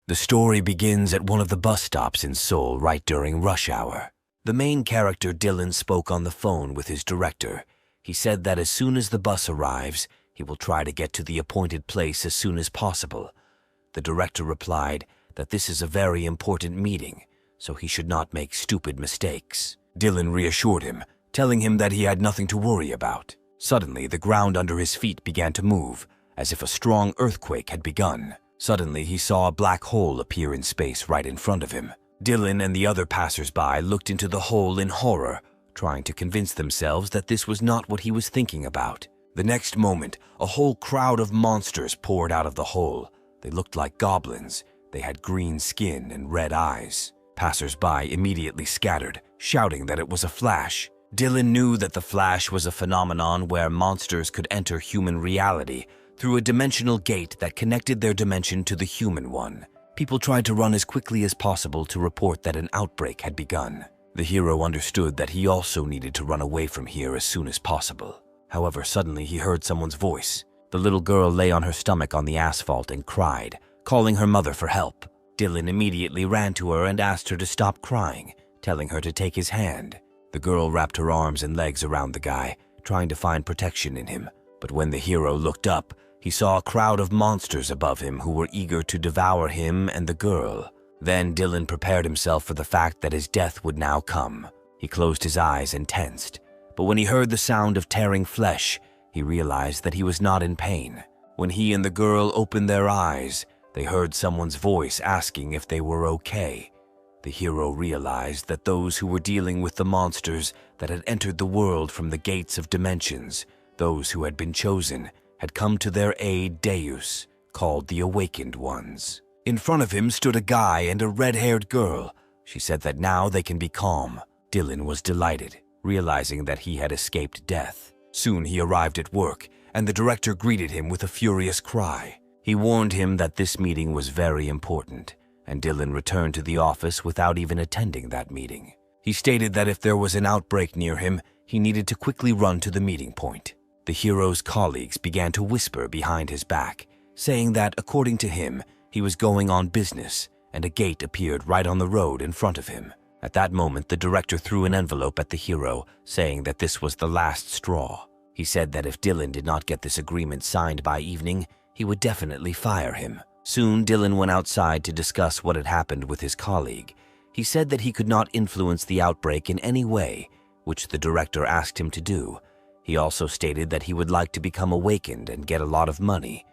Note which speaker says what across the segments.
Speaker 1: The story begins at one of the bus stops in Seoul right during rush hour. The main character Dylan spoke on the phone with his director. He said that as soon as the bus arrives, he will try to get to the appointed place as soon as possible. The director replied that this is a very important meeting, so he should not make stupid mistakes. Dylan reassured him, telling him that he had nothing to worry about. Suddenly, the ground under his feet began to move, as if a strong earthquake had begun. Suddenly, he saw a black hole appear in space right in front of him. Dylan and the other passers-by looked into the hole in horror, trying to convince themselves that this was not what he was thinking about. The next moment, a whole crowd of monsters poured out of the hole. They looked like goblins. They had green skin and red eyes. Passers-by immediately scattered, shouting that it was a flash. Dylan knew that the flash was a phenomenon where monsters could enter human reality through a dimensional gate that connected their dimension to the human one. People tried to run as quickly as possible to report that an outbreak had begun. The hero understood that he also needed to run away from here as soon as possible. However, suddenly he heard someone's voice. The little girl lay on her stomach on the asphalt and cried, calling her mother for help. Dylan immediately ran to her and asked her to stop crying, telling her to take his hand. The girl wrapped her arms and legs around the guy, trying to find protection in him. But when the hero looked up, he saw a crowd of monsters above him who were eager to devour him and the girl. Then Dylan prepared himself for the fact that his death would now come. He closed his eyes and tensed. But when he heard the sound of tearing flesh, he realized that he was not in pain. When he and the girl opened their eyes, they heard someone's voice asking if they were okay. The hero realized that those who were dealing with the monsters that had entered the world from the gates of dimensions, those who had been chosen, had come to their aid Deus, called the Awakened Ones. In front of him stood a guy and a red-haired girl. She said that now they can be calm. Dylan was delighted, realizing that he had escaped death. Soon he arrived at work, and the director greeted him with a furious cry. He warned him that this meeting was very important, and Dylan returned to the office without even attending that meeting. He stated that if there was an outbreak near him, he needed to quickly run to the meeting point. The hero's colleagues began to whisper behind his back, saying that, according to him, he was going on business, and a gate appeared right on the road in front of him. At that moment, the director threw an envelope at the hero, saying that this was the last straw. He said that if Dylan did not get this agreement signed by evening, he would definitely fire him. Soon, Dylan went outside to discuss what had happened with his colleague. He said that he could not influence the outbreak in any way, which the director asked him to do. He also stated that he would like to become awakened and get a lot of money,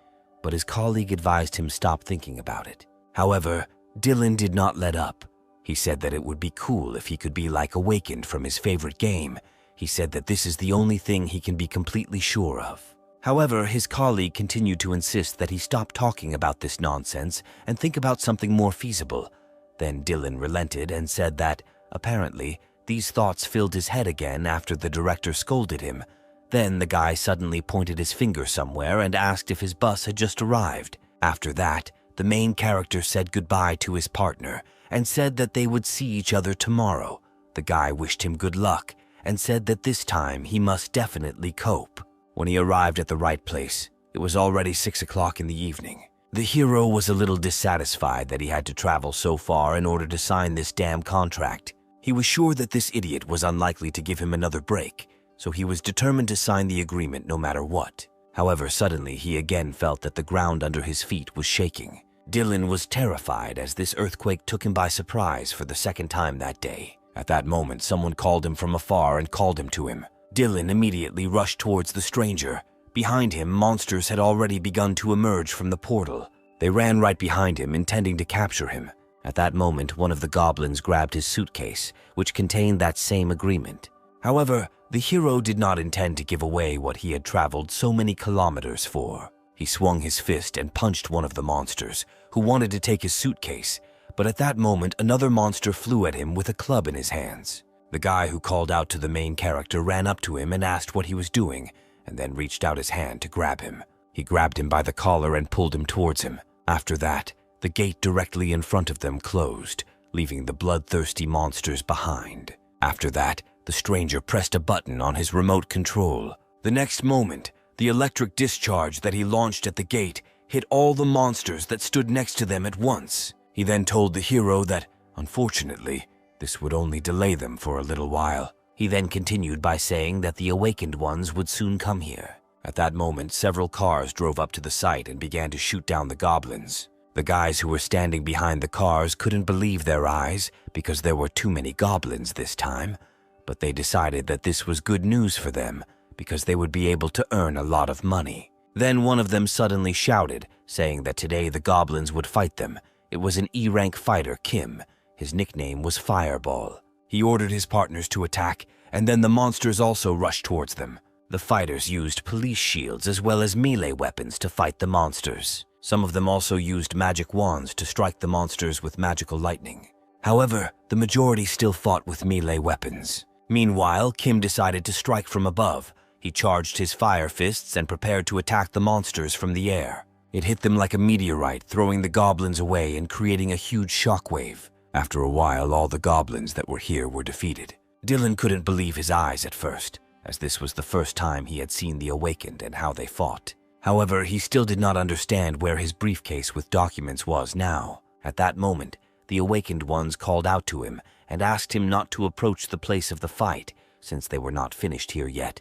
Speaker 1: but his colleague advised him stop thinking about it. However, Dylan did not let up. He said that it would be cool if he could be like Awakened from his favorite game. He said that this is the only thing he can be completely sure of. However, his colleague continued to insist that he stop talking about this nonsense and think about something more feasible. Then Dylan relented and said that, apparently, these thoughts filled his head again after the director scolded him. Then the guy suddenly pointed his finger somewhere and asked if his bus had just arrived. After that, the main character said goodbye to his partner and said that they would see each other tomorrow. The guy wished him good luck and said that this time he must definitely cope. When he arrived at the right place, it was already 6 o'clock in the evening. The hero was a little dissatisfied that he had to travel so far in order to sign this damn contract. He was sure that this idiot was unlikely to give him another break, so he was determined to sign the agreement no matter what. However, suddenly he again felt that the ground under his feet was shaking. Dylan was terrified as this earthquake took him by surprise for the second time that day. At that moment, someone called him from afar and called him to him. Dylan immediately rushed towards the stranger. Behind him, monsters had already begun to emerge from the portal. They ran right behind him, intending to capture him. At that moment, one of the goblins grabbed his suitcase, which contained that same agreement. However, the hero did not intend to give away what he had traveled so many kilometers for. He swung his fist and punched one of the monsters, who wanted to take his suitcase, but at that moment another monster flew at him with a club in his hands. The guy who called out to the main character ran up to him and asked what he was doing, and then reached out his hand to grab him. He grabbed him by the collar and pulled him towards him. After that, the gate directly in front of them closed, leaving the bloodthirsty monsters behind. After that, the stranger pressed a button on his remote control. The next moment, the electric discharge that he launched at the gate hit all the monsters that stood next to them at once. He then told the hero that, unfortunately, this would only delay them for a little while. He then continued by saying that the awakened ones would soon come here. At that moment, several cars drove up to the site and began to shoot down the goblins. The guys who were standing behind the cars couldn't believe their eyes because there were too many goblins this time, but they decided that this was good news for them because they would be able to earn a lot of money. Then one of them suddenly shouted, saying that today the goblins would fight them. It was an E-rank fighter, Kim. His nickname was Fireball. He ordered his partners to attack, and then the monsters also rushed towards them. The fighters used police shields as well as melee weapons to fight the monsters. Some of them also used magic wands to strike the monsters with magical lightning. However, the majority still fought with melee weapons. Meanwhile, Kim decided to strike from above. He charged his fire fists and prepared to attack the monsters from the air. It hit them like a meteorite, throwing the goblins away and creating a huge shockwave. After a while, all the goblins that were here were defeated. Dylan couldn't believe his eyes at first, as this was the first time he had seen the Awakened and how they fought. However, he still did not understand where his briefcase with documents was now. At that moment, the Awakened ones called out to him and asked him not to approach the place of the fight, since they were not finished here yet.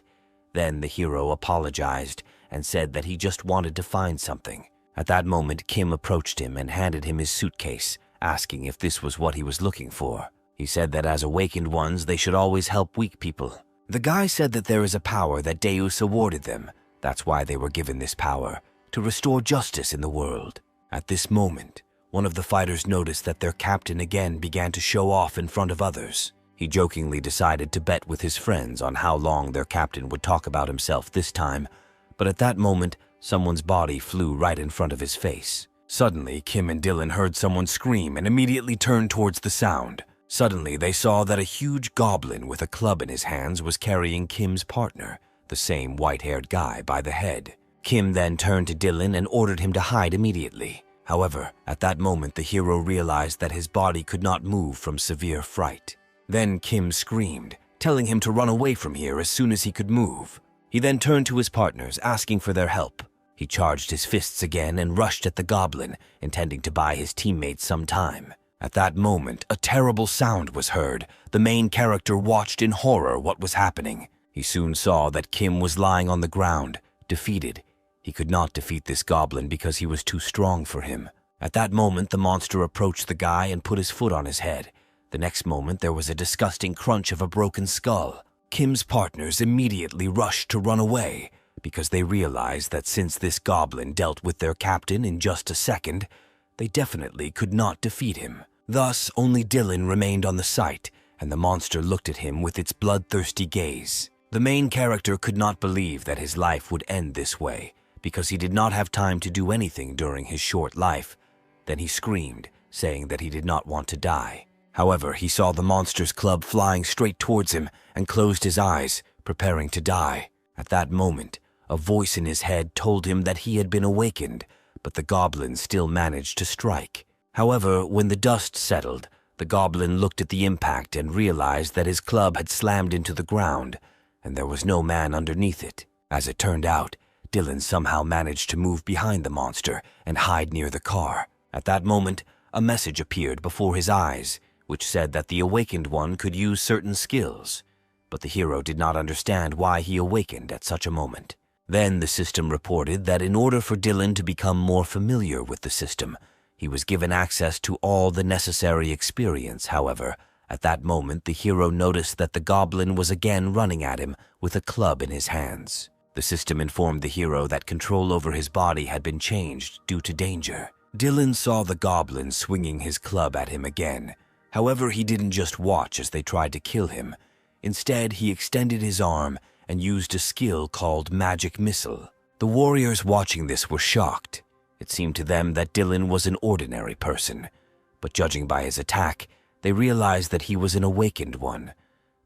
Speaker 1: Then the hero apologized and said that he just wanted to find something. At that moment, Kim approached him and handed him his suitcase, asking if this was what he was looking for. He said that as Awakened ones, they should always help weak people. The guy said that there is a power that Deus awarded them. That's why they were given this power, to restore justice in the world. At this moment, one of the fighters noticed that their captain again began to show off in front of others. He jokingly decided to bet with his friends on how long their captain would talk about himself this time, but at that moment, someone's body flew right in front of his face. Suddenly, Kim and Dylan heard someone scream and immediately turned towards the sound. Suddenly, they saw that a huge goblin with a club in his hands was carrying Kim's partner, the same white-haired guy, by the head. Kim then turned to Dylan and ordered him to hide immediately. However, at that moment, the hero realized that his body could not move from severe fright. Then Kim screamed, telling him to run away from here as soon as he could move. He then turned to his partners, asking for their help. He charged his fists again and rushed at the goblin, intending to buy his teammates some time. At that moment, a terrible sound was heard. The main character watched in horror what was happening. He soon saw that Kim was lying on the ground, defeated. He could not defeat this goblin because he was too strong for him. At that moment, the monster approached the guy and put his foot on his head. The next moment, there was a disgusting crunch of a broken skull. Kim's partners immediately rushed to run away because they realized that since this goblin dealt with their captain in just a second, they definitely could not defeat him. Thus, only Dylan remained on the site, and the monster looked at him with its bloodthirsty gaze. The main character could not believe that his life would end this way, because he did not have time to do anything during his short life. Then he screamed, saying that he did not want to die. However, he saw the monster's club flying straight towards him and closed his eyes, preparing to die. At that moment, a voice in his head told him that he had been awakened, but the goblin still managed to strike. However, when the dust settled, the goblin looked at the impact and realized that his club had slammed into the ground, and there was no man underneath it. As it turned out, Dylan somehow managed to move behind the monster and hide near the car. At that moment, a message appeared before his eyes, which said that the awakened one could use certain skills, but the hero did not understand why he awakened at such a moment. Then the system reported that in order for Dylan to become more familiar with the system, he was given access to all the necessary experience. However, at that moment, the hero noticed that the goblin was again running at him with a club in his hands. The system informed the hero that control over his body had been changed due to danger. Dylan saw the goblin swinging his club at him again. However, he didn't just watch as they tried to kill him. Instead, he extended his arm and used a skill called Magic Missile. The warriors watching this were shocked. It seemed to them that Dylan was an ordinary person, but judging by his attack, they realized that he was an awakened one.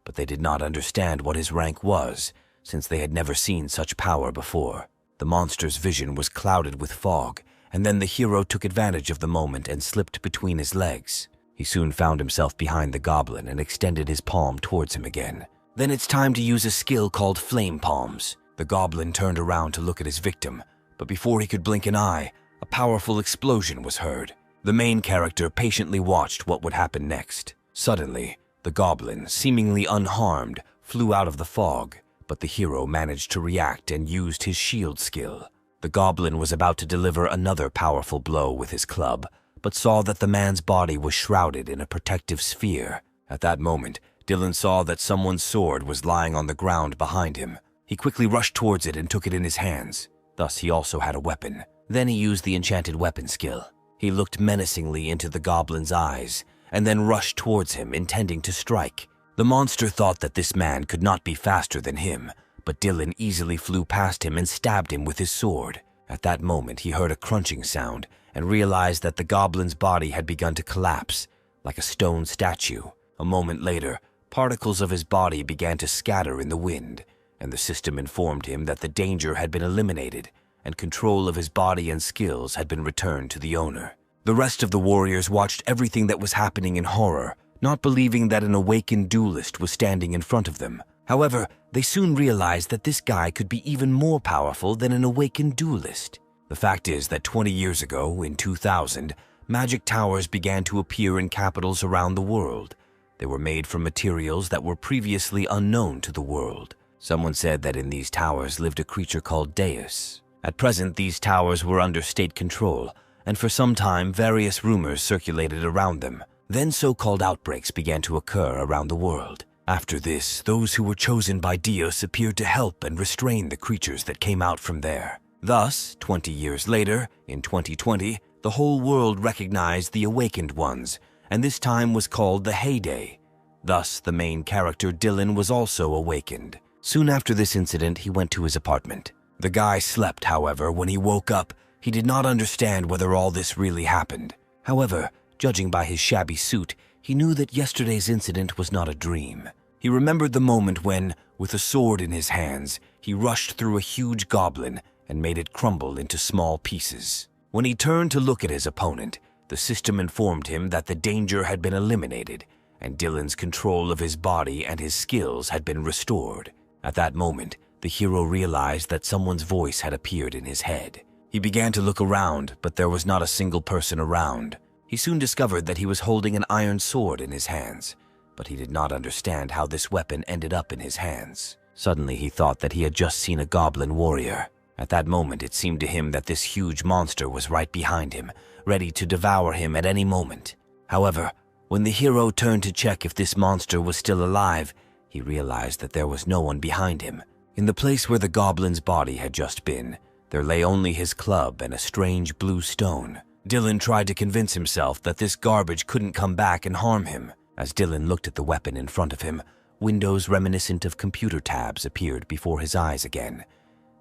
Speaker 1: But they did not understand what his rank was, since they had never seen such power before. The monster's vision was clouded with fog, and then the hero took advantage of the moment and slipped between his legs. He soon found himself behind the goblin and extended his palm towards him again. Then it's time to use a skill called Flame Palms. The goblin turned around to look at his victim, but before he could blink an eye, a powerful explosion was heard. The main character patiently watched what would happen next. Suddenly, the goblin, seemingly unharmed, flew out of the fog, but the hero managed to react and used his shield skill. The goblin was about to deliver another powerful blow with his club, but saw that the man's body was shrouded in a protective sphere. At that moment, Dylan saw that someone's sword was lying on the ground behind him. He quickly rushed towards it and took it in his hands. Thus, he also had a weapon. Then he used the enchanted weapon skill. He looked menacingly into the goblin's eyes, and then rushed towards him, intending to strike. The monster thought that this man could not be faster than him, but Dylan easily flew past him and stabbed him with his sword. At that moment, he heard a crunching sound and realized that the goblin's body had begun to collapse, like a stone statue. A moment later, particles of his body began to scatter in the wind, and the system informed him that the danger had been eliminated and control of his body and skills had been returned to the owner. The rest of the warriors watched everything that was happening in horror, not believing that an awakened duelist was standing in front of them. However, they soon realized that this guy could be even more powerful than an awakened duelist. The fact is that 20 years ago, in 2000, magic towers began to appear in capitals around the world. They were made from materials that were previously unknown to the world. Someone said that in these towers lived a creature called Deus. At present, these towers were under state control, and for some time, various rumors circulated around them. Then so-called outbreaks began to occur around the world. After this, those who were chosen by Deus appeared to help and restrain the creatures that came out from there. Thus, 20 years later, in 2020, the whole world recognized the awakened ones, and this time was called the Heyday. Thus, the main character, Dylan, was also awakened. Soon after this incident, he went to his apartment. The guy slept, however. When he woke up, he did not understand whether all this really happened. However, judging by his shabby suit, he knew that yesterday's incident was not a dream. He remembered the moment when, with a sword in his hands, he rushed through a huge goblin and made it crumble into small pieces. When he turned to look at his opponent, the system informed him that the danger had been eliminated, and Dylan's control of his body and his skills had been restored. At that moment, the hero realized that someone's voice had appeared in his head. He began to look around, but there was not a single person around. He soon discovered that he was holding an iron sword in his hands, but he did not understand how this weapon ended up in his hands. Suddenly, he thought that he had just seen a goblin warrior. At that moment, it seemed to him that this huge monster was right behind him, ready to devour him at any moment. However, when the hero turned to check if this monster was still alive, he realized that there was no one behind him. In the place where the goblin's body had just been, there lay only his club and a strange blue stone. Dylan tried to convince himself that this garbage couldn't come back and harm him. As Dylan looked at the weapon in front of him, windows reminiscent of computer tabs appeared before his eyes again.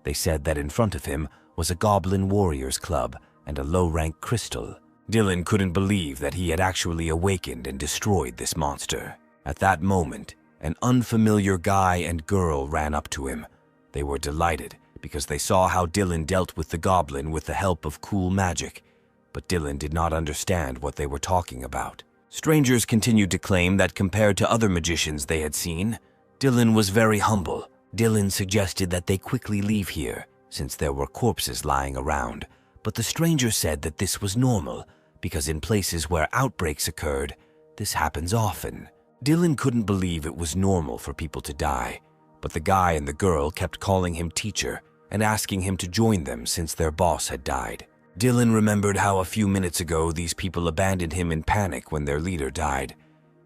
Speaker 1: They said that in front of him was a goblin warrior's club and a low-rank crystal. Dylan couldn't believe that he had actually awakened and destroyed this monster. At that moment, an unfamiliar guy and girl ran up to him. They were delighted because they saw how Dylan dealt with the goblin with the help of cool magic, but Dylan did not understand what they were talking about. Strangers continued to claim that compared to other magicians they had seen, Dylan was very humble. Dylan suggested that they quickly leave here, since there were corpses lying around, but the stranger said that this was normal, because in places where outbreaks occurred, this happens often. Dylan couldn't believe it was normal for people to die, but the guy and the girl kept calling him teacher and asking him to join them since their boss had died. Dylan remembered how a few minutes ago these people abandoned him in panic when their leader died,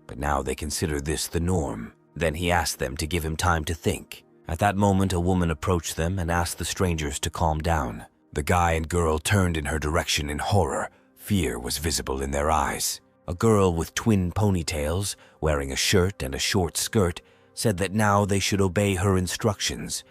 Speaker 1: but now they consider this the norm. Then he asked them to give him time to think. At that moment, a woman approached them and asked the strangers to calm down. The guy and girl turned in her direction in horror. Fear was visible in their eyes. A girl with twin ponytails, wearing a shirt and a short skirt, said that now they should obey her instructions.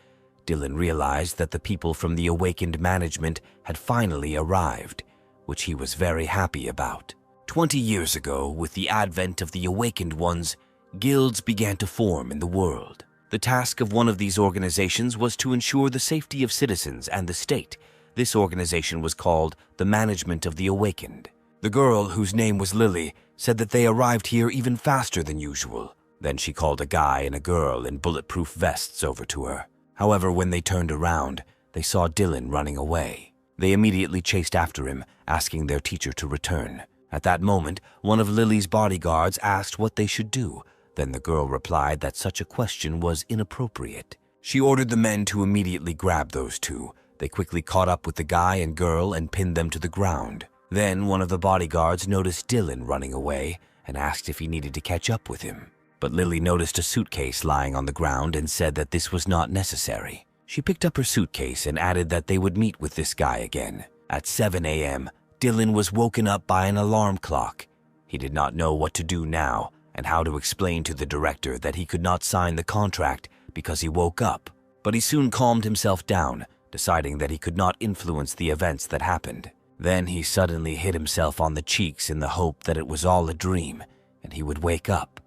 Speaker 1: Dylan realized that the people from the awakened management had finally arrived, which he was very happy about. 20 years ago, with the advent of the awakened ones, guilds began to form in the world. The task of one of these organizations was to ensure the safety of citizens and the state. This organization was called the Management of the Awakened. The girl, whose name was Lily, said that they arrived here even faster than usual. Then she called a guy and a girl in bulletproof vests over to her. However, when they turned around, they saw Dylan running away. They immediately chased after him, asking their teacher to return. At that moment, one of Lily's bodyguards asked what they should do. Then the girl replied that such a question was inappropriate. She ordered the men to immediately grab those two. They quickly caught up with the guy and girl and pinned them to the ground. Then one of the bodyguards noticed Dylan running away and asked if he needed to catch up with him. But Lily noticed a suitcase lying on the ground and said that this was not necessary. She picked up her suitcase and added that they would meet with this guy again. At 7 a.m., Dylan was woken up by an alarm clock. He did not know what to do now and how to explain to the director that he could not sign the contract because he woke up. But he soon calmed himself down, deciding that he could not influence the events that happened. Then he suddenly hit himself on the cheeks in the hope that it was all a dream and he would wake up.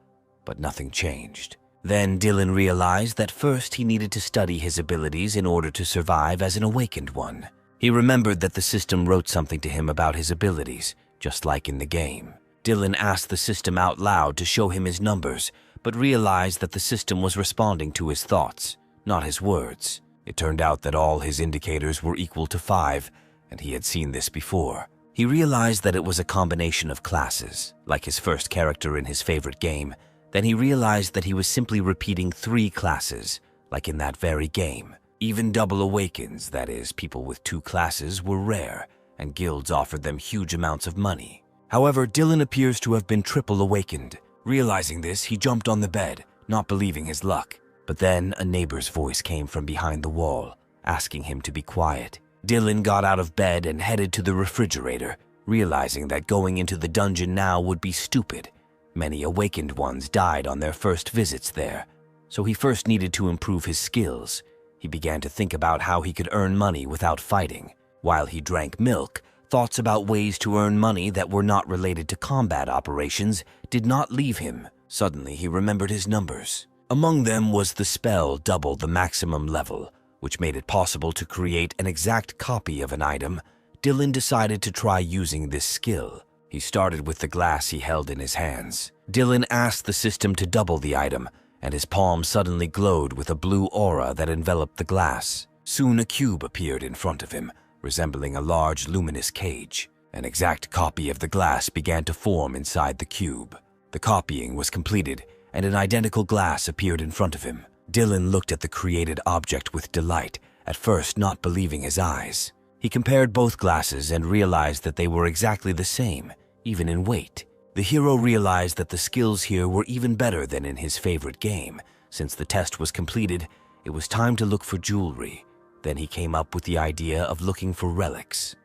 Speaker 1: But nothing changed. Then Dylan realized that first he needed to study his abilities in order to survive as an awakened one. He remembered that the system wrote something to him about his abilities, just like in the game. Dylan asked the system out loud to show him his numbers, but realized that the system was responding to his thoughts, not his words. It turned out that all his indicators were equal to 5, and he had seen this before. He realized that it was a combination of classes, like his first character in his favorite game. Then he realized that he was simply repeating 3 classes, like in that very game. Even double awakens, that is, people with 2 classes, were rare, and guilds offered them huge amounts of money. However, Dylan appears to have been triple awakened. Realizing this, he jumped on the bed, not believing his luck. But then a neighbor's voice came from behind the wall, asking him to be quiet. Dylan got out of bed and headed to the refrigerator, realizing that going into the dungeon now would be stupid. Many awakened ones died on their first visits there, so he first needed to improve his skills. He began to think about how he could earn money without fighting. While he drank milk, thoughts about ways to earn money that were not related to combat operations did not leave him. Suddenly, he remembered his numbers. Among them was the spell double the maximum level, which made it possible to create an exact copy of an item. Dylan decided to try using this skill. He started with the glass he held in his hands. Dylan asked the system to double the item, and his palm suddenly glowed with a blue aura that enveloped the glass. Soon a cube appeared in front of him, resembling a large luminous cage. An exact copy of the glass began to form inside the cube. The copying was completed, and an identical glass appeared in front of him. Dylan looked at the created object with delight, at first not believing his eyes. He compared both glasses and realized that they were exactly the same, even in weight. The hero realized that the skills here were even better than in his favorite game. Since the test was completed, it was time to look for jewelry. Then he came up with the idea of looking for relics.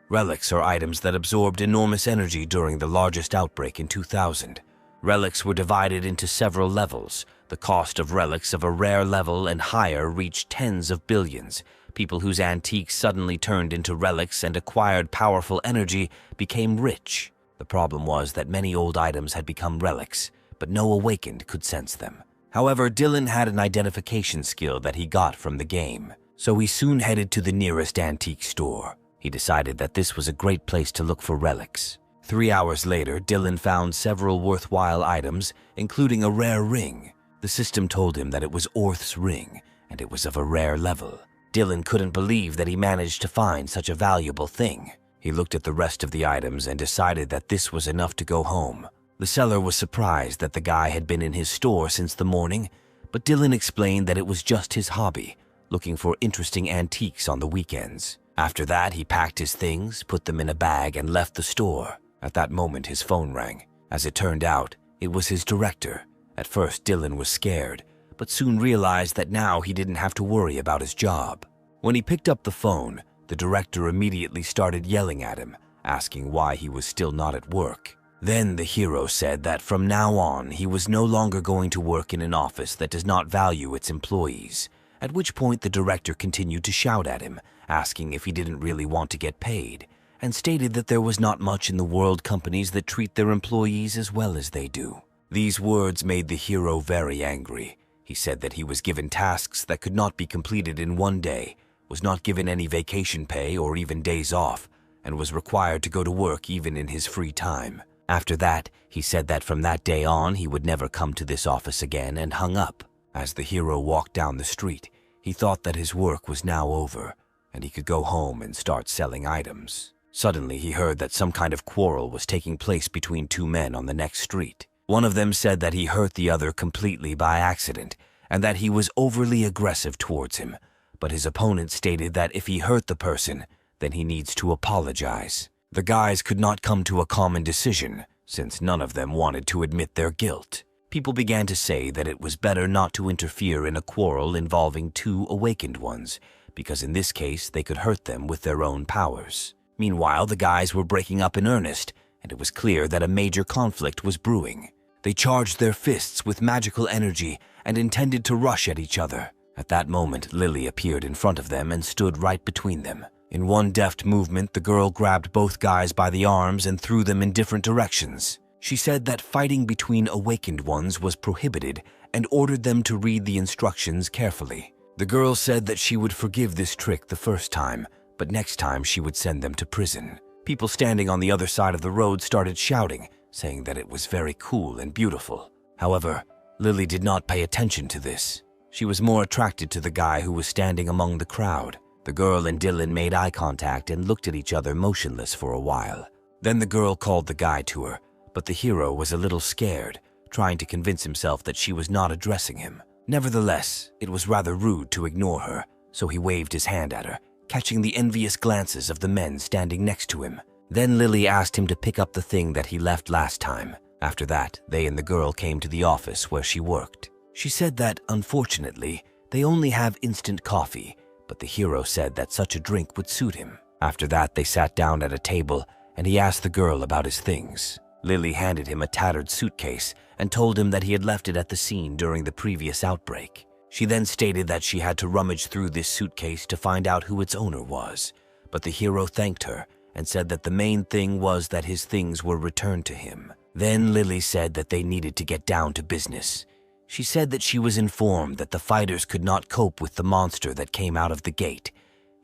Speaker 1: Relics are items that absorbed enormous energy during the largest outbreak in 2000. Relics were divided into several levels. The cost of relics of a rare level and higher reached tens of billions. People whose antiques suddenly turned into relics and acquired powerful energy became rich. The problem was that many old items had become relics, but no awakened could sense them. However, Dylan had an identification skill that he got from the game, so he soon headed to the nearest antique store. He decided that this was a great place to look for relics. 3 hours later, Dylan found several worthwhile items, including a rare ring. The system told him that it was Orth's ring, and it was of a rare level. Dylan couldn't believe that he managed to find such a valuable thing. He looked at the rest of the items and decided that this was enough to go home. The seller was surprised that the guy had been in his store since the morning, but Dylan explained that it was just his hobby, looking for interesting antiques on the weekends. After that, he packed his things, put them in a bag, and left the store. At that moment, his phone rang. As it turned out, it was his director. At first, Dylan was scared, but soon realized that now he didn't have to worry about his job. When he picked up the phone, the director immediately started yelling at him, asking why he was still not at work. Then the hero said that from now on, he was no longer going to work in an office that does not value its employees, at which point the director continued to shout at him, asking if he didn't really want to get paid, and stated that there was not much in the world companies that treat their employees as well as they do. These words made the hero very angry. He said that he was given tasks that could not be completed in one day, was not given any vacation pay or even days off, and was required to go to work even in his free time. After that, he said that from that day on, he would never come to this office again and hung up. As the hero walked down the street, he thought that his work was now over, and he could go home and start selling items. Suddenly, he heard that some kind of quarrel was taking place between two men on the next street. One of them said that he hurt the other completely by accident and that he was overly aggressive towards him, but his opponent stated that if he hurt the person, then he needs to apologize. The guys could not come to a common decision since none of them wanted to admit their guilt. People began to say that it was better not to interfere in a quarrel involving two awakened ones, because in this case they could hurt them with their own powers. Meanwhile, the guys were breaking up in earnest, and it was clear that a major conflict was brewing. They charged their fists with magical energy and intended to rush at each other. At that moment, Lily appeared in front of them and stood right between them. In one deft movement, the girl grabbed both guys by the arms and threw them in different directions. She said that fighting between awakened ones was prohibited and ordered them to read the instructions carefully. The girl said that she would forgive this trick the first time, but next time she would send them to prison. People standing on the other side of the road started shouting, saying that it was very cool and beautiful. However, Lily did not pay attention to this. She was more attracted to the guy who was standing among the crowd. The girl and Dylan made eye contact and looked at each other motionless for a while. Then the girl called the guy to her, but the hero was a little scared, trying to convince himself that she was not addressing him. Nevertheless, it was rather rude to ignore her, so he waved his hand at her, catching the envious glances of the men standing next to him. Then Lily asked him to pick up the thing that he left last time. After that, they and the girl came to the office where she worked. She said that, unfortunately, they only have instant coffee, but the hero said that such a drink would suit him. After that, they sat down at a table, and he asked the girl about his things. Lily handed him a tattered suitcase and told him that he had left it at the scene during the previous outbreak. She then stated that she had to rummage through this suitcase to find out who its owner was, but the hero thanked her and said that the main thing was that his things were returned to him. Then Lily said that they needed to get down to business. She said that she was informed that the fighters could not cope with the monster that came out of the gate,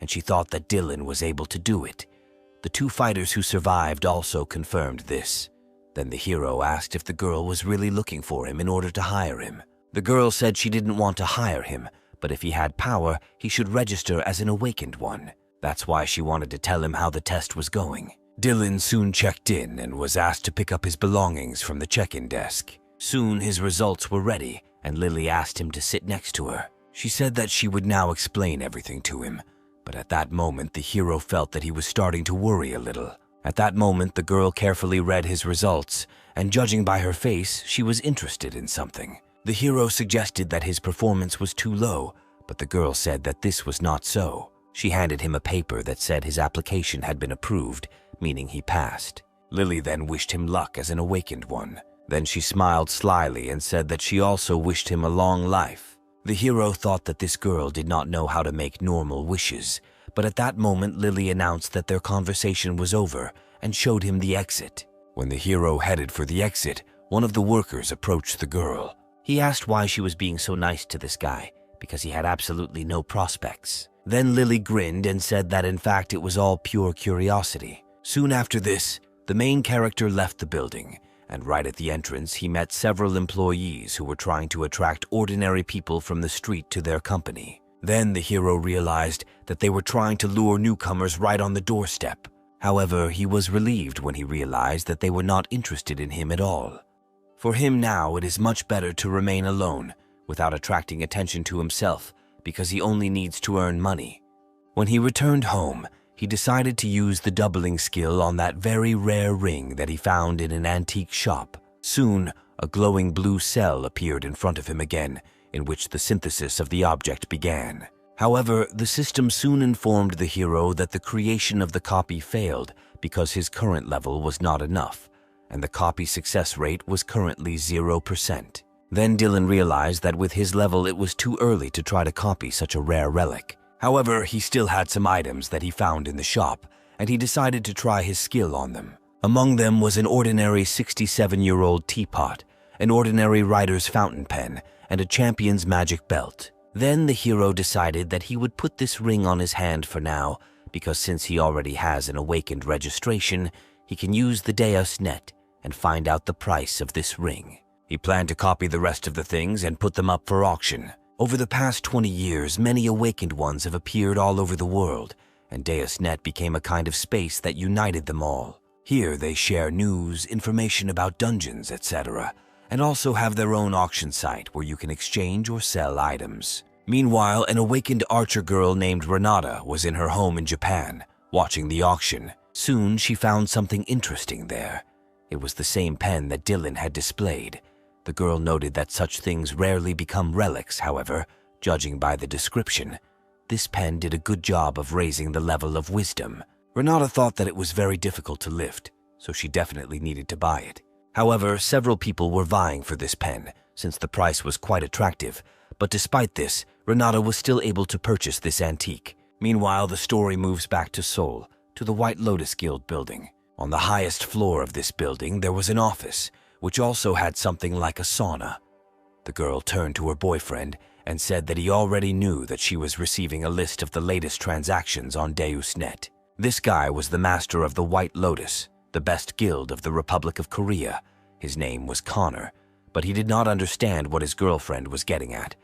Speaker 1: and she thought that Dylan was able to do it. The two fighters who survived also confirmed this. Then the hero asked if the girl was really looking for him in order to hire him. The girl said she didn't want to hire him, but if he had power, he should register as an awakened one. That's why she wanted to tell him how the test was going. Dylan soon checked in and was asked to pick up his belongings from the check-in desk. Soon his results were ready, and Lily asked him to sit next to her. She said that she would now explain everything to him, but at that moment the hero felt that he was starting to worry a little. At that moment, the girl carefully read his results, and judging by her face, she was interested in something. The hero suggested that his performance was too low, but the girl said that this was not so. She handed him a paper that said his application had been approved, meaning he passed. Lily then wished him luck as an awakened one. Then she smiled slyly and said that she also wished him a long life. The hero thought that this girl did not know how to make normal wishes, but at that moment Lily announced that their conversation was over and showed him the exit. When the hero headed for the exit, one of the workers approached the girl. He asked why she was being so nice to this guy, because he had absolutely no prospects. Then Lily grinned and said that in fact it was all pure curiosity. Soon after this, the main character left the building, and right at the entrance he met several employees who were trying to attract ordinary people from the street to their company. Then the hero realized that they were trying to lure newcomers right on the doorstep. However, he was relieved when he realized that they were not interested in him at all. For him now, it is much better to remain alone, without attracting attention to himself, because he only needs to earn money. When he returned home, he decided to use the doubling skill on that very rare ring that he found in an antique shop. Soon, a glowing blue cell appeared in front of him again, in which the synthesis of the object began. However, the system soon informed the hero that the creation of the copy failed because his current level was not enough, and the copy success rate was currently 0%. Then Dylan realized that with his level it was too early to try to copy such a rare relic. However, he still had some items that he found in the shop, and he decided to try his skill on them. Among them was an ordinary 67-year-old teapot, an ordinary writer's fountain pen, and a champion's magic belt. Then the hero decided that he would put this ring on his hand for now, because since he already has an awakened registration, he can use the Deus Net and find out the price of this ring. He planned to copy the rest of the things and put them up for auction. Over the past 20 years, many awakened ones have appeared all over the world, and Deus Net became a kind of space that united them all. Here they share news, information about dungeons, etc., and also have their own auction site where you can exchange or sell items. Meanwhile, an awakened archer girl named Renata was in her home in Japan, watching the auction. Soon she found something interesting there. It was the same pen that Dylan had displayed. The girl noted that such things rarely become relics, however, judging by the description. This pen did a good job of raising the level of wisdom. Renata thought that it was very difficult to lift, so she definitely needed to buy it. However, several people were vying for this pen, since the price was quite attractive, but despite this, Renata was still able to purchase this antique. Meanwhile, the story moves back to Seoul, to the White Lotus Guild building. On the highest floor of this building, there was an office, which also had something like a sauna. The girl turned to her boyfriend and said that he already knew that she was receiving a list of the latest transactions on Deus Net. This guy was the master of the White Lotus, the best guild of the Republic of Korea. His name was Connor, but he did not understand what his girlfriend was getting at.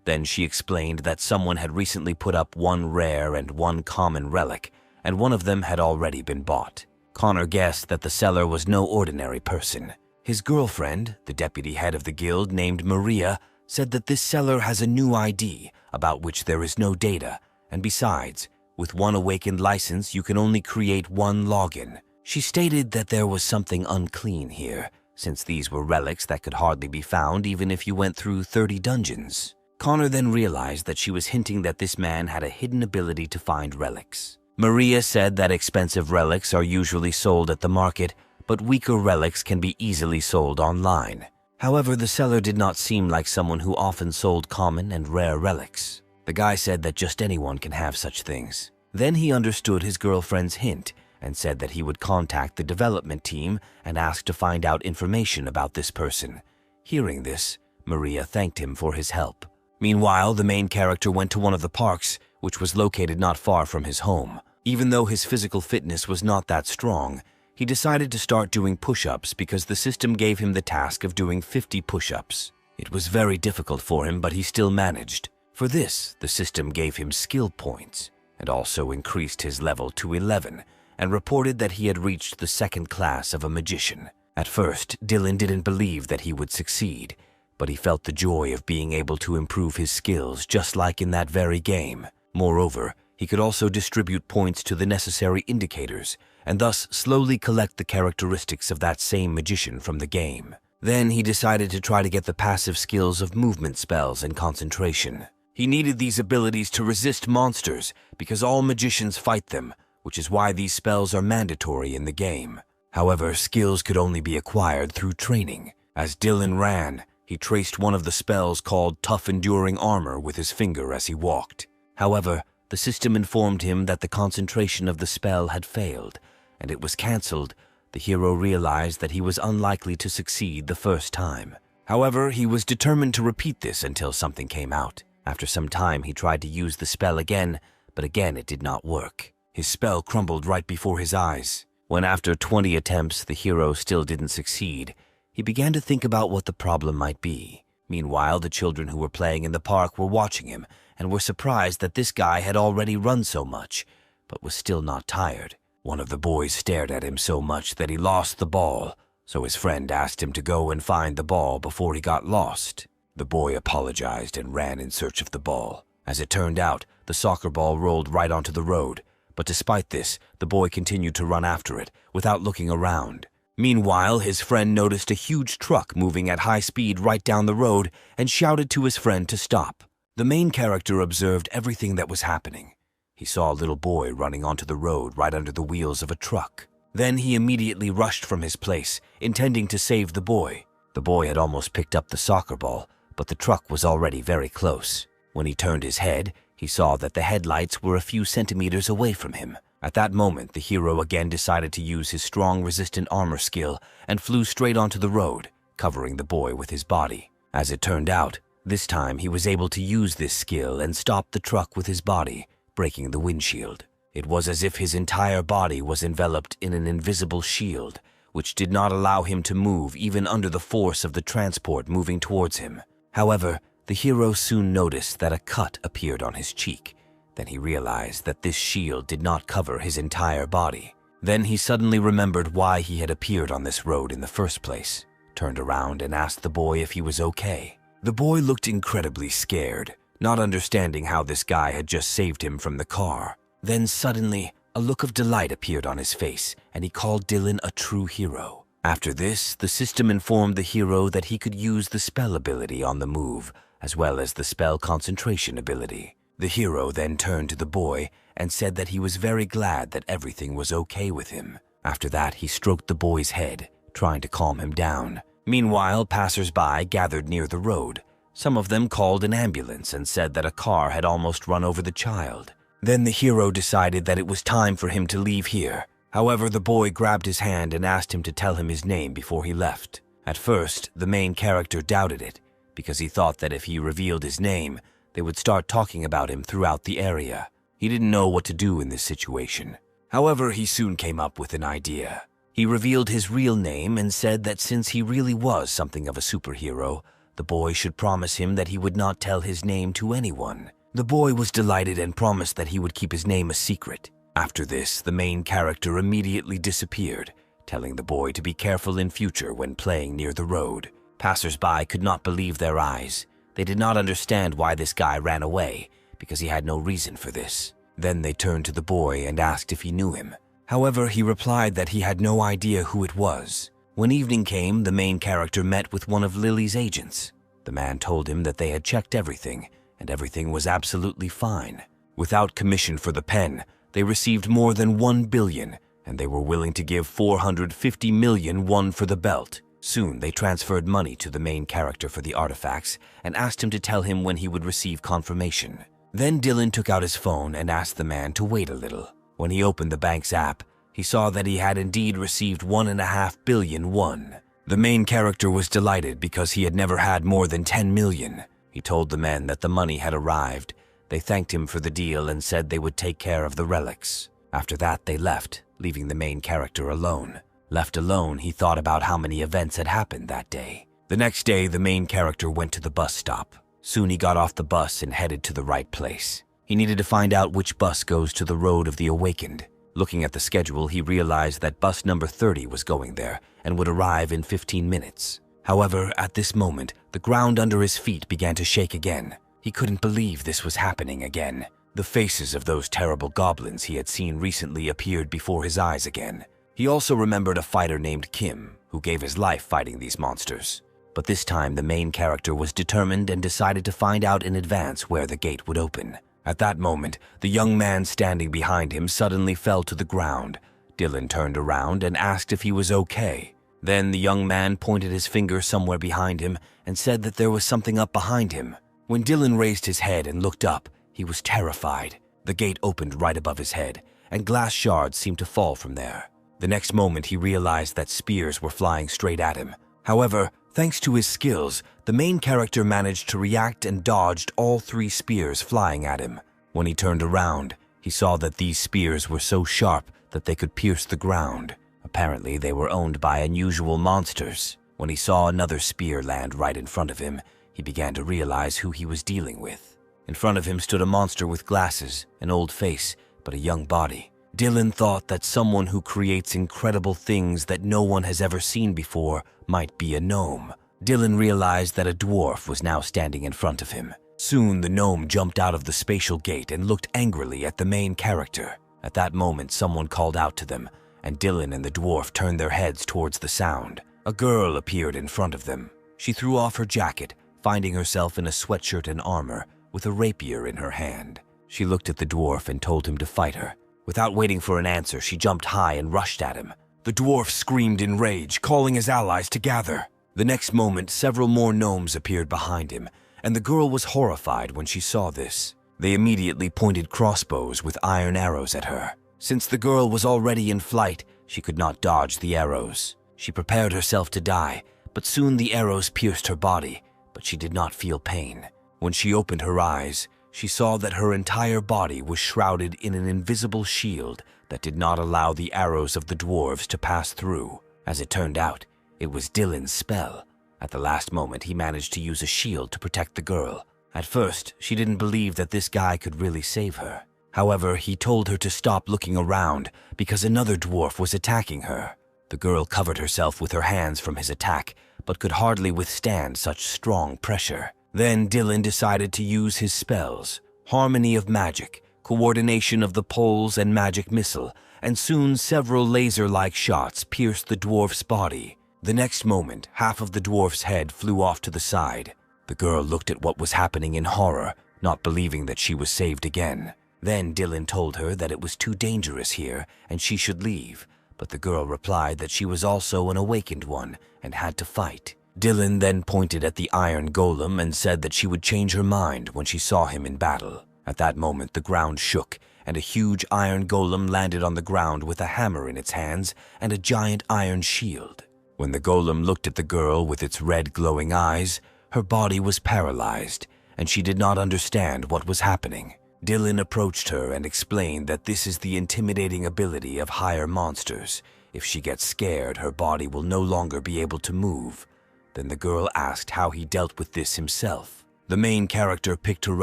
Speaker 1: Then she explained that someone had recently put up one rare and one common relic, and one of them had already been bought. Connor guessed that the seller was no ordinary person. His girlfriend, the deputy head of the guild named Maria, said that this seller has a new ID about which there is no data, and besides, with one awakened license, you can only create one login. She stated that there was something unclean here, since these were relics that could hardly be found even if you went through 30 dungeons. Connor then realized that she was hinting that this man had a hidden ability to find relics. Maria said that expensive relics are usually sold at the market, but weaker relics can be easily sold online. However, the seller did not seem like someone who often sold common and rare relics. The guy said that just anyone can have such things. Then he understood his girlfriend's hint and said that he would contact the development team and ask to find out information about this person. Hearing this, Maria thanked him for his help. Meanwhile, the main character went to one of the parks, which was located not far from his home. Even though his physical fitness was not that strong, he decided to start doing push-ups because the system gave him the task of doing 50 push-ups. It was very difficult for him, but he still managed. For this, the system gave him skill points and also increased his level to 11 and reported that he had reached the second class of a magician. At first, Dylan didn't believe that he would succeed, but he felt the joy of being able to improve his skills just like in that very game. Moreover, he could also distribute points to the necessary indicators and thus slowly collect the characteristics of that same magician from the game. Then he decided to try to get the passive skills of movement spells and concentration. He needed these abilities to resist monsters because all magicians fight them, which is why these spells are mandatory in the game. However, skills could only be acquired through training. As Dylan ran, he traced one of the spells called Tough Enduring Armor with his finger as he walked. However, the system informed him that the concentration of the spell had failed, and it was cancelled. The hero realized that he was unlikely to succeed the first time. However, he was determined to repeat this until something came out. After some time, he tried to use the spell again, but again it did not work. His spell crumbled right before his eyes. When after 20 attempts the hero still didn't succeed, he began to think about what the problem might be. Meanwhile, the children who were playing in the park were watching him and were surprised that this guy had already run so much, but was still not tired. One of the boys stared at him so much that he lost the ball, so his friend asked him to go and find the ball before he got lost. The boy apologized and ran in search of the ball. As it turned out, the soccer ball rolled right onto the road, but despite this, the boy continued to run after it without looking around. Meanwhile, his friend noticed a huge truck moving at high speed right down the road and shouted to his friend to stop. The main character observed everything that was happening. He saw a little boy running onto the road right under the wheels of a truck. Then he immediately rushed from his place, intending to save the boy. The boy had almost picked up the soccer ball, but the truck was already very close. When he turned his head, he saw that the headlights were a few centimeters away from him. At that moment, the hero again decided to use his strong resistant armor skill and flew straight onto the road, covering the boy with his body. As it turned out, this time he was able to use this skill and stop the truck with his body, breaking the windshield. It was as if his entire body was enveloped in an invisible shield, which did not allow him to move even under the force of the transport moving towards him. However, the hero soon noticed that a cut appeared on his cheek. Then he realized that this shield did not cover his entire body. Then he suddenly remembered why he had appeared on this road in the first place, turned around and asked the boy if he was okay. The boy looked incredibly scared, not understanding how this guy had just saved him from the car. Then suddenly, a look of delight appeared on his face, and he called Dylan a true hero. After this, the system informed the hero that he could use the spell ability on the move, as well as the spell concentration ability. The hero then turned to the boy and said that he was very glad that everything was okay with him. After that, he stroked the boy's head, trying to calm him down. Meanwhile, passers-by gathered near the road. Some of them called an ambulance and said that a car had almost run over the child. Then the hero decided that it was time for him to leave here. However, the boy grabbed his hand and asked him to tell him his name before he left. At first, the main character doubted it, because he thought that if he revealed his name, they would start talking about him throughout the area. He didn't know what to do in this situation. However, he soon came up with an idea. He revealed his real name and said that since he really was something of a superhero, the boy should promise him that he would not tell his name to anyone. The boy was delighted and promised that he would keep his name a secret. After this, the main character immediately disappeared, telling the boy to be careful in future when playing near the road. Passers-by could not believe their eyes. They did not understand why this guy ran away, because he had no reason for this. Then they turned to the boy and asked if he knew him. However, he replied that he had no idea who it was. When evening came, the main character met with one of Lily's agents. The man told him that they had checked everything, and everything was absolutely fine. Without commission for the pen, they received more than 1 billion, and they were willing to give 450 million won for the belt. Soon, they transferred money to the main character for the artifacts and asked him to tell him when he would receive confirmation. Then Dylan took out his phone and asked the man to wait a little. When he opened the bank's app, he saw that he had indeed received 1.5 billion won. The main character was delighted because he had never had more than 10 million. He told the men that the money had arrived. They thanked him for the deal and said they would take care of the relics. After that, they left, leaving the main character alone. Left alone, he thought about how many events had happened that day. The next day, the main character went to the bus stop. Soon he got off the bus and headed to the right place. He needed to find out which bus goes to the road of the awakened. Looking at the schedule, he realized that bus number 30 was going there and would arrive in 15 minutes. However, at this moment, the ground under his feet began to shake again. He couldn't believe this was happening again. The faces of those terrible goblins he had seen recently appeared before his eyes again. He also remembered a fighter named Kim, who gave his life fighting these monsters. But this time, the main character was determined and decided to find out in advance where the gate would open. At that moment, the young man standing behind him suddenly fell to the ground. Dylan turned around and asked if he was okay. Then the young man pointed his finger somewhere behind him and said that there was something up behind him. When Dylan raised his head and looked up, he was terrified. The gate opened right above his head, and glass shards seemed to fall from there. The next moment, he realized that spears were flying straight at him. However, thanks to his skills, the main character managed to react and dodged all 3 spears flying at him. When he turned around, he saw that these spears were so sharp that they could pierce the ground. Apparently, they were owned by unusual monsters. When he saw another spear land right in front of him, he began to realize who he was dealing with. In front of him stood a monster with glasses, an old face, but a young body. Dylan thought that someone who creates incredible things that no one has ever seen before might be a gnome. Dylan realized that a dwarf was now standing in front of him. Soon, the gnome jumped out of the spatial gate and looked angrily at the main character. At that moment, someone called out to them, and Dylan and the dwarf turned their heads towards the sound. A girl appeared in front of them. She threw off her jacket, finding herself in a sweatshirt and armor, with a rapier in her hand. She looked at the dwarf and told him to fight her. Without waiting for an answer, she jumped high and rushed at him. The dwarf screamed in rage, calling his allies to gather. The next moment, several more gnomes appeared behind him, and the girl was horrified when she saw this. They immediately pointed crossbows with iron arrows at her. Since the girl was already in flight, she could not dodge the arrows. She prepared herself to die, but soon the arrows pierced her body, but she did not feel pain. When she opened her eyes, she saw that her entire body was shrouded in an invisible shield that did not allow the arrows of the dwarves to pass through. As it turned out, it was Dylan's spell. At the last moment, he managed to use a shield to protect the girl. At first, she didn't believe that this guy could really save her. However, he told her to stop looking around because another dwarf was attacking her. The girl covered herself with her hands from his attack, but could hardly withstand such strong pressure. Then Dylan decided to use his spells, harmony of magic, coordination of the poles and magic missile, and soon several laser-like shots pierced the dwarf's body. The next moment, half of the dwarf's head flew off to the side. The girl looked at what was happening in horror, not believing that she was saved again. Then Dylan told her that it was too dangerous here and she should leave, but the girl replied that she was also an awakened one and had to fight. Dylan then pointed at the iron golem and said that she would change her mind when she saw him in battle. At that moment, the ground shook, and a huge iron golem landed on the ground with a hammer in its hands and a giant iron shield. When the golem looked at the girl with its red glowing eyes, her body was paralyzed, and she did not understand what was happening. Dylan approached her and explained that this is the intimidating ability of higher monsters. If she gets scared, her body will no longer be able to move. Then the girl asked how he dealt with this himself. The main character picked her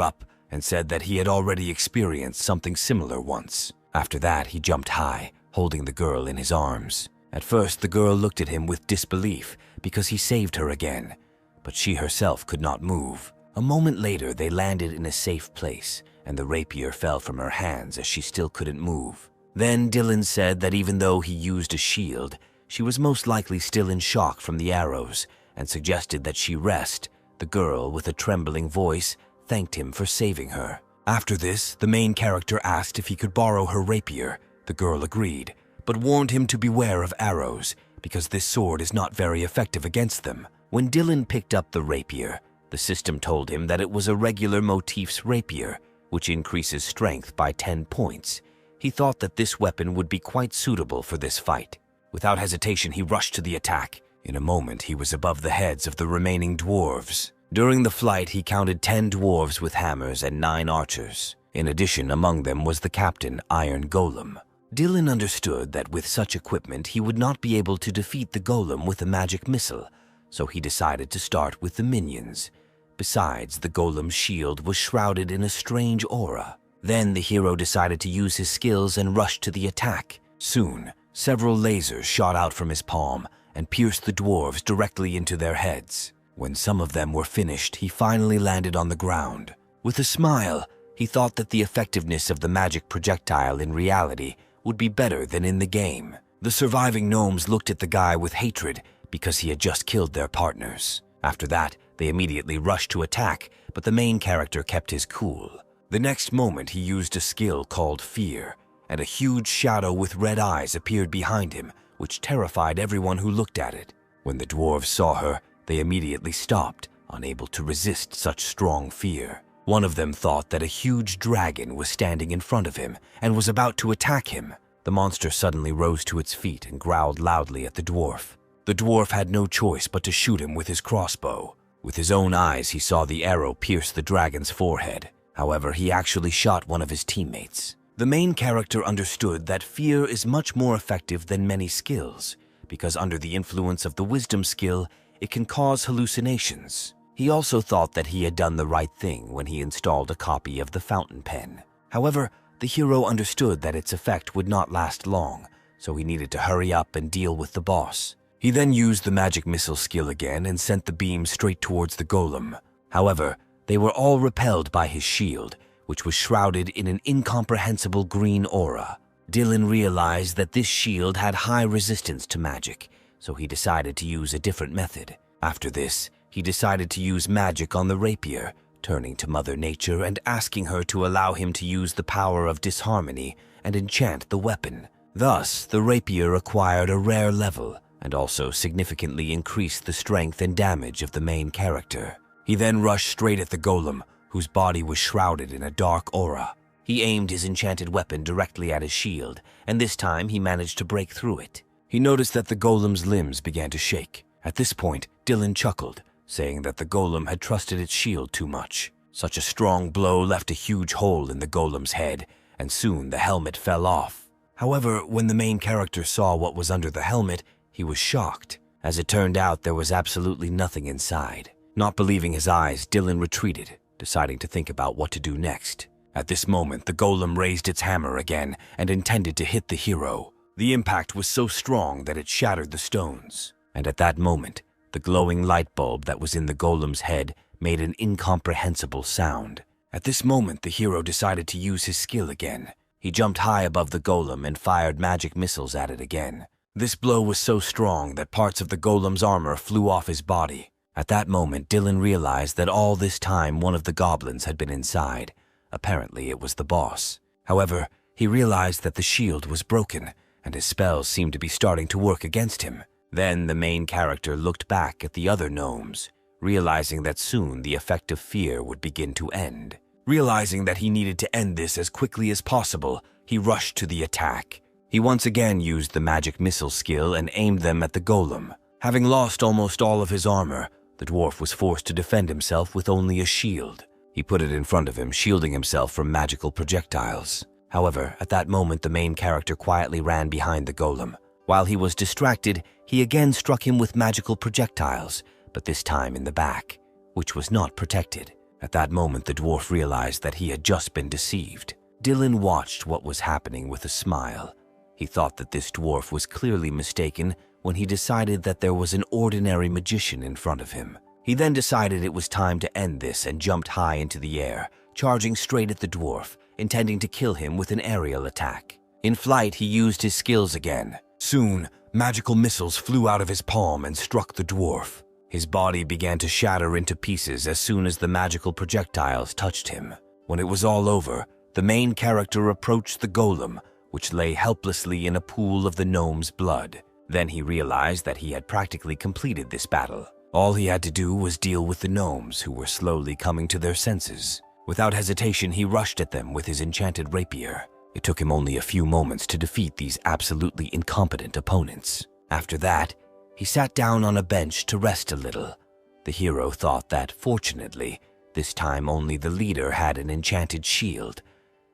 Speaker 1: up and said that he had already experienced something similar once. After that, he jumped high, holding the girl in his arms. At first, the girl looked at him with disbelief because he saved her again, but she herself could not move. A moment later, they landed in a safe place, and the rapier fell from her hands as she still couldn't move. Then Dylan said that even though he used a shield, she was most likely still in shock from the arrows, and suggested that she rest. The girl, with a trembling voice, thanked him for saving her. After this, the main character asked if he could borrow her rapier. The girl agreed, but warned him to beware of arrows, because this sword is not very effective against them. When Dylan picked up the rapier, the system told him that it was a regular motif's rapier, which increases strength by 10 points. He thought that this weapon would be quite suitable for this fight. Without hesitation, he rushed to the attack. In a moment, he was above the heads of the remaining dwarves. During the flight, he counted 10 dwarves with hammers and 9 archers. In addition, among them was the captain, Iron Golem. Dylan understood that with such equipment, he would not be able to defeat the golem with a magic missile, so he decided to start with the minions. Besides, the golem's shield was shrouded in a strange aura. Then the hero decided to use his skills and rushed to the attack. Soon, several lasers shot out from his palm and pierced the dwarves directly into their heads. When some of them were finished, he finally landed on the ground. With a smile, he thought that the effectiveness of the magic projectile in reality would be better than in the game. The surviving gnomes looked at the guy with hatred because he had just killed their partners. After that, they immediately rushed to attack, but the main character kept his cool. The next moment, he used a skill called Fear, and a huge shadow with red eyes appeared behind him, which terrified everyone who looked at it. When the dwarves saw her, they immediately stopped, unable to resist such strong fear. One of them thought that a huge dragon was standing in front of him and was about to attack him. The monster suddenly rose to its feet and growled loudly at the dwarf. The dwarf had no choice but to shoot him with his crossbow. With his own eyes, he saw the arrow pierce the dragon's forehead. However, he actually shot one of his teammates. The main character understood that fear is much more effective than many skills, because under the influence of the wisdom skill, it can cause hallucinations. He also thought that he had done the right thing when he installed a copy of the fountain pen. However, the hero understood that its effect would not last long, so he needed to hurry up and deal with the boss. He then used the magic missile skill again and sent the beam straight towards the golem. However, they were all repelled by his shield, which was shrouded in an incomprehensible green aura. Dylan realized that this shield had high resistance to magic, so he decided to use a different method. After this, he decided to use magic on the rapier, turning to Mother Nature and asking her to allow him to use the power of disharmony and enchant the weapon. Thus, the rapier acquired a rare level and also significantly increased the strength and damage of the main character. He then rushed straight at the golem, whose body was shrouded in a dark aura. He aimed his enchanted weapon directly at his shield, and this time he managed to break through it. He noticed that the golem's limbs began to shake. At this point, Dylan chuckled, saying that the golem had trusted its shield too much. Such a strong blow left a huge hole in the golem's head, and soon the helmet fell off. However, when the main character saw what was under the helmet, he was shocked. As it turned out, there was absolutely nothing inside. Not believing his eyes, Dylan retreated, deciding to think about what to do next. At this moment, the golem raised its hammer again and intended to hit the hero. The impact was so strong that it shattered the stones. And at that moment, the glowing light bulb that was in the golem's head made an incomprehensible sound. At this moment, the hero decided to use his skill again. He jumped high above the golem and fired magic missiles at it again. This blow was so strong that parts of the golem's armor flew off his body. At that moment, Dylan realized that all this time one of the goblins had been inside. Apparently, it was the boss. However, he realized that the shield was broken, and his spells seemed to be starting to work against him. Then the main character looked back at the other gnomes, realizing that soon the effect of fear would begin to end. Realizing that he needed to end this as quickly as possible, he rushed to the attack. He once again used the magic missile skill and aimed them at the golem. Having lost almost all of his armor, the dwarf was forced to defend himself with only a shield. He put it in front of him, shielding himself from magical projectiles. However, at that moment, the main character quietly ran behind the golem. While he was distracted, he again struck him with magical projectiles, but this time in the back, which was not protected. At that moment, the dwarf realized that he had just been deceived. Dylan watched what was happening with a smile. He thought that this dwarf was clearly mistaken when he decided that there was an ordinary magician in front of him. He then decided it was time to end this and jumped high into the air, charging straight at the dwarf, intending to kill him with an aerial attack. In flight, he used his skills again. Soon, magical missiles flew out of his palm and struck the dwarf. His body began to shatter into pieces as soon as the magical projectiles touched him. When it was all over, the main character approached the golem, which lay helplessly in a pool of the gnome's blood. Then he realized that he had practically completed this battle. All he had to do was deal with the gnomes, who were slowly coming to their senses. Without hesitation, he rushed at them with his enchanted rapier. It took him only a few moments to defeat these absolutely incompetent opponents. After that, he sat down on a bench to rest a little. The hero thought that, fortunately, this time only the leader had an enchanted shield.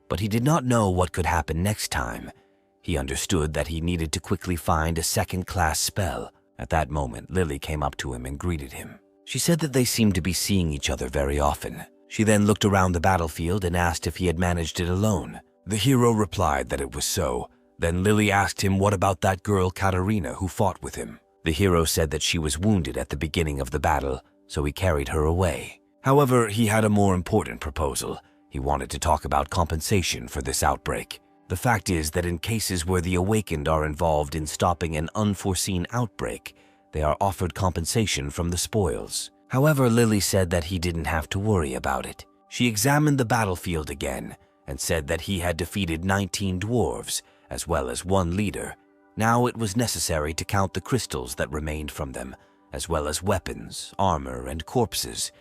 Speaker 1: But he did not know what could happen next time. He understood that he needed to quickly find a second-class spell. At that moment, Lily came up to him and greeted him. She said that they seemed to be seeing each other very often. She then looked around the battlefield and asked if he had managed it alone. The hero replied that it was so. Then Lily asked him what about that girl Katarina who fought with him. The hero said that she was wounded at the beginning of the battle, so he carried her away. However, he had a more important proposal. He wanted to talk about compensation for this outbreak. The fact is that in cases where the awakened are involved in stopping an unforeseen outbreak, they are offered compensation from the spoils. However, Lily said that he didn't have to worry about it. She examined the battlefield again and said that he had defeated 19 dwarves, as well as one leader. Now it was necessary to count the crystals that remained from them, as well as weapons, armor, and corpses.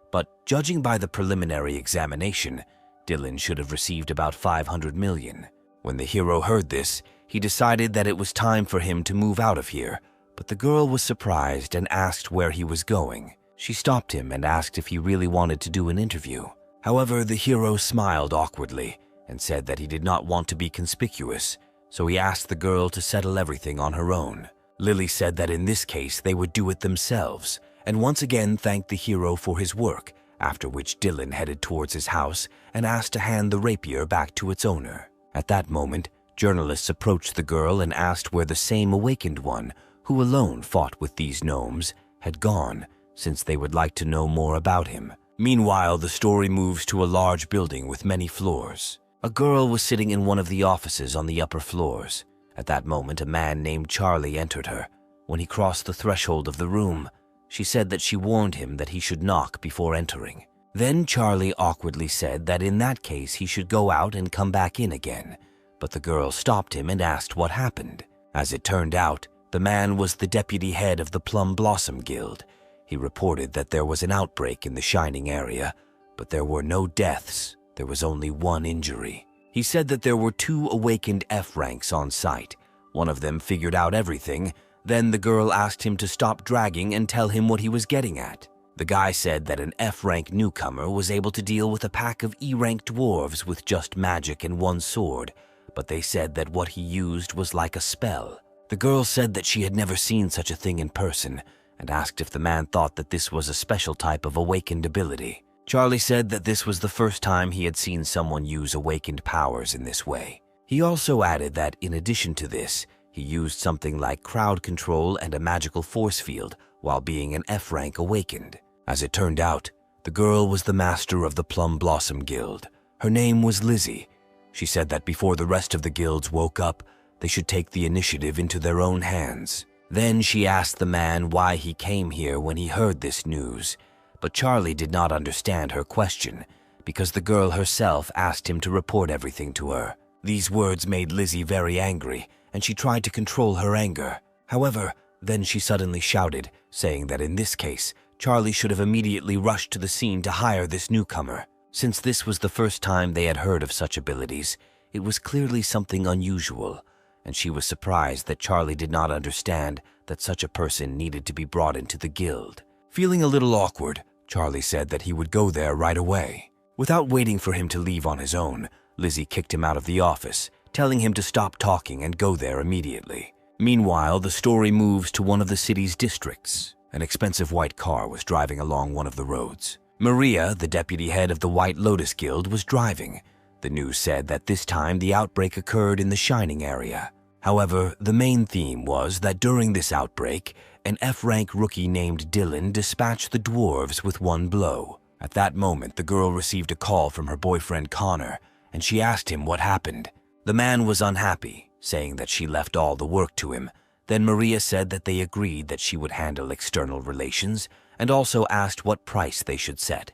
Speaker 1: But judging by the preliminary examination, Dylan should have received about 500 million. When the hero heard this, he decided that it was time for him to move out of here, but the girl was surprised and asked where he was going. She stopped him and asked if he really wanted to do an interview. However, the hero smiled awkwardly and said that he did not want to be conspicuous, so he asked the girl to settle everything on her own. Lily said that in this case they would do it themselves, and once again thanked the hero for his work, after which Dylan headed towards his house and asked to hand the rapier back to its owner. At that moment, journalists approached the girl and asked where the same awakened one, who alone fought with these gnomes, had gone, since they would like to know more about him. Meanwhile, the story moves to a large building with many floors. A girl was sitting in one of the offices on the upper floors. At that moment, a man named Charlie entered her. When he crossed the threshold of the room, she said that she warned him that he should knock before entering. Then Charlie awkwardly said that in that case he should go out and come back in again, but the girl stopped him and asked what happened. As it turned out, the man was the deputy head of the Plum Blossom Guild. He reported that there was an outbreak in the Shining area, but there were no deaths. There was only one injury. He said that there were 2 awakened F ranks on site. One of them figured out everything. Then the girl asked him to stop dragging and tell him what he was getting at. The guy said that an F-rank newcomer was able to deal with a pack of E-rank dwarves with just magic and 1 sword, but they said that what he used was like a spell. The girl said that she had never seen such a thing in person and asked if the man thought that this was a special type of awakened ability. Charlie said that this was the first time he had seen someone use awakened powers in this way. He also added that in addition to this, he used something like crowd control and a magical force field while being an F rank awakened. As it turned out, the girl was the master of the Plum Blossom Guild. Her name was Lizzie. She said that before the rest of the guilds woke up, they should take the initiative into their own hands. Then she asked the man why he came here when he heard this news, but Charlie did not understand her question because the girl herself asked him to report everything to her. These words made Lizzie very angry, and she tried to control her anger. However, then she suddenly shouted, saying that in this case, Charlie should have immediately rushed to the scene to hire this newcomer. Since this was the first time they had heard of such abilities, it was clearly something unusual, and she was surprised that Charlie did not understand that such a person needed to be brought into the guild. Feeling a little awkward, Charlie said that he would go there right away. Without waiting for him to leave on his own, Lizzie kicked him out of the office, telling him to stop talking and go there immediately. Meanwhile, the story moves to one of the city's districts. An expensive white car was driving along one of the roads. Maria, the deputy head of the White Lotus Guild, was driving. The news said that this time the outbreak occurred in the Shining area. However, the main theme was that during this outbreak, an F-rank rookie named Dylan dispatched the dwarves with one blow. At that moment, the girl received a call from her boyfriend Connor, and she asked him what happened. The man was unhappy, saying that she left all the work to him. Then Maria said that they agreed that she would handle external relations, and also asked what price they should set.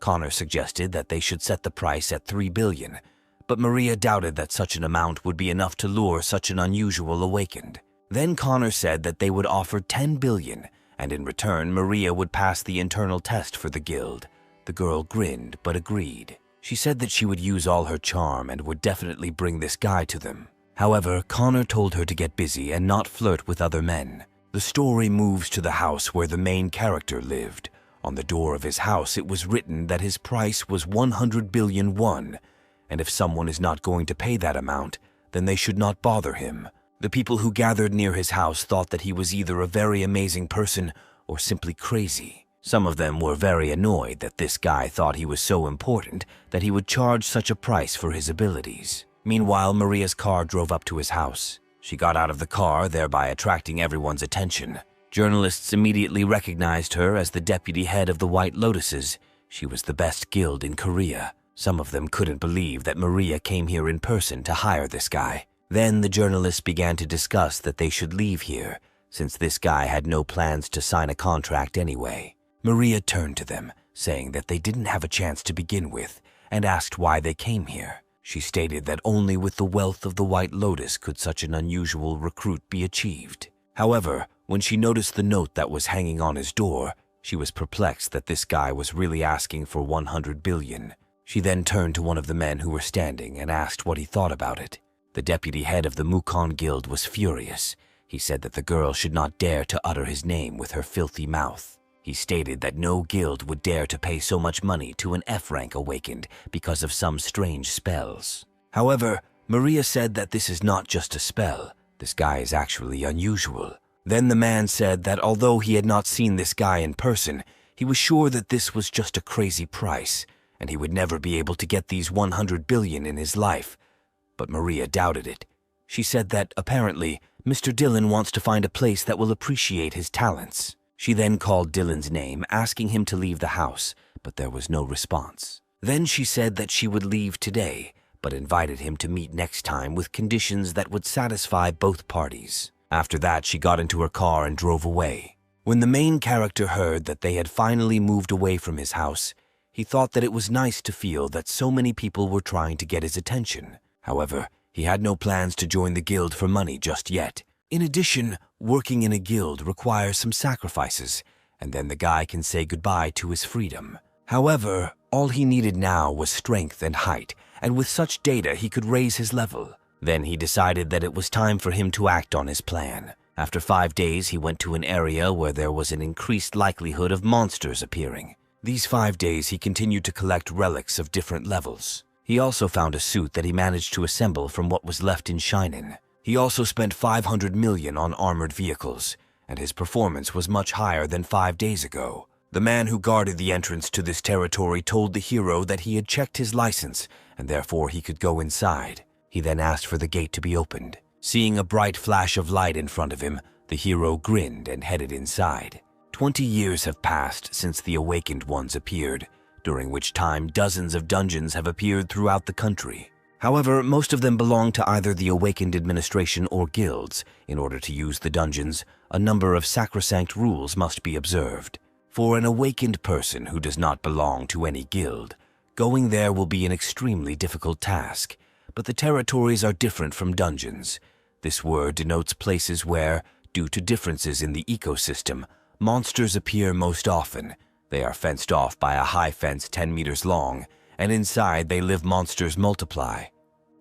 Speaker 1: Connor suggested that they should set the price at 3 billion, but Maria doubted that such an amount would be enough to lure such an unusual awakened. Then Connor said that they would offer 10 billion, and in return Maria would pass the internal test for the guild. The girl grinned but agreed. She said that she would use all her charm and would definitely bring this guy to them. However, Connor told her to get busy and not flirt with other men. The story moves to the house where the main character lived. On the door of his house it was written that his price was 100 billion won, and if someone is not going to pay that amount, then they should not bother him. The people who gathered near his house thought that he was either a very amazing person or simply crazy. Some of them were very annoyed that this guy thought he was so important that he would charge such a price for his abilities. Meanwhile, Maria's car drove up to his house. She got out of the car, thereby attracting everyone's attention. Journalists immediately recognized her as the deputy head of the White Lotuses. She was the best guild in Korea. Some of them couldn't believe that Maria came here in person to hire this guy. Then the journalists began to discuss that they should leave here, since this guy had no plans to sign a contract anyway. Maria turned to them, saying that they didn't have a chance to begin with, and asked why they came here. She stated that only with the wealth of the White Lotus could such an unusual recruit be achieved. However, when she noticed the note that was hanging on his door, she was perplexed that this guy was really asking for 100 billion. She then turned to one of the men who were standing and asked what he thought about it. The deputy head of the Mukon Guild was furious. He said that the girl should not dare to utter his name with her filthy mouth. He stated that no guild would dare to pay so much money to an F-rank awakened because of some strange spells. However, Maria said that this is not just a spell. This guy is actually unusual. Then the man said that although he had not seen this guy in person, he was sure that this was just a crazy price, and he would never be able to get these 100 billion in his life. But Maria doubted it. She said that, apparently, Mr. Dillon wants to find a place that will appreciate his talents. She then called Dylan's name, asking him to leave the house, but there was no response. Then she said that she would leave today, but invited him to meet next time with conditions that would satisfy both parties. After that, she got into her car and drove away. When the main character heard that they had finally moved away from his house, he thought that it was nice to feel that so many people were trying to get his attention. However, he had no plans to join the guild for money just yet. In addition, working in a guild requires some sacrifices, and then the guy can say goodbye to his freedom. However, all he needed now was strength and height, and with such data he could raise his level. Then he decided that it was time for him to act on his plan. After 5 days, he went to an area where there was an increased likelihood of monsters appearing. These 5 days he continued to collect relics of different levels. He also found a suit that he managed to assemble from what was left in Shinin. He also spent 500 million on armored vehicles, and his performance was much higher than 5 days ago. The man who guarded the entrance to this territory told the hero that he had checked his license and therefore he could go inside. He then asked for the gate to be opened. Seeing a bright flash of light in front of him, the hero grinned and headed inside. 20 years have passed since the awakened ones appeared, during which time dozens of dungeons have appeared throughout the country. However, most of them belong to either the awakened administration or guilds. In order to use the dungeons, a number of sacrosanct rules must be observed. For an awakened person who does not belong to any guild, going there will be an extremely difficult task. But the territories are different from dungeons. This word denotes places where, due to differences in the ecosystem, monsters appear most often. They are fenced off by a high fence 10 meters long, and inside they live monsters multiply.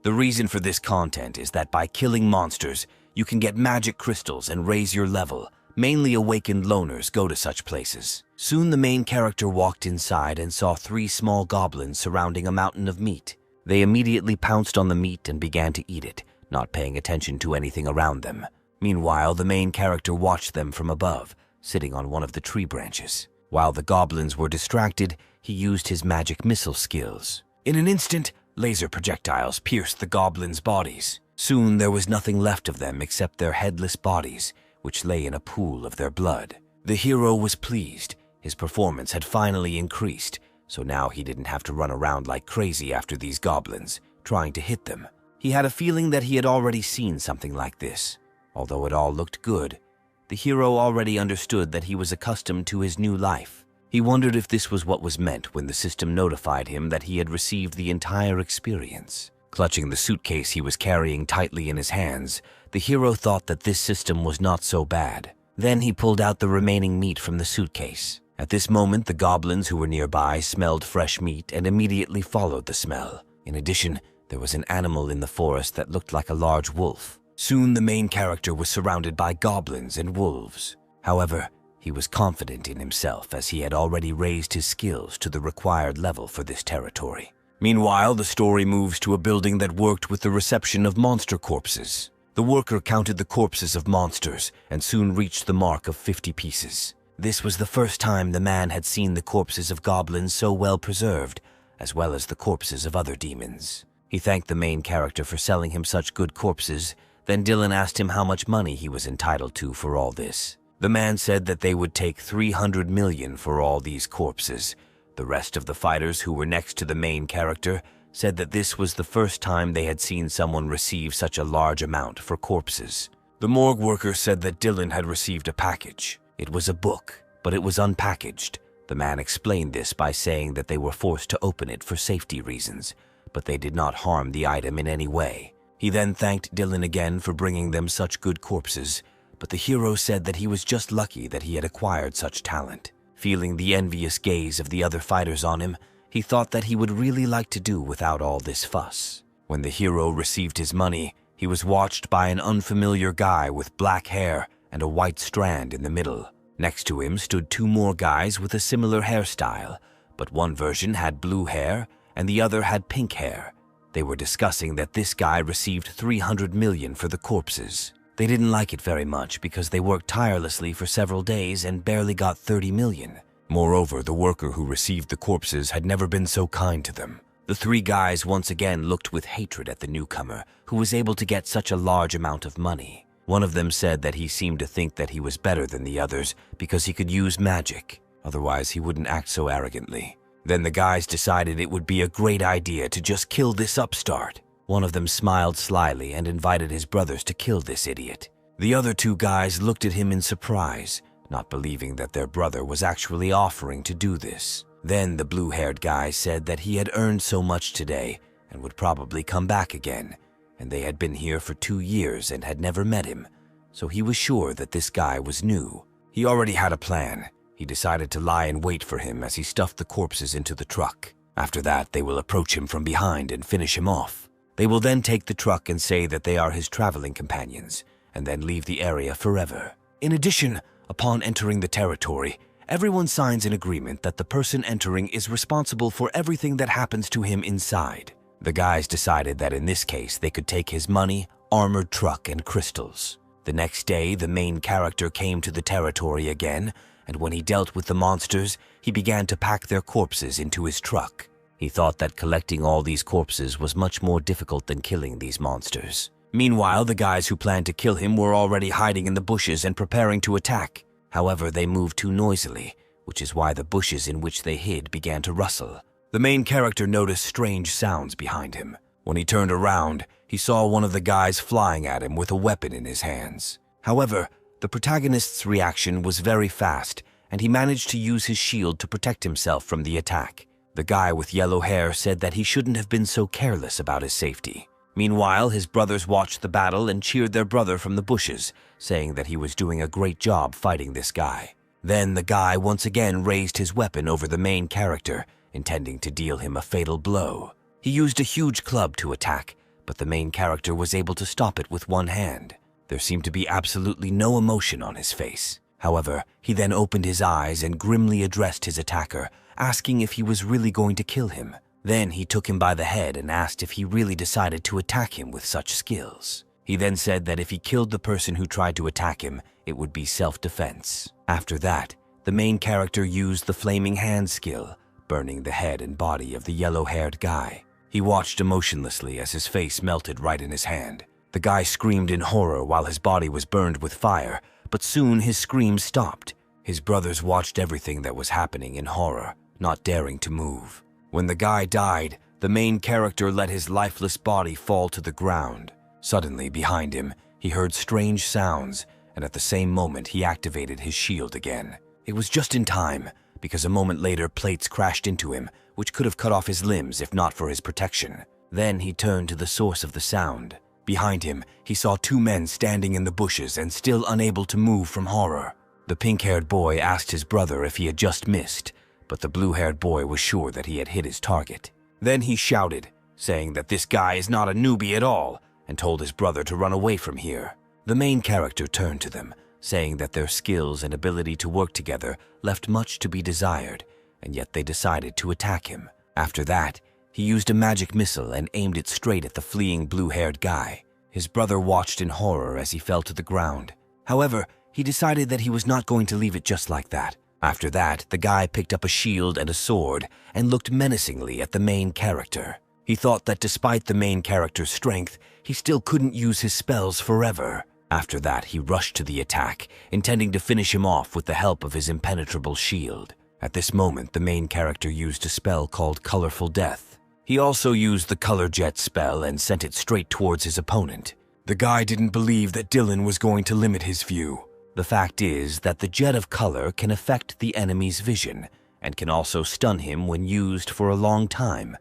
Speaker 1: The reason for this content is that by killing monsters, you can get magic crystals and raise your level. Mainly awakened loners go to such places. Soon the main character walked inside and saw 3 small goblins surrounding a mountain of meat. They immediately pounced on the meat and began to eat it, not paying attention to anything around them. Meanwhile, the main character watched them from above, sitting on one of the tree branches. While the goblins were distracted, he used his magic missile skills. In an instant, laser projectiles pierced the goblins' bodies. Soon there was nothing left of them except their headless bodies, which lay in a pool of their blood. The hero was pleased. His performance had finally increased, so now he didn't have to run around like crazy after these goblins, trying to hit them. He had a feeling that he had already seen something like this. Although it all looked good, the hero already understood that he was accustomed to his new life. He wondered if this was what was meant when the system notified him that he had received the entire experience. Clutching the suitcase he was carrying tightly in his hands, the hero thought that this system was not so bad. Then he pulled out the remaining meat from the suitcase. At this moment, the goblins who were nearby smelled fresh meat and immediately followed the smell. In addition, there was an animal in the forest that looked like a large wolf. Soon the main character was surrounded by goblins and wolves. However, he was confident in himself as he had already raised his skills to the required level for this territory. Meanwhile, the story moves to a building that worked with the reception of monster corpses. The worker counted the corpses of monsters and soon reached the mark of 50 pieces. This was the first time the man had seen the corpses of goblins so well preserved, as well as the corpses of other demons. He thanked the main character for selling him such good corpses. Then Dylan asked him how much money he was entitled to for all this. The man said that they would take 300 million for all these corpses. The rest of the fighters who were next to the main character said that this was the first time they had seen someone receive such a large amount for corpses. The morgue worker said that Dylan had received a package. It was a book, but it was unpackaged. The man explained this by saying that they were forced to open it for safety reasons, but they did not harm the item in any way. He then thanked Dylan again for bringing them such good corpses, but the hero said that he was just lucky that he had acquired such talent. Feeling the envious gaze of the other fighters on him, he thought that he would really like to do without all this fuss. When the hero received his money, he was watched by an unfamiliar guy with black hair and a white strand in the middle. Next to him stood 2 more guys with a similar hairstyle, but one version had blue hair and the other had pink hair. They were discussing that this guy received 300 million for the corpses. They didn't like it very much because they worked tirelessly for several days and barely got 30 million. Moreover, the worker who received the corpses had never been so kind to them. The 3 guys once again looked with hatred at the newcomer, who was able to get such a large amount of money. One of them said that he seemed to think that he was better than the others because he could use magic. Otherwise, he wouldn't act so arrogantly. Then the guys decided it would be a great idea to just kill this upstart. One of them smiled slyly and invited his brothers to kill this idiot. The other 2 guys looked at him in surprise, not believing that their brother was actually offering to do this. Then the blue-haired guy said that he had earned so much today and would probably come back again, and they had been here for 2 years and had never met him, so he was sure that this guy was new. He already had a plan. He decided to lie in wait for him as he stuffed the corpses into the truck. After that, they will approach him from behind and finish him off. They will then take the truck and say that they are his traveling companions, and then leave the area forever. In addition, upon entering the territory, everyone signs an agreement that the person entering is responsible for everything that happens to him inside. The guys decided that in this case they could take his money, armored truck, and crystals. The next day, the main character came to the territory again, and when he dealt with the monsters, he began to pack their corpses into his truck. He thought that collecting all these corpses was much more difficult than killing these monsters. Meanwhile, the guys who planned to kill him were already hiding in the bushes and preparing to attack. However, they moved too noisily, which is why the bushes in which they hid began to rustle. The main character noticed strange sounds behind him. When he turned around, he saw one of the guys flying at him with a weapon in his hands. However, the protagonist's reaction was very fast, and he managed to use his shield to protect himself from the attack. The guy with yellow hair said that he shouldn't have been so careless about his safety. Meanwhile, his brothers watched the battle and cheered their brother from the bushes, saying that he was doing a great job fighting this guy. Then the guy once again raised his weapon over the main character, intending to deal him a fatal blow. He used a huge club to attack, but the main character was able to stop it with one hand. There seemed to be absolutely no emotion on his face. However, he then opened his eyes and grimly addressed his attacker, asking if he was really going to kill him. Then he took him by the head and asked if he really decided to attack him with such skills. He then said that if he killed the person who tried to attack him, it would be self-defense. After that, the main character used the flaming hand skill, burning the head and body of the yellow-haired guy. He watched emotionlessly as his face melted right in his hand. The guy screamed in horror while his body was burned with fire, but soon his screams stopped. His brothers watched everything that was happening in horror, not daring to move. When the guy died, the main character let his lifeless body fall to the ground. Suddenly, behind him, he heard strange sounds, and at the same moment he activated his shield again. It was just in time, because a moment later plates crashed into him, which could have cut off his limbs if not for his protection. Then he turned to the source of the sound. Behind him, he saw two men standing in the bushes and still unable to move from horror. The pink-haired boy asked his brother if he had just missed, but the blue-haired boy was sure that he had hit his target. Then he shouted, saying that this guy is not a newbie at all, and told his brother to run away from here. The main character turned to them, saying that their skills and ability to work together left much to be desired, and yet they decided to attack him. After that, he used a magic missile and aimed it straight at the fleeing blue-haired guy. His brother watched in horror as he fell to the ground. However, he decided that he was not going to leave it just like that. After that, the guy picked up a shield and a sword and looked menacingly at the main character. He thought that despite the main character's strength, he still couldn't use his spells forever. After that, he rushed to the attack, intending to finish him off with the help of his impenetrable shield. At this moment, the main character used a spell called Colorful Death. He also used the Color Jet spell and sent it straight towards his opponent. The guy didn't believe that Dylan was going to limit his view. The fact is that the jet of color can affect the enemy's vision and can also stun him when used for a long time.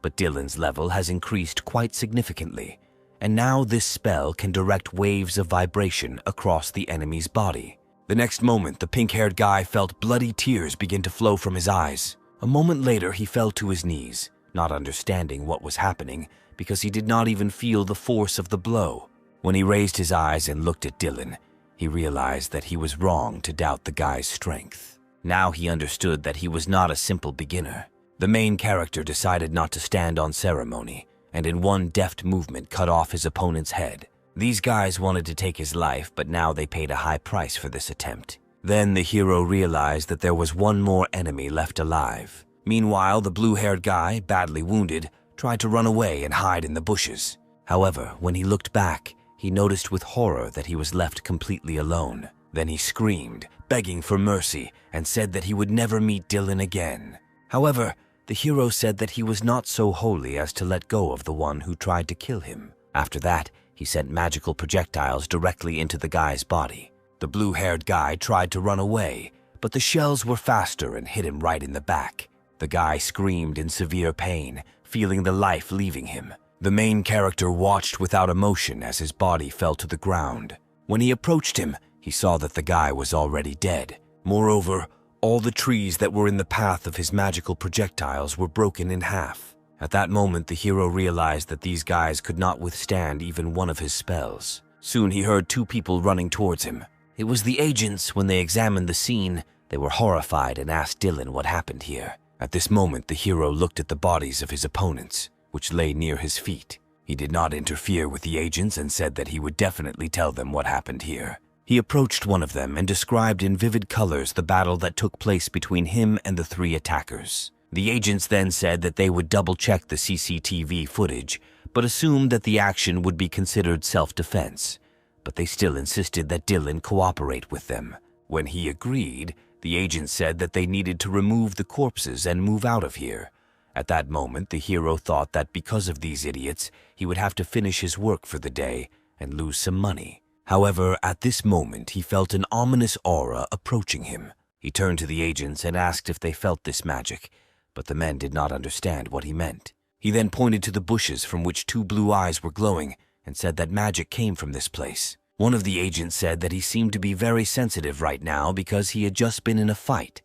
Speaker 1: But Dylan's level has increased quite significantly, and now this spell can direct waves of vibration across the enemy's body. The next moment, the pink-haired guy felt bloody tears begin to flow from his eyes. A moment later, he fell to his knees, not understanding what was happening because he did not even feel the force of the blow. When he raised his eyes and looked at Dylan, he realized that he was wrong to doubt the guy's strength. Now he understood that he was not a simple beginner. The main character decided not to stand on ceremony, and in one deft movement cut off his opponent's head. These guys wanted to take his life, but now they paid a high price for this attempt. Then the hero realized that there was one more enemy left alive. Meanwhile, the blue-haired guy, badly wounded, tried to run away and hide in the bushes. However, when he looked back, he noticed with horror that he was left completely alone. Then he screamed, begging for mercy, and said that he would never meet Dylan again. However, the hero said that he was not so holy as to let go of the one who tried to kill him. After that, he sent magical projectiles directly into the guy's body. The blue-haired guy tried to run away, but the shells were faster and hit him right in the back. The guy screamed in severe pain, feeling the life leaving him. The main character watched without emotion as his body fell to the ground. When he approached him, he saw that the guy was already dead. Moreover, all the trees that were in the path of his magical projectiles were broken in half. At that moment, the hero realized that these guys could not withstand even one of his spells. Soon he heard two people running towards him. It was the agents. When they examined the scene, they were horrified and asked Dylan what happened here. At this moment, the hero looked at the bodies of his opponents, which lay near his feet. He did not interfere with the agents and said that he would definitely tell them what happened here. He approached one of them and described in vivid colors the battle that took place between him and the 3 attackers. The agents then said that they would double-check the CCTV footage, but assumed that the action would be considered self-defense. But they still insisted that Dylan cooperate with them. When he agreed, the agents said that they needed to remove the corpses and move out of here. At that moment, the hero thought that because of these idiots, he would have to finish his work for the day and lose some money. However, at this moment, he felt an ominous aura approaching him. He turned to the agents and asked if they felt this magic, but the men did not understand what he meant. He then pointed to the bushes from which 2 blue eyes were glowing and said that magic came from this place. One of the agents said that he seemed to be very sensitive right now because he had just been in a fight.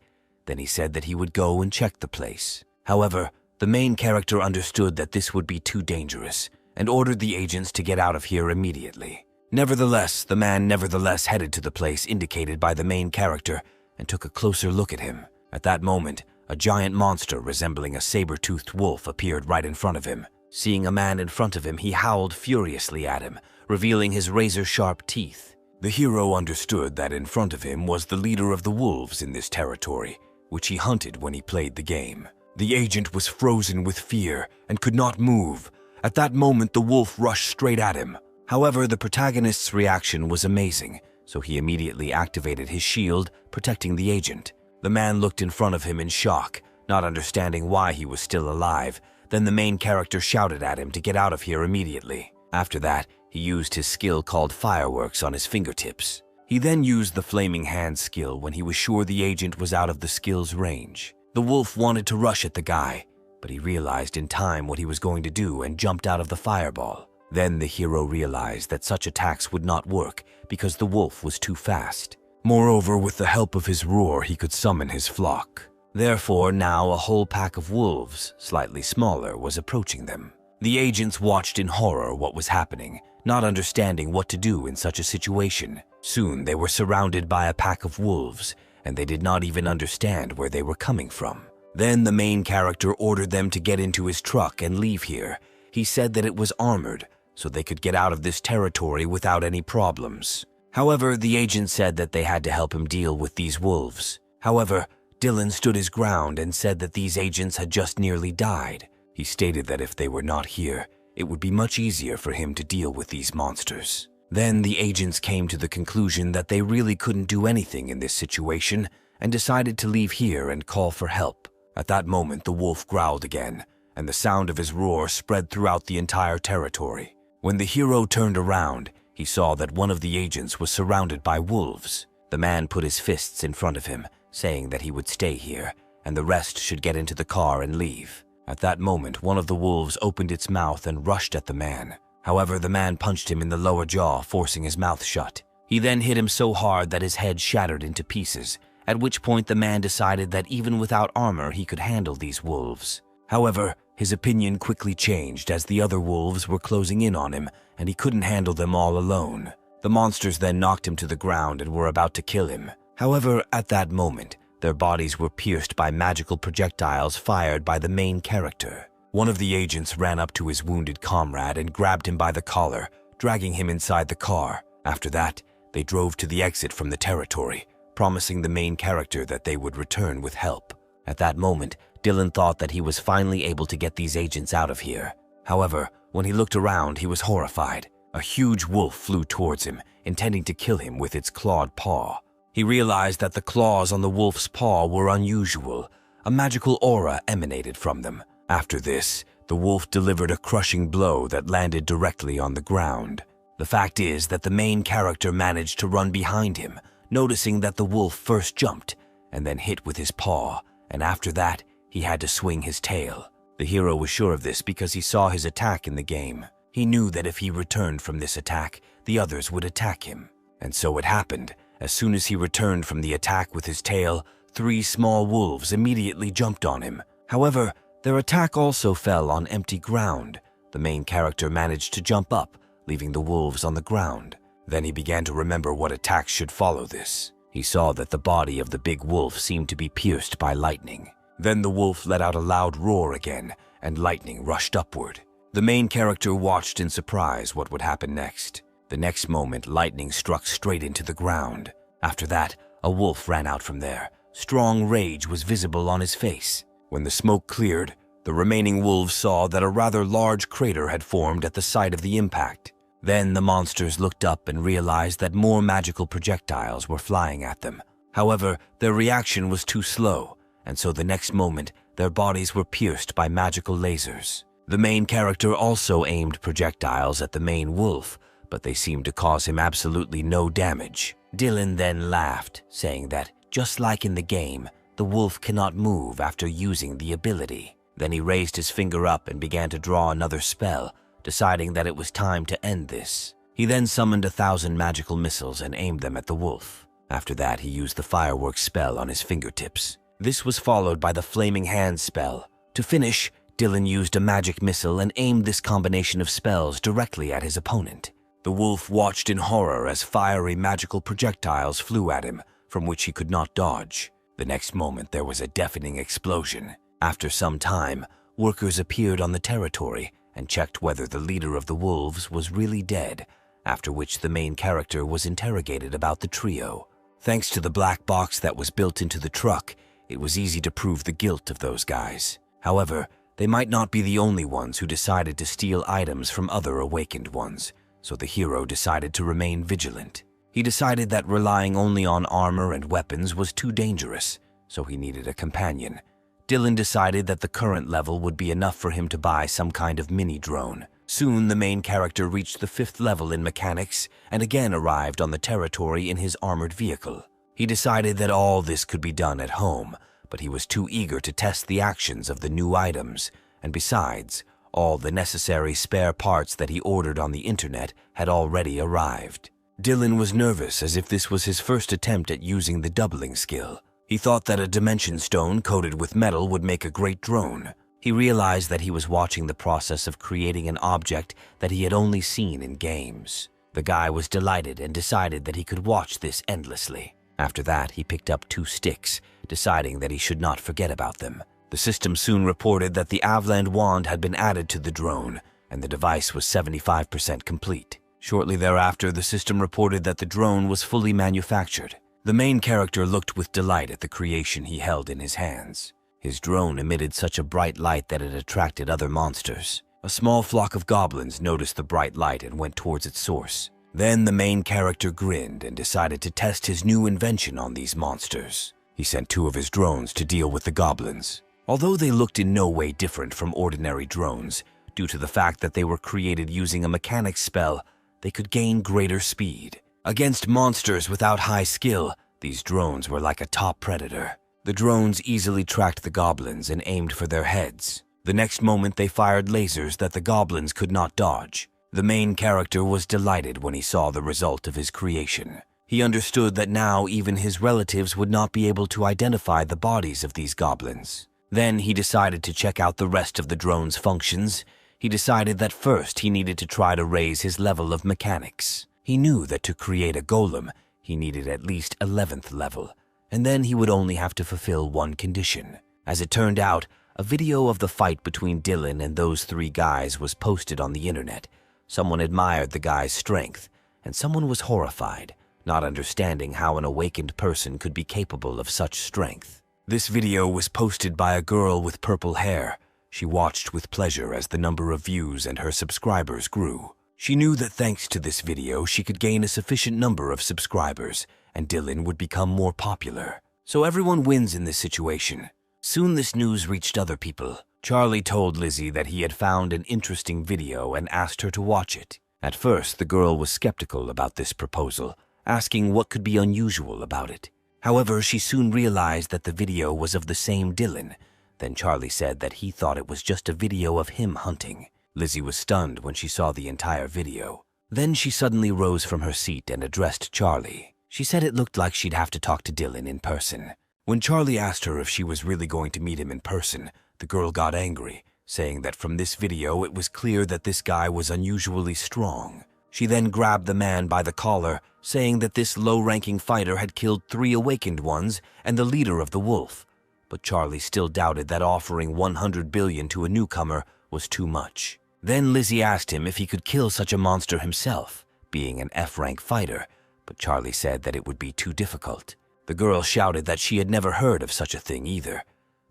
Speaker 1: Then he said that he would go and check the place. However, the main character understood that this would be too dangerous and ordered the agents to get out of here immediately. Nevertheless, the man headed to the place indicated by the main character and took a closer look at him. At that moment, a giant monster resembling a saber-toothed wolf appeared right in front of him. Seeing a man in front of him, he howled furiously at him, revealing his razor-sharp teeth. The hero understood that in front of him was the leader of the wolves in this territory, which he hunted when he played the game. The agent was frozen with fear and could not move. At that moment, the wolf rushed straight at him. However, the protagonist's reaction was amazing, so he immediately activated his shield, protecting the agent. The man looked in front of him in shock, not understanding why he was still alive. Then the main character shouted at him to get out of here immediately. After that, he used his skill called fireworks on his fingertips. He then used the flaming hand skill when he was sure the agent was out of the skill's range. The wolf wanted to rush at the guy, but he realized in time what he was going to do and jumped out of the fireball. Then the hero realized that such attacks would not work because the wolf was too fast. Moreover, with the help of his roar, he could summon his flock. Therefore, now a whole pack of wolves, slightly smaller, was approaching them. The agents watched in horror what was happening, not understanding what to do in such a situation. Soon, they were surrounded by a pack of wolves, and they did not even understand where they were coming from. Then the main character ordered them to get into his truck and leave here. He said that it was armored, so they could get out of this territory without any problems. However, the agent said that they had to help him deal with these wolves. However, Dylan stood his ground and said that these agents had just nearly died. He stated that if they were not here, it would be much easier for him to deal with these monsters. Then the agents came to the conclusion that they really couldn't do anything in this situation and decided to leave here and call for help. At that moment, the wolf growled again, and the sound of his roar spread throughout the entire territory. When the hero turned around, he saw that one of the agents was surrounded by wolves. The man put his fists in front of him, saying that he would stay here, and the rest should get into the car and leave. At that moment, one of the wolves opened its mouth and rushed at the man. However, the man punched him in the lower jaw, forcing his mouth shut. He then hit him so hard that his head shattered into pieces, at which point the man decided that even without armor he could handle these wolves. However, his opinion quickly changed as the other wolves were closing in on him, and he couldn't handle them all alone. The monsters then knocked him to the ground and were about to kill him. However, at that moment, their bodies were pierced by magical projectiles fired by the main character. One of the agents ran up to his wounded comrade and grabbed him by the collar, dragging him inside the car. After that, they drove to the exit from the territory, promising the main character that they would return with help. At that moment, Dylan thought that he was finally able to get these agents out of here. However, when he looked around, he was horrified. A huge wolf flew towards him, intending to kill him with its clawed paw. He realized that the claws on the wolf's paw were unusual. A magical aura emanated from them. After this, the wolf delivered a crushing blow that landed directly on the ground. The fact is that the main character managed to run behind him, noticing that the wolf first jumped and then hit with his paw, and after that, he had to swing his tail. The hero was sure of this because he saw his attack in the game. He knew that if he returned from this attack, the others would attack him. And so it happened. As soon as he returned from the attack with his tail, 3 small wolves immediately jumped on him. However, their attack also fell on empty ground. The main character managed to jump up, leaving the wolves on the ground. Then he began to remember what attacks should follow this. He saw that the body of the big wolf seemed to be pierced by lightning. Then the wolf let out a loud roar again, and lightning rushed upward. The main character watched in surprise what would happen next. The next moment, lightning struck straight into the ground. After that, a wolf ran out from there. Strong rage was visible on his face. When the smoke cleared, the remaining wolves saw that a rather large crater had formed at the site of the impact. Then the monsters looked up and realized that more magical projectiles were flying at them. However, their reaction was too slow, and so the next moment, their bodies were pierced by magical lasers. The main character also aimed projectiles at the main wolf, but they seemed to cause him absolutely no damage. Dylan then laughed, saying that, just like in the game, the wolf cannot move after using the ability. Then he raised his finger up and began to draw another spell, deciding that it was time to end this. He then summoned 1,000 magical missiles and aimed them at the wolf. After that, he used the fireworks spell on his fingertips. This was followed by the flaming hand spell. To finish, Dylan used a magic missile and aimed this combination of spells directly at his opponent. The wolf watched in horror as fiery magical projectiles flew at him, from which he could not dodge. The next moment, there was a deafening explosion. After some time, workers appeared on the territory and checked whether the leader of the wolves was really dead, after which the main character was interrogated about the trio. Thanks to the black box that was built into the truck, it was easy to prove the guilt of those guys. However, they might not be the only ones who decided to steal items from other awakened ones, so the hero decided to remain vigilant. He decided that relying only on armor and weapons was too dangerous, so he needed a companion. Dylan decided that the current level would be enough for him to buy some kind of mini-drone. Soon, the main character reached the 5th level in mechanics and again arrived on the territory in his armored vehicle. He decided that all this could be done at home, but he was too eager to test the actions of the new items, and besides, all the necessary spare parts that he ordered on the internet had already arrived. Dylan was nervous as if this was his first attempt at using the doubling skill. He thought that a dimension stone coated with metal would make a great drone. He realized that he was watching the process of creating an object that he had only seen in games. The guy was delighted and decided that he could watch this endlessly. After that, he picked up 2 sticks, deciding that he should not forget about them. The system soon reported that the Avland wand had been added to the drone, and the device was 75% complete. Shortly thereafter, the system reported that the drone was fully manufactured. The main character looked with delight at the creation he held in his hands. His drone emitted such a bright light that it attracted other monsters. A small flock of goblins noticed the bright light and went towards its source. Then the main character grinned and decided to test his new invention on these monsters. He sent 2 of his drones to deal with the goblins. Although they looked in no way different from ordinary drones, due to the fact that they were created using a mechanics spell, they could gain greater speed. Against monsters without high skill, these drones were like a top predator. The drones easily tracked the goblins and aimed for their heads. The next moment, they fired lasers that the goblins could not dodge. The main character was delighted when he saw the result of his creation. He understood that now even his relatives would not be able to identify the bodies of these goblins. Then he decided to check out the rest of the drone's functions. He decided that first he needed to try to raise his level of mechanics. He knew that to create a golem, he needed at least 11th level, and then he would only have to fulfill one condition. As it turned out, a video of the fight between Dylan and those 3 guys was posted on the internet. Someone admired the guy's strength, and someone was horrified, not understanding how an awakened person could be capable of such strength. This video was posted by a girl with purple hair. She watched with pleasure as the number of views and her subscribers grew. She knew that thanks to this video, she could gain a sufficient number of subscribers, and Dylan would become more popular. So everyone wins in this situation. Soon this news reached other people. Charlie told Lizzie that he had found an interesting video and asked her to watch it. At first, the girl was skeptical about this proposal, asking what could be unusual about it. However, she soon realized that the video was of the same Dylan. Then Charlie said that he thought it was just a video of him hunting. Lizzie was stunned when she saw the entire video. Then she suddenly rose from her seat and addressed Charlie. She said it looked like she'd have to talk to Dylan in person. When Charlie asked her if she was really going to meet him in person, the girl got angry, saying that from this video it was clear that this guy was unusually strong. She then grabbed the man by the collar, saying that this low-ranking fighter had killed 3 awakened ones and the leader of the wolf. But Charlie still doubted that offering 100 billion to a newcomer was too much. Then Lizzie asked him if he could kill such a monster himself, being an F-rank fighter, but Charlie said that it would be too difficult. The girl shouted that she had never heard of such a thing either.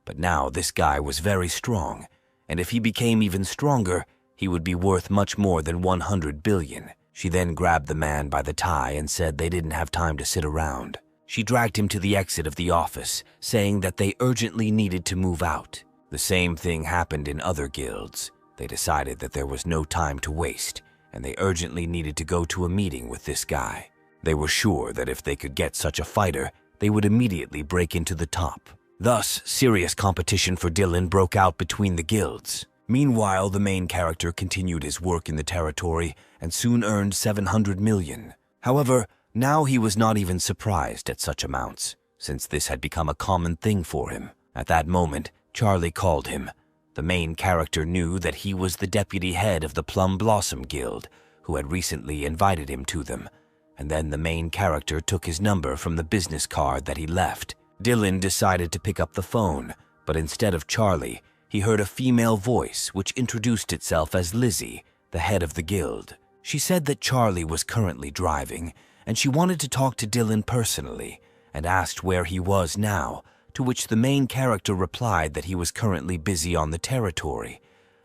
Speaker 1: But now this guy was very strong, and if he became even stronger, he would be worth much more than 100 billion. She then grabbed the man by the tie and said they didn't have time to sit around. She dragged him to the exit of the office, saying that they urgently needed to move out. The same thing happened in other guilds. They decided that there was no time to waste, and they urgently needed to go to a meeting with this guy. They were sure that if they could get such a fighter, they would immediately break into the top. Thus, serious competition for Dylan broke out between the guilds. Meanwhile, the main character continued his work in the territory and soon earned 700 million. However, now he was not even surprised at such amounts, since this had become a common thing for him. At that moment, Charlie called him. The main character knew that he was the deputy head of the Plum Blossom Guild, who had recently invited him to them, and then the main character took his number from the business card that he left. Dylan decided to pick up the phone, but instead of Charlie, he heard a female voice which introduced itself as Lizzie, the head of the guild. She said that Charlie was currently driving, and she wanted to talk to Dylan personally, and asked where he was now, to which the main character replied that he was currently busy on the territory,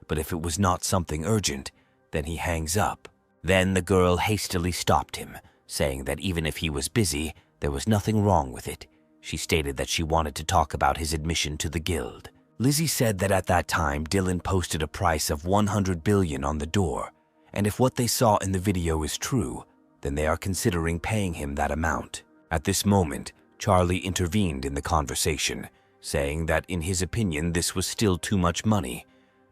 Speaker 1: but if it was not something urgent, then he hangs up. Then the girl hastily stopped him, saying that even if he was busy, there was nothing wrong with it. She stated that she wanted to talk about his admission to the guild. Lizzie said that at that time, Dylan posted a price of 100 billion on the door, and if what they saw in the video is true, then they are considering paying him that amount. At this moment, Charlie intervened in the conversation, saying that in his opinion this was still too much money,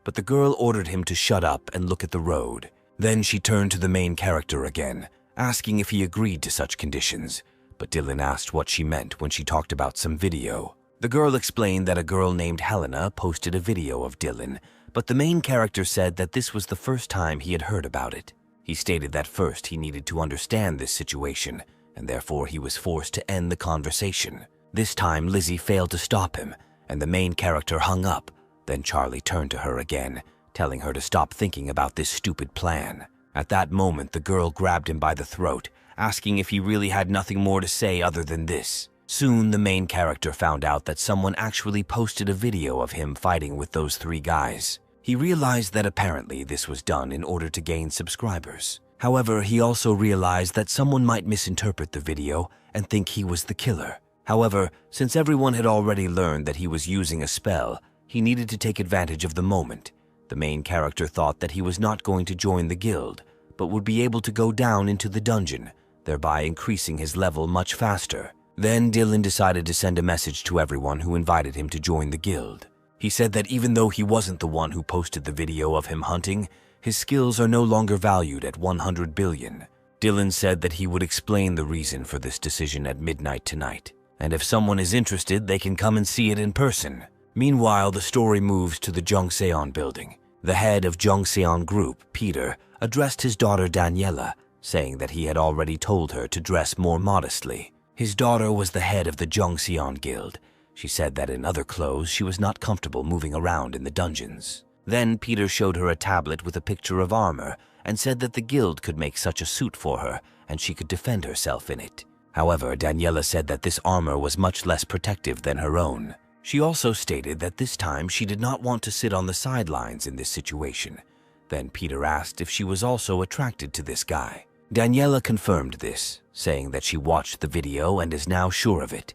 Speaker 1: but the girl ordered him to shut up and look at the road. Then she turned to the main character again, asking if he agreed to such conditions, but Dylan asked what she meant when she talked about some video. The girl explained that a girl named Helena posted a video of Dylan, but the main character said that this was the first time he had heard about it. He stated that first he needed to understand this situation, and therefore he was forced to end the conversation. This time Lizzie failed to stop him, and the main character hung up. Then Charlie turned to her again, telling her to stop thinking about this stupid plan. At that moment, the girl grabbed him by the throat, asking if he really had nothing more to say other than this. Soon, the main character found out that someone actually posted a video of him fighting with those 3 guys. He realized that apparently this was done in order to gain subscribers. However, he also realized that someone might misinterpret the video and think he was the killer. However, since everyone had already learned that he was using a spell, he needed to take advantage of the moment. The main character thought that he was not going to join the guild, but would be able to go down into the dungeon, thereby increasing his level much faster. Then Dylan decided to send a message to everyone who invited him to join the guild. He said that even though he wasn't the one who posted the video of him hunting, his skills are no longer valued at 100 billion. Dylan said that he would explain the reason for this decision at midnight tonight, and if someone is interested, they can come and see it in person. Meanwhile, the story moves to the Jungseon building. The head of Jungseon Group, Peter, addressed his daughter Daniela, saying that he had already told her to dress more modestly. His daughter was the head of the Jungseon Guild. She said that in other clothes she was not comfortable moving around in the dungeons. Then Peter showed her a tablet with a picture of armor and said that the guild could make such a suit for her and she could defend herself in it. However, Daniela said that this armor was much less protective than her own. She also stated that this time she did not want to sit on the sidelines in this situation. Then Peter asked if she was also attracted to this guy. Daniela confirmed this, saying that she watched the video and is now sure of it.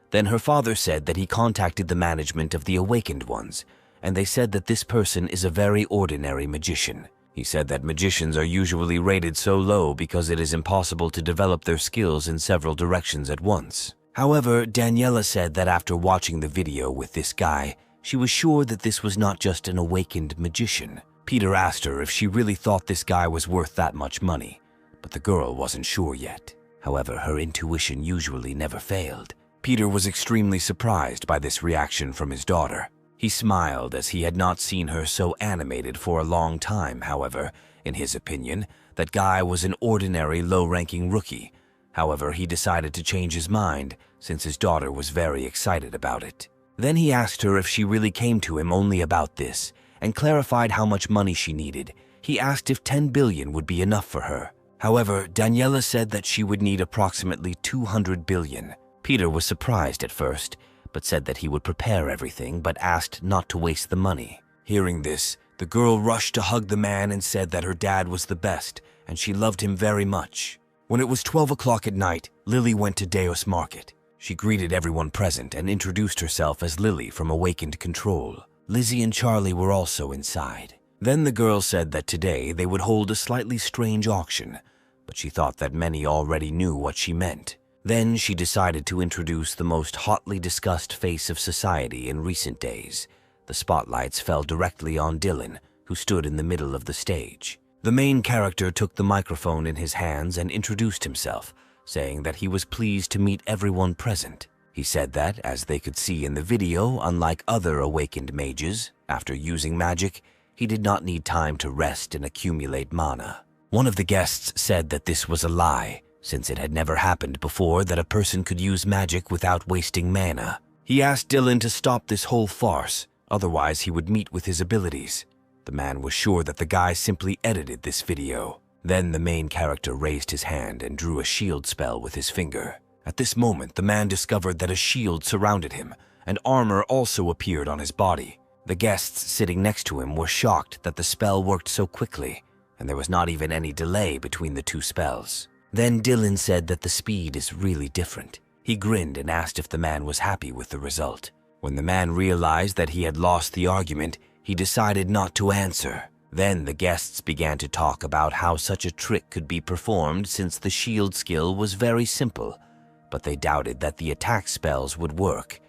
Speaker 1: Then her father said that he contacted the management of the Awakened Ones, and they said that this person is a very ordinary magician. He said that magicians are usually rated so low because it is impossible to develop their skills in several directions at once. However, Daniela said that after watching the video with this guy, she was sure that this was not just an awakened magician. Peter asked her if she really thought this guy was worth that much money, but the girl wasn't sure yet. However, her intuition usually never failed. Peter was extremely surprised by this reaction from his daughter. He smiled as he had not seen her so animated for a long time. However, in his opinion, that guy was an ordinary low-ranking rookie. However, he decided to change his mind since his daughter was very excited about it. Then he asked her if she really came to him only about this and clarified how much money she needed. He asked if 10 billion would be enough for her. However, Daniela said that she would need approximately 200 billion. Peter was surprised at first, but said that he would prepare everything, but asked not to waste the money. Hearing this, the girl rushed to hug the man and said that her dad was the best, and she loved him very much. When it was 12 o'clock at night, Lily went to Deus Market. She greeted everyone present and introduced herself as Lily from Awakened Control. Lizzie and Charlie were also inside. Then the girl said that today they would hold a slightly strange auction, but she thought that many already knew what she meant. Then she decided to introduce the most hotly discussed face of society in recent days. The spotlights fell directly on Dylan, who stood in the middle of the stage. The main character took the microphone in his hands and introduced himself, saying that he was pleased to meet everyone present. He said that, as they could see in the video, unlike other awakened mages, after using magic, he did not need time to rest and accumulate mana. One of the guests said that this was a lie, since it had never happened before that a person could use magic without wasting mana. He asked Dylan to stop this whole farce, otherwise he would meet with his abilities. The man was sure that the guy simply edited this video. Then the main character raised his hand and drew a shield spell with his finger. At this moment, the man discovered that a shield surrounded him, and armor also appeared on his body. The guests sitting next to him were shocked that the spell worked so quickly, and there was not even any delay between the two spells. Then Dylan said that the speed is really different. He grinned and asked if the man was happy with the result. When the man realized that he had lost the argument, he decided not to answer. Then the guests began to talk about how such a trick could be performed since the shield skill was very simple, but they doubted that the attack spells would work.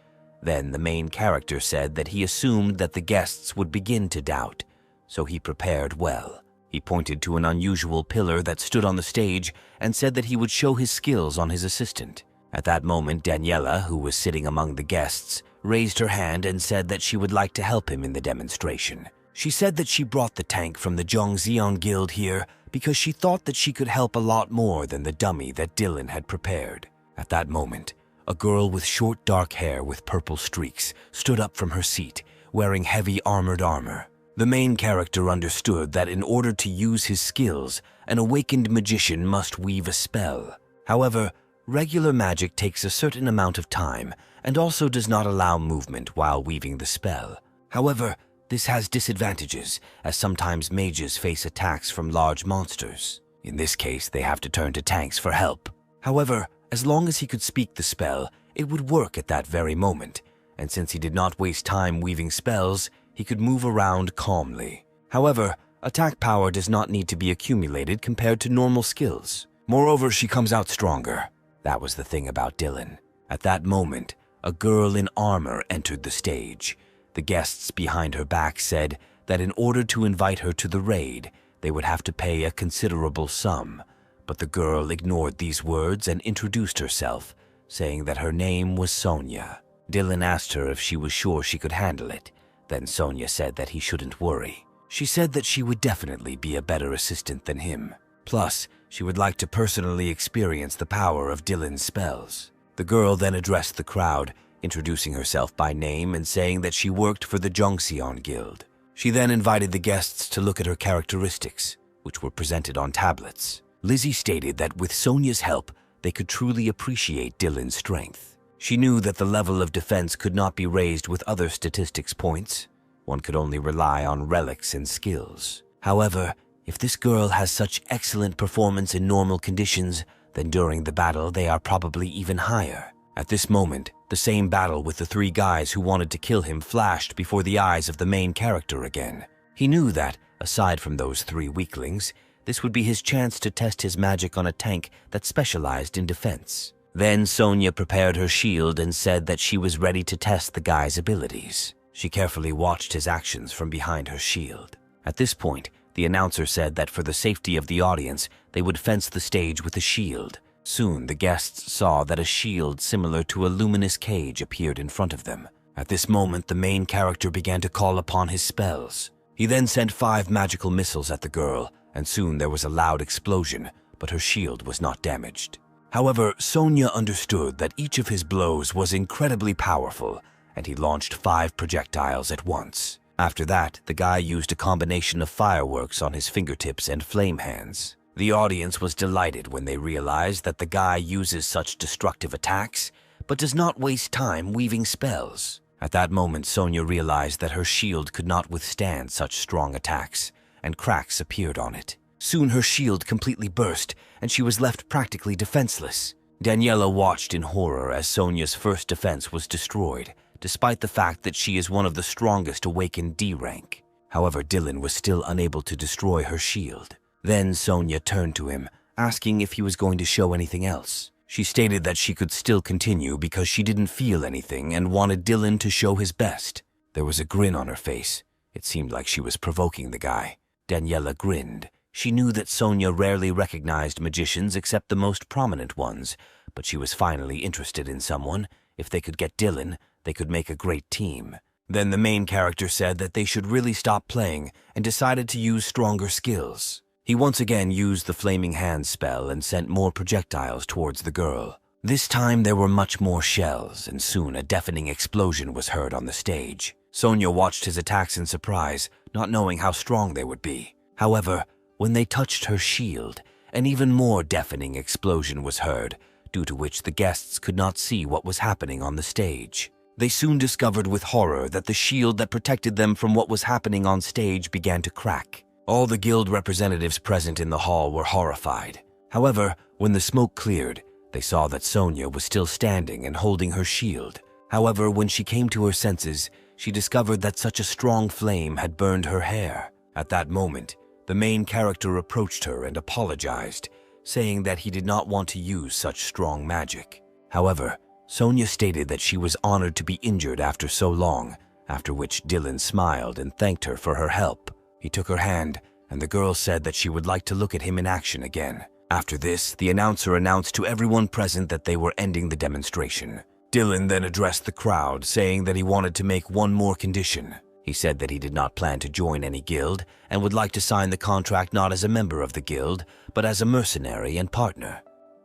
Speaker 1: Then the main character said that he assumed that the guests would begin to doubt, so he prepared well. He pointed to an unusual pillar that stood on the stage and said that he would show his skills on his assistant. At that moment, Daniela, who was sitting among the guests, raised her hand and said that she would like to help him in the demonstration. She said that she brought the tank from the Zhongxian Guild here because she thought that she could help a lot more than the dummy that Dylan had prepared. At that moment, a girl with short dark hair with purple streaks stood up from her seat, wearing heavy armored armor. The main character understood that in order to use his skills, an awakened magician must weave a spell. However, regular magic takes a certain amount of time and also does not allow movement while weaving the spell. However, this has disadvantages, as sometimes mages face attacks from large monsters. In this case, they have to turn to tanks for help. However, as long as he could speak the spell, it would work at that very moment, and since he did not waste time weaving spells, he could move around calmly. However, attack power does not need to be accumulated compared to normal skills. Moreover, she comes out stronger. That was the thing about Dylan. At that moment, a girl in armor entered the stage. The guests behind her back said that in order to invite her to the raid, they would have to pay a considerable sum. But the girl ignored these words and introduced herself, saying that her name was Sonia. Dylan asked her if she was sure she could handle it. Then Sonia said that he shouldn't worry. She said that she would definitely be a better assistant than him. Plus, she would like to personally experience the power of Dylan's spells. The girl then addressed the crowd, introducing herself by name and saying that she worked for the Zhongxian Guild. She then invited the guests to look at her characteristics, which were presented on tablets. Lizzie stated that with Sonia's help, they could truly appreciate Dylan's strength. She knew that the level of defense could not be raised with other statistics points. One could only rely on relics and skills. However, if this girl has such excellent performance in normal conditions, then during the battle they are probably even higher. At this moment, the same battle with the three guys who wanted to kill him flashed before the eyes of the main character again. He knew that, aside from those three weaklings, this would be his chance to test his magic on a tank that specialized in defense. Then Sonia prepared her shield and said that she was ready to test the guy's abilities. She carefully watched his actions from behind her shield. At this point, the announcer said that for the safety of the audience, they would fence the stage with a shield. Soon, the guests saw that a shield similar to a luminous cage appeared in front of them. At this moment, the main character began to call upon his spells. He then sent 5 magical missiles at the girl, and soon there was a loud explosion, but her shield was not damaged. However, Sonia understood that each of his blows was incredibly powerful, and he launched 5 projectiles at once. After that, the guy used a combination of fireworks on his fingertips and flame hands. The audience was delighted when they realized that the guy uses such destructive attacks, but does not waste time weaving spells. At that moment, Sonia realized that her shield could not withstand such strong attacks, and cracks appeared on it. Soon her shield completely burst, and she was left practically defenseless. Daniela watched in horror as Sonia's first defense was destroyed, despite the fact that she is one of the strongest awakened D rank. However, Dylan was still unable to destroy her shield. Then Sonia turned to him, asking if he was going to show anything else. She stated that she could still continue because she didn't feel anything and wanted Dylan to show his best. There was a grin on her face. It seemed like she was provoking the guy. Daniela grinned. She knew that Sonia rarely recognized magicians except the most prominent ones, but she was finally interested in someone. If they could get Dylan, they could make a great team. Then the main character said that they should really stop playing and decided to use stronger skills. He once again used the flaming hand spell and sent more projectiles towards the girl. This time there were much more shells, and soon a deafening explosion was heard on the stage. Sonia watched his attacks in surprise, not knowing how strong they would be. However, when they touched her shield, an even more deafening explosion was heard, due to which the guests could not see what was happening on the stage. They soon discovered with horror that the shield that protected them from what was happening on stage began to crack. All the guild representatives present in the hall were horrified. However, when the smoke cleared, they saw that Sonia was still standing and holding her shield. However, when she came to her senses, she discovered that such a strong flame had burned her hair. At that moment, the main character approached her and apologized, saying that he did not want to use such strong magic. However, Sonia stated that she was honored to be injured after so long, after which Dylan smiled and thanked her for her help. He took her hand, and the girl said that she would like to look at him in action again. After this, the announcer announced to everyone present that they were ending the demonstration. Dylan then addressed the crowd, saying that he wanted to make one more condition. He said that he did not plan to join any guild and would like to sign the contract not as a member of the guild, but as a mercenary and partner.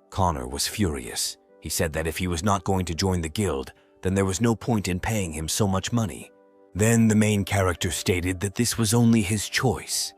Speaker 1: Connor was furious. He said that if he was not going to join the guild, then there was no point in paying him so much money. Then the main character stated that this was only his choice.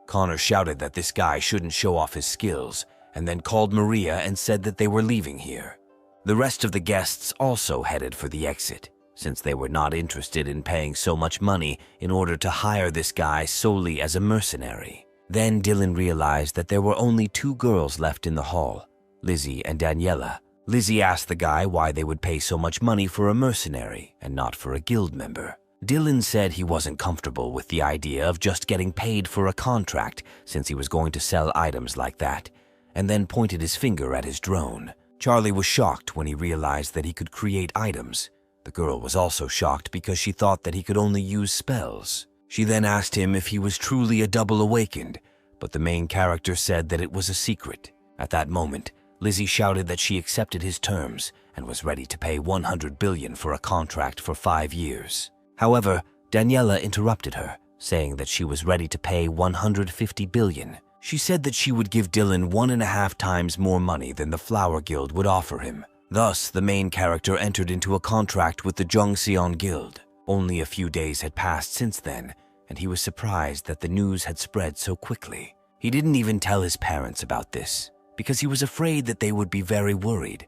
Speaker 1: Connor shouted that this guy shouldn't show off his skills, and then called Maria and said that they were leaving here. The rest of the guests also headed for the exit, since they were not interested in paying so much money in order to hire this guy solely as a mercenary. Then Dylan realized that there were only two girls left in the hall, Lizzie and Daniela. Lizzie asked the guy why they would pay so much money for a mercenary and not for a guild member. Dylan said he wasn't comfortable with the idea of just getting paid for a contract since he was going to sell items like that, and then pointed his finger at his drone. Charlie was shocked when he realized that he could create items. The girl was also shocked because she thought that he could only use spells. She then asked him if he was truly a double awakened, but the main character said that it was a secret. At that moment, Lizzie shouted that she accepted his terms and was ready to pay 100 billion for a contract for 5 years. However, Daniela interrupted her, saying that she was ready to pay 150 billion. She said that she would give Dylan 1.5 times more money than the Flower Guild would offer him. Thus, the main character entered into a contract with the Jungseon Guild. Only a few days had passed since then, and he was surprised that the news had spread so quickly. He didn't even tell his parents about this, because he was afraid that they would be very worried,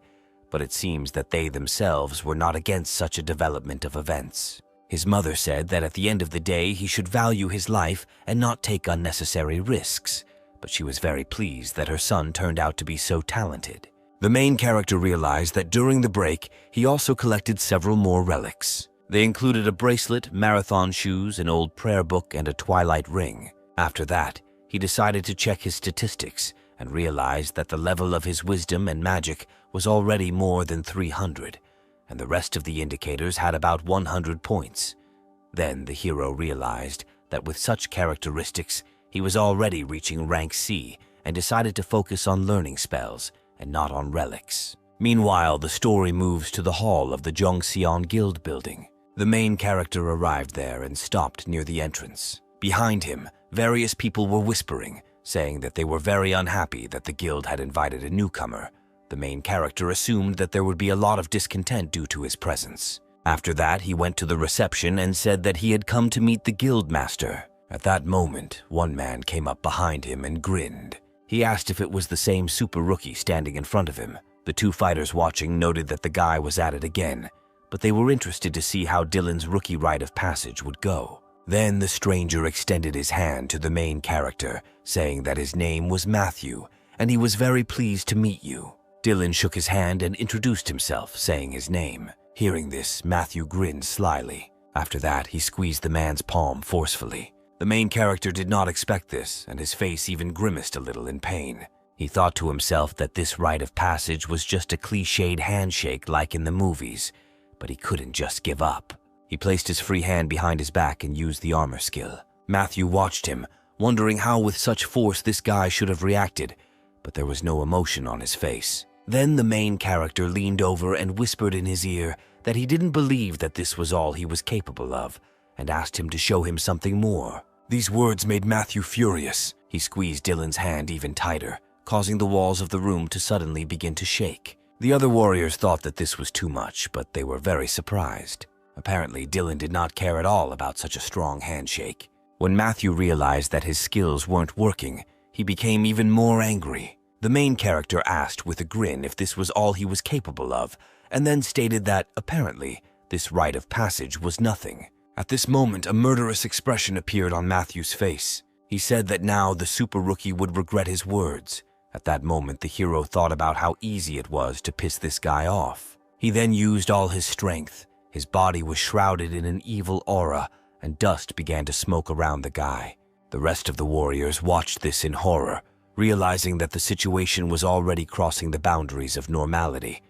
Speaker 1: but it seems that they themselves were not against such a development of events. His mother said that at the end of the day he should value his life and not take unnecessary risks, but she was very pleased that her son turned out to be so talented. The main character realized that during the break, he also collected several more relics. They included a bracelet, marathon shoes, an old prayer book, and a twilight ring. After that, he decided to check his statistics and realized that the level of his wisdom and magic was already more than 300, and the rest of the indicators had about 100 points. Then the hero realized that with such characteristics, he was already reaching rank C and decided to focus on learning spells and not on relics. Meanwhile, the story moves to the hall of the Jungseon Guild building. The main character arrived there and stopped near the entrance. Behind him, various people were whispering, saying that they were very unhappy that the guild had invited a newcomer. The main character assumed that there would be a lot of discontent due to his presence. After that, he went to the reception and said that he had come to meet the guild master. At that moment, one man came up behind him and grinned. He asked if it was the same super rookie standing in front of him. The two fighters watching noted that the guy was at it again, but they were interested to see how Dylan's rookie rite of passage would go. Then the stranger extended his hand to the main character, saying that his name was Matthew, and he was very pleased to meet you. Dylan shook his hand and introduced himself, saying his name. Hearing this, Matthew grinned slyly. After that, he squeezed the man's palm forcefully. The main character did not expect this, and his face even grimaced a little in pain. He thought to himself that this rite of passage was just a cliched handshake like in the movies, but he couldn't just give up. He placed his free hand behind his back and used the armor skill. Matthew watched him, wondering how with such force this guy should have reacted, but there was no emotion on his face. Then the main character leaned over and whispered in his ear that he didn't believe that this was all he was capable of, and asked him to show him something more. These words made Matthew furious. He squeezed Dylan's hand even tighter, causing the walls of the room to suddenly begin to shake. The other warriors thought that this was too much, but they were very surprised. Apparently, Dylan did not care at all about such a strong handshake. When Matthew realized that his skills weren't working, he became even more angry. The main character asked with a grin if this was all he was capable of, and then stated that, apparently, this rite of passage was nothing. At this moment, a murderous expression appeared on Matthew's face. He said that now the super rookie would regret his words. At that moment, the hero thought about how easy it was to piss this guy off. He then used all his strength. His body was shrouded in an evil aura, and dust began to smoke around the guy. The rest of the warriors watched this in horror, realizing that the situation was already crossing the boundaries of normality,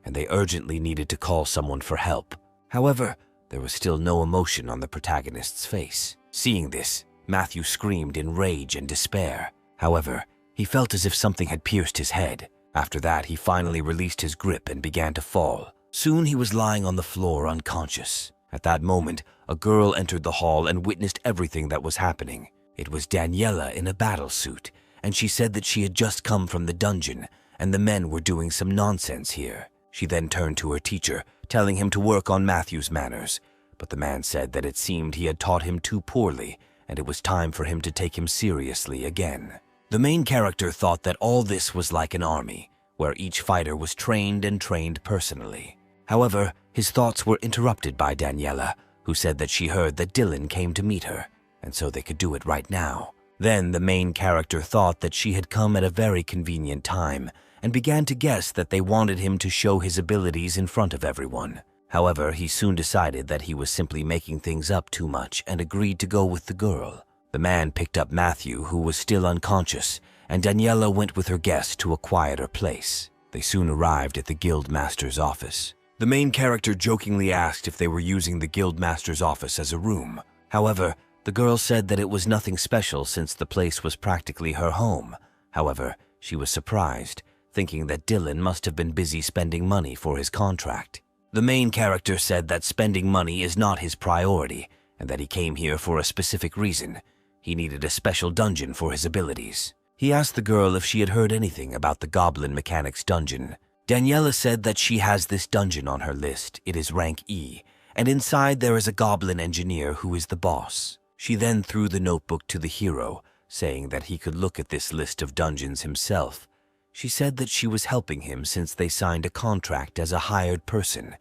Speaker 1: and they urgently needed to call someone for help. However, there was still no emotion on the protagonist's face. Seeing this, Matthew screamed in rage and despair. However, he felt as if something had pierced his head. After that, he finally released his grip and began to fall. Soon he was lying on the floor unconscious. At that moment, a girl entered the hall and witnessed everything that was happening. It was Daniela in a battle suit, and she said that she had just come from the dungeon, and the men were doing some nonsense here. She then turned to her teacher, telling him to work on Matthew's manners, but the man said that it seemed he had taught him too poorly, and it was time for him to take him seriously again. The main character thought that all this was like an army, where each fighter was trained personally. However, his thoughts were interrupted by Daniela, who said that she heard that Dylan came to meet her, and so they could do it right now. Then the main character thought that she had come at a very convenient time, and began to guess that they wanted him to show his abilities in front of everyone. However, he soon decided that he was simply making things up too much and agreed to go with the girl. The man picked up Matthew, who was still unconscious, and Daniela went with her guest to a quieter place. They soon arrived at the guildmaster's office. The main character jokingly asked if they were using the guildmaster's office as a room. However, the girl said that it was nothing special since the place was practically her home. However, she was surprised, thinking that Dylan must have been busy spending money for his contract. The main character said that spending money is not his priority, and that he came here for a specific reason. He needed a special dungeon for his abilities. He asked the girl if she had heard anything about the Goblin Mechanics dungeon. Daniela said that she has this dungeon on her list. It is rank E, and inside there is a goblin engineer who is the boss. She then threw the notebook to the hero, saying that he could look at this list of dungeons himself. She said that she was helping him since they signed a contract as a hired person,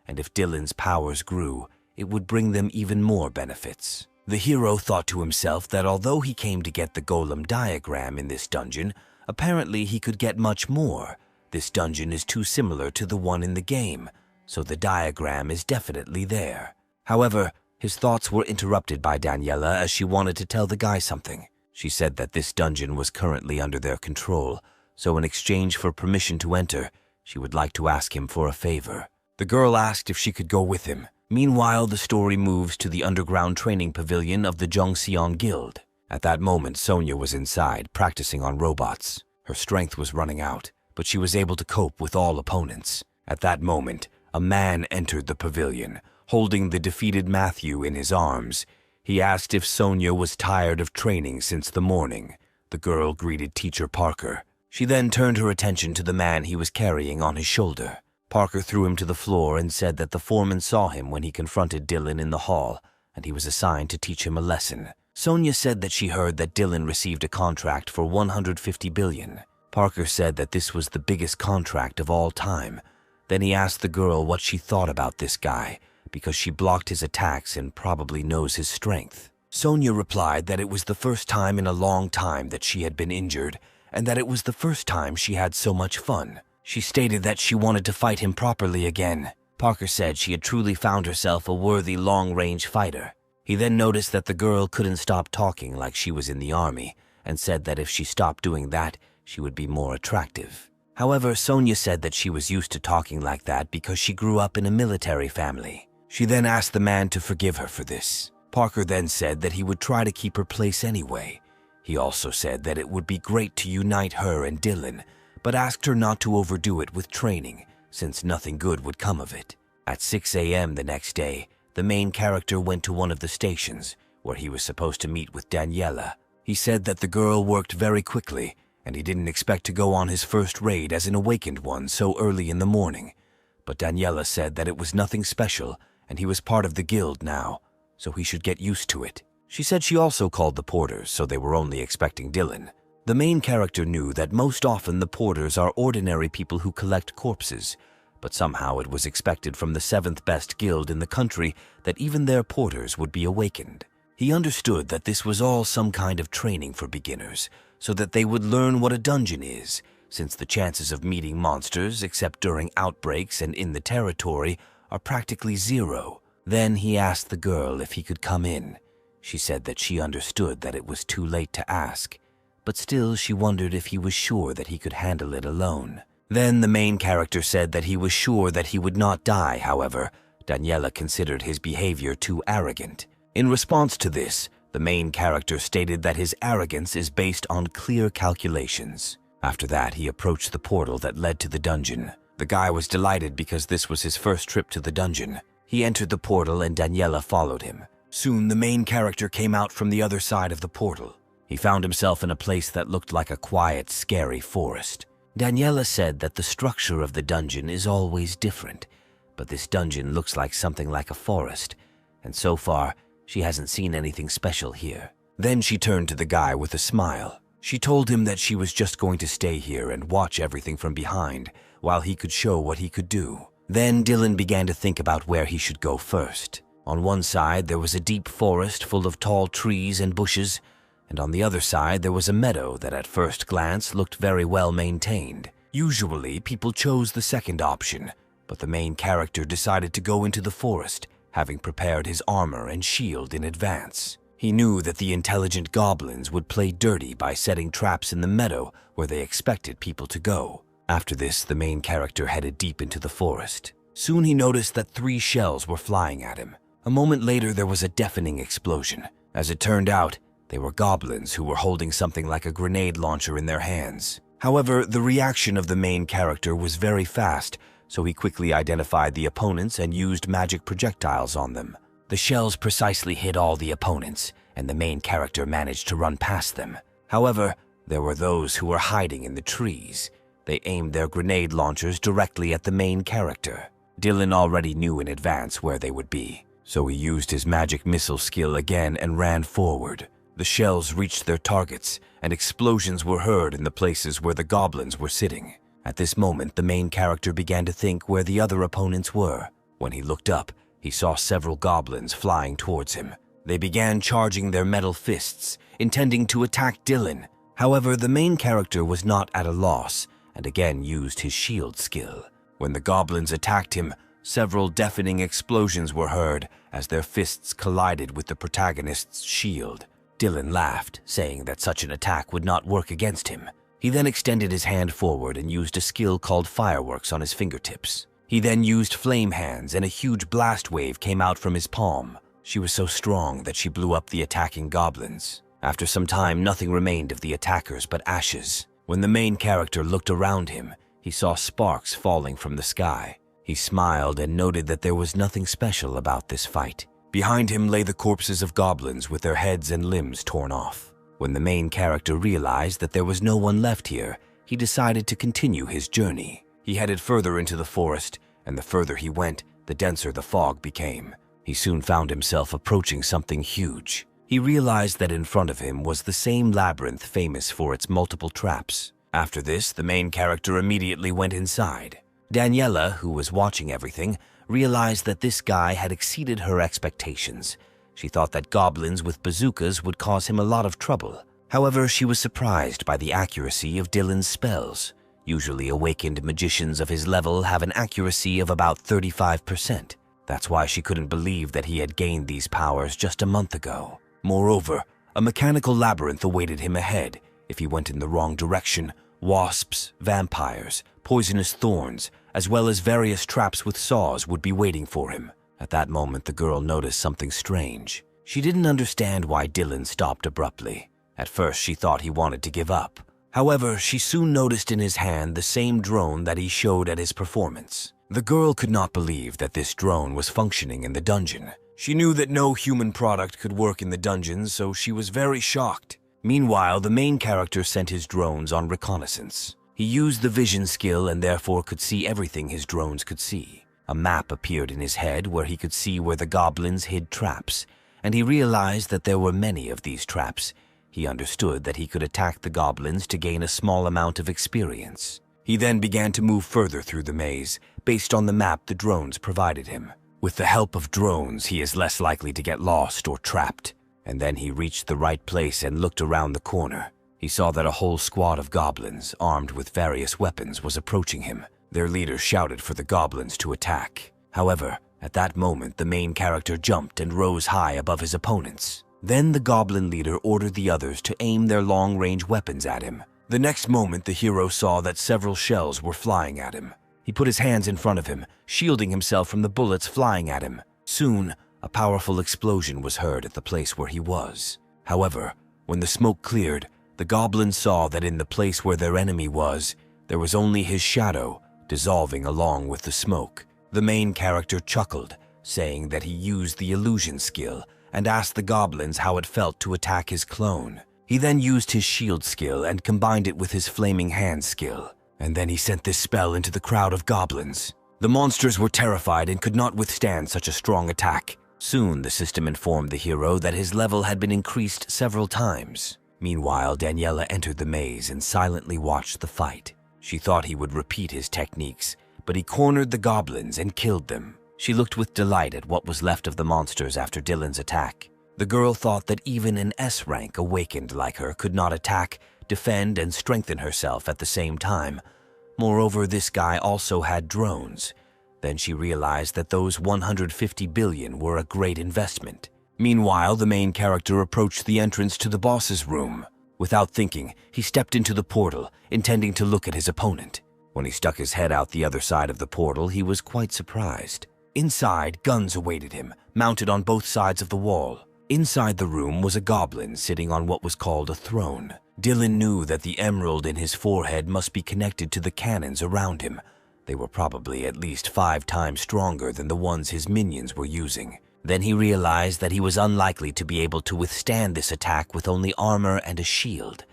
Speaker 1: and if Dylan's powers grew, it would bring them even more benefits. The hero thought to himself that although he came to get the golem diagram in this dungeon, apparently he could get much more. This dungeon is too similar to the one in the game, so the diagram is definitely there. However, his thoughts were interrupted by Daniela as she wanted to tell the guy something. She said that this dungeon was currently under their control, so in exchange for permission to enter, she would like to ask him for a favor. The girl asked if she could go with him. Meanwhile, the story moves to the underground training pavilion of the Zhongxiang Guild. At that moment, Sonia was inside, practicing on robots. Her strength was running out, but she was able to cope with all opponents. At that moment, a man entered the pavilion, holding the defeated Matthew in his arms. He asked if Sonia was tired of training since the morning. The girl greeted Teacher Parker. She then turned her attention to the man he was carrying on his shoulder. Parker threw him to the floor and said that the foreman saw him when he confronted Dylan in the hall, and he was assigned to teach him a lesson. Sonia said that she heard that Dylan received a contract for 150 billion. Parker said that this was the biggest contract of all time. Then he asked the girl what she thought about this guy, because she blocked his attacks and probably knows his strength. Sonia replied that it was the first time in a long time that she had been injured, and that it was the first time she had so much fun. She stated that she wanted to fight him properly again. Parker said she had truly found herself a worthy long-range fighter. He then noticed that the girl couldn't stop talking like she was in the army, and said that if she stopped doing that, she would be more attractive. However, Sonia said that she was used to talking like that because she grew up in a military family. She then asked the man to forgive her for this. Parker then said that he would try to keep her place anyway. He also said that it would be great to unite her and Dylan, but asked her not to overdo it with training, since nothing good would come of it. At 6 a.m. the next day, the main character went to one of the stations, where he was supposed to meet with Daniela. He said that the girl worked very quickly, and he didn't expect to go on his first raid as an awakened one so early in the morning. But Daniela said that it was nothing special, and he was part of the guild now, so he should get used to it. She said she also called the porters, so they were only expecting Dylan. The main character knew that most often the porters are ordinary people who collect corpses, but somehow it was expected from the 7th best guild in the country that even their porters would be awakened. He understood that this was all some kind of training for beginners, so that they would learn what a dungeon is, since the chances of meeting monsters, except during outbreaks and in the territory, are practically zero. Then he asked the girl if he could come in. She said that she understood that it was too late to ask, but still she wondered if he was sure that he could handle it alone. Then the main character said that he was sure that he would not die. However, Daniela considered his behavior too arrogant. In response to this, the main character stated that his arrogance is based on clear calculations. After that, he approached the portal that led to the dungeon. The guy was delighted because this was his first trip to the dungeon. He entered the portal and Daniela followed him. Soon, the main character came out from the other side of the portal. He found himself in a place that looked like a quiet, scary forest. Daniela said that the structure of the dungeon is always different, but this dungeon looks like something like a forest, and so far, she hasn't seen anything special here. Then she turned to the guy with a smile. She told him that she was just going to stay here and watch everything from behind, while he could show what he could do. Then Dylan began to think about where he should go first. On one side, there was a deep forest full of tall trees and bushes, and on the other side, there was a meadow that at first glance looked very well maintained. Usually, people chose the second option, but the main character decided to go into the forest, having prepared his armor and shield in advance. He knew that the intelligent goblins would play dirty by setting traps in the meadow where they expected people to go. After this, the main character headed deep into the forest. Soon he noticed that 3 shells were flying at him. A moment later, there was a deafening explosion. As it turned out, they were goblins who were holding something like a grenade launcher in their hands. However, the reaction of the main character was very fast, so he quickly identified the opponents and used magic projectiles on them. The shells precisely hit all the opponents, and the main character managed to run past them. However, there were those who were hiding in the trees. They aimed their grenade launchers directly at the main character. Dylan already knew in advance where they would be, so he used his magic missile skill again and ran forward. The shells reached their targets, and explosions were heard in the places where the goblins were sitting. At this moment, the main character began to think where the other opponents were. When he looked up, he saw several goblins flying towards him. They began charging their metal fists, intending to attack Dylan. However, the main character was not at a loss, and again used his shield skill. When the goblins attacked him, several deafening explosions were heard as their fists collided with the protagonist's shield. Dylan laughed, saying that such an attack would not work against him. He then extended his hand forward and used a skill called fireworks on his fingertips. He then used flame hands and a huge blast wave came out from his palm. She was so strong that she blew up the attacking goblins. After some time, nothing remained of the attackers but ashes. When the main character looked around him, he saw sparks falling from the sky. He smiled and noted that there was nothing special about this fight. Behind him lay the corpses of goblins with their heads and limbs torn off. When the main character realized that there was no one left here, he decided to continue his journey. He headed further into the forest, and the further he went, the denser the fog became. He soon found himself approaching something huge. He realized that in front of him was the same labyrinth famous for its multiple traps. After this, the main character immediately went inside. Daniela, who was watching everything, realized that this guy had exceeded her expectations. She thought that goblins with bazookas would cause him a lot of trouble. However, she was surprised by the accuracy of Dylan's spells. Usually awakened magicians of his level have an accuracy of about 35%. That's why she couldn't believe that he had gained these powers just a month ago. Moreover, a mechanical labyrinth awaited him ahead. If he went in the wrong direction, wasps, vampires, poisonous thorns, as well as various traps with saws would be waiting for him. At that moment, the girl noticed something strange. She didn't understand why Dylan stopped abruptly. At first, she thought he wanted to give up. However, she soon noticed in his hand the same drone that he showed at his performance. The girl could not believe that this drone was functioning in the dungeon. She knew that no human product could work in the dungeons, so she was very shocked. Meanwhile, the main character sent his drones on reconnaissance. He used the vision skill and therefore could see everything his drones could see. A map appeared in his head where he could see where the goblins hid traps, and he realized that there were many of these traps. He understood that he could attack the goblins to gain a small amount of experience. He then began to move further through the maze, based on the map the drones provided him. With the help of drones, he is less likely to get lost or trapped. And then he reached the right place and looked around the corner. He saw that a whole squad of goblins, armed with various weapons, was approaching him. Their leader shouted for the goblins to attack. However, at that moment, the main character jumped and rose high above his opponents. Then the goblin leader ordered the others to aim their long-range weapons at him. The next moment, the hero saw that several shells were flying at him. He put his hands in front of him, shielding himself from the bullets flying at him. Soon, a powerful explosion was heard at the place where he was. However, when the smoke cleared, the goblins saw that in the place where their enemy was, there was only his shadow, dissolving along with the smoke. The main character chuckled, saying that he used the illusion skill, and asked the goblins how it felt to attack his clone. He then used his shield skill and combined it with his flaming hand skill, and then he sent this spell into the crowd of goblins. The monsters were terrified and could not withstand such a strong attack. Soon, the system informed the hero that his level had been increased several times. Meanwhile, Daniela entered the maze and silently watched the fight. She thought he would repeat his techniques, but he cornered the goblins and killed them. She looked with delight at what was left of the monsters after Dylan's attack. The girl thought that even an S-rank awakened like her could not attack, defend, and strengthen herself at the same time. Moreover, this guy also had drones. Then she realized that those 150 billion were a great investment. Meanwhile, the main character approached the entrance to the boss's room. Without thinking, he stepped into the portal, intending to look at his opponent. When he stuck his head out the other side of the portal, he was quite surprised. Inside, guns awaited him, mounted on both sides of the wall. Inside the room was a goblin sitting on what was called a throne. Dylan knew that the emerald in his forehead must be connected to the cannons around him. They were probably at least 5 times stronger than the ones his minions were using. Then he realized that he was unlikely to be able to withstand this attack with only armor and a shield.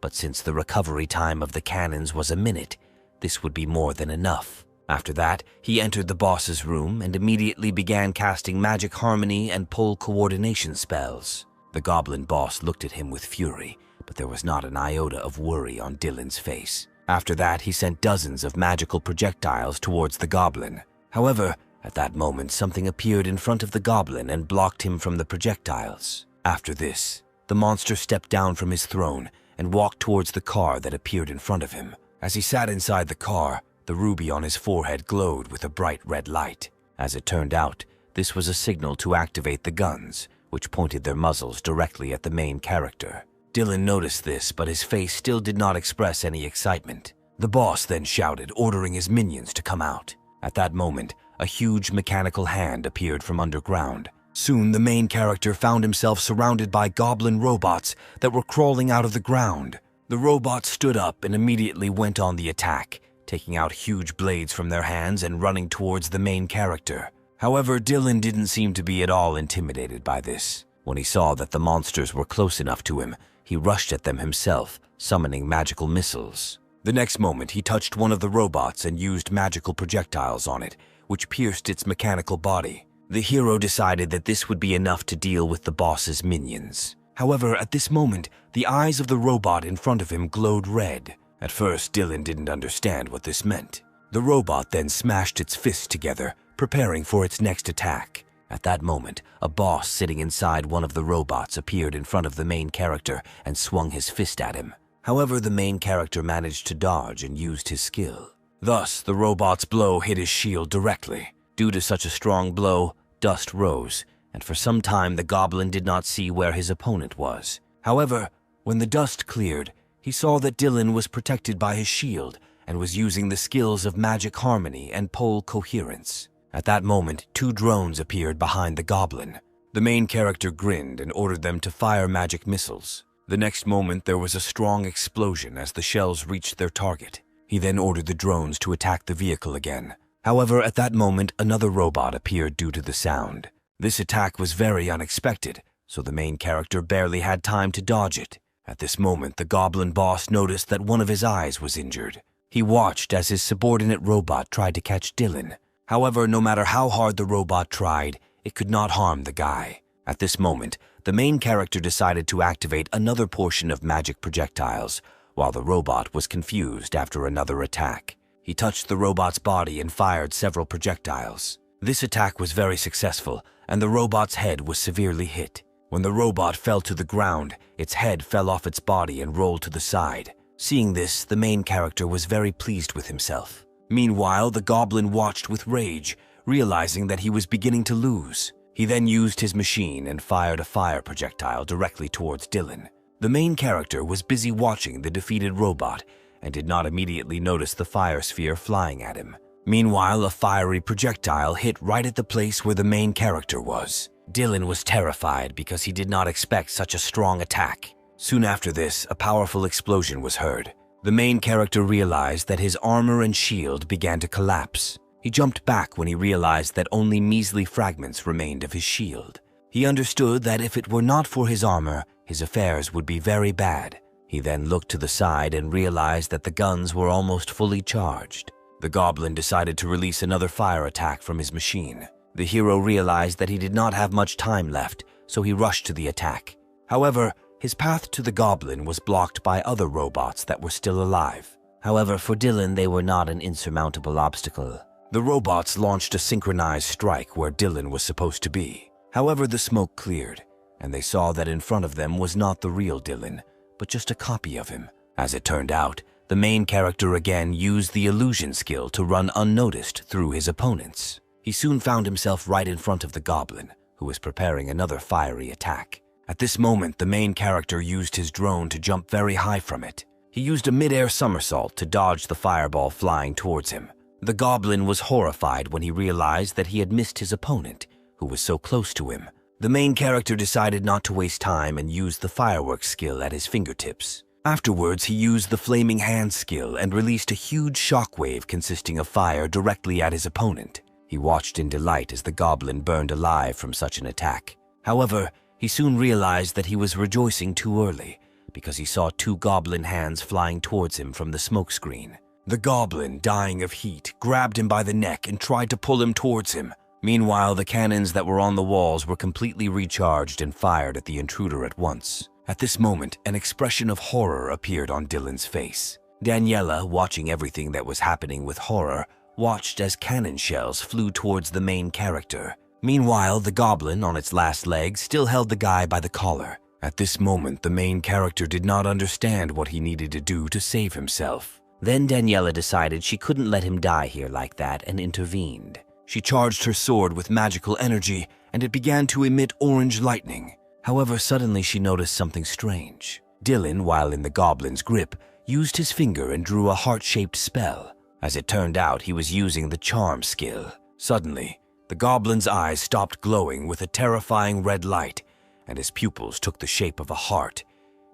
Speaker 1: But since the recovery time of the cannons was a minute, this would be more than enough. After that, he entered the boss's room and immediately began casting magic harmony and pole coordination spells. The goblin boss looked at him with fury, but there was not an iota of worry on Dylan's face. After that, he sent dozens of magical projectiles towards the goblin. However, at that moment, something appeared in front of the goblin and blocked him from the projectiles. After this, the monster stepped down from his throne and walked towards the car that appeared in front of him. As he sat inside the car, the ruby on his forehead glowed with a bright red light. As it turned out, this was a signal to activate the guns, which pointed their muzzles directly at the main character. Dylan noticed this, but his face still did not express any excitement. The boss then shouted, ordering his minions to come out. At that moment, a huge mechanical hand appeared from underground. Soon, the main character found himself surrounded by goblin robots that were crawling out of the ground. The robots stood up and immediately went on the attack, taking out huge blades from their hands and running towards the main character. However, Dylan didn't seem to be at all intimidated by this. When he saw that the monsters were close enough to him, he rushed at them himself, summoning magical missiles. The next moment, he touched one of the robots and used magical projectiles on it, which pierced its mechanical body. The hero decided that this would be enough to deal with the boss's minions. However, at this moment, the eyes of the robot in front of him glowed red. At first, Dylan didn't understand what this meant. The robot then smashed its fists together, preparing for its next attack. At that moment, a boss sitting inside one of the robots appeared in front of the main character and swung his fist at him. However, the main character managed to dodge and used his skill. Thus, the robot's blow hit his shield directly. Due to such a strong blow, dust rose, and for some time the goblin did not see where his opponent was. However, when the dust cleared, he saw that Dylan was protected by his shield and was using the skills of magic harmony and pole coherence. At that moment, 2 drones appeared behind the goblin. The main character grinned and ordered them to fire magic missiles. The next moment, there was a strong explosion as the shells reached their target. He then ordered the drones to attack the vehicle again. However, at that moment, another robot appeared due to the sound. This attack was very unexpected, so the main character barely had time to dodge it. At this moment, the goblin boss noticed that one of his eyes was injured. He watched as his subordinate robot tried to catch Dylan. However, no matter how hard the robot tried, it could not harm the guy. At this moment, the main character decided to activate another portion of magic projectiles, while the robot was confused after another attack. He touched the robot's body and fired several projectiles. This attack was very successful, and the robot's head was severely hit. When the robot fell to the ground, its head fell off its body and rolled to the side. Seeing this, the main character was very pleased with himself. Meanwhile, the goblin watched with rage, realizing that he was beginning to lose. He then used his machine and fired a fire projectile directly towards Dylan. The main character was busy watching the defeated robot and did not immediately notice the fire sphere flying at him. Meanwhile, a fiery projectile hit right at the place where the main character was. Dylan was terrified because he did not expect such a strong attack. Soon after this, a powerful explosion was heard. The main character realized that his armor and shield began to collapse. He jumped back when he realized that only measly fragments remained of his shield. He understood that if it were not for his armor, his affairs would be very bad. He then looked to the side and realized that the guns were almost fully charged. The goblin decided to release another fire attack from his machine. The hero realized that he did not have much time left, so he rushed to the attack. However, his path to the goblin was blocked by other robots that were still alive. However, for Dylan, they were not an insurmountable obstacle. The robots launched a synchronized strike where Dylan was supposed to be. However, the smoke cleared, and they saw that in front of them was not the real Dylan, but just a copy of him. As it turned out, the main character again used the illusion skill to run unnoticed through his opponents. He soon found himself right in front of the goblin, who was preparing another fiery attack. At this moment, the main character used his drone to jump very high from it. He used a mid-air somersault to dodge the fireball flying towards him. The goblin was horrified when he realized that he had missed his opponent, who was so close to him. The main character decided not to waste time and used the fireworks skill at his fingertips. Afterwards, he used the flaming hand skill and released a huge shockwave consisting of fire directly at his opponent. He watched in delight as the goblin burned alive from such an attack. However, he soon realized that he was rejoicing too early because he saw 2 goblin hands flying towards him from the smokescreen. The goblin, dying of heat, grabbed him by the neck and tried to pull him towards him. Meanwhile, the cannons that were on the walls were completely recharged and fired at the intruder at once. At this moment, an expression of horror appeared on Dylan's face. Daniela, watching everything that was happening with horror, watched as cannon shells flew towards the main character. Meanwhile, the goblin, on its last leg, still held the guy by the collar. At this moment, the main character did not understand what he needed to do to save himself. Then Daniela decided she couldn't let him die here like that and intervened. She charged her sword with magical energy, and it began to emit orange lightning. However, suddenly she noticed something strange. Dylan, while in the goblin's grip, used his finger and drew a heart-shaped spell. As it turned out, he was using the charm skill. Suddenly, the goblin's eyes stopped glowing with a terrifying red light, and his pupils took the shape of a heart.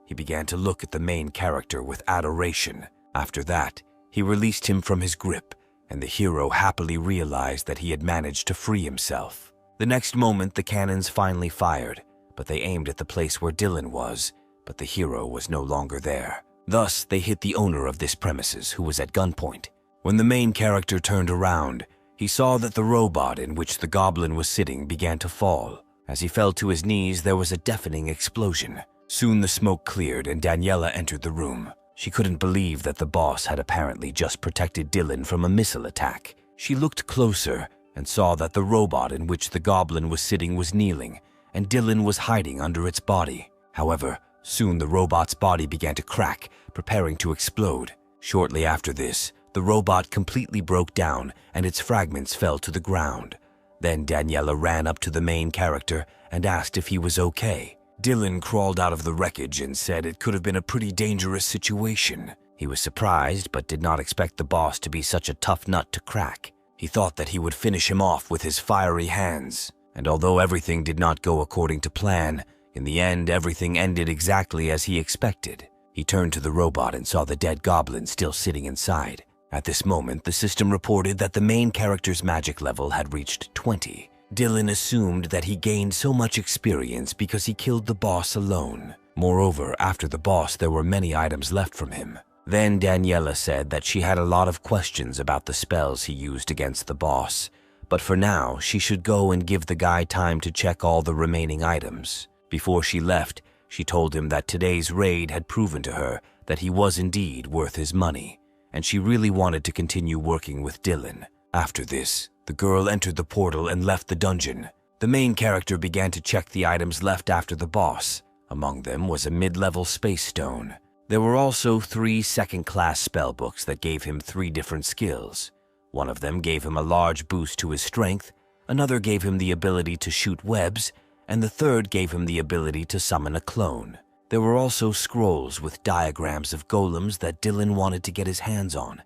Speaker 1: He began to look at the main character with adoration. After that, he released him from his grip, and the hero happily realized that he had managed to free himself. The next moment, the cannons finally fired, but they aimed at the place where Dylan was, but the hero was no longer there. Thus, they hit the owner of this premises, who was at gunpoint. When the main character turned around, He saw that the robot in which the goblin was sitting began to fall. As he fell to his knees, there was a deafening explosion. Soon the smoke cleared and Daniela entered the room. She couldn't believe that the boss had apparently just protected Dylan from a missile attack. She looked closer and saw that the robot in which the goblin was sitting was kneeling, and Dylan was hiding under its body. However, soon the robot's body began to crack, preparing to explode. Shortly after this, the robot completely broke down and its fragments fell to the ground. Then Daniela ran up to the main character and asked if he was okay. Dylan crawled out of the wreckage and said it could have been a pretty dangerous situation. He was surprised but did not expect the boss to be such a tough nut to crack. He thought that he would finish him off with his fiery hands. And although everything did not go according to plan, in the end everything ended exactly as he expected. He turned to the robot and saw the dead goblin still sitting inside. At this moment, the system reported that the main character's magic level had reached 20. Dylan assumed that he gained so much experience because he killed the boss alone. Moreover, after the boss, there were many items left from him. Then Daniela said that she had a lot of questions about the spells he used against the boss, but for now, she should go and give the guy time to check all the remaining items. Before she left, she told him that today's raid had proven to her that he was indeed worth his money, and she really wanted to continue working with Dylan. After this, the girl entered the portal and left the dungeon. The main character began to check the items left after the boss. Among them was a mid-level space stone. There were also 3 second-class spellbooks that gave him 3 different skills. One of them gave him a large boost to his strength, another gave him the ability to shoot webs, and the third gave him the ability to summon a clone. There were also scrolls with diagrams of golems that Dylan wanted to get his hands on,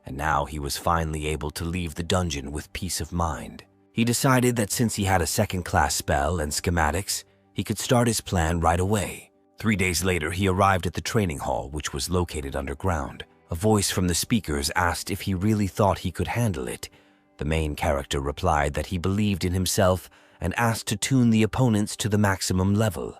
Speaker 1: and now he was finally able to leave the dungeon with peace of mind. He decided that since he had a second-class spell and schematics, he could start his plan right away. 3 days later, he arrived at the training hall, which was located underground. A voice from the speakers asked if he really thought he could handle it. The main character replied that he believed in himself and asked to tune the opponents to the maximum level.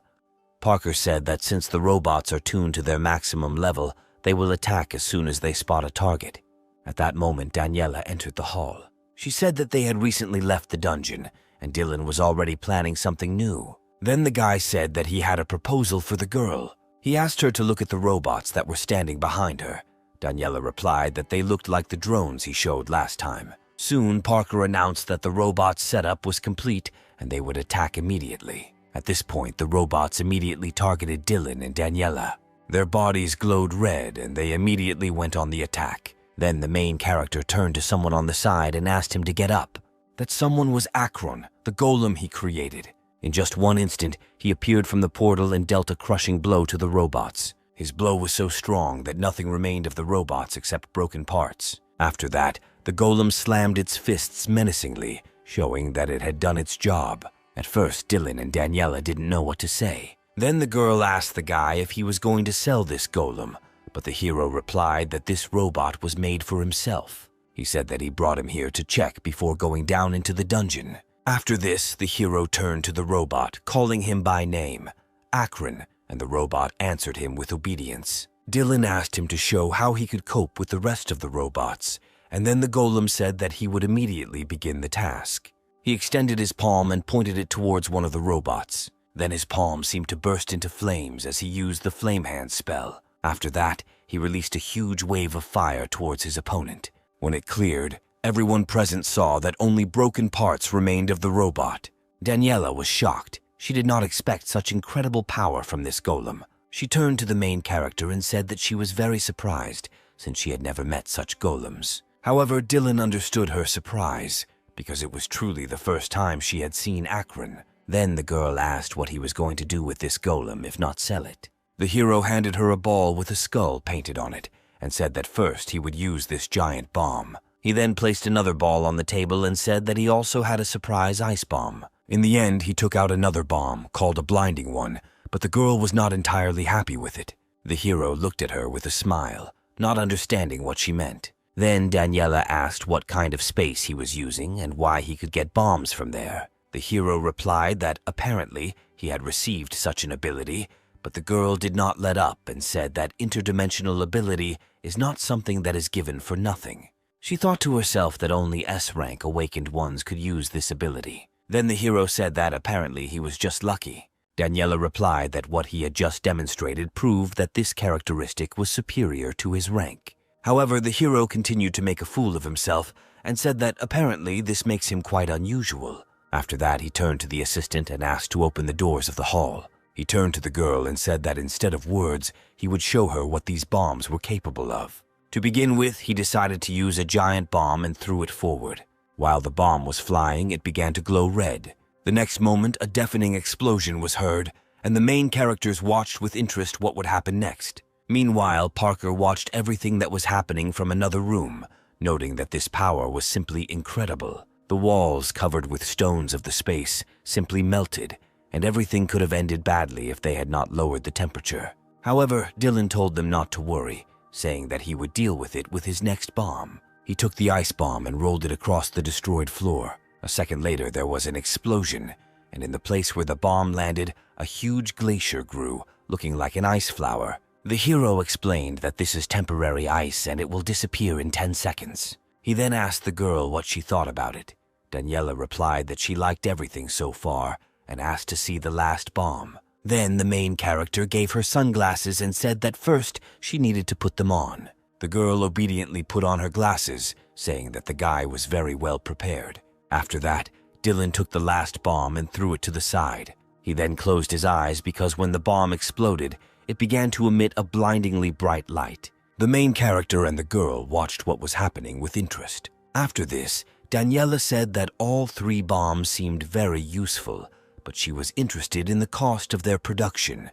Speaker 1: Parker said that since the robots are tuned to their maximum level, they will attack as soon as they spot a target. At that moment, Daniela entered the hall. She said that they had recently left the dungeon, and Dylan was already planning something new. Then the guy said that he had a proposal for the girl. He asked her to look at the robots that were standing behind her. Daniela replied that they looked like the drones he showed last time. Soon, Parker announced that the robot's setup was complete and they would attack immediately. At this point, the robots immediately targeted Dylan and Daniela. Their bodies glowed red and they immediately went on the attack. Then the main character turned to someone on the side and asked him to get up. That someone was Akron, the golem he created. In just one instant, he appeared from the portal and dealt a crushing blow to the robots. His blow was so strong that nothing remained of the robots except broken parts. After that, the golem slammed its fists menacingly, showing that it had done its job. At first, Dylan and Daniela didn't know what to say. Then the girl asked the guy if he was going to sell this golem, but the hero replied that this robot was made for himself. He said that he brought him here to check before going down into the dungeon. After this, the hero turned to the robot, calling him by name, Akron, and the robot answered him with obedience. Dylan asked him to show how he could cope with the rest of the robots, and then the golem said that he would immediately begin the task. He extended his palm and pointed it towards one of the robots. Then his palm seemed to burst into flames as he used the Flame Hand spell. After that, he released a huge wave of fire towards his opponent. When it cleared, everyone present saw that only broken parts remained of the robot. Daniela was shocked. She did not expect such incredible power from this golem. She turned to the main character and said that she was very surprised, since she had never met such golems. However, Dylan understood her surprise, because it was truly the first time she had seen Akron. Then the girl asked what he was going to do with this golem, if not sell it. The hero handed her a ball with a skull painted on it, and said that first he would use this giant bomb. He then placed another ball on the table and said that he also had a surprise ice bomb. In the end, he took out another bomb, called a blinding one, but the girl was not entirely happy with it. The hero looked at her with a smile, not understanding what she meant. Then Daniela asked what kind of space he was using and why he could get bombs from there. The hero replied that apparently he had received such an ability, but the girl did not let up and said that interdimensional ability is not something that is given for nothing. She thought to herself that only S-rank awakened ones could use this ability. Then the hero said that apparently he was just lucky. Daniela replied that what he had just demonstrated proved that this characteristic was superior to his rank. However, the hero continued to make a fool of himself and said that apparently this makes him quite unusual. After that, he turned to the assistant and asked to open the doors of the hall. He turned to the girl and said that instead of words, he would show her what these bombs were capable of. To begin with, he decided to use a giant bomb and threw it forward. While the bomb was flying, it began to glow red. The next moment, a deafening explosion was heard, and the main characters watched with interest what would happen next. Meanwhile, Parker watched everything that was happening from another room, noting that this power was simply incredible. The walls, covered with stones of the space, simply melted, and everything could have ended badly if they had not lowered the temperature. However, Dylan told them not to worry, saying that he would deal with it with his next bomb. He took the ice bomb and rolled it across the destroyed floor. A second later, there was an explosion, and in the place where the bomb landed, a huge glacier grew, looking like an ice flower. The hero explained that this is temporary ice and it will disappear in 10 seconds. He then asked the girl what she thought about it. Daniela replied that she liked everything so far and asked to see the last bomb. Then the main character gave her sunglasses and said that first she needed to put them on. The girl obediently put on her glasses, saying that the guy was very well prepared. After that, Dylan took the last bomb and threw it to the side. He then closed his eyes because when the bomb exploded, it began to emit a blindingly bright light. The main character and the girl watched what was happening with interest. After this, Daniela said that all 3 bombs seemed very useful, but she was interested in the cost of their production.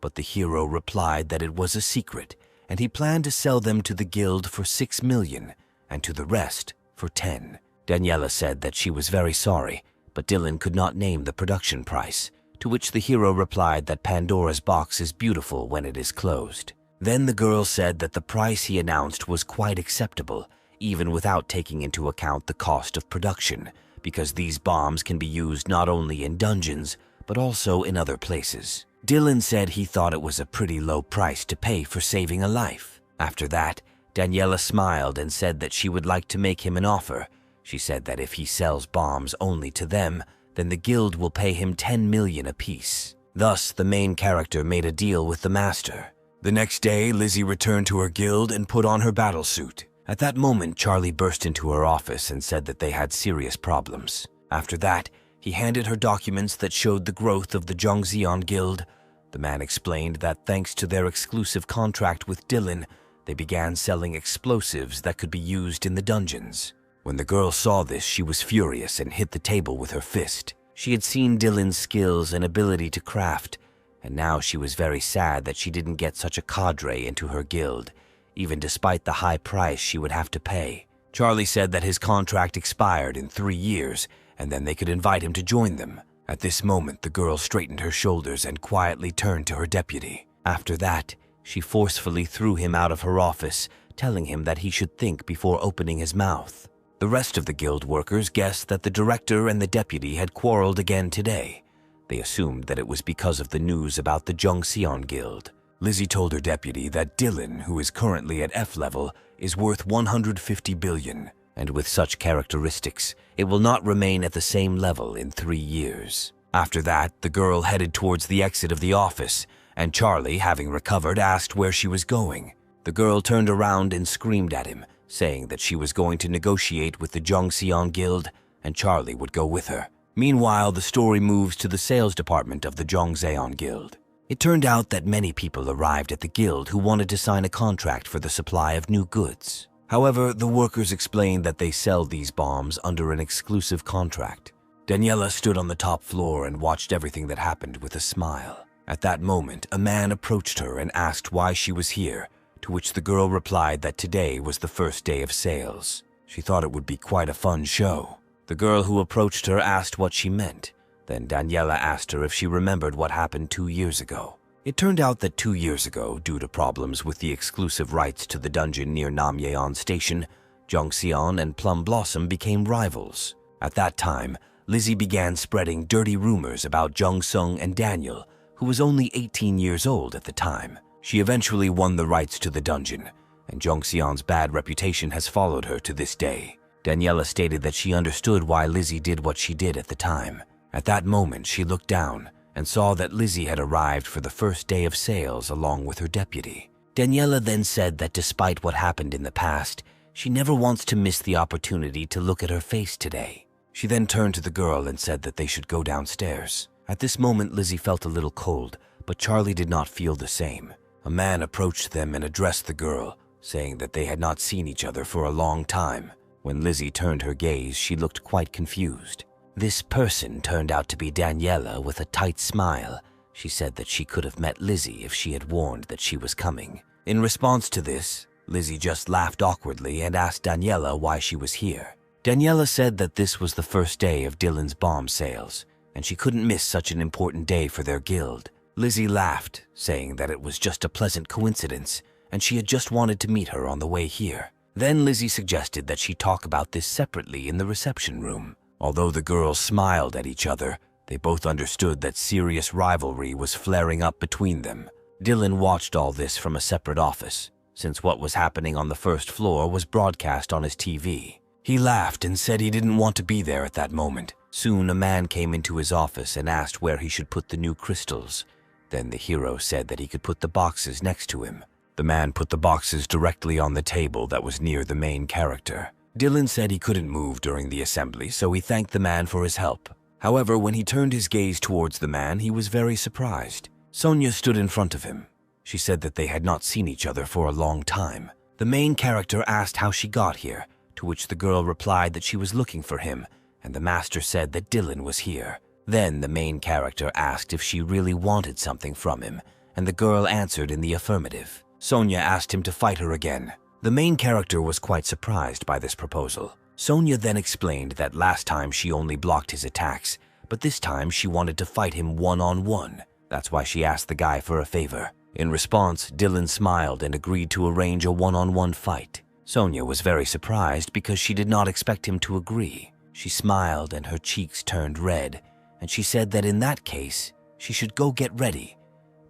Speaker 1: But the hero replied that it was a secret, and he planned to sell them to the guild for 6 million, and to the rest for 10. Daniela said that she was very sorry, but Dylan could not name the production price, to which the hero replied that Pandora's box is beautiful when it is closed. Then the girl said that the price he announced was quite acceptable, even without taking into account the cost of production, because these bombs can be used not only in dungeons, but also in other places. Dylan said he thought it was a pretty low price to pay for saving a life. After that, Daniela smiled and said that she would like to make him an offer. She said that if he sells bombs only to them, then the guild will pay him 10 million apiece. Thus, the main character made a deal with the master. The next day, Lizzie returned to her guild and put on her battle suit. At that moment, Charlie burst into her office and said that they had serious problems. After that, he handed her documents that showed the growth of the Zhongxian Guild. The man explained that thanks to their exclusive contract with Dylan, they began selling explosives that could be used in the dungeons. When the girl saw this, she was furious and hit the table with her fist. She had seen Dylan's skills and ability to craft, and now she was very sad that she didn't get such a cadre into her guild, even despite the high price she would have to pay. Charlie said that his contract expired in 3 years, and then they could invite him to join them. At this moment, the girl straightened her shoulders and quietly turned to her deputy. After that, she forcefully threw him out of her office, telling him that he should think before opening his mouth. The rest of the guild workers guessed that the director and the deputy had quarreled again today. They assumed that it was because of the news about the Zhongxian Guild. Lizzie told her deputy that Dylan, who is currently at F level, is worth 150 billion, and with such characteristics, it will not remain at the same level in 3 years. After that, the girl headed towards the exit of the office, and Charlie, having recovered, asked where she was going. The girl turned around and screamed at him, saying that she was going to negotiate with the Zhongxian Guild, and Charlie would go with her. Meanwhile, the story moves to the sales department of the Zhongxian Guild. It turned out that many people arrived at the guild who wanted to sign a contract for the supply of new goods. However, the workers explained that they sell these bombs under an exclusive contract. Daniela stood on the top floor and watched everything that happened with a smile. At that moment, a man approached her and asked why she was here, to which the girl replied that today was the first day of sales. She thought it would be quite a fun show. The girl who approached her asked what she meant. Then Daniela asked her if she remembered what happened 2 years ago. It turned out that 2 years ago, due to problems with the exclusive rights to the dungeon near Namyeon Station, Zhongxian and Plum Blossom became rivals. At that time, Lizzie began spreading dirty rumors about Jung-sung and Daniel, who was only 18 years old at the time. She eventually won the rights to the dungeon, and Jongseon's bad reputation has followed her to this day. Daniela stated that she understood why Lizzie did what she did at the time. At that moment, she looked down and saw that Lizzie had arrived for the first day of sales along with her deputy. Daniela then said that despite what happened in the past, she never wants to miss the opportunity to look at her face today. She then turned to the girl and said that they should go downstairs. At this moment, Lizzie felt a little cold, but Charlie did not feel the same. A man approached them and addressed the girl, saying that they had not seen each other for a long time. When Lizzie turned her gaze, she looked quite confused. This person turned out to be Daniela with a tight smile. She said that she could have met Lizzie if she had warned that she was coming. In response to this, Lizzie just laughed awkwardly and asked Daniela why she was here. Daniela said that this was the first day of Dylan's bomb sales, and she couldn't miss such an important day for their guild. Lizzie laughed, saying that it was just a pleasant coincidence, and she had just wanted to meet her on the way here. Then Lizzie suggested that she talk about this separately in the reception room. Although the girls smiled at each other, they both understood that serious rivalry was flaring up between them. Dylan watched all this from a separate office, since what was happening on the first floor was broadcast on his TV. He laughed and said he didn't want to be there at that moment. Soon a man came into his office and asked where he should put the new crystals. Then the hero said that he could put the boxes next to him. The man put the boxes directly on the table that was near the main character. Dylan said he couldn't move during the assembly, so he thanked the man for his help. However, when he turned his gaze towards the man, he was very surprised. Sonia stood in front of him. She said that they had not seen each other for a long time. The main character asked how she got here, to which the girl replied that she was looking for him, and the master said that Dylan was here. Then the main character asked if she really wanted something from him, and the girl answered in the affirmative. Sonia asked him to fight her again. The main character was quite surprised by this proposal. Sonia then explained that last time she only blocked his attacks, but this time she wanted to fight him one-on-one. That's why she asked the guy for a favor. In response, Dylan smiled and agreed to arrange a one-on-one fight. Sonia was very surprised because she did not expect him to agree. She smiled and her cheeks turned red, and she said that in that case, she should go get ready.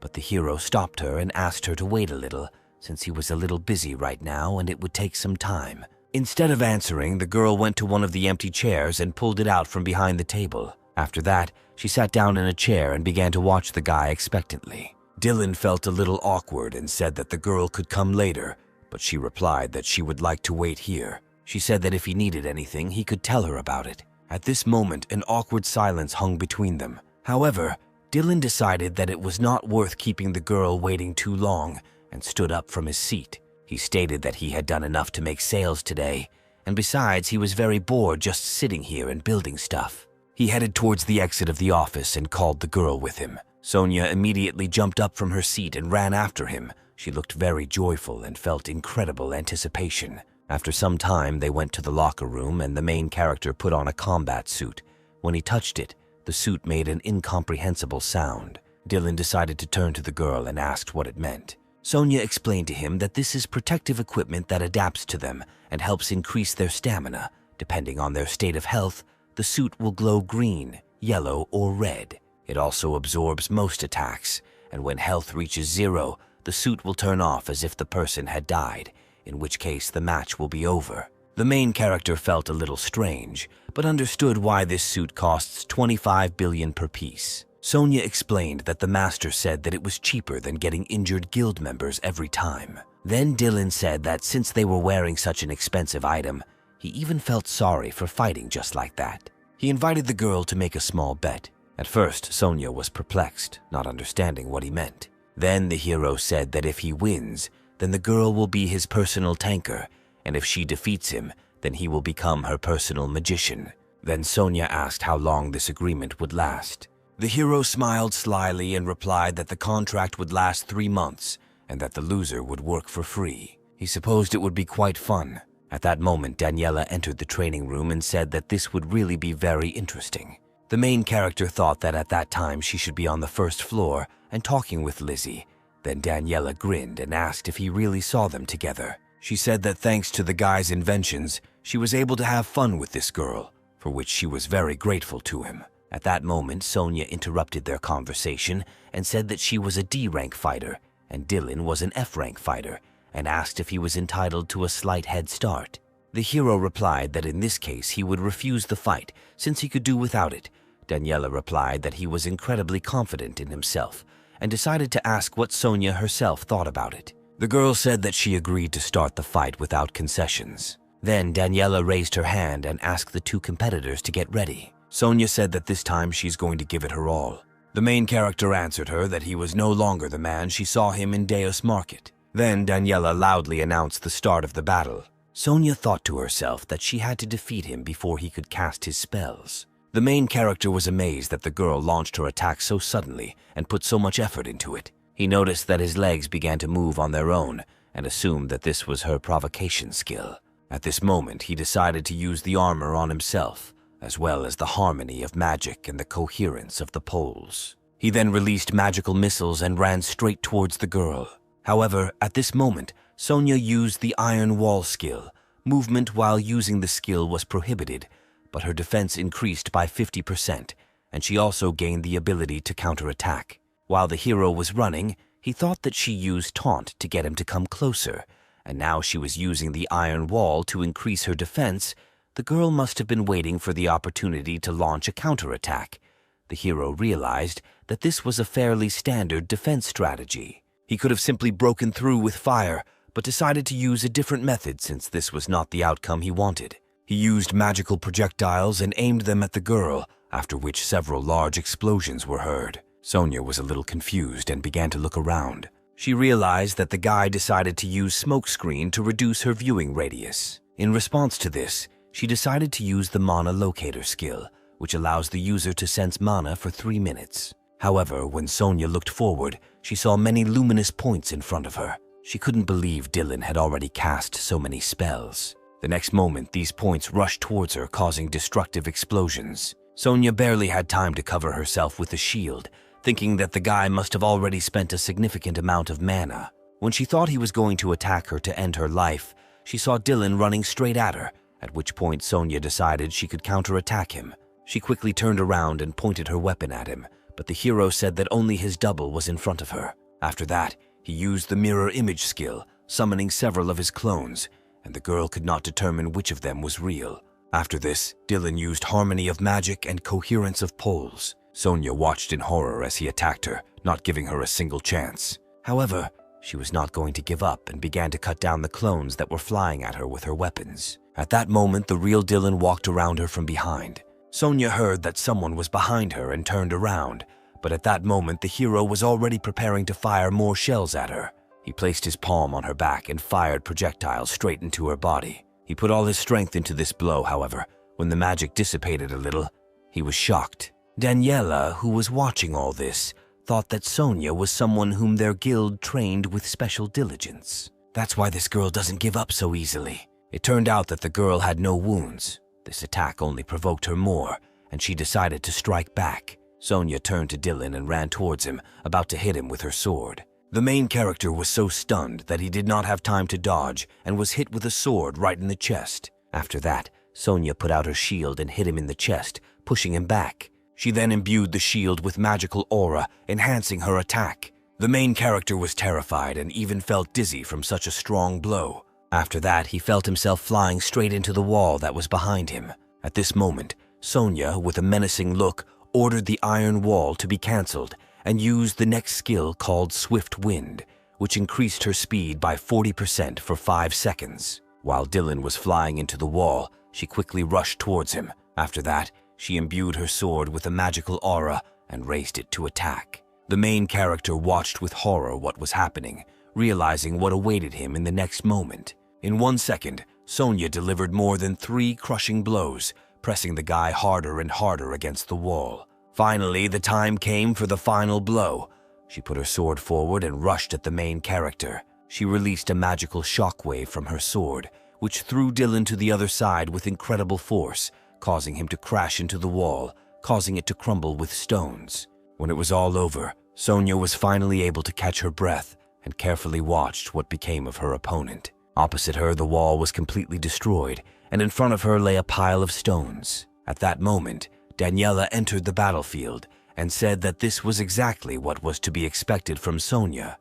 Speaker 1: But the hero stopped her and asked her to wait a little, since he was a little busy right now and it would take some time. Instead of answering, the girl went to one of the empty chairs and pulled it out from behind the table. After that, she sat down in a chair and began to watch the guy expectantly. Dylan felt a little awkward and said that the girl could come later, but she replied that she would like to wait here. She said that if he needed anything, he could tell her about it. At this moment, an awkward silence hung between them. However, Dylan decided that it was not worth keeping the girl waiting too long and stood up from his seat. He stated that he had done enough to make sales today, and besides, he was very bored just sitting here and building stuff. He headed towards the exit of the office and called the girl with him. Sonia immediately jumped up from her seat and ran after him. She looked very joyful and felt incredible anticipation. After some time, they went to the locker room and the main character put on a combat suit. When he touched it, the suit made an incomprehensible sound. Dylan decided to turn to the girl and asked what it meant. Sonia explained to him that this is protective equipment that adapts to them and helps increase their stamina. Depending on their state of health, the suit will glow green, yellow, or red. It also absorbs most attacks, and when health reaches 0, the suit will turn off as if the person had died, in which case the match will be over. The main character felt a little strange, but understood why this suit costs 25 billion per piece. Sonia explained that the master said that it was cheaper than getting injured guild members every time. Then Dylan said that since they were wearing such an expensive item, he even felt sorry for fighting just like that. He invited the girl to make a small bet. At first, Sonia was perplexed, not understanding what he meant. Then the hero said that if he wins, then the girl will be his personal tanker, and if she defeats him, then he will become her personal magician. Then Sonia asked how long this agreement would last. The hero smiled slyly and replied that the contract would last 3 months, and that the loser would work for free. He supposed it would be quite fun. At that moment, Daniela entered the training room and said that this would really be very interesting. The main character thought that at that time she should be on the first floor and talking with Lizzie. Then Daniela grinned and asked if he really saw them together. She said that thanks to the guy's inventions, she was able to have fun with this girl, for which she was very grateful to him. At that moment, Sonia interrupted their conversation and said that she was a D-rank fighter and Dylan was an F-rank fighter, and asked if he was entitled to a slight head start. The hero replied that in this case he would refuse the fight since he could do without it. Daniela replied that he was incredibly confident in himself and decided to ask what Sonia herself thought about it. The girl said that she agreed to start the fight without concessions. Then Daniela raised her hand and asked the two competitors to get ready. Sonia said that this time she's going to give it her all. The main character answered her that he was no longer the man she saw him in Deus Market. Then Daniela loudly announced the start of the battle. Sonia thought to herself that she had to defeat him before he could cast his spells. The main character was amazed that the girl launched her attack so suddenly and put so much effort into it. He noticed that his legs began to move on their own and assumed that this was her provocation skill. At this moment, he decided to use the armor on himself, as well as the harmony of magic and the coherence of the poles. He then released magical missiles and ran straight towards the girl. However, at this moment, Sonia used the Iron Wall skill. Movement while using the skill was prohibited, but her defense increased by 50%, and she also gained the ability to counterattack. While the hero was running, he thought that she used taunt to get him to come closer, and now she was using the Iron Wall to increase her defense. The girl must have been waiting for the opportunity to launch a counterattack. The hero realized that this was a fairly standard defense strategy. He could have simply broken through with fire, but decided to use a different method since this was not the outcome he wanted. He used magical projectiles and aimed them at the girl, after which several large explosions were heard. Sonia was a little confused and began to look around. She realized that the guy decided to use smokescreen to reduce her viewing radius. In response to this, she decided to use the mana locator skill, which allows the user to sense mana for 3 minutes. However, when Sonia looked forward, she saw many luminous points in front of her. She couldn't believe Dylan had already cast so many spells. The next moment, these points rushed towards her, causing destructive explosions. Sonia barely had time to cover herself with a shield, thinking that the guy must have already spent a significant amount of mana. When she thought he was going to attack her to end her life, she saw Dylan running straight at her, at which point Sonia decided she could counterattack him. She quickly turned around and pointed her weapon at him, but the hero said that only his double was in front of her. After that, he used the mirror image skill, summoning several of his clones, and the girl could not determine which of them was real. After this, Dylan used harmony of magic and coherence of poles. Sonia watched in horror as he attacked her, not giving her a single chance. However, she was not going to give up and began to cut down the clones that were flying at her with her weapons. At that moment, the real Dylan walked around her from behind. Sonia heard that someone was behind her and turned around, but at that moment the hero was already preparing to fire more shells at her. He placed his palm on her back and fired projectiles straight into her body. He put all his strength into this blow, however. When the magic dissipated a little, he was shocked. Daniela, who was watching all this, thought that Sonia was someone whom their guild trained with special diligence. That's why this girl doesn't give up so easily. It turned out that the girl had no wounds. This attack only provoked her more, and she decided to strike back. Sonia turned to Dylan and ran towards him, about to hit him with her sword. The main character was so stunned that he did not have time to dodge and was hit with a sword right in the chest. After that, Sonia put out her shield and hit him in the chest, pushing him back. She then imbued the shield with magical aura, enhancing her attack. The main character was terrified and even felt dizzy from such a strong blow. After that, he felt himself flying straight into the wall that was behind him. At this moment, Sonia, with a menacing look, ordered the Iron Wall to be cancelled and used the next skill called Swift Wind, which increased her speed by 40% for 5 seconds. While Dylan was flying into the wall, she quickly rushed towards him. After that, she imbued her sword with a magical aura and raised it to attack. The main character watched with horror what was happening, realizing what awaited him in the next moment. In 1 second, Sonia delivered more than 3 crushing blows, pressing the guy harder and harder against the wall. Finally, the time came for the final blow. She put her sword forward and rushed at the main character. She released a magical shockwave from her sword, which threw Dylan to the other side with incredible force, causing him to crash into the wall, causing it to crumble with stones. When it was all over, Sonia was finally able to catch her breath and carefully watched what became of her opponent. Opposite her, the wall was completely destroyed, and in front of her lay a pile of stones. At that moment, Daniela entered the battlefield and said that this was exactly what was to be expected from Sonia.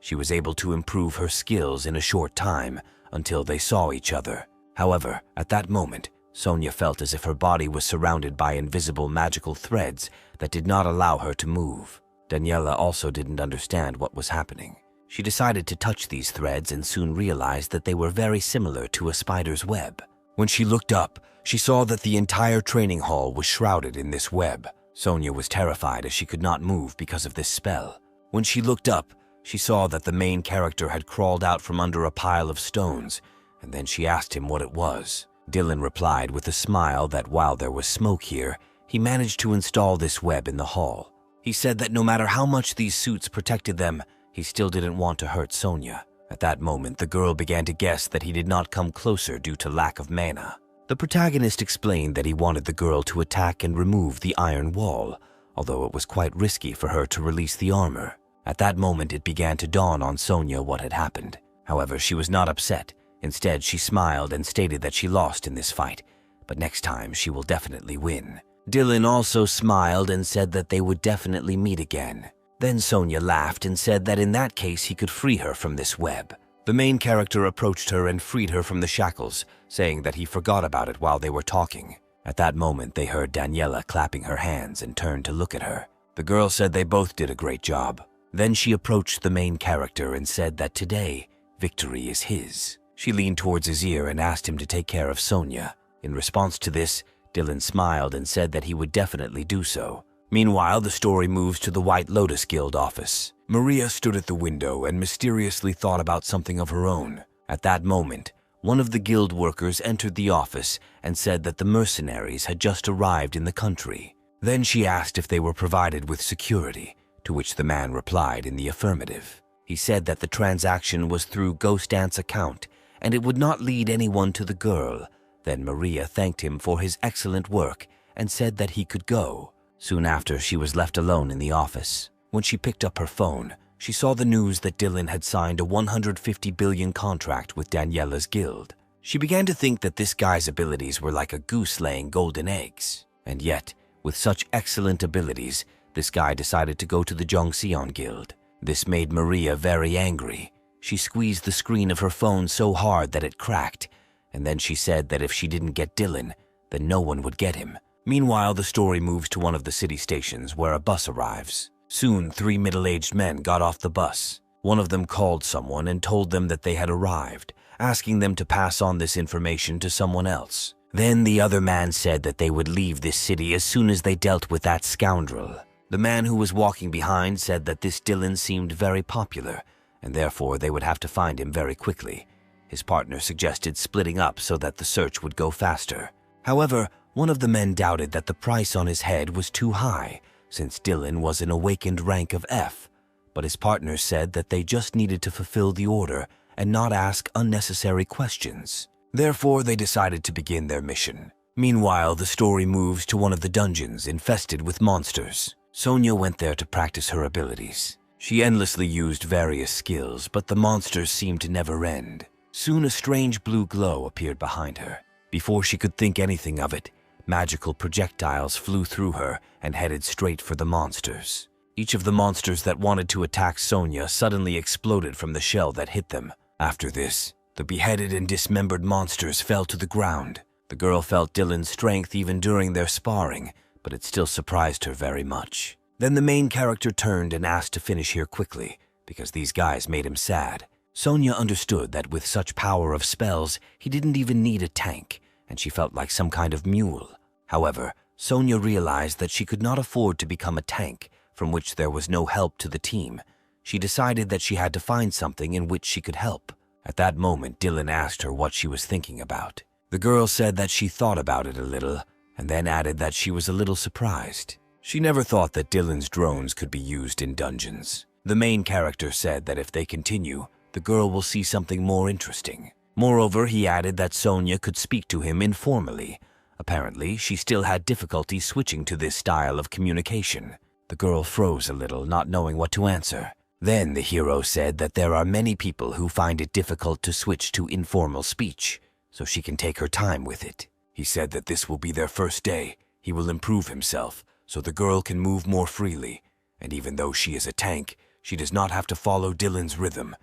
Speaker 1: She was able to improve her skills in a short time until they saw each other. However, at that moment, Sonia felt as if her body was surrounded by invisible magical threads that did not allow her to move. Daniela also didn't understand what was happening. She decided to touch these threads and soon realized that they were very similar to a spider's web. When she looked up, she saw that the entire training hall was shrouded in this web. Sonia was terrified as she could not move because of this spell. When she looked up, she saw that the main character had crawled out from under a pile of stones, and then she asked him what it was. Dylan replied with a smile that while there was smoke here, he managed to install this web in the hall. He said that no matter how much these suits protected them, he still didn't want to hurt Sonia. At that moment, the girl began to guess that he did not come closer due to lack of mana. The protagonist explained that he wanted the girl to attack and remove the iron wall, although it was quite risky for her to release the armor. At that moment, it began to dawn on Sonia what had happened. However, she was not upset. Instead, she smiled and stated that she lost in this fight, but next time she will definitely win. Dylan also smiled and said that they would definitely meet again. Then Sonia laughed and said that in that case he could free her from this web. The main character approached her and freed her from the shackles, saying that he forgot about it while they were talking. At that moment, they heard Daniela clapping her hands and turned to look at her. The girl said they both did a great job. Then she approached the main character and said that today, victory is his. She leaned towards his ear and asked him to take care of Sonia. In response to this, Dylan smiled and said that he would definitely do so. Meanwhile, the story moves to the White Lotus Guild office. Maria stood at the window and mysteriously thought about something of her own. At that moment, one of the guild workers entered the office and said that the mercenaries had just arrived in the country. Then she asked if they were provided with security, to which the man replied in the affirmative. He said that the transaction was through Ghost Ant's account and it would not lead anyone to the girl. Then Maria thanked him for his excellent work and said that he could go. Soon after, she was left alone in the office. When she picked up her phone, she saw the news that Dylan had signed a 150 billion contract with Daniela's guild. She began to think that this guy's abilities were like a goose laying golden eggs. And yet, with such excellent abilities, this guy decided to go to the Jongseon Guild. This made Maria very angry. She squeezed the screen of her phone so hard that it cracked, and then she said that if she didn't get Dylan, then no one would get him. Meanwhile, the story moves to one of the city stations where a bus arrives. Soon, 3 middle-aged men got off the bus. One of them called someone and told them that they had arrived, asking them to pass on this information to someone else. Then the other man said that they would leave this city as soon as they dealt with that scoundrel. The man who was walking behind said that this Dylan seemed very popular, and therefore they would have to find him very quickly. His partner suggested splitting up so that the search would go faster. However, one of the men doubted that the price on his head was too high, since Dylan was an awakened rank of F, but his partner said that they just needed to fulfill the order and not ask unnecessary questions. Therefore, they decided to begin their mission. Meanwhile, the story moves to one of the dungeons infested with monsters. Sonia went there to practice her abilities. She endlessly used various skills, but the monsters seemed to never end. Soon a strange blue glow appeared behind her. Before she could think anything of it, magical projectiles flew through her and headed straight for the monsters. Each of the monsters that wanted to attack Sonia suddenly exploded from the shell that hit them. After this, the beheaded and dismembered monsters fell to the ground. The girl felt Dylan's strength even during their sparring, but it still surprised her very much. Then the main character turned and asked to finish here quickly, because these guys made him sad. Sonia understood that with such power of spells, he didn't even need a tank, and she felt like some kind of mule. However, Sonia realized that she could not afford to become a tank, from which there was no help to the team. She decided that she had to find something in which she could help. At that moment, Dylan asked her what she was thinking about. The girl said that she thought about it a little, and then added that she was a little surprised. She never thought that Dylan's drones could be used in dungeons. The main character said that if they continue, the girl will see something more interesting. Moreover, he added that Sonia could speak to him informally. Apparently, she still had difficulty switching to this style of communication. The girl froze a little, not knowing what to answer. Then the hero said that there are many people who find it difficult to switch to informal speech, so she can take her time with it. He said that this will be their first day. He will improve himself, so the girl can move more freely. And even though she is a tank, She does not have to follow Dylan's rhythm.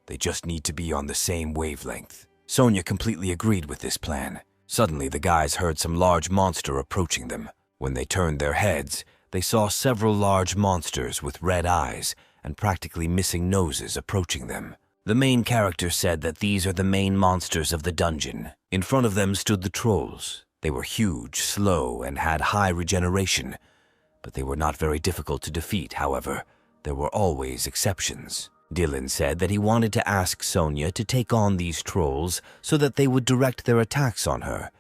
Speaker 1: They just need to be on the same wavelength. Sonia completely agreed with this plan. Suddenly, the guys heard some large monster approaching them. When they turned their heads, they saw several large monsters with red eyes and practically missing noses approaching them. The main character said that these are the main monsters of the dungeon. In front of them stood the trolls. They were huge, slow, and had high regeneration, but they were not very difficult to defeat. However, there were always exceptions. Dylan said that he wanted to ask Sonia to take on these trolls so that they would direct their attacks on her,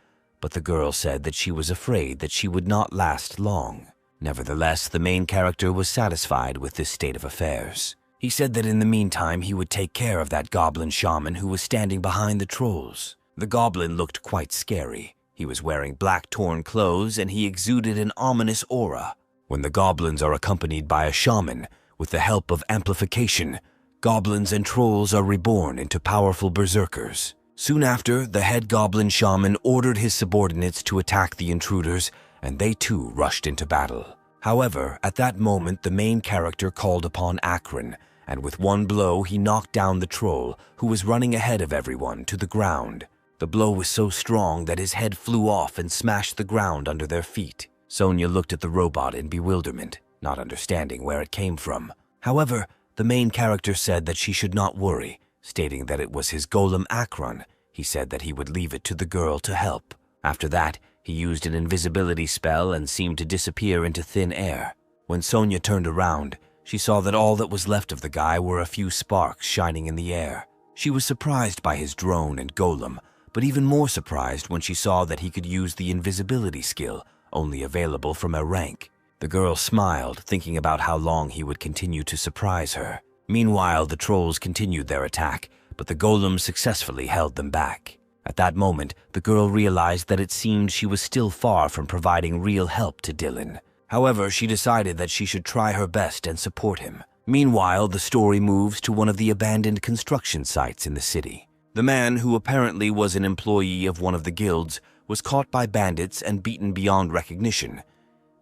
Speaker 1: but the girl said that she was afraid that she would not last long. Nevertheless, the main character was satisfied with this state of affairs. He said that in the meantime he would take care of that goblin shaman who was standing behind the trolls. The goblin looked quite scary. He was wearing black torn clothes and he exuded an ominous aura. When the goblins are accompanied by a shaman, with the help of amplification, goblins and trolls are reborn into powerful berserkers. Soon after, the head goblin shaman ordered his subordinates to attack the intruders, and they too rushed into battle. However, at that moment, the main character called upon Akron, and with one blow he knocked down the troll, who was running ahead of everyone, to the ground. The blow was so strong that his head flew off and smashed the ground under their feet. Sonia looked at the robot in bewilderment, not understanding where it came from. However, the main character said that she should not worry, stating that it was his golem Akron. He said that he would leave it to the girl to help. After that, he used an invisibility spell and seemed to disappear into thin air. When Sonia turned around, she saw that all that was left of the guy were a few sparks shining in the air. She was surprised by his drone and golem, but even more surprised when she saw that he could use the invisibility skill, only available from a rank. The girl smiled, thinking about how long he would continue to surprise her. Meanwhile, the trolls continued their attack, but the golem successfully held them back. At that moment, the girl realized that it seemed she was still far from providing real help to Dylan. However, she decided that she should try her best and support him. Meanwhile, the story moves to one of the abandoned construction sites in the city. The man, who apparently was an employee of one of the guilds, was caught by bandits and beaten beyond recognition.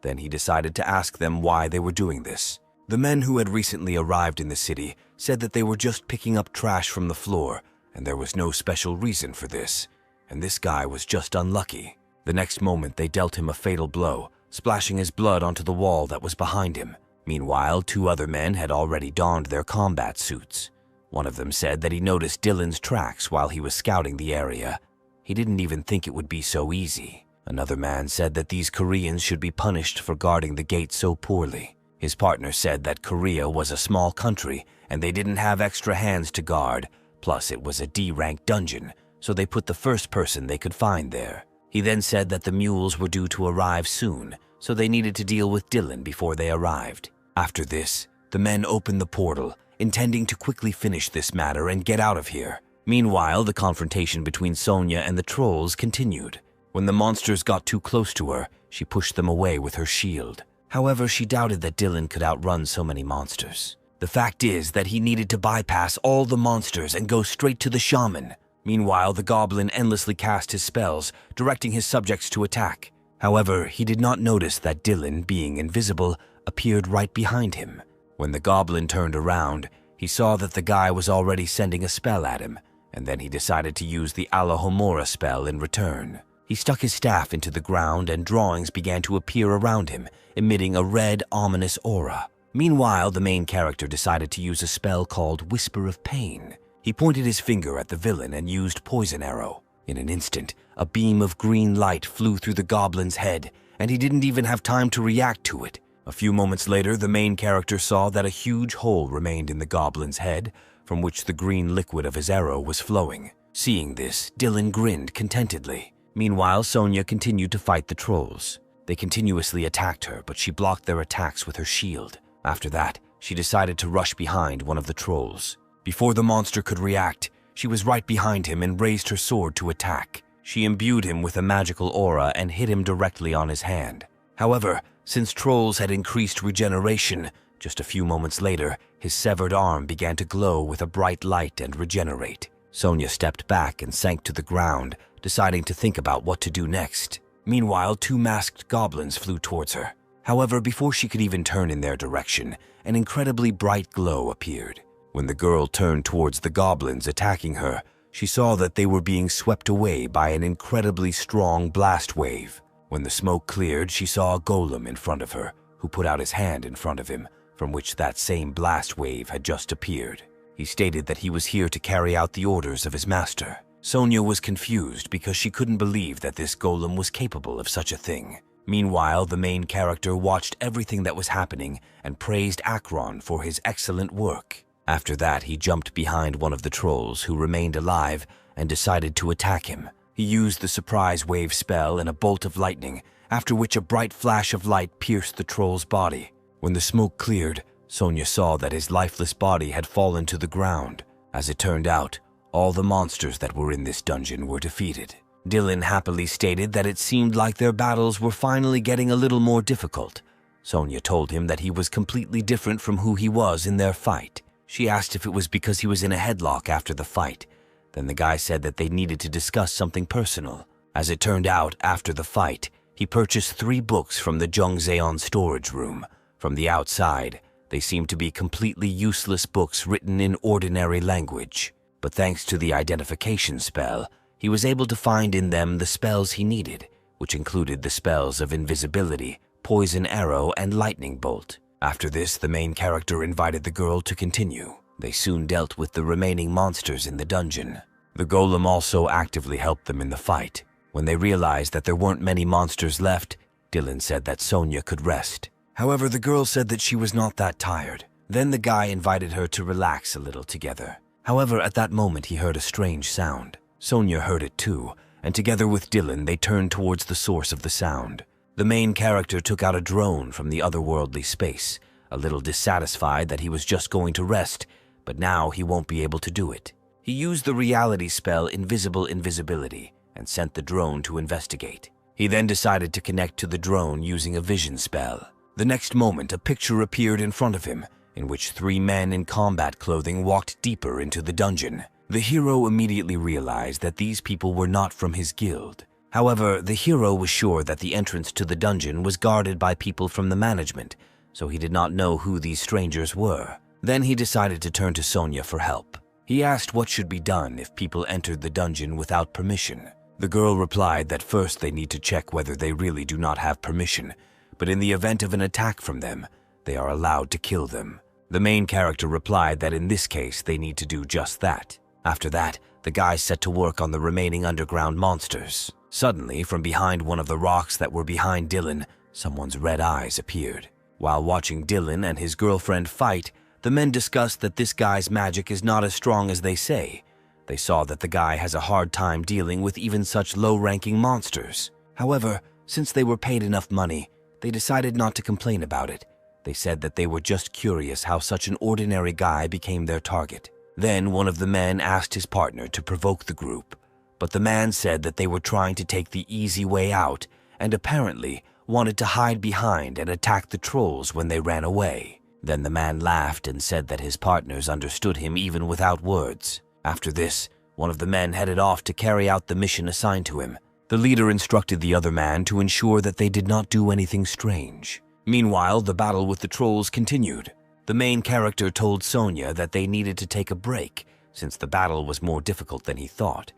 Speaker 1: Then he decided to ask them why they were doing this. The men who had recently arrived in the city said that they were just picking up trash from the floor, and there was no special reason for this, and this guy was just unlucky. The next moment they dealt him a fatal blow, splashing his blood onto the wall that was behind him. Meanwhile, two other men had already donned their combat suits. One of them said that he noticed Dylan's tracks while he was scouting the area. He didn't even think it would be so easy. Another man said that these Koreans should be punished for guarding the gate so poorly. His partner said that Korea was a small country and they didn't have extra hands to guard, plus it was a D-rank dungeon, so they put the first person they could find there. He then said that the mules were due to arrive soon, so they needed to deal with Dylan before they arrived. After this, the men opened the portal, intending to quickly finish this matter and get out of here. Meanwhile, the confrontation between Sonia and the trolls continued. When the monsters got too close to her, she pushed them away with her shield. However, she doubted that Dylan could outrun so many monsters. The fact is that he needed to bypass all the monsters and go straight to the shaman. Meanwhile, the goblin endlessly cast his spells, directing his subjects to attack. However, he did not notice that Dylan, being invisible, appeared right behind him. When the goblin turned around, he saw that the guy was already sending a spell at him, and then he decided to use the Alohomora spell in return. He stuck his staff into the ground and drawings began to appear around him, emitting a red, ominous aura. Meanwhile, the main character decided to use a spell called Whisper of Pain. He pointed his finger at the villain and used Poison Arrow. In an instant, a beam of green light flew through the goblin's head, and he didn't even have time to react to it. A few moments later, the main character saw that a huge hole remained in the goblin's head, from which the green liquid of his arrow was flowing. Seeing this, Dylan grinned contentedly. Meanwhile, Sonia continued to fight the trolls. They continuously attacked her, but she blocked their attacks with her shield. After that, she decided to rush behind one of the trolls. Before the monster could react, she was right behind him and raised her sword to attack. She imbued him with a magical aura and hit him directly on his hand. However, since trolls had increased regeneration, just a few moments later, his severed arm began to glow with a bright light and regenerate. Sonia stepped back and sank to the ground, deciding to think about what to do next. Meanwhile, two masked goblins flew towards her. However, before she could even turn in their direction, an incredibly bright glow appeared. When the girl turned towards the goblins attacking her, she saw that they were being swept away by an incredibly strong blast wave. When the smoke cleared, she saw a golem in front of her, who put out his hand in front of him, from which that same blast wave had just appeared. He stated that he was here to carry out the orders of his master. Sonia was confused because she couldn't believe that this golem was capable of such a thing. Meanwhile, the main character watched everything that was happening and praised Akron for his excellent work. After that, he jumped behind one of the trolls who remained alive and decided to attack him. He used the surprise wave spell and a bolt of lightning, after which a bright flash of light pierced the troll's body. When the smoke cleared, Sonia saw that his lifeless body had fallen to the ground. As it turned out, all the monsters that were in this dungeon were defeated. Dylan happily stated that it seemed like their battles were finally getting a little more difficult. Sonia told him that he was completely different from who he was in their fight. She asked if it was because he was in a headlock after the fight. Then the guy said that they needed to discuss something personal. As it turned out, after the fight, he purchased 3 books from the Jongseon storage room. From the outside, they seemed to be completely useless books written in ordinary language. But thanks to the identification spell, he was able to find in them the spells he needed, which included the spells of invisibility, poison arrow, and lightning bolt. After this, the main character invited the girl to continue. They soon dealt with the remaining monsters in the dungeon. The golem also actively helped them in the fight. When they realized that there weren't many monsters left, Dylan said that Sonia could rest. However, the girl said that she was not that tired. Then the guy invited her to relax a little together. However, at that moment he heard a strange sound. Sonia heard it too, and together with Dylan they turned towards the source of the sound. The main character took out a drone from the otherworldly space, a little dissatisfied that he was just going to rest, but now he won't be able to do it. He used the reality spell Invisible Invisibility and sent the drone to investigate. He then decided to connect to the drone using a vision spell. The next moment, a picture appeared in front of him, in which 3 men in combat clothing walked deeper into the dungeon. The hero immediately realized that these people were not from his guild. However, the hero was sure that the entrance to the dungeon was guarded by people from the management, so he did not know who these strangers were. Then he decided to turn to Sonia for help. He asked what should be done if people entered the dungeon without permission. The girl replied that first they need to check whether they really do not have permission, but in the event of an attack from them, they are allowed to kill them. The main character replied that in this case they need to do just that. After that, the guys set to work on the remaining underground monsters. Suddenly, from behind one of the rocks that were behind Dylan, someone's red eyes appeared. While watching Dylan and his girlfriend fight, the men discussed that this guy's magic is not as strong as they say. They saw that the guy has a hard time dealing with even such low-ranking monsters. However, since they were paid enough money, they decided not to complain about it. They said that they were just curious how such an ordinary guy became their target. Then one of the men asked his partner to provoke the group, but the man said that they were trying to take the easy way out and apparently wanted to hide behind and attack the trolls when they ran away. Then the man laughed and said that his partners understood him even without words. After this, one of the men headed off to carry out the mission assigned to him. The leader instructed the other man to ensure that they did not do anything strange. Meanwhile, the battle with the trolls continued. The main character told Sonia that they needed to take a break since the battle was more difficult than he thought,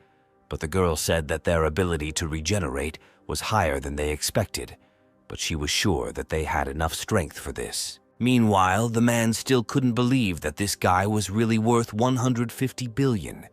Speaker 1: but the girl said that their ability to regenerate was higher than they expected, but she was sure that they had enough strength for this. Meanwhile, the man still couldn't believe that this guy was really worth 150 billion,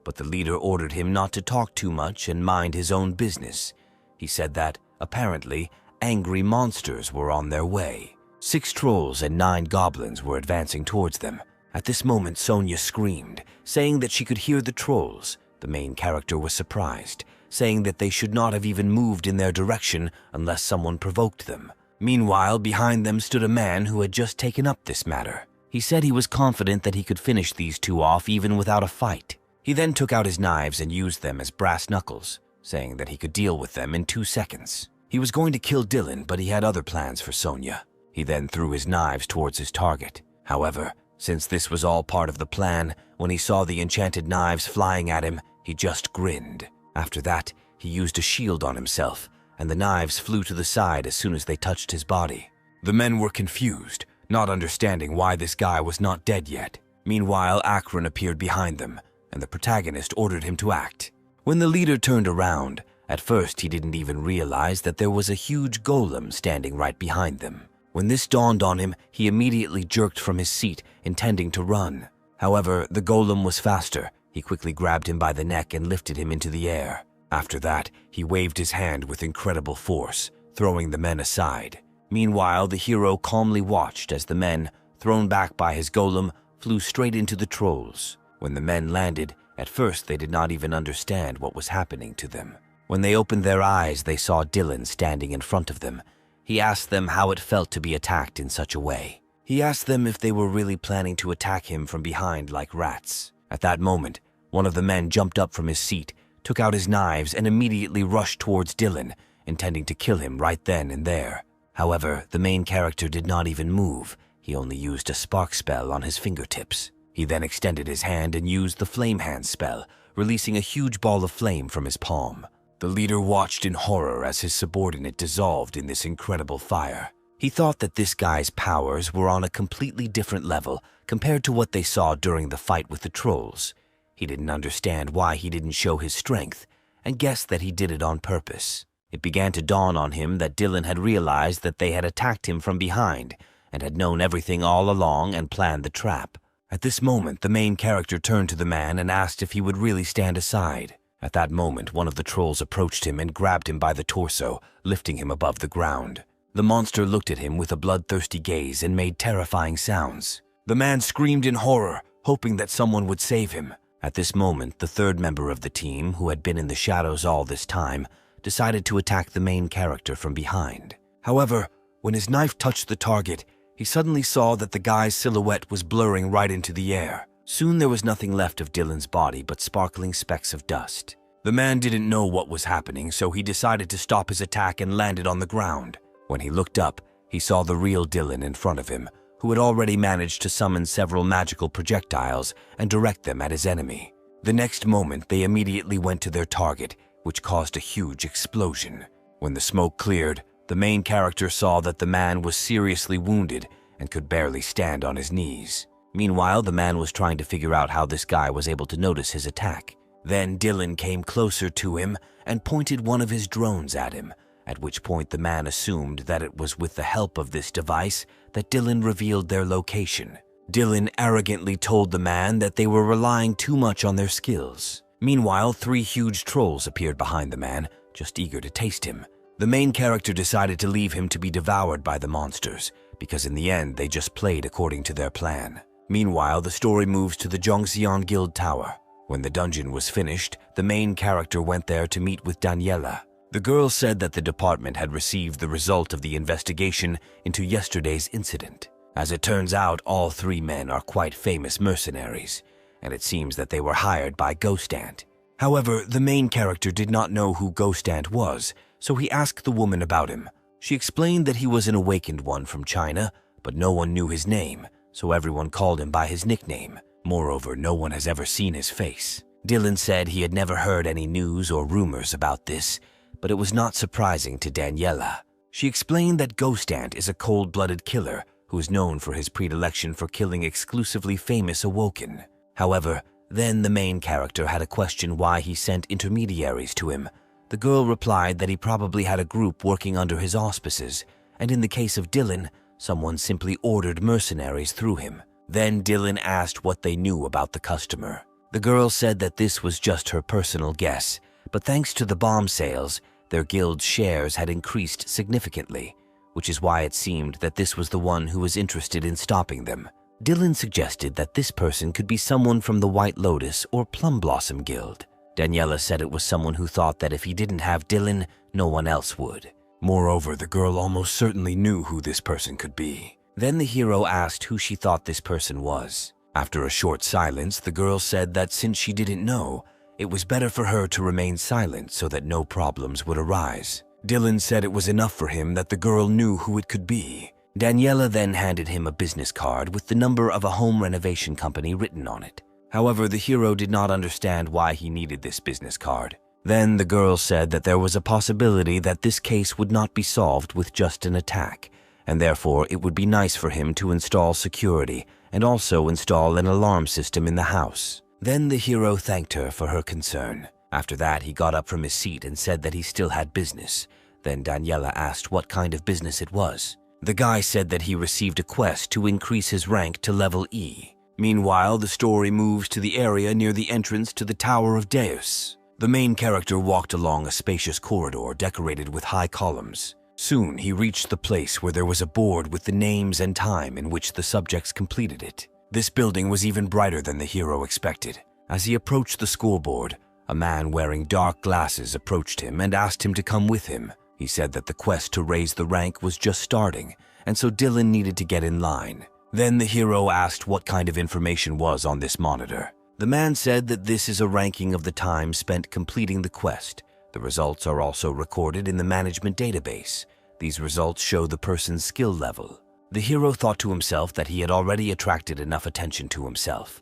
Speaker 1: but the leader ordered him not to talk too much and mind his own business. He said that, apparently, angry monsters were on their way. 6 trolls and 9 goblins were advancing towards them. At this moment, Sonia screamed, saying that she could hear the trolls. The main character was surprised, saying that they should not have even moved in their direction unless someone provoked them. Meanwhile, behind them stood a man who had just taken up this matter. He said he was confident that he could finish these 2 off even without a fight. He then took out his knives and used them as brass knuckles, saying that he could deal with them in 2 seconds. He was going to kill Dylan, but he had other plans for Sonia. He then threw his knives towards his target. However, since this was all part of the plan, when he saw the enchanted knives flying at him, he just grinned. After that, he used a shield on himself, and the knives flew to the side as soon as they touched his body. The men were confused, not understanding why this guy was not dead yet. Meanwhile, Akron appeared behind them, and the protagonist ordered him to act. When the leader turned around, at first he didn't even realize that there was a huge golem standing right behind them. When this dawned on him, he immediately jerked from his seat, intending to run. However, the golem was faster. He quickly grabbed him by the neck and lifted him into the air. After that, he waved his hand with incredible force, throwing the men aside. Meanwhile, the hero calmly watched as the men, thrown back by his golem, flew straight into the trolls. When the men landed, at first they did not even understand what was happening to them. When they opened their eyes, they saw Dylan standing in front of them. He asked them how it felt to be attacked in such a way. He asked them if they were really planning to attack him from behind like rats. At that moment, one of the men jumped up from his seat, took out his knives, and immediately rushed towards Dylan, intending to kill him right then and there. However, the main character did not even move. He only used a spark spell on his fingertips. He then extended his hand and used the flame hand spell, releasing a huge ball of flame from his palm. The leader watched in horror as his subordinate dissolved in this incredible fire. He thought that this guy's powers were on a completely different level compared to what they saw during the fight with the trolls. He didn't understand why he didn't show his strength, and guessed that he did it on purpose. It began to dawn on him that Dylan had realized that they had attacked him from behind, and had known everything all along and planned the trap. At this moment, the main character turned to the man and asked if he would really stand aside. At that moment, one of the trolls approached him and grabbed him by the torso, lifting him above the ground. The monster looked at him with a bloodthirsty gaze and made terrifying sounds. The man screamed in horror, hoping that someone would save him. At this moment, the third member of the team, who had been in the shadows all this time, decided to attack the main character from behind. However, when his knife touched the target, he suddenly saw that the guy's silhouette was blurring right into the air. Soon there was nothing left of Dylan's body but sparkling specks of dust. The man didn't know what was happening, so he decided to stop his attack and landed on the ground. When he looked up, he saw the real Dylan in front of him, who had already managed to summon several magical projectiles and direct them at his enemy. The next moment, they immediately went to their target, which caused a huge explosion. When the smoke cleared, the main character saw that the man was seriously wounded and could barely stand on his knees. Meanwhile, the man was trying to figure out how this guy was able to notice his attack. Then Dylan came closer to him and pointed one of his drones at him, at which point the man assumed that it was with the help of this device that Dylan revealed their location. Dylan arrogantly told the man that they were relying too much on their skills. Meanwhile, 3 huge trolls appeared behind the man, just eager to taste him. The main character decided to leave him to be devoured by the monsters, because in the end they just played according to their plan. Meanwhile, the story moves to the Zhongxian Guild Tower. When the dungeon was finished, the main character went there to meet with Daniela. The girl said that the department had received the result of the investigation into yesterday's incident. As it turns out, all 3 men are quite famous mercenaries, and it seems that they were hired by Ghost Ant. However, the main character did not know who Ghost Ant was, so he asked the woman about him. She explained that he was an awakened one from China, but no one knew his name, so everyone called him by his nickname. Moreover, no one has ever seen his face. Dylan said he had never heard any news or rumors about this, but it was not surprising to Daniela. She explained that Ghost Ant is a cold-blooded killer who is known for his predilection for killing exclusively famous Awoken. However, then the main character had a question why he sent intermediaries to him. The girl replied that he probably had a group working under his auspices, and in the case of Dylan, someone simply ordered mercenaries through him. Then Dylan asked what they knew about the customer. The girl said that this was just her personal guess, but thanks to the bomb sales, their guild's shares had increased significantly, which is why it seemed that this was the one who was interested in stopping them. Dylan suggested that this person could be someone from the White Lotus or Plum Blossom Guild. Daniela said it was someone who thought that if he didn't have Dylan, no one else would. Moreover, the girl almost certainly knew who this person could be. Then the hero asked who she thought this person was. After a short silence, the girl said that since she didn't know, it was better for her to remain silent so that no problems would arise. Dylan said it was enough for him that the girl knew who it could be. Daniela then handed him a business card with the number of a home renovation company written on it. However, the hero did not understand why he needed this business card. Then the girl said that there was a possibility that this case would not be solved with just an attack, and therefore it would be nice for him to install security and also install an alarm system in the house. Then the hero thanked her for her concern. After that, he got up from his seat and said that he still had business. Then Daniela asked what kind of business it was. The guy said that he received a quest to increase his rank to level E. Meanwhile, the story moves to the area near the entrance to the Tower of Deus. The main character walked along a spacious corridor decorated with high columns. Soon, he reached the place where there was a board with the names and time in which the subjects completed it. This building was even brighter than the hero expected. As he approached the scoreboard, a man wearing dark glasses approached him and asked him to come with him. He said that the quest to raise the rank was just starting, and so Dylan needed to get in line. Then the hero asked what kind of information was on this monitor. The man said that this is a ranking of the time spent completing the quest. The results are also recorded in the management database. These results show the person's skill level. The hero thought to himself that he had already attracted enough attention to himself.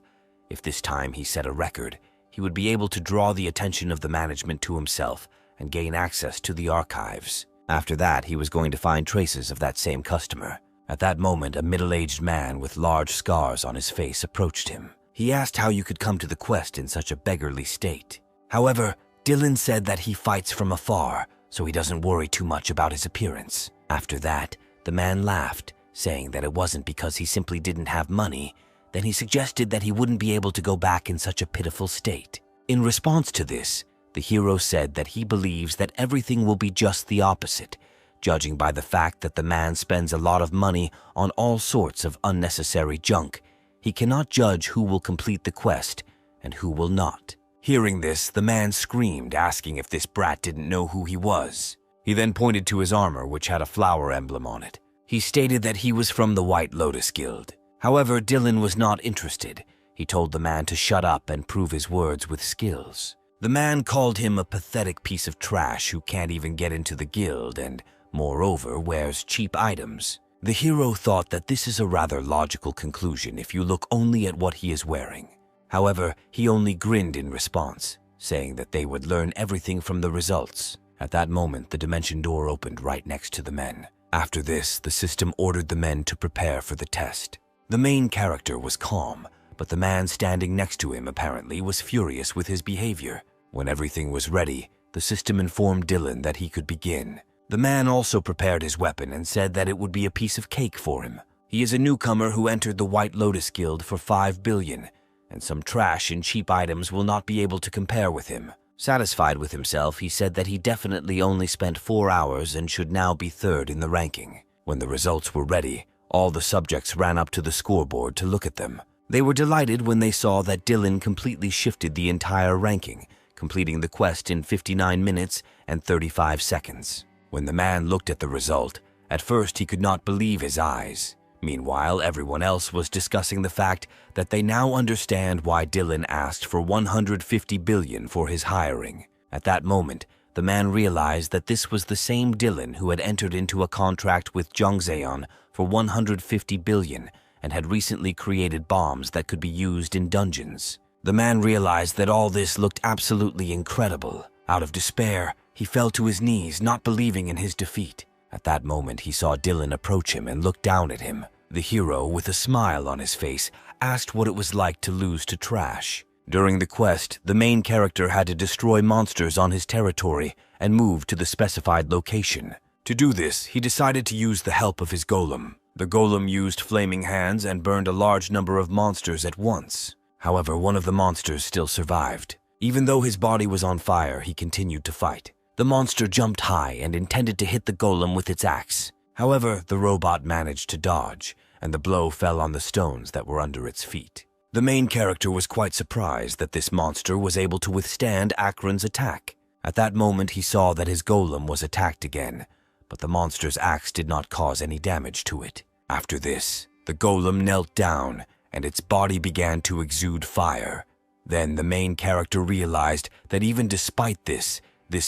Speaker 1: If this time he set a record, he would be able to draw the attention of the management to himself and gain access to the archives. After that, he was going to find traces of that same customer. At that moment, a middle-aged man with large scars on his face approached him. He asked how you could come to the quest in such a beggarly state. However, Dylan said that he fights from afar, so he doesn't worry too much about his appearance. After that, the man laughed, saying that it wasn't because he simply didn't have money. Then he suggested that he wouldn't be able to go back in such a pitiful state. In response to this, the hero said that he believes that everything will be just the opposite, judging by the fact that the man spends a lot of money on all sorts of unnecessary junk. He cannot judge who will complete the quest and who will not. Hearing this, the man screamed, asking if this brat didn't know who he was. He then pointed to his armor, which had a flower emblem on it. He stated that he was from the White Lotus Guild. However, Dylan was not interested. He told the man to shut up and prove his words with skills. The man called him a pathetic piece of trash who can't even get into the guild and, moreover, wears cheap items. The hero thought that this is a rather logical conclusion if you look only at what he is wearing. However, he only grinned in response, saying that they would learn everything from the results. At that moment, the dimension door opened right next to the men. After this, the system ordered the men to prepare for the test. The main character was calm, but the man standing next to him apparently was furious with his behavior. When everything was ready, the system informed Dylan that he could begin. The man also prepared his weapon and said that it would be a piece of cake for him. He is a newcomer who entered the White Lotus Guild for 5 billion, and some trash and cheap items will not be able to compare with him. Satisfied with himself, he said that he definitely only spent 4 hours and should now be third in the ranking. When the results were ready, all the subjects ran up to the scoreboard to look at them. They were delighted when they saw that Dylan completely shifted the entire ranking, completing the quest in 59 minutes and 35 seconds. When the man looked at the result, at first he could not believe his eyes. Meanwhile, everyone else was discussing the fact that they now understand why Dylan asked for 150 billion for his hiring. At that moment, the man realized that this was the same Dylan who had entered into a contract with Jongseon for 150 billion and had recently created bombs that could be used in dungeons. The man realized that all this looked absolutely incredible. Out of despair, he fell to his knees, not believing in his defeat. At that moment, he saw Dylan approach him and look down at him. The hero, with a smile on his face, asked what it was like to lose to trash. During the quest, the main character had to destroy monsters on his territory and move to the specified location. To do this, he decided to use the help of his golem. The golem used flaming hands and burned a large number of monsters at once. However, one of the monsters still survived. Even though his body was on fire, he continued to fight. The monster jumped high and intended to hit the golem with its axe. However, the robot managed to dodge, and the blow fell on the stones that were under its feet. The main character was quite surprised that this monster was able to withstand Akron's attack. At that moment, he saw that his golem was attacked again, but the monster's axe did not cause any damage to it. After this, the golem knelt down, and its body began to exude fire. Then the main character realized that even despite this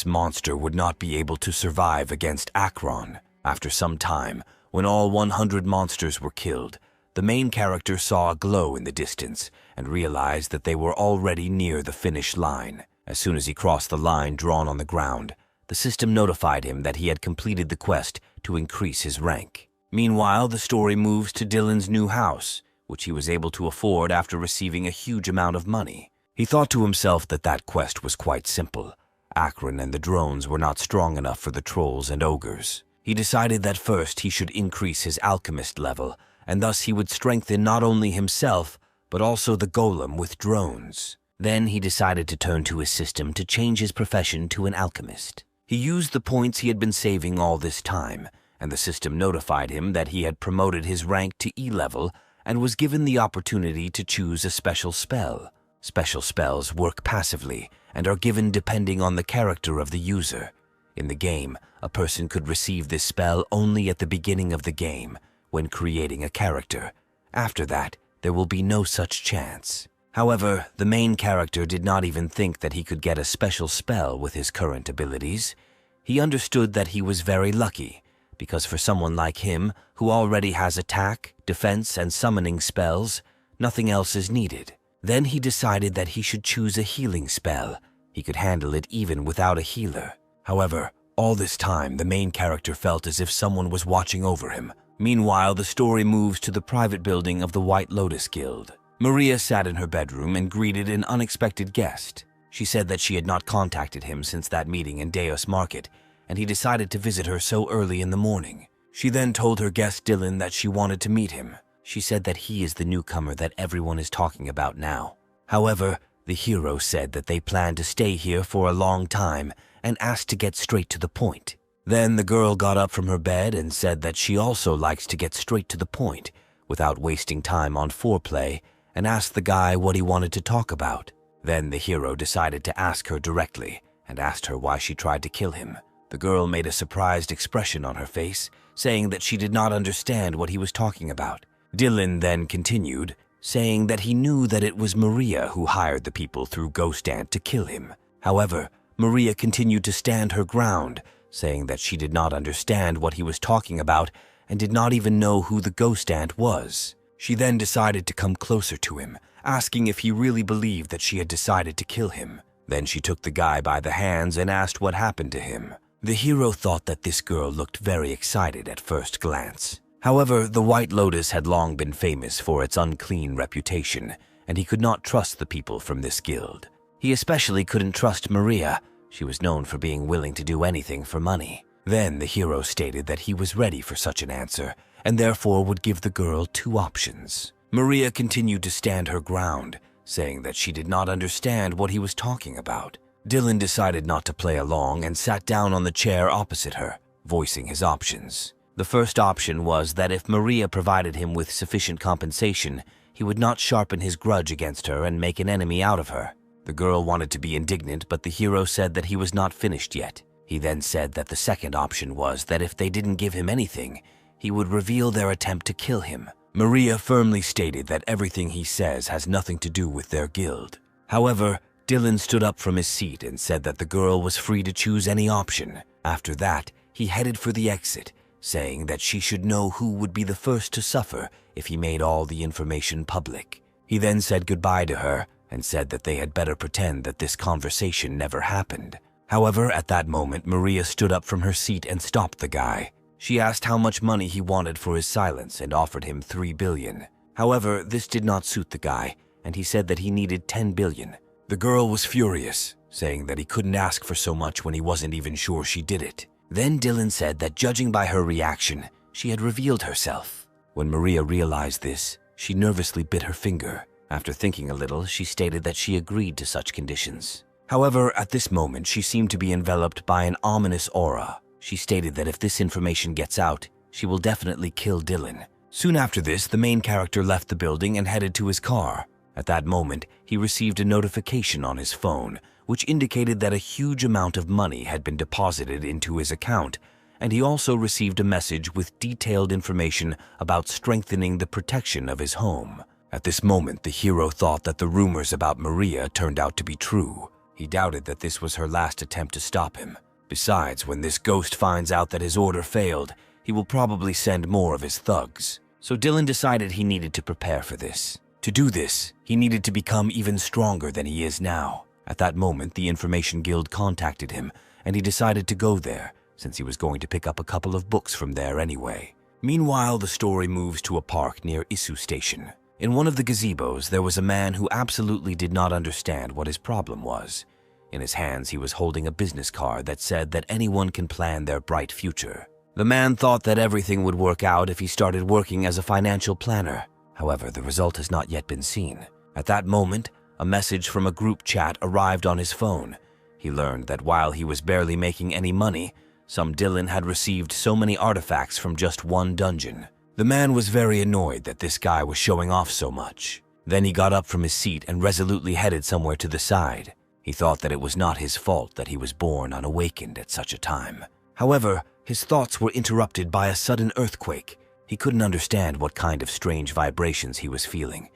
Speaker 1: monster would not be able to survive against Akron. After some time, when all 100 monsters were killed, the main character saw a glow in the distance and realized that they were already near the finish line. As soon as he crossed the line drawn on the ground, the system notified him that he had completed the quest to increase his rank. Meanwhile, the story moves to Dylan's new house, which he was able to afford after receiving a huge amount of money. He thought to himself that that quest was quite simple. Akron and the drones were not strong enough for the trolls and ogres. He decided that first he should increase his alchemist level, and thus he would strengthen not only himself, but also the golem with drones. Then he decided to turn to his system to change his profession to an alchemist. He used the points he had been saving all this time, and the system notified him that he had promoted his rank to E level and was given the opportunity to choose a special spell. Special spells work passively and are given depending on the character of the user. In the game, a person could receive this spell only at the beginning of the game, when creating a character. After that, there will be no such chance. However, the main character did not even think that he could get a special spell with his current abilities. He understood that he was very lucky, because for someone like him, who already has attack, defense, and summoning spells, nothing else is needed. Then he decided that he should choose a healing spell. He could handle it even without a healer. However, all this time, the main character felt as if someone was watching over him. Meanwhile, the story moves to the private building of the White Lotus Guild. Maria sat in her bedroom and greeted an unexpected guest. She said that she had not contacted him since that meeting in Deus Market, and he decided to visit her so early in the morning. She then told her guest Dylan that she wanted to meet him. She said that he is the newcomer that everyone is talking about now. However, the hero said that they plan to stay here for a long time and asked to get straight to the point. Then the girl got up from her bed and said that she also likes to get straight to the point without wasting time on foreplay, and asked the guy what he wanted to talk about. Then the hero decided to ask her directly and asked her why she tried to kill him. The girl made a surprised expression on her face, saying that she did not understand what he was talking about. Dylan then continued, saying that he knew that it was Maria who hired the people through Ghost Ant to kill him. However, Maria continued to stand her ground, saying that she did not understand what he was talking about and did not even know who the Ghost Ant was. She then decided to come closer to him, asking if he really believed that she had decided to kill him. Then she took the guy by the hands and asked what happened to him. The hero thought that this girl looked very excited at first glance. However, the White Lotus had long been famous for its unclean reputation, and he could not trust the people from this guild. He especially couldn't trust Maria. She was known for being willing to do anything for money. Then the hero stated that he was ready for such an answer, and therefore would give the girl two options. Maria continued to stand her ground, saying that she did not understand what he was talking about. Dylan decided not to play along and sat down on the chair opposite her, voicing his options. The first option was that if Maria provided him with sufficient compensation, he would not sharpen his grudge against her and make an enemy out of her. The girl wanted to be indignant, but the hero said that he was not finished yet. He then said that the second option was that if they didn't give him anything, he would reveal their attempt to kill him. Maria firmly stated that everything he says has nothing to do with their guild. However, Dylan stood up from his seat and said that the girl was free to choose any option. After that, he headed for the exit, saying that she should know who would be the first to suffer if he made all the information public. He then said goodbye to her and said that they had better pretend that this conversation never happened. However, at that moment, Maria stood up from her seat and stopped the guy. She asked how much money he wanted for his silence and offered him 3 billion. However, this did not suit the guy, and he said that he needed 10 billion. The girl was furious, saying that he couldn't ask for so much when he wasn't even sure she did it. Then Dylan said that judging by her reaction, she had revealed herself. When Maria realized this, she nervously bit her finger. After thinking a little, she stated that she agreed to such conditions. However, at this moment, she seemed to be enveloped by an ominous aura. She stated that if this information gets out, she will definitely kill Dylan. Soon after this, the main character left the building and headed to his car. At that moment, he received a notification on his phone, which indicated that a huge amount of money had been deposited into his account, and he also received a message with detailed information about strengthening the protection of his home. At this moment, the hero thought that the rumors about Maria turned out to be true. He doubted that this was her last attempt to stop him. Besides, when this ghost finds out that his order failed, he will probably send more of his thugs. So Dylan decided he needed to prepare for this. To do this, he needed to become even stronger than he is now. At that moment, the Information Guild contacted him, and he decided to go there, since he was going to pick up a couple of books from there anyway. Meanwhile, the story moves to a park near Isu Station. In one of the gazebos, there was a man who absolutely did not understand what his problem was. In his hands, he was holding a business card that said that anyone can plan their bright future. The man thought that everything would work out if he started working as a financial planner. However, the result has not yet been seen. At that moment, a message from a group chat arrived on his phone. He learned that while he was barely making any money, some Dylan had received so many artifacts from just one dungeon. The man was very annoyed that this guy was showing off so much. Then he got up from his seat and resolutely headed somewhere to the side. He thought that it was not his fault that he was born unawakened at such a time. However, his thoughts were interrupted by a sudden earthquake. He couldn't understand what kind of strange vibrations he was feeling.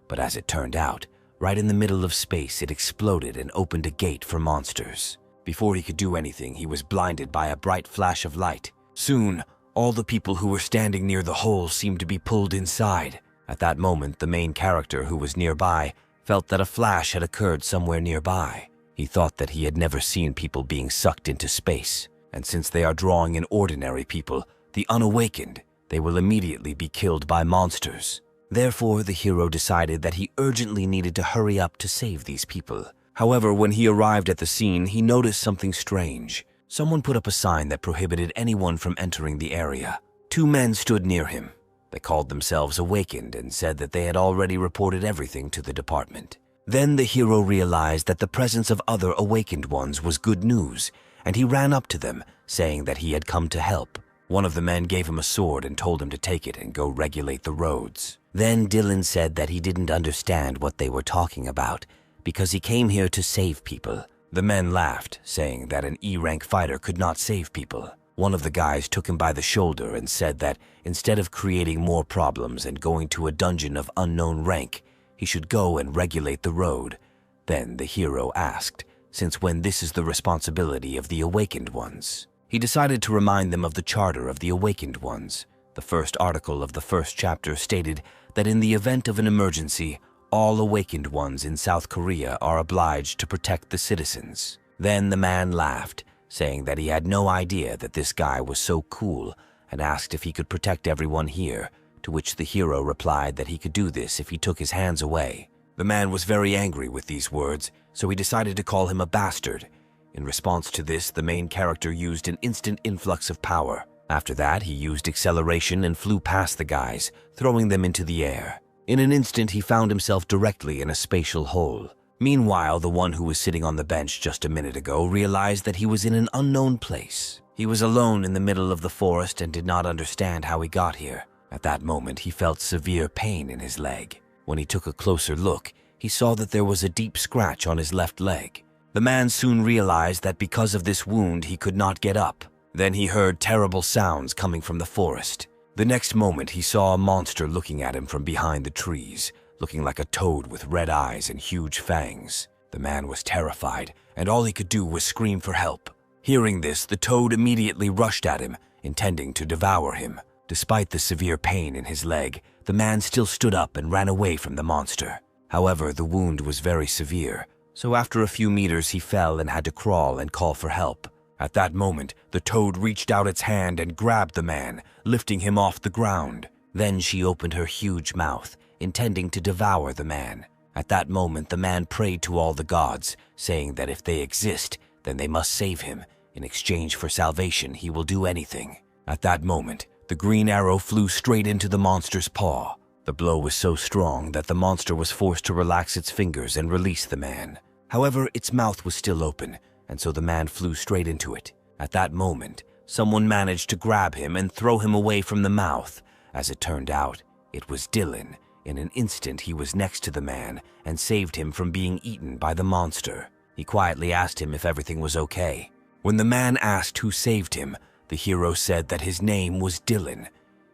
Speaker 1: But as it turned out, right in the middle of space, it exploded and opened a gate for monsters. Before he could do anything, he was blinded by a bright flash of light. Soon, all the people who were standing near the hole seemed to be pulled inside. At that moment, the main character, who was nearby, felt that a flash had occurred somewhere nearby. He thought that he had never seen people being sucked into space, and since they are drawing in ordinary people, the unawakened, they will immediately be killed by monsters. Therefore, the hero decided that he urgently needed to hurry up to save these people. However, when he arrived at the scene, he noticed something strange. Someone put up a sign that prohibited anyone from entering the area. Two men stood near him. They called themselves Awakened and said that they had already reported everything to the department. Then the hero realized that the presence of other awakened ones was good news, and he ran up to them, saying that he had come to help. One of the men gave him a sword and told him to take it and go regulate the roads. Then Dylan said that he didn't understand what they were talking about, because he came here to save people. The men laughed, saying that an E-rank fighter could not save people. One of the guys took him by the shoulder and said that instead of creating more problems and going to a dungeon of unknown rank, he should go and regulate the road. Then the hero asked, since when this is the responsibility of the Awakened Ones? He decided to remind them of the Charter of the Awakened Ones. The first article of the first chapter stated that in the event of an emergency, all Awakened Ones in South Korea are obliged to protect the citizens. Then the man laughed, saying that he had no idea that this guy was so cool, and asked if he could protect everyone here, to which the hero replied that he could do this if he took his hands away. The man was very angry with these words, so he decided to call him a bastard. In response to this, the main character used an instant influx of power. After that, he used acceleration and flew past the guys, throwing them into the air. In an instant, he found himself directly in a spatial hole. Meanwhile, the one who was sitting on the bench just a minute ago realized that he was in an unknown place. He was alone in the middle of the forest and did not understand how he got here. At that moment, he felt severe pain in his leg. When he took a closer look, he saw that there was a deep scratch on his left leg. The man soon realized that because of this wound, he could not get up. Then he heard terrible sounds coming from the forest. The next moment, he saw a monster looking at him from behind the trees, looking like a toad with red eyes and huge fangs. The man was terrified, and all he could do was scream for help. Hearing this, the toad immediately rushed at him, intending to devour him. Despite the severe pain in his leg, the man still stood up and ran away from the monster. However, the wound was very severe, so after a few meters he fell and had to crawl and call for help. At that moment, the toad reached out its hand and grabbed the man, lifting him off the ground. Then she opened her huge mouth, intending to devour the man. At that moment, the man prayed to all the gods, saying that if they exist, then they must save him. In exchange for salvation, he will do anything. At that moment, the green arrow flew straight into the monster's paw. The blow was so strong that the monster was forced to relax its fingers and release the man. However, its mouth was still open, and so the man flew straight into it. At that moment, someone managed to grab him and throw him away from the mouth. As it turned out, it was Dylan. In an instant, he was next to the man and saved him from being eaten by the monster. He quietly asked him if everything was okay. When the man asked who saved him, the hero said that his name was Dylan.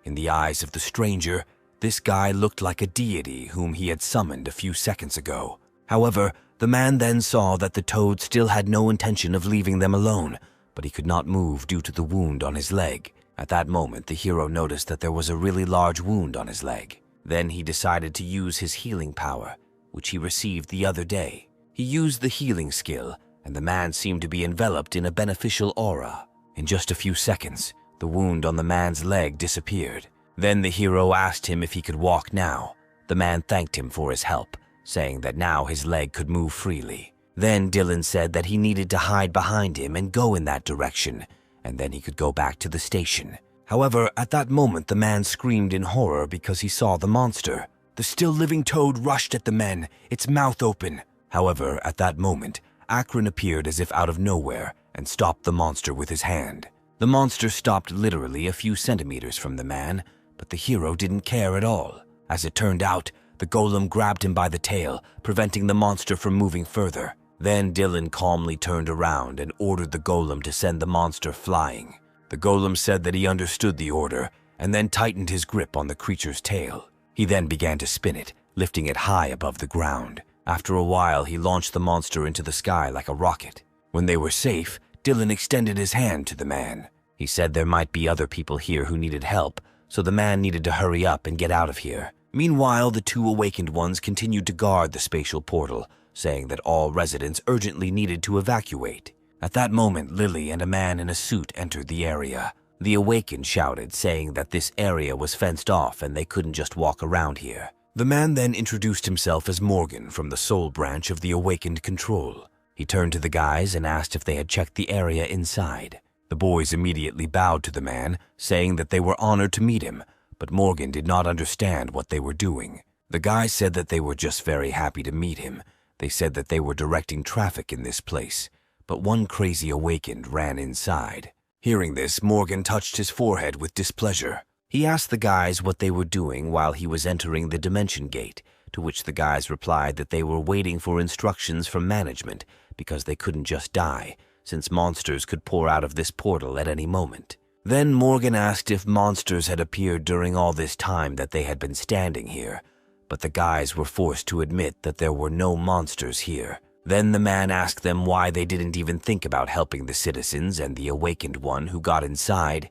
Speaker 1: In the eyes of the stranger, this guy looked like a deity whom he had summoned a few seconds ago. However, the man then saw that the toad still had no intention of leaving them alone, but he could not move due to the wound on his leg. At that moment, the hero noticed that there was a really large wound on his leg. Then he decided to use his healing power, which he received the other day. He used the healing skill, and the man seemed to be enveloped in a beneficial aura. In just a few seconds, the wound on the man's leg disappeared. Then the hero asked him if he could walk now. The man thanked him for his help, saying that now his leg could move freely. Then Dylan said that he needed to hide behind him and go in that direction, and then he could go back to the station. However, at that moment the man screamed in horror because he saw the monster. The still living toad rushed at the men, its mouth open. However, at that moment, Akron appeared as if out of nowhere and stopped the monster with his hand. The monster stopped literally a few centimeters from the man, but the hero didn't care at all. As it turned out, the golem grabbed him by the tail, preventing the monster from moving further. Then Dylan calmly turned around and ordered the golem to send the monster flying. The golem said that he understood the order and then tightened his grip on the creature's tail. He then began to spin it, lifting it high above the ground. After a while, he launched the monster into the sky like a rocket. When they were safe, Dylan extended his hand to the man. He said there might be other people here who needed help, so the man needed to hurry up and get out of here. Meanwhile, the two awakened ones continued to guard the spatial portal, saying that all residents urgently needed to evacuate. At that moment, Lily and a man in a suit entered the area. The awakened shouted, saying that this area was fenced off and they couldn't just walk around here. The man then introduced himself as Morgan from the Soul branch of the Awakened Control. He turned to the guys and asked if they had checked the area inside. The boys immediately bowed to the man, saying that they were honored to meet him, but Morgan did not understand what they were doing. The guys said that they were just very happy to meet him. They said that they were directing traffic in this place, but one crazy awakened ran inside. Hearing this, Morgan touched his forehead with displeasure. He asked the guys what they were doing while he was entering the dimension gate, to which the guys replied that they were waiting for instructions from management because they couldn't just die, since monsters could pour out of this portal at any moment. Then Morgan asked if monsters had appeared during all this time that they had been standing here, but the guys were forced to admit that there were no monsters here. Then the man asked them why they didn't even think about helping the citizens and the awakened one who got inside.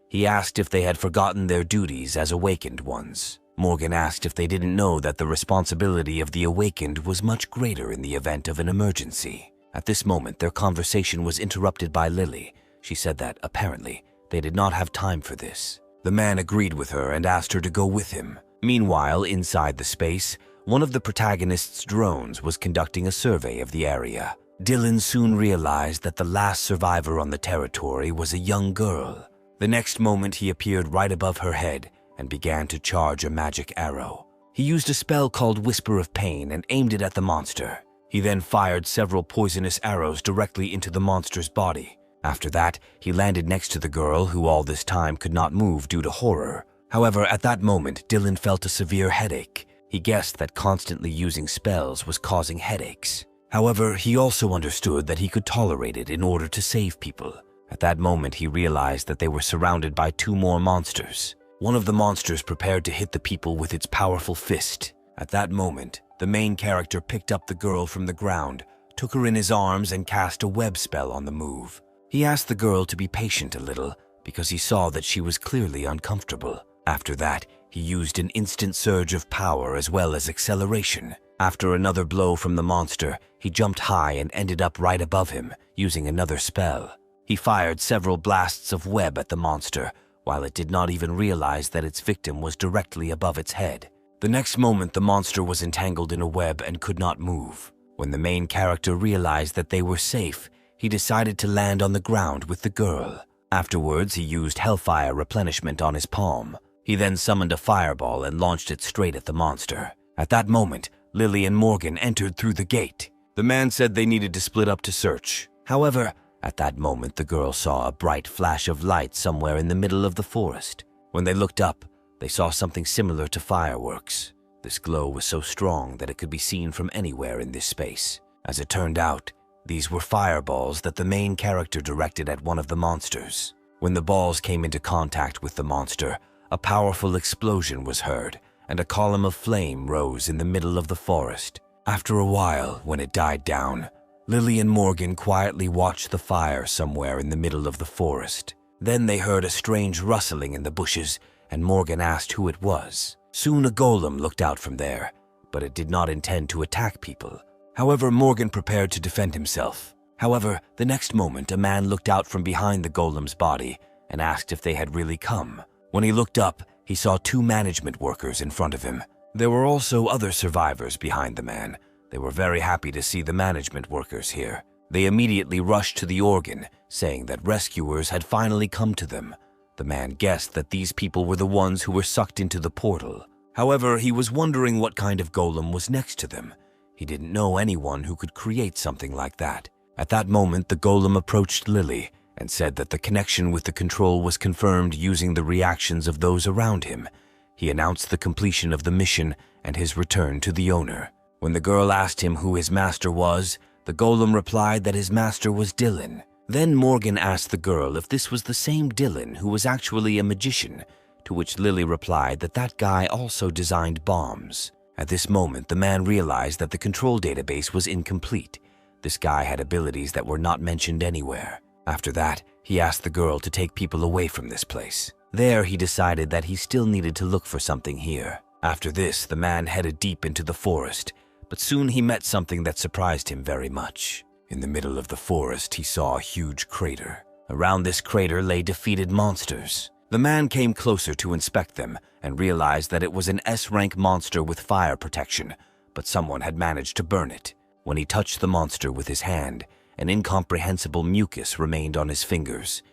Speaker 1: He asked if they had forgotten their duties as awakened ones. Morgan asked if they didn't know that the responsibility of the awakened was much greater in the event of an emergency. At this moment, their conversation was interrupted by Lily. She said that, apparently, they did not have time for this. The man agreed with her and asked her to go with him. Meanwhile, inside the space, one of the protagonist's drones was conducting a survey of the area. Dylan soon realized that the last survivor on the territory was a young girl. The next moment, he appeared right above her head and began to charge a magic arrow. He used a spell called Whisper of Pain and aimed it at the monster. He then fired several poisonous arrows directly into the monster's body. After that, he landed next to the girl who all this time could not move due to horror. However, at that moment, Dylan felt a severe headache. He guessed that constantly using spells was causing headaches. However, he also understood that he could tolerate it in order to save people. At that moment, he realized that they were surrounded by two more monsters. One of the monsters prepared to hit the people with its powerful fist. At that moment, the main character picked up the girl from the ground, took her in his arms, and cast a web spell on the move. He asked the girl to be patient a little because he saw that she was clearly uncomfortable. After that, he used an instant surge of power as well as acceleration. After another blow from the monster, he jumped high and ended up right above him, using another spell. He fired several blasts of web at the monster, while it did not even realize that its victim was directly above its head. The next moment, the monster was entangled in a web and could not move. When the main character realized that they were safe, he decided to land on the ground with the girl. Afterwards, he used Hellfire replenishment on his palm. He then summoned a fireball and launched it straight at the monster. At that moment, Lily and Morgan entered through the gate. The man said they needed to split up to search. However, at that moment, the girl saw a bright flash of light somewhere in the middle of the forest. When they looked up, they saw something similar to fireworks. This glow was so strong that it could be seen from anywhere in this space. As it turned out, these were fireballs that the main character directed at one of the monsters. When the balls came into contact with the monster, a powerful explosion was heard, and a column of flame rose in the middle of the forest. After a while, when it died down, Lily and Morgan quietly watched the fire somewhere in the middle of the forest. Then they heard a strange rustling in the bushes, and Morgan asked who it was. Soon a golem looked out from there, but it did not intend to attack people. However, Morgan prepared to defend himself. However, the next moment, a man looked out from behind the golem's body, and asked if they had really come. When he looked up, he saw 2 management workers in front of him. There were also other survivors behind the man. They were very happy to see the management workers here. They immediately rushed to the organ, saying that rescuers had finally come to them. The man guessed that these people were the ones who were sucked into the portal. However, he was wondering what kind of golem was next to them. He didn't know anyone who could create something like that. At that moment, the golem approached Lily and said that the connection with the control was confirmed using the reactions of those around him. He announced the completion of the mission and his return to the owner. When the girl asked him who his master was, the golem replied that his master was Dylan. Then Morgan asked the girl if this was the same Dylan who was actually a magician, to which Lily replied that that guy also designed bombs. At this moment, the man realized that the control database was incomplete. This guy had abilities that were not mentioned anywhere. After that, he asked the girl to take people away from this place. There, he decided that he still needed to look for something here. After this, the man headed deep into the forest, but soon he met something that surprised him very much. In the middle of the forest, he saw a huge crater. Around this crater lay defeated monsters. The man came closer to inspect them and realized that it was an S-rank monster with fire protection, but someone had managed to burn it. When he touched the monster with his hand, an incomprehensible mucus remained on his fingers.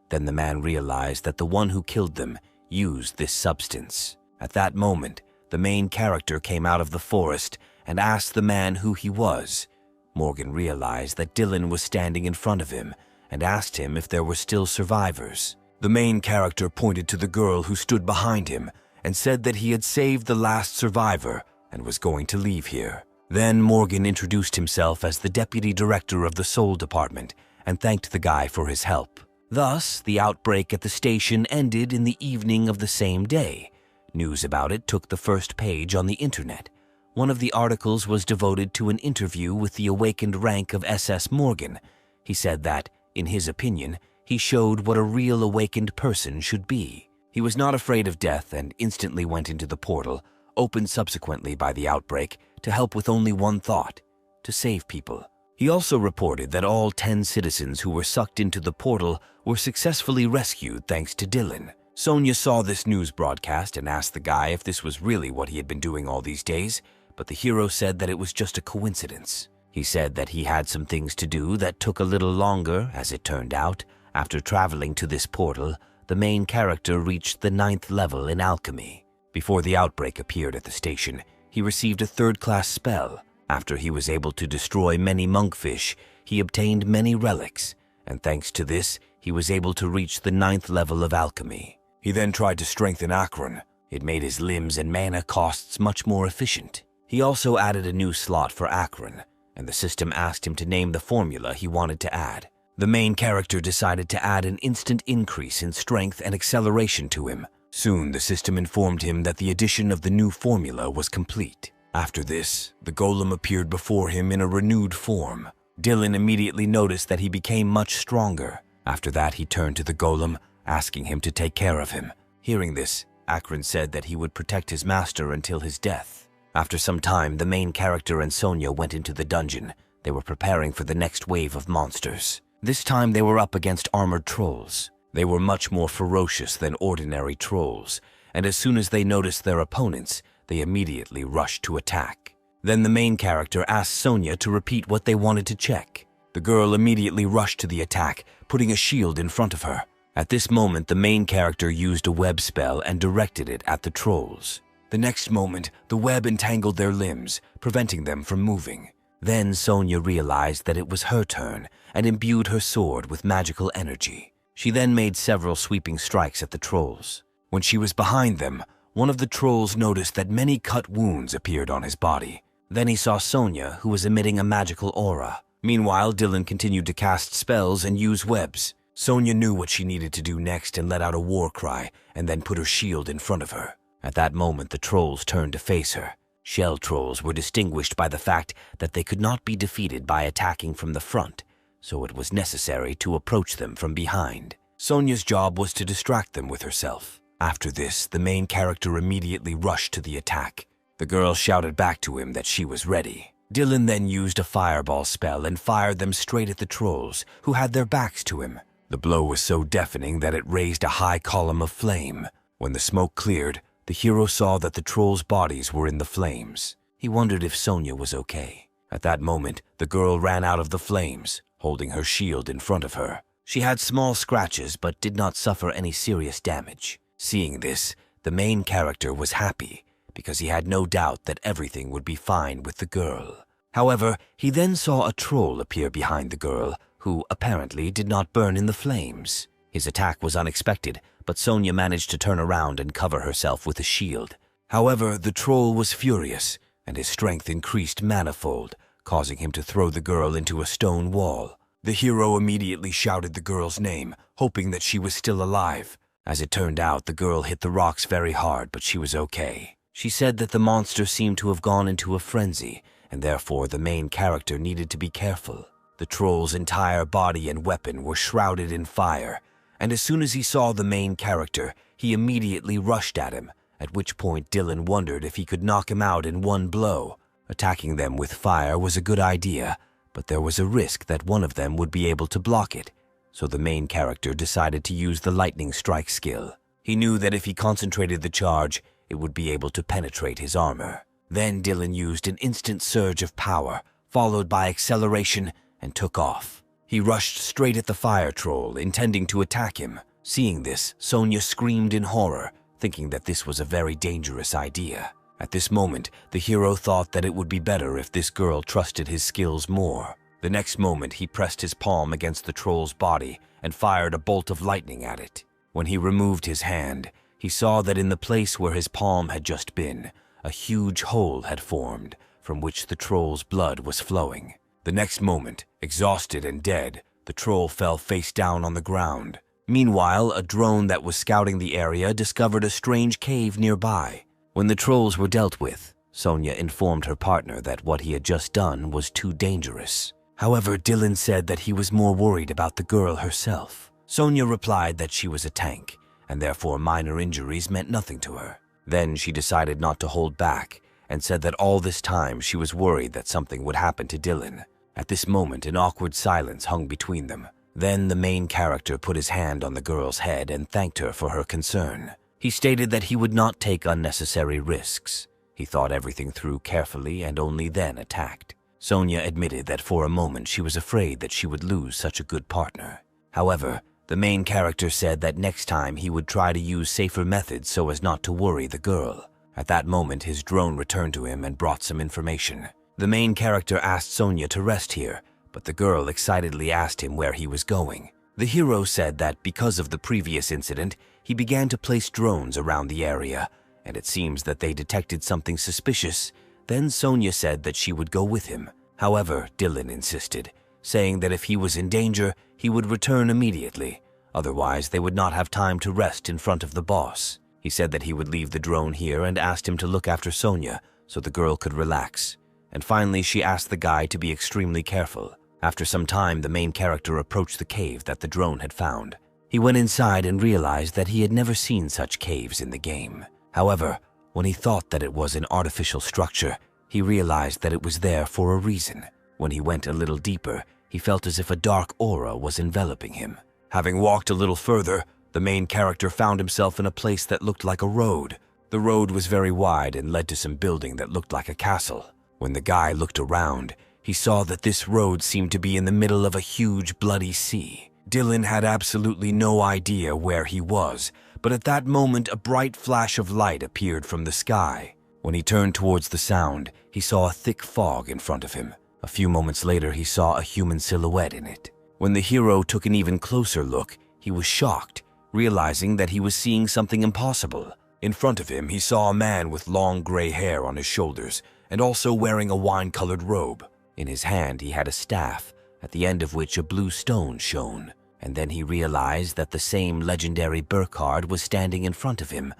Speaker 1: Then the man realized that the one who killed them used this substance. At that moment, the main character came out of the forest and asked the man who he was. Morgan realized that Dylan was standing in front of him and asked him if there were still survivors. The main character pointed to the girl who stood behind him and said that he had saved the last survivor and was going to leave here. Then Morgan introduced himself as the deputy director of the Soul Department and thanked the guy for his help. Thus, the outbreak at the station ended in the evening of the same day. News about it took the first page on the internet. One of the articles was devoted to an interview with the awakened rank of SS Morgan. He said that, in his opinion, he showed what a real awakened person should be. He was not afraid of death and instantly went into the portal, opened subsequently by the outbreak, to help with only one thought: to save people. He also reported that all 10 citizens who were sucked into the portal were successfully rescued thanks to Dylan. Sonia saw this news broadcast and asked the guy if this was really what he had been doing all these days, but the hero said that it was just a coincidence. He said that he had some things to do that took a little longer, as it turned out. After traveling to this portal, the main character reached the 9th level in alchemy. Before the outbreak appeared at the station, he received a 3rd-class spell. After he was able to destroy many monkfish, he obtained many relics, and thanks to this, he was able to reach the 9th level of alchemy. He then tried to strengthen Akron. It made his limbs and mana costs much more efficient. He also added a new slot for Akron, and the system asked him to name the formula he wanted to add. The main character decided to add an instant increase in strength and acceleration to him. Soon, the system informed him that the addition of the new formula was complete. After this, the golem appeared before him in a renewed form. Dylan immediately noticed that he became much stronger. After that, he turned to the golem, asking him to take care of him. Hearing this, Akron said that he would protect his master until his death. After some time, the main character and Sonia went into the dungeon. They were preparing for the next wave of monsters. This time, they were up against armored trolls. They were much more ferocious than ordinary trolls, and as soon as they noticed their opponents, they immediately rushed to attack. Then the main character asked Sonia to repeat what they wanted to check. The girl immediately rushed to the attack, putting a shield in front of her. At this moment, the main character used a web spell and directed it at the trolls. The next moment, the web entangled their limbs, preventing them from moving. Then Sonia realized that it was her turn and imbued her sword with magical energy. She then made several sweeping strikes at the trolls. When she was behind them, one of the trolls noticed that many cut wounds appeared on his body. Then he saw Sonia, who was emitting a magical aura. Meanwhile, Dylan continued to cast spells and use webs. Sonia knew what she needed to do next and let out a war cry, and then put her shield in front of her. At that moment, the trolls turned to face her. Shell trolls were distinguished by the fact that they could not be defeated by attacking from the front, so it was necessary to approach them from behind. Sonia's job was to distract them with herself. After this, the main character immediately rushed to the attack. The girl shouted back to him that she was ready. Dylan then used a fireball spell and fired them straight at the trolls, who had their backs to him. The blow was so deafening that it raised a high column of flame. When the smoke cleared, the hero saw that the trolls' bodies were in the flames. He wondered if Sonya was okay. At that moment, the girl ran out of the flames, holding her shield in front of her. She had small scratches but did not suffer any serious damage. Seeing this, the main character was happy because he had no doubt that everything would be fine with the girl. However, he then saw a troll appear behind the girl, who apparently did not burn in the flames. His attack was unexpected, but Sonya managed to turn around and cover herself with a shield. However, the troll was furious, and his strength increased manifold, causing him to throw the girl into a stone wall. The hero immediately shouted the girl's name, hoping that she was still alive. As it turned out, the girl hit the rocks very hard, but she was okay. She said that the monster seemed to have gone into a frenzy, and therefore the main character needed to be careful. The troll's entire body and weapon were shrouded in fire, and as soon as he saw the main character, he immediately rushed at him, at which point Dylan wondered if he could knock him out in one blow. Attacking them with fire was a good idea, but there was a risk that one of them would be able to block it, so the main character decided to use the lightning strike skill. He knew that if he concentrated the charge, it would be able to penetrate his armor. Then Dylan used an instant surge of power, followed by acceleration, and took off. He rushed straight at the fire troll, intending to attack him. Seeing this, Sonya screamed in horror, thinking that this was a very dangerous idea. At this moment, the hero thought that it would be better if this girl trusted his skills more. The next moment, he pressed his palm against the troll's body and fired a bolt of lightning at it. When he removed his hand, he saw that in the place where his palm had just been, a huge hole had formed, from which the troll's blood was flowing. The next moment, exhausted and dead, the troll fell face down on the ground. Meanwhile, a drone that was scouting the area discovered a strange cave nearby. When the trolls were dealt with, Sonya informed her partner that what he had just done was too dangerous. However, Dylan said that he was more worried about the girl herself. Sonya replied that she was a tank, and therefore minor injuries meant nothing to her. Then she decided not to hold back, and said that all this time she was worried that something would happen to Dylan. At this moment, an awkward silence hung between them. Then the main character put his hand on the girl's head and thanked her for her concern. He stated that he would not take unnecessary risks. He thought everything through carefully and only then attacked. Sonya admitted that for a moment she was afraid that she would lose such a good partner. However, the main character said that next time he would try to use safer methods so as not to worry the girl. At that moment, his drone returned to him and brought some information. The main character asked Sonya to rest here, but the girl excitedly asked him where he was going. The hero said that because of the previous incident, he began to place drones around the area, and it seems that they detected something suspicious. Then Sonya said that she would go with him. However, Dylan insisted, saying that if he was in danger, he would return immediately. Otherwise, they would not have time to rest in front of the boss. He said that he would leave the drone here and asked him to look after Sonya so the girl could relax. And finally, she asked the guy to be extremely careful. After some time, the main character approached the cave that the drone had found. He went inside and realized that he had never seen such caves in the game. However, when he thought that it was an artificial structure, he realized that it was there for a reason. When he went a little deeper, he felt as if a dark aura was enveloping him. Having walked a little further, the main character found himself in a place that looked like a road. The road was very wide and led to some building that looked like a castle. When the guy looked around, he saw that this road seemed to be in the middle of a huge bloody sea. Dylan had absolutely no idea where he was, but at that moment a bright flash of light appeared from the sky. When he turned towards the sound, he saw a thick fog in front of him. A few moments later, he saw a human silhouette in it. When the hero took an even closer look, he was shocked, realizing that he was seeing something impossible. In front of him, he saw a man with long gray hair on his shoulders and also wearing a wine-colored robe. In his hand, he had a staff, at the end of which a blue stone shone. And then he realized that the same legendary Burkhardt was standing in front of him.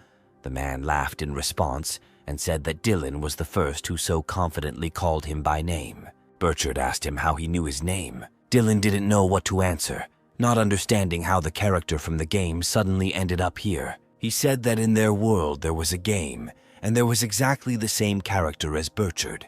Speaker 1: The man laughed in response and said that Dylan was the first who so confidently called him by name. Burchard asked him how he knew his name. Dylan didn't know what to answer, not understanding how the character from the game suddenly ended up here. He said that in their world there was a game, and there was exactly the same character as Burchard.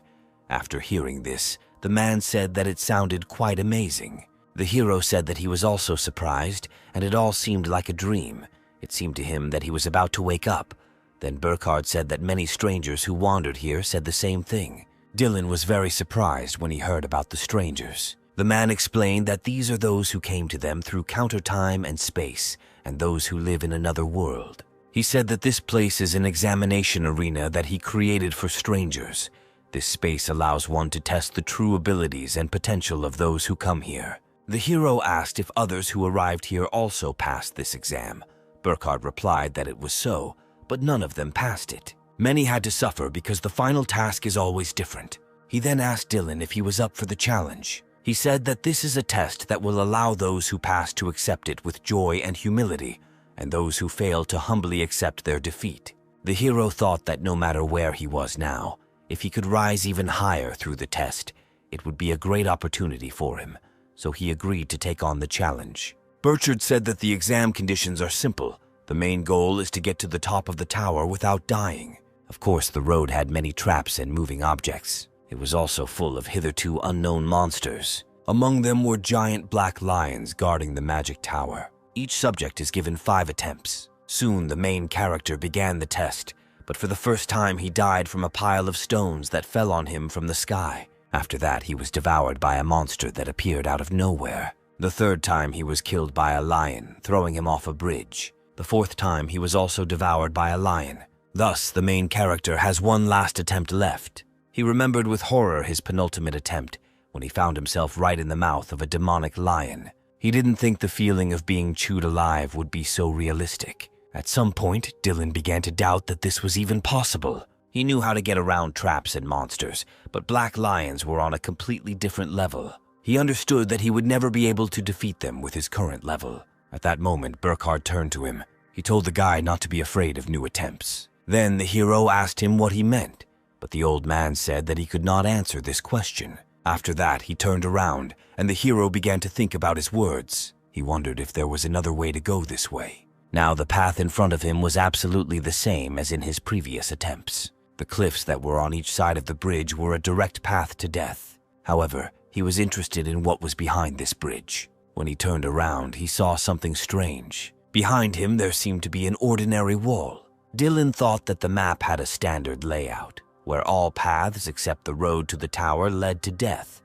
Speaker 1: After hearing this, the man said that it sounded quite amazing. The hero said that he was also surprised, and it all seemed like a dream. It seemed to him that he was about to wake up. Then Burkhard said that many strangers who wandered here said the same thing. Dylan was very surprised when he heard about the strangers. The man explained that these are those who came to them through counter-time and space, and those who live in another world. He said that this place is an examination arena that he created for strangers. This space allows one to test the true abilities and potential of those who come here. The hero asked if others who arrived here also passed this exam. Burkhard replied that it was so, but none of them passed it. Many had to suffer because the final task is always different. He then asked Dylan if he was up for the challenge. He said that this is a test that will allow those who pass to accept it with joy and humility, and those who fail to humbly accept their defeat. The hero thought that no matter where he was now, if he could rise even higher through the test, it would be a great opportunity for him, so he agreed to take on the challenge. Burchard said that the exam conditions are simple. The main goal is to get to the top of the tower without dying. Of course, the road had many traps and moving objects. It was also full of hitherto unknown monsters. Among them were giant black lions guarding the magic tower. Each subject is given 5 attempts. Soon, the main character began the test, but for the first time he died from a pile of stones that fell on him from the sky. After that, he was devoured by a monster that appeared out of nowhere. The third time, he was killed by a lion, throwing him off a bridge. The fourth time, he was also devoured by a lion. Thus, the main character has one last attempt left. He remembered with horror his penultimate attempt, when he found himself right in the mouth of a demonic lion. He didn't think the feeling of being chewed alive would be so realistic. At some point, Dylan began to doubt that this was even possible. He knew how to get around traps and monsters, but black lions were on a completely different level. He understood that he would never be able to defeat them with his current level. At that moment, Burkhard turned to him. He told the guy not to be afraid of new attempts. Then the hero asked him what he meant, but the old man said that he could not answer this question. After that, he turned around, and the hero began to think about his words. He wondered if there was another way to go this way. Now the path in front of him was absolutely the same as in his previous attempts. The cliffs that were on each side of the bridge were a direct path to death. However, he was interested in what was behind this bridge. When he turned around, he saw something strange. Behind him, there seemed to be an ordinary wall. Dylan thought that the map had a standard layout, where all paths except the road to the tower led to death,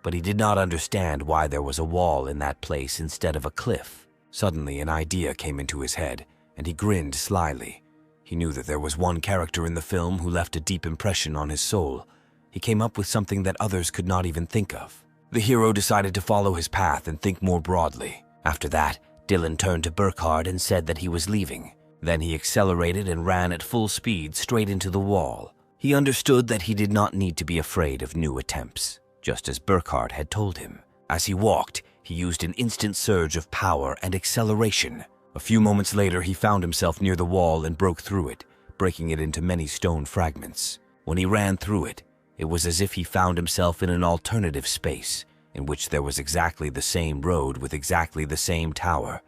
Speaker 1: but he did not understand why there was a wall in that place instead of a cliff. Suddenly, an idea came into his head, and he grinned slyly. He knew that there was one character in the film who left a deep impression on his soul. He came up with something that others could not even think of. The hero decided to follow his path and think more broadly. After that, Dylan turned to Burkhard and said that he was leaving. Then he accelerated and ran at full speed straight into the wall. He understood that he did not need to be afraid of new attempts, just as Burkhard had told him. As he walked, he used an instant surge of power and acceleration. A few moments later, he found himself near the wall and broke through it, breaking it into many stone fragments. When he ran through it, it was as if he found himself in an alternative space, in which there was exactly the same road with exactly the same tower,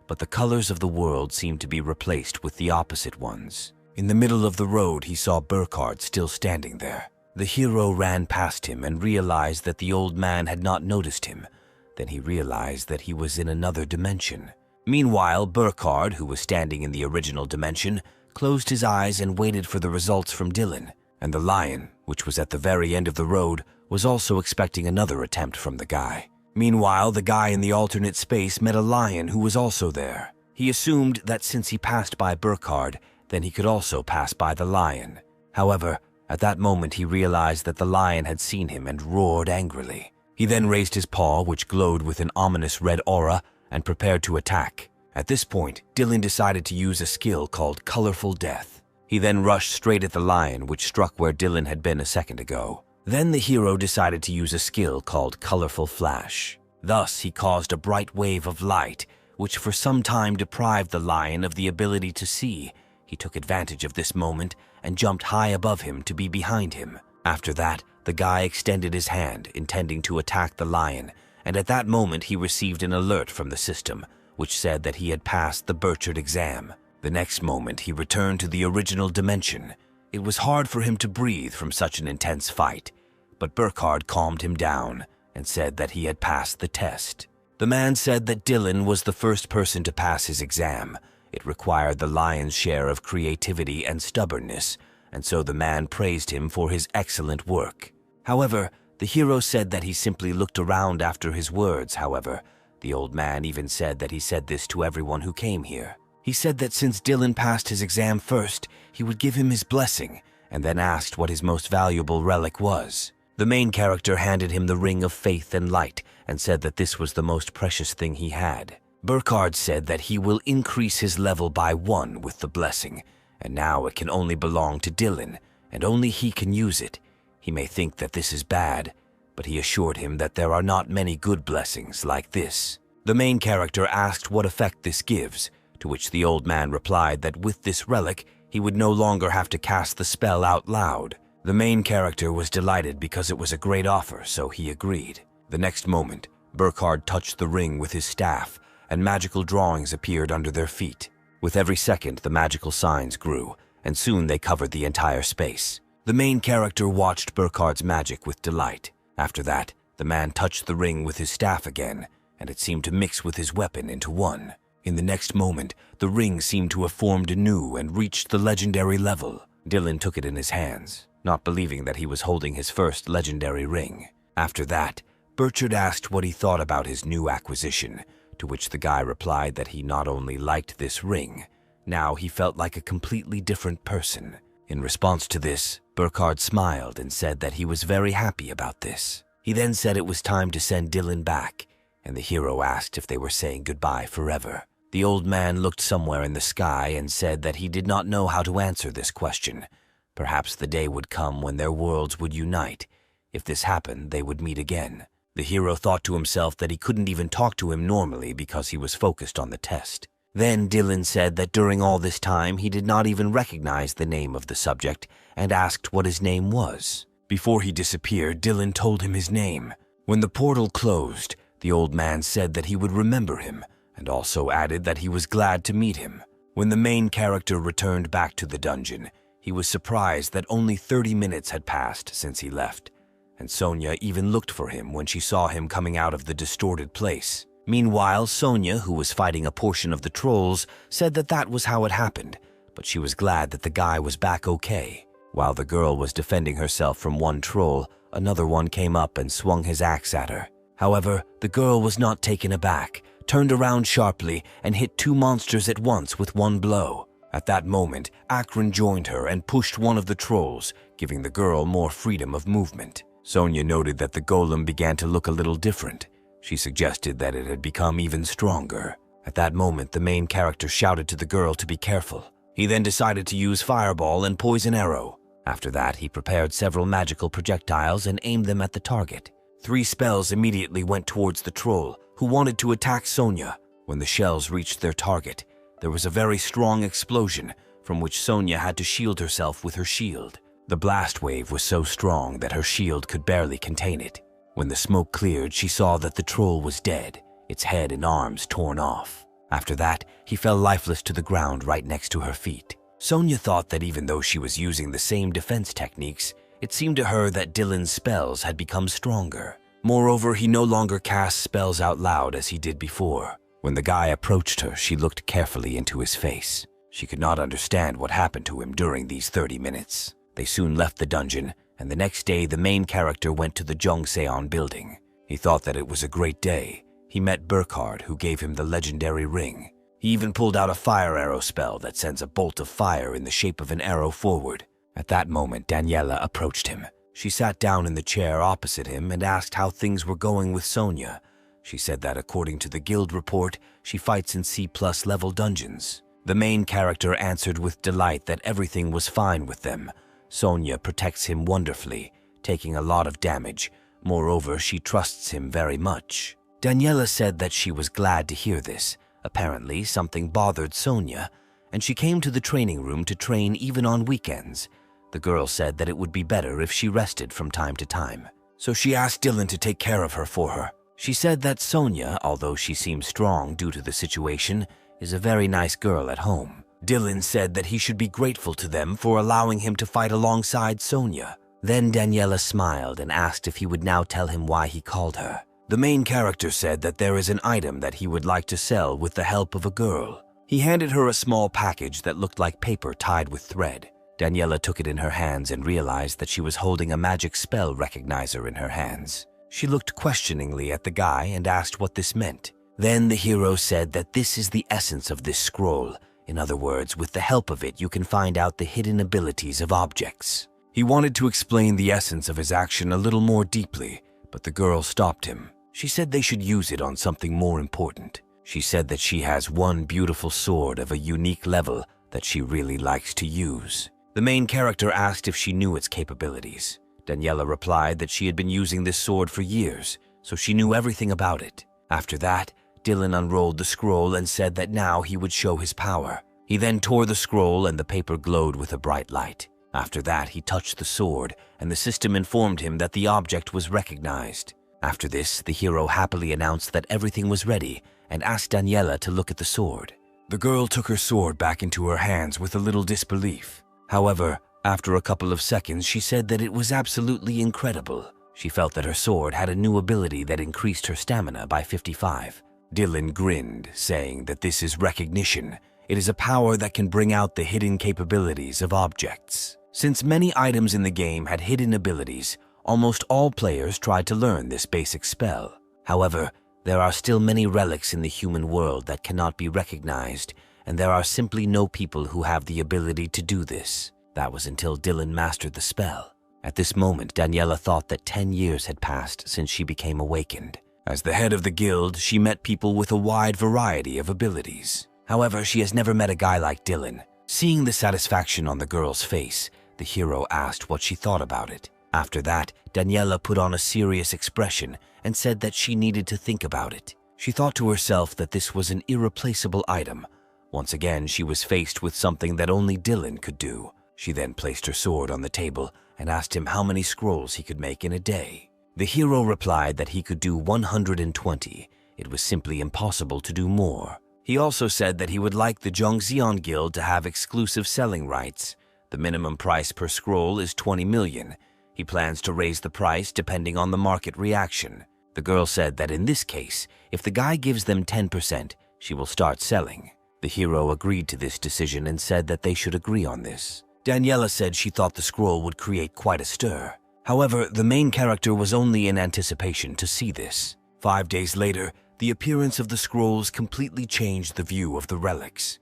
Speaker 1: but the colors of the world seemed to be replaced with the opposite ones. In the middle of the road, he saw Burkhard still standing there. The hero ran past him and realized that the old man had not noticed him. Then he realized that he was in another dimension. Meanwhile, Burkhard, who was standing in the original dimension, closed his eyes and waited for the results from Dylan. And the lion, which was at the very end of the road, was also expecting another attempt from the guy. Meanwhile, the guy in the alternate space met a lion who was also there. He assumed that since he passed by Burkhard, then he could also pass by the lion. However, at that moment he realized that the lion had seen him and roared angrily. He then raised his paw, which glowed with an ominous red aura, and prepared to attack. At this point, Dylan decided to use a skill called Colorful Death. He then rushed straight at the lion, which struck where Dylan had been a second ago. Then the hero decided to use a skill called Colorful Flash. Thus, he caused a bright wave of light, which for some time deprived the lion of the ability to see. He took advantage of this moment and jumped high above him to be behind him. After that, the guy extended his hand, intending to attack the lion, and at that moment he received an alert from the system, which said that he had passed the Burchard exam. The next moment, he returned to the original dimension. It was hard for him to breathe from such an intense fight, but Burkhard calmed him down and said that he had passed the test. The man said that Dylan was the first person to pass his exam. It required the lion's share of creativity and stubbornness, and so the man praised him for his excellent work. However, the hero said that he simply looked around after his words. However, the old man even said that he said this to everyone who came here. He said that since Dylan passed his exam first, he would give him his blessing, and then asked what his most valuable relic was. The main character handed him the ring of faith and light and said that this was the most precious thing he had. Burkhard said that he will increase his level by 1 with the blessing, and now it can only belong to Dylan, and only he can use it. He may think that this is bad, but he assured him that there are not many good blessings like this. The main character asked what effect this gives, to which the old man replied that with this relic, he would no longer have to cast the spell out loud. The main character was delighted because it was a great offer, so he agreed. The next moment, Burkhard touched the ring with his staff, and magical drawings appeared under their feet. With every second, the magical signs grew, and soon they covered the entire space. The main character watched Burkhard's magic with delight. After that, the man touched the ring with his staff again, and it seemed to mix with his weapon into one. In the next moment, the ring seemed to have formed anew and reached the legendary level. Dylan took it in his hands, not believing that he was holding his first legendary ring. After that, Burchard asked what he thought about his new acquisition, to which the guy replied that he not only liked this ring, now he felt like a completely different person. In response to this, Burkhard smiled and said that he was very happy about this. He then said it was time to send Dylan back, and the hero asked if they were saying goodbye forever. The old man looked somewhere in the sky and said that he did not know how to answer this question. Perhaps the day would come when their worlds would unite. If this happened, they would meet again. The hero thought to himself that he couldn't even talk to him normally because he was focused on the test. Then Dylan said that during all this time he did not even recognize the name of the subject and asked what his name was. Before he disappeared, Dylan told him his name. When the portal closed, the old man said that he would remember him and also added that he was glad to meet him. When the main character returned back to the dungeon, he was surprised that only 30 minutes had passed since he left, and Sonia even looked for him when she saw him coming out of the distorted place. Meanwhile, Sonia, who was fighting a portion of the trolls, said that that was how it happened, but she was glad that the guy was back okay. While the girl was defending herself from one troll, another one came up and swung his axe at her. However, the girl was not taken aback, turned around sharply, and hit 2 monsters at once with one blow. At that moment, Akron joined her and pushed one of the trolls, giving the girl more freedom of movement. Sonia noted that the golem began to look a little different. She suggested that it had become even stronger. At that moment, the main character shouted to the girl to be careful. He then decided to use fireball and poison arrow. After that, he prepared several magical projectiles and aimed them at the target. 3 spells immediately went towards the troll, who wanted to attack Sonia. When the shells reached their target, there was a very strong explosion, from which Sonia had to shield herself with her shield. The blast wave was so strong that her shield could barely contain it. When the smoke cleared, she saw that the troll was dead, its head and arms torn off. After that, he fell lifeless to the ground right next to her feet. Sonia thought that even though she was using the same defense techniques, it seemed to her that Dylan's spells had become stronger. Moreover, he no longer cast spells out loud as he did before. When the guy approached her, she looked carefully into his face. She could not understand what happened to him during these 30 minutes. They soon left the dungeon, and the next day the main character went to the Jongseon building. He thought that it was a great day. He met Burkhard, who gave him the legendary ring. He even pulled out a fire arrow spell that sends a bolt of fire in the shape of an arrow forward. At that moment, Daniela approached him. She sat down in the chair opposite him and asked how things were going with Sonia. She said that according to the guild report, she fights in C+ level dungeons. The main character answered with delight that everything was fine with them. Sonia protects him wonderfully, taking a lot of damage. Moreover, she trusts him very much. Daniela said that she was glad to hear this. Apparently, something bothered Sonia, and she came to the training room to train even on weekends. The girl said that it would be better if she rested from time to time. So she asked Dylan to take care of her for her. She said that Sonia, although she seems strong due to the situation, is a very nice girl at home. Dylan said that he should be grateful to them for allowing him to fight alongside Sonia. Then Daniela smiled and asked if he would now tell him why he called her. The main character said that there is an item that he would like to sell with the help of a girl. He handed her a small package that looked like paper tied with thread. Daniela took it in her hands and realized that she was holding a magic spell recognizer in her hands. She looked questioningly at the guy and asked what this meant. Then the hero said that this is the essence of this scroll. In other words, with the help of it, you can find out the hidden abilities of objects. He wanted to explain the essence of his action a little more deeply, but the girl stopped him. She said they should use it on something more important. She said that she has one beautiful sword of a unique level that she really likes to use. The main character asked if she knew its capabilities. Daniela replied that she had been using this sword for years, so she knew everything about it. After that, Dylan unrolled the scroll and said that now he would show his power. He then tore the scroll and the paper glowed with a bright light. After that, he touched the sword, and the system informed him that the object was recognized. After this, the hero happily announced that everything was ready and asked Daniela to look at the sword. The girl took her sword back into her hands with a little disbelief. However, after a couple of seconds, she said that it was absolutely incredible. She felt that her sword had a new ability that increased her stamina by 55. Dylan grinned, saying that this is recognition. It is a power that can bring out the hidden capabilities of objects. Since many items in the game had hidden abilities, almost all players tried to learn this basic spell. However, there are still many relics in the human world that cannot be recognized, and there are simply no people who have the ability to do this. That was until Dylan mastered the spell. At this moment, Daniela thought that 10 years had passed since she became awakened. As the head of the guild, she met people with a wide variety of abilities. However, she has never met a guy like Dylan. Seeing the satisfaction on the girl's face, the hero asked what she thought about it. After that, Daniela put on a serious expression and said that she needed to think about it. She thought to herself that this was an irreplaceable item. Once again, she was faced with something that only Dylan could do. She then placed her sword on the table and asked him how many scrolls he could make in a day. The hero replied that he could do 120. It was simply impossible to do more. He also said that he would like the Zhongxian Guild to have exclusive selling rights. The minimum price per scroll is 20 million. He plans to raise the price depending on the market reaction. The girl said that in this case, if the guy gives them 10%, she will start selling. The hero agreed to this decision and said that they should agree on this. Daniela said she thought the scroll would create quite a stir. However, the main character was only in anticipation to see this. 5 days later, the appearance of the scrolls completely changed the view of the relics.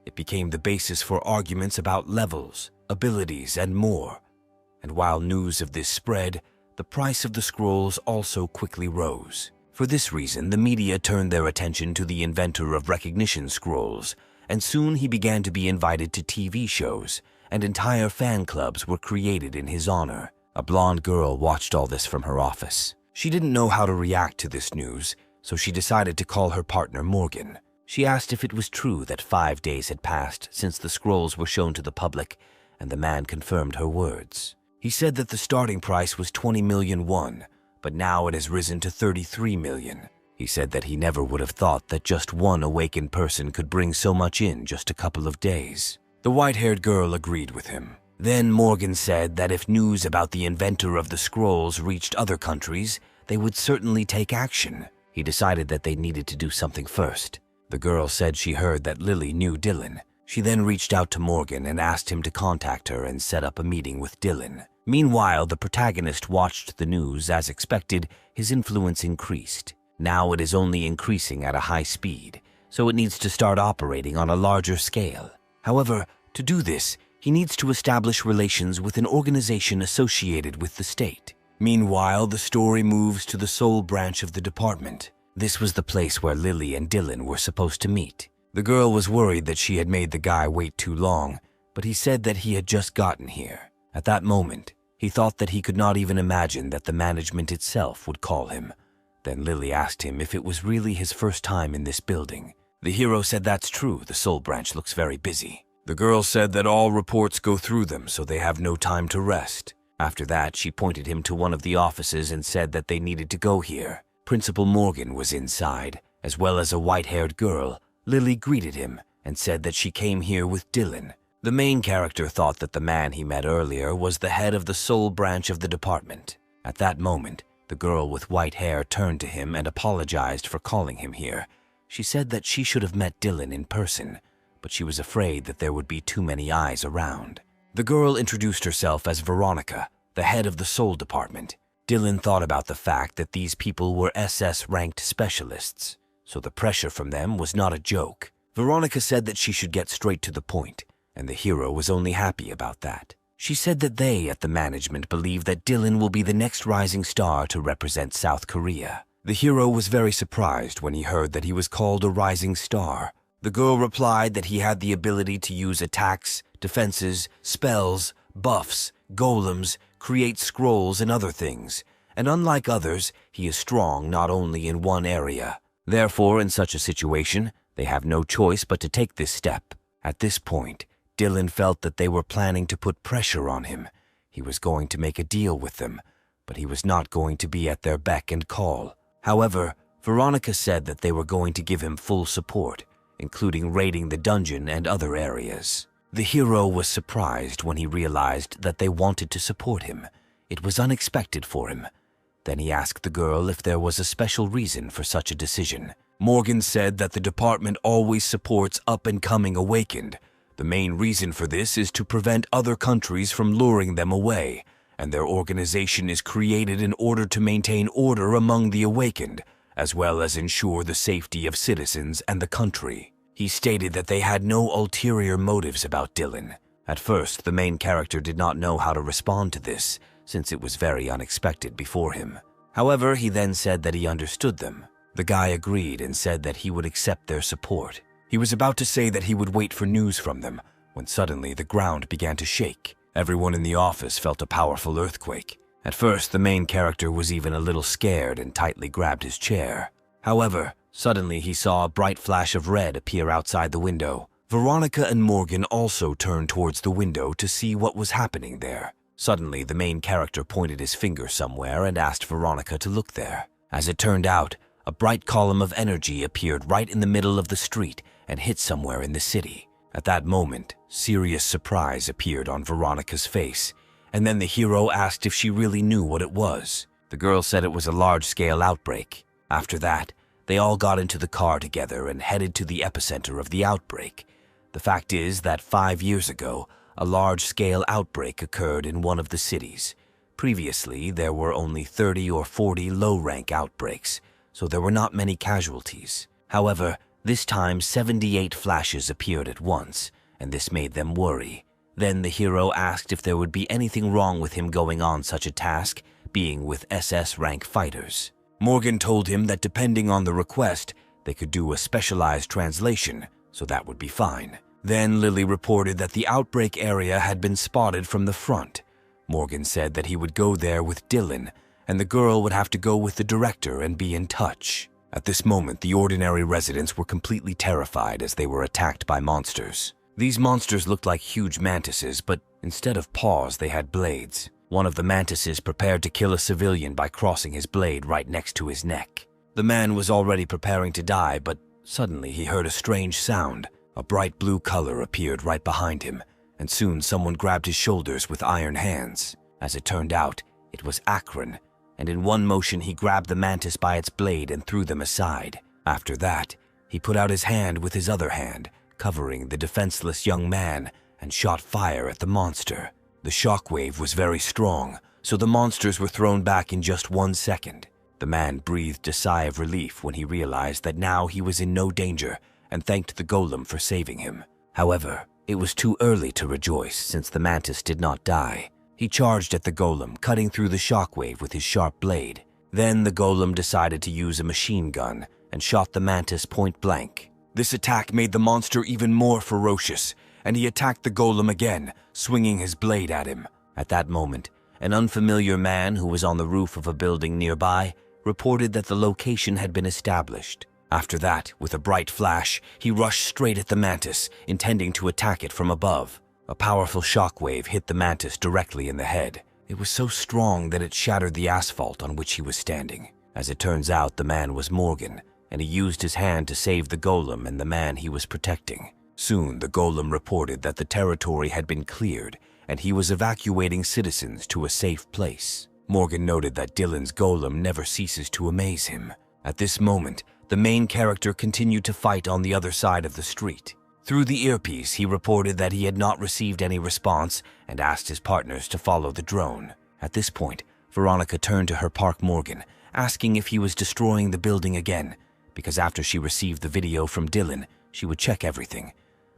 Speaker 1: It became the basis for arguments about levels, abilities, and more. And while news of this spread, the price of the scrolls also quickly rose. For this reason, the media turned their attention to the inventor of recognition scrolls, and soon he began to be invited to TV shows, and entire fan clubs were created in his honor. A blonde girl watched all this from her office. She didn't know how to react to this news, so she decided to call her partner Morgan. She asked if it was true that 5 days had passed since the scrolls were shown to the public, and the man confirmed her words. He said that the starting price was 20 million won, but now it has risen to 33 million. He said that he never would have thought that just one awakened person could bring so much in just a couple of days. The white-haired girl agreed with him. Then Morgan said that if news about the inventor of the scrolls reached other countries, they would certainly take action. He decided that they needed to do something first. The girl said she heard that Lily knew Dylan. She then reached out to Morgan and asked him to contact her and set up a meeting with Dylan. Meanwhile, the protagonist watched the news. As expected, his influence increased. Now it is only increasing at a high speed, so it needs to start operating on a larger scale. However, to do this, he needs to establish relations with an organization associated with the state. Meanwhile, the story moves to the Seoul branch of the department. This was the place where Lily and Dylan were supposed to meet. The girl was worried that she had made the guy wait too long, but he said that he had just gotten here. At that moment, he thought that he could not even imagine that the management itself would call him. Then Lily asked him if it was really his first time in this building. The hero said that's true, the Seoul branch looks very busy. The girl said that all reports go through them, so they have no time to rest. After that, she pointed him to one of the offices and said that they needed to go here. Principal Morgan was inside, as well as a white-haired girl. Lily greeted him and said that she came here with Dylan. The main character thought that the man he met earlier was the head of the Seoul branch of the department. At that moment, The girl with white hair turned to him and apologized for calling him here. She said that she should have met Dylan in person, but she was afraid that there would be too many eyes around. The girl introduced herself as Veronica, the head of the soul department. Dylan thought about the fact that these people were SS-ranked specialists, so the pressure from them was not a joke. Veronica said that she should get straight to the point, and the hero was only happy about that. She said that they at the management believe that Dylan will be the next rising star to represent South Korea. The hero was very surprised when he heard that he was called a rising star. The girl replied that he had the ability to use attacks, defenses, spells, buffs, golems, create scrolls and other things, and unlike others, he is strong not only in one area. Therefore, in such a situation, they have no choice but to take this step. At this point, Dylan felt that they were planning to put pressure on him. He was going to make a deal with them, but he was not going to be at their beck and call. However, Veronica said that they were going to give him full support, including raiding the dungeon and other areas. The hero was surprised when he realized that they wanted to support him. It was unexpected for him. Then he asked the girl if there was a special reason for such a decision. Morgan said that the department always supports up-and-coming awakened. The main reason for this is to prevent other countries from luring them away, and their organization is created in order to maintain order among the awakened, as well as ensure the safety of citizens and the country. He stated that they had no ulterior motives about Dylan. At first, the main character did not know how to respond to this, since it was very unexpected before him. However, he then said that he understood them. The guy agreed and said that he would accept their support. He was about to say that he would wait for news from them, when suddenly the ground began to shake. Everyone in the office felt a powerful earthquake. At first, the main character was even a little scared and tightly grabbed his chair. However, suddenly he saw a bright flash of red appear outside the window. Veronica and Morgan also turned towards the window to see what was happening there. Suddenly, the main character pointed his finger somewhere and asked Veronica to look there. As it turned out, a bright column of energy appeared right in the middle of the street and hit somewhere in the city. At that moment, serious surprise appeared on Veronica's face, and then the hero asked if she really knew what it was. The girl said it was a large-scale outbreak. After that, they all got into the car together and headed to the epicenter of the outbreak. The fact is that 5 years ago, a large-scale outbreak occurred in one of the cities. Previously, there were only 30 or 40 low-rank outbreaks, so there were not many casualties. However, this time 78 flashes appeared at once, and this made them worry. Then the hero asked if there would be anything wrong with him going on such a task, being with SS rank fighters. Morgan told him that depending on the request, they could do a specialized translation, so that would be fine. Then Lily reported that the outbreak area had been spotted from the front. Morgan said that he would go there with Dylan, and the girl would have to go with the director and be in touch. At this moment, the ordinary residents were completely terrified as they were attacked by monsters. These monsters looked like huge mantises, but instead of paws, they had blades. One of the mantises prepared to kill a civilian by crossing his blade right next to his neck. The man was already preparing to die, but suddenly he heard a strange sound. A bright blue color appeared right behind him, and soon someone grabbed his shoulders with iron hands. As it turned out, it was Akron, and in one motion he grabbed the mantis by its blade and threw them aside. After that, he put out his hand with his other hand, covering the defenseless young man, and shot fire at the monster. The shockwave was very strong, so the monsters were thrown back in just 1 second. The man breathed a sigh of relief when he realized that now he was in no danger, and thanked the golem for saving him. However, it was too early to rejoice since the mantis did not die. He charged at the golem, cutting through the shockwave with his sharp blade. Then the golem decided to use a machine gun and shot the mantis point blank. This attack made the monster even more ferocious, and he attacked the golem again, swinging his blade at him. At that moment, an unfamiliar man who was on the roof of a building nearby reported that the location had been established. After that, with a bright flash, he rushed straight at the mantis, intending to attack it from above. A powerful shockwave hit the mantis directly in the head. It was so strong that it shattered the asphalt on which he was standing. As it turns out, the man was Morgan, and he used his hand to save the golem and the man he was protecting. Soon, the golem reported that the territory had been cleared, and he was evacuating citizens to a safe place. Morgan noted that Dylan's golem never ceases to amaze him. At this moment, the main character continued to fight on the other side of the street. Through the earpiece, he reported that he had not received any response and asked his partners to follow the drone. At this point, Veronica turned to her Park Morgan, asking if he was destroying the building again, because after she received the video from Dylan, she would check everything.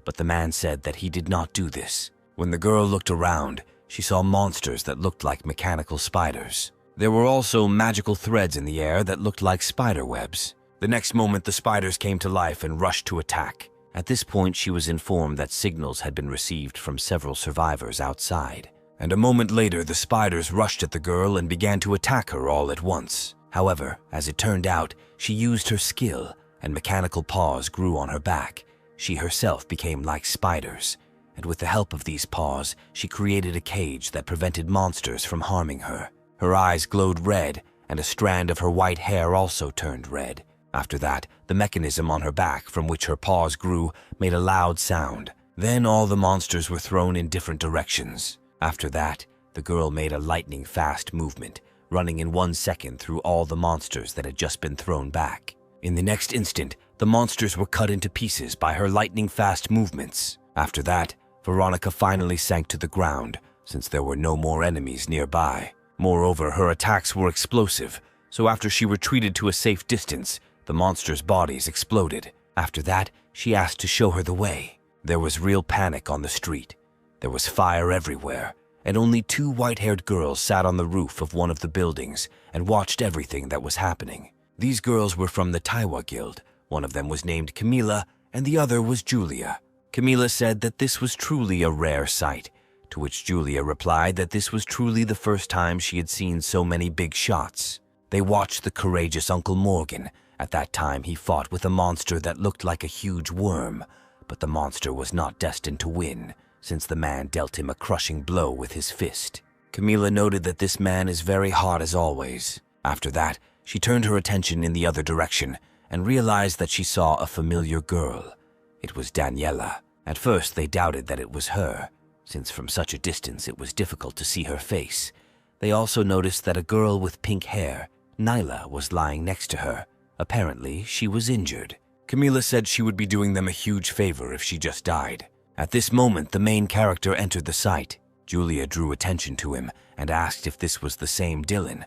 Speaker 1: But the man said that he did not do this. When the girl looked around, she saw monsters that looked like mechanical spiders. There were also magical threads in the air that looked like spider webs. The next moment, the spiders came to life and rushed to attack. At this point, she was informed that signals had been received from several survivors outside. And a moment later, the spiders rushed at the girl and began to attack her all at once. However, as it turned out, she used her skill, and mechanical paws grew on her back. She herself became like spiders, and with the help of these paws, she created a cage that prevented monsters from harming her. Her eyes glowed red, and a strand of her white hair also turned red. After that, the mechanism on her back from which her paws grew made a loud sound. Then all the monsters were thrown in different directions. After that, the girl made a lightning-fast movement, running in 1 second through all the monsters that had just been thrown back. In the next instant, the monsters were cut into pieces by her lightning-fast movements. After that, Veronica finally sank to the ground, since there were no more enemies nearby. Moreover, her attacks were explosive, so after she retreated to a safe distance, the monsters' bodies exploded. After that, she asked to show her the way. There was real panic on the street. There was fire everywhere, and only 2 white-haired girls sat on the roof of one of the buildings and watched everything that was happening. These girls were from the Taiwa Guild. One of them was named Camila, and the other was Julia. Camila said that this was truly a rare sight, to which Julia replied that this was truly the first time she had seen so many big shots. They watched the courageous Uncle Morgan. At that time, he fought with a monster that looked like a huge worm, but the monster was not destined to win, since the man dealt him a crushing blow with his fist. Camila noted that this man is very hot as always. After that, she turned her attention in the other direction and realized that she saw a familiar girl. It was Daniela. At first, they doubted that it was her, since from such a distance it was difficult to see her face. They also noticed that a girl with pink hair, Nyla, was lying next to her. Apparently, she was injured. Camila said she would be doing them a huge favor if she just died. At this moment, the main character entered the site. Julia drew attention to him and asked if this was the same Dylan,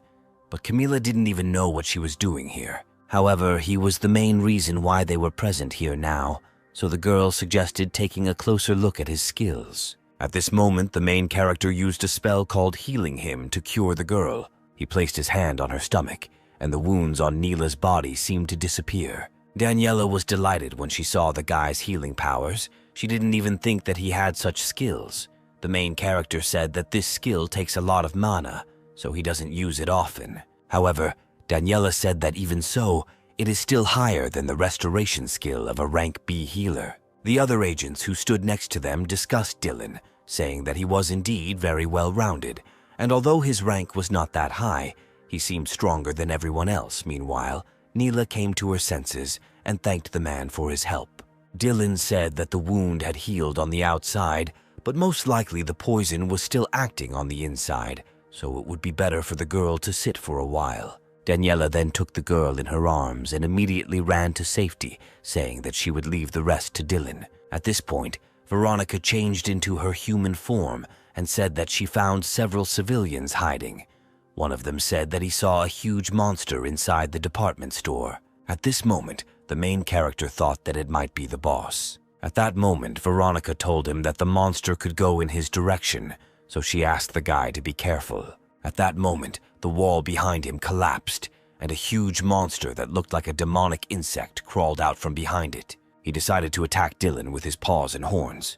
Speaker 1: but Camila didn't even know what she was doing here. However, he was the main reason why they were present here now, so the girl suggested taking a closer look at his skills. At this moment, the main character used a spell called Healing Him to cure the girl. He placed his hand on her stomach, and the wounds on Neela's body seemed to disappear. Daniela was delighted when she saw the guy's healing powers. She didn't even think that he had such skills. The main character said that this skill takes a lot of mana, so he doesn't use it often. However, Daniela said that even so, it is still higher than the restoration skill of a rank B healer. The other agents who stood next to them discussed Dylan, saying that he was indeed very well-rounded, and although his rank was not that high, he seemed stronger than everyone else. Meanwhile, Neela came to her senses and thanked the man for his help. Dylan said that the wound had healed on the outside, but most likely the poison was still acting on the inside, so it would be better for the girl to sit for a while. Daniela then took the girl in her arms and immediately ran to safety, saying that she would leave the rest to Dylan. At this point, Veronica changed into her human form and said that she found several civilians hiding. One of them said that he saw a huge monster inside the department store. At this moment, the main character thought that it might be the boss. At that moment, Veronica told him that the monster could go in his direction, so she asked the guy to be careful. At that moment, the wall behind him collapsed, and a huge monster that looked like a demonic insect crawled out from behind it. He decided to attack Dylan with his paws and horns.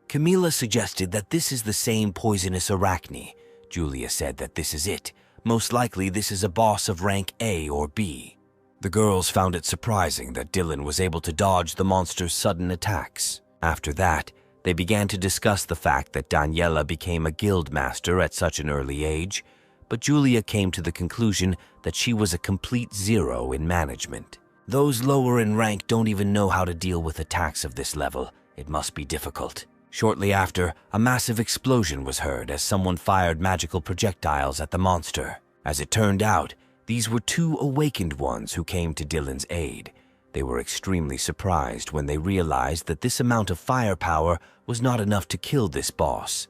Speaker 1: Camila suggested that this is the same poisonous arachne. Julia said that this is it. Most likely this is a boss of rank A or B. The girls found it surprising that Dylan was able to dodge the monster's sudden attacks. After that, they began to discuss the fact that Daniela became a guild master at such an early age, but Julia came to the conclusion that she was a complete zero in management. Those lower in rank don't even know how to deal with attacks of this level. It must be difficult. Shortly after, a massive explosion was heard as someone fired magical projectiles at the monster. As it turned out, these were two awakened ones who came to Dylan's aid. They were extremely surprised when they realized that this amount of firepower was not enough to kill this boss,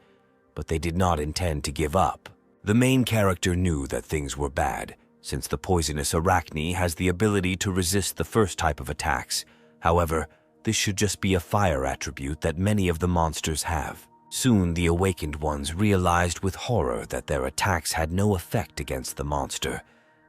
Speaker 1: but they did not intend to give up. The main character knew that things were bad, since the poisonous arachne has the ability to resist the first type of attacks. However, this should just be a fire attribute that many of the monsters have. Soon, the awakened ones realized with horror that their attacks had no effect against the monster.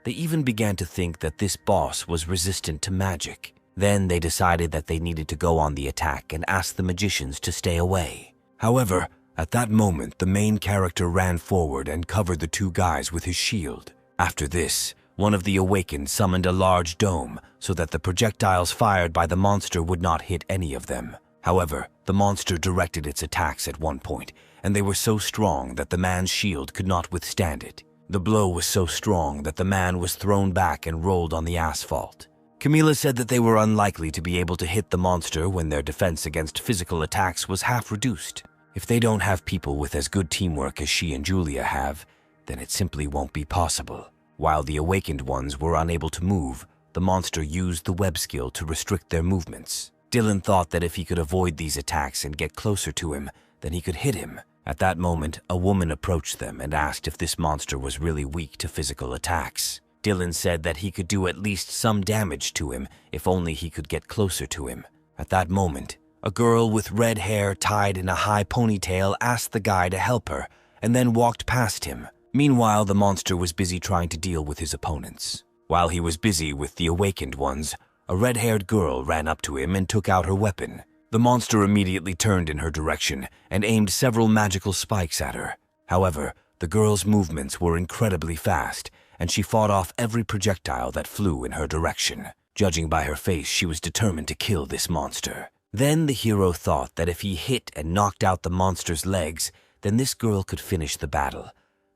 Speaker 1: They even began to think that this boss was resistant to magic. Then they decided that they needed to go on the attack and ask the magicians to stay away. However, at that moment, the main character ran forward and covered the two guys with his shield. After this, one of the awakened summoned a large dome so that the projectiles fired by the monster would not hit any of them. However, the monster directed its attacks at one point, and they were so strong that the man's shield could not withstand it. The blow was so strong that the man was thrown back and rolled on the asphalt. Camila said that they were unlikely to be able to hit the monster when their defense against physical attacks was half reduced. If they don't have people with as good teamwork as she and Julia have, then it simply won't be possible. While the awakened ones were unable to move, the monster used the web skill to restrict their movements. Dylan thought that if he could avoid these attacks and get closer to him, then he could hit him. At that moment, a woman approached them and asked if this monster was really weak to physical attacks. Dylan said that he could do at least some damage to him if only he could get closer to him. At that moment, a girl with red hair tied in a high ponytail asked the guy to help her and then walked past him. Meanwhile, the monster was busy trying to deal with his opponents. While he was busy with the awakened ones, a red-haired girl ran up to him and took out her weapon. The monster immediately turned in her direction and aimed several magical spikes at her. However, the girl's movements were incredibly fast, and she fought off every projectile that flew in her direction. Judging by her face, she was determined to kill this monster. Then the hero thought that if he hit and knocked out the monster's legs, then this girl could finish the battle.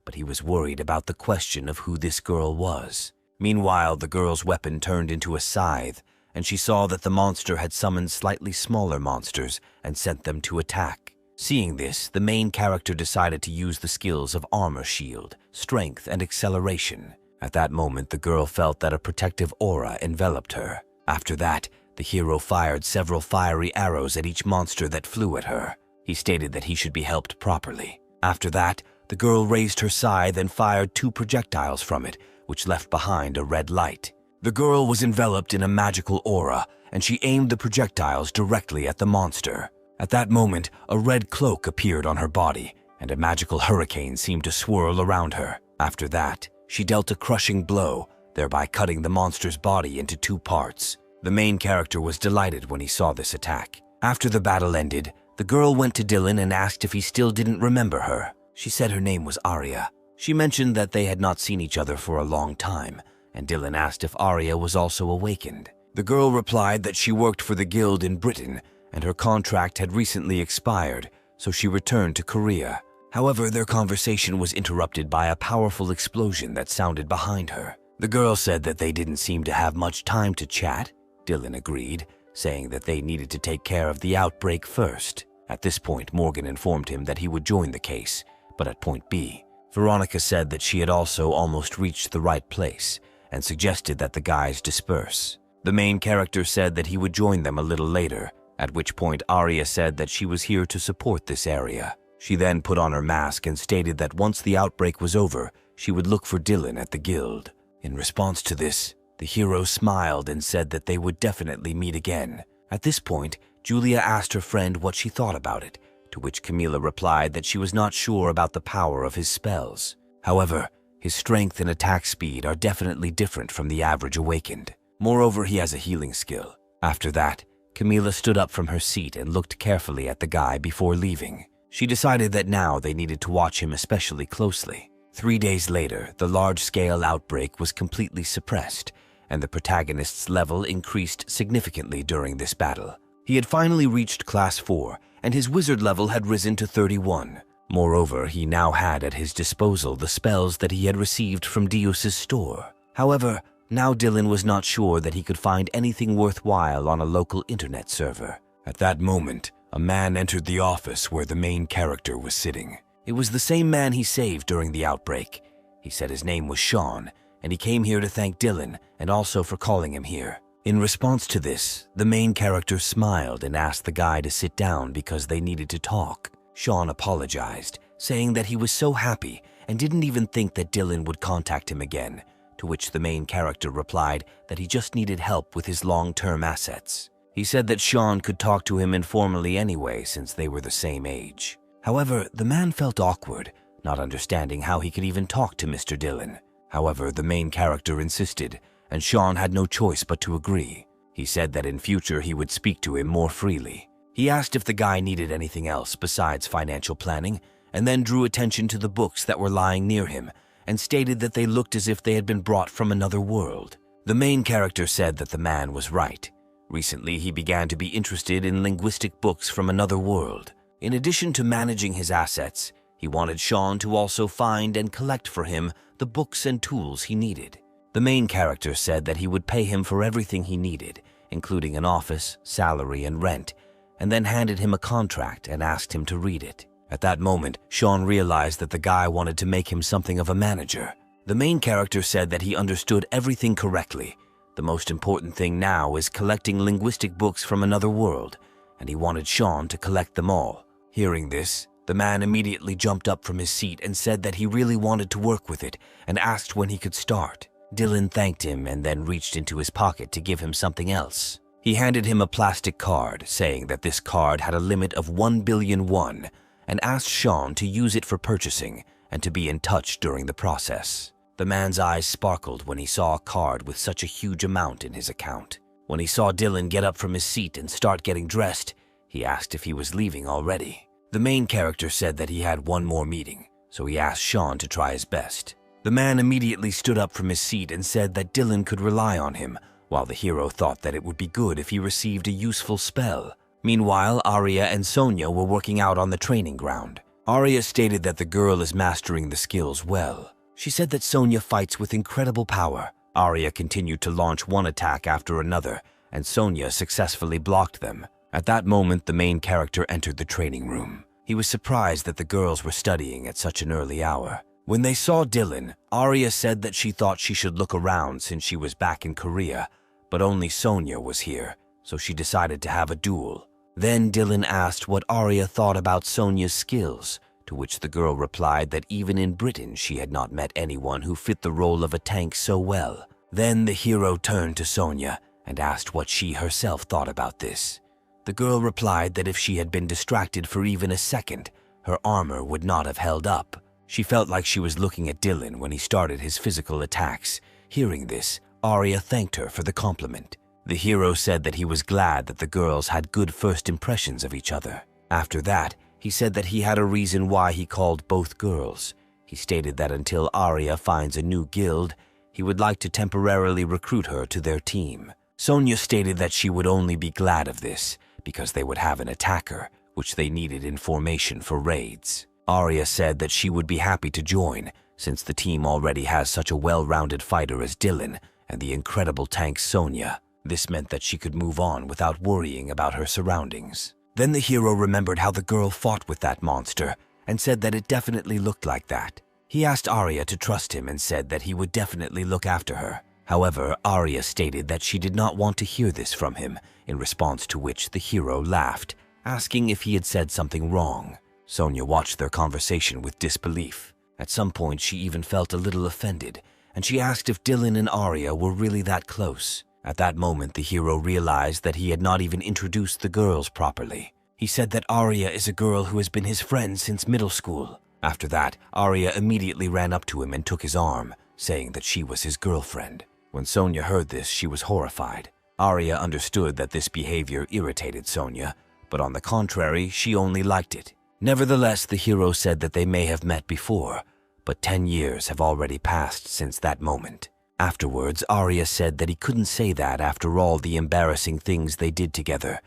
Speaker 1: But he was worried about the question of who this girl was. Meanwhile, the girl's weapon turned into a scythe, and she saw that the monster had summoned slightly smaller monsters and sent them to attack. Seeing this, the main character decided to use the skills of armor shield, strength, and acceleration. At that moment, the girl felt that a protective aura enveloped her. After that, the hero fired several fiery arrows at each monster that flew at her. He stated that he should be helped properly. After that, the girl raised her scythe and fired 2 projectiles from it, which left behind a red light. The girl was enveloped in a magical aura, and she aimed the projectiles directly at the monster. At that moment, a red cloak appeared on her body, and a magical hurricane seemed to swirl around her. After that, she dealt a crushing blow, thereby cutting the monster's body into 2 parts. The main character was delighted when he saw this attack. After the battle ended, the girl went to Dylan and asked if he still didn't remember her. She said her name was Arya. She mentioned that they had not seen each other for a long time, and Dylan asked if Arya was also awakened. The girl replied that she worked for the guild in Britain, and her contract had recently expired, so she returned to Korea. However, their conversation was interrupted by a powerful explosion that sounded behind her. The girl said that they didn't seem to have much time to chat. Dylan agreed, saying that they needed to take care of the outbreak first. At this point, Morgan informed him that he would join the case, but at point B, Veronica said that she had also almost reached the right place and suggested that the guys disperse. The main character said that he would join them a little later, at which point Arya said that she was here to support this area. She then put on her mask and stated that once the outbreak was over, she would look for Dylan at the guild. In response to this, the hero smiled and said that they would definitely meet again. At this point, Julia asked her friend what she thought about it, to which Camila replied that she was not sure about the power of his spells. However, his strength and attack speed are definitely different from the average awakened. Moreover, he has a healing skill. After that, Camila stood up from her seat and looked carefully at the guy before leaving. She decided that now they needed to watch him especially closely. 3 days later, the large-scale outbreak was completely suppressed, and the protagonist's level increased significantly during this battle. He had finally reached Class 4, and his wizard level had risen to 31. Moreover, he now had at his disposal the spells that he had received from Deus's store. However, now Dylan was not sure that he could find anything worthwhile on a local internet server. At that moment, a man entered the office where the main character was sitting. It was the same man he saved during the outbreak. He said his name was Sean, and he came here to thank Dylan and also for calling him here. In response to this, the main character smiled and asked the guy to sit down because they needed to talk. Sean apologized, saying that he was so happy and didn't even think that Dylan would contact him again, to which the main character replied that he just needed help with his long-term assets. He said that Sean could talk to him informally anyway since they were the same age. However, the man felt awkward, not understanding how he could even talk to Mr. Dylan. However, the main character insisted, and Sean had no choice but to agree. He said that in future he would speak to him more freely. He asked if the guy needed anything else besides financial planning, and then drew attention to the books that were lying near him, and stated that they looked as if they had been brought from another world. The main character said that the man was right. Recently, he began to be interested in linguistic books from another world. In addition to managing his assets, he wanted Sean to also find and collect for him the books and tools he needed. The main character said that he would pay him for everything he needed, including an office, salary, and rent, and then handed him a contract and asked him to read it. At that moment, Sean realized that the guy wanted to make him something of a manager. The main character said that he understood everything correctly. The most important thing now is collecting linguistic books from another world, and he wanted Sean to collect them all. Hearing this, the man immediately jumped up from his seat and said that he really wanted to work with it and asked when he could start. Dylan thanked him and then reached into his pocket to give him something else. He handed him a plastic card, saying that this card had a limit of 1 billion won, and asked Sean to use it for purchasing and to be in touch during the process. The man's eyes sparkled when he saw a card with such a huge amount in his account. When he saw Dylan get up from his seat and start getting dressed, he asked if he was leaving already. The main character said that he had one more meeting, so he asked Sean to try his best. The man immediately stood up from his seat and said that Dylan could rely on him, while the hero thought that it would be good if he received a useful spell. Meanwhile, Arya and Sonia were working out on the training ground. Arya stated that the girl is mastering the skills well. She said that Sonia fights with incredible power. Arya continued to launch one attack after another, and Sonia successfully blocked them. At that moment, the main character entered the training room. He was surprised that the girls were studying at such an early hour. When they saw Dylan, Arya said that she thought she should look around since she was back in Korea, but only Sonia was here, so she decided to have a duel. Then Dylan asked what Arya thought about Sonia's skills, to which the girl replied that even in Britain she had not met anyone who fit the role of a tank so well. Then the hero turned to Sonia and asked what she herself thought about this. The girl replied that if she had been distracted for even a second, her armor would not have held up. She felt like she was looking at Dylan when he started his physical attacks. Hearing this, Arya thanked her for the compliment. The hero said that he was glad that the girls had good first impressions of each other. After that, he said that he had a reason why he called both girls. He stated that until Arya finds a new guild, he would like to temporarily recruit her to their team. Sonia stated that she would only be glad of this because they would have an attacker, which they needed in formation for raids. Arya said that she would be happy to join, since the team already has such a well-rounded fighter as Dylan and the incredible tank Sonia. This meant that she could move on without worrying about her surroundings. Then the hero remembered how the girl fought with that monster and said that it definitely looked like that. He asked Arya to trust him and said that he would definitely look after her. However, Arya stated that she did not want to hear this from him, in response to which the hero laughed, asking if he had said something wrong. Sonia watched their conversation with disbelief. At some point, she even felt a little offended, and she asked if Dylan and Arya were really that close. At that moment, the hero realized that he had not even introduced the girls properly. He said that Arya is a girl who has been his friend since middle school. After that, Arya immediately ran up to him and took his arm, saying that she was his girlfriend. When Sonia heard this, she was horrified. Arya understood that this behavior irritated Sonia, but on the contrary, she only liked it. Nevertheless, the hero said that they may have met before, but 10 years have already passed since that moment. Afterwards, Arya said that he couldn't say that after all the embarrassing things they did together,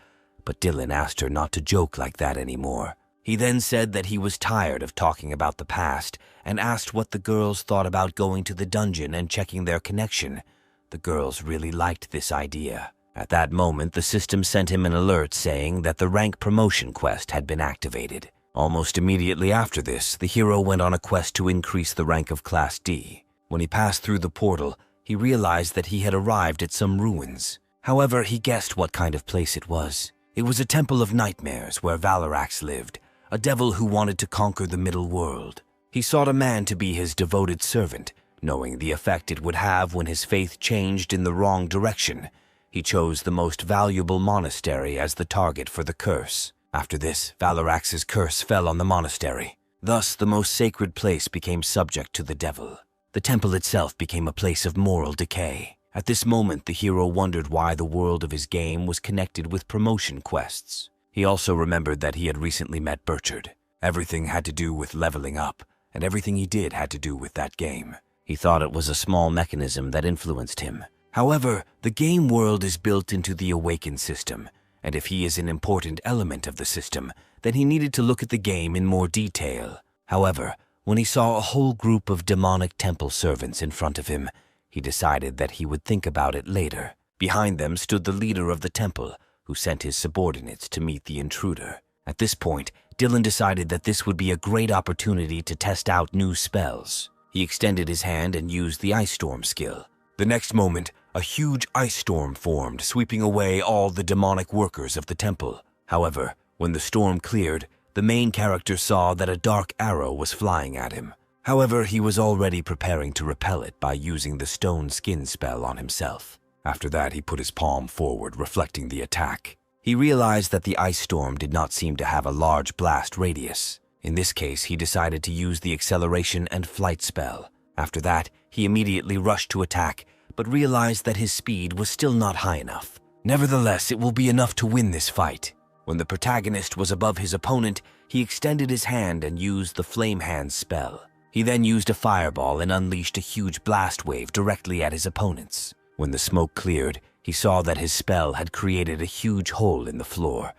Speaker 1: but Dylan asked her not to joke like that anymore. He then said that he was tired of talking about the past and asked what the girls thought about going to the dungeon and checking their connection. The girls really liked this idea. At that moment, the system sent him an alert saying that the rank promotion quest had been activated. Almost immediately after this, the hero went on a quest to increase the rank of Class D. When he passed through the portal, he realized that he had arrived at some ruins. However, he guessed what kind of place it was. It was a temple of nightmares where Valarax lived, a devil who wanted to conquer the middle world. He sought a man to be his devoted servant, knowing the effect it would have when his faith changed in the wrong direction. He chose the most valuable monastery as the target for the curse. After this, Valarax's curse fell on the monastery. Thus, the most sacred place became subject to the devil. The temple itself became a place of moral decay. At this moment, the hero wondered why the world of his game was connected with promotion quests. He also remembered that he had recently met Burchard. Everything had to do with leveling up, and everything he did had to do with that game. He thought it was a small mechanism that influenced him. However, the game world is built into the AWAKENS system, and if he is an important element of the system, then he needed to look at the game in more detail. However, when he saw a whole group of demonic temple servants in front of him, he decided that he would think about it later. Behind them stood the leader of the temple, who sent his subordinates to meet the intruder. At this point, Dylan decided that this would be a great opportunity to test out new spells. He extended his hand and used the Ice Storm skill. The next moment, a huge ice storm formed, sweeping away all the demonic workers of the temple. However, when the storm cleared, the main character saw that a dark arrow was flying at him. However, he was already preparing to repel it by using the stone skin spell on himself. After that, he put his palm forward, reflecting the attack. He realized that the ice storm did not seem to have a large blast radius. In this case, he decided to use the acceleration and flight spell. After that, he immediately rushed to attack, but realized that his speed was still not high enough. Nevertheless, it will be enough to win this fight. When the protagonist was above his opponent, he extended his hand and used the Flame Hand spell. He then used a fireball and unleashed a huge blast wave directly at his opponents. When the smoke cleared, he saw that his spell had created a huge hole in the floor,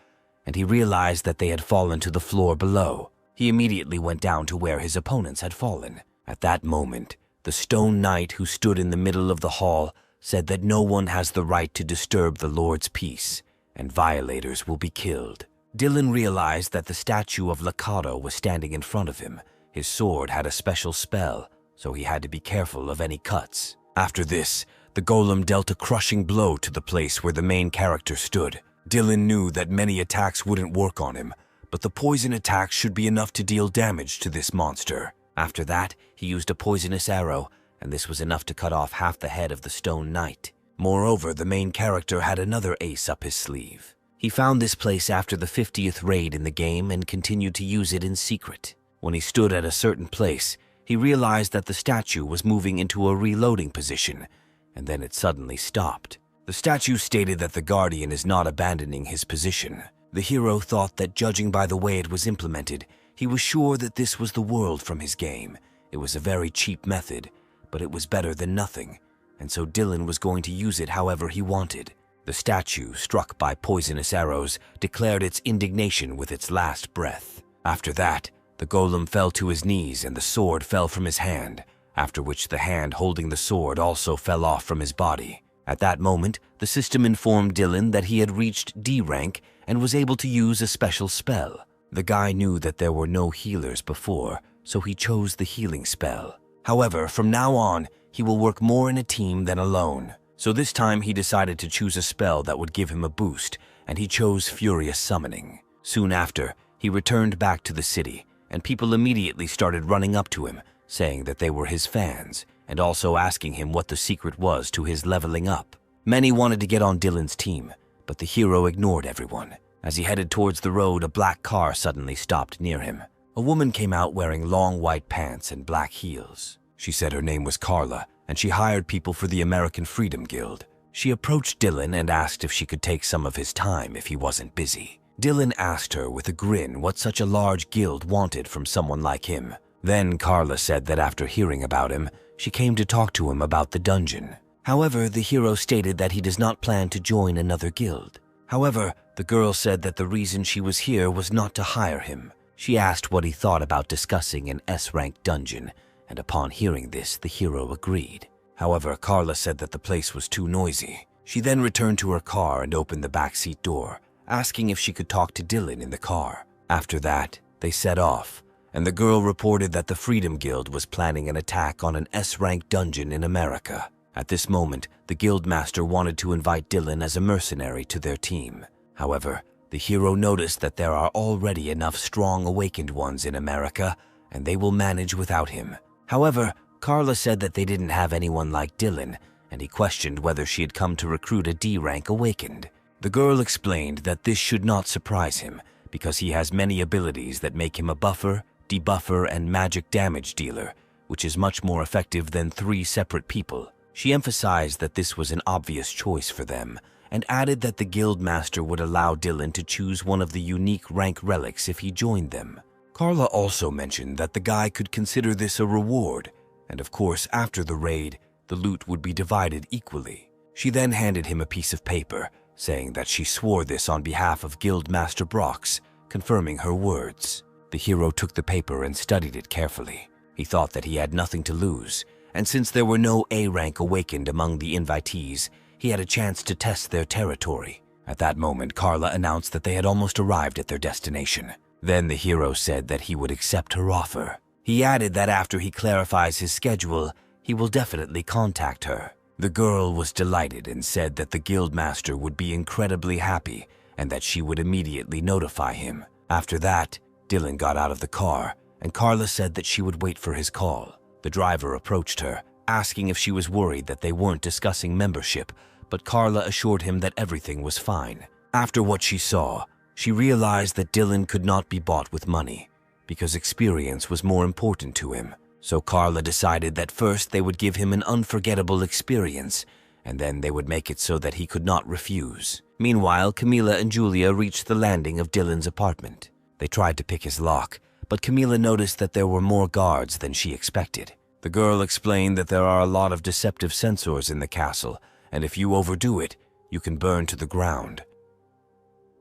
Speaker 1: and he realized that they had fallen to the floor below. He immediately went down to where his opponents had fallen. At that moment, the stone knight who stood in the middle of the hall said that no one has the right to disturb the Lord's peace, and violators will be killed. Dylan realized that the statue of Lakado was standing in front of him. His sword had a special spell, so he had to be careful of any cuts. After this, the golem dealt a crushing blow to the place where the main character stood. Dylan knew that many attacks wouldn't work on him, but the poison attack should be enough to deal damage to this monster. After that, he used a poisonous arrow, and this was enough to cut off half the head of the stone knight. Moreover, the main character had another ace up his sleeve. He found this place after the 50th raid in the game and continued to use it in secret. When he stood at a certain place, he realized that the statue was moving into a reloading position, and then it suddenly stopped. The statue stated that the Guardian is not abandoning his position. The hero thought that judging by the way it was implemented, he was sure that this was the world from his game. It was a very cheap method, but it was better than nothing, and so Dylan was going to use it however he wanted. The statue, struck by poisonous arrows, declared its indignation with its last breath. After that, the golem fell to his knees and the sword fell from his hand, after which the hand holding the sword also fell off from his body. At that moment, the system informed Dylan that he had reached D rank and was able to use a special spell. The guy knew that there were no healers before, so he chose the healing spell. However, from now on, he will work more in a team than alone. So this time he decided to choose a spell that would give him a boost, and he chose Furious Summoning. Soon after, he returned back to the city, and people immediately started running up to him, saying that they were his fans, and also asking him what the secret was to his leveling up. Many wanted to get on Dylan's team, but the hero ignored everyone. As he headed towards the road, a black car suddenly stopped near him. A woman came out wearing long white pants and black heels. She said her name was Carla, and she hired people for the American Freedom Guild. She approached Dylan and asked if she could take some of his time if he wasn't busy. Dylan asked her with a grin what such a large guild wanted from someone like him. Then Carla said that after hearing about him, she came to talk to him about the dungeon. However, the hero stated that he does not plan to join another guild. However, the girl said that the reason she was here was not to hire him. She asked what he thought about discussing an S-rank dungeon, and upon hearing this, the hero agreed. However, Carla said that the place was too noisy. She then returned to her car and opened the backseat door, asking if she could talk to Dylan in the car. After that, They set off, and the girl reported that the Freedom Guild was planning an attack on an S-rank dungeon in America. At this moment, the guildmaster wanted to invite Dylan as a mercenary to their team. However, the hero noticed that there are already enough strong awakened ones in America, and they will manage without him. However, Carla said that they didn't have anyone like Dylan, and he questioned whether she had come to recruit a D-rank awakened. The girl explained that this should not surprise him, because he has many abilities that make him a buffer, debuffer, and magic damage dealer, which is much more effective than 3 separate people. She emphasized that this was an obvious choice for them, and added that the guildmaster would allow Dylan to choose one of the unique rank relics if he joined them. Carla also mentioned that the guy could consider this a reward, and of course after the raid, the loot would be divided equally. She then handed him a piece of paper, saying that she swore this on behalf of Guildmaster Brox, confirming her words. The hero took the paper and studied it carefully. He thought that he had nothing to lose, and since there were no A-rank awakened among the invitees, he had a chance to test their territory. At that moment, Carla announced that they had almost arrived at their destination. Then the hero said that he would accept her offer. He added that after he clarifies his schedule, he will definitely contact her. The girl was delighted and said that the guildmaster would be incredibly happy and that she would immediately notify him. After that, Dylan got out of the car, and Carla said that she would wait for his call. The driver approached her, asking if she was worried that they weren't discussing membership, but Carla assured him that everything was fine. After what she saw, she realized that Dylan could not be bought with money, because experience was more important to him. So Carla decided that first they would give him an unforgettable experience, and then they would make it so that he could not refuse. Meanwhile, Camila and Julia reached the landing of Dylan's apartment. They tried to pick his lock, but Camila noticed that there were more guards than she expected. The girl explained that there are a lot of deceptive sensors in the castle, and if you overdo it, you can burn to the ground.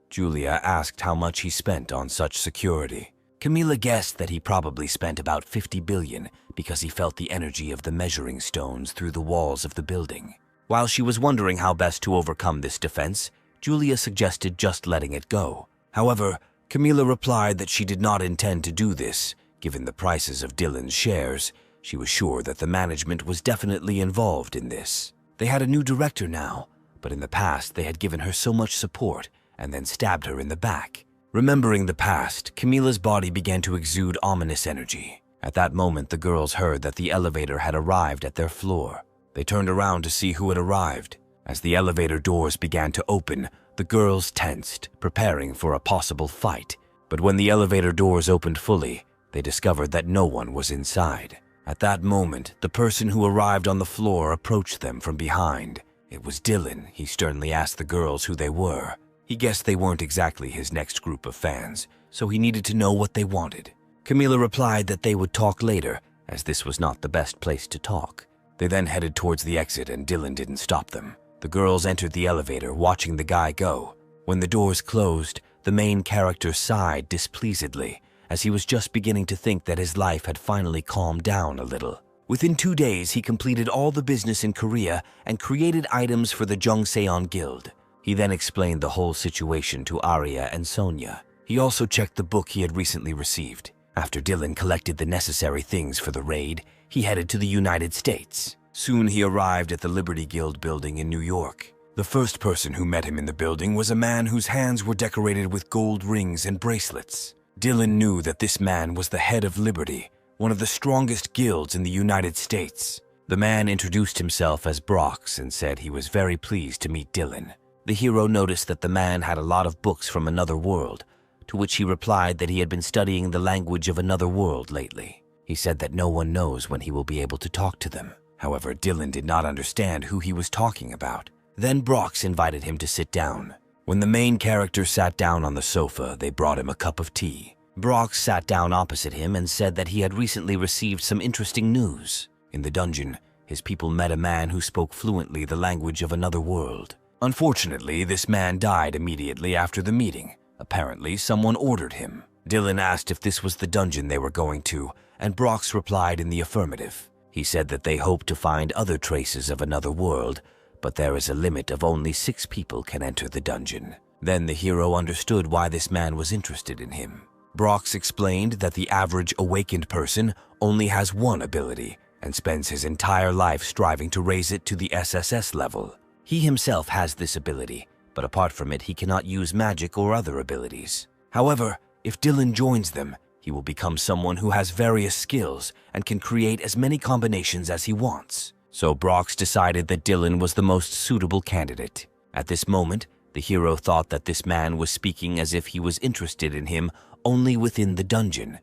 Speaker 1: Julia asked how much he spent on such security. Camila guessed that he probably spent about 50 billion because he felt the energy of the measuring stones through the walls of the building. While she was wondering how best to overcome this defense, Julia suggested just letting it go. However, Camila replied that she did not intend to do this. Given the prices of Dylan's shares, she was sure that the management was definitely involved in this. They had a new director now, but in the past they had given her so much support and then stabbed her in the back. Remembering the past, Camila's body began to exude ominous energy. At that moment, the girls heard that the elevator had arrived at their floor. They turned around to see who had arrived. As the elevator doors began to open, the girls tensed, preparing for a possible fight. But when the elevator doors opened fully, they discovered that no one was inside. At that moment, the person who arrived on the floor approached them from behind. It was Dylan. He sternly asked the girls who they were. He guessed they weren't exactly his next group of fans, so he needed to know what they wanted. Camila replied that they would talk later, as this was not the best place to talk. They then headed towards the exit and Dylan didn't stop them. The girls entered the elevator, watching the guy go. When the doors closed, the main character sighed displeasedly, as he was just beginning to think that his life had finally calmed down a little. Within 2 days, he completed all the business in Korea and created items for the Jongseon Guild. He then explained the whole situation to Arya and Sonia. He also checked the book he had recently received. After Dylan collected the necessary things for the raid, he headed to the United States. Soon he arrived at the Liberty Guild building in New York. The first person who met him in the building was a man whose hands were decorated with gold rings and bracelets. Dylan knew that this man was the head of Liberty, one of the strongest guilds in the United States. The man introduced himself as Brox and said he was very pleased to meet Dylan. The hero noticed that the man had a lot of books from another world, to which he replied that he had been studying the language of another world lately. He said that no one knows when he will be able to talk to them. However, Dylan did not understand who he was talking about. Then Brox invited him to sit down. When the main character sat down on the sofa, they brought him a cup of tea. Brox sat down opposite him and said that he had recently received some interesting news. In the dungeon, his people met a man who spoke fluently the language of another world. Unfortunately, this man died immediately after the meeting. Apparently, someone ordered him. Dylan asked if this was the dungeon they were going to, and Brox replied in the affirmative. He said that they hoped to find other traces of another world, but there is a limit of only 6 people can enter the dungeon. Then the hero understood why this man was interested in him. Brox explained that the average awakened person only has one ability and spends his entire life striving to raise it to the SSS level. He himself has this ability, but apart from it, he cannot use magic or other abilities. However, if Dylan joins them, he will become someone who has various skills and can create as many combinations as he wants. So Brox decided that Dylan was the most suitable candidate. At this moment, the hero thought that this man was speaking as if he was interested in him only within the dungeon,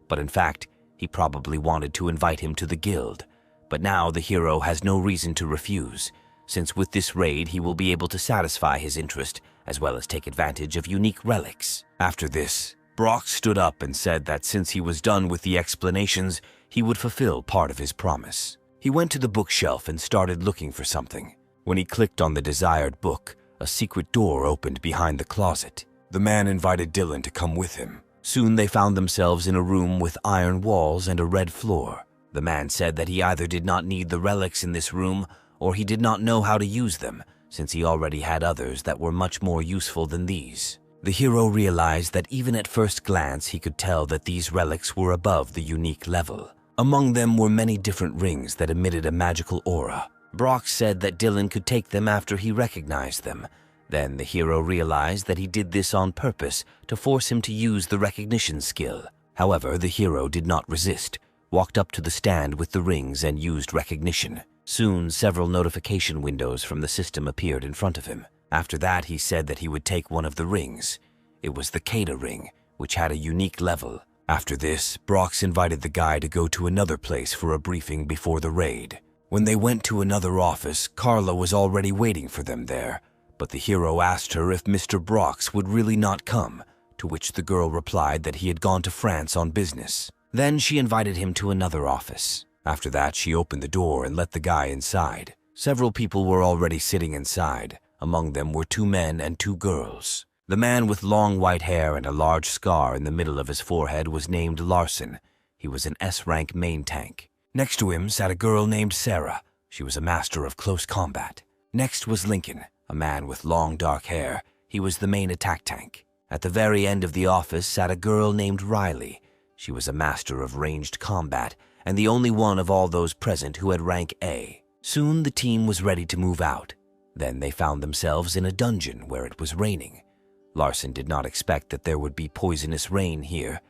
Speaker 1: but in fact, he probably wanted to invite him to the guild. But now the hero has no reason to refuse, since with this raid he will be able to satisfy his interest as well as take advantage of unique relics. After this, Brox stood up and said that since he was done with the explanations, he would fulfill part of his promise. He went to the bookshelf and started looking for something. When he clicked on the desired book, a secret door opened behind the closet. The man invited Dylan to come with him. Soon they found themselves in a room with iron walls and a red floor. The man said that he either did not need the relics in this room or he did not know how to use them, since he already had others that were much more useful than these. The hero realized that even at first glance he could tell that these relics were above the unique level. Among them were many different rings that emitted a magical aura. Brox said that Dylan could take them after he recognized them. Then the hero realized that he did this on purpose to force him to use the recognition skill. However, the hero did not resist, walked up to the stand with the rings and used recognition. Soon, several notification windows from the system appeared in front of him. After that, he said that he would take one of the rings. It was the Kada ring, which had a unique level. After this, Brox invited the guy to go to another place for a briefing before the raid. When they went to another office, Carla was already waiting for them there, but the hero asked her if Mr. Brox would really not come, to which the girl replied that he had gone to France on business. Then she invited him to another office. After that, she opened the door and let the guy inside. Several people were already sitting inside. Among them were 2 men and 2 girls. The man with long white hair and a large scar in the middle of his forehead was named Larson. He was an S-rank main tank. Next to him sat a girl named Sarah. She was a master of close combat. Next was Lincoln, a man with long dark hair. He was the main attack tank. At the very end of the office sat a girl named Riley. She was a master of ranged combat and the only one of all those present who had rank A. Soon the team was ready to move out. Then they found themselves in a dungeon where it was raining. Larson did not expect that there would be poisonous rain here.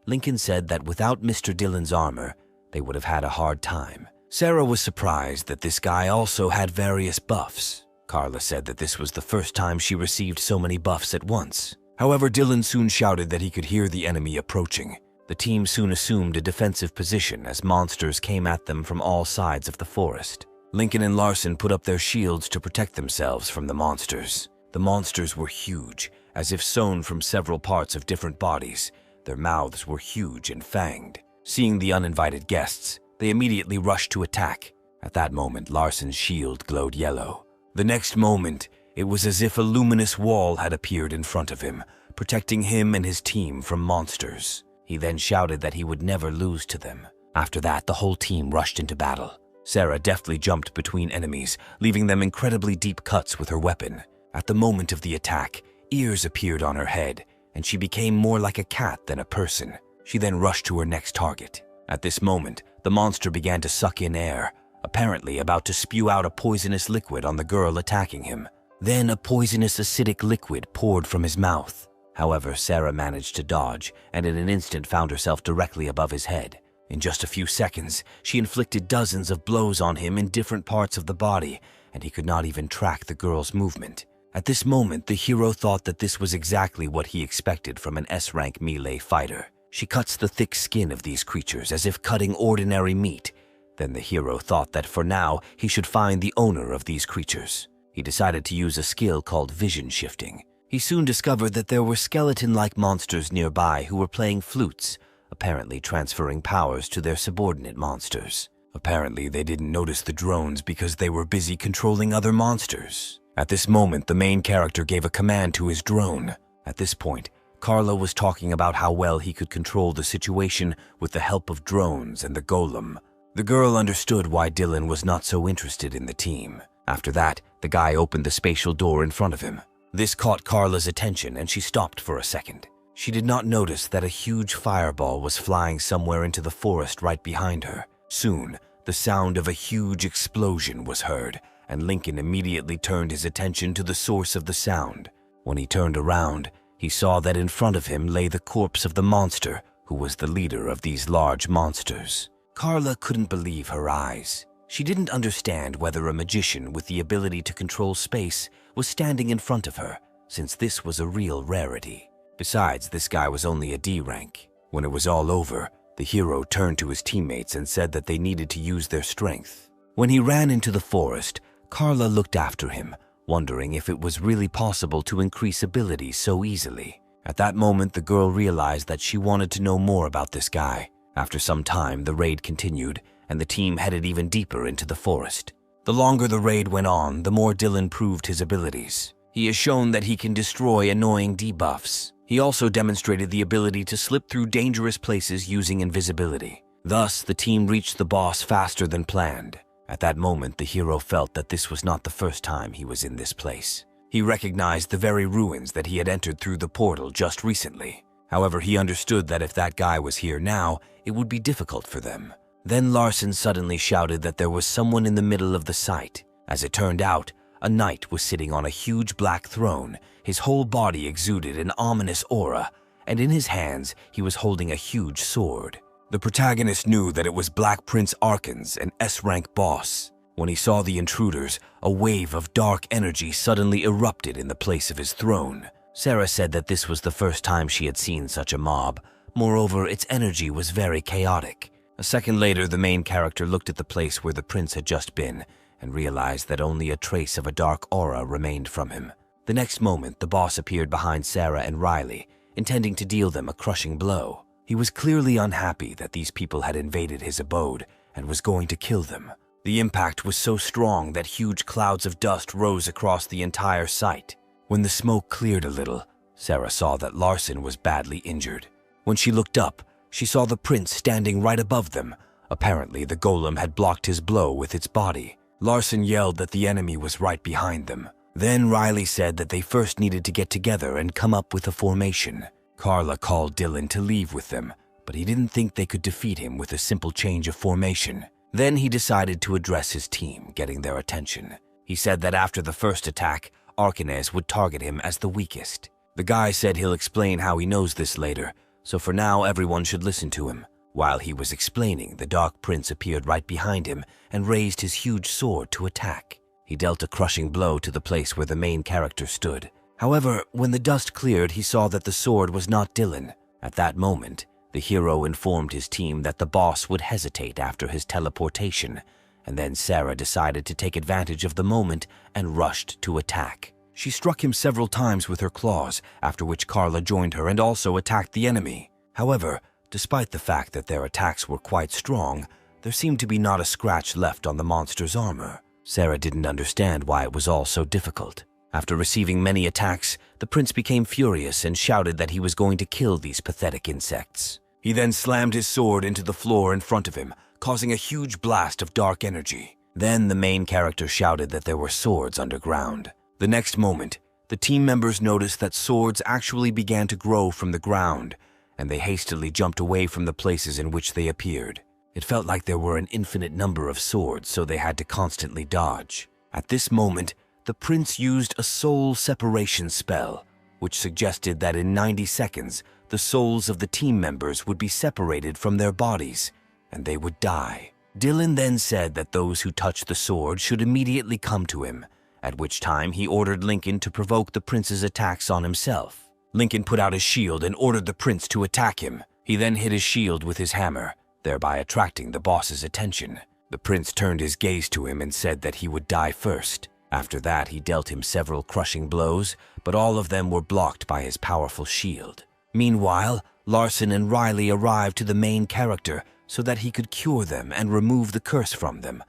Speaker 1: Lincoln said that without Mr. Dillon's armor, they would have had a hard time. Sarah was surprised that this guy also had various buffs. Carla said that this was the first time she received so many buffs at once. However, Dillon soon shouted that he could hear the enemy approaching. The team soon assumed a defensive position as monsters came at them from all sides of the forest. Lincoln and Larson put up their shields to protect themselves from the monsters. The monsters were huge, as if sewn from several parts of different bodies. Their mouths were huge and fanged. Seeing the uninvited guests, they immediately rushed to attack. At that moment, Larson's shield glowed yellow. The next moment, it was as if a luminous wall had appeared in front of him, protecting him and his team from monsters. He then shouted that he would never lose to them. After that, the whole team rushed into battle. Sarah deftly jumped between enemies, leaving them incredibly deep cuts with her weapon. At the moment of the attack, ears appeared on her head, and she became more like a cat than a person. She then rushed to her next target. At this moment, the monster began to suck in air, apparently about to spew out a poisonous liquid on the girl attacking him. Then a poisonous acidic liquid poured from his mouth. However, Sarah managed to dodge, and in an instant found herself directly above his head. In just a few seconds, she inflicted dozens of blows on him in different parts of the body, and he could not even track the girl's movement. At this moment, the hero thought that this was exactly what he expected from an S-rank melee fighter. She cuts the thick skin of these creatures as if cutting ordinary meat. Then the hero thought that for now, he should find the owner of these creatures. He decided to use a skill called vision shifting. He soon discovered that there were skeleton-like monsters nearby who were playing flutes, apparently transferring powers to their subordinate monsters. Apparently, they didn't notice the drones because they were busy controlling other monsters. At this moment, the main character gave a command to his drone. At this point, Carla was talking about how well he could control the situation with the help of drones and the golem. The girl understood why Dylan was not so interested in the team. After that, the guy opened the spatial door in front of him. This caught Carla's attention and she stopped for a second. She did not notice that a huge fireball was flying somewhere into the forest right behind her. Soon, the sound of a huge explosion was heard, and Lincoln immediately turned his attention to the source of the sound. When he turned around, he saw that in front of him lay the corpse of the monster who was the leader of these large monsters. Carla couldn't believe her eyes. She didn't understand whether a magician with the ability to control space was standing in front of her, since this was a real rarity. Besides, this guy was only a D rank. When it was all over, the hero turned to his teammates and said that they needed to use their strength. When he ran into the forest, Carla looked after him, wondering if it was really possible to increase ability so easily. At that moment, the girl realized that she wanted to know more about this guy. After some time, the raid continued, and the team headed even deeper into the forest. The longer the raid went on, the more Dylan proved his abilities. He has shown that he can destroy annoying debuffs. He also demonstrated the ability to slip through dangerous places using invisibility. Thus, the team reached the boss faster than planned. At that moment, the hero felt that this was not the first time he was in this place. He recognized the very ruins that he had entered through the portal just recently. However, he understood that if that guy was here now, it would be difficult for them. Then Larson suddenly shouted that there was someone in the middle of the site. As it turned out, a knight was sitting on a huge black throne. His whole body exuded an ominous aura, and in his hands he was holding a huge sword. The protagonist knew that it was Black Prince Arkans, an S-rank boss. When he saw the intruders, a wave of dark energy suddenly erupted in the place of his throne. Sarah said that this was the first time she had seen such a mob. Moreover, its energy was very chaotic. A second later, the main character looked at the place where the prince had just been and realized that only a trace of a dark aura remained from him. The next moment, the boss appeared behind Sarah and Riley, intending to deal them a crushing blow. He was clearly unhappy that these people had invaded his abode and was going to kill them. The impact was so strong that huge clouds of dust rose across the entire site. When the smoke cleared a little, Sarah saw that Larson was badly injured. When she looked up, she saw the prince standing right above them. Apparently, the golem had blocked his blow with its body. Larson yelled that the enemy was right behind them. Then Riley said that they first needed to get together and come up with a formation. Carla called Dylan to leave with them, but he didn't think they could defeat him with a simple change of formation. Then he decided to address his team, getting their attention. He said that after the first attack, Arcanes would target him as the weakest. The guy said he'll explain how he knows this later, so for now everyone should listen to him. While he was explaining, the Dark Prince appeared right behind him and raised his huge sword to attack. He dealt a crushing blow to the place where the main character stood. However, when the dust cleared, he saw that the sword was not Dylan. At that moment, the hero informed his team that the boss would hesitate after his teleportation, and then Sarah decided to take advantage of the moment and rushed to attack. She struck him several times with her claws, after which Carla joined her and also attacked the enemy. However, despite the fact that their attacks were quite strong, there seemed to be not a scratch left on the monster's armor. Sarah didn't understand why it was all so difficult. After receiving many attacks, the prince became furious and shouted that he was going to kill these pathetic insects. He then slammed his sword into the floor in front of him, causing a huge blast of dark energy. Then the main character shouted that there were swords underground. The next moment, the team members noticed that swords actually began to grow from the ground, and they hastily jumped away from the places in which they appeared. It felt like there were an infinite number of swords, so they had to constantly dodge. At this moment, the prince used a soul separation spell, which suggested that in 90 seconds, the souls of the team members would be separated from their bodies, and they would die. Dylan then said that those who touched the sword should immediately come to him, at which time he ordered Lincoln to provoke the prince's attacks on himself. Lincoln put out his shield and ordered the prince to attack him. He then hit his shield with his hammer, thereby attracting the boss's attention. The prince turned his gaze to him and said that he would die first. After that, he dealt him several crushing blows, but all of them were blocked by his powerful shield. Meanwhile, Larson and Riley arrived to the main character so that he could cure them and remove the curse from them,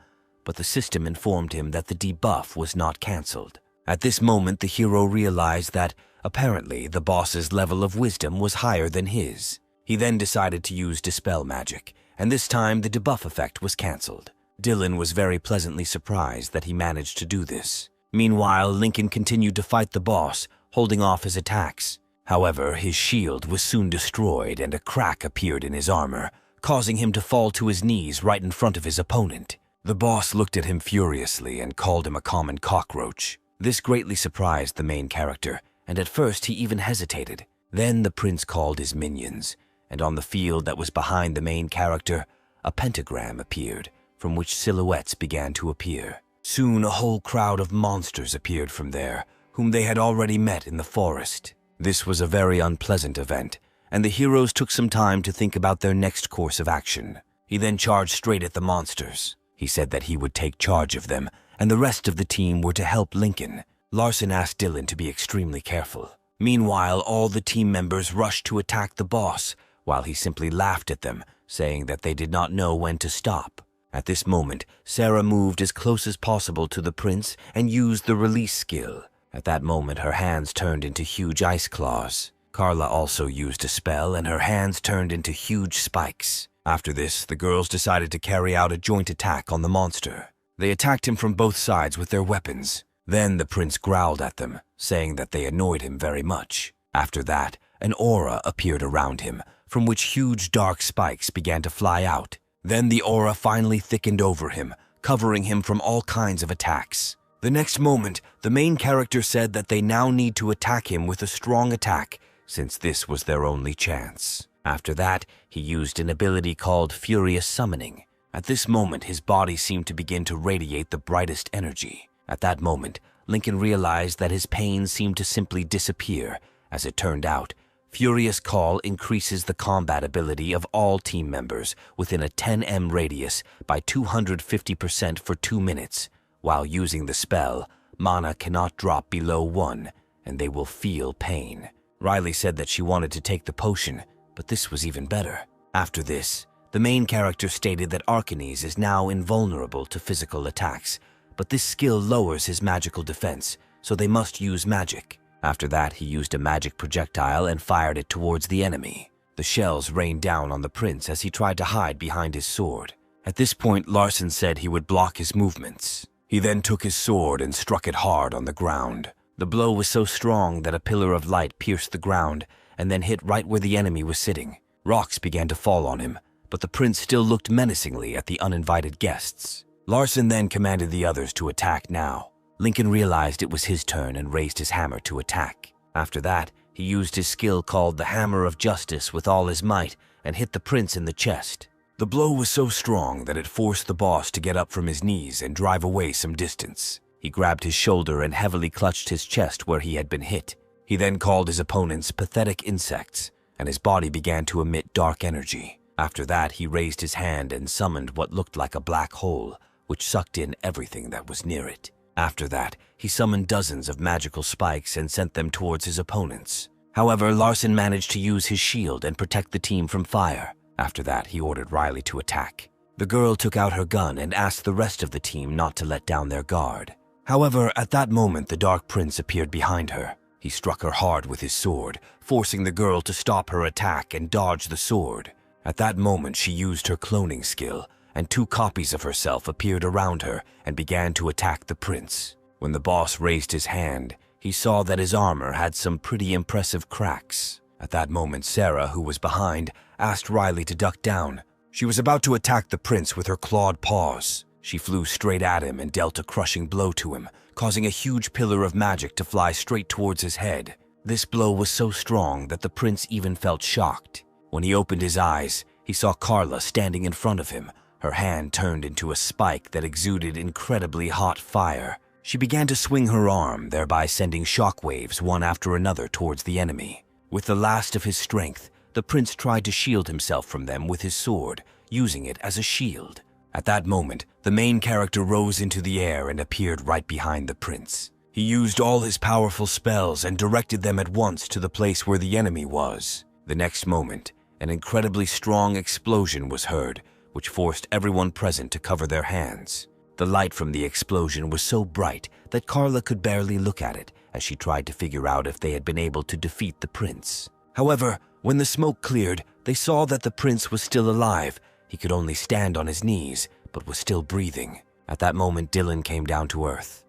Speaker 1: but the system informed him that the debuff was not cancelled. At this moment, the hero realized that, apparently, the boss's level of wisdom was higher than his. He then decided to use Dispel Magic, and this time the debuff effect was cancelled. Dylan was very pleasantly surprised that he managed to do this. Meanwhile, Lincoln continued to fight the boss, holding off his attacks. However, his shield was soon destroyed and a crack appeared in his armor, causing him to fall to his knees right in front of his opponent. The boss looked at him furiously and called him a common cockroach. This greatly surprised the main character, and at first he even hesitated. Then the prince called his minions, and on the field that was behind the main character, a pentagram appeared, from which silhouettes began to appear. Soon a whole crowd of monsters appeared from there, whom they had already met in the forest. This was a very unpleasant event, and the heroes took some time to think about their next course of action. He then charged straight at the monsters. He said that he would take charge of them, and the rest of the team were to help Lincoln. Larson asked Dylan to be extremely careful. Meanwhile, all the team members rushed to attack the boss, while he simply laughed at them, saying that they did not know when to stop. At this moment, Sarah moved as close as possible to the prince and used the release skill. At that moment, her hands turned into huge ice claws. Carla also used a spell, and her hands turned into huge spikes. After this, the girls decided to carry out a joint attack on the monster. They attacked him from both sides with their weapons. Then the prince growled at them, saying that they annoyed him very much. After that, an aura appeared around him, from which huge dark spikes began to fly out. Then the aura finally thickened over him, covering him from all kinds of attacks. The next moment, the main character said that they now need to attack him with a strong attack, since this was their only chance. After that, he used an ability called Furious Summoning. At this moment, his body seemed to begin to radiate the brightest energy. At that moment, Lincoln realized that his pain seemed to simply disappear. As it turned out, Furious Call increases the combat ability of all team members within a 10 radius by 250% for 2 minutes. While using the spell, mana cannot drop below 1, and they will feel pain. Riley said that she wanted to take the potion, but this was even better. After this, the main character stated that Arcanes is now invulnerable to physical attacks, but this skill lowers his magical defense, so they must use magic. After that, he used a magic projectile and fired it towards the enemy. The shells rained down on the prince as he tried to hide behind his sword. At this point, Larson said he would block his movements. He then took his sword and struck it hard on the ground. The blow was so strong that a pillar of light pierced the ground and then hit right where the enemy was sitting. Rocks began to fall on him, but the prince still looked menacingly at the uninvited guests. Larson then commanded the others to attack now. Lincoln realized it was his turn and raised his hammer to attack. After that, he used his skill called the Hammer of Justice with all his might and hit the prince in the chest. The blow was so strong that it forced the boss to get up from his knees and drive away some distance. He grabbed his shoulder and heavily clutched his chest where he had been hit. He then called his opponents pathetic insects, and his body began to emit dark energy. After that, he raised his hand and summoned what looked like a black hole, which sucked in everything that was near it. After that, he summoned dozens of magical spikes and sent them towards his opponents. However, Larson managed to use his shield and protect the team from fire. After that, he ordered Riley to attack. The girl took out her gun and asked the rest of the team not to let down their guard. However, at that moment, the Dark Prince appeared behind her. He struck her hard with his sword, forcing the girl to stop her attack and dodge the sword. At that moment, she used her cloning skill, and 2 copies of herself appeared around her and began to attack the prince. When the boss raised his hand, he saw that his armor had some pretty impressive cracks. At that moment, Sarah, who was behind, asked Riley to duck down. She was about to attack the prince with her clawed paws. She flew straight at him and dealt a crushing blow to him, causing a huge pillar of magic to fly straight towards his head. This blow was so strong that the prince even felt shocked. When he opened his eyes, he saw Carla standing in front of him, her hand turned into a spike that exuded incredibly hot fire. She began to swing her arm, thereby sending shockwaves one after another towards the enemy. With the last of his strength, the prince tried to shield himself from them with his sword, using it as a shield. At that moment, the main character rose into the air and appeared right behind the prince. He used all his powerful spells and directed them at once to the place where the enemy was. The next moment, an incredibly strong explosion was heard, which forced everyone present to cover their hands. The light from the explosion was so bright that Carla could barely look at it as she tried to figure out if they had been able to defeat the prince. However, when the smoke cleared, they saw that the prince was still alive. He could only stand on his knees, but was still breathing. At that moment, Dylan came down to earth.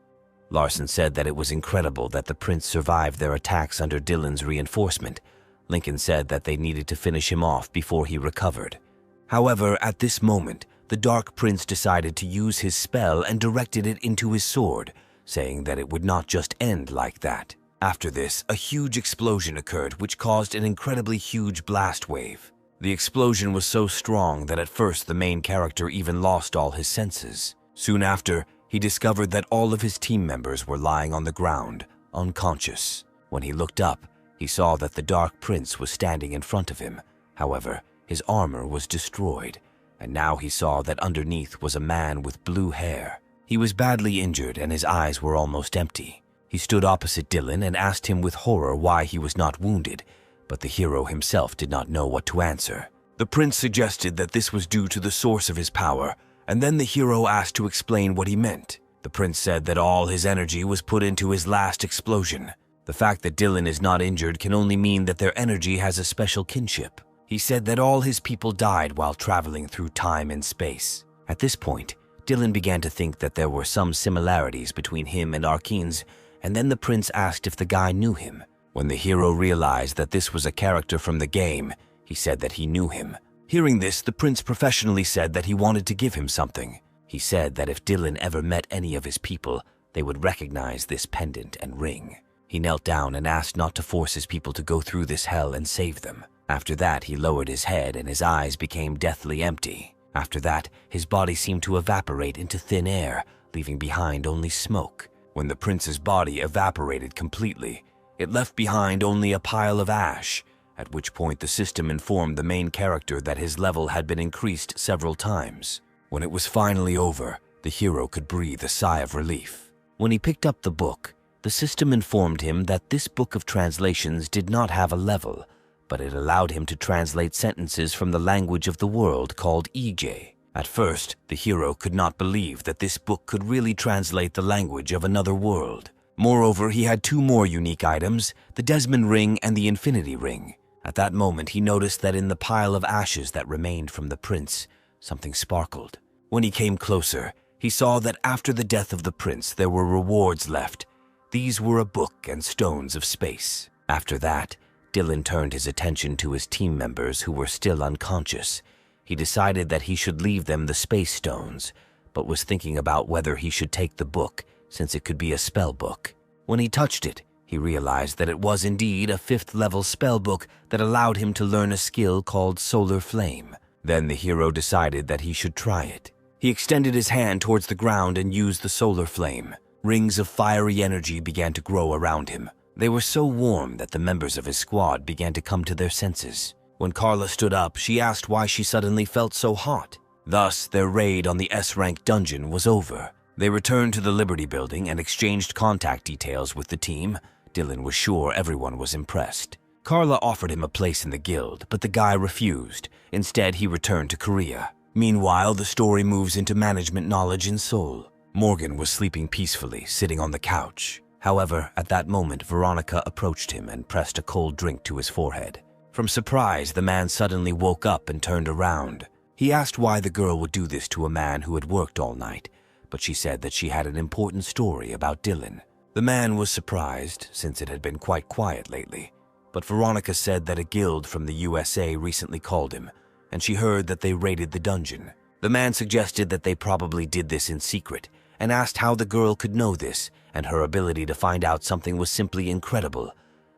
Speaker 1: Larson said that it was incredible that the prince survived their attacks under Dylan's reinforcement. Lincoln said that they needed to finish him off before he recovered. However, at this moment, the Dark Prince decided to use his spell and directed it into his sword, saying that it would not just end like that. After this, a huge explosion occurred which caused an incredibly huge blast wave. The explosion was so strong that at first the main character even lost all his senses. Soon after, he discovered that all of his team members were lying on the ground, unconscious. When he looked up, he saw that the Dark Prince was standing in front of him. However, his armor was destroyed, and now he saw that underneath was a man with blue hair. He was badly injured and his eyes were almost empty. He stood opposite Dylan and asked him with horror why he was not wounded, but the hero himself did not know what to answer. The prince suggested that this was due to the source of his power, and then the hero asked to explain what he meant. The prince said that all his energy was put into his last explosion. The fact that Dylan is not injured can only mean that their energy has a special kinship. He said that all his people died while traveling through time and space. At this point, Dylan began to think that there were some similarities between him and AWAKENS, and then the prince asked if the guy knew him. When the hero realized that this was a character from the game, he said that he knew him. Hearing this, the prince professionally said that he wanted to give him something. He said that if Dylan ever met any of his people, they would recognize this pendant and ring. He knelt down and asked not to force his people to go through this hell and save them. After that, he lowered his head and his eyes became deathly empty. After that, his body seemed to evaporate into thin air, leaving behind only smoke. When the prince's body evaporated completely, it left behind only a pile of ash, at which point the system informed the main character that his level had been increased several times. When it was finally over, the hero could breathe a sigh of relief. When he picked up the book, the system informed him that this book of translations did not have a level, but it allowed him to translate sentences from the language of the world called EJ. At first, the hero could not believe that this book could really translate the language of another world. Moreover, he had two more unique items, the Desmond Ring and the Infinity Ring. At that moment, he noticed that in the pile of ashes that remained from the prince, something sparkled. When he came closer, he saw that after the death of the prince, there were rewards left. These were a book and stones of space. After that, Dylan turned his attention to his team members who were still unconscious. He decided that he should leave them the space stones, but was thinking about whether he should take the book, since it could be a spell book. When he touched it, he realized that it was indeed a 5th-level spell book that allowed him to learn a skill called Solar Flame. Then the hero decided that he should try it. He extended his hand towards the ground and used the Solar Flame. Rings of fiery energy began to grow around him. They were so warm that the members of his squad began to come to their senses. When Carla stood up, she asked why she suddenly felt so hot. Thus, their raid on the S-rank dungeon was over. They returned to the Liberty Building and exchanged contact details with the team. Dylan was sure everyone was impressed. Carla offered him a place in the guild, but the guy refused. Instead, he returned to Korea. Meanwhile, the story moves into management knowledge in Seoul. Morgan was sleeping peacefully, sitting on the couch. However, at that moment, Veronica approached him and pressed a cold drink to his forehead. From surprise, the man suddenly woke up and turned around. He asked why the girl would do this to a man who had worked all night, but she said that she had an important story about Dylan. The man was surprised, since it had been quite quiet lately, but Veronica said that a guild from the USA recently called him, and she heard that they raided the dungeon. The man suggested that they probably did this in secret, and asked how the girl could know this, and her ability to find out something was simply incredible.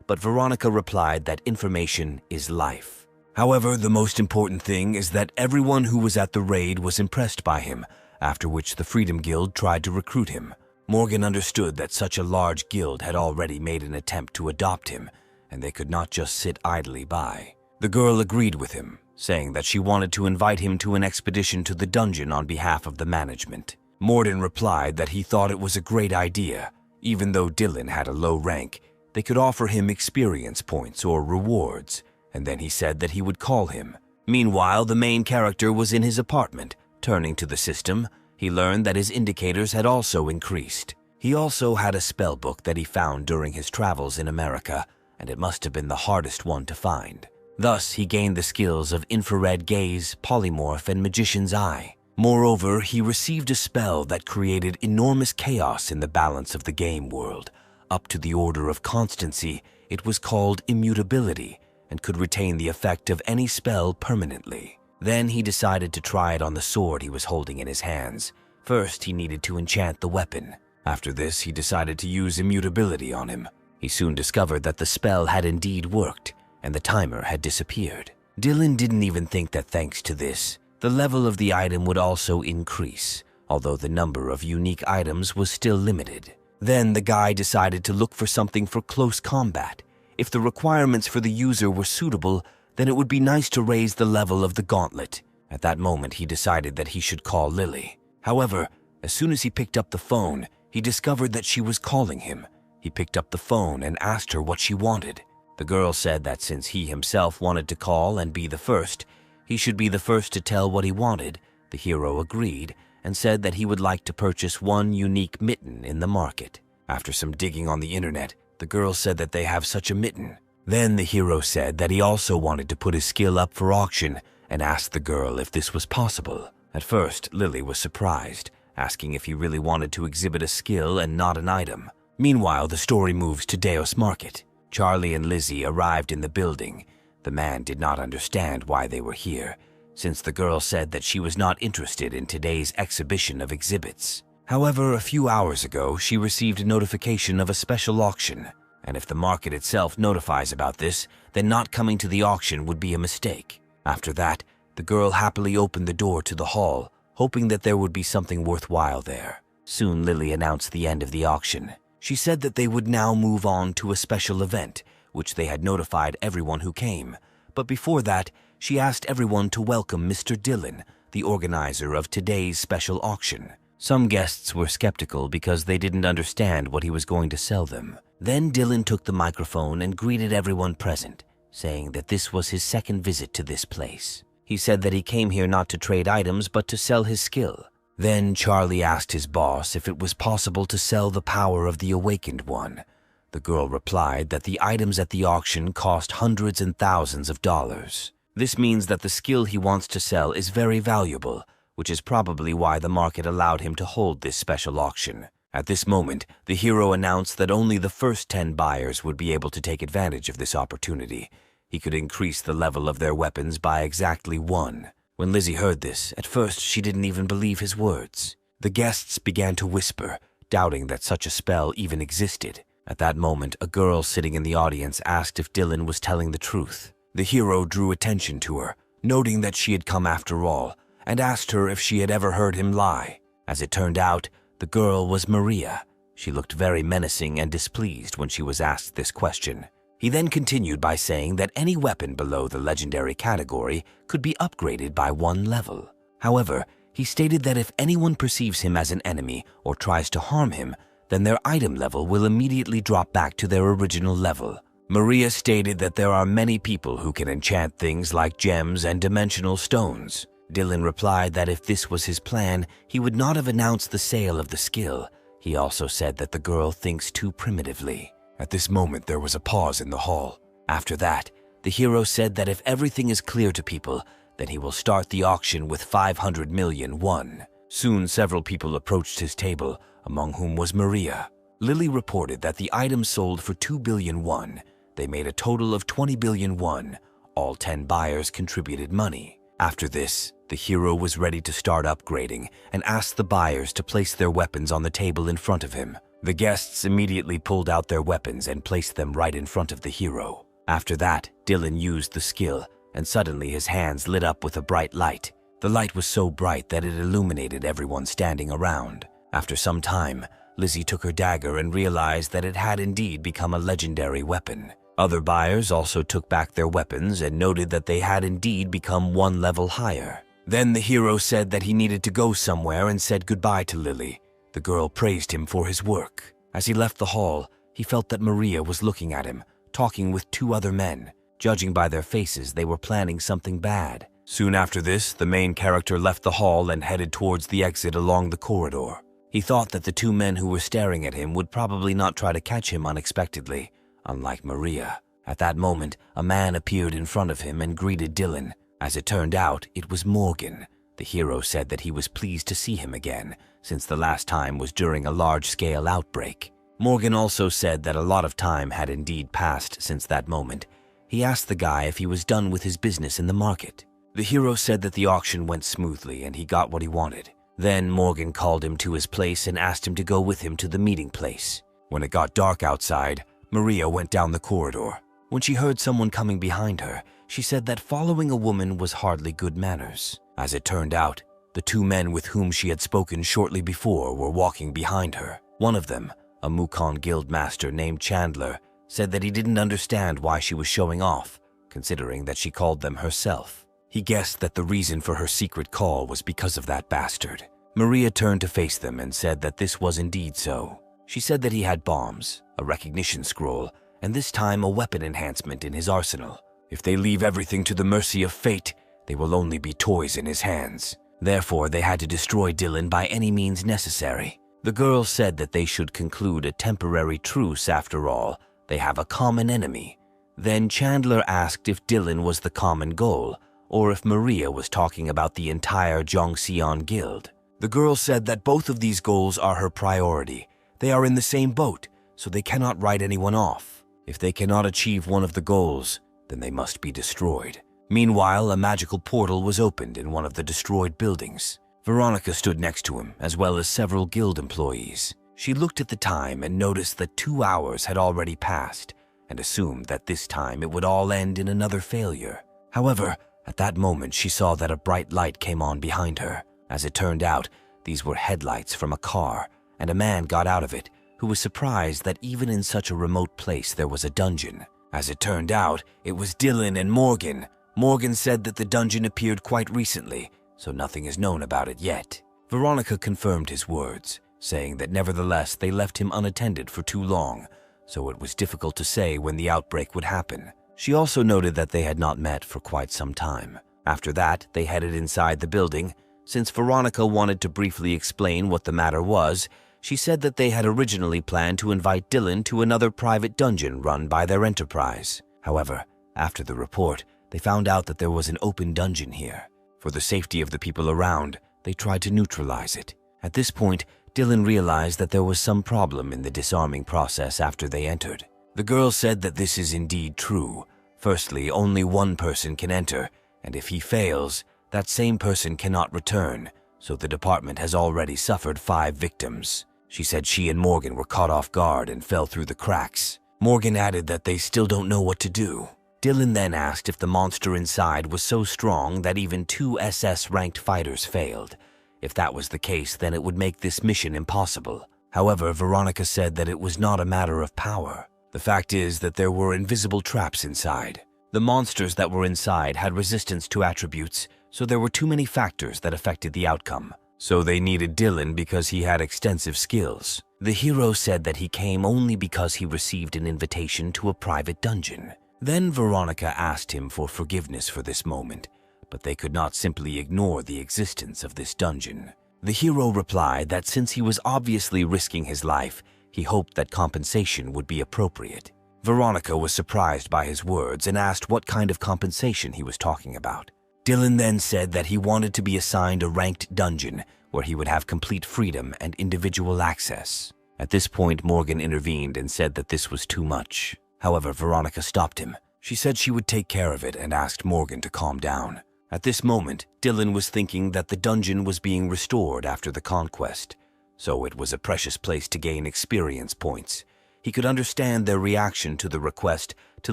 Speaker 1: But Veronica replied that information is life. However, the most important thing is that everyone who was at the raid was impressed by him, after which the Freedom Guild tried to recruit him. Morgan understood that such a large guild had already made an attempt to adopt him, and they could not just sit idly by. The girl agreed with him, saying that she wanted to invite him to an expedition to the dungeon on behalf of the management. Morden replied that he thought it was a great idea. Even though Dylan had a low rank, they could offer him experience points or rewards, and then he said that he would call him. Meanwhile, the main character was in his apartment. Turning to the system, he learned that his indicators had also increased. He also had a spell book that he found during his travels in America, and it must have been the hardest one to find. Thus, he gained the skills of infrared gaze, polymorph, and magician's eye. Moreover, he received a spell that created enormous chaos in the balance of the game world. Up to the order of constancy, it was called immutability and could retain the effect of any spell permanently. Then he decided to try it on the sword he was holding in his hands. First, he needed to enchant the weapon. After this, he decided to use immutability on him. He soon discovered that the spell had indeed worked, and the timer had disappeared. Dylan didn't even think that thanks to this, the level of the item would also increase, although the number of unique items was still limited. Then the guy decided to look for something for close combat. If the requirements for the user were suitable, then it would be nice to raise the level of the gauntlet. At that moment, he decided that he should call Lily. However, as soon as he picked up the phone, he discovered that she was calling him. He picked up the phone and asked her what she wanted. The girl said that since he himself wanted to call and be the first, he should be the first to tell what he wanted. The hero agreed and said that he would like to purchase one unique mitten in the market. After some digging on the internet, the girl said that they have such a mitten. Then the hero said that he also wanted to put his skill up for auction and asked the girl if this was possible. At first, Lily was surprised, asking if he really wanted to exhibit a skill and not an item. Meanwhile, the story moves to Deos Market. Charlie and Lizzie arrived in the building. The man did not understand why they were here, since the girl said that she was not interested in today's exhibition of exhibits. However, a few hours ago, she received a notification of a special auction, and if the market itself notifies about this, then not coming to the auction would be a mistake. After that, the girl happily opened the door to the hall, hoping that there would be something worthwhile there. Soon, Lily announced the end of the auction. She said that they would now move on to a special event, which they had notified everyone who came. But before that, she asked everyone to welcome Mr. Dylan, the organizer of today's special auction. Some guests were skeptical because they didn't understand what he was going to sell them. Then Dylan took the microphone and greeted everyone present, saying that this was his second visit to this place. He said that he came here not to trade items but to sell his skill. Then Charlie asked his boss if it was possible to sell the power of the awakened one. The girl replied that the items at the auction cost hundreds and thousands of dollars. This means that the skill he wants to sell is very valuable, which is probably why the market allowed him to hold this special auction. At this moment, the hero announced that only the first 10 buyers would be able to take advantage of this opportunity. He could increase the level of their weapons by exactly 1. When Lizzie heard this, at first she didn't even believe his words. The guests began to whisper, doubting that such a spell even existed. At that moment, a girl sitting in the audience asked if Dylan was telling the truth. The hero drew attention to her, noting that she had come after all, and asked her if she had ever heard him lie. As it turned out, the girl was Maria. She looked very menacing and displeased when she was asked this question. He then continued by saying that any weapon below the legendary category could be upgraded by 1 level. However, he stated that if anyone perceives him as an enemy or tries to harm him, then their item level will immediately drop back to their original level. Maria stated that there are many people who can enchant things like gems and dimensional stones. Dylan replied that if this was his plan, he would not have announced the sale of the skill. He also said that the girl thinks too primitively. At this moment, there was a pause in the hall. After that, the hero said that if everything is clear to people, then he will start the auction with 500 million won. Soon, several people approached his table, among whom was Maria. Lily reported that the items sold for 2 billion won. They made a total of 20 billion won. All 10 buyers contributed money. After this, the hero was ready to start upgrading and asked the buyers to place their weapons on the table in front of him. The guests immediately pulled out their weapons and placed them right in front of the hero. After that, Dylan used the skill, and suddenly his hands lit up with a bright light. The light was so bright that it illuminated everyone standing around. After some time, Lizzie took her dagger and realized that it had indeed become a legendary weapon. Other buyers also took back their weapons and noted that they had indeed become 1 level higher. Then the hero said that he needed to go somewhere and said goodbye to Lily. The girl praised him for his work. As he left the hall, he felt that Maria was looking at him, talking with 2 other men. Judging by their faces, they were planning something bad. Soon after this, the main character left the hall and headed towards the exit along the corridor. He thought that the 2 men who were staring at him would probably not try to catch him unexpectedly, unlike Maria. At that moment, a man appeared in front of him and greeted Dylan. As it turned out, it was Morgan. The hero said that he was pleased to see him again, since the last time was during a large-scale outbreak. Morgan also said that a lot of time had indeed passed since that moment. He asked the guy if he was done with his business in the market. The hero said that the auction went smoothly and he got what he wanted. Then Morgan called him to his place and asked him to go with him to the meeting place. When it got dark outside, Maria went down the corridor. When she heard someone coming behind her, she said that following a woman was hardly good manners. As it turned out, the two men with whom she had spoken shortly before were walking behind her. One of them, a Mukon guildmaster named Chandler, said that he didn't understand why she was showing off, considering that she called them herself. He guessed that the reason for her secret call was because of that bastard. Maria turned to face them and said that this was indeed so. She said that he had bombs, a recognition scroll, and this time a weapon enhancement in his arsenal. If they leave everything to the mercy of fate, they will only be toys in his hands. Therefore, they had to destroy Dylan by any means necessary. The girl said that they should conclude a temporary truce after all. They have a common enemy. Then Chandler asked if Dylan was the common goal, or if Maria was talking about the entire Jongseon Guild. The girl said that both of these goals are her priority. They are in the same boat, so they cannot write anyone off. If they cannot achieve one of the goals, then they must be destroyed. Meanwhile, a magical portal was opened in one of the destroyed buildings. Veronica stood next to him, as well as several guild employees. She looked at the time and noticed that 2 hours had already passed, and assumed that this time it would all end in another failure. However, at that moment she saw that a bright light came on behind her. As it turned out, these were headlights from a car, and a man got out of it, who was surprised that even in such a remote place there was a dungeon. As it turned out, it was Dylan and Morgan. Morgan said that the dungeon appeared quite recently, so nothing is known about it yet. Veronica confirmed his words, saying that nevertheless they left him unattended for too long, so it was difficult to say when the outbreak would happen. She also noted that they had not met for quite some time. After that, they headed inside the building. Since Veronica wanted to briefly explain what the matter was, she said that they had originally planned to invite Dylan to another private dungeon run by their enterprise. However, after the report, they found out that there was an open dungeon here. For the safety of the people around, they tried to neutralize it. At this point, Dylan realized that there was some problem in the disarming process after they entered. The girl said that this is indeed true. Firstly, only one person can enter, and if he fails, that same person cannot return, so the department has already suffered 5 victims. She said she and Morgan were caught off guard and fell through the cracks. Morgan added that they still don't know what to do. Dylan then asked if the monster inside was so strong that even 2 SS-ranked fighters failed. If that was the case, then it would make this mission impossible. However, Veronica said that it was not a matter of power. The fact is that there were invisible traps inside. The monsters that were inside had resistance to attributes, so there were too many factors that affected the outcome. So they needed Dylan because he had extensive skills. The hero said that he came only because he received an invitation to a private dungeon. Then Veronica asked him for forgiveness for this moment, but they could not simply ignore the existence of this dungeon. The hero replied that since he was obviously risking his life, he hoped that compensation would be appropriate. Veronica was surprised by his words and asked what kind of compensation he was talking about. Dylan then said that he wanted to be assigned a ranked dungeon where he would have complete freedom and individual access. At this point, Morgan intervened and said that this was too much. However, Veronica stopped him. She said she would take care of it and asked Morgan to calm down. At this moment, Dylan was thinking that the dungeon was being restored after the conquest, so it was a precious place to gain experience points. He could understand their reaction to the request to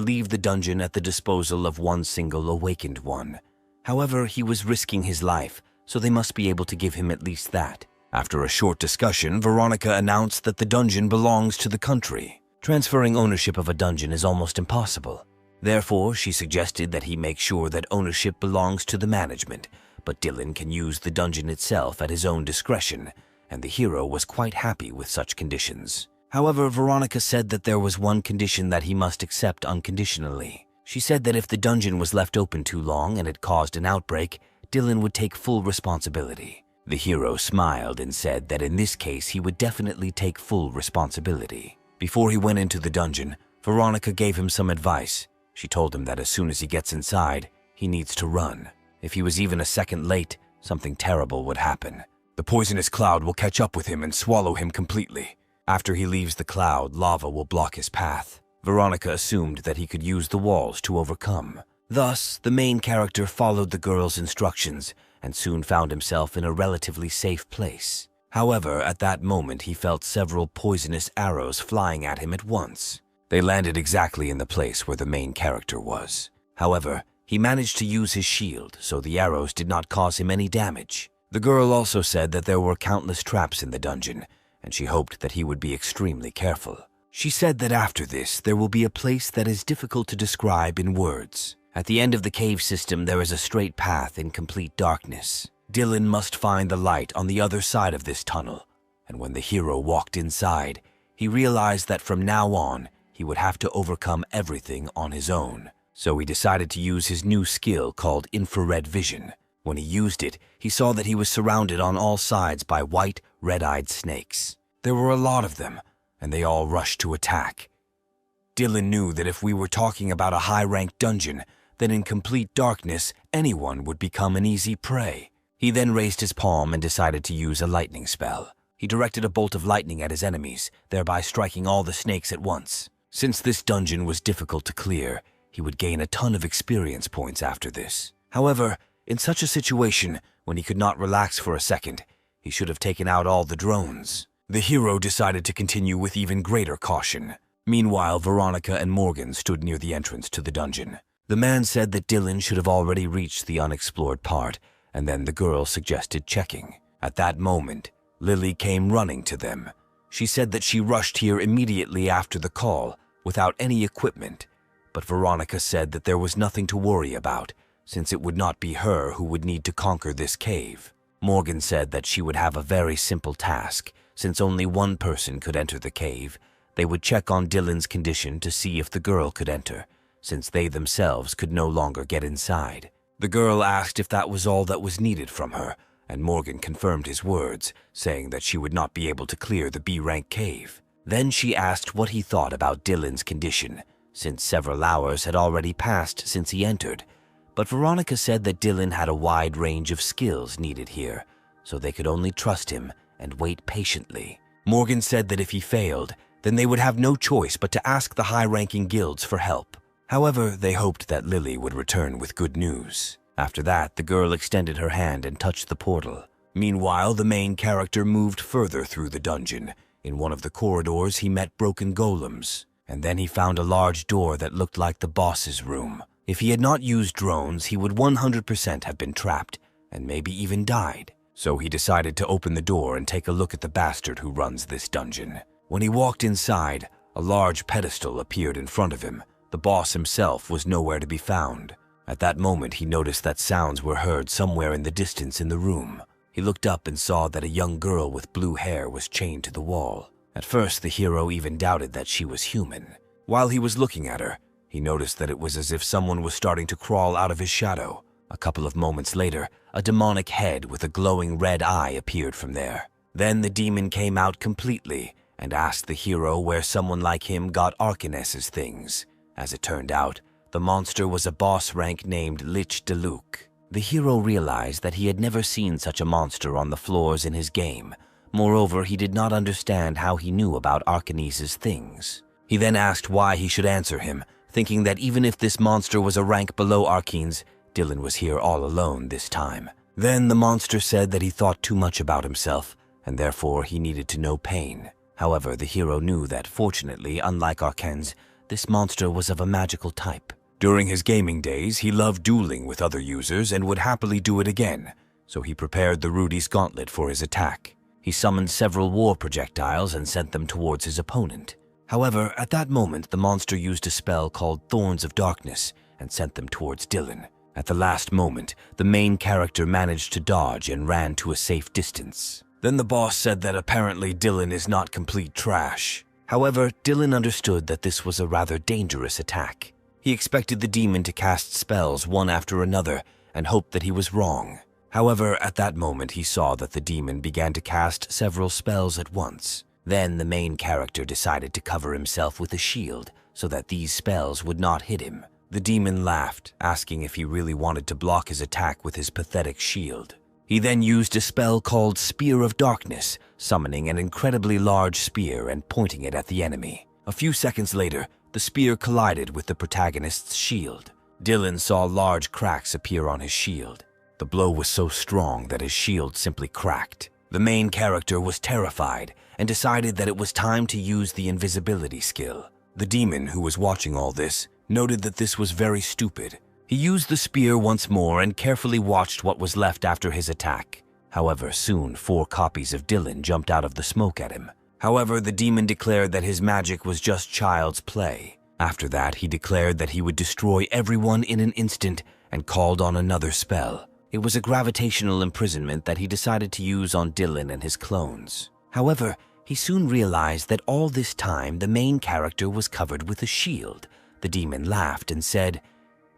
Speaker 1: leave the dungeon at the disposal of one single awakened one. However, he was risking his life, so they must be able to give him at least that. After a short discussion, Veronica announced that the dungeon belongs to the country. Transferring ownership of a dungeon is almost impossible. Therefore, she suggested that he make sure that ownership belongs to the management, but Dylan can use the dungeon itself at his own discretion, and the hero was quite happy with such conditions. However, Veronica said that there was one condition that he must accept unconditionally. She said that if the dungeon was left open too long and it caused an outbreak, Dylan would take full responsibility. The hero smiled and said that in this case he would definitely take full responsibility. Before he went into the dungeon, Veronica gave him some advice. She told him that as soon as he gets inside, he needs to run. If he was even a second late, something terrible would happen. The poisonous cloud will catch up with him and swallow him completely. After he leaves the cloud, lava will block his path. Veronica assumed that he could use the walls to overcome. Thus, the main character followed the girl's instructions and soon found himself in a relatively safe place. However, at that moment he felt several poisonous arrows flying at him at once. They landed exactly in the place where the main character was. However, he managed to use his shield, so the arrows did not cause him any damage. The girl also said that there were countless traps in the dungeon, and she hoped that he would be extremely careful. She said that after this, there will be a place that is difficult to describe in words. At the end of the cave system, there is a straight path in complete darkness. Dylan must find the light on the other side of this tunnel, and when the hero walked inside, he realized that from now on, he would have to overcome everything on his own. So he decided to use his new skill called infrared vision. When he used it, he saw that he was surrounded on all sides by white, red-eyed snakes. There were a lot of them, and they all rushed to attack. Dylan knew that if we were talking about a high-ranked dungeon, then in complete darkness, anyone would become an easy prey. He then raised his palm and decided to use a lightning spell. He directed a bolt of lightning at his enemies, thereby striking all the snakes at once. Since this dungeon was difficult to clear, he would gain a ton of experience points after this. However, in such a situation, when he could not relax for a second, he should have taken out all the drones. The hero decided to continue with even greater caution. Meanwhile, Veronica and Morgan stood near the entrance to the dungeon. The man said that Dylan should have already reached the unexplored part, and then the girl suggested checking. At that moment, Lily came running to them. She said that she rushed here immediately after the call, without any equipment, but Veronica said that there was nothing to worry about, since it would not be her who would need to conquer this cave. Morgan said that she would have a very simple task, since only one person could enter the cave. They would check on Dylan's condition to see if the girl could enter, since they themselves could no longer get inside. The girl asked if that was all that was needed from her, and Morgan confirmed his words, saying that she would not be able to clear the B-rank cave. Then she asked what he thought about Dylan's condition, since several hours had already passed since he entered. But Veronica said that Dylan had a wide range of skills needed here, so they could only trust him and wait patiently. Morgan said that if he failed, then they would have no choice but to ask the high-ranking guilds for help. However, they hoped that Lily would return with good news. After that, the girl extended her hand and touched the portal. Meanwhile, the main character moved further through the dungeon. In one of the corridors, he met broken golems, and then he found a large door that looked like the boss's room. If he had not used drones, he would 100% have been trapped, and maybe even died. So he decided to open the door and take a look at the bastard who runs this dungeon. When he walked inside, a large pedestal appeared in front of him. The boss himself was nowhere to be found. At that moment, he noticed that sounds were heard somewhere in the distance in the room. He looked up and saw that a young girl with blue hair was chained to the wall. At first, the hero even doubted that she was human. While he was looking at her, he noticed that it was as if someone was starting to crawl out of his shadow. A couple of moments later, a demonic head with a glowing red eye appeared from there. Then the demon came out completely and asked the hero where someone like him got Arcanes's things. As it turned out, the monster was a boss rank named Lich de Luke. The hero realized that he had never seen such a monster on the floors in his game. Moreover, he did not understand how he knew about Arcanes's things. He then asked why he should answer him, thinking that even if this monster was a rank below Arcanes, Dylan was here all alone this time. Then the monster said that he thought too much about himself, and therefore he needed to know pain. However, the hero knew that, fortunately, unlike AWAKENS, this monster was of a magical type. During his gaming days, he loved dueling with other users and would happily do it again, so he prepared the Rudy's Gauntlet for his attack. He summoned several war projectiles and sent them towards his opponent. However, at that moment, the monster used a spell called Thorns of Darkness and sent them towards Dylan. At the last moment, the main character managed to dodge and ran to a safe distance. Then the boss said that apparently Dylan is not complete trash. However, Dylan understood that this was a rather dangerous attack. He expected the demon to cast spells one after another and hoped that he was wrong. However, at that moment he saw that the demon began to cast several spells at once. Then the main character decided to cover himself with a shield so that these spells would not hit him. The demon laughed, asking if he really wanted to block his attack with his pathetic shield. He then used a spell called Spear of Darkness, summoning an incredibly large spear and pointing it at the enemy. A few seconds later, the spear collided with the protagonist's shield. Dylan saw large cracks appear on his shield. The blow was so strong that his shield simply cracked. The main character was terrified and decided that it was time to use the invisibility skill. The demon, who was watching all this, noted that this was very stupid. He used the spear once more and carefully watched what was left after his attack. However, soon 4 copies of Dylan jumped out of the smoke at him. However, the demon declared that his magic was just child's play. After that, he declared that he would destroy everyone in an instant and called on another spell. It was a gravitational imprisonment that he decided to use on Dylan and his clones. However, he soon realized that all this time the main character was covered with a shield. The demon laughed and said,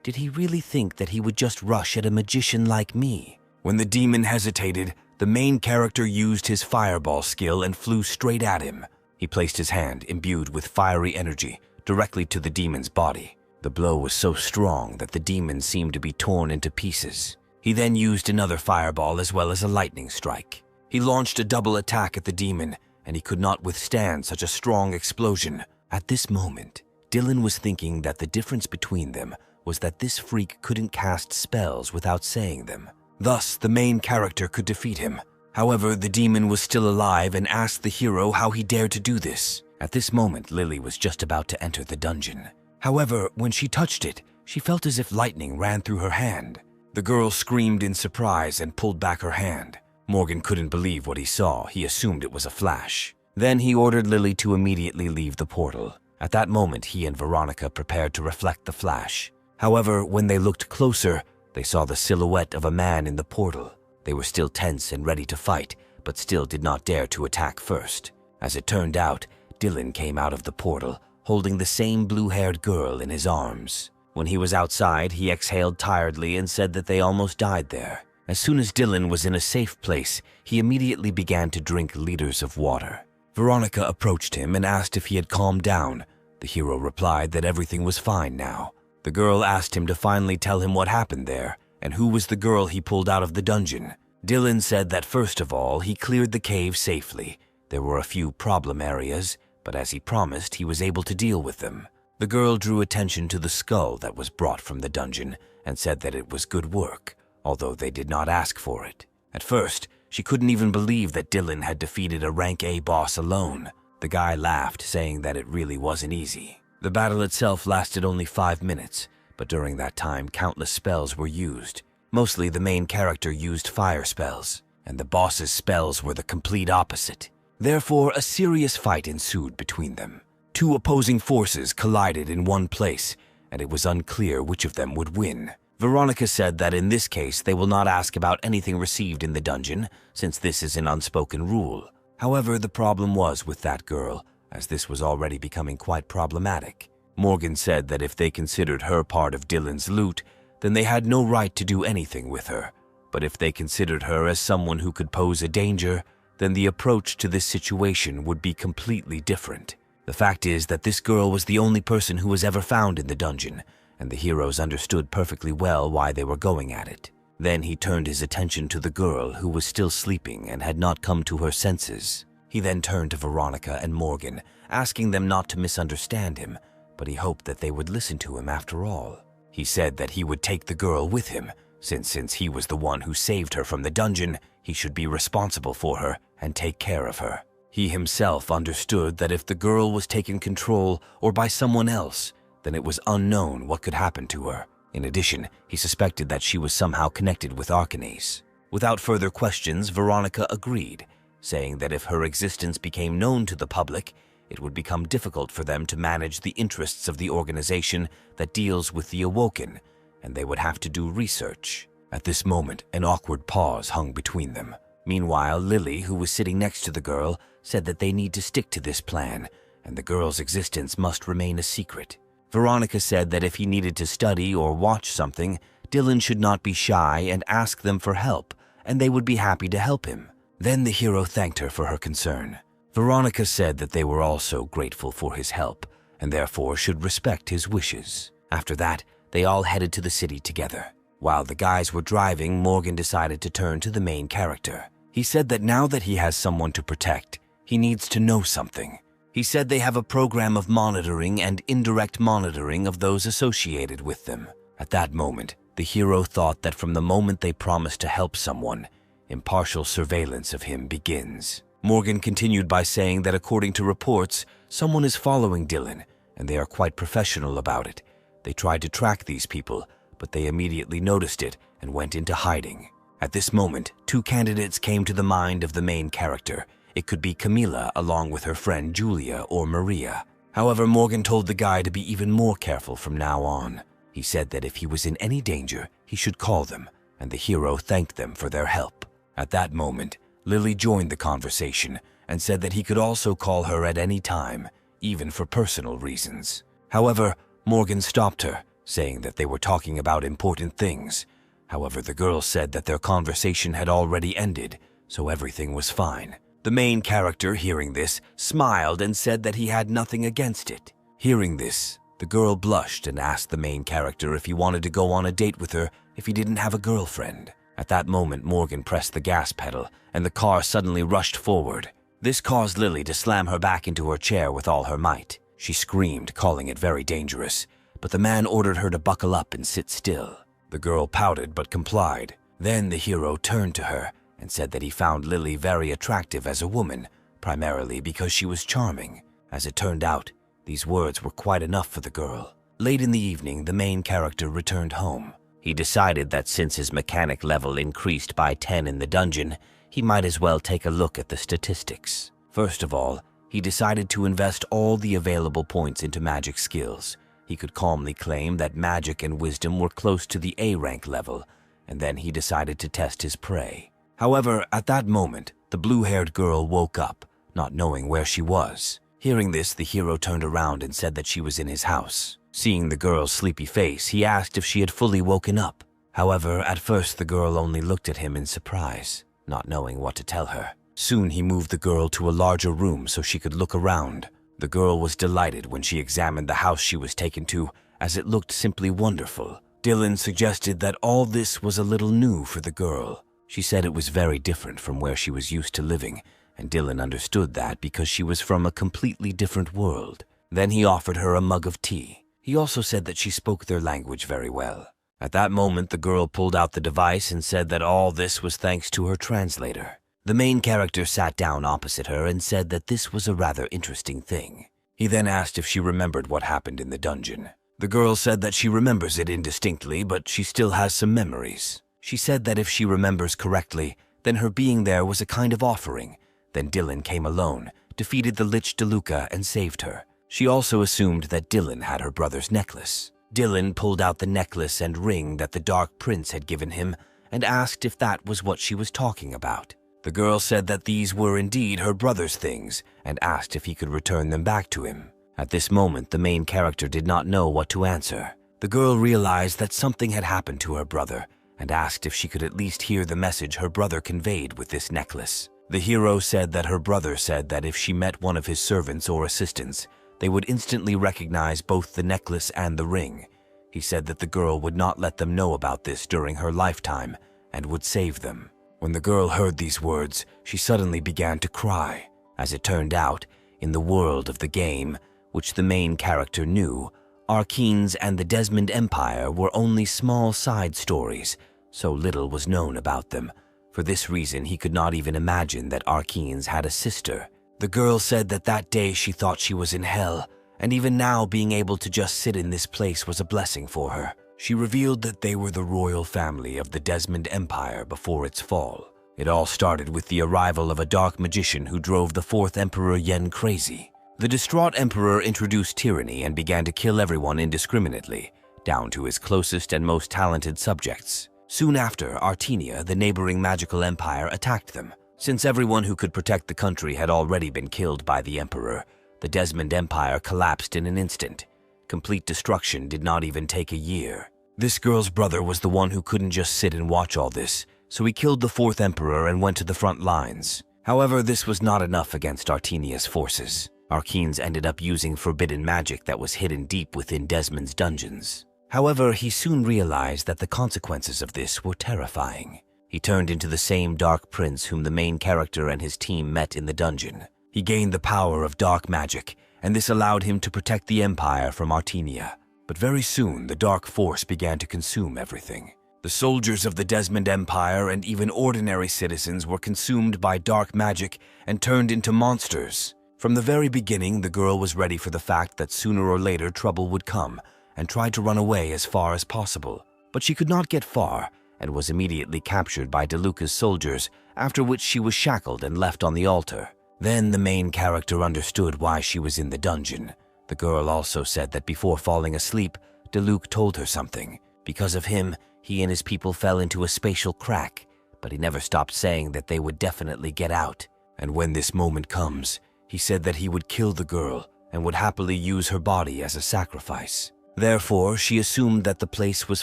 Speaker 1: "Did he really think that he would just rush at a magician like me?" When the demon hesitated, the main character used his fireball skill and flew straight at him. He placed his hand, imbued with fiery energy, directly to the demon's body. The blow was so strong that the demon seemed to be torn into pieces. He then used another fireball as well as a lightning strike. He launched a double attack at the demon, and he could not withstand such a strong explosion. At this moment, Dylan was thinking that the difference between them was that this freak couldn't cast spells without saying them. Thus, the main character could defeat him. However, the demon was still alive and asked the hero how he dared to do this. At this moment, Lily was just about to enter the dungeon. However, when she touched it, she felt as if lightning ran through her hand. The girl screamed in surprise and pulled back her hand. Morgan couldn't believe what he saw. He assumed it was a flash. Then he ordered Lily to immediately leave the portal. At that moment, he and Veronica prepared to reflect the flash. However, when they looked closer, they saw the silhouette of a man in the portal. They were still tense and ready to fight, but still did not dare to attack first. As it turned out, Dylan came out of the portal, holding the same blue-haired girl in his arms. When he was outside, he exhaled tiredly and said that they almost died there. As soon as Dylan was in a safe place, he immediately began to drink liters of water. Veronica approached him and asked if he had calmed down. The hero replied that everything was fine now. The girl asked him to finally tell him what happened there and who was the girl he pulled out of the dungeon. Dylan said that first of all, he cleared the cave safely. There were a few problem areas, but as he promised, he was able to deal with them. The girl drew attention to the skull that was brought from the dungeon and said that it was good work, although they did not ask for it. At first, she couldn't even believe that Dylan had defeated a rank A boss alone. The guy laughed, saying that it really wasn't easy. The battle itself lasted only 5 minutes, but during that time, countless spells were used. Mostly the main character used fire spells, and the boss's spells were the complete opposite. Therefore, a serious fight ensued between them. 2 opposing forces collided in one place, and it was unclear which of them would win. Veronica said that in this case, they will not ask about anything received in the dungeon, since this is an unspoken rule. However, the problem was with that girl, as this was already becoming quite problematic. Morgan said that if they considered her part of Dylan's loot, then they had no right to do anything with her. But if they considered her as someone who could pose a danger, then the approach to this situation would be completely different. The fact is that this girl was the only person who was ever found in the dungeon, and the heroes understood perfectly well why they were going at it. Then he turned his attention to the girl who was still sleeping and had not come to her senses. He then turned to Veronica and Morgan, asking them not to misunderstand him, but he hoped that they would listen to him after all. He said that he would take the girl with him, since he was the one who saved her from the dungeon, he should be responsible for her and take care of her. He himself understood that if the girl was taken control or by someone else, then it was unknown what could happen to her. In addition, he suspected that she was somehow connected with Arcanase. Without further questions, Veronica agreed, saying that if her existence became known to the public, it would become difficult for them to manage the interests of the organization that deals with the Awoken, and they would have to do research. At this moment, an awkward pause hung between them. Meanwhile, Lily, who was sitting next to the girl, said that they need to stick to this plan, and the girl's existence must remain a secret. Veronica said that if he needed to study or watch something, Dylan should not be shy and ask them for help, and they would be happy to help him. Then the hero thanked her for her concern. Veronica said that they were also grateful for his help, and therefore should respect his wishes. After that, they all headed to the city together. While the guys were driving, Morgan decided to turn to the main character. He said that now that he has someone to protect, he needs to know something. He said they have a program of monitoring and indirect monitoring of those associated with them. At that moment, the hero thought that from the moment they promise to help someone, impartial surveillance of him begins. Morgan continued by saying that according to reports, someone is following Dylan, and they are quite professional about it. They tried to track these people, but they immediately noticed it and went into hiding. At this moment, two candidates came to the mind of the main character. It could be Camila along with her friend Julia or Maria. However, Morgan told the guy to be even more careful from now on. He said that if he was in any danger, he should call them, and the hero thanked them for their help. At that moment, Lily joined the conversation and said that he could also call her at any time, even for personal reasons. However, Morgan stopped her, saying that they were talking about important things. However, the girl said that their conversation had already ended, so everything was fine. The main character, hearing this, smiled and said that he had nothing against it. Hearing this, the girl blushed and asked the main character if he wanted to go on a date with her if he didn't have a girlfriend. At that moment, Morgan pressed the gas pedal, and the car suddenly rushed forward. This caused Lily to slam her back into her chair with all her might. She screamed, calling it very dangerous, but the man ordered her to buckle up and sit still. The girl pouted but complied. Then the hero turned to her and said that he found Lily very attractive as a woman, primarily because she was charming. As it turned out, these words were quite enough for the girl. Late in the evening, the main character returned home. He decided that since his mechanic level increased by 10 in the dungeon, he might as well take a look at the statistics. First of all, he decided to invest all the available points into magic skills. He could calmly claim that magic and wisdom were close to the A rank level, and then he decided to test his prey. However, at that moment, the blue-haired girl woke up, not knowing where she was. Hearing this, the hero turned around and said that she was in his house. Seeing the girl's sleepy face, he asked if she had fully woken up. However, at first the girl only looked at him in surprise, not knowing what to tell her. Soon he moved the girl to a larger room so she could look around. The girl was delighted when she examined the house she was taken to, as it looked simply wonderful. Dylan suggested that all this was a little new for the girl. She said it was very different from where she was used to living, and Dylan understood that because she was from a completely different world. Then he offered her a mug of tea. He also said that she spoke their language very well. At that moment, the girl pulled out the device and said that all this was thanks to her translator. The main character sat down opposite her and said that this was a rather interesting thing. He then asked if she remembered what happened in the dungeon. The girl said that she remembers it indistinctly, but she still has some memories. She said that if she remembers correctly, then her being there was a kind of offering. Then Dylan came alone, defeated the Lich DeLuca, and saved her. She also assumed that Dylan had her brother's necklace. Dylan pulled out the necklace and ring that the Dark Prince had given him and asked if that was what she was talking about. The girl said that these were indeed her brother's things and asked if he could return them back to him. At this moment, the main character did not know what to answer. The girl realized that something had happened to her brother and asked if she could at least hear the message her brother conveyed with this necklace. The hero said that her brother said that if she met one of his servants or assistants, they would instantly recognize both the necklace and the ring. He said that the girl would not let them know about this during her lifetime and would save them. When the girl heard these words, she suddenly began to cry. As it turned out, in the world of the game, which the main character knew, AWAKENS and the Desmond Empire were only small side stories, so little was known about them. For this reason, he could not even imagine that AWAKENS had a sister. The girl said that that day she thought she was in hell, and even now being able to just sit in this place was a blessing for her. She revealed that they were the royal family of the Desmond Empire before its fall. It all started with the arrival of a dark magician who drove the 4th Emperor Yen crazy. The distraught emperor introduced tyranny and began to kill everyone indiscriminately, down to his closest and most talented subjects. Soon after, Artenia, the neighboring magical empire, attacked them. Since everyone who could protect the country had already been killed by the emperor, the Desmond Empire collapsed in an instant. Complete destruction did not even take a year. This girl's brother was the one who couldn't just sit and watch all this, so he killed the 4th Emperor and went to the front lines. However, this was not enough against Artenia's forces. AWAKENS ended up using forbidden magic that was hidden deep within Desmond's dungeons. However, he soon realized that the consequences of this were terrifying. He turned into the same dark prince whom the main character and his team met in the dungeon. He gained the power of dark magic, and this allowed him to protect the Empire from Artenia. But very soon, the dark force began to consume everything. The soldiers of the Desmond Empire and even ordinary citizens were consumed by dark magic and turned into monsters. From the very beginning, the girl was ready for the fact that sooner or later trouble would come, and tried to run away as far as possible. But she could not get far, and was immediately captured by DeLuca's soldiers, after which she was shackled and left on the altar. Then the main character understood why she was in the dungeon. The girl also said that before falling asleep, DeLuca told her something. Because of him, he and his people fell into a spatial crack, but he never stopped saying that they would definitely get out. And when this moment comes, he said that he would kill the girl and would happily use her body as a sacrifice. Therefore, she assumed that the place was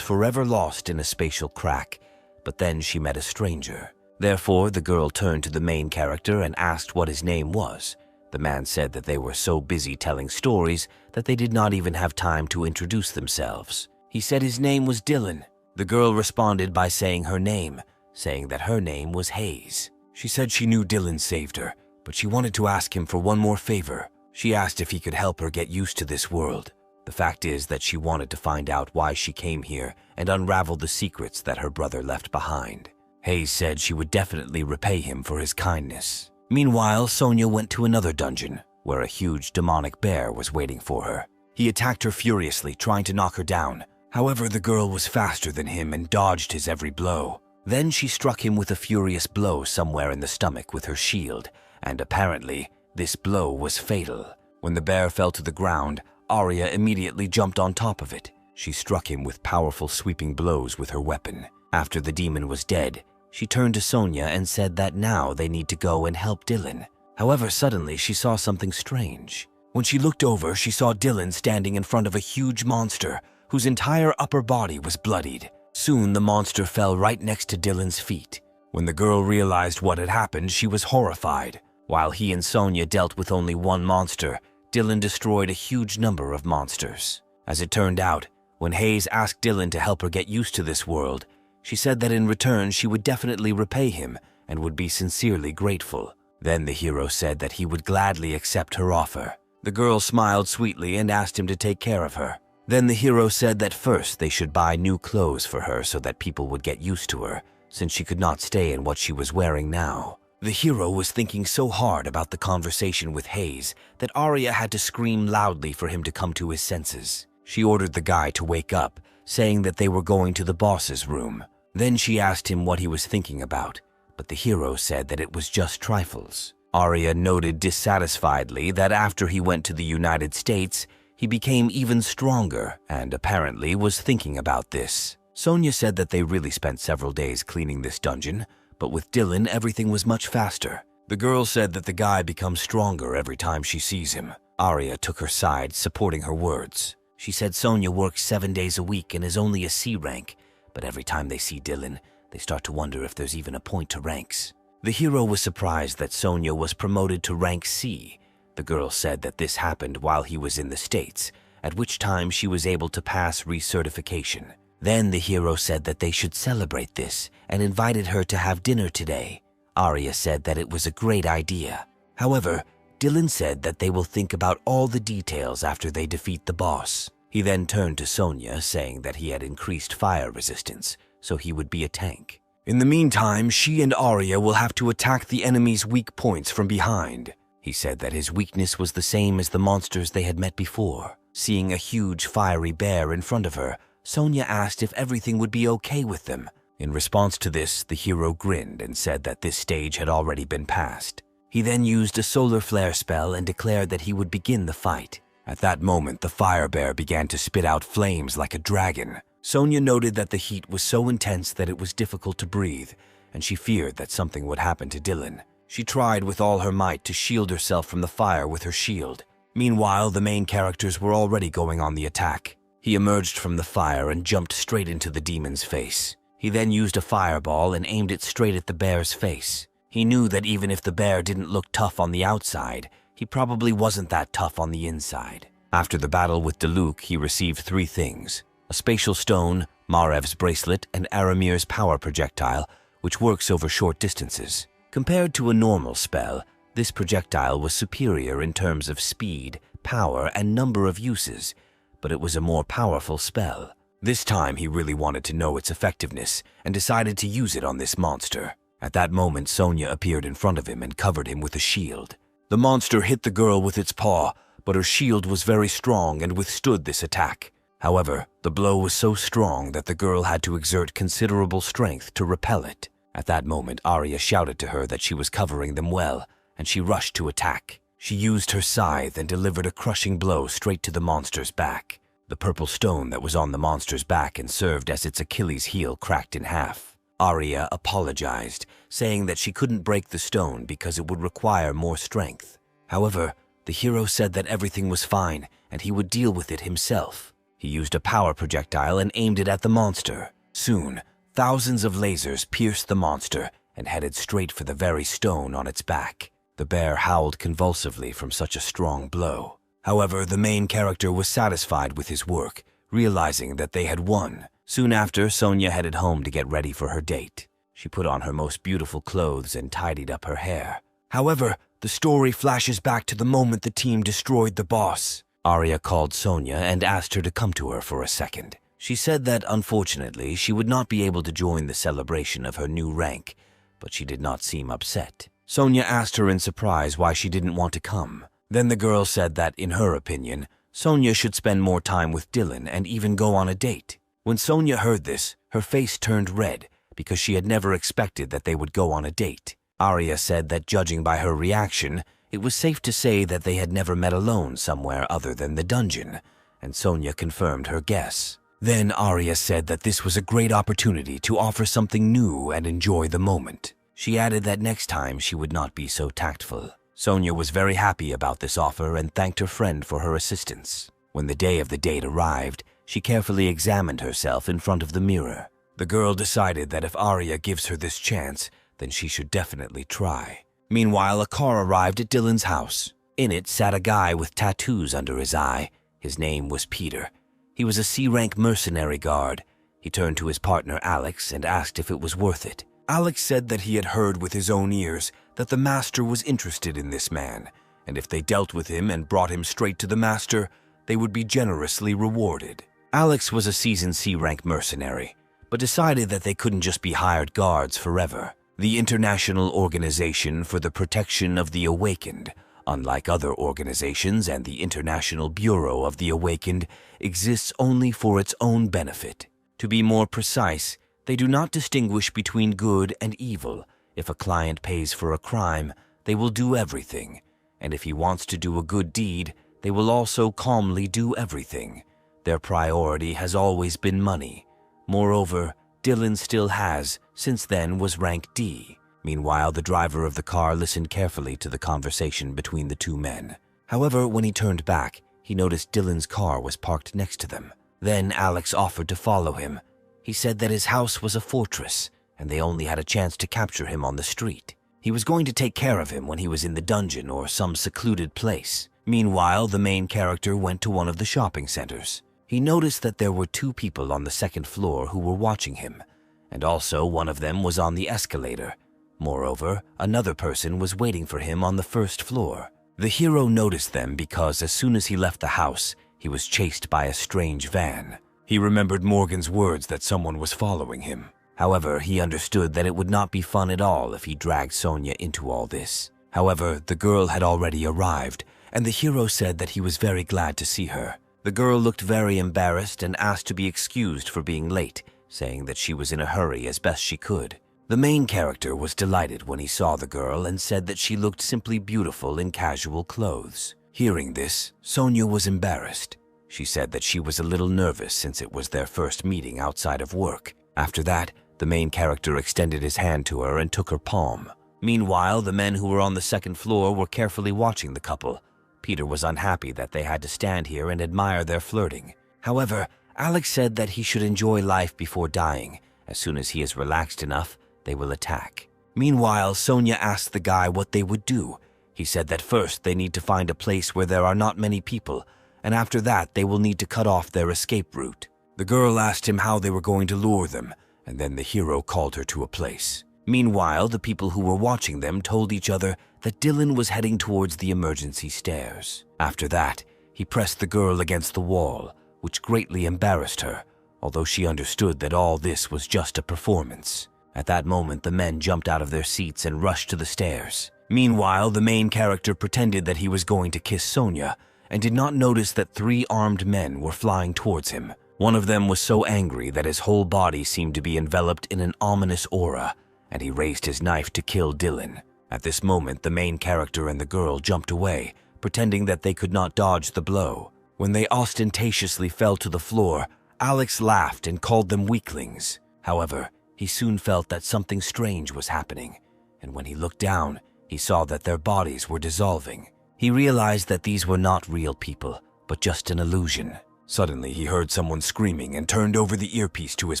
Speaker 1: forever lost in a spatial crack, but then she met a stranger. Therefore, the girl turned to the main character and asked what his name was. The man said that they were so busy telling stories that they did not even have time to introduce themselves. He said his name was Dylan. The girl responded by saying her name, saying that her name was Hayes. She said she knew Dylan saved her, but she wanted to ask him for one more favor. She asked if he could help her get used to this world. The fact is that she wanted to find out why she came here and unravel the secrets that her brother left behind. Hayes said she would definitely repay him for his kindness. Meanwhile, Sonia went to another dungeon, where a huge demonic bear was waiting for her. He attacked her furiously, trying to knock her down. However, the girl was faster than him and dodged his every blow. Then she struck him with a furious blow somewhere in the stomach with her shield, and apparently, this blow was fatal. When the bear fell to the ground, Arya immediately jumped on top of it. She struck him with powerful sweeping blows with her weapon. After the demon was dead, she turned to Sonia and said that now they need to go and help Dylan. However, suddenly she saw something strange. When she looked over, she saw Dylan standing in front of a huge monster whose entire upper body was bloodied. Soon the monster fell right next to Dylan's feet. When the girl realized what had happened, she was horrified. While he and Sonia dealt with only one monster, Dylan destroyed a huge number of monsters. As it turned out, when Hayes asked Dylan to help her get used to this world, she said that in return she would definitely repay him and would be sincerely grateful. Then the hero said that he would gladly accept her offer. The girl smiled sweetly and asked him to take care of her. Then the hero said that first they should buy new clothes for her so that people would get used to her, since she could not stay in what she was wearing now. The hero was thinking so hard about the conversation with Hayes that Arya had to scream loudly for him to come to his senses. She ordered the guy to wake up, saying that they were going to the boss's room. Then she asked him what he was thinking about, but the hero said that it was just trifles. Arya noted dissatisfiedly that after he went to the United States, he became even stronger and apparently was thinking about this. Sonia said that they really spent several days cleaning this dungeon, but with Dylan, everything was much faster. The girl said that the guy becomes stronger every time she sees him. Arya took her side, supporting her words. She said Sonia works 7 days a week and is only a C rank, but every time they see Dylan, they start to wonder if there's even a point to ranks. The hero was surprised that Sonia was promoted to rank C. The girl said that this happened while he was in the States, at which time she was able to pass recertification. Then the hero said that they should celebrate this and invited her to have dinner today. Arya said that it was a great idea. However, Dylan said that they will think about all the details after they defeat the boss. He then turned to Sonia, saying that he had increased fire resistance, so he would be a tank. In the meantime, she and Arya will have to attack the enemy's weak points from behind. He said that his weakness was the same as the monsters they had met before. Seeing a huge fiery bear in front of her, Sonia asked if everything would be okay with them. In response to this, the hero grinned and said that this stage had already been passed. He then used a solar flare spell and declared that he would begin the fight. At that moment, the fire bear began to spit out flames like a dragon. Sonia noted that the heat was so intense that it was difficult to breathe, and she feared that something would happen to Dylan. She tried with all her might to shield herself from the fire with her shield. Meanwhile, the main characters were already going on the attack. He emerged from the fire and jumped straight into the demon's face. He then used a fireball and aimed it straight at the bear's face. He knew that even if the bear didn't look tough on the outside, he probably wasn't that tough on the inside. After the battle with DeLuca, he received 3 things: a spatial stone, Marev's bracelet, and Aramir's power projectile, which works over short distances. Compared to a normal spell, this projectile was superior in terms of speed, power, and number of uses, but it was a more powerful spell. This time he really wanted to know its effectiveness and decided to use it on this monster. At that moment, Sonia appeared in front of him and covered him with a shield. The monster hit the girl with its paw, but her shield was very strong and withstood this attack. However, the blow was so strong that the girl had to exert considerable strength to repel it. At that moment, Arya shouted to her that she was covering them well, and she rushed to attack. She used her scythe and delivered a crushing blow straight to the monster's back. The purple stone that was on the monster's back and served as its Achilles heel cracked in half. Arya apologized, saying that she couldn't break the stone because it would require more strength. However, the hero said that everything was fine and he would deal with it himself. He used a power projectile and aimed it at the monster. Soon, thousands of lasers pierced the monster and headed straight for the very stone on its back. The bear howled convulsively from such a strong blow. However, the main character was satisfied with his work, realizing that they had won. Soon after, Sonia headed home to get ready for her date. She put on her most beautiful clothes and tidied up her hair. However, the story flashes back to the moment the team destroyed the boss. Arya called Sonia and asked her to come to her for a second. She said that, unfortunately, she would not be able to join the celebration of her new rank, but she did not seem upset. Sonia asked her in surprise why she didn't want to come. Then the girl said that, in her opinion, Sonia should spend more time with Dylan and even go on a date. When Sonia heard this, her face turned red because she had never expected that they would go on a date. Arya said that, judging by her reaction, it was safe to say that they had never met alone somewhere other than the dungeon, and Sonia confirmed her guess. Then Arya said that this was a great opportunity to offer something new and enjoy the moment. She added that next time she would not be so tactful. Sonia was very happy about this offer and thanked her friend for her assistance. When the day of the date arrived, she carefully examined herself in front of the mirror. The girl decided that if Arya gives her this chance, then she should definitely try. Meanwhile, a car arrived at Dylan's house. In it sat a guy with tattoos under his eye. His name was Peter. He was a C-rank mercenary guard. He turned to his partner Alex and asked if it was worth it. Alex said that he had heard with his own ears that the master was interested in this man, and if they dealt with him and brought him straight to the master, they would be generously rewarded. Alex was a seasoned C-rank mercenary, but decided that they couldn't just be hired guards forever. The International Organization for the Protection of the Awakened, unlike other organizations, and the International Bureau of the Awakened, exists only for its own benefit. To be more precise, they do not distinguish between good and evil. If a client pays for a crime, they will do everything, and if he wants to do a good deed, they will also calmly do everything. Their priority has always been money. Moreover, Dylan still has, since then, was rank D. Meanwhile, the driver of the car listened carefully to the conversation between the two men. However, when he turned back, he noticed Dylan's car was parked next to them. Then Alex offered to follow him. He said that his house was a fortress, and they only had a chance to capture him on the street. He was going to take care of him when he was in the dungeon or some secluded place. Meanwhile, the main character went to one of the shopping centers. He noticed that there were two people on the second floor who were watching him, and also one of them was on the escalator. Moreover, another person was waiting for him on the first floor. The hero noticed them because as soon as he left the house, he was chased by a strange van. He remembered Morgan's words that someone was following him. However, he understood that it would not be fun at all if he dragged Sonia into all this. However, the girl had already arrived, and the hero said that he was very glad to see her. The girl looked very embarrassed and asked to be excused for being late, saying that she was in a hurry as best she could. The main character was delighted when he saw the girl and said that she looked simply beautiful in casual clothes. Hearing this, Sonia was embarrassed. She said that she was a little nervous since it was their first meeting outside of work. After that, the main character extended his hand to her and took her palm. Meanwhile, the men who were on the second floor were carefully watching the couple. Peter was unhappy that they had to stand here and admire their flirting. However, Alex said that he should enjoy life before dying. As soon as he is relaxed enough, they will attack. Meanwhile, Sonia asked the guy what they would do. He said that first they need to find a place where there are not many people, and after that they will need to cut off their escape route. The girl asked him how they were going to lure them, and then the hero called her to a place. Meanwhile, the people who were watching them told each other that Dylan was heading towards the emergency stairs. After that, he pressed the girl against the wall, which greatly embarrassed her, although she understood that all this was just a performance. At that moment, the men jumped out of their seats and rushed to the stairs. Meanwhile, the main character pretended that he was going to kiss Sonia and did not notice that 3 armed men were flying towards him. One of them was so angry that his whole body seemed to be enveloped in an ominous aura, and he raised his knife to kill Dylan. At this moment, the main character and the girl jumped away, pretending that they could not dodge the blow. When they ostentatiously fell to the floor, Alex laughed and called them weaklings. However, he soon felt that something strange was happening, and when he looked down, he saw that their bodies were dissolving. He realized that these were not real people, but just an illusion. Suddenly, he heard someone screaming and turned over the earpiece to his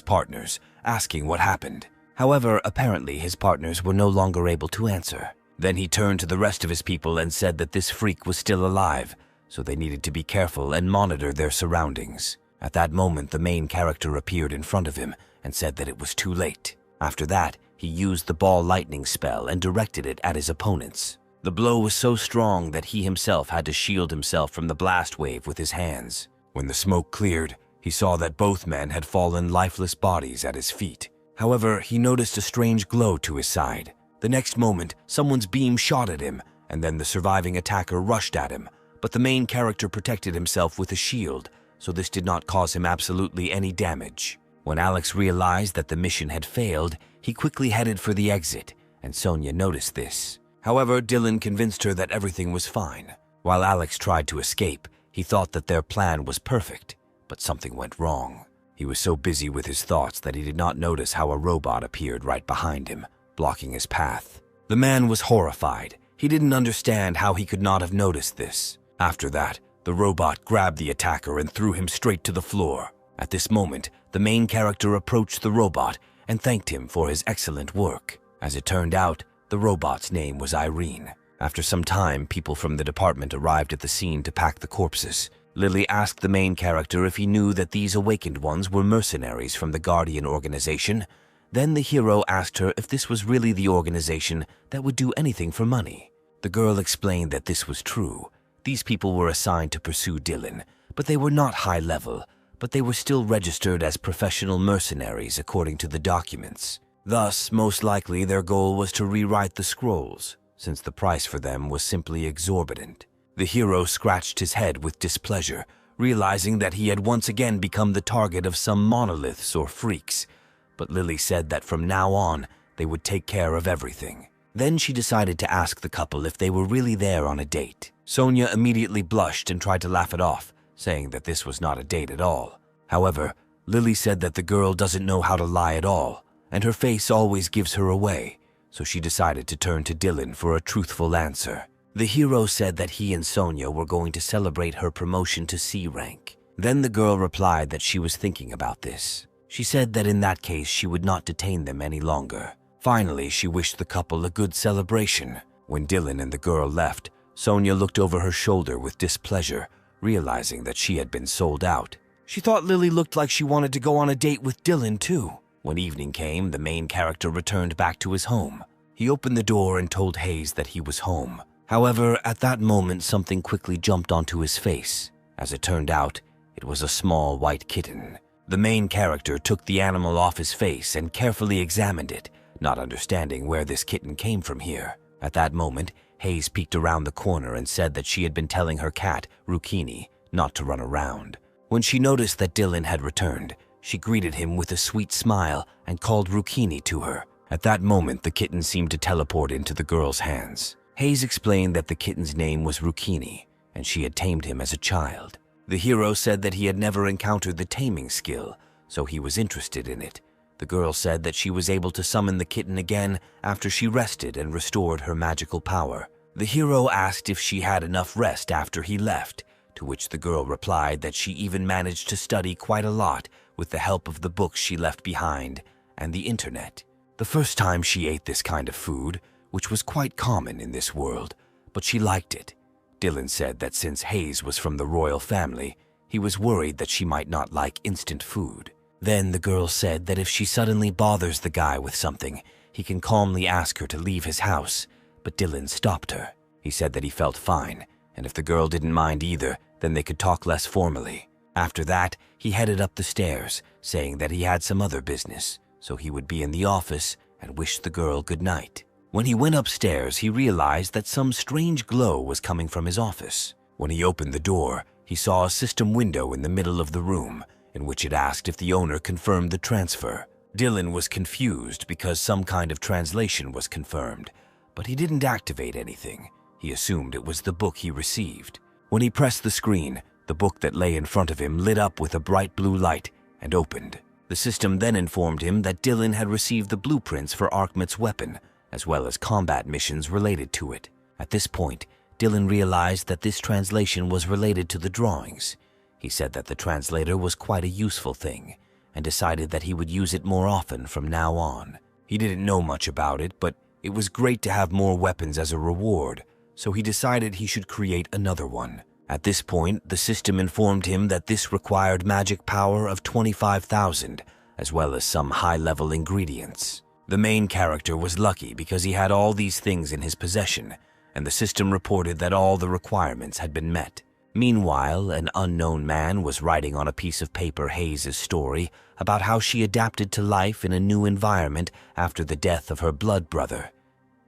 Speaker 1: partners, asking what happened. However, apparently his partners were no longer able to answer. Then he turned to the rest of his people and said that this freak was still alive, so they needed to be careful and monitor their surroundings. At that moment, the main character appeared in front of him and said that it was too late. After that, he used the ball lightning spell and directed it at his opponents. The blow was so strong that he himself had to shield himself from the blast wave with his hands. When the smoke cleared, he saw that both men had fallen lifeless bodies at his feet. However, he noticed a strange glow to his side. The next moment, someone's beam shot at him, and then the surviving attacker rushed at him, but the main character protected himself with a shield, so this did not cause him absolutely any damage. When Alex realized that the mission had failed, he quickly headed for the exit, and Sonia noticed this. However, Dylan convinced her that everything was fine. While Alex tried to escape, he thought that their plan was perfect, but something went wrong. He was so busy with his thoughts that he did not notice how a robot appeared right behind him, blocking his path. The man was horrified. He didn't understand how he could not have noticed this. After that, the robot grabbed the attacker and threw him straight to the floor. At this moment, the main character approached the robot and thanked him for his excellent work. As it turned out, the robot's name was Irene. After some time, people from the department arrived at the scene to pack the corpses. Lily asked the main character if he knew that these awakened ones were mercenaries from the Guardian organization. Then the hero asked her if this was really the organization that would do anything for money. The girl explained that this was true. These people were assigned to pursue Dylan, but they were not high level, but they were still registered as professional mercenaries according to the documents. Thus, most likely their goal was to rewrite the scrolls, since the price for them was simply exorbitant. The hero scratched his head with displeasure, realizing that he had once again become the target of some monoliths or freaks. But Lily said that from now on, they would take care of everything. Then she decided to ask the couple if they were really there on a date. Sonia immediately blushed and tried to laugh it off, saying that this was not a date at all. However, Lily said that the girl doesn't know how to lie at all, and her face always gives her away, so she decided to turn to Dylan for a truthful answer. The hero said that he and Sonia were going to celebrate her promotion to C rank. Then the girl replied that she was thinking about this. She said that in that case she would not detain them any longer. Finally, she wished the couple a good celebration. When Dylan and the girl left, Sonia looked over her shoulder with displeasure, realizing that she had been sold out. She thought Lily looked like she wanted to go on a date with Dylan too. When evening came, the main character returned back to his home. He opened the door and told Hayes that he was home. However, at that moment, something quickly jumped onto his face. As it turned out, it was a small white kitten. The main character took the animal off his face and carefully examined it, not understanding where this kitten came from here. At that moment, Hayes peeked around the corner and said that she had been telling her cat, Rukini, not to run around. When she noticed that Dylan had returned, she greeted him with a sweet smile and called Rukini to her. At that moment, the kitten seemed to teleport into the girl's hands. Hayes explained that the kitten's name was Rukini, and she had tamed him as a child. The hero said that he had never encountered the taming skill, so he was interested in it. The girl said that she was able to summon the kitten again after she rested and restored her magical power. The hero asked if she had enough rest after he left, to which the girl replied that she even managed to study quite a lot with the help of the books she left behind and the internet. The first time she ate this kind of food, which was quite common in this world, but she liked it. Dylan said that since Hayes was from the royal family, He was worried that she might not like instant food. Then the girl said that if she suddenly bothers the guy with something, he can calmly ask her to leave his house, but Dylan stopped her. He said that he felt fine, and if the girl didn't mind either, then they could talk less formally. After that, he headed up the stairs, saying that he had some other business, so he would be in the office and wished the girl good night. When he went upstairs, he realized that some strange glow was coming from his office. When he opened the door, he saw a system window in the middle of the room, in which it asked if the owner confirmed the transfer. Dylan was confused because some kind of translation was confirmed, but he didn't activate anything. He assumed it was the book he received. When he pressed the screen, the book that lay in front of him lit up with a bright blue light and opened. The system then informed him that Dylan had received the blueprints for Arkmit's weapon, as well as combat missions related to it. At this point, Dylan realized that this translation was related to the drawings. He said that the translator was quite a useful thing, and decided that he would use it more often from now on. He didn't know much about it, but it was great to have more weapons as a reward, so he decided he should create another one. At this point, the system informed him that this required magic power of 25,000, as well as some high-level ingredients. The main character was lucky because he had all these things in his possession, and the system reported that all the requirements had been met. Meanwhile, an unknown man was writing on a piece of paper Hayes' story about how she adapted to life in a new environment after the death of her blood brother.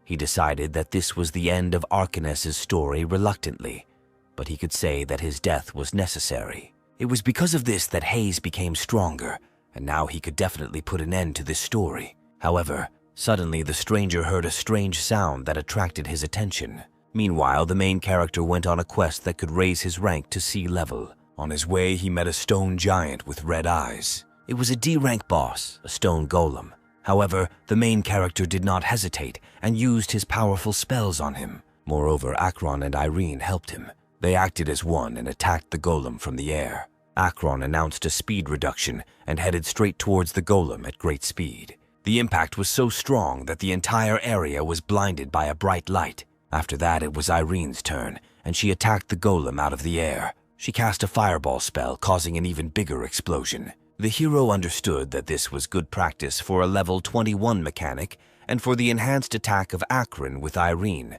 Speaker 1: He decided that this was the end of AWAKENS' story reluctantly, but he could say that his death was necessary. It was because of this that Hayes became stronger, and now he could definitely put an end to this story. However, suddenly the stranger heard a strange sound that attracted his attention. Meanwhile, the main character went on a quest that could raise his rank to C level. On his way, he met a stone giant with red eyes. It was a D-rank boss, a stone golem. However, the main character did not hesitate and used his powerful spells on him. Moreover, Akron and Irene helped him. They acted as one and attacked the golem from the air. Akron announced a speed reduction and headed straight towards the golem at great speed. The impact was so strong that the entire area was blinded by a bright light. After that, it was Irene's turn, and she attacked the golem out of the air. She cast a fireball spell, causing an even bigger explosion. The hero understood that this was good practice for a level 21 mechanic and for the enhanced attack of Akron with Irene,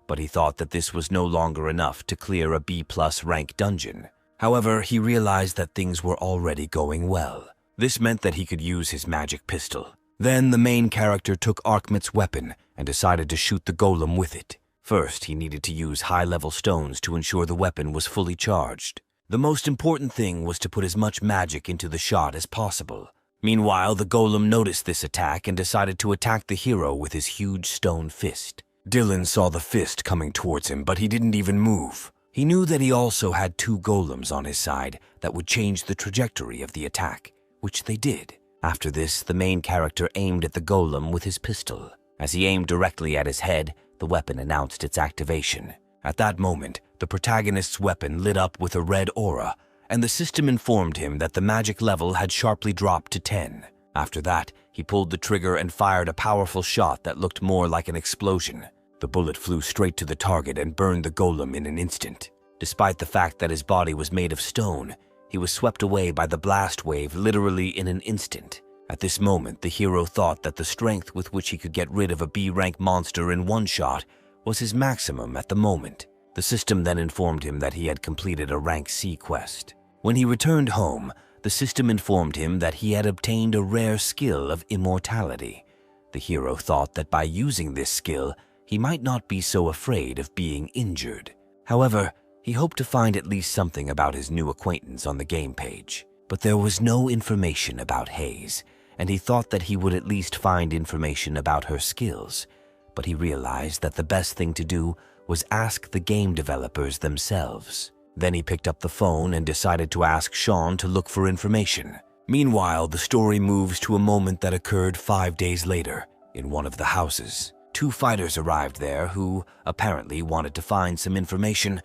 Speaker 1: but he thought that this was no longer enough to clear a B+ rank dungeon. However, he realized that things were already going well. This meant that he could use his magic pistol. Then the main character took Arkmit's weapon and decided to shoot the golem with it. First, he needed to use high-level stones to ensure the weapon was fully charged. The most important thing was to put as much magic into the shot as possible. Meanwhile, the golem noticed this attack and decided to attack the hero with his huge stone fist. Dylan saw the fist coming towards him, but he didn't even move. He knew that he also had two golems on his side that would change the trajectory of the attack, which they did. After this, the main character aimed at the golem with his pistol. As he aimed directly at his head, the weapon announced its activation. At that moment, the protagonist's weapon lit up with a red aura, and the system informed him that the magic level had sharply dropped to 10. After that, he pulled the trigger and fired a powerful shot that looked more like an explosion. The bullet flew straight to the target and burned the golem in an instant. Despite the fact that his body was made of stone, he was swept away by the blast wave literally in an instant. At this moment, the hero thought that the strength with which he could get rid of a B-rank monster in one shot was his maximum at the moment. The system then informed him that he had completed a rank C quest. When he returned home, the system informed him that he had obtained a rare skill of immortality. The hero thought that by using this skill, he might not be so afraid of being injured. However, he hoped to find at least something about his new acquaintance on the game page. But there was no information about Hayes, and he thought that he would at least find information about her skills. But he realized that the best thing to do was ask the game developers themselves. Then he picked up the phone and decided to ask Sean to look for information. Meanwhile, the story moves to a moment that occurred 5 days later in one of the houses. Two fighters arrived there who apparently wanted to find some information,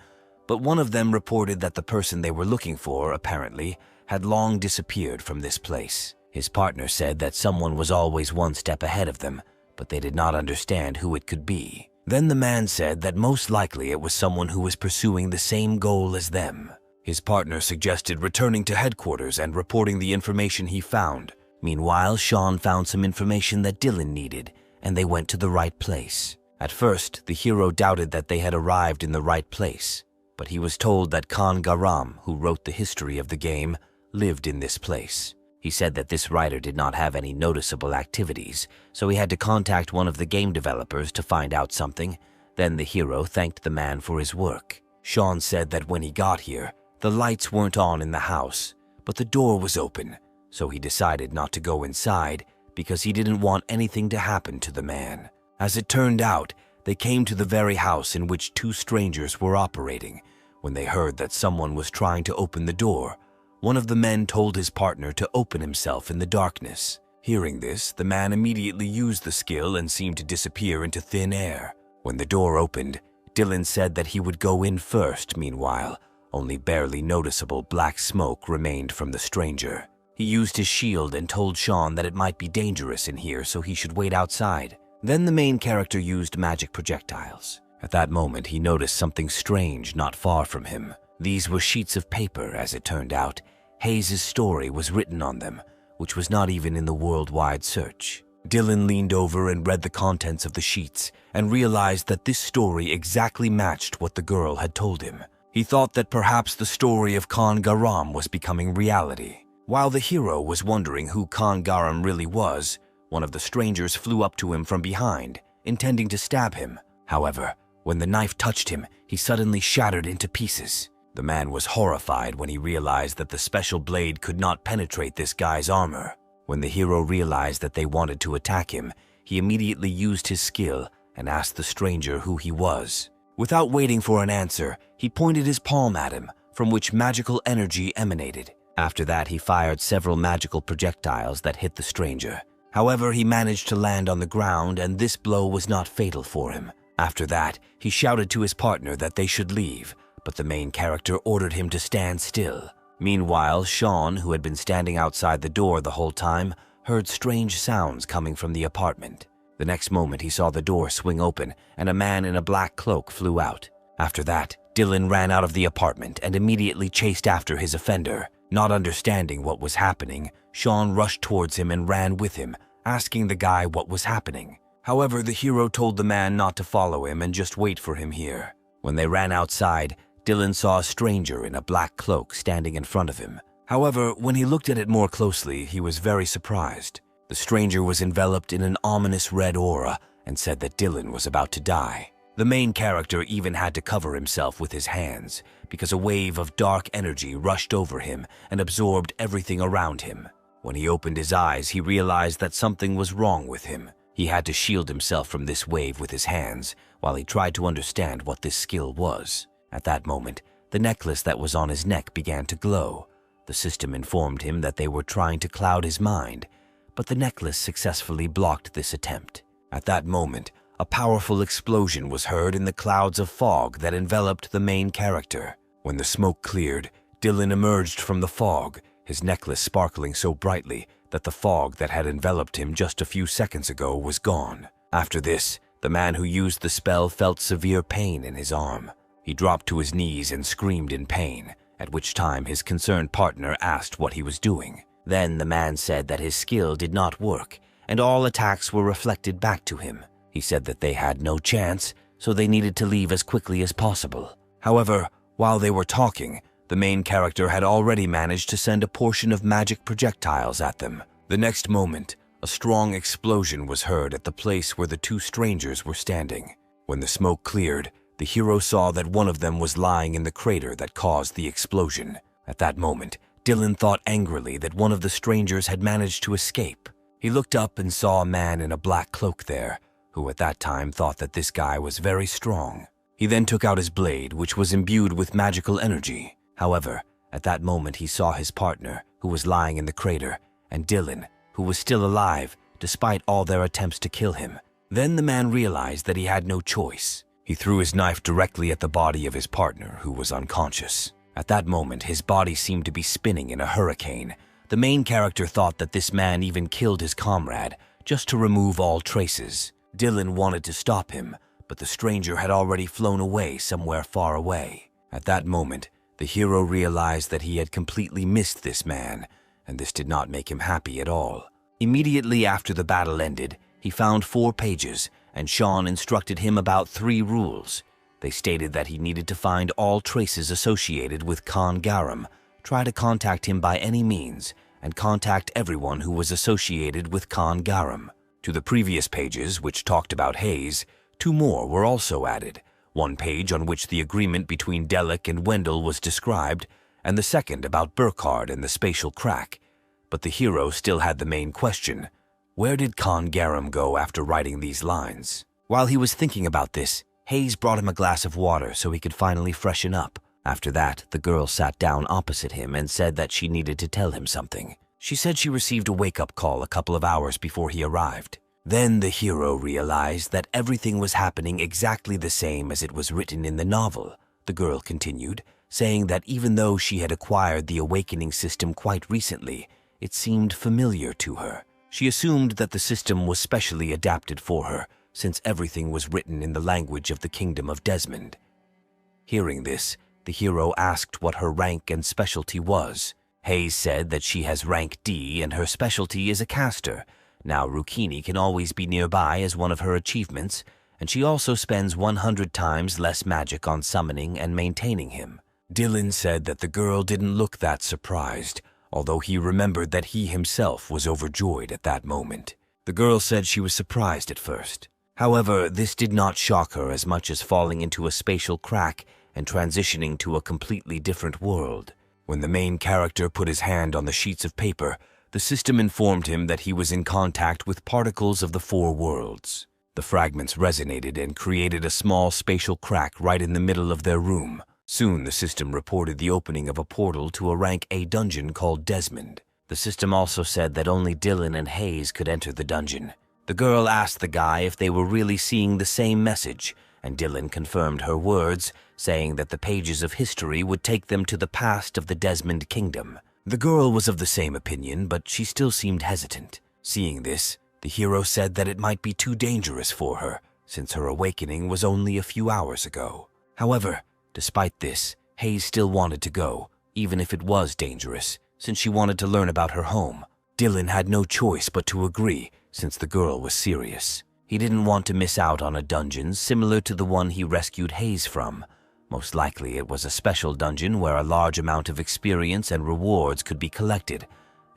Speaker 1: but one of them reported that the person they were looking for, apparently, had long disappeared from this place. His partner said that someone was always one step ahead of them, but they did not understand who it could be. Then the man said that most likely it was someone who was pursuing the same goal as them. His partner suggested returning to headquarters and reporting the information he found. Meanwhile, Sean found some information that Dylan needed, and they went to the right place. At first, the hero doubted that they had arrived in the right place, but he was told that Khan Garam, who wrote the history of the game, lived in this place. He said that this writer did not have any noticeable activities, so he had to contact one of the game developers to find out something. Then the hero thanked the man for his work. Sean said that when he got here, the lights weren't on in the house, but the door was open, so he decided not to go inside because he didn't want anything to happen to the man. As it turned out, they came to the very house in which two strangers were operating. When they heard that someone was trying to open the door, one of the men told his partner to open himself in the darkness. Hearing this, the man immediately used the skill and seemed to disappear into thin air. When the door opened, Dylan said that he would go in first. Meanwhile, only barely noticeable black smoke remained from the stranger. He used his shield and told Sean that it might be dangerous in here, so he should wait outside. Then the main character used magic projectiles. At that moment, he noticed something strange not far from him. These were sheets of paper, as it turned out. Hayes' story was written on them, which was not even in the worldwide search. Dylan leaned over and read the contents of the sheets and realized that this story exactly matched what the girl had told him. He thought that perhaps the story of Khan Garam was becoming reality. While the hero was wondering who Khan Garam really was, one of the strangers flew up to him from behind, intending to stab him. However, when the knife touched him, he suddenly shattered into pieces. The man was horrified when he realized that the special blade could not penetrate this guy's armor. When the hero realized that they wanted to attack him, he immediately used his skill and asked the stranger who he was. Without waiting for an answer, he pointed his palm at him, from which magical energy emanated. After that, he fired several magical projectiles that hit the stranger. However, he managed to land on the ground, and this blow was not fatal for him. After that, he shouted to his partner that they should leave, but the main character ordered him to stand still. Meanwhile, Sean, who had been standing outside the door the whole time, heard strange sounds coming from the apartment. The next moment, he saw the door swing open, and a man in a black cloak flew out. After that, Dylan ran out of the apartment and immediately chased after his offender. Not understanding what was happening, Sean rushed towards him and ran with him, asking the guy what was happening. However, the hero told the man not to follow him and just wait for him here. When they ran outside, Dylan saw a stranger in a black cloak standing in front of him. However, when he looked at it more closely, he was very surprised. The stranger was enveloped in an ominous red aura and said that Dylan was about to die. The main character even had to cover himself with his hands because a wave of dark energy rushed over him and absorbed everything around him. When he opened his eyes, he realized that something was wrong with him. He had to shield himself from this wave with his hands while he tried to understand what this skill was. At that moment, the necklace that was on his neck began to glow. The system informed him that they were trying to cloud his mind, but the necklace successfully blocked this attempt. At that moment, a powerful explosion was heard in the clouds of fog that enveloped the main character. When the smoke cleared, Dylan emerged from the fog, his necklace sparkling so brightly that the fog that had enveloped him just a few seconds ago was gone. After this, the man who used the spell felt severe pain in his arm. He dropped to his knees and screamed in pain, at which time his concerned partner asked what he was doing. Then the man said that his skill did not work, and all attacks were reflected back to him. He said that they had no chance, so they needed to leave as quickly as possible. However, while they were talking, the main character had already managed to send a portion of magic projectiles at them. The next moment, a strong explosion was heard at the place where the two strangers were standing. When the smoke cleared, the hero saw that one of them was lying in the crater that caused the explosion. At that moment, Dylan thought angrily that one of the strangers had managed to escape. He looked up and saw a man in a black cloak there, who at that time thought that this guy was very strong. He then took out his blade, which was imbued with magical energy. However, at that moment he saw his partner, who was lying in the crater, and Dylan, who was still alive, despite all their attempts to kill him. Then the man realized that he had no choice. He threw his knife directly at the body of his partner, who was unconscious. At that moment, his body seemed to be spinning in a hurricane. The main character thought that this man even killed his comrade, just to remove all traces. Dylan wanted to stop him, but the stranger had already flown away somewhere far away. At that moment, The hero realized that he had completely missed this man, and this did not make him happy at all. Immediately after the battle ended, he found 4 pages, and Sean instructed him about 3 rules. They stated that he needed to find all traces associated with Khan Garam, try to contact him by any means, and contact everyone who was associated with Khan Garam. To the previous pages, which talked about Hayes, 2 more were also added. One page on which the agreement between Delic and Wendell was described, and the second about Burkhard and the spatial crack. But the hero still had the main question: where did Khan Garam go after writing these lines? While he was thinking about this, Hayes brought him a glass of water so he could finally freshen up. After that, the girl sat down opposite him and said that she needed to tell him something. She said she received a wake-up call a couple of hours before he arrived. Then the hero realized that everything was happening exactly the same as it was written in the novel. The girl continued, saying that even though she had acquired the awakening system quite recently, it seemed familiar to her. She assumed that the system was specially adapted for her, since everything was written in the language of the Kingdom of Desmond. Hearing this, the hero asked what her rank and specialty was. Hayes said that she has rank D and her specialty is a caster. Now Rukini can always be nearby as one of her achievements, and she also spends 100 times less magic on summoning and maintaining him. Dylan said that the girl didn't look that surprised, although he remembered that he himself was overjoyed at that moment. The girl said she was surprised at first. However, this did not shock her as much as falling into a spatial crack and transitioning to a completely different world. When the main character put his hand on the sheets of paper, the system informed him that he was in contact with particles of the 4 worlds. The fragments resonated and created a small spatial crack right in the middle of their room. Soon the system reported the opening of a portal to a rank A dungeon called Desmond. The system also said that only Dylan and Hayes could enter the dungeon. The girl asked the guy if they were really seeing the same message, and Dylan confirmed her words, saying that the pages of history would take them to the past of the Desmond Kingdom. The girl was of the same opinion, but she still seemed hesitant. Seeing this, the hero said that it might be too dangerous for her, since her awakening was only a few hours ago. However, despite this, Hayes still wanted to go, even if it was dangerous, since she wanted to learn about her home. Dylan had no choice but to agree, since the girl was serious. He didn't want to miss out on a dungeon similar to the one he rescued Hayes from. Most likely it was a special dungeon where a large amount of experience and rewards could be collected,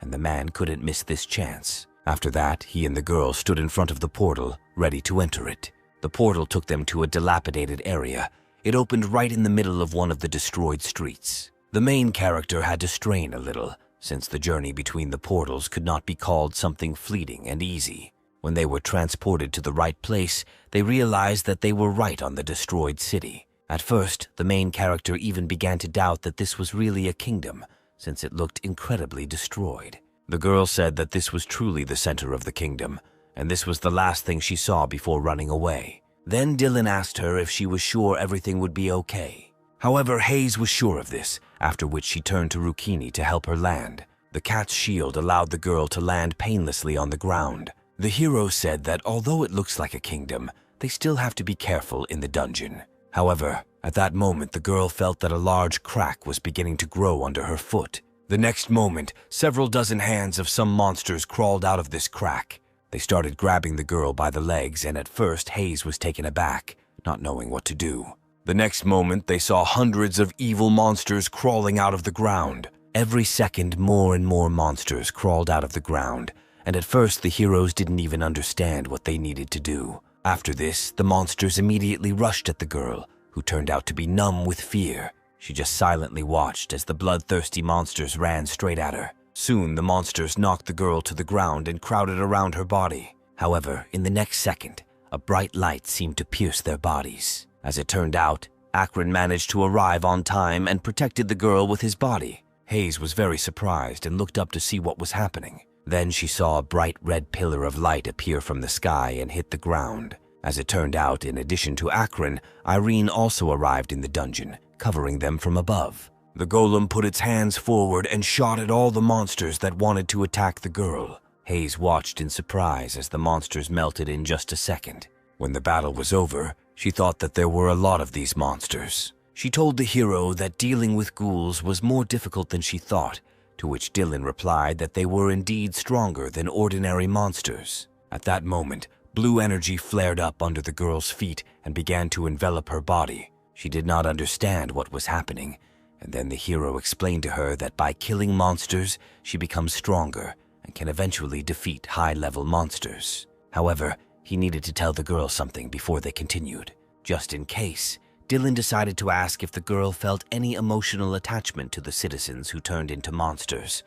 Speaker 1: and the man couldn't miss this chance. After that, he and the girl stood in front of the portal, ready to enter it. The portal took them to a dilapidated area. It opened right in the middle of one of the destroyed streets. The main character had to strain a little, since the journey between the portals could not be called something fleeting and easy. When they were transported to the right place, they realized that they were right on the destroyed city. At first, the main character even began to doubt that this was really a kingdom, since it looked incredibly destroyed. The girl said that this was truly the center of the kingdom, and this was the last thing she saw before running away. Then Dylan asked her if she was sure everything would be okay. However, Hayes was sure of this, after which she turned to Rukini to help her land. The cat's shield allowed the girl to land painlessly on the ground. The hero said that although it looks like a kingdom, they still have to be careful in the dungeon. However, at that moment the girl felt that a large crack was beginning to grow under her foot. The next moment, several dozen hands of some monsters crawled out of this crack. They started grabbing the girl by the legs, and at first Hayes was taken aback, not knowing what to do. The next moment, they saw hundreds of evil monsters crawling out of the ground. Every second, more and more monsters crawled out of the ground, and at first the heroes didn't even understand what they needed to do. After this, the monsters immediately rushed at the girl, who turned out to be numb with fear. She just silently watched as the bloodthirsty monsters ran straight at her. Soon, the monsters knocked the girl to the ground and crowded around her body. However, in the next second, a bright light seemed to pierce their bodies. As it turned out, Akron managed to arrive on time and protected the girl with his body. Hayes was very surprised and looked up to see what was happening. Then she saw a bright red pillar of light appear from the sky and hit the ground. As it turned out, in addition to Akron, Irene also arrived in the dungeon, covering them from above. The golem put its hands forward and shot at all the monsters that wanted to attack the girl. Hayes watched in surprise as the monsters melted in just a second. When the battle was over, she thought that there were a lot of these monsters. She told the hero that dealing with ghouls was more difficult than she thought, to which Dylan replied that they were indeed stronger than ordinary monsters. At that moment, blue energy flared up under the girl's feet and began to envelop her body. She did not understand what was happening, and then the hero explained to her that by killing monsters, she becomes stronger and can eventually defeat high-level monsters. However, he needed to tell the girl something before they continued. Just in case, Dylan decided to ask if the girl felt any emotional attachment to the citizens who turned into monsters,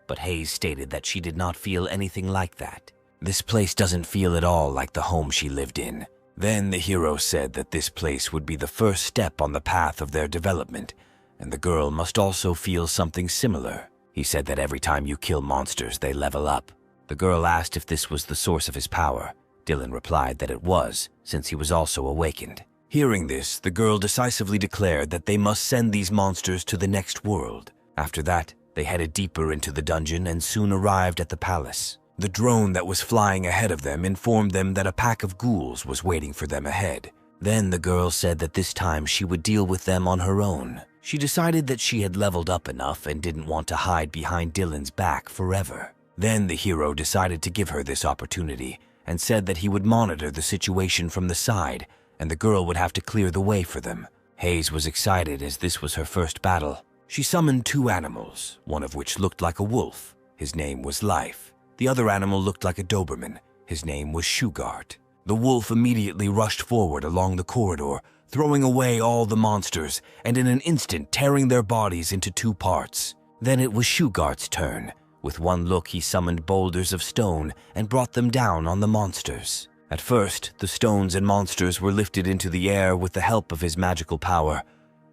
Speaker 1: but Hayes stated that she did not feel anything like that. This place doesn't feel at all like the home she lived in. Then the hero said that this place would be the first step on the path of their development, and the girl must also feel something similar. He said that every time you kill monsters, they level up. The girl asked if this was the source of his power. Dylan replied that it was, since he was also awakened. Hearing this, the girl decisively declared that they must send these monsters to the next world. After that, they headed deeper into the dungeon and soon arrived at the palace. The drone that was flying ahead of them informed them that a pack of ghouls was waiting for them ahead. Then the girl said that this time she would deal with them on her own. She decided that she had leveled up enough and didn't want to hide behind Dylan's back forever. Then the hero decided to give her this opportunity and said that he would monitor the situation from the side and the girl would have to clear the way for them. Hayes was excited as this was her first battle. She summoned two animals, one of which looked like a wolf. His name was Life. The other animal looked like a Doberman. His name was Shugart. The wolf immediately rushed forward along the corridor, throwing away all the monsters and in an instant tearing their bodies into two parts. Then it was Shugart's turn. With one look, he summoned boulders of stone and brought them down on the monsters. At first, the stones and monsters were lifted into the air with the help of his magical power.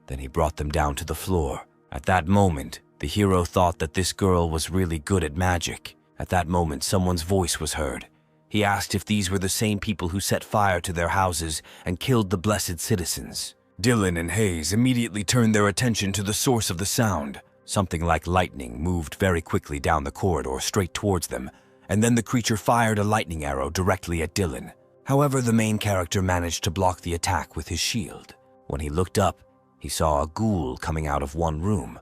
Speaker 1: Then he brought them down to the floor. At that moment, the hero thought that this girl was really good at magic. At that moment, someone's voice was heard. He asked if these were the same people who set fire to their houses and killed the blessed citizens. Dylan and Hayes immediately turned their attention to the source of the sound. Something like lightning moved very quickly down the corridor straight towards them, and then the creature fired a lightning arrow directly at Dylan. However, the main character managed to block the attack with his shield. When he looked up, he saw a ghoul coming out of one room,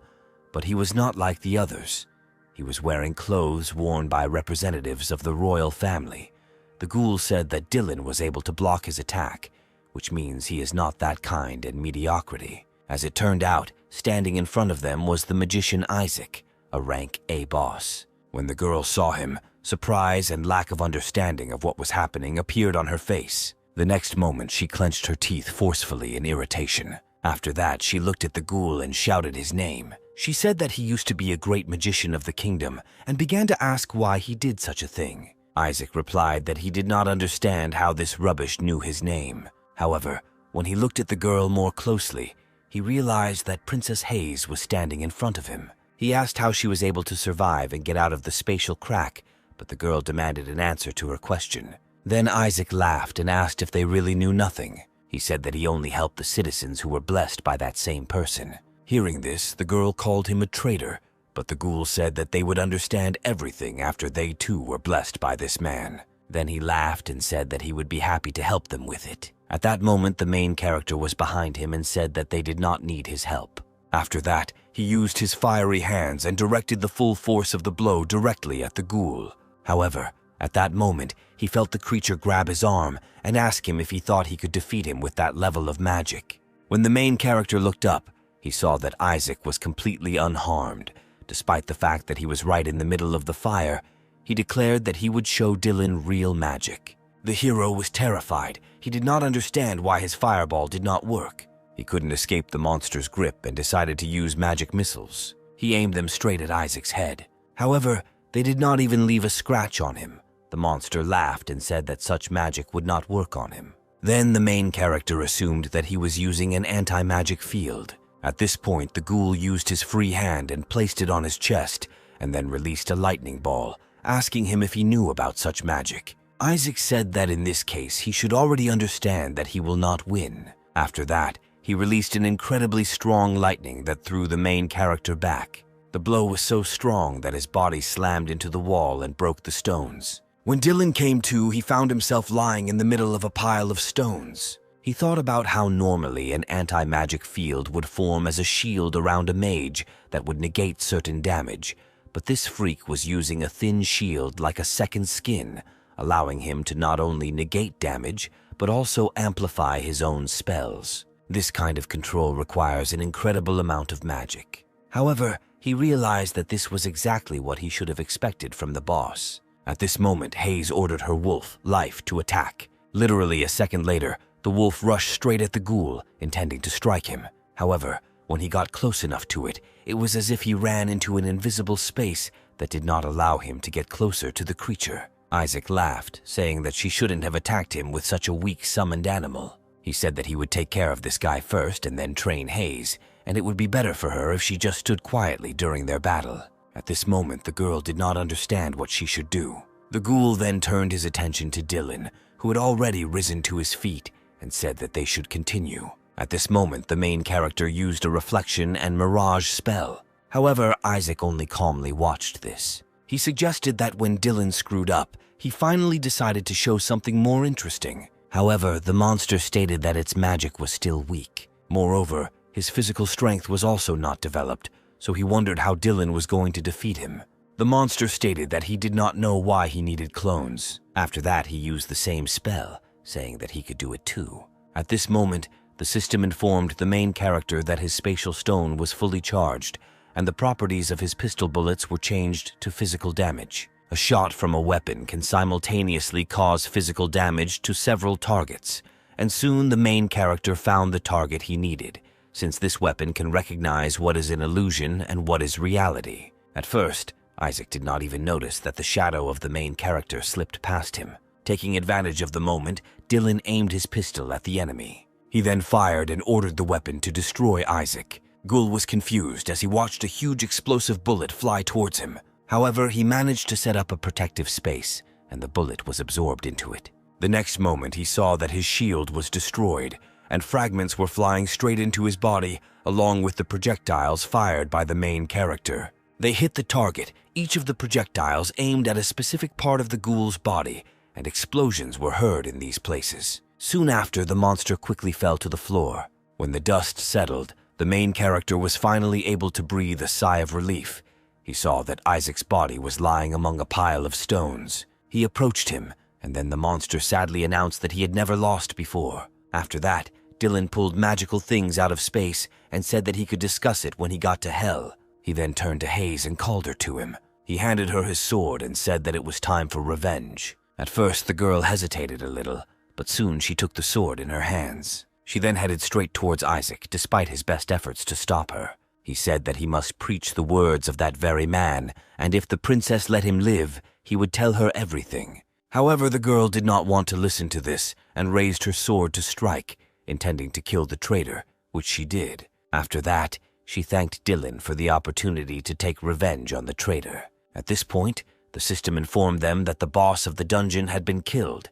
Speaker 1: but he was not like the others. He was wearing clothes worn by representatives of the royal family. The ghoul said that Dylan was able to block his attack, which means he is not that kind in mediocrity. As it turned out, standing in front of them was the magician Isaac, a rank A boss. When the girl saw him, surprise and lack of understanding of what was happening appeared on her face. The next moment, she clenched her teeth forcefully in irritation. After that, she looked at the ghoul and shouted his name. She said that he used to be a great magician of the kingdom and began to ask why he did such a thing. Isaac replied that he did not understand how this rubbish knew his name. However, when he looked at the girl more closely, he realized that Princess Hayes was standing in front of him. He asked how she was able to survive and get out of the spatial crack, but the girl demanded an answer to her question. Then Isaac laughed and asked if they really knew nothing. He said that he only helped the citizens who were blessed by that same person. Hearing this, the girl called him a traitor, but the ghoul said that they would understand everything after they too were blessed by this man. Then he laughed and said that he would be happy to help them with it. At that moment, the main character was behind him and said that they did not need his help. After that, he used his fiery hands and directed the full force of the blow directly at the ghoul. However, at that moment, he felt the creature grab his arm and ask him if he thought he could defeat him with that level of magic. When the main character looked up, he saw that Isaac was completely unharmed. Despite the fact that he was right in the middle of the fire, he declared that he would show Dylan real magic. The hero was terrified. He did not understand why his fireball did not work. He couldn't escape the monster's grip and decided to use magic missiles. He aimed them straight at Isaac's head. However, they did not even leave a scratch on him. The monster laughed and said that such magic would not work on him. Then the main character assumed that he was using an anti-magic field. At this point, the ghoul used his free hand and placed it on his chest, and then released a lightning ball, asking him if he knew about such magic. Isaac said that in this case, he should already understand that he will not win. After that, he released an incredibly strong lightning that threw the main character back. The blow was so strong that his body slammed into the wall and broke the stones. When Dylan came to, he found himself lying in the middle of a pile of stones. He thought about how normally an anti-magic field would form as a shield around a mage that would negate certain damage, but this freak was using a thin shield like a second skin, allowing him to not only negate damage, but also amplify his own spells. This kind of control requires an incredible amount of magic. However, he realized that this was exactly what he should have expected from the boss. At this moment, Hayes ordered her wolf, Life, to attack. Literally a second later, the wolf rushed straight at the ghoul, intending to strike him. However, when he got close enough to it, it was as if he ran into an invisible space that did not allow him to get closer to the creature. Isaac laughed, saying that she shouldn't have attacked him with such a weak summoned animal. He said that he would take care of this guy first and then train Hayes, and it would be better for her if she just stood quietly during their battle. At this moment, the girl did not understand what she should do. The ghoul then turned his attention to Dylan, who had already risen to his feet, and said that they should continue. At this moment, the main character used a reflection and mirage spell. However, Isaac only calmly watched this. He suggested that when Dylan screwed up, he finally decided to show something more interesting. However, the monster stated that its magic was still weak. Moreover, his physical strength was also not developed, so he wondered how Dylan was going to defeat him. The monster stated that he did not know why he needed clones. After that, he used the same spell, saying that he could do it too. At this moment, the system informed the main character that his spatial stone was fully charged, and the properties of his pistol bullets were changed to physical damage. A shot from a weapon can simultaneously cause physical damage to several targets, and soon the main character found the target he needed, since this weapon can recognize what is an illusion and what is reality. At first, Isaac did not even notice that the shadow of the main character slipped past him. Taking advantage of the moment, Dylan aimed his pistol at the enemy. He then fired and ordered the weapon to destroy Isaac. Ghoul was confused as he watched a huge explosive bullet fly towards him. However, he managed to set up a protective space, and the bullet was absorbed into it. The next moment, he saw that his shield was destroyed, and fragments were flying straight into his body, along with the projectiles fired by the main character. They hit the target, each of the projectiles aimed at a specific part of the ghoul's body, and explosions were heard in these places. Soon after, the monster quickly fell to the floor. When the dust settled, the main character was finally able to breathe a sigh of relief. He saw that Isaac's body was lying among a pile of stones. He approached him, and then the monster sadly announced that he had never lost before. After that, Dylan pulled magical things out of space and said that he could discuss it when he got to hell. He then turned to Hayes and called her to him. He handed her his sword and said that it was time for revenge. At first, the girl hesitated a little, but soon she took the sword in her hands. She then headed straight towards Isaac, despite his best efforts to stop her. He said that he must preach the words of that very man, and if the princess let him live, he would tell her everything. However, the girl did not want to listen to this and raised her sword to strike, intending to kill the traitor, which she did. After that, she thanked Dylan for the opportunity to take revenge on the traitor. At this point, the system informed them that the boss of the dungeon had been killed,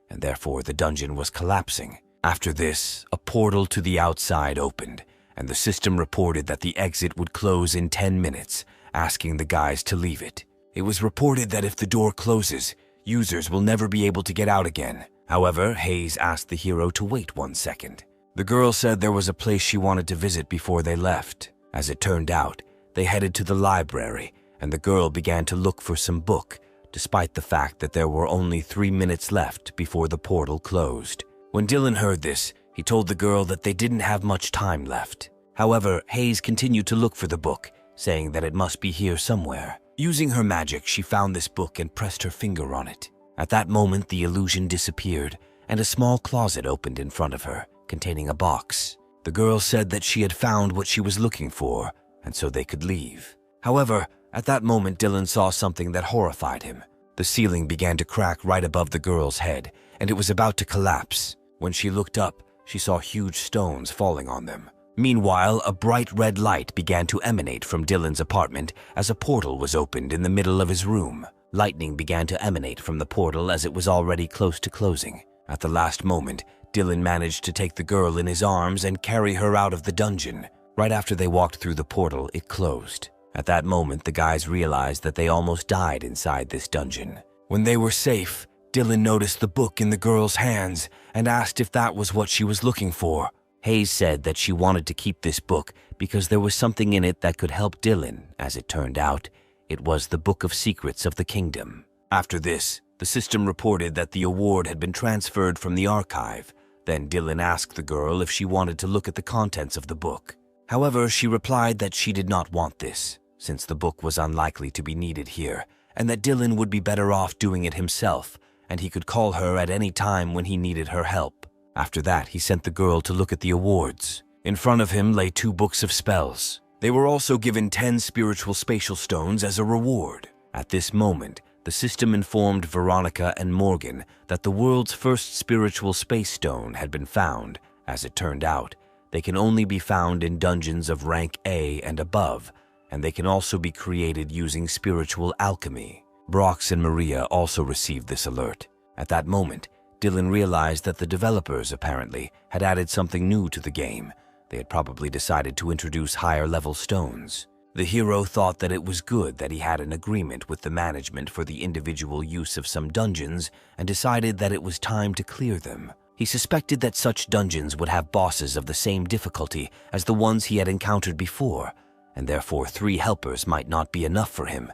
Speaker 1: and therefore the dungeon was collapsing. After this, a portal to the outside opened, and the system reported that the exit would close in 10 minutes, asking the guys to leave it. It was reported that if the door closes, users will never be able to get out again. However, Hayes asked the hero to wait 1 second. The girl said there was a place she wanted to visit before they left. As it turned out, they headed to the library, and the girl began to look for some book, despite the fact that there were only 3 minutes left before the portal closed. When Dylan heard this, he told the girl that they didn't have much time left. However, Hayes continued to look for the book, saying that it must be here somewhere. Using her magic, she found this book and pressed her finger on it. At that moment, the illusion disappeared, and a small closet opened in front of her, containing a box. The girl said that she had found what she was looking for, and so they could leave. However, at that moment, Dylan saw something that horrified him. The ceiling began to crack right above the girl's head, and it was about to collapse. When she looked up, she saw huge stones falling on them. Meanwhile, a bright red light began to emanate from Dylan's apartment as a portal was opened in the middle of his room. Lightning began to emanate from the portal as it was already close to closing. At the last moment, Dylan managed to take the girl in his arms and carry her out of the dungeon. Right after they walked through the portal, it closed. At that moment, the guys realized that they almost died inside this dungeon. When they were safe, Dylan noticed the book in the girl's hands and asked if that was what she was looking for. Hayes said that she wanted to keep this book because there was something in it that could help Dylan. As it turned out, it was the Book of Secrets of the Kingdom. After this, the system reported that the award had been transferred from the archive. Then Dylan asked the girl if she wanted to look at the contents of the book. However, she replied that she did not want this, since the book was unlikely to be needed here, and that Dylan would be better off doing it himself, and he could call her at any time when he needed her help. After that, he sent the girl to look at the awards. In front of him lay 2 books of spells. They were also given 10 spiritual spatial stones as a reward. At this moment, the system informed Veronica and Morgan that the world's first spiritual space stone had been found. As it turned out, they can only be found in dungeons of rank A and above, and they can also be created using spiritual alchemy. Brox and Maria also received this alert. At that moment, Dylan realized that the developers, apparently, had added something new to the game. They had probably decided to introduce higher-level stones. The hero thought that it was good that he had an agreement with the management for the individual use of some dungeons and decided that it was time to clear them. He suspected that such dungeons would have bosses of the same difficulty as the ones he had encountered before, and therefore 3 helpers might not be enough for him.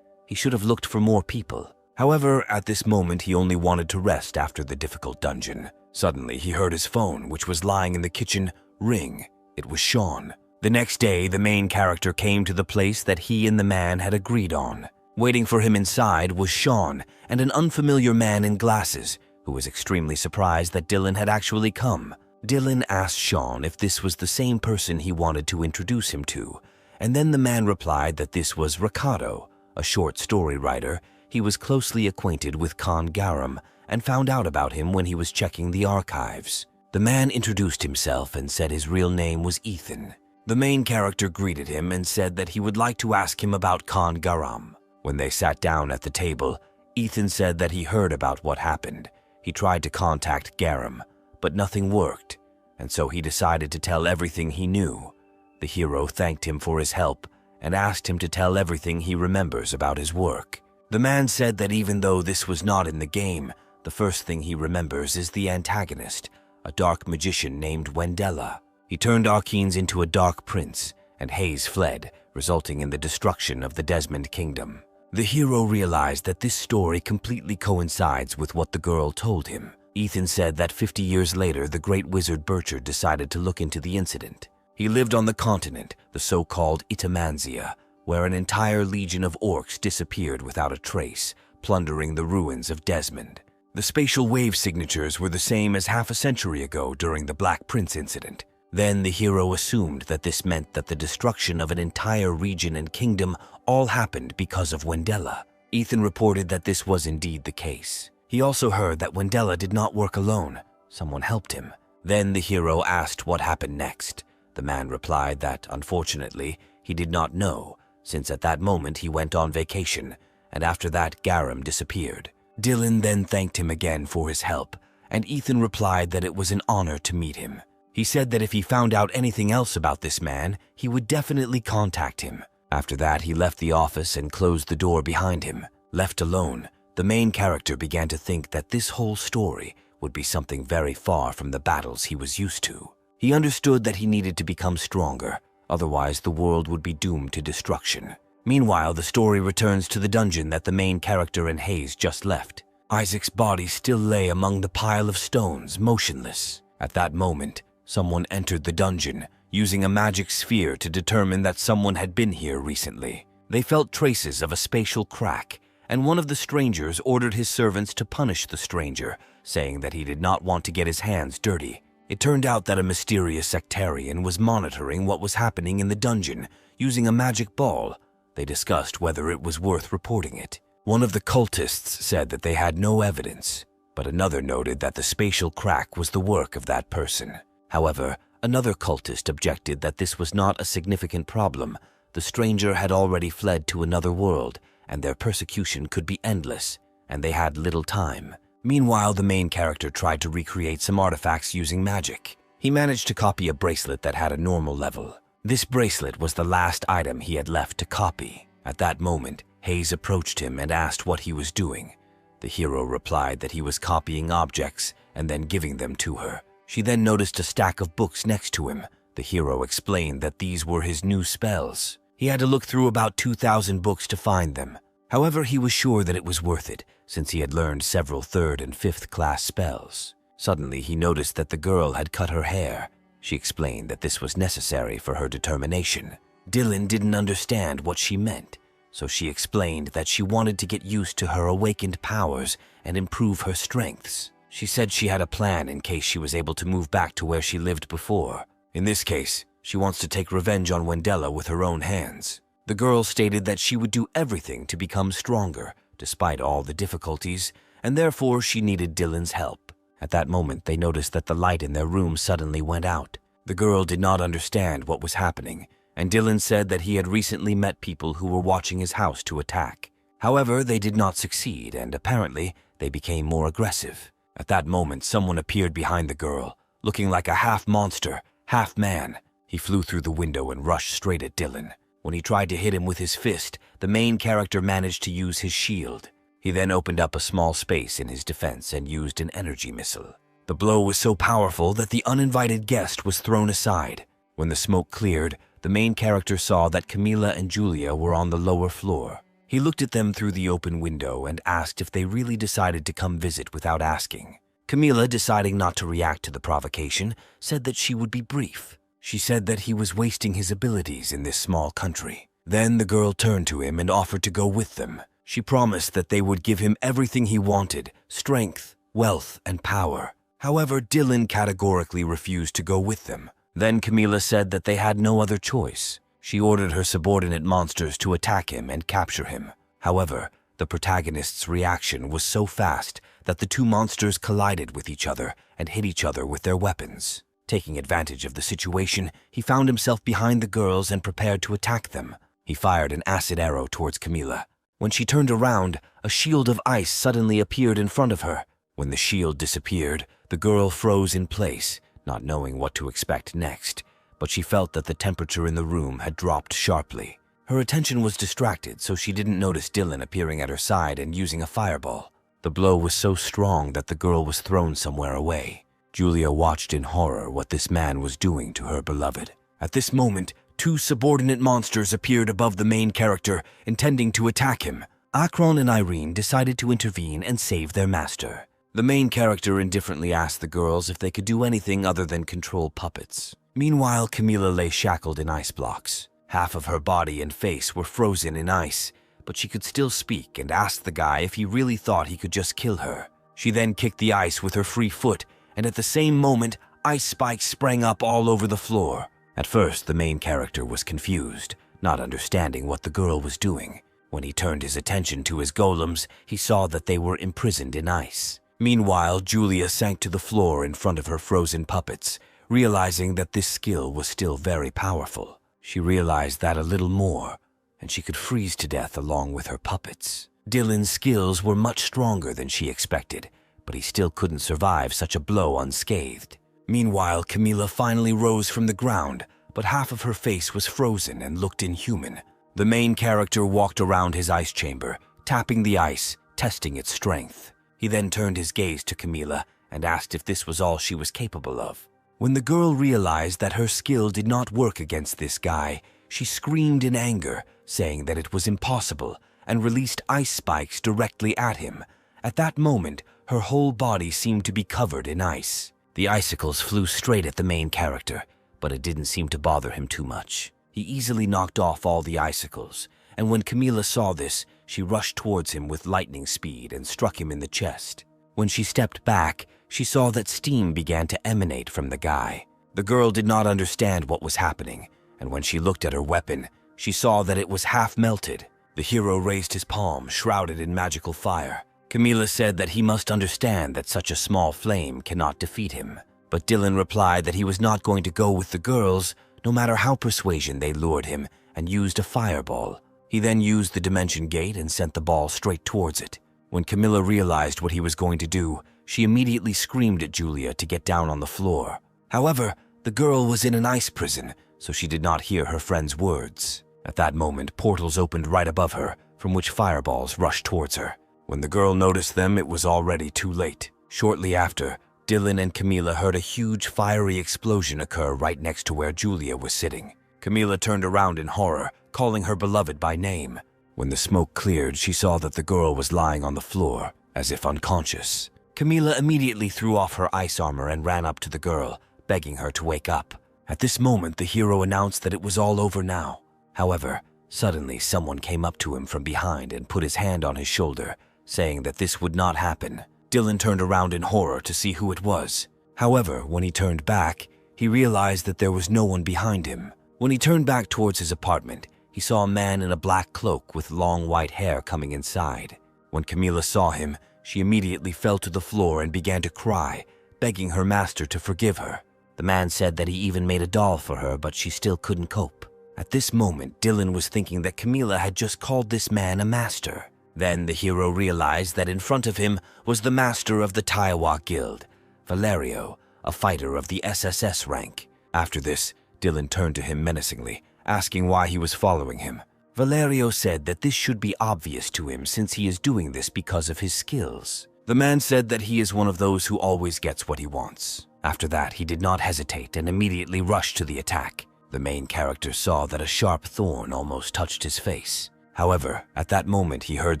Speaker 1: He should have looked for more people. However, at this moment he only wanted to rest after the difficult dungeon. Suddenly he heard his phone, which was lying in the kitchen, ring. It was Sean. The next day, the main character came to the place that he and the man had agreed on. Waiting for him inside was Sean and an unfamiliar man in glasses, who was extremely surprised that Dylan had actually come. Dylan asked Sean if this was the same person he wanted to introduce him to, and then the man replied that this was Ricardo, a short story writer. He was closely acquainted with Khan Garam and found out about him when he was checking the archives. The man introduced himself and said his real name was Ethan. The main character greeted him and said that he would like to ask him about Khan Garam. When they sat down at the table, Ethan said that he heard about what happened. He tried to contact Garam, but nothing worked, and so he decided to tell everything he knew. The hero thanked him for his help and asked him to tell everything he remembers about his work. The man said that even though this was not in the game, the first thing he remembers is the antagonist, a dark magician named Wendella. He turned Arkeens into a dark prince, and Hayes fled, resulting in the destruction of the Desmond Kingdom. The hero realized that this story completely coincides with what the girl told him. Ethan said that 50 years later, the great wizard Burchard decided to look into the incident. He lived on the continent, the so-called Itamanzia, where an entire legion of orcs disappeared without a trace, plundering the ruins of Desmond. The spatial wave signatures were the same as half a century ago during the Black Prince incident. Then the hero assumed that this meant that the destruction of an entire region and kingdom all happened because of Wendella. Ethan reported that this was indeed the case. He also heard that Wendella did not work alone. Someone helped him. Then the hero asked what happened next. The man replied that, unfortunately, he did not know, since at that moment he went on vacation, and after that Garam disappeared. Dylan then thanked him again for his help, and Ethan replied that it was an honor to meet him. He said that if he found out anything else about this man, he would definitely contact him. After that, he left the office and closed the door behind him. Left alone, the main character began to think that this whole story would be something very far from the battles he was used to. He understood that he needed to become stronger, otherwise the world would be doomed to destruction. Meanwhile, the story returns to the dungeon that the main character and Hayes just left. Isaac's body still lay among the pile of stones, motionless. At that moment, someone entered the dungeon, using a magic sphere to determine that someone had been here recently. They felt traces of a spatial crack, and one of the strangers ordered his servants to punish the stranger, saying that he did not want to get his hands dirty. It turned out that a mysterious sectarian was monitoring what was happening in the dungeon, using a magic ball. They discussed whether it was worth reporting it. One of the cultists said that they had no evidence, but another noted that the spatial crack was the work of that person. However, another cultist objected that this was not a significant problem. The stranger had already fled to another world, and their persecution could be endless, and they had little time. Meanwhile, the main character tried to recreate some artifacts using magic. He managed to copy a bracelet that had a normal level. This bracelet was the last item he had left to copy. At that moment, Hayes approached him and asked what he was doing. The hero replied that he was copying objects and then giving them to her. She then noticed a stack of books next to him. The hero explained that these were his new spells. He had to look through about 2,000 books to find them. However, he was sure that it was worth it, since he had learned several 3rd and 5th class spells. Suddenly, he noticed that the girl had cut her hair. She explained that this was necessary for her determination. Dylan didn't understand what she meant, so she explained that she wanted to get used to her awakened powers and improve her strengths. She said she had a plan in case she was able to move back to where she lived before. In this case, she wants to take revenge on Wendella with her own hands. The girl stated that she would do everything to become stronger, despite all the difficulties, and therefore she needed Dylan's help. At that moment, they noticed that the light in their room suddenly went out. The girl did not understand what was happening, and Dylan said that he had recently met people who were watching his house to attack. However, they did not succeed, and apparently, they became more aggressive. At that moment, someone appeared behind the girl, looking like a half-monster, half-man. He flew through the window and rushed straight at Dylan. When he tried to hit him with his fist, the main character managed to use his shield. He then opened up a small space in his defense and used an energy missile. The blow was so powerful that the uninvited guest was thrown aside. When the smoke cleared, the main character saw that Camila and Julia were on the lower floor. He looked at them through the open window and asked if they really decided to come visit without asking. Camila, deciding not to react to the provocation, said that she would be brief. She said that he was wasting his abilities in this small country. Then the girl turned to him and offered to go with them. She promised that they would give him everything he wanted, strength, wealth, and power. However, Dylan categorically refused to go with them. Then Camila said that they had no other choice. She ordered her subordinate monsters to attack him and capture him. However, the protagonist's reaction was so fast that the two monsters collided with each other and hit each other with their weapons. Taking advantage of the situation, he found himself behind the girls and prepared to attack them. He fired an acid arrow towards Camila. When she turned around, a shield of ice suddenly appeared in front of her. When the shield disappeared, the girl froze in place, not knowing what to expect next, but she felt that the temperature in the room had dropped sharply. Her attention was distracted, so she didn't notice Dylan appearing at her side and using a fireball. The blow was so strong that the girl was thrown somewhere away. Julia watched in horror what this man was doing to her beloved. At this moment, two subordinate monsters appeared above the main character, intending to attack him. Akron and Irene decided to intervene and save their master. The main character indifferently asked the girls if they could do anything other than control puppets. Meanwhile, Camila lay shackled in ice blocks. Half of her body and face were frozen in ice, but she could still speak and asked the guy if he really thought he could just kill her. She then kicked the ice with her free foot, and at the same moment, ice spikes sprang up all over the floor. At first, the main character was confused, not understanding what the girl was doing. When he turned his attention to his golems, he saw that they were imprisoned in ice. Meanwhile, Julia sank to the floor in front of her frozen puppets, realizing that this skill was still very powerful. She realized that a little more, and she could freeze to death along with her puppets. Dylan's skills were much stronger than she expected, but he still couldn't survive such a blow unscathed. Meanwhile, Camila finally rose from the ground, but half of her face was frozen and looked inhuman. The main character walked around his ice chamber, tapping the ice, testing its strength. He then turned his gaze to Camila and asked if this was all she was capable of. When the girl realized that her skill did not work against this guy, she screamed in anger, saying that it was impossible, and released ice spikes directly at him. At that moment, her whole body seemed to be covered in ice. The icicles flew straight at the main character, but it didn't seem to bother him too much. He easily knocked off all the icicles, and when Camila saw this, she rushed towards him with lightning speed and struck him in the chest. When she stepped back, she saw that steam began to emanate from the guy. The girl did not understand what was happening, and when she looked at her weapon, she saw that it was half melted. The hero raised his palm, shrouded in magical fire. Camila said that he must understand that such a small flame cannot defeat him. But Dylan replied that he was not going to go with the girls, no matter how persuasion they lured him, and used a fireball. He then used the dimension gate and sent the ball straight towards it. When Camila realized what he was going to do, she immediately screamed at Julia to get down on the floor. However, the girl was in an ice prison, so she did not hear her friend's words. At that moment, portals opened right above her, from which fireballs rushed towards her. When the girl noticed them, it was already too late. Shortly after, Dylan and Camila heard a huge fiery explosion occur right next to where Julia was sitting. Camila turned around in horror, calling her beloved by name. When the smoke cleared, she saw that the girl was lying on the floor, as if unconscious. Camila immediately threw off her ice armor and ran up to the girl, begging her to wake up. At this moment, the hero announced that it was all over now. However, suddenly someone came up to him from behind and put his hand on his shoulder, saying that this would not happen. Dylan turned around in horror to see who it was. However, when he turned back, he realized that there was no one behind him. When he turned back towards his apartment, he saw a man in a black cloak with long white hair coming inside. When Camila saw him, she immediately fell to the floor and began to cry, begging her master to forgive her. The man said that he even made a doll for her, but she still couldn't cope. At this moment, Dylan was thinking that Camila had just called this man a master. Then the hero realized that in front of him was the master of the Taiwa Guild, Valerio, a fighter of the SSS rank. After this, Dylan turned to him menacingly, asking why he was following him. Valerio said that this should be obvious to him since he is doing this because of his skills. The man said that he is one of those who always gets what he wants. After that, he did not hesitate and immediately rushed to the attack. The main character saw that a sharp thorn almost touched his face. However, at that moment, he heard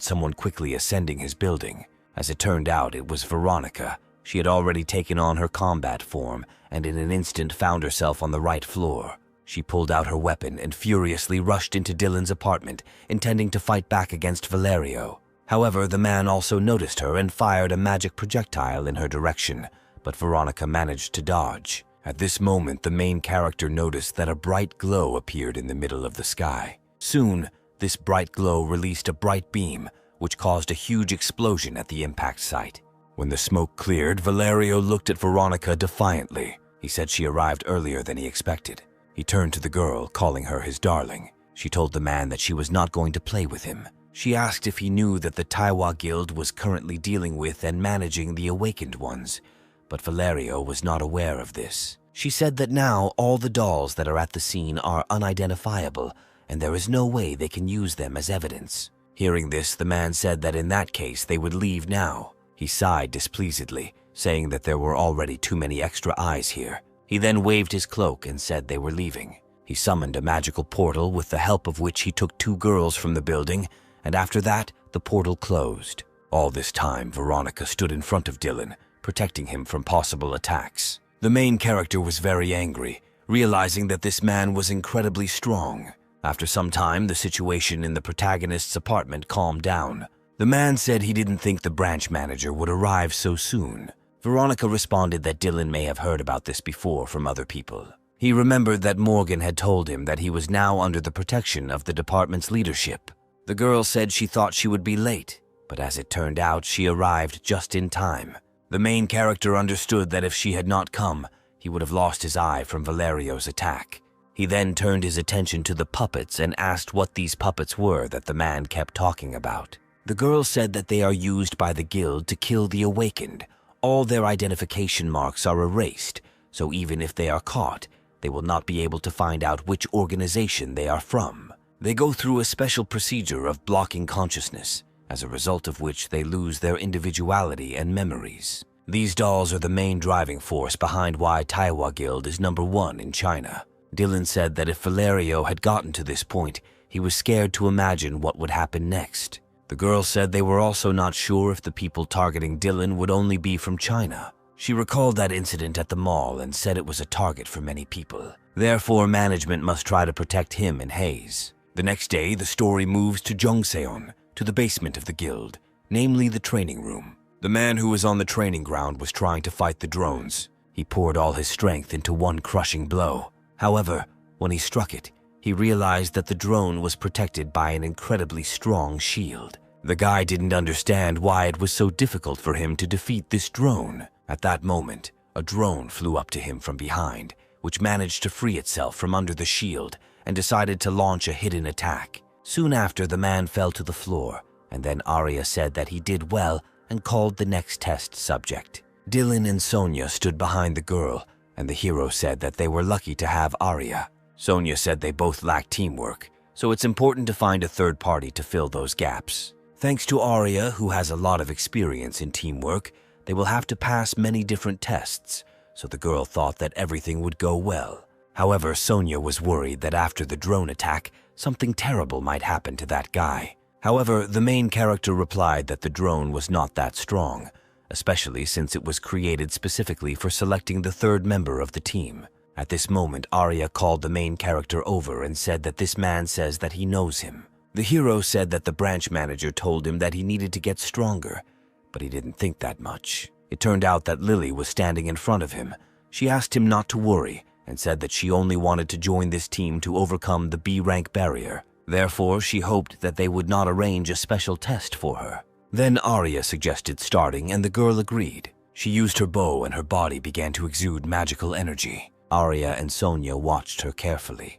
Speaker 1: someone quickly ascending his building. As it turned out, it was Veronica. She had already taken on her combat form and in an instant found herself on the right floor. She pulled out her weapon and furiously rushed into Dylan's apartment, intending to fight back against Valerio. However, the man also noticed her and fired a magic projectile in her direction, but Veronica managed to dodge. At this moment, the main character noticed that a bright glow appeared in the middle of the sky. Soon, this bright glow released a bright beam, which caused a huge explosion at the impact site. When the smoke cleared, Valerio looked at Veronica defiantly. He said she arrived earlier than he expected. He turned to the girl, calling her his darling. She told the man that she was not going to play with him. She asked if he knew that the Taiwa Guild was currently dealing with and managing the awakened ones, but Valerio was not aware of this. She said that now all the dolls that are at the scene are unidentifiable, and there is no way they can use them as evidence. Hearing this, the man said that in that case they would leave now. He sighed displeasedly, saying that there were already too many extra eyes here. He then waved his cloak and said they were leaving. He summoned a magical portal with the help of which he took 2 girls from the building, and after that, the portal closed. All this time, Veronica stood in front of Dylan, protecting him from possible attacks. The main character was very angry, realizing that this man was incredibly strong. After some time, the situation in the protagonist's apartment calmed down. The man said he didn't think the branch manager would arrive so soon. Veronica responded that Dylan may have heard about this before from other people. He remembered that Morgan had told him that he was now under the protection of the department's leadership. The girl said she thought she would be late, but as it turned out, she arrived just in time. The main character understood that if she had not come, he would have lost his eye from Valerio's attack. He then turned his attention to the puppets and asked what these puppets were that the man kept talking about. The girl said that they are used by the guild to kill the awakened. All their identification marks are erased, so even if they are caught, they will not be able to find out which organization they are from. They go through a special procedure of blocking consciousness, as a result of which they lose their individuality and memories. These dolls are the main driving force behind why Taiwa Guild is #1 in China. Dylan said that if Valerio had gotten to this point, he was scared to imagine what would happen next. The girl said they were also not sure if the people targeting Dylan would only be from China. She recalled that incident at the mall and said it was a target for many people. Therefore, management must try to protect him and Hayes. The next day, the story moves to Jongseon, to the basement of the guild, namely the training room. The man who was on the training ground was trying to fight the drones. He poured all his strength into one crushing blow. However, when he struck it, he realized that the drone was protected by an incredibly strong shield. The guy didn't understand why it was so difficult for him to defeat this drone. At that moment, a drone flew up to him from behind, which managed to free itself from under the shield and decided to launch a hidden attack. Soon after, the man fell to the floor, and then Arya said that he did well and called the next test subject. Dylan and Sonia stood behind the girl, and the hero said that they were lucky to have Arya. Sonia said they both lack teamwork, so it's important to find a third party to fill those gaps. Thanks to Arya, who has a lot of experience in teamwork, they will have to pass many different tests, so the girl thought that everything would go well. However, Sonia was worried that after the drone attack, something terrible might happen to that guy. However, the main character replied that the drone was not that strong, especially since it was created specifically for selecting the third member of the team. At this moment, Arya called the main character over and said that this man says that he knows him. The hero said that the branch manager told him that he needed to get stronger, but he didn't think that much. It turned out that Lily was standing in front of him. She asked him not to worry and said that she only wanted to join this team to overcome the B rank barrier. Therefore, she hoped that they would not arrange a special test for her. Then Arya suggested starting, and the girl agreed. She used her bow and her body began to exude magical energy. Arya and Sonia watched her carefully.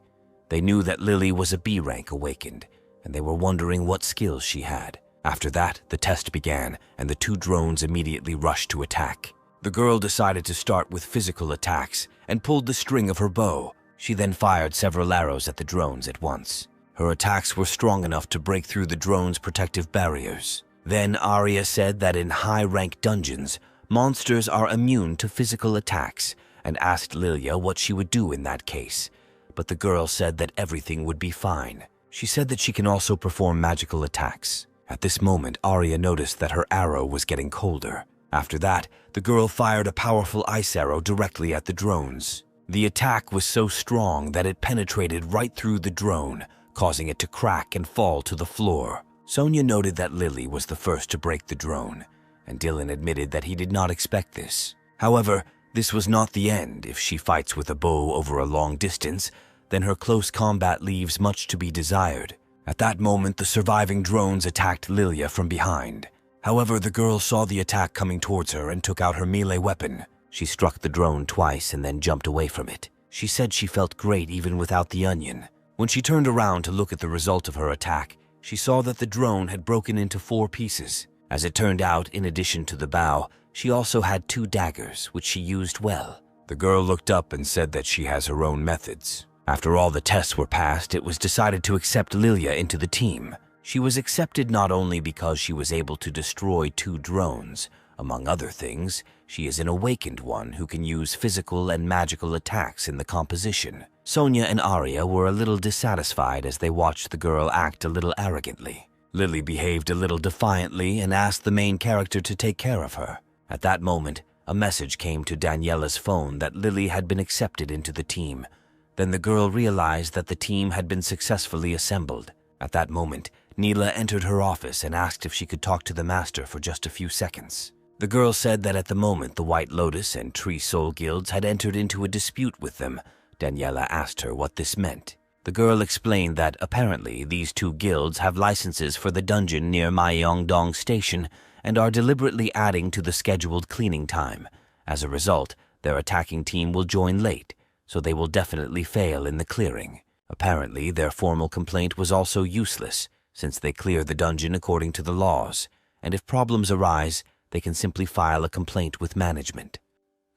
Speaker 1: They knew that Lily was a B rank awakened, and they were wondering what skills she had. After that, the test began, and the two drones immediately rushed to attack. The girl decided to start with physical attacks and pulled the string of her bow. She then fired several arrows at the drones at once. Her attacks were strong enough to break through the drones' protective barriers. Then Arya said that in high-rank dungeons, monsters are immune to physical attacks and asked Lilia what she would do in that case. But the girl said that everything would be fine. She said that she can also perform magical attacks. At this moment, Arya noticed that her arrow was getting colder. After that, the girl fired a powerful ice arrow directly at the drones. The attack was so strong that it penetrated right through the drone, causing it to crack and fall to the floor. Sonia noted that Lily was the first to break the drone, and Dylan admitted that he did not expect this. However, this was not the end. If she fights with a bow over a long distance, then her close combat leaves much to be desired. At that moment, the surviving drones attacked Lilia from behind. However, the girl saw the attack coming towards her and took out her melee weapon. She struck the drone twice and then jumped away from it. She said she felt great even without the onion. When she turned around to look at the result of her attack, she saw that the drone had broken into 4 pieces. As it turned out, in addition to the bow, she also had 2 daggers, which she used well. The girl looked up and said that she has her own methods. After all the tests were passed, it was decided to accept Lilia into the team. She was accepted not only because she was able to destroy 2 drones. Among other things, she is an awakened one who can use physical and magical attacks in the composition. Sonia and Arya were a little dissatisfied as they watched the girl act a little arrogantly. Lily behaved a little defiantly and asked the main character to take care of her. At that moment, a message came to Daniela's phone that Lily had been accepted into the team. Then the girl realized that the team had been successfully assembled. At that moment, Neela entered her office and asked if she could talk to the master for just a few seconds. The girl said that at the moment the White Lotus and Tree Soul guilds had entered into a dispute with them. Daniela asked her what this meant. The girl explained that apparently these 2 guilds have licenses for the dungeon near Myeongdong Station and are deliberately adding to the scheduled cleaning time. As a result, their attacking team will join late, so they will definitely fail in the clearing. Apparently, their formal complaint was also useless, since they clear the dungeon according to the laws, and if problems arise, they can simply file a complaint with management.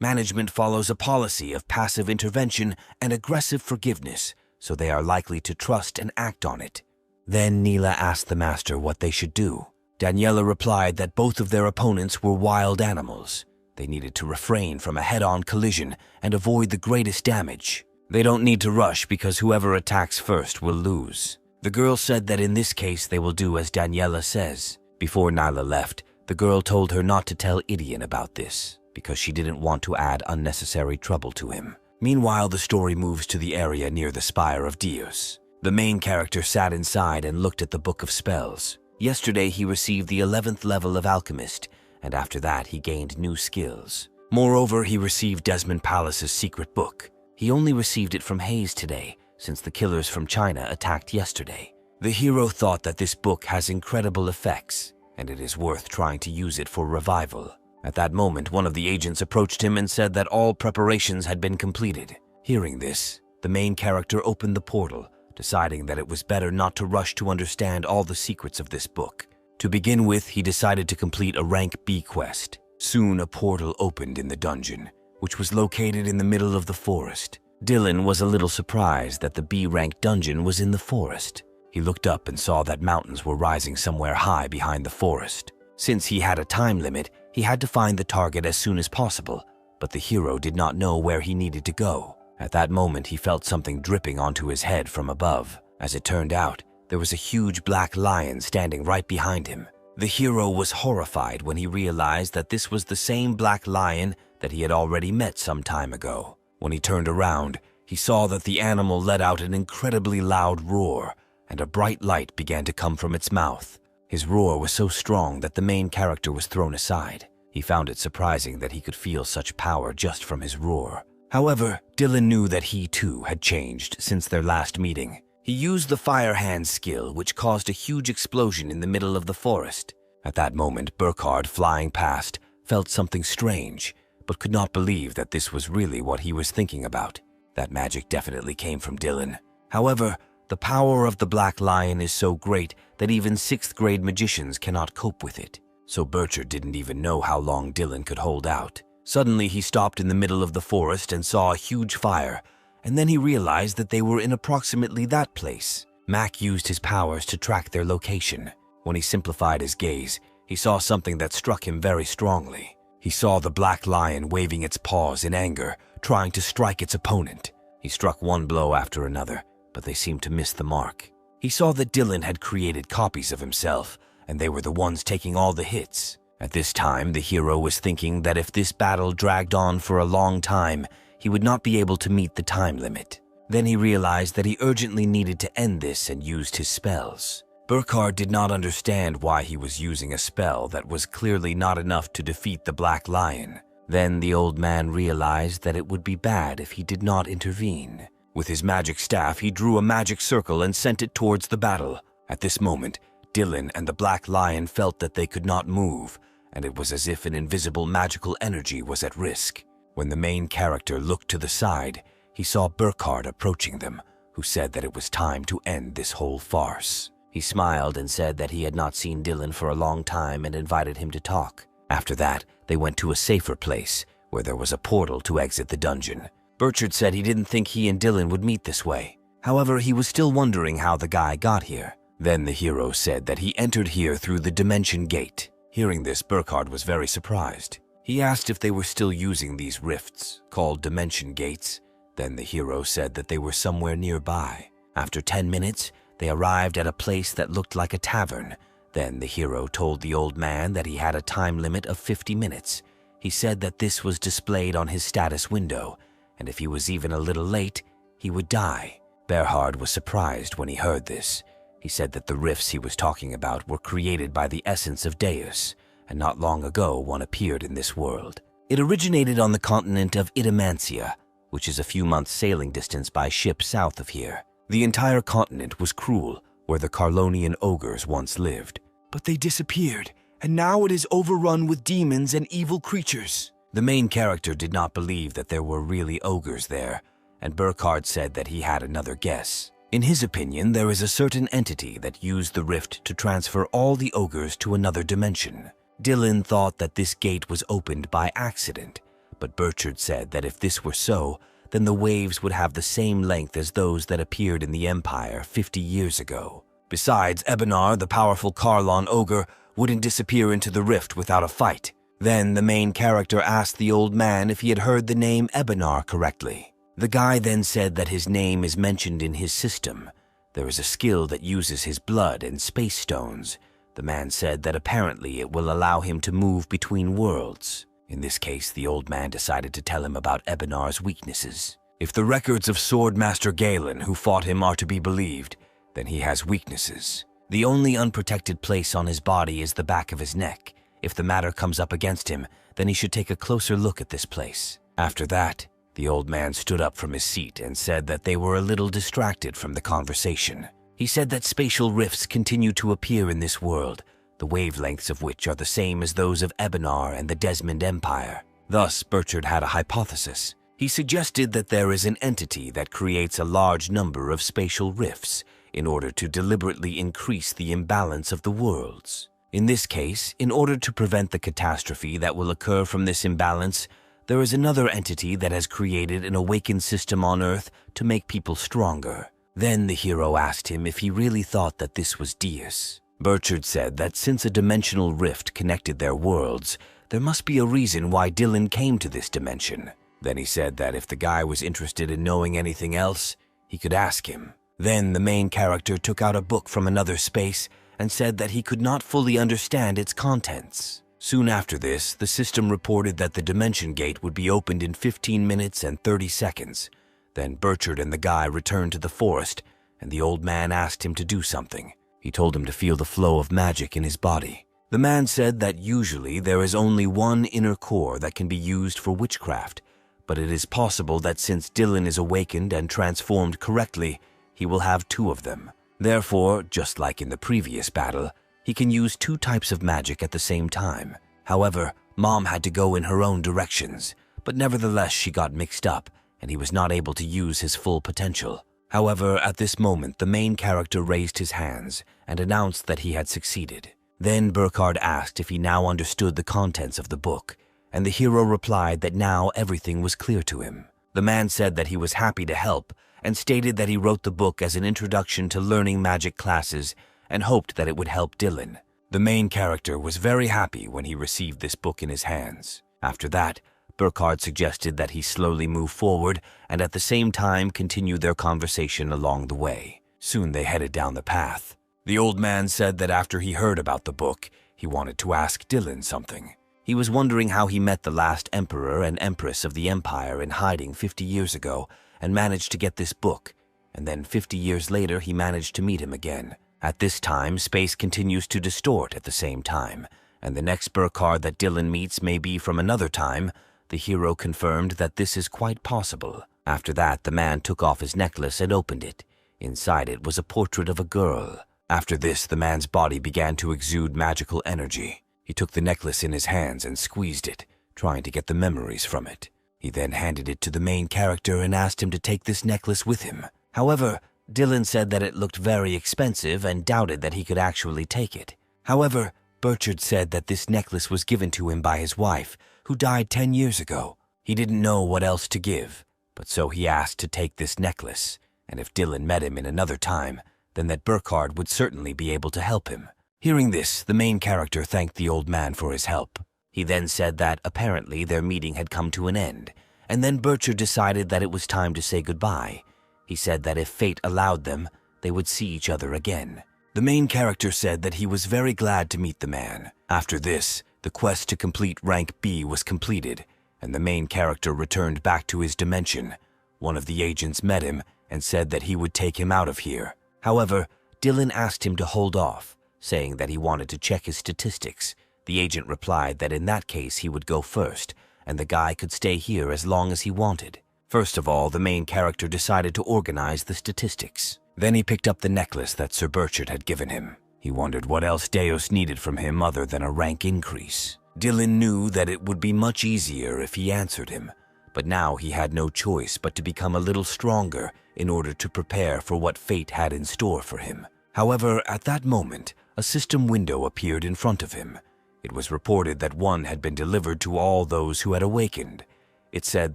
Speaker 1: Management follows a policy of passive intervention and aggressive forgiveness, so they are likely to trust and act on it. Then Neela asked the master what they should do. Daniela replied that both of their opponents were wild animals. They needed to refrain from a head-on collision and avoid the greatest damage. They don't need to rush because whoever attacks first will lose. The girl said that in this case they will do as Daniela says. Before Nyla left, the girl told her not to tell Idian about this because she didn't want to add unnecessary trouble to him. Meanwhile, the story moves to the area near the Spire of Dios. The main character sat inside and looked at the Book of Spells. Yesterday he received the 11th level of Alchemist, and after that he gained new skills. Moreover, he received Desmond Palace's secret book. He only received it from Hayes today, since the killers from China attacked yesterday. The hero thought that this book has incredible effects, and it is worth trying to use it for revival. At that moment, one of the agents approached him and said that all preparations had been completed. Hearing this, the main character opened the portal, deciding that it was better not to rush to understand all the secrets of this book. To begin with, he decided to complete a rank B quest. Soon a portal opened in the dungeon, which was located in the middle of the forest. Dylan was a little surprised that the B rank dungeon was in the forest. He looked up and saw that mountains were rising somewhere high behind the forest. Since he had a time limit, he had to find the target as soon as possible, but the hero did not know where he needed to go. At that moment, he felt something dripping onto his head from above. As it turned out, there was a huge black lion standing right behind him. The hero was horrified when he realized that this was the same black lion that he had already met some time ago. When he turned around, he saw that the animal let out an incredibly loud roar, and a bright light began to come from its mouth. His roar was so strong that the main character was thrown aside. He found it surprising that he could feel such power just from his roar. However, Dylan knew that he too had changed since their last meeting. He used the fire hand skill, which caused a huge explosion in the middle of the forest. At that moment, Burkhard, flying past, felt something strange, but could not believe that this was really what he was thinking about. That magic definitely came from Dylan. However, the power of the Black Lion is so great that even 6th grade magicians cannot cope with it. So Burchard didn't even know how long Dylan could hold out. Suddenly, he stopped in the middle of the forest and saw a huge fire, and then he realized that they were in approximately that place. Mac used his powers to track their location. When he simplified his gaze, he saw something that struck him very strongly. He saw the Black Lion waving its paws in anger, trying to strike its opponent. He struck one blow after another, but they seemed to miss the mark. He saw that Dylan had created copies of himself, and they were the ones taking all the hits. At this time, the hero was thinking that if this battle dragged on for a long time, he would not be able to meet the time limit. Then he realized that he urgently needed to end this and used his spells. Burkhard did not understand why he was using a spell that was clearly not enough to defeat the Black Lion. Then the old man realized that it would be bad if he did not intervene. With his magic staff, he drew a magic circle and sent it towards the battle. At this moment, Dylan and the Black Lion felt that they could not move, and it was as if an invisible magical energy was at risk. When the main character looked to the side, he saw Burkhard approaching them, who said that it was time to end this whole farce. He smiled and said that he had not seen Dylan for a long time and invited him to talk. After that, they went to a safer place, where there was a portal to exit the dungeon. Burchard said he didn't think he and Dylan would meet this way. However, he was still wondering how the guy got here. Then the hero said that he entered here through the dimension gate. Hearing this, Burkhard was very surprised. He asked if they were still using these rifts, called dimension gates. Then the hero said that they were somewhere nearby. After 10 minutes, they arrived at a place that looked like a tavern. Then the hero told the old man that he had a time limit of 50 minutes. He said that this was displayed on his status window, and if he was even a little late, he would die. Burkhard was surprised when he heard this. He said that the rifts he was talking about were created by the essence of Deus, and not long ago one appeared in this world. It originated on the continent of Idamantia, which is a few months sailing distance by ship south of here. The entire continent was cruel, where the Carlonian ogres once lived. But they disappeared, and now it is overrun with demons and evil creatures. The main character did not believe that there were really ogres there, and Burkhard said that he had another guess. In his opinion, there is a certain entity that used the rift to transfer all the ogres to another dimension. Dylan thought that this gate was opened by accident, but Burchard said that if this were so, then the waves would have the same length as those that appeared in the Empire 50 years ago. Besides, Ebenar, the powerful Carlon ogre, wouldn't disappear into the rift without a fight. Then the main character asked the old man if he had heard the name Ebenar correctly. The guy then said that his name is mentioned in his system. There is a skill that uses his blood and space stones. The man said that apparently it will allow him to move between worlds. In this case, the old man decided to tell him about Ebenar's weaknesses. If the records of swordmaster Galen, who fought him, are to be believed, then he has weaknesses. The only unprotected place on his body is the back of his neck. If the matter comes up against him, then he should take a closer look at this place. After that, the old man stood up from his seat and said that they were a little distracted from the conversation. He said that spatial rifts continue to appear in this world, the wavelengths of which are the same as those of Ebenar and the Desmond Empire. Thus, Burchard had a hypothesis. He suggested that there is an entity that creates a large number of spatial rifts in order to deliberately increase the imbalance of the worlds. In this case, in order to prevent the catastrophe that will occur from this imbalance, there is another entity that has created an awakened system on Earth to make people stronger. Then the hero asked him if he really thought that this was Deus. Burchard said that since a dimensional rift connected their worlds, there must be a reason why Dylan came to this dimension. Then he said that if the guy was interested in knowing anything else, he could ask him. Then the main character took out a book from another space and said that he could not fully understand its contents. Soon after this, the system reported that the dimension gate would be opened in 15 minutes and 30 seconds. Then Burchard and the guy returned to the forest, and the old man asked him to do something. He told him to feel the flow of magic in his body. The man said that usually there is only one inner core that can be used for witchcraft, but it is possible that since Dylan is awakened and transformed correctly, he will have two of them. Therefore, just like in the previous battle, he can use two types of magic at the same time. However, Mom had to go in her own directions, but nevertheless she got mixed up, and he was not able to use his full potential. However, at this moment, the main character raised his hands and announced that he had succeeded. Then Burchard asked if he now understood the contents of the book, and the hero replied that now everything was clear to him. The man said that he was happy to help and stated that he wrote the book as an introduction to learning magic classes and hoped that it would help Dylan. The main character was very happy when he received this book in his hands. After that, Burchard suggested that he slowly move forward and at the same time continue their conversation along the way. Soon they headed down the path. The old man said that after he heard about the book, he wanted to ask Dylan something. He was wondering how he met the last emperor and empress of the empire in hiding 50 years ago and managed to get this book, and then 50 years later he managed to meet him again. At this time, space continues to distort at the same time, and the next Burchard that Dylan meets may be from another time. The hero confirmed that this is quite possible. After that, the man took off his necklace and opened it. Inside it was a portrait of a girl. After this, the man's body began to exude magical energy. He took the necklace in his hands and squeezed it, trying to get the memories from it. He then handed it to the main character and asked him to take this necklace with him. However, Dylan said that it looked very expensive and doubted that he could actually take it. However, Burchard said that this necklace was given to him by his wife, who died 10 years ago. He didn't know what else to give, but so he asked to take this necklace, and if Dylan met him in another time, then that Burchard would certainly be able to help him. Hearing this, the main character thanked the old man for his help. He then said that apparently their meeting had come to an end, and then Burchard decided that it was time to say goodbye. He said that if fate allowed them, they would see each other again. The main character said that he was very glad to meet the man. After this, the quest to complete rank B was completed, and the main character returned back to his dimension. One of the agents met him and said that he would take him out of here. However, Dylan asked him to hold off, saying that he wanted to check his statistics. The agent replied that in that case he would go first, and the guy could stay here as long as he wanted. First of all, the main character decided to organize the statistics. Then he picked up the necklace that Sir Burchard had given him. He wondered what else Deus needed from him other than a rank increase. Dylan knew that it would be much easier if he answered him, but now he had no choice but to become a little stronger in order to prepare for what fate had in store for him. However, at that moment, a system window appeared in front of him. It was reported that one had been delivered to all those who had awakened. It said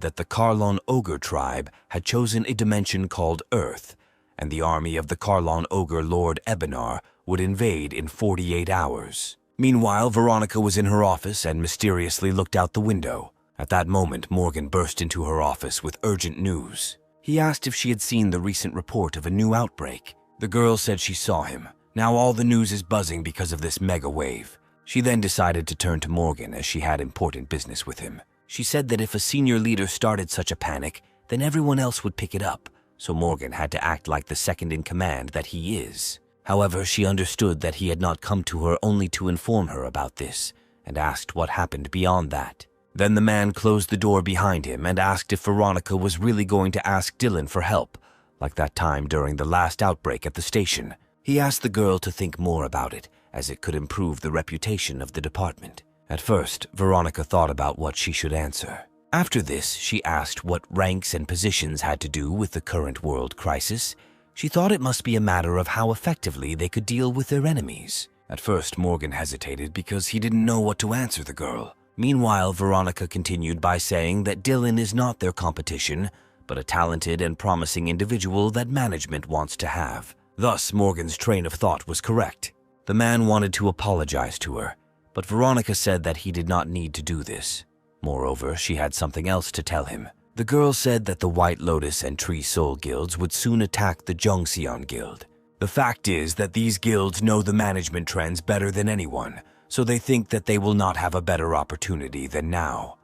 Speaker 1: that the Karlon Ogre tribe had chosen a dimension called Earth, and the army of the Karlon Ogre Lord Ebenar would invade in 48 hours. Meanwhile, Veronica was in her office and mysteriously looked out the window. At that moment, Morgan burst into her office with urgent news. He asked if she had seen the recent report of a new outbreak. The girl said she saw him. Now all the news is buzzing because of this mega wave. She then decided to turn to Morgan as she had important business with him. She said that if a senior leader started such a panic, then everyone else would pick it up, so Morgan had to act like the second in command that he is. However, she understood that he had not come to her only to inform her about this, and asked what happened beyond that. Then the man closed the door behind him and asked if Veronica was really going to ask Dylan for help, like that time during the last outbreak at the station. He asked the girl to think more about it, as it could improve the reputation of the department. At first, Veronica thought about what she should answer. After this, she asked what ranks and positions had to do with the current world crisis. She thought it must be a matter of how effectively they could deal with their enemies. At first, Morgan hesitated because he didn't know what to answer the girl. Meanwhile, Veronica continued by saying that Dylan is not their competition, but a talented and promising individual that management wants to have. Thus, Morgan's train of thought was correct. The man wanted to apologize to her, but Veronica said that he did not need to do this. Moreover, she had something else to tell him. The girl said that the White Lotus and Tree Soul guilds would soon attack the Jungseon guild. The fact is that these guilds know the management trends better than anyone, so they think that they will not have a better opportunity than now.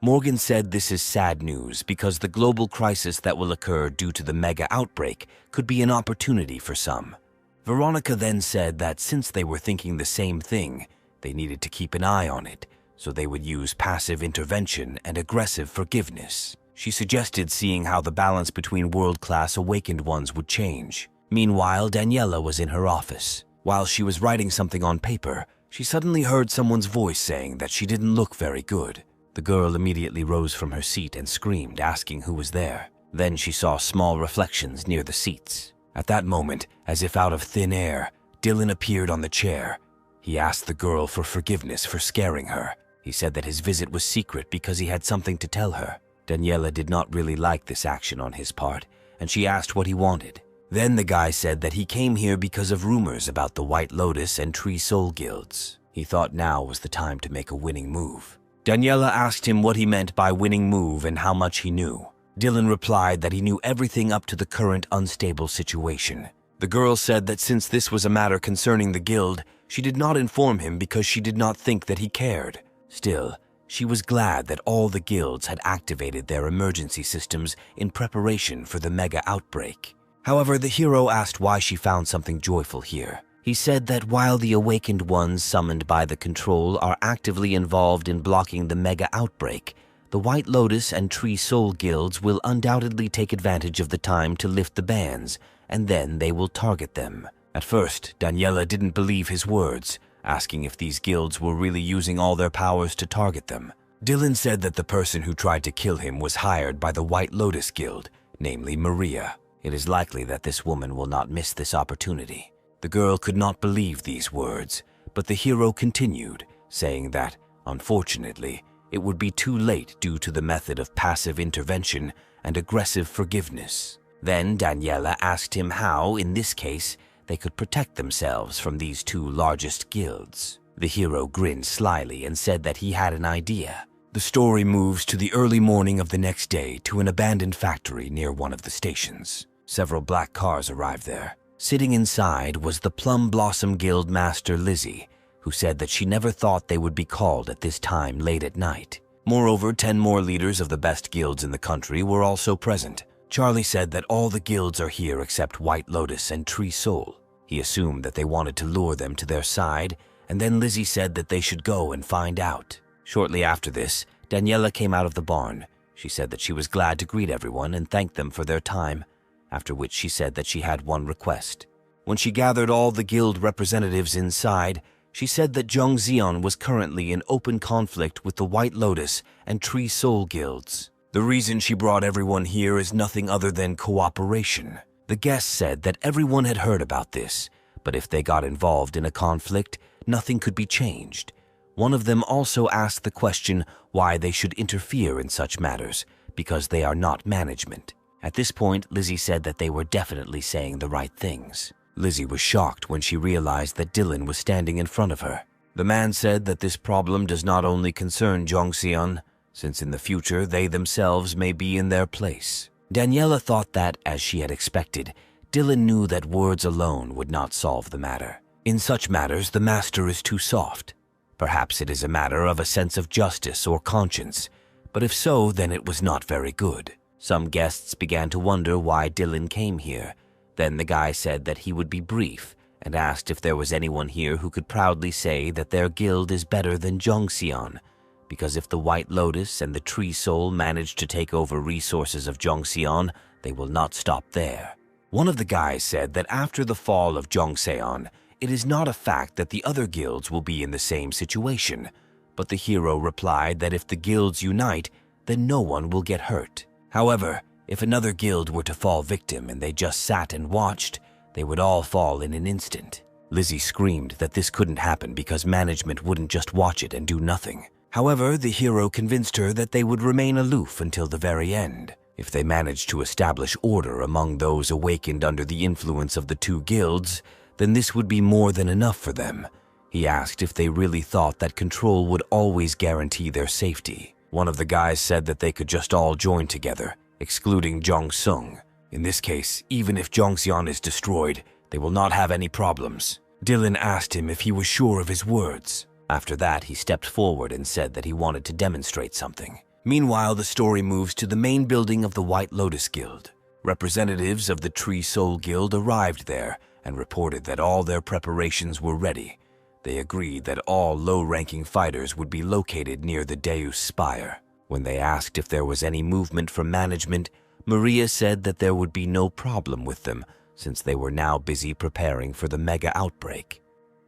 Speaker 1: Morgan said this is sad news because the global crisis that will occur due to the mega outbreak could be an opportunity for some. Veronica then said that since they were thinking the same thing, they needed to keep an eye on it, so they would use passive intervention and aggressive forgiveness. She suggested seeing how the balance between world-class awakened ones would change. Meanwhile, Daniela was in her office. While she was writing something on paper, she suddenly heard someone's voice saying that she didn't look very good. The girl immediately rose from her seat and screamed, asking who was there. Then she saw small reflections near the seats. At that moment, as if out of thin air, Dylan appeared on the chair. He asked the girl for forgiveness for scaring her. He said that his visit was secret because he had something to tell her. Daniela did not really like this action on his part, and she asked what he wanted. Then the guy said that he came here because of rumors about the White Lotus and Tree Soul guilds. He thought now was the time to make a winning move. Daniela asked him what he meant by winning move and how much he knew. Dylan replied that he knew everything up to the current unstable situation. The girl said that since this was a matter concerning the guild, she did not inform him because she did not think that he cared. Still, she was glad that all the guilds had activated their emergency systems in preparation for the mega outbreak. However, the hero asked why she found something joyful here. He said that while the awakened ones summoned by the control are actively involved in blocking the mega outbreak, the White Lotus and Tree Soul guilds will undoubtedly take advantage of the time to lift the bans, and then they will target them. At first, Daniela didn't believe his words, asking if these guilds were really using all their powers to target them. Dylan said that the person who tried to kill him was hired by the White Lotus Guild, namely Maria. It is likely that this woman will not miss this opportunity. The girl could not believe these words, but the hero continued, saying that, unfortunately, it would be too late due to the method of passive intervention and aggressive forgiveness. Then Daniela asked him how, in this case, they could protect themselves from these two largest guilds. The hero grinned slyly and said that he had an idea. The story moves to the early morning of the next day to an abandoned factory near one of the stations. Several black cars arrived there. Sitting inside was the Plum Blossom Guild master Lizzie, who said that she never thought they would be called at this time late at night. Moreover, 10 more leaders of the best guilds in the country were also present. Charlie said that all the guilds are here except White Lotus and Tree Soul. He assumed that they wanted to lure them to their side, and then Lizzie said that they should go and find out. Shortly after this, Daniela came out of the barn. She said that she was glad to greet everyone and thank them for their time, after which she said that she had one request. When she gathered all the guild representatives inside, she said that Jungseon was currently in open conflict with the White Lotus and Tree Soul guilds. The reason she brought everyone here is nothing other than cooperation. The guests said that everyone had heard about this, but if they got involved in a conflict, nothing could be changed. One of them also asked the question why they should interfere in such matters, because they are not management. At this point, Lizzie said that they were definitely saying the right things. Lizzie was shocked when she realized that Dylan was standing in front of her. The man said that this problem does not only concern Jungseon, since in the future they themselves may be in their place. Daniela thought that, as she had expected, Dylan knew that words alone would not solve the matter. In such matters, the master is too soft. Perhaps it is a matter of a sense of justice or conscience, but if so, then it was not very good. Some guests began to wonder why Dylan came here. Then the guy said that he would be brief and asked if there was anyone here who could proudly say that their guild is better than Jungseon, because if the White Lotus and the Tree Soul manage to take over resources of Jungseon, they will not stop there. One of the guys said that after the fall of Jungseon, it is not a fact that the other guilds will be in the same situation, but the hero replied that if the guilds unite, then no one will get hurt. However, if another guild were to fall victim and they just sat and watched, they would all fall in an instant. Lizzie screamed that this couldn't happen because management wouldn't just watch it and do nothing. However, the hero convinced her that they would remain aloof until the very end. If they managed to establish order among those awakened under the influence of the two guilds, then this would be more than enough for them. He asked if they really thought that control would always guarantee their safety. One of the guys said that they could just all join together, excluding Jong-sung. In this case, even if Jongseon is destroyed, they will not have any problems. Dylan asked him if he was sure of his words. After that, he stepped forward and said that he wanted to demonstrate something. Meanwhile, the story moves to the main building of the White Lotus Guild. Representatives of the Tree Soul Guild arrived there and reported that all their preparations were ready. They agreed that all low-ranking fighters would be located near the Deus Spire. When they asked if there was any movement from management, Maria said that there would be no problem with them since they were now busy preparing for the mega outbreak.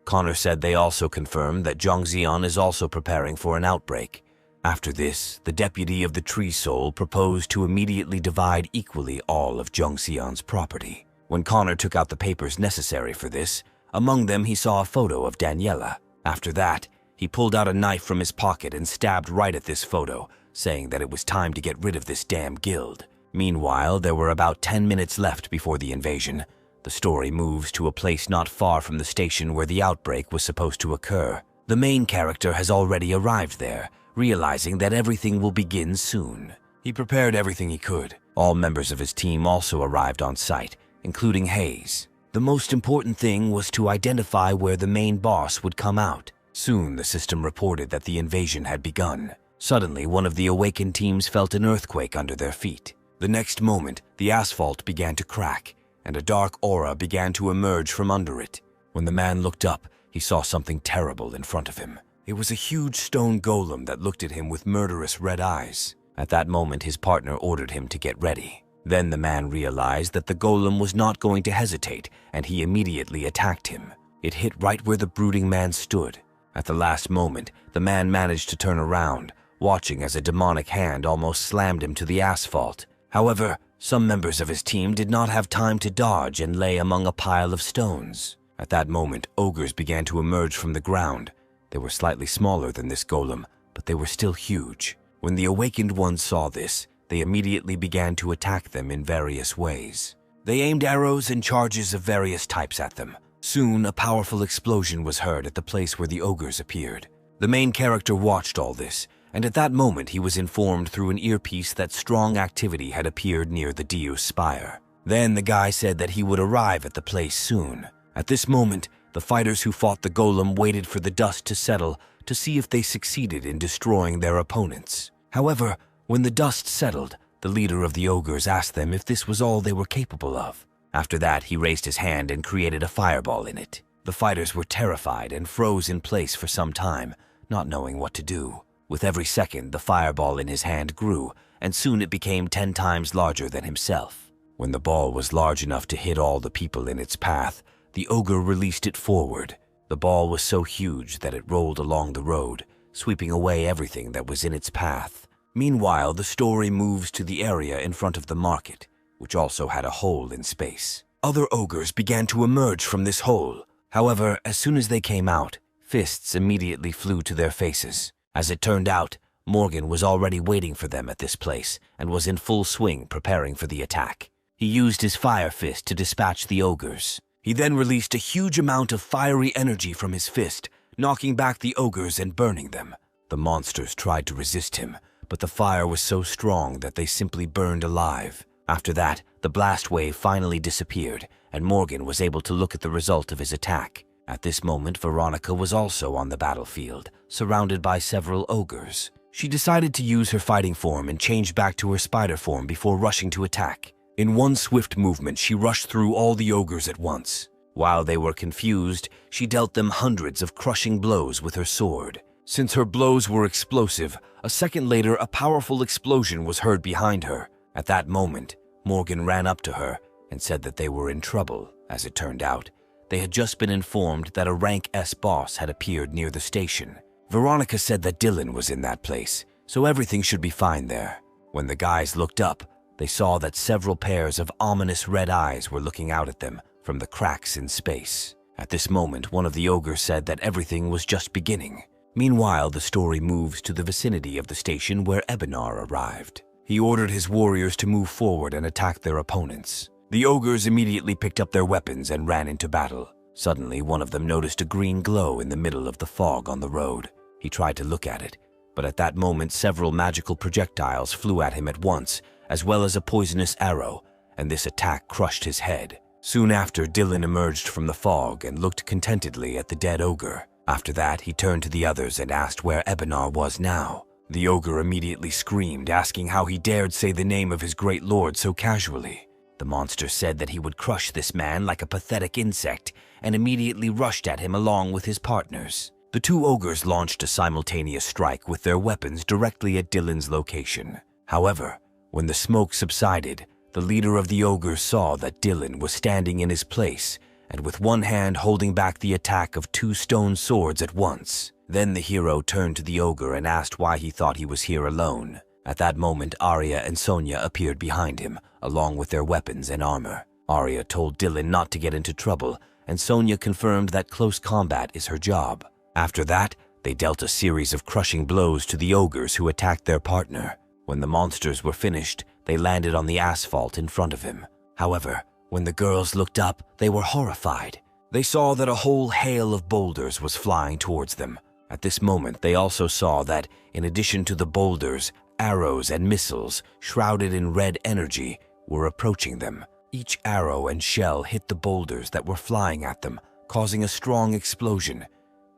Speaker 1: Connor said they also confirmed that Jongseon is also preparing for an outbreak. After this, the deputy of the Tree Soul proposed to immediately divide equally all of Jongseon's property. When Connor took out the papers necessary for this, among them he saw a photo of Daniela. After that, he pulled out a knife from his pocket and stabbed right at this photo, saying that it was time to get rid of this damn guild. Meanwhile, there were about 10 minutes left before the invasion. The story moves to a place not far from the station where the outbreak was supposed to occur. The main character has already arrived there, realizing that everything will begin soon. He prepared everything he could. All members of his team also arrived on site, including Hayes. The most important thing was to identify where the main boss would come out. Soon, the system reported that the invasion had begun. Suddenly, one of the awakened teams felt an earthquake under their feet. The next moment, the asphalt began to crack, and a dark aura began to emerge from under it. When the man looked up, he saw something terrible in front of him. It was a huge stone golem that looked at him with murderous red eyes. At that moment, his partner ordered him to get ready. Then the man realized that the golem was not going to hesitate, and he immediately attacked him. It hit right where the brooding man stood. At the last moment, the man managed to turn around, watching as a demonic hand almost slammed him to the asphalt. However, some members of his team did not have time to dodge and lay among a pile of stones. At that moment, ogres began to emerge from the ground. They were slightly smaller than this golem, but they were still huge. When the awakened ones saw this, they immediately began to attack them in various ways. They aimed arrows and charges of various types at them. Soon, a powerful explosion was heard at the place where the ogres appeared. The main character watched all this, and at that moment he was informed through an earpiece that strong activity had appeared near the Deus Spire. Then the guy said that he would arrive at the place soon. At this moment, the fighters who fought the golem waited for the dust to settle to see if they succeeded in destroying their opponents. However, when the dust settled, the leader of the ogres asked them if this was all they were capable of. After that, he raised his hand and created a fireball in it. The fighters were terrified and froze in place for some time, not knowing what to do. With every second, the fireball in his hand grew, and soon it became 10 times larger than himself. When the ball was large enough to hit all the people in its path, the ogre released it forward. The ball was so huge that it rolled along the road, sweeping away everything that was in its path. Meanwhile, the story moves to the area in front of the market, which also had a hole in space. Other ogres began to emerge from this hole. However, as soon as they came out, fists immediately flew to their faces. As it turned out, Morgan was already waiting for them at this place and was in full swing preparing for the attack. He used his fire fist to dispatch the ogres. He then released a huge amount of fiery energy from his fist, knocking back the ogres and burning them. The monsters tried to resist him, but the fire was so strong that they simply burned alive. After that, the blast wave finally disappeared, and Morgan was able to look at the result of his attack. At this moment, Veronica was also on the battlefield, surrounded by several ogres. She decided to use her fighting form and change back to her spider form before rushing to attack. In one swift movement, she rushed through all the ogres at once. While they were confused, she dealt them hundreds of crushing blows with her sword. Since her blows were explosive, a second later a powerful explosion was heard behind her. At that moment, Morgan ran up to her and said that they were in trouble. As it turned out, they had just been informed that a rank S boss had appeared near the station. Veronica said that Dylan was in that place, so everything should be fine there. When the guys looked up, they saw that several pairs of ominous red eyes were looking out at them from the cracks in space. At this moment, one of the ogres said that everything was just beginning. Meanwhile, the story moves to the vicinity of the station where Ebenar arrived. He ordered his warriors to move forward and attack their opponents. The ogres immediately picked up their weapons and ran into battle. Suddenly, one of them noticed a green glow in the middle of the fog on the road. He tried to look at it, but at that moment several magical projectiles flew at him at once, as well as a poisonous arrow, and this attack crushed his head. Soon after, Dylan emerged from the fog and looked contentedly at the dead ogre. After that, he turned to the others and asked where Ebenar was now. The ogre immediately screamed, asking how he dared say the name of his great lord so casually. The monster said that he would crush this man like a pathetic insect, and immediately rushed at him along with his partners. The two ogres launched a simultaneous strike with their weapons directly at Dylan's location. However, when the smoke subsided, the leader of the ogres saw that Dylan was standing in his place and with one hand holding back the attack of two stone swords at once. Then the hero turned to the ogre and asked why he thought he was here alone. At that moment, Arya and Sonia appeared behind him, along with their weapons and armor. Arya told Dylan not to get into trouble, and Sonia confirmed that close combat is her job. After that, they dealt a series of crushing blows to the ogres who attacked their partner. When the monsters were finished, they landed on the asphalt in front of him. However, when the girls looked up, they were horrified. They saw that a whole hail of boulders was flying towards them. At this moment, they also saw that, in addition to the boulders, arrows and missiles, shrouded in red energy, were approaching them. Each arrow and shell hit the boulders that were flying at them, causing a strong explosion,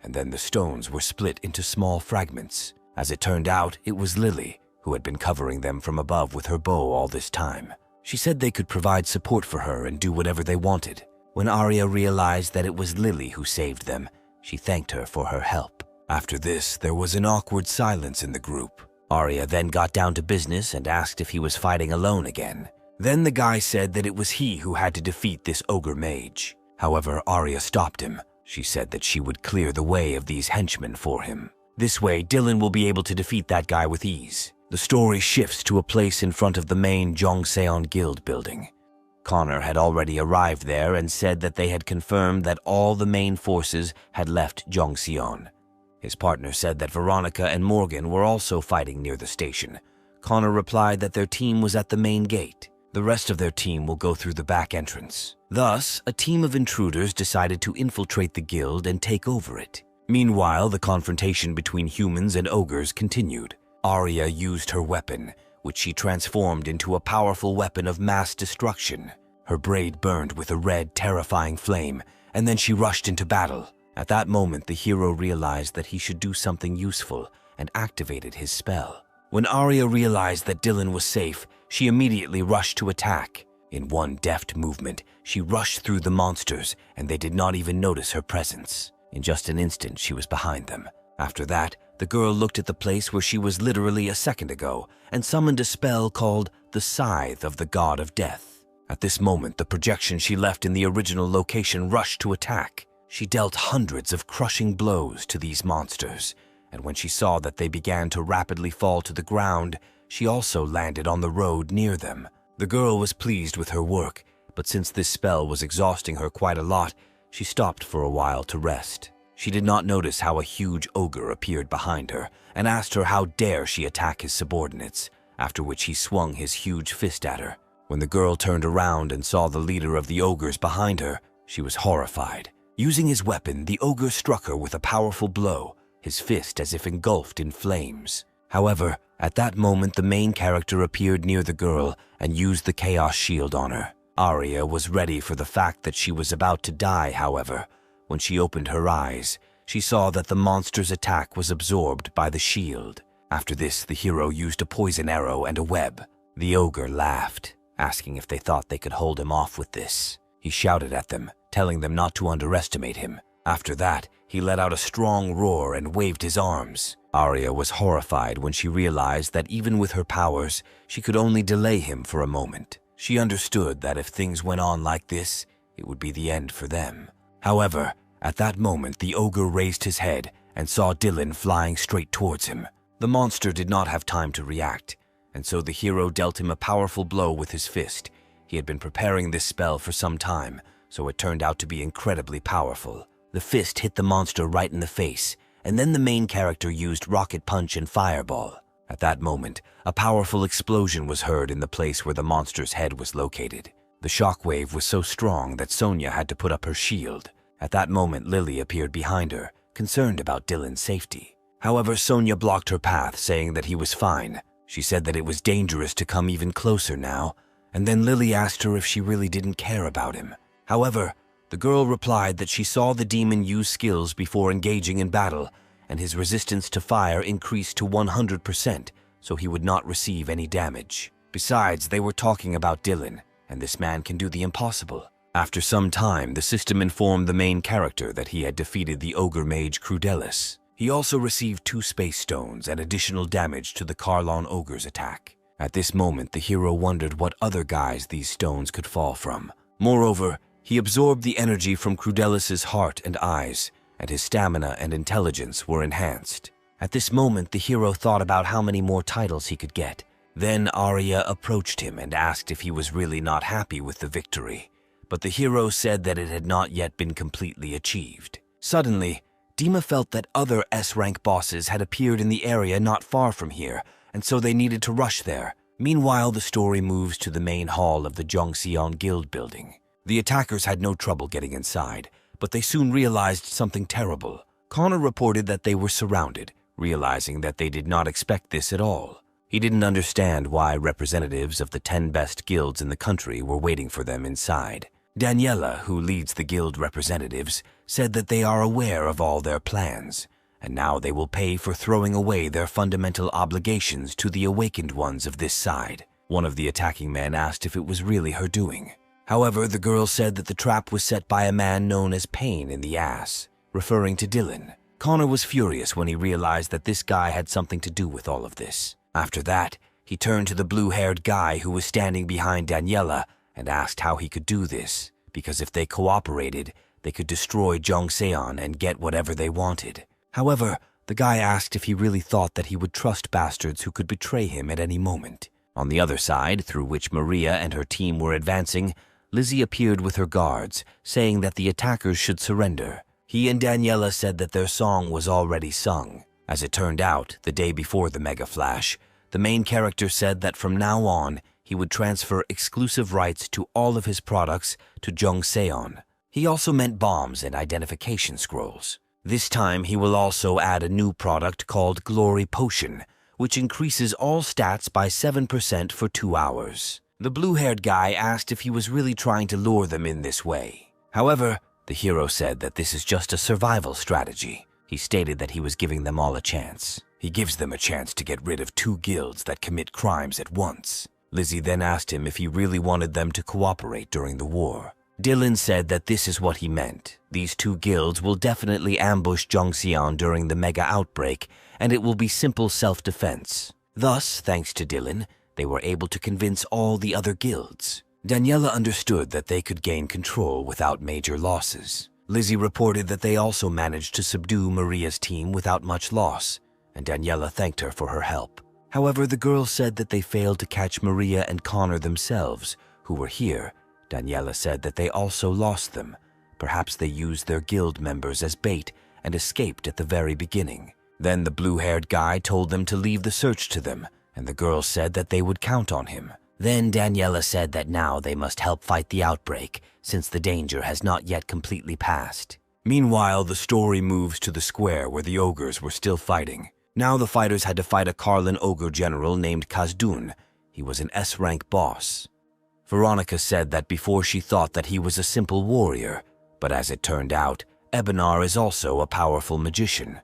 Speaker 1: and then the stones were split into small fragments. As it turned out, it was Lily, who had been covering them from above with her bow all this time. She said they could provide support for her and do whatever they wanted. When Arya realized that it was Lily who saved them, she thanked her for her help. After this, there was an awkward silence in the group. Arya then got down to business and asked if he was fighting alone again. Then the guy said that it was he who had to defeat this ogre mage. However, Arya stopped him. She said that she would clear the way of these henchmen for him. This way, Dylan will be able to defeat that guy with ease. The story shifts to a place in front of the main Jongseon Guild building. Connor had already arrived there and said that they had confirmed that all the main forces had left Jongseon. His partner said that Veronica and Morgan were also fighting near the station. Connor replied that their team was at the main gate. The rest of their team will go through the back entrance. Thus, a team of intruders decided to infiltrate the guild and take over it. Meanwhile, the confrontation between humans and ogres continued. Arya used her weapon, which she transformed into a powerful weapon of mass destruction. Her braid burned with a red, terrifying flame, and then she rushed into battle. At that moment, the hero realized that he should do something useful and activated his spell. When Arya realized that Dylan was safe, she immediately rushed to attack. In one deft movement, she rushed through the monsters, and they did not even notice her presence. In just an instant, she was behind them. After that, the girl looked at the place where she was literally a second ago and summoned a spell called the Scythe of the God of Death. At this moment, the projection she left in the original location rushed to attack. She dealt hundreds of crushing blows to these monsters, and when she saw that they began to rapidly fall to the ground, she also landed on the road near them. The girl was pleased with her work, but since this spell was exhausting her quite a lot, she stopped for a while to rest. She did not notice how a huge ogre appeared behind her and asked her how dare she attack his subordinates, after which he swung his huge fist at her. When the girl turned around and saw the leader of the ogres behind her, she was horrified. Using his weapon, the ogre struck her with a powerful blow, his fist as if engulfed in flames. However, at that moment the main character appeared near the girl and used the chaos shield on her. Arya was ready for the fact that she was about to die, however. When she opened her eyes, she saw that the monster's attack was absorbed by the shield. After this, the hero used a poison arrow and a web. The ogre laughed, asking if they thought they could hold him off with this. He shouted at them, telling them not to underestimate him. After that, he let out a strong roar and waved his arms. Arya was horrified when she realized that even with her powers, she could only delay him for a moment. She understood that if things went on like this, it would be the end for them. However, at that moment, the ogre raised his head and saw Dylan flying straight towards him. The monster did not have time to react, and so the hero dealt him a powerful blow with his fist. He had been preparing this spell for some time, so it turned out to be incredibly powerful. The fist hit the monster right in the face, and then the main character used rocket punch and fireball. At that moment, a powerful explosion was heard in the place where the monster's head was located. The shockwave was so strong that Sonia had to put up her shield. At that moment, Lily appeared behind her, concerned about Dylan's safety. However, Sonia blocked her path, saying that he was fine. She said that it was dangerous to come even closer now, and then Lily asked her if she really didn't care about him. However, the girl replied that she saw the demon use skills before engaging in battle, and his resistance to fire increased to 100%, so he would not receive any damage. Besides, they were talking about Dylan, and this man can do the impossible. After some time, the system informed the main character that he had defeated the ogre mage Crudelis. He also received 2 space stones and additional damage to the Carlon ogre's attack. At this moment, the hero wondered what other guise these stones could fall from. Moreover, he absorbed the energy from Crudelis's heart and eyes, and his stamina and intelligence were enhanced. At this moment, the hero thought about how many more titles he could get. Then Arya approached him and asked if he was really not happy with the victory, but the hero said that it had not yet been completely achieved. Suddenly, Dima felt that other S-rank bosses had appeared in the area not far from here, and so they needed to rush there. Meanwhile, the story moves to the main hall of the Jongseon Guild building. The attackers had no trouble getting inside, but they soon realized something terrible. Connor reported that they were surrounded, realizing that they did not expect this at all. He didn't understand why representatives of the 10 best guilds in the country were waiting for them inside. Daniela, who leads the guild representatives, said that they are aware of all their plans, and now they will pay for throwing away their fundamental obligations to the awakened ones of this side. One of the attacking men asked if it was really her doing. However, the girl said that the trap was set by a man known as Pain in the Ass, referring to Dylan. Connor was furious when he realized that this guy had something to do with all of this. After that, he turned to the blue-haired guy who was standing behind Daniela and asked how he could do this, because if they cooperated, they could destroy Jongseon and get whatever they wanted. However, the guy asked if he really thought that he would trust bastards who could betray him at any moment. On the other side, through which Maria and her team were advancing, Lizzie appeared with her guards, saying that the attackers should surrender. He and Daniela said that their song was already sung. As it turned out, the day before the Mega Flash, the main character said that from now on, he would transfer exclusive rights to all of his products to Jongseon. He also meant bombs and identification scrolls. This time, he will also add a new product called Glory Potion, which increases all stats by 7% for 2 hours. The blue-haired guy asked if he was really trying to lure them in this way. However, the hero said that this is just a survival strategy. He stated that he was giving them all a chance. He gives them a chance to get rid of 2 guilds that commit crimes at once. Lizzie then asked him if he really wanted them to cooperate during the war. Dylan said that this is what he meant. These 2 guilds will definitely ambush Jongseon during the mega outbreak, and it will be simple self-defense. Thus, thanks to Dylan, they were able to convince all the other guilds. Daniela understood that they could gain control without major losses. Lizzie reported that they also managed to subdue Maria's team without much loss, and Daniela thanked her for her help. However, the girl said that they failed to catch Maria and Connor themselves, who were here. Daniela said that they also lost them. Perhaps they used their guild members as bait and escaped at the very beginning. Then the blue-haired guy told them to leave the search to them, and the girl said that they would count on him. Then Daniela said that now they must help fight the outbreak, since the danger has not yet completely passed. Meanwhile, the story moves to the square where the ogres were still fighting. Now the fighters had to fight a Karlan ogre general named Kazdun. He was an S-rank boss. Veronica said that before she thought that he was a simple warrior, but as it turned out, Ebenar is also a powerful magician.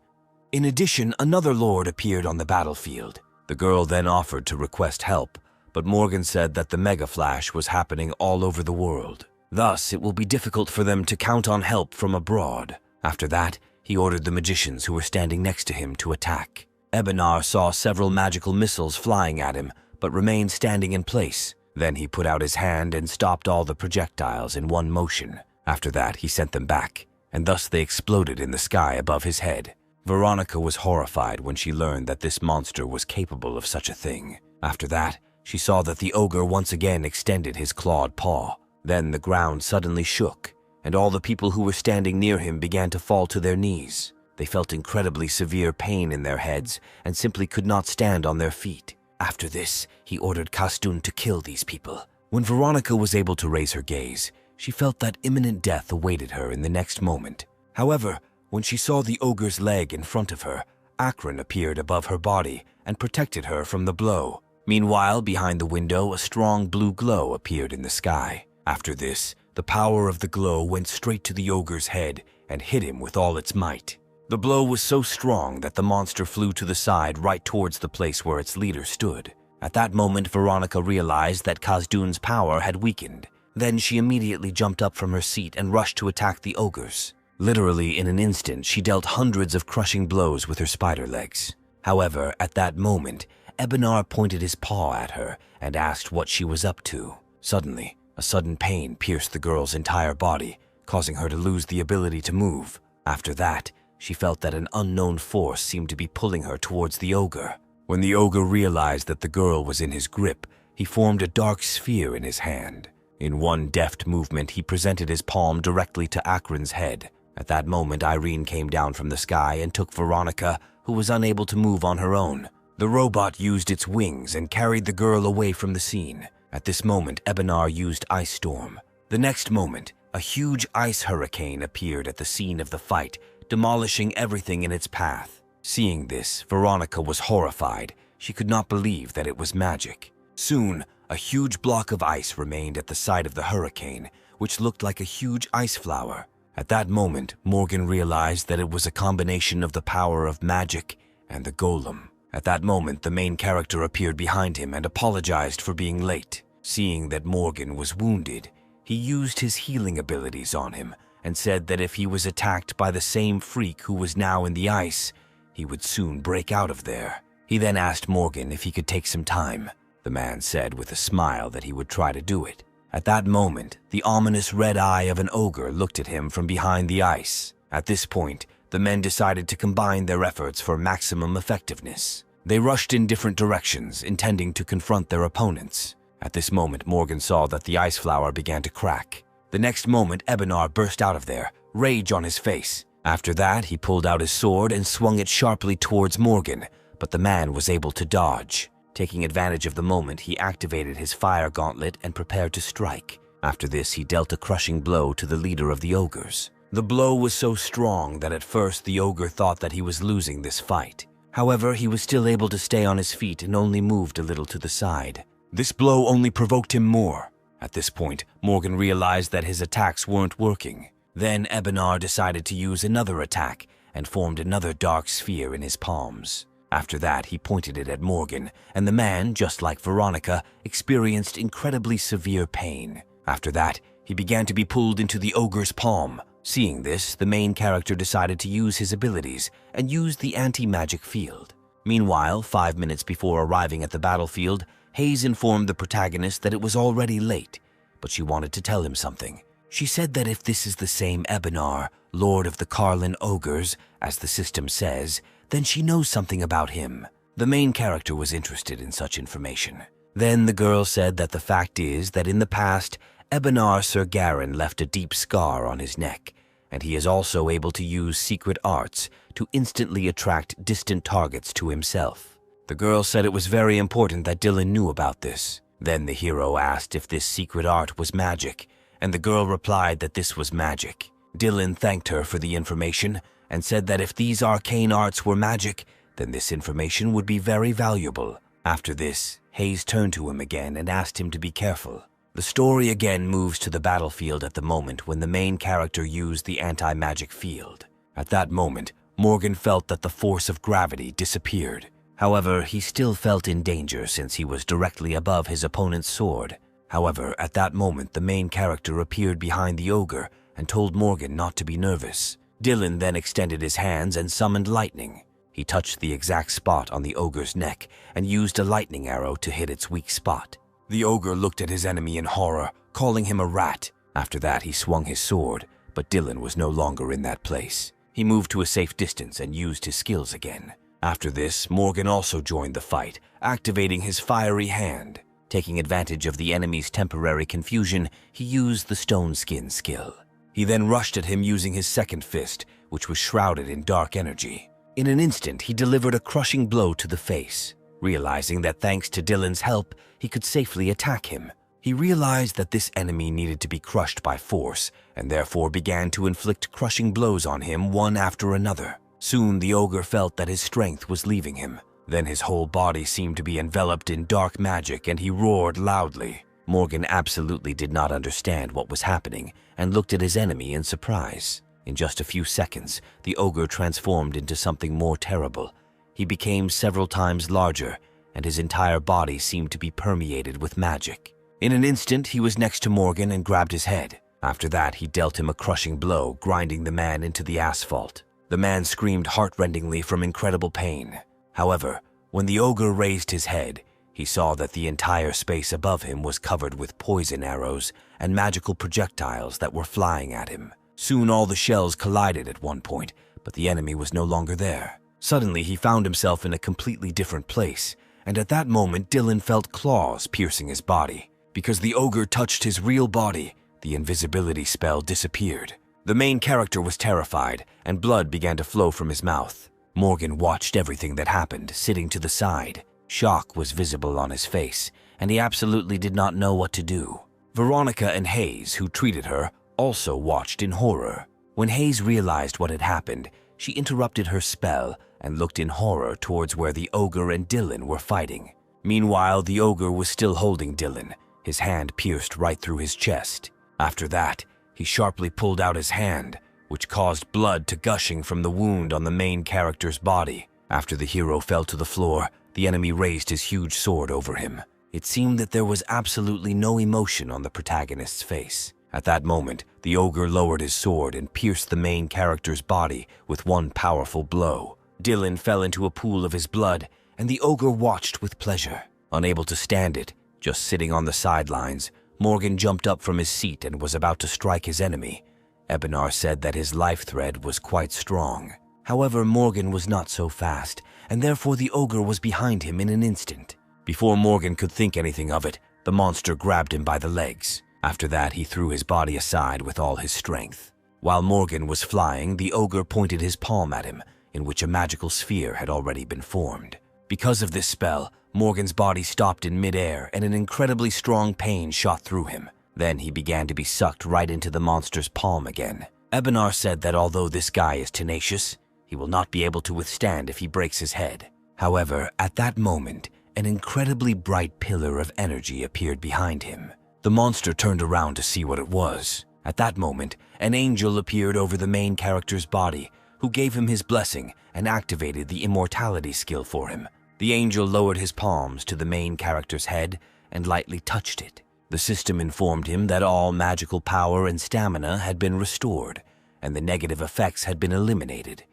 Speaker 1: In addition, another lord appeared on the battlefield. The girl then offered to request help, but Morgan said that the Mega Flash was happening all over the world. Thus, it will be difficult for them to count on help from abroad. After that, he ordered the magicians who were standing next to him to attack. Ebenar saw several magical missiles flying at him, but remained standing in place. Then he put out his hand and stopped all the projectiles in one motion. After that, he sent them back, and thus they exploded in the sky above his head. Veronica was horrified when she learned that this monster was capable of such a thing. After that, she saw that the ogre once again extended his clawed paw. Then the ground suddenly shook, and all the people who were standing near him began to fall to their knees. They felt incredibly severe pain in their heads and simply could not stand on their feet. After this, he ordered Kastun to kill these people. When Veronica was able to raise her gaze, she felt that imminent death awaited her in the next moment. However, when she saw the ogre's leg in front of her, Akron appeared above her body and protected her from the blow. Meanwhile, behind the window, a strong blue glow appeared in the sky. After this, the power of the glow went straight to the ogre's head and hit him with all its might. The blow was so strong that the monster flew to the side right towards the place where its leader stood. At that moment, Veronica realized that Kazdun's power had weakened. Then she immediately jumped up from her seat and rushed to attack the ogres. Literally in an instant, she dealt hundreds of crushing blows with her spider legs. However, at that moment, Ebenar pointed his paw at her and asked what she was up to. Suddenly, a sudden pain pierced the girl's entire body, causing her to lose the ability to move. After that, she felt that an unknown force seemed to be pulling her towards the ogre. When the ogre realized that the girl was in his grip, he formed a dark sphere in his hand. In one deft movement, he presented his palm directly to Akron's head. At that moment, Irene came down from the sky and took Veronica, who was unable to move on her own. The robot used its wings and carried the girl away from the scene. At this moment, Ebenar used Ice Storm. The next moment, a huge ice hurricane appeared at the scene of the fight, demolishing everything in its path. Seeing this, Veronica was horrified. She could not believe that it was magic. Soon, a huge block of ice remained at the side of the hurricane, which looked like a huge ice flower. At that moment, Morgan realized that it was a combination of the power of magic and the golem. At that moment, the main character appeared behind him and apologized for being late. Seeing that Morgan was wounded, he used his healing abilities on him and said that if he was attacked by the same freak who was now in the ice, he would soon break out of there. He then asked Morgan if he could take some time. The man said with a smile that he would try to do it. At that moment, the ominous red eye of an ogre looked at him from behind the ice. At this point, the men decided to combine their efforts for maximum effectiveness. They rushed in different directions, intending to confront their opponents. At this moment, Morgan saw that the ice flower began to crack. The next moment, Ebenar burst out of there, rage on his face. After that, he pulled out his sword and swung it sharply towards Morgan, but the man was able to dodge. Taking advantage of the moment, he activated his fire gauntlet and prepared to strike. After this, he dealt a crushing blow to the leader of the ogres. The blow was so strong that at first the ogre thought that he was losing this fight. However, he was still able to stay on his feet and only moved a little to the side. This blow only provoked him more. At this point, Morgan realized that his attacks weren't working. Then Ebenar decided to use another attack and formed another dark sphere in his palms. After that, he pointed it at Morgan, and the man, just like Veronica, experienced incredibly severe pain. After that, he began to be pulled into the ogre's palm. Seeing this, the main character decided to use his abilities and used the anti-magic field. Meanwhile, 5 minutes before arriving at the battlefield, Hayes informed the protagonist that it was already late, but she wanted to tell him something. She said that if this is the same Ebenar, Lord of the Carlin Ogres, as the system says, then she knows something about him. The main character was interested in such information. Then the girl said that the fact is that in the past, Ebenar Sir Garin left a deep scar on his neck, and he is also able to use secret arts to instantly attract distant targets to himself. The girl said it was very important that Dylan knew about this. Then the hero asked if this secret art was magic, and the girl replied that this was magic. Dylan thanked her for the information and said that if these arcane arts were magic, then this information would be very valuable. After this, Hayes turned to him again and asked him to be careful. The story again moves to the battlefield at the moment when the main character used the anti-magic field. At that moment, Morgan felt that the force of gravity disappeared. However, he still felt in danger since he was directly above his opponent's sword. However, at that moment, the main character appeared behind the ogre and told Morgan not to be nervous. Dylan then extended his hands and summoned lightning. He touched the exact spot on the ogre's neck and used a lightning arrow to hit its weak spot. The ogre looked at his enemy in horror, calling him a rat. After that, he swung his sword, but Dylan was no longer in that place. He moved to a safe distance and used his skills again. After this, Morgan also joined the fight, activating his fiery hand. Taking advantage of the enemy's temporary confusion, he used the stone skin skill. He then rushed at him using his second fist, which was shrouded in dark energy. In an instant, he delivered a crushing blow to the face. Realizing that thanks to Dylan's help, he could safely attack him. He realized that this enemy needed to be crushed by force, and therefore began to inflict crushing blows on him one after another. Soon the ogre felt that his strength was leaving him. Then his whole body seemed to be enveloped in dark magic, and he roared loudly. Morgan absolutely did not understand what was happening and looked at his enemy in surprise. In just a few seconds, the ogre transformed into something more terrible. He became several times larger, and his entire body seemed to be permeated with magic. In an instant, he was next to Morgan and grabbed his head. After that, he dealt him a crushing blow, grinding the man into the asphalt. The man screamed heartrendingly from incredible pain. However, when the ogre raised his head, he saw that the entire space above him was covered with poison arrows and magical projectiles that were flying at him. Soon all the shells collided at one point, but the enemy was no longer there. Suddenly, he found himself in a completely different place, and at that moment, Dylan felt claws piercing his body. Because the ogre touched his real body, the invisibility spell disappeared. The main character was terrified, and blood began to flow from his mouth. Morgan watched everything that happened, sitting to the side. Shock was visible on his face, and he absolutely did not know what to do. Veronica and Hayes, who treated her, also watched in horror. When Hayes realized what had happened, she interrupted her spell and looked in horror towards where the ogre and Dylan were fighting. Meanwhile, the ogre was still holding Dylan, his hand pierced right through his chest. After that, he sharply pulled out his hand, which caused blood to gushing from the wound on the main character's body. After the hero fell to the floor, the enemy raised his huge sword over him. It seemed that there was absolutely no emotion on the protagonist's face. At that moment, the ogre lowered his sword and pierced the main character's body with one powerful blow. Dylan fell into a pool of his blood, and the ogre watched with pleasure. Unable to stand it, just sitting on the sidelines, Morgan jumped up from his seat and was about to strike his enemy. Ebenar said that his life thread was quite strong. However, Morgan was not so fast, and therefore the ogre was behind him in an instant. Before Morgan could think anything of it, the monster grabbed him by the legs. After that, he threw his body aside with all his strength. While Morgan was flying, the ogre pointed his palm at him, in which a magical sphere had already been formed. Because of this spell, Morgan's body stopped in midair and an incredibly strong pain shot through him. Then he began to be sucked right into the monster's palm again. Ebenar said that although this guy is tenacious, he will not be able to withstand if he breaks his head. However, at that moment, an incredibly bright pillar of energy appeared behind him. The monster turned around to see what it was. At that moment, an angel appeared over the main character's body, who gave him his blessing and activated the immortality skill for him. The angel lowered his palms to the main character's head and lightly touched it. The system informed him that all magical power and stamina had been restored, and the negative effects had been eliminated.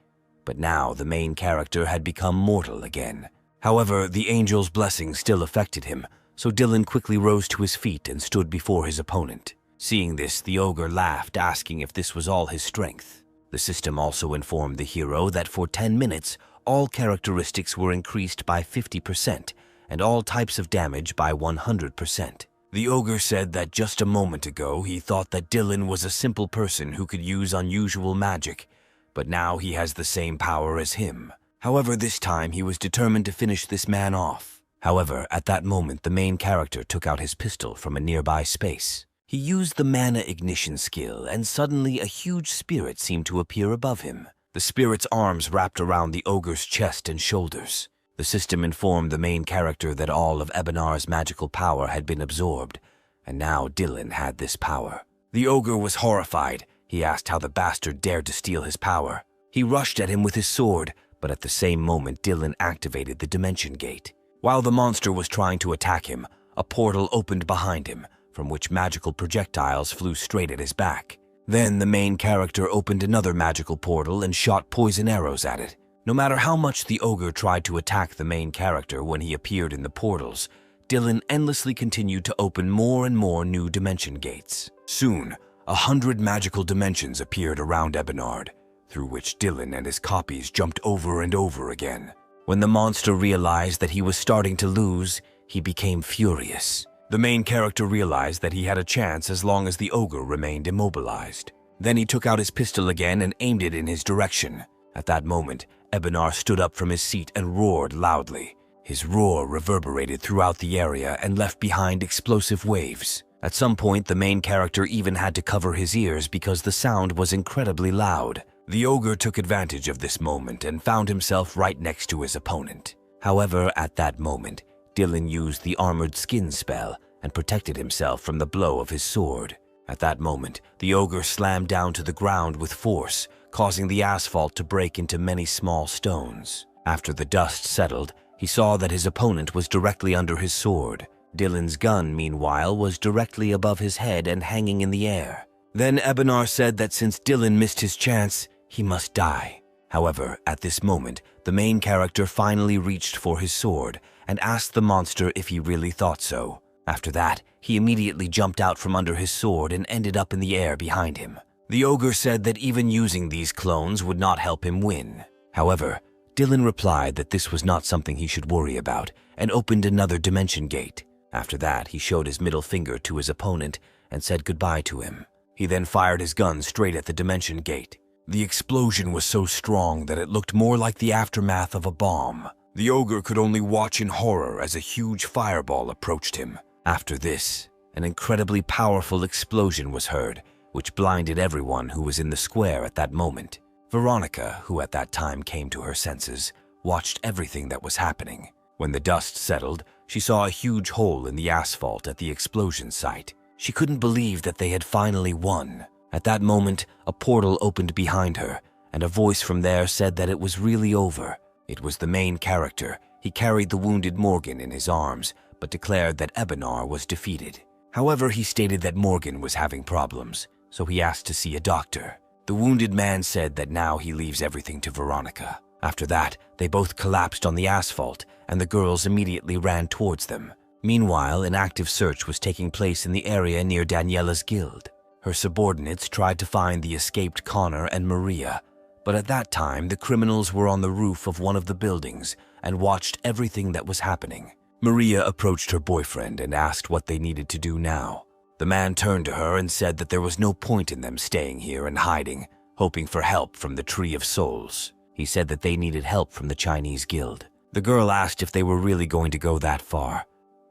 Speaker 1: But now the main character had become mortal again. However, the angel's blessing still affected him, so Dylan quickly rose to his feet and stood before his opponent. Seeing this, the ogre laughed, asking if this was all his strength. The system also informed the hero that for 10 minutes, all characteristics were increased by 50%, and all types of damage by 100%. The ogre said that just a moment ago he thought that Dylan was a simple person who could use unusual magic, but now he has the same power as him. However, this time he was determined to finish this man off. However, at that moment the main character took out his pistol from a nearby space. He used the mana ignition skill, and suddenly a huge spirit seemed to appear above him. The spirit's arms wrapped around the ogre's chest and shoulders. The system informed the main character that all of Ebenar's magical power had been absorbed, and now Dylan had this power. The ogre was horrified. He asked how the bastard dared to steal his power. He rushed at him with his sword, but at the same moment Dylan activated the dimension gate. While the monster was trying to attack him, a portal opened behind him, from which magical projectiles flew straight at his back. Then the main character opened another magical portal and shot poison arrows at it. No matter how much the ogre tried to attack the main character when he appeared in the portals, Dylan endlessly continued to open more and more new dimension gates. Soon, 100 magical dimensions appeared around Ebenard, through which Dylan and his copies jumped over and over again. When the monster realized that he was starting to lose, he became furious. The main character realized that he had a chance as long as the ogre remained immobilized. Then he took out his pistol again and aimed it in his direction. At that moment, Ebenar stood up from his seat and roared loudly. His roar reverberated throughout the area and left behind explosive waves. At some point, the main character even had to cover his ears because the sound was incredibly loud. The ogre took advantage of this moment and found himself right next to his opponent. However, at that moment, Dylan used the armored skin spell and protected himself from the blow of his sword. At that moment, the ogre slammed down to the ground with force, causing the asphalt to break into many small stones. After the dust settled, he saw that his opponent was directly under his sword. Dylan's gun, meanwhile, was directly above his head and hanging in the air. Then Ebenar said that since Dylan missed his chance, he must die. However, at this moment, the main character finally reached for his sword and asked the monster if he really thought so. After that, he immediately jumped out from under his sword and ended up in the air behind him. The ogre said that even using these clones would not help him win. However, Dylan replied that this was not something he should worry about and opened another dimension gate. After that, he showed his middle finger to his opponent and said goodbye to him. He then fired his gun straight at the dimension gate. The explosion was so strong that it looked more like the aftermath of a bomb. The ogre could only watch in horror as a huge fireball approached him. After this, an incredibly powerful explosion was heard, which blinded everyone who was in the square at that moment. Veronica, who at that time came to her senses, watched everything that was happening. When the dust settled, she saw a huge hole in the asphalt at the explosion site. She couldn't believe that they had finally won. At that moment, a portal opened behind her, and a voice from there said that it was really over. It was the main character. He carried the wounded Morgan in his arms, but declared that Ebenar was defeated. However, he stated that Morgan was having problems, so he asked to see a doctor. The wounded man said that now he leaves everything to Veronica. After that, they both collapsed on the asphalt, and the girls immediately ran towards them. Meanwhile, an active search was taking place in the area near Daniela's guild. Her subordinates tried to find the escaped Connor and Maria, but at that time, the criminals were on the roof of one of the buildings and watched everything that was happening. Maria approached her boyfriend and asked what they needed to do now. The man turned to her and said that there was no point in them staying here and hiding, hoping for help from the Tree of Souls. He said that they needed help from the Chinese guild. The girl asked if they were really going to go that far.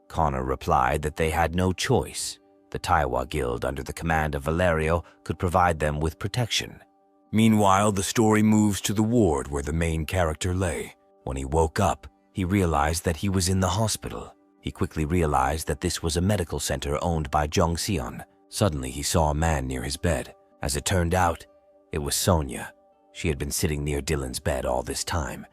Speaker 1: Connor replied that they had no choice. The Taiwa Guild, under the command of Valerio, could provide them with protection. Meanwhile, the story moves to the ward where the main character lay. When he woke up, he realized that he was in the hospital. He quickly realized that this was a medical center owned by Zhongxian. Suddenly, he saw a man near his bed. As it turned out, it was Sonia. She had been sitting near Dylan's bed all this time,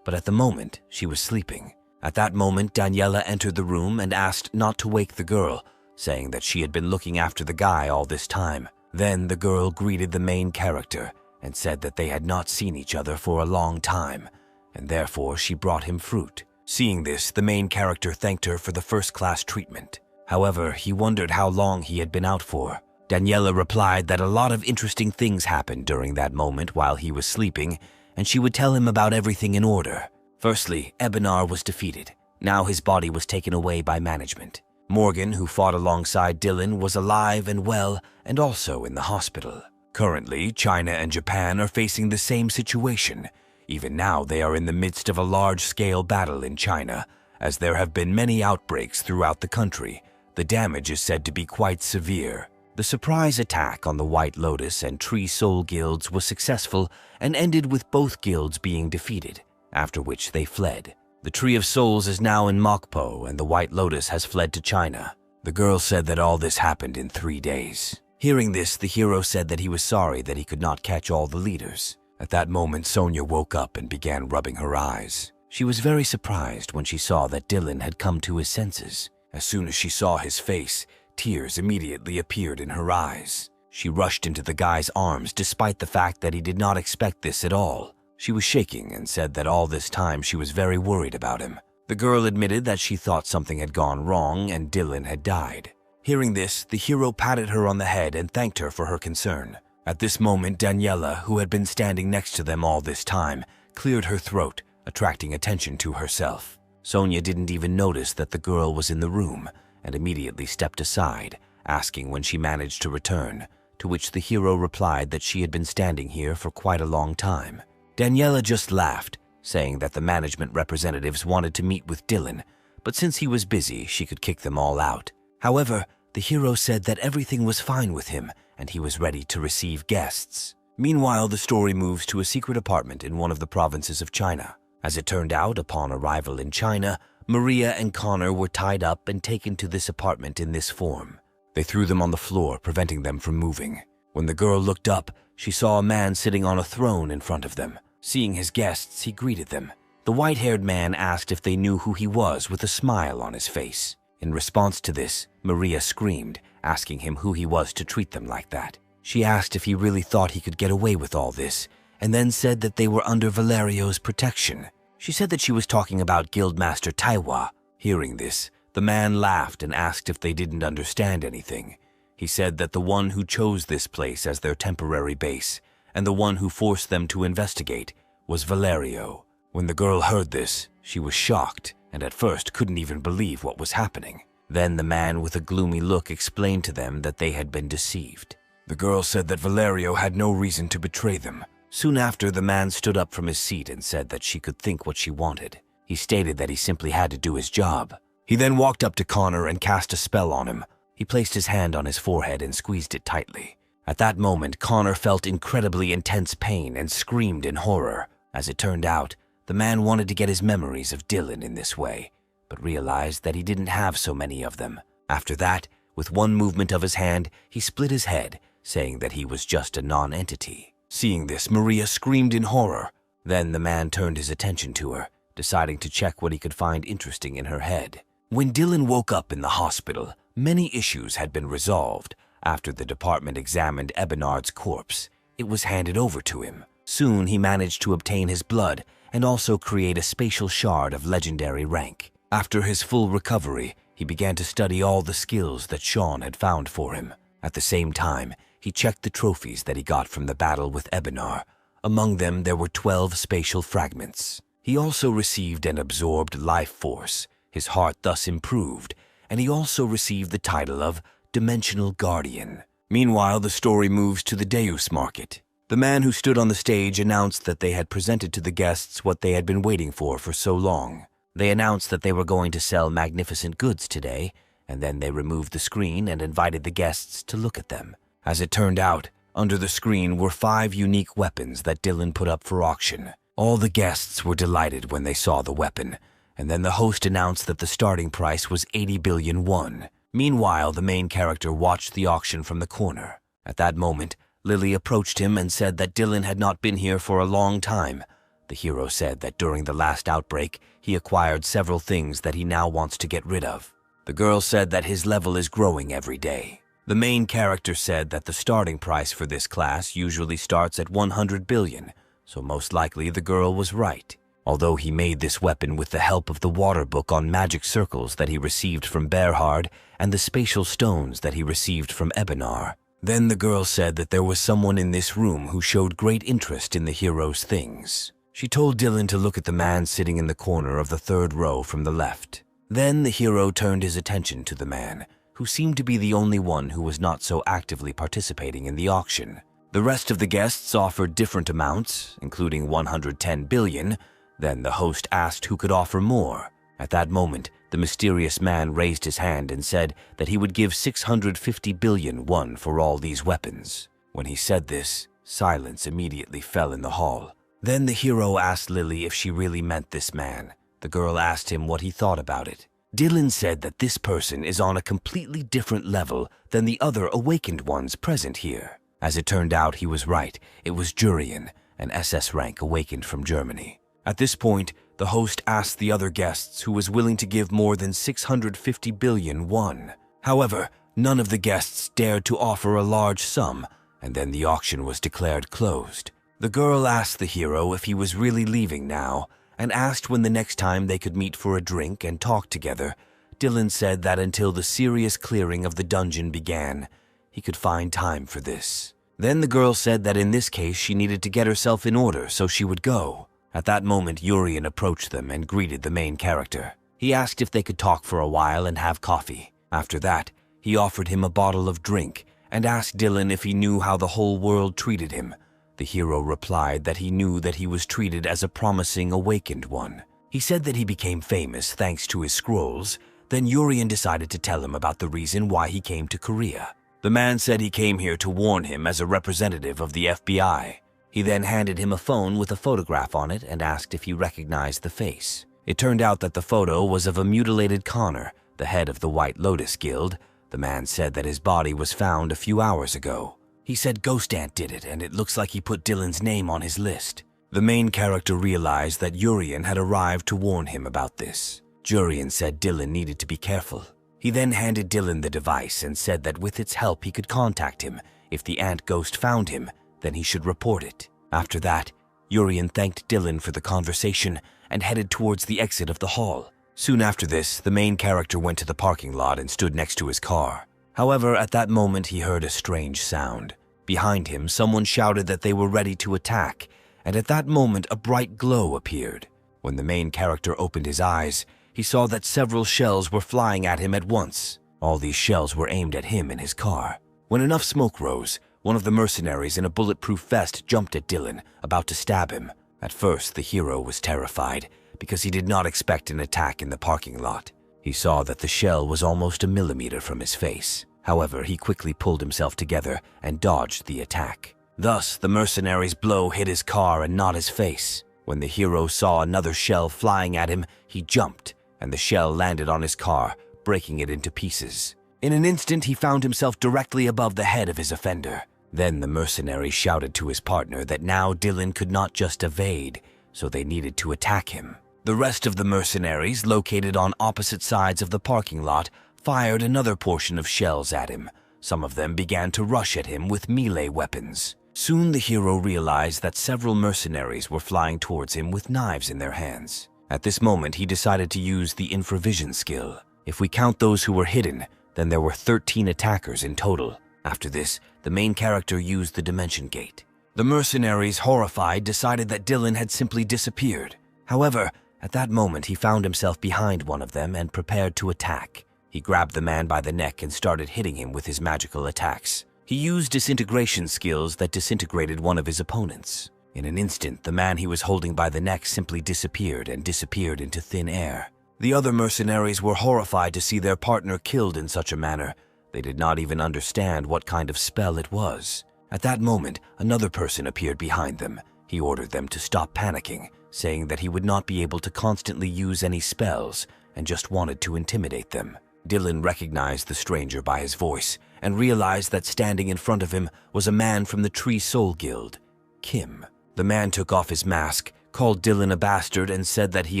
Speaker 1: but at the moment, she was sleeping. At that moment, Daniela entered the room and asked not to wake the girl, saying that she had been looking after the guy all this time. Then the girl greeted the main character and said that they had not seen each other for a long time, and therefore she brought him fruit. Seeing this, the main character thanked her for the first-class treatment. However, he wondered how long he had been out for. Daniela replied that a lot of interesting things happened during that moment while he was sleeping, and she would tell him about everything in order. Firstly, Ebenar was defeated. Now his body was taken away by management. Morgan, who fought alongside Dylan, was alive and well and also in the hospital. Currently, China and Japan are facing the same situation. Even now, they are in the midst of a large-scale battle in China, as there have been many outbreaks throughout the country. The damage is said to be quite severe. The surprise attack on the White Lotus and Tree Soul guilds was successful and ended with both guilds being defeated, after which they fled. The Tree of Souls is now in Mokpo, and the White Lotus has fled to China. The girl said that all this happened in 3 days. Hearing this, the hero said that he was sorry that he could not catch all the leaders. At that moment, Sonia woke up and began rubbing her eyes. She was very surprised when she saw that Dylan had come to his senses. As soon as she saw his face, tears immediately appeared in her eyes. She rushed into the guy's arms despite the fact that he did not expect this at all. She was shaking and said that all this time she was very worried about him. The girl admitted that she thought something had gone wrong and Dylan had died. Hearing this, the hero patted her on the head and thanked her for her concern. At this moment, Daniela, who had been standing next to them all this time, cleared her throat, attracting attention to herself. Sonia didn't even notice that the girl was in the room and immediately stepped aside, asking when she managed to return, to which the hero replied that she had been standing here for quite a long time. Daniela just laughed, saying that the management representatives wanted to meet with Dylan, but since he was busy, she could kick them all out. However, the hero said that everything was fine with him and he was ready to receive guests. Meanwhile, the story moves to a secret apartment in one of the provinces of China. As it turned out, upon arrival in China, Maria and Connor were tied up and taken to this apartment in this form. They threw them on the floor, preventing them from moving. When the girl looked up, she saw a man sitting on a throne in front of them. Seeing his guests, he greeted them. The white-haired man asked if they knew who he was with a smile on his face. In response to this, Maria screamed, asking him who he was to treat them like that. She asked if he really thought he could get away with all this, and then said that they were under Valerio's protection. She said that she was talking about Guildmaster Taiwa. Hearing this, the man laughed and asked if they didn't understand anything. He said that the one who chose this place as their temporary base, and the one who forced them to investigate, was Valerio. When the girl heard this, she was shocked, and at first couldn't even believe what was happening. Then the man with a gloomy look explained to them that they had been deceived. The girl said that Valerio had no reason to betray them. Soon after, the man stood up from his seat and said that she could think what she wanted. He stated that he simply had to do his job. He then walked up to Connor and cast a spell on him. He placed his hand on his forehead and squeezed it tightly. At that moment, Connor felt incredibly intense pain and screamed in horror. As it turned out, the man wanted to get his memories of Dylan in this way, but realized that he didn't have so many of them. After that, with one movement of his hand, he split his head, saying that he was just a non-entity. Seeing this, Maria screamed in horror. Then the man turned his attention to her, deciding to check what he could find interesting in her head. When Dylan woke up in the hospital, many issues had been resolved. After the department examined Ebenard's corpse, it was handed over to him. Soon he managed to obtain his blood and also create a spatial shard of legendary rank. After his full recovery, he began to study all the skills that Sean had found for him. At the same time, he checked the trophies that he got from the battle with Ebenar. Among them, there were 12 spatial fragments. He also received an absorbed life force. His heart thus improved, and he also received the title of Dimensional Guardian. Meanwhile, the story moves to the Deus Market. The man who stood on the stage announced that they had presented to the guests what they had been waiting for so long. They announced that they were going to sell magnificent goods today, and then they removed the screen and invited the guests to look at them. As it turned out, under the screen were 5 unique weapons that Dylan put up for auction. All the guests were delighted when they saw the weapon, and then the host announced that the starting price was 80 billion won. Meanwhile, the main character watched the auction from the corner. At that moment, Lily approached him and said that Dylan had not been here for a long time. The hero said that during the last outbreak, he acquired several things that he now wants to get rid of. The girl said that his level is growing every day. The main character said that the starting price for this class usually starts at 100 billion, so most likely the girl was right. Although he made this weapon with the help of the water book on magic circles that he received from Berhard and the spatial stones that he received from Ebenar. Then the girl said that there was someone in this room who showed great interest in the hero's things. She told Dylan to look at the man sitting in the corner of the 3rd row from the left. Then the hero turned his attention to the man, who seemed to be the only one who was not so actively participating in the auction. The rest of the guests offered different amounts, including 110 billion. Then the host asked who could offer more. At that moment, the mysterious man raised his hand and said that he would give 650 billion won for all these weapons. When he said this, silence immediately fell in the hall. Then the hero asked Lily if she really meant this man. The girl asked him what he thought about it. Dylan said that this person is on a completely different level than the other awakened ones present here. As it turned out, he was right. It was Jurian, an SS rank awakened from Germany. At this point, the host asked the other guests who was willing to give more than 650 billion won. However, none of the guests dared to offer a large sum, and then the auction was declared closed. The girl asked the hero if he was really leaving now, and asked when the next time they could meet for a drink and talk together. Dylan said that until the serious clearing of the dungeon began, he could find time for this. Then the girl said that in this case she needed to get herself in order, so she would go. At that moment, Urian approached them and greeted the main character. He asked if they could talk for a while and have coffee. After that, he offered him a bottle of drink and asked Dylan if he knew how the whole world treated him. The hero replied that he knew that he was treated as a promising awakened one. He said that he became famous thanks to his scrolls. Then Urian decided to tell him about the reason why he came to Korea. The man said he came here to warn him as a representative of the FBI. He then handed him a phone with a photograph on it and asked if he recognized the face. It turned out that the photo was of a mutilated Connor, the head of the White Lotus Guild. The man said that his body was found a few hours ago. He said Ghost Ant did it, and it looks like he put Dylan's name on his list. The main character realized that Urian had arrived to warn him about this. Urian said Dylan needed to be careful. He then handed Dylan the device and said that with its help he could contact him. If the ant ghost found him, then he should report it. After that, Urian thanked Dylan for the conversation and headed towards the exit of the hall. Soon after this, the main character went to the parking lot and stood next to his car. However, at that moment he heard a strange sound. Behind him, someone shouted that they were ready to attack, and at that moment a bright glow appeared. When the main character opened his eyes, he saw that several shells were flying at him at once. All these shells were aimed at him in his car. When enough smoke rose, one of the mercenaries in a bulletproof vest jumped at Dylan, about to stab him. At first, the hero was terrified, because he did not expect an attack in the parking lot. He saw that the shell was almost a millimeter from his face. However, he quickly pulled himself together and dodged the attack. Thus, the mercenary's blow hit his car and not his face. When the hero saw another shell flying at him, he jumped, and the shell landed on his car, breaking it into pieces. In an instant, he found himself directly above the head of his offender. Then the mercenary shouted to his partner that now Dylan could not just evade, so they needed to attack him. The rest of the mercenaries, located on opposite sides of the parking lot, fired another portion of shells at him. Some of them began to rush at him with melee weapons. Soon the hero realized that several mercenaries were flying towards him with knives in their hands. At this moment, he decided to use the infravision skill. If we count those who were hidden, then there were 13 attackers in total. After this, the main character used the dimension gate. The mercenaries, horrified, decided that Dylan had simply disappeared. However, at that moment, he found himself behind one of them and prepared to attack. He grabbed the man by the neck and started hitting him with his magical attacks. He used disintegration skills that disintegrated one of his opponents. In an instant, the man he was holding by the neck simply disappeared into thin air. The other mercenaries were horrified to see their partner killed in such a manner. They did not even understand what kind of spell it was. At that moment, another person appeared behind them. He ordered them to stop panicking, saying that he would not be able to constantly use any spells and just wanted to intimidate them. Dylan recognized the stranger by his voice and realized that standing in front of him was a man from the Tree Soul Guild, Kim. The man took off his mask, called Dylan a bastard, and said that he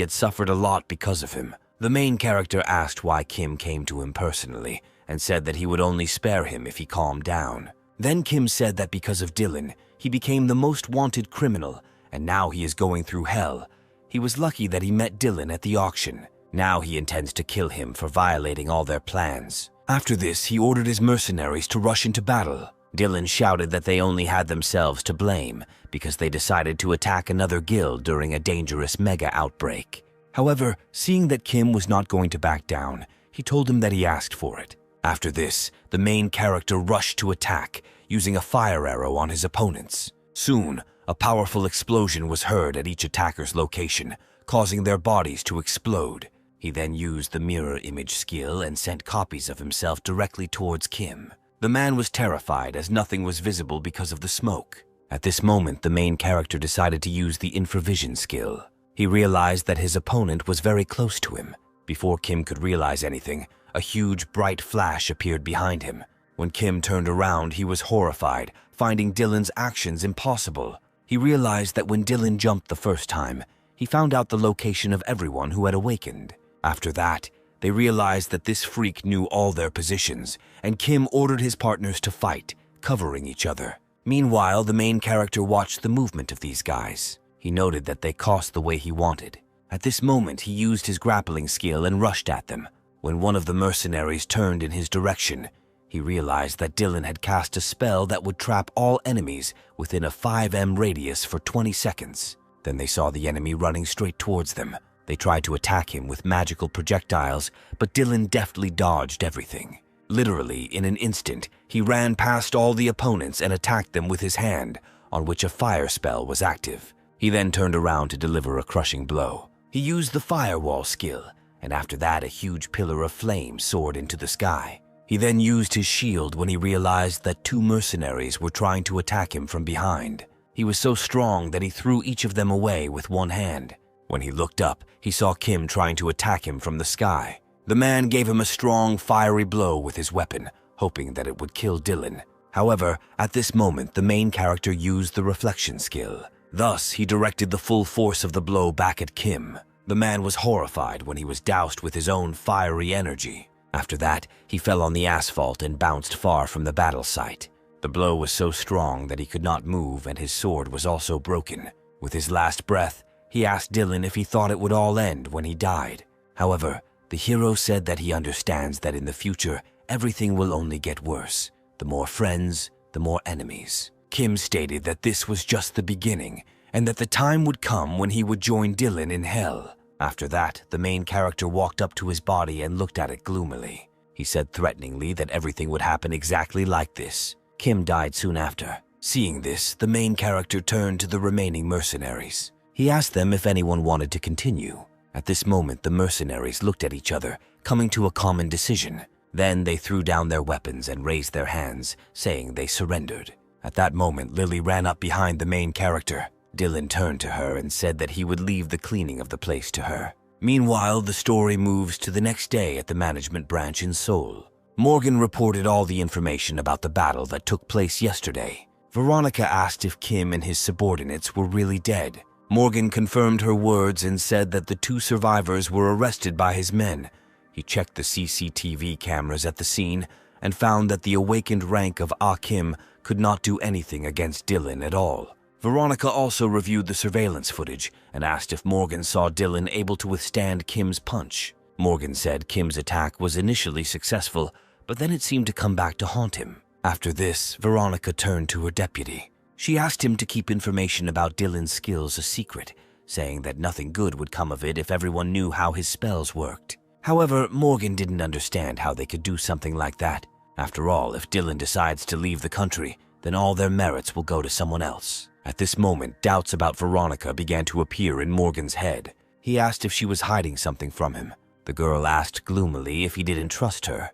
Speaker 1: had suffered a lot because of him. The main character asked why Kim came to him personally and said that he would only spare him if he calmed down. Then Kim said that because of Dylan, he became the most wanted criminal, and now he is going through hell. He was lucky that he met Dylan at the auction. Now he intends to kill him for violating all their plans. After this, he ordered his mercenaries to rush into battle. Dylan shouted that they only had themselves to blame because they decided to attack another guild during a dangerous mega outbreak. However, seeing that Kim was not going to back down, he told him that he asked for it. After this, the main character rushed to attack, using a fire arrow on his opponents. Soon, a powerful explosion was heard at each attacker's location, causing their bodies to explode. He then used the mirror image skill and sent copies of himself directly towards Kim. The man was terrified as nothing was visible because of the smoke. At this moment, the main character decided to use the infravision skill. He realized that his opponent was very close to him. Before Kim could realize anything, a huge bright flash appeared behind him. When Kim turned around, he was horrified, finding Dylan's actions impossible. He realized that when Dylan jumped the first time, he found out the location of everyone who had awakened. After that, they realized that this freak knew all their positions, and Kim ordered his partners to fight, covering each other. Meanwhile, the main character watched the movement of these guys. He noted that they cost the way he wanted. At this moment, he used his grappling skill and rushed at them. When one of the mercenaries turned in his direction, he realized that Dylan had cast a spell that would trap all enemies within a 5m radius for 20 seconds. Then they saw the enemy running straight towards them. They tried to attack him with magical projectiles, but Dylan deftly dodged everything. Literally, in an instant, he ran past all the opponents and attacked them with his hand, on which a fire spell was active. He then turned around to deliver a crushing blow. He used the firewall skill, and after that a huge pillar of flame soared into the sky. He then used his shield when he realized that 2 mercenaries were trying to attack him from behind. He was so strong that he threw each of them away with one hand. When he looked up, he saw Kim trying to attack him from the sky. The man gave him a strong, fiery blow with his weapon, hoping that it would kill Dylan. However, at this moment, the main character used the reflection skill. Thus, he directed the full force of the blow back at Kim. The man was horrified when he was doused with his own fiery energy. After that, he fell on the asphalt and bounced far from the battle site. The blow was so strong that he could not move, and his sword was also broken. With his last breath, he asked Dylan if he thought it would all end when he died. However, the hero said that he understands that in the future, everything will only get worse. The more friends, the more enemies. Kim stated that this was just the beginning, and that the time would come when he would join Dylan in hell. After that, the main character walked up to his body and looked at it gloomily. He said threateningly that everything would happen exactly like this. Kim died soon after. Seeing this, the main character turned to the remaining mercenaries. He asked them if anyone wanted to continue. At this moment, the mercenaries looked at each other, coming to a common decision. Then they threw down their weapons and raised their hands, saying they surrendered. At that moment, Lily ran up behind the main character. Dylan turned to her and said that he would leave the cleaning of the place to her. Meanwhile, the story moves to the next day at the management branch in Seoul. Morgan reported all the information about the battle that took place yesterday. Veronica asked if Kim and his subordinates were really dead. Morgan confirmed her words and said that the 2 survivors were arrested by his men. He checked the CCTV cameras at the scene and found that the awakened rank of Kim could not do anything against Dylan at all. Veronica also reviewed the surveillance footage and asked if Morgan saw Dylan able to withstand Kim's punch. Morgan said Kim's attack was initially successful, but then it seemed to come back to haunt him. After this, Veronica turned to her deputy. She asked him to keep information about Dylan's skills a secret, saying that nothing good would come of it if everyone knew how his spells worked. However, Morgan didn't understand how they could do something like that. After all, if Dylan decides to leave the country, then all their merits will go to someone else. At this moment, doubts about Veronica began to appear in Morgan's head. He asked if she was hiding something from him. The girl asked gloomily if he didn't trust her.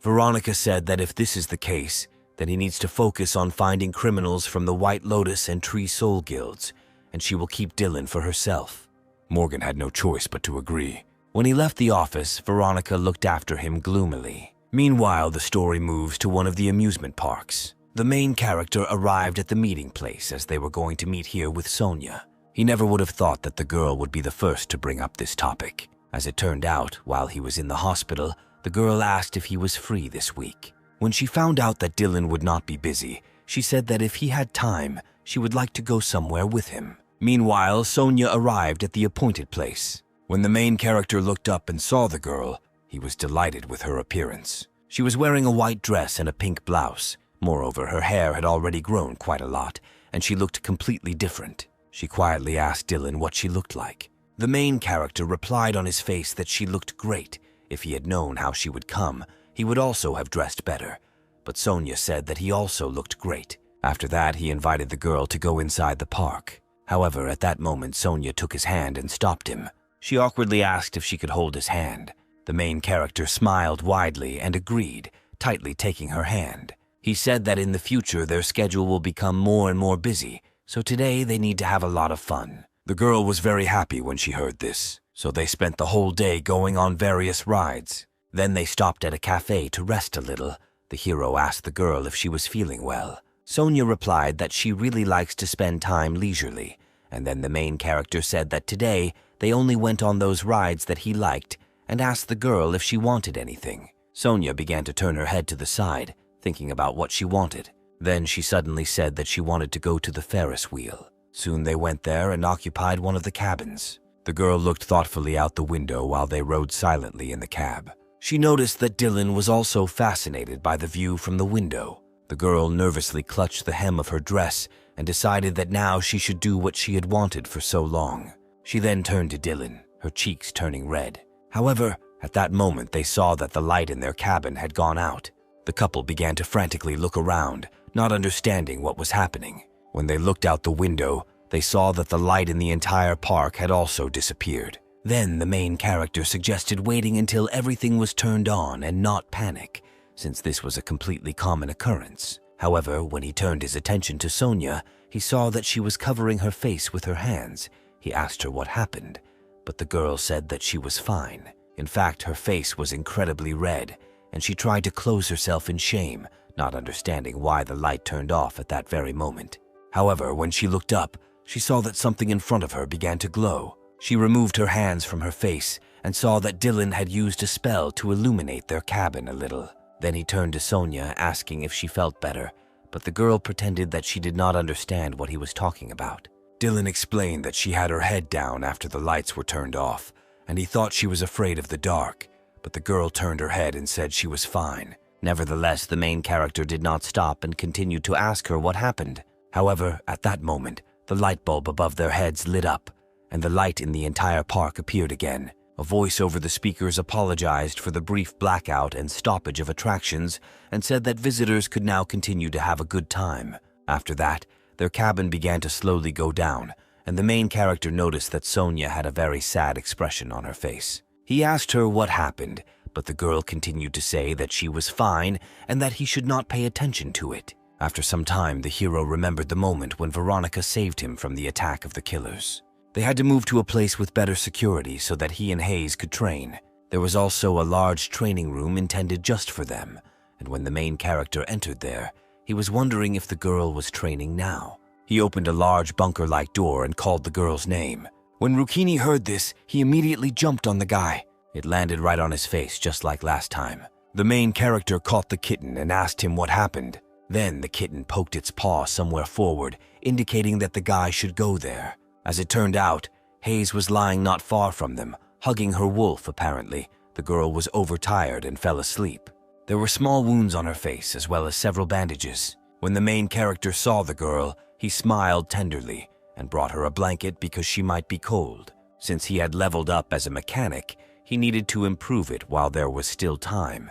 Speaker 1: Veronica said that if this is the case, then he needs to focus on finding criminals from the White Lotus and Tree Soul guilds, and she will keep Dylan for herself. Morgan had no choice but to agree. When he left the office, Veronica looked after him gloomily. Meanwhile, the story moves to one of the amusement parks. The main character arrived at the meeting place as they were going to meet here with Sonia. He never would have thought that the girl would be the first to bring up this topic. As it turned out, while he was in the hospital, the girl asked if he was free this week. When she found out that Dylan would not be busy, she said that if he had time, she would like to go somewhere with him. Meanwhile, Sonia arrived at the appointed place. When the main character looked up and saw the girl, he was delighted with her appearance. She was wearing a white dress and a pink blouse. Moreover, her hair had already grown quite a lot, and she looked completely different. She quietly asked Dylan what she looked like. The main character replied on his face that she looked great. If he had known how she would come, he would also have dressed better. But Sonia said that he also looked great. After that, he invited the girl to go inside the park. However, at that moment, Sonia took his hand and stopped him. She awkwardly asked if she could hold his hand. The main character smiled widely and agreed, tightly taking her hand. He said that in the future their schedule will become more and more busy, so today they need to have a lot of fun. The girl was very happy when she heard this, so they spent the whole day going on various rides. Then they stopped at a cafe to rest a little. The hero asked the girl if she was feeling well. Sonia replied that she really likes to spend time leisurely, and then the main character said that today they only went on those rides that he liked and asked the girl if she wanted anything. Sonia began to turn her head to the side, thinking about what she wanted. Then she suddenly said that she wanted to go to the Ferris wheel. Soon they went there and occupied one of the cabins. The girl looked thoughtfully out the window while they rode silently in the cab. She noticed that Dylan was also fascinated by the view from the window. The girl nervously clutched the hem of her dress and decided that now she should do what she had wanted for so long. She then turned to Dylan, her cheeks turning red. However, at that moment they saw that the light in their cabin had gone out. The couple began to frantically look around, not understanding what was happening. When they looked out the window, they saw that the light in the entire park had also disappeared. Then the main character suggested waiting until everything was turned on and not panic, since this was a completely common occurrence. However, when he turned his attention to Sonia, he saw that she was covering her face with her hands. He asked her what happened, but the girl said that she was fine. In fact, her face was incredibly red, and she tried to close herself in shame, not understanding why the light turned off at that very moment. However, when she looked up, she saw that something in front of her began to glow. She removed her hands from her face and saw that Dylan had used a spell to illuminate their cabin a little. Then he turned to Sonia, asking if she felt better, but the girl pretended that she did not understand what he was talking about. Dylan explained that she had her head down after the lights were turned off, and he thought she was afraid of the dark, but the girl turned her head and said she was fine. Nevertheless, the main character did not stop and continued to ask her what happened. However, at that moment, the light bulb above their heads lit up, and the light in the entire park appeared again. A voice over the speakers apologized for the brief blackout and stoppage of attractions and said that visitors could now continue to have a good time. After that, their cabin began to slowly go down, and the main character noticed that Sonia had a very sad expression on her face. He asked her what happened, but the girl continued to say that she was fine and that he should not pay attention to it. After some time, the hero remembered the moment when Veronica saved him from the attack of the killers. They had to move to a place with better security so that he and Hayes could train. There was also a large training room intended just for them, and when the main character entered there, he was wondering if the girl was training now. He opened a large bunker-like door and called the girl's name. When Rukini heard this, he immediately jumped on the guy. It landed right on his face, just like last time. The main character caught the kitten and asked him what happened. Then the kitten poked its paw somewhere forward, indicating that the guy should go there. As it turned out, Hayes was lying not far from them, hugging her wolf apparently. The girl was overtired and fell asleep. There were small wounds on her face as well as several bandages. When the main character saw the girl, he smiled tenderly and brought her a blanket because she might be cold. Since he had leveled up as a mechanic, he needed to improve it while there was still time.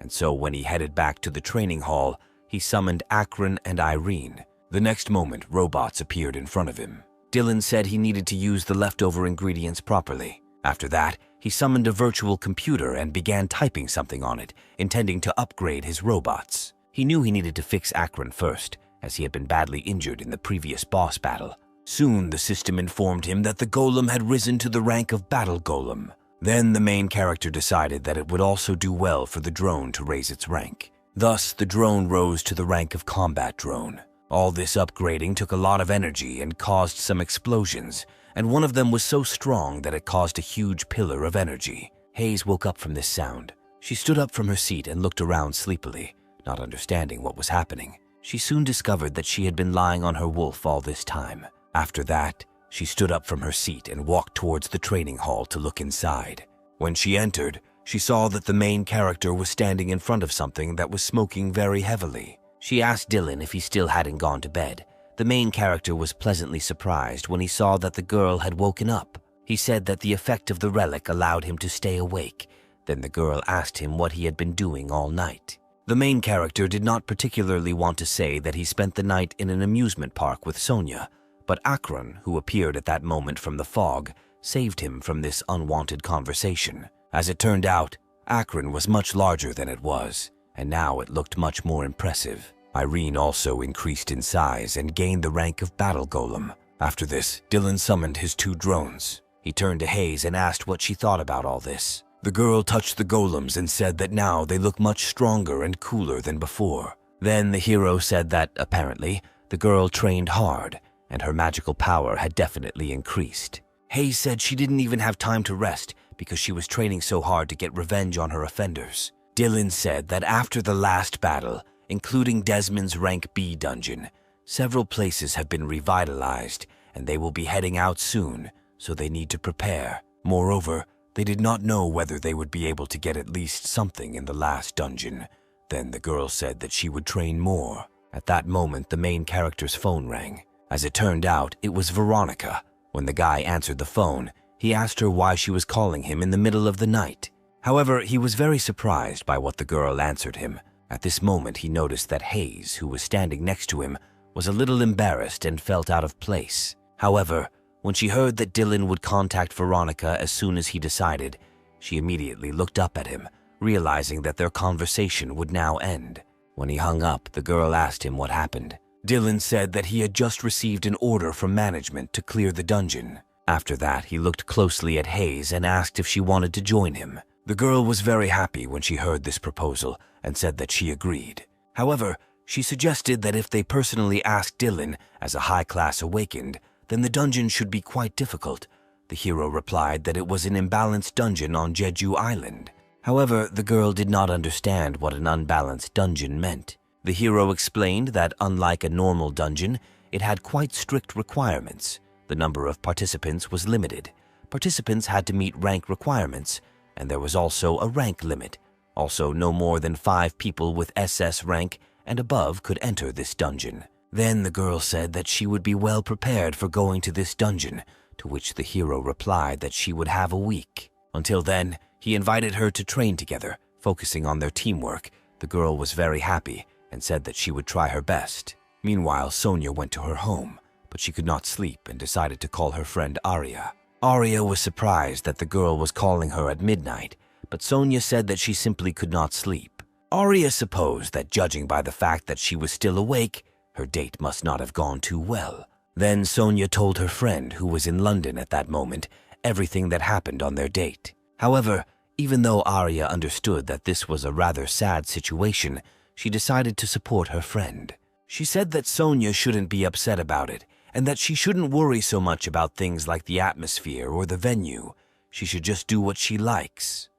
Speaker 1: And so when he headed back to the training hall, he summoned Akron and Irene. The next moment, robots appeared in front of him. Dylan said he needed to use the leftover ingredients properly. After that, he summoned a virtual computer and began typing something on it, intending to upgrade his robots. He knew he needed to fix Akron first, as he had been badly injured in the previous boss battle. Soon, the system informed him that the golem had risen to the rank of battle golem. Then the main character decided that it would also do well for the drone to raise its rank. Thus, the drone rose to the rank of combat drone. All this upgrading took a lot of energy and caused some explosions, and one of them was so strong that it caused a huge pillar of energy. Hayes woke up from this sound. She stood up from her seat and looked around sleepily, not understanding what was happening. She soon discovered that she had been lying on her wolf all this time. After that, she stood up from her seat and walked towards the training hall to look inside. When she entered, she saw that the main character was standing in front of something that was smoking very heavily. She asked Dylan if he still hadn't gone to bed. The main character was pleasantly surprised when he saw that the girl had woken up. He said that the effect of the relic allowed him to stay awake. Then the girl asked him what he had been doing all night. The main character did not particularly want to say that he spent the night in an amusement park with Sonia, but Akron, who appeared at that moment from the fog, saved him from this unwanted conversation. As it turned out, Akron was much larger than it was, and now it looked much more impressive. Irene also increased in size and gained the rank of battle golem. After this, Dylan summoned his 2 drones. He turned to Hayes and asked what she thought about all this. The girl touched the golems and said that now they look much stronger and cooler than before. Then the hero said that, apparently, the girl trained hard, and her magical power had definitely increased. Hayes said she didn't even have time to rest because she was training so hard to get revenge on her offenders. Dylan said that after the last battle, including Desmond's rank B dungeon, several places have been revitalized and they will be heading out soon, so they need to prepare. Moreover, they did not know whether they would be able to get at least something in the last dungeon. Then the girl said that she would train more. At that moment, the main character's phone rang. As it turned out, it was Veronica. When the guy answered the phone, he asked her why she was calling him in the middle of the night. However, he was very surprised by what the girl answered him. At this moment, he noticed that Hayes, who was standing next to him, was a little embarrassed and felt out of place. However, when she heard that Dylan would contact Veronica as soon as he decided, she immediately looked up at him, realizing that their conversation would now end. When he hung up, the girl asked him what happened. Dylan said that he had just received an order from management to clear the dungeon. After that, he looked closely at Hayes and asked if she wanted to join him. The girl was very happy when she heard this proposal and said that she agreed. However, she suggested that if they personally asked Dylan, as a high-class awakened, then the dungeon should be quite difficult. The hero replied that it was an imbalanced dungeon on Jeju Island. However, the girl did not understand what an unbalanced dungeon meant. The hero explained that unlike a normal dungeon, it had quite strict requirements. The number of participants was limited. Participants had to meet rank requirements, and there was also a rank limit. Also, no more than 5 people with SS rank and above could enter this dungeon. Then the girl said that she would be well prepared for going to this dungeon, to which the hero replied that she would have a week. Until then, he invited her to train together, focusing on their teamwork. The girl was very happy and said that she would try her best. Meanwhile, Sonia went to her home, but she could not sleep and decided to call her friend Arya. Arya was surprised that the girl was calling her at midnight, but Sonia said that she simply could not sleep. Arya supposed that judging by the fact that she was still awake, her date must not have gone too well. Then Sonia told her friend, who was in London at that moment, everything that happened on their date. However, even though Arya understood that this was a rather sad situation, she decided to support her friend. She said that Sonia shouldn't be upset about it, and that she shouldn't worry so much about things like the atmosphere or the venue. She should just do what she likes.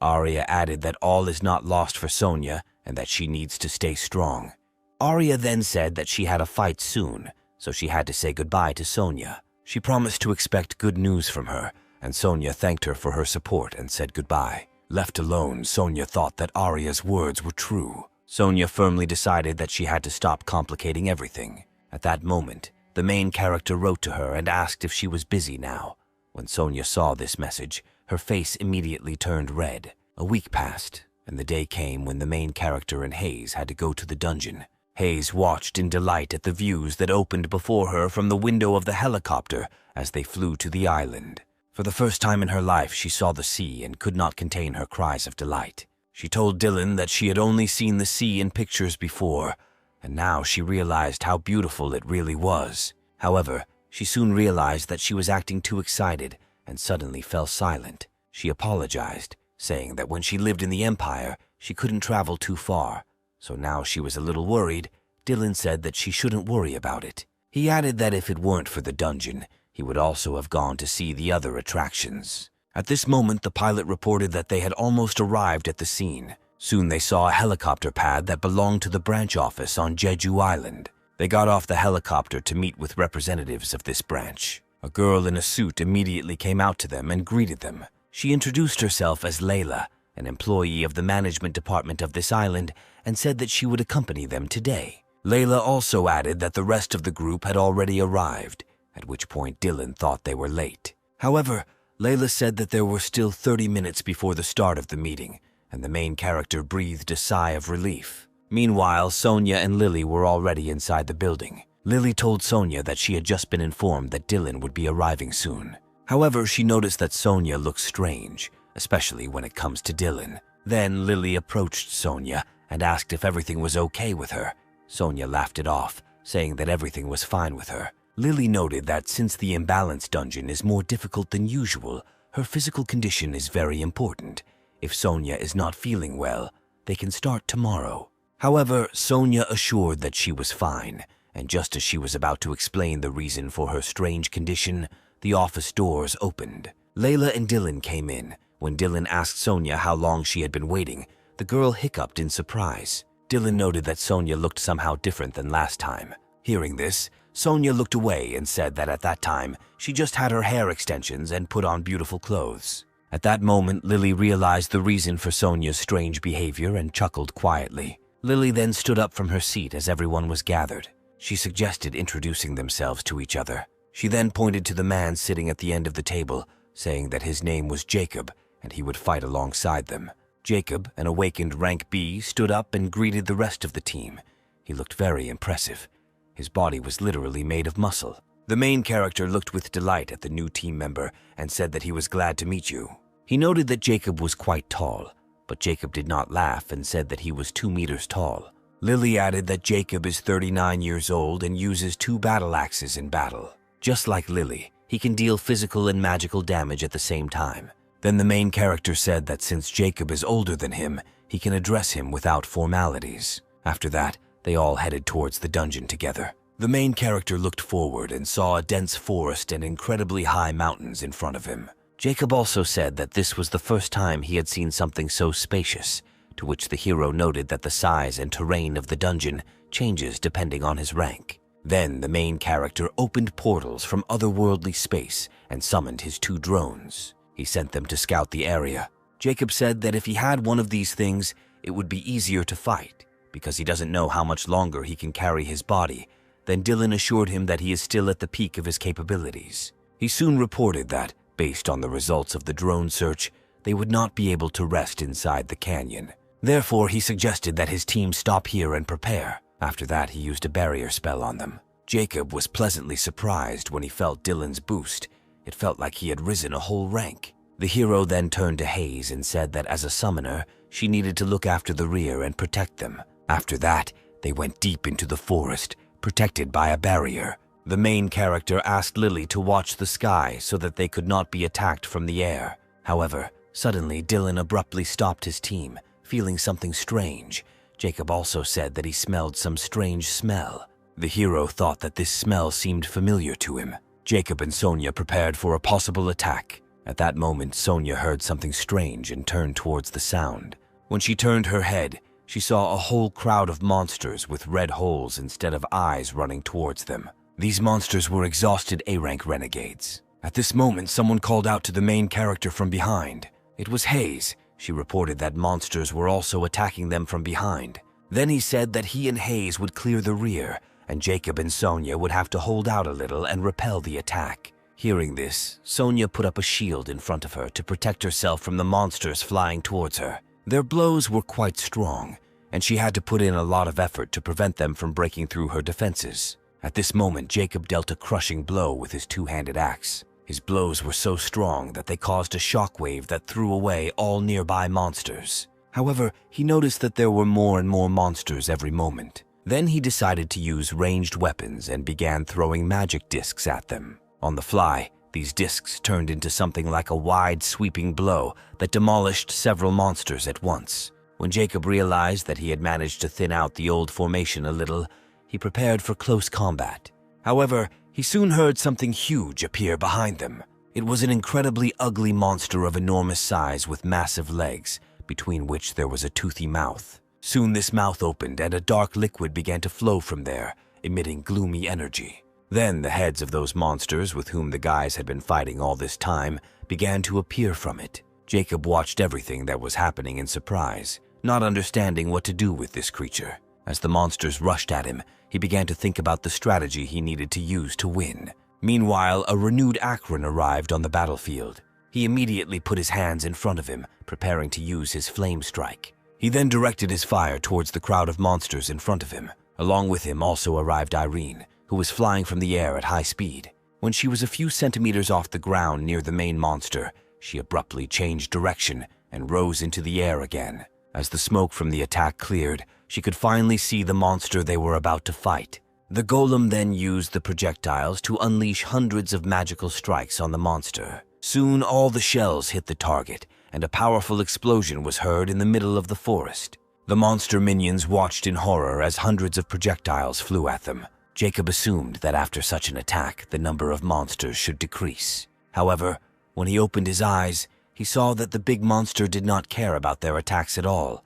Speaker 1: Arya added that all is not lost for Sonia and that she needs to stay strong. Arya then said that she had a fight soon, so she had to say goodbye to Sonia. She promised to expect good news from her, and Sonia thanked her for her support and said goodbye. Left alone, Sonia thought that Arya's words were true. Sonia firmly decided that she had to stop complicating everything. At that moment, the main character wrote to her and asked if she was busy now. When Sonia saw this message, her face immediately turned red. A week passed, and the day came when the main character and Hayes had to go to the dungeon. Hayes watched in delight at the views that opened before her from the window of the helicopter as they flew to the island. For the first time in her life, she saw the sea and could not contain her cries of delight. She told Dylan that she had only seen the sea in pictures before, and now she realized how beautiful it really was. However, she soon realized that she was acting too excited and suddenly fell silent. She apologized, saying that when she lived in the Empire, she couldn't travel too far. So now she was a little worried. Dylan said that she shouldn't worry about it. He added that if it weren't for the dungeon, he would also have gone to see the other attractions. At this moment, the pilot reported that they had almost arrived at the scene. Soon they saw a helicopter pad that belonged to the branch office on Jeju Island. They got off the helicopter to meet with representatives of this branch. A girl in a suit immediately came out to them and greeted them. She introduced herself as Layla, an employee of the management department of this island, and said that she would accompany them today. Layla also added that the rest of the group had already arrived, at which point Dylan thought they were late. However, Layla said that there were still 30 minutes before the start of the meeting, and the main character breathed a sigh of relief. Meanwhile, Sonia and Lily were already inside the building. Lily told Sonia that she had just been informed that Dylan would be arriving soon. However, she noticed that Sonia looked strange, especially when it comes to Dylan. Then Lily approached Sonia and asked if everything was okay with her. Sonia laughed it off, saying that everything was fine with her. Lily noted that since the imbalanced dungeon is more difficult than usual, her physical condition is very important. If Sonia is not feeling well, they can start tomorrow. However, Sonia assured that she was fine, and just as she was about to explain the reason for her strange condition, the office doors opened. Layla and Dylan came in. When Dylan asked Sonia how long she had been waiting, the girl hiccuped in surprise. Dylan noted that Sonia looked somehow different than last time. Hearing this, Sonia looked away and said that at that time, she just had her hair extensions and put on beautiful clothes. At that moment, Lily realized the reason for Sonia's strange behavior and chuckled quietly. Lily then stood up from her seat as everyone was gathered. She suggested introducing themselves to each other. She then pointed to the man sitting at the end of the table, saying that his name was Jacob and he would fight alongside them. Jacob, an awakened rank B, stood up and greeted the rest of the team. He looked very impressive. His body was literally made of muscle. The main character looked with delight at the new team member and said that he was glad to meet you. He noted that Jacob was quite tall, but Jacob did not laugh and said that he was 2 meters tall. Lily added that Jacob is 39 years old and uses 2 battle axes in battle. Just like Lily, he can deal physical and magical damage at the same time. Then the main character said that since Jacob is older than him, he can address him without formalities. After that, they all headed towards the dungeon together. The main character looked forward and saw a dense forest and incredibly high mountains in front of him. Jacob also said that this was the first time he had seen something so spacious, to which the hero noted that the size and terrain of the dungeon changes depending on his rank. Then the main character opened portals from otherworldly space and summoned his 2 drones. He sent them to scout the area. Jacob said that if he had one of these things, it would be easier to fight, because he doesn't know how much longer he can carry his body. Then Dylan assured him that he is still at the peak of his capabilities. He soon reported that, based on the results of the drone search, they would not be able to rest inside the canyon. Therefore, he suggested that his team stop here and prepare. After that, he used a barrier spell on them. Jacob was pleasantly surprised when he felt Dylan's boost. It felt like he had risen a whole rank. The hero then turned to Hayes and said that as a summoner, she needed to look after the rear and protect them. After that, they went deep into the forest, protected by a barrier. The main character asked Lily to watch the sky so that they could not be attacked from the air. However, suddenly Dylan abruptly stopped his team, feeling something strange. Jacob also said that he smelled some strange smell. The hero thought that this smell seemed familiar to him. Jacob and Sonia prepared for a possible attack. At that moment, Sonia heard something strange and turned towards the sound. When she turned her head, she saw a whole crowd of monsters with red holes instead of eyes running towards them. These monsters were exhausted A-rank renegades. At this moment, someone called out to the main character from behind. It was Hayes. She reported that monsters were also attacking them from behind. Then he said that he and Hayes would clear the rear, and Jacob and Sonia would have to hold out a little and repel the attack. Hearing this, Sonia put up a shield in front of her to protect herself from the monsters flying towards her. Their blows were quite strong, and she had to put in a lot of effort to prevent them from breaking through her defenses. At this moment, Jacob dealt a crushing blow with his 2-handed axe. His blows were so strong that they caused a shockwave that threw away all nearby monsters. However, he noticed that there were more and more monsters every moment. Then he decided to use ranged weapons and began throwing magic discs at them. On the fly, these discs turned into something like a wide, sweeping blow that demolished several monsters at once. When Jacob realized that he had managed to thin out the old formation a little, he prepared for close combat. However, he soon heard something huge appear behind them. It was an incredibly ugly monster of enormous size with massive legs, between which there was a toothy mouth. Soon this mouth opened and a dark liquid began to flow from there, emitting gloomy energy. Then the heads of those monsters with whom the guys had been fighting all this time began to appear from it. Jacob watched everything that was happening in surprise, not understanding what to do with this creature. As the monsters rushed at him, he began to think about the strategy he needed to use to win. Meanwhile, a renewed Akron arrived on the battlefield. He immediately put his hands in front of him, preparing to use his flame strike. He then directed his fire towards the crowd of monsters in front of him. Along with him also arrived Irene, who was flying from the air at high speed. When she was a few centimeters off the ground near the main monster, she abruptly changed direction and rose into the air again. As the smoke from the attack cleared, she could finally see the monster they were about to fight. The golem then used the projectiles to unleash hundreds of magical strikes on the monster. Soon all the shells hit the target, and a powerful explosion was heard in the middle of the forest. The monster minions watched in horror as hundreds of projectiles flew at them. Jacob assumed that after such an attack, the number of monsters should decrease. However, when he opened his eyes, he saw that the big monster did not care about their attacks at all.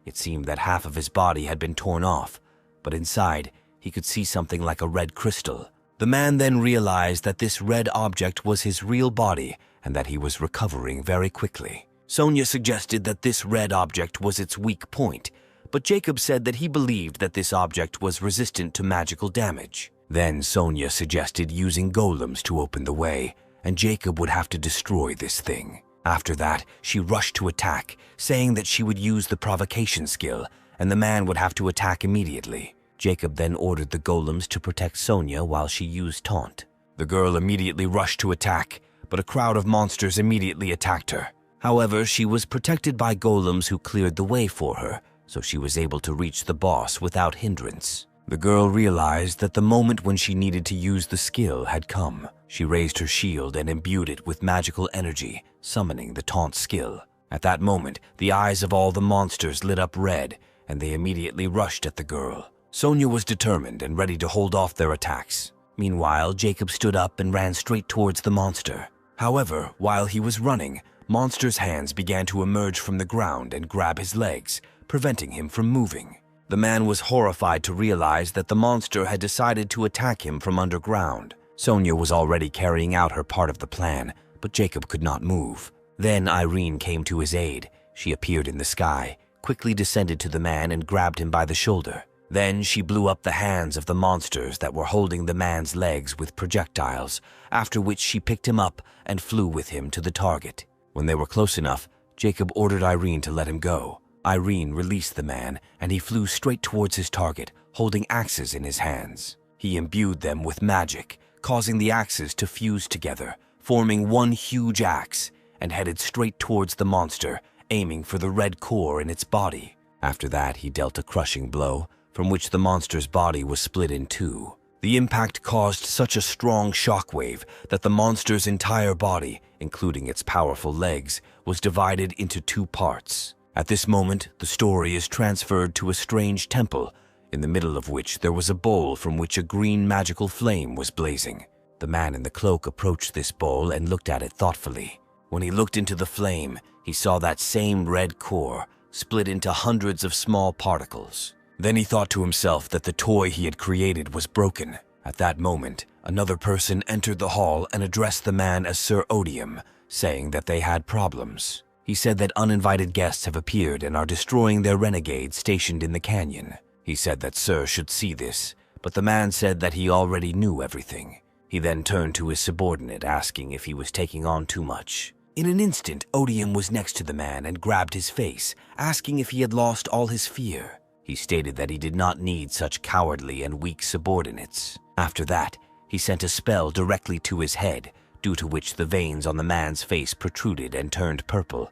Speaker 1: It seemed that half of his body had been torn off, but inside, he could see something like a red crystal. The man then realized that this red object was his real body and that he was recovering very quickly. Sonia suggested that this red object was its weak point, but Jacob said that he believed that this object was resistant to magical damage. Then Sonia suggested using golems to open the way, and Jacob would have to destroy this thing. After that, she rushed to attack, saying that she would use the provocation skill, and the man would have to attack immediately. Jacob then ordered the golems to protect Sonia while she used taunt. The girl immediately rushed to attack, but a crowd of monsters immediately attacked her. However, she was protected by golems who cleared the way for her, so she was able to reach the boss without hindrance. The girl realized that the moment when she needed to use the skill had come. She raised her shield and imbued it with magical energy, summoning the taunt skill. At that moment, the eyes of all the monsters lit up red, and they immediately rushed at the girl. Sonia was determined and ready to hold off their attacks. Meanwhile, Jacob stood up and ran straight towards the monster. However, while he was running, Monster's hands began to emerge from the ground and grab his legs, preventing him from moving. The man was horrified to realize that the monster had decided to attack him from underground. Sonia was already carrying out her part of the plan, but Jacob could not move. Then Irene came to his aid. She appeared in the sky, quickly descended to the man and grabbed him by the shoulder. Then she blew up the hands of the monsters that were holding the man's legs with projectiles, after which she picked him up and flew with him to the target. When they were close enough, Jacob ordered Irene to let him go. Irene released the man, and he flew straight towards his target, holding axes in his hands. He imbued them with magic, causing the axes to fuse together, forming one huge axe, and headed straight towards the monster, aiming for the red core in its body. After that, he dealt a crushing blow, from which the monster's body was split in two. The impact caused such a strong shockwave that the monster's entire body, including its powerful legs, was divided into two parts. At this moment, the story is transferred to a strange temple, in the middle of which there was a bowl from which a green magical flame was blazing. The man in the cloak approached this bowl and looked at it thoughtfully. When he looked into the flame, he saw that same red core, split into hundreds of small particles. Then he thought to himself that the toy he had created was broken. At that moment, another person entered the hall and addressed the man as Sir Odium, saying that they had problems. He said that uninvited guests have appeared and are destroying their renegades stationed in the canyon. He said that Sir should see this, but the man said that he already knew everything. He then turned to his subordinate, asking if he was taking on too much. In an instant, Odium was next to the man and grabbed his face, asking if he had lost all his fear. He stated that he did not need such cowardly and weak subordinates. After that, he sent a spell directly to his head, due to which the veins on the man's face protruded and turned purple.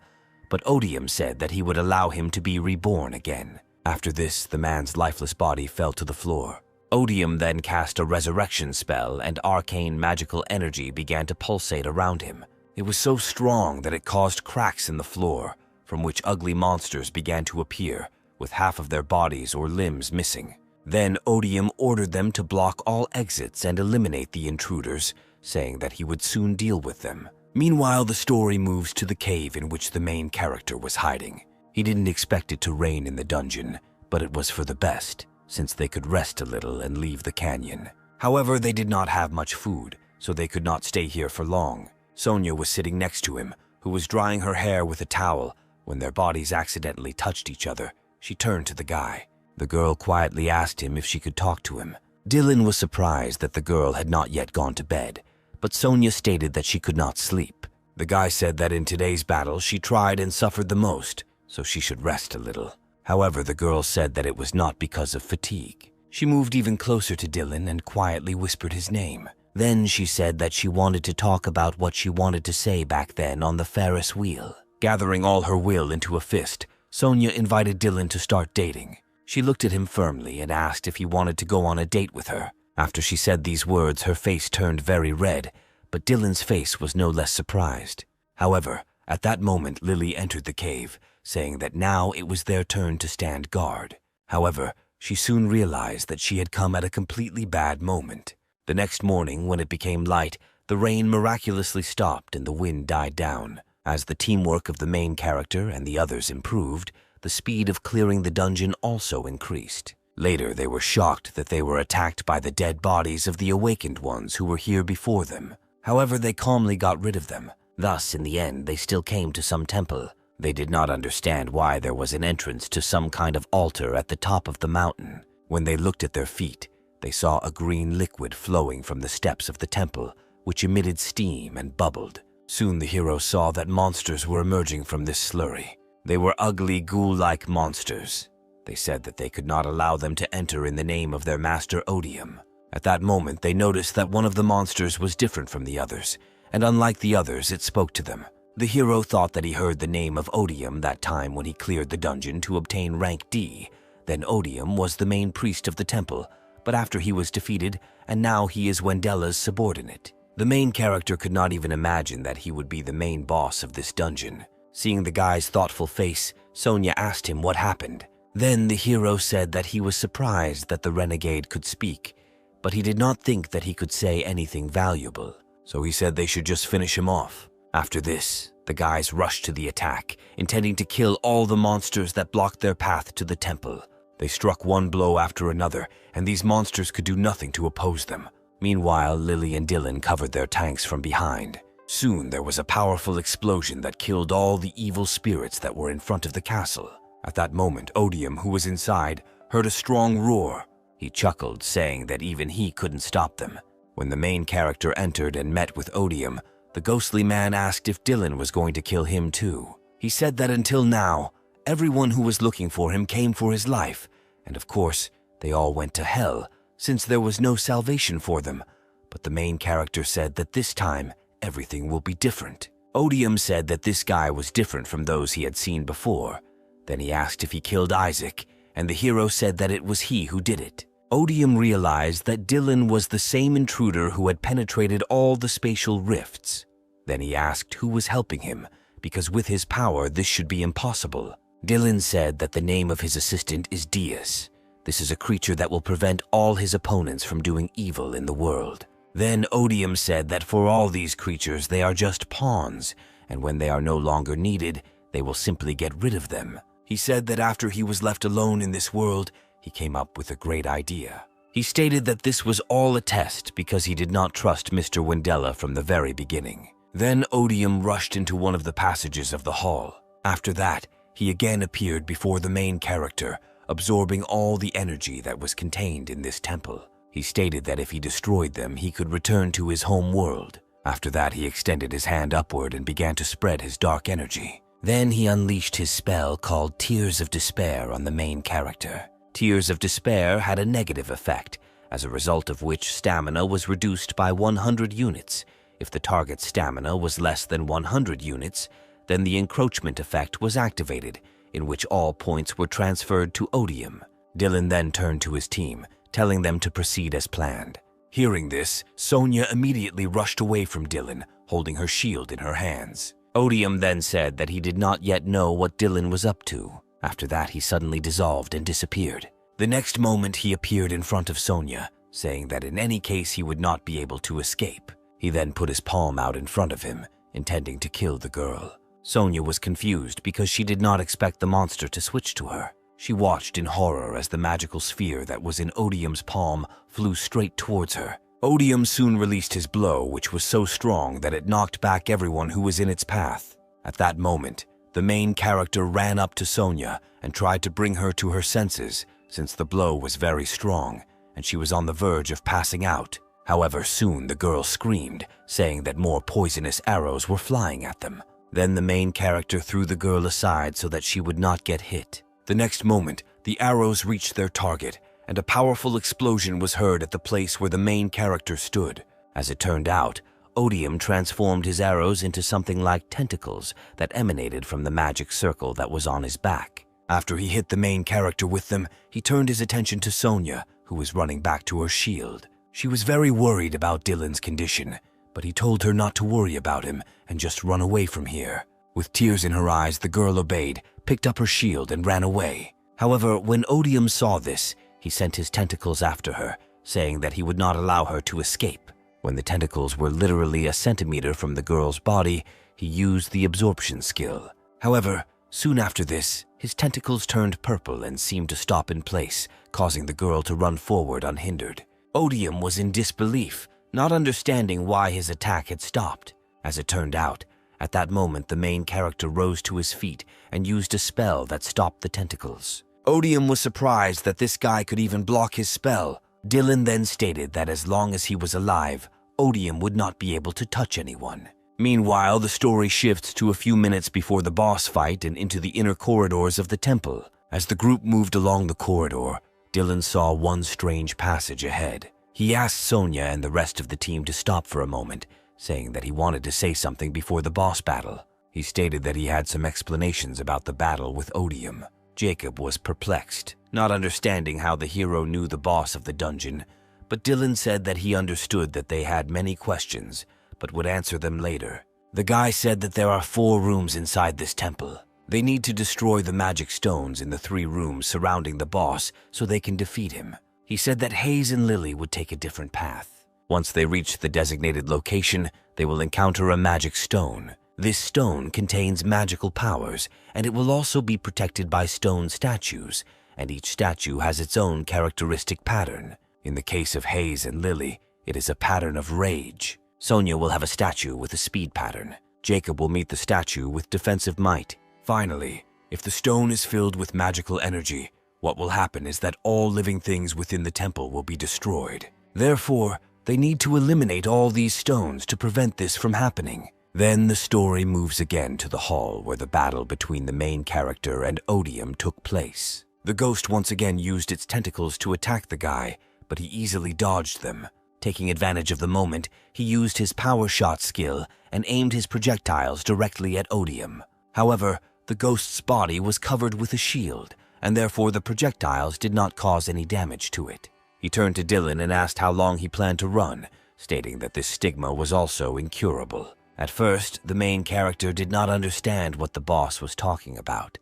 Speaker 1: But Odium said that he would allow him to be reborn again. After this, the man's lifeless body fell to the floor. Odium then cast a resurrection spell, and arcane magical energy began to pulsate around him. It was so strong that it caused cracks in the floor, from which ugly monsters began to appear, with half of their bodies or limbs missing. Then Odium ordered them to block all exits and eliminate the intruders, saying that he would soon deal with them. Meanwhile, the story moves to the cave in which the main character was hiding. He didn't expect it to rain in the dungeon, but it was for the best, since they could rest a little and leave the canyon. However, they did not have much food, so they could not stay here for long. Sonia was sitting next to him, who was drying her hair with a towel. When their bodies accidentally touched each other, she turned to the guy. The girl quietly asked him if she could talk to him. Dylan was surprised that the girl had not yet gone to bed, but Sonia stated that she could not sleep. The guy said that in today's battle she tried and suffered the most, so she should rest a little. However, the girl said that it was not because of fatigue. She moved even closer to Dylan and quietly whispered his name. Then she said that she wanted to talk about what she wanted to say back then on the Ferris wheel. Gathering all her will into a fist, Sonia invited Dylan to start dating. She looked at him firmly and asked if he wanted to go on a date with her. After she said these words, her face turned very red, but Dylan's face was no less surprised. However, at that moment, Lily entered the cave, saying that now it was their turn to stand guard. However, she soon realized that she had come at a completely bad moment. The next morning, when it became light, the rain miraculously stopped and the wind died down. As the teamwork of the main character and the others improved, the speed of clearing the dungeon also increased. Later, they were shocked that they were attacked by the dead bodies of the awakened ones who were here before them. However, they calmly got rid of them. Thus, in the end, they still came to some temple. They did not understand why there was an entrance to some kind of altar at the top of the mountain. When they looked at their feet, they saw a green liquid flowing from the steps of the temple, which emitted steam and bubbled. Soon the hero saw that monsters were emerging from this slurry. They were ugly, ghoul-like monsters. They said that they could not allow them to enter in the name of their master Odium. At that moment, they noticed that one of the monsters was different from the others, and unlike the others, it spoke to them. The hero thought that he heard the name of Odium that time when he cleared the dungeon to obtain rank D. Then Odium was the main priest of the temple, but after he was defeated, and now he is Wendella's subordinate. The main character could not even imagine that he would be the main boss of this dungeon. Seeing the guy's thoughtful face, Sonia asked him what happened. Then the hero said that he was surprised that the renegade could speak, but he did not think that he could say anything valuable, so he said they should just finish him off. After this, the guys rushed to the attack, intending to kill all the monsters that blocked their path to the temple. They struck one blow after another, and these monsters could do nothing to oppose them. Meanwhile, Lily and Dylan covered their tanks from behind. Soon there was a powerful explosion that killed all the evil spirits that were in front of the castle. At that moment, Odium, who was inside, heard a strong roar. He chuckled, saying that even he couldn't stop them. When the main character entered and met with Odium, the ghostly man asked if Dylan was going to kill him too. He said that until now, everyone who was looking for him came for his life, and of course, they all went to hell, since there was no salvation for them. But the main character said that this time, everything will be different. Odium said that this guy was different from those he had seen before. Then he asked if he killed Isaac, and the hero said that it was he who did it. Odium realized that Dylan was the same intruder who had penetrated all the spatial rifts. Then he asked who was helping him, because with his power this should be impossible. Dylan said that the name of his assistant is Dias. This is a creature that will prevent all his opponents from doing evil in the world. Then Odium said that for all these creatures they are just pawns, and when they are no longer needed, they will simply get rid of them. He said that after he was left alone in this world, he came up with a great idea. He stated that this was all a test because he did not trust Mr. Wendella from the very beginning. Then Odium rushed into one of the passages of the hall. After that, he again appeared before the main character, absorbing all the energy that was contained in this temple. He stated that if he destroyed them, he could return to his home world. After that, he extended his hand upward and began to spread his dark energy. Then he unleashed his spell called Tears of Despair on the main character. Tears of Despair had a negative effect, as a result of which stamina was reduced by 100 units. If the target's stamina was less than 100 units, then the encroachment effect was activated, in which all points were transferred to Odium. Dylan then turned to his team, telling them to proceed as planned. Hearing this, Sonia immediately rushed away from Dylan, holding her shield in her hands. Odium then said that he did not yet know what Dylan was up to. After that, he suddenly dissolved and disappeared. The next moment, he appeared in front of Sonia, saying that in any case he would not be able to escape. He then put his palm out in front of him, intending to kill the girl. Sonia was confused because she did not expect the monster to switch to her. She watched in horror as the magical sphere that was in Odium's palm flew straight towards her. Odium soon released his blow, which was so strong that it knocked back everyone who was in its path. At that moment, the main character ran up to Sonia and tried to bring her to her senses, since the blow was very strong and she was on the verge of passing out. However, soon the girl screamed, saying that more poisonous arrows were flying at them. Then the main character threw the girl aside so that she would not get hit. The next moment, the arrows reached their target, and a powerful explosion was heard at the place where the main character stood. As it turned out, Odium transformed his arrows into something like tentacles that emanated from the magic circle that was on his back. After he hit the main character with them, he turned his attention to Sonia, who was running back to her shield. She was very worried about Dylan's condition, but he told her not to worry about him and just run away from here. With tears in her eyes, the girl obeyed, picked up her shield, and ran away. However, when Odium saw this, he sent his tentacles after her, saying that he would not allow her to escape. When the tentacles were literally a centimeter from the girl's body, he used the absorption skill. However, soon after this, his tentacles turned purple and seemed to stop in place, causing the girl to run forward unhindered. Odium was in disbelief, not understanding why his attack had stopped. As it turned out, at that moment the main character rose to his feet and used a spell that stopped the tentacles. Odium was surprised that this guy could even block his spell. Dylan then stated that as long as he was alive, Odium would not be able to touch anyone. Meanwhile, the story shifts to a few minutes before the boss fight and into the inner corridors of the temple. As the group moved along the corridor, Dylan saw one strange passage ahead. He asked Sonia and the rest of the team to stop for a moment, saying that he wanted to say something before the boss battle. He stated that he had some explanations about the battle with Odium. Jacob was perplexed, not understanding how the hero knew the boss of the dungeon, but Dylan said that he understood that they had many questions, but would answer them later. The guy said that there are 4 rooms inside this temple. They need to destroy the magic stones in the 3 rooms surrounding the boss so they can defeat him. He said that Hayes and Lily would take a different path. Once they reach the designated location, they will encounter a magic stone. This stone contains magical powers, and it will also be protected by stone statues, and each statue has its own characteristic pattern. In the case of Hayes and Lily, it is a pattern of rage. Sonia will have a statue with a speed pattern. Jacob will meet the statue with defensive might. Finally, if the stone is filled with magical energy, what will happen is that all living things within the temple will be destroyed. Therefore, they need to eliminate all these stones to prevent this from happening. Then the story moves again to the hall where the battle between the main character and Odium took place. The ghost once again used its tentacles to attack the guy, but he easily dodged them. Taking advantage of the moment, he used his power shot skill and aimed his projectiles directly at Odium. However, the ghost's body was covered with a shield, and therefore the projectiles did not cause any damage to it. He turned to Dylan and asked how long he planned to run, stating that this stigma was also incurable. At first, the main character did not understand what the boss was talking about,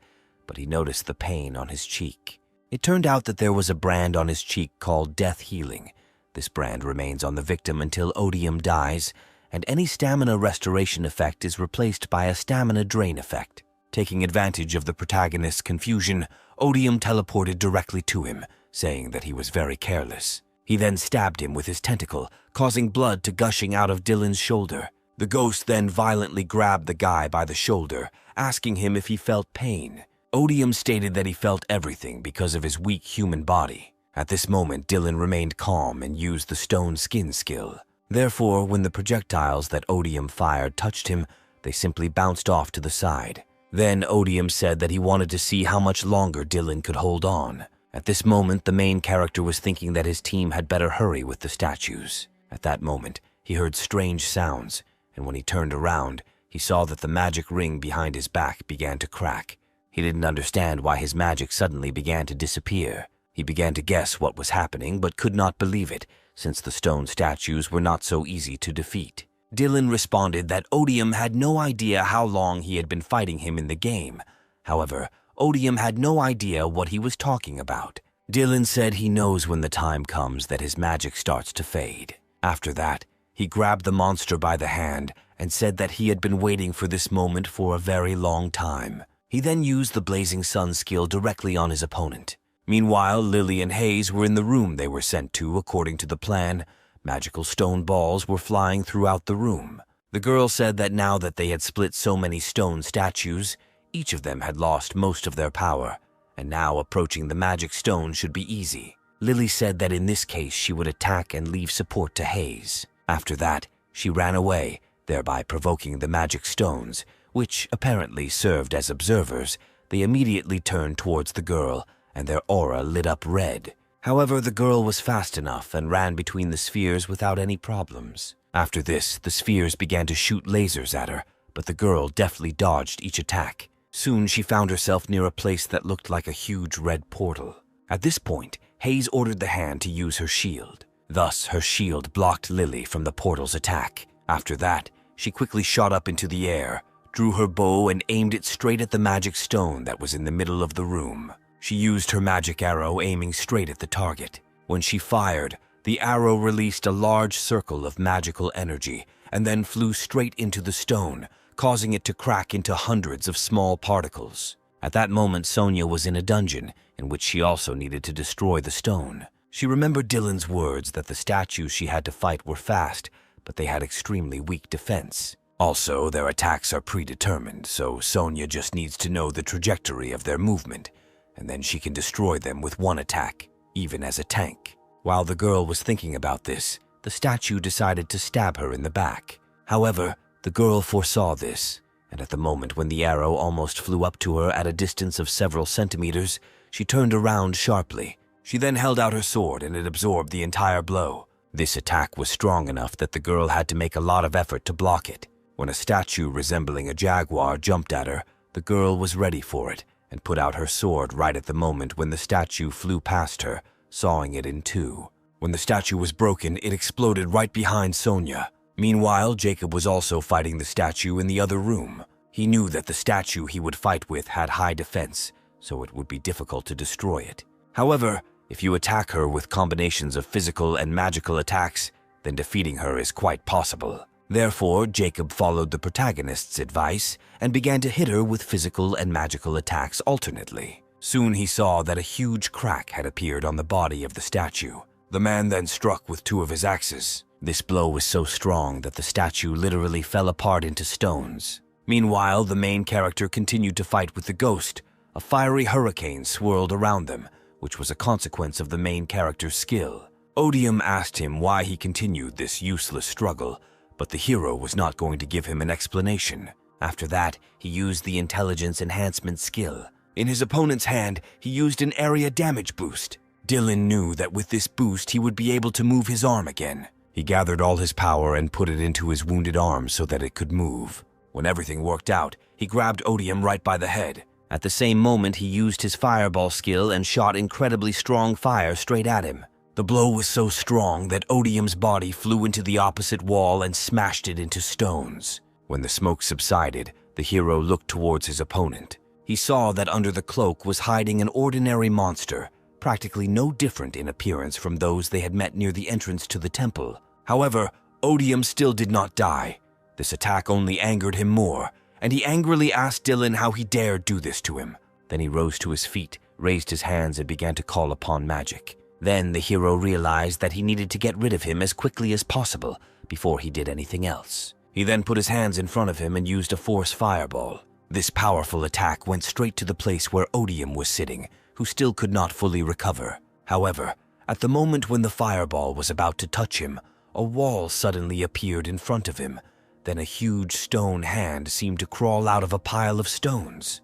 Speaker 1: but he noticed the pain on his cheek. It turned out that there was a brand on his cheek called Death Healing. This brand remains on the victim until Odium dies, and any stamina restoration effect is replaced by a stamina drain effect. Taking advantage of the protagonist's confusion, Odium teleported directly to him, saying that he was very careless. He then stabbed him with his tentacle, causing blood to gushing out of Dylan's shoulder. The ghost then violently grabbed the guy by the shoulder, asking him if he felt pain. Odium stated that he felt everything because of his weak human body. At this moment, Dylan remained calm and used the stone skin skill. Therefore, when the projectiles that Odium fired touched him, they simply bounced off to the side. Then Odium said that he wanted to see how much longer Dylan could hold on. At this moment, the main character was thinking that his team had better hurry with the statues. At that moment, he heard strange sounds, and when he turned around, he saw that the magic ring behind his back began to crack. He didn't understand why his magic suddenly began to disappear. He began to guess what was happening, but could not believe it, since the stone statues were not so easy to defeat. Dylan responded that Odium had no idea how long he had been fighting him in the game. However, Odium had no idea what he was talking about. Dylan said he knows when the time comes that his magic starts to fade. After that, he grabbed the monster by the hand and said that he had been waiting for this moment for a very long time. He then used the Blazing Sun skill directly on his opponent. Meanwhile, Lily and Hayes were in the room they were sent to according to the plan. Magical stone balls were flying throughout the room. The girl said that now that they had split so many stone statues, each of them had lost most of their power, and now approaching the magic stone should be easy. Lily said that in this case she would attack and leave support to Hayes. After that, she ran away, thereby provoking the magic stones, which apparently served as observers. They immediately turned towards the girl, and their aura lit up red. However, the girl was fast enough and ran between the spheres without any problems. After this, the spheres began to shoot lasers at her, but the girl deftly dodged each attack. Soon she found herself near a place that looked like a huge red portal. At this point, Hayes ordered the hand to use her shield. Thus, her shield blocked Lily from the portal's attack. After that, she quickly shot up into the air, drew her bow and aimed it straight at the magic stone that was in the middle of the room. She used her magic arrow aiming straight at the target. When she fired, the arrow released a large circle of magical energy and then flew straight into the stone, causing it to crack into hundreds of small particles. At that moment, Sonia was in a dungeon in which she also needed to destroy the stone. She remembered Dylan's words that the statues she had to fight were fast, but they had extremely weak defense. Also, their attacks are predetermined, so Sonia just needs to know the trajectory of their movement, and then she can destroy them with one attack, even as a tank. While the girl was thinking about this, the statue decided to stab her in the back. However, The girl foresaw this, and at the moment when the arrow almost flew up to her at a distance of several centimeters, she turned around sharply. She then held out her sword and it absorbed the entire blow. This attack was strong enough that the girl had to make a lot of effort to block it. When a statue resembling a jaguar jumped at her, the girl was ready for it and put out her sword right at the moment when the statue flew past her, sawing it in two. When the statue was broken, it exploded right behind Sonia. Meanwhile, Jacob was also fighting the statue in the other room. He knew that the statue he would fight with had high defense, so it would be difficult to destroy it. However, if you attack her with combinations of physical and magical attacks, then defeating her is quite possible. Therefore, Jacob followed the protagonist's advice and began to hit her with physical and magical attacks alternately. Soon he saw that a huge crack had appeared on the body of the statue. The man then struck with two of his axes. This blow was so strong that the statue literally fell apart into stones. Meanwhile, the main character continued to fight with the ghost. A fiery hurricane swirled around them, which was a consequence of the main character's skill. Odium asked him why he continued this useless struggle, but the hero was not going to give him an explanation. After that, he used the intelligence enhancement skill. In his opponent's hand, he used an area damage boost. Dylan knew that with this boost, he would be able to move his arm again. He gathered all his power and put it into his wounded arm so that it could move. When everything worked out, he grabbed Odium right by the head. At the same moment, he used his fireball skill and shot incredibly strong fire straight at him. The blow was so strong that Odium's body flew into the opposite wall and smashed it into stones. When the smoke subsided, the hero looked towards his opponent. He saw that under the cloak was hiding an ordinary monster, practically no different in appearance from those they had met near the entrance to the temple. However, Odium still did not die. This attack only angered him more, and he angrily asked Dylan how he dared do this to him. Then he rose to his feet, raised his hands, and began to call upon magic. Then the hero realized that he needed to get rid of him as quickly as possible before he did anything else. He then put his hands in front of him and used a force fireball. This powerful attack went straight to the place where Odium was sitting, who still could not fully recover. However, at the moment when the fireball was about to touch him, a wall suddenly appeared in front of him. Then a huge stone hand seemed to crawl out of a pile of stones.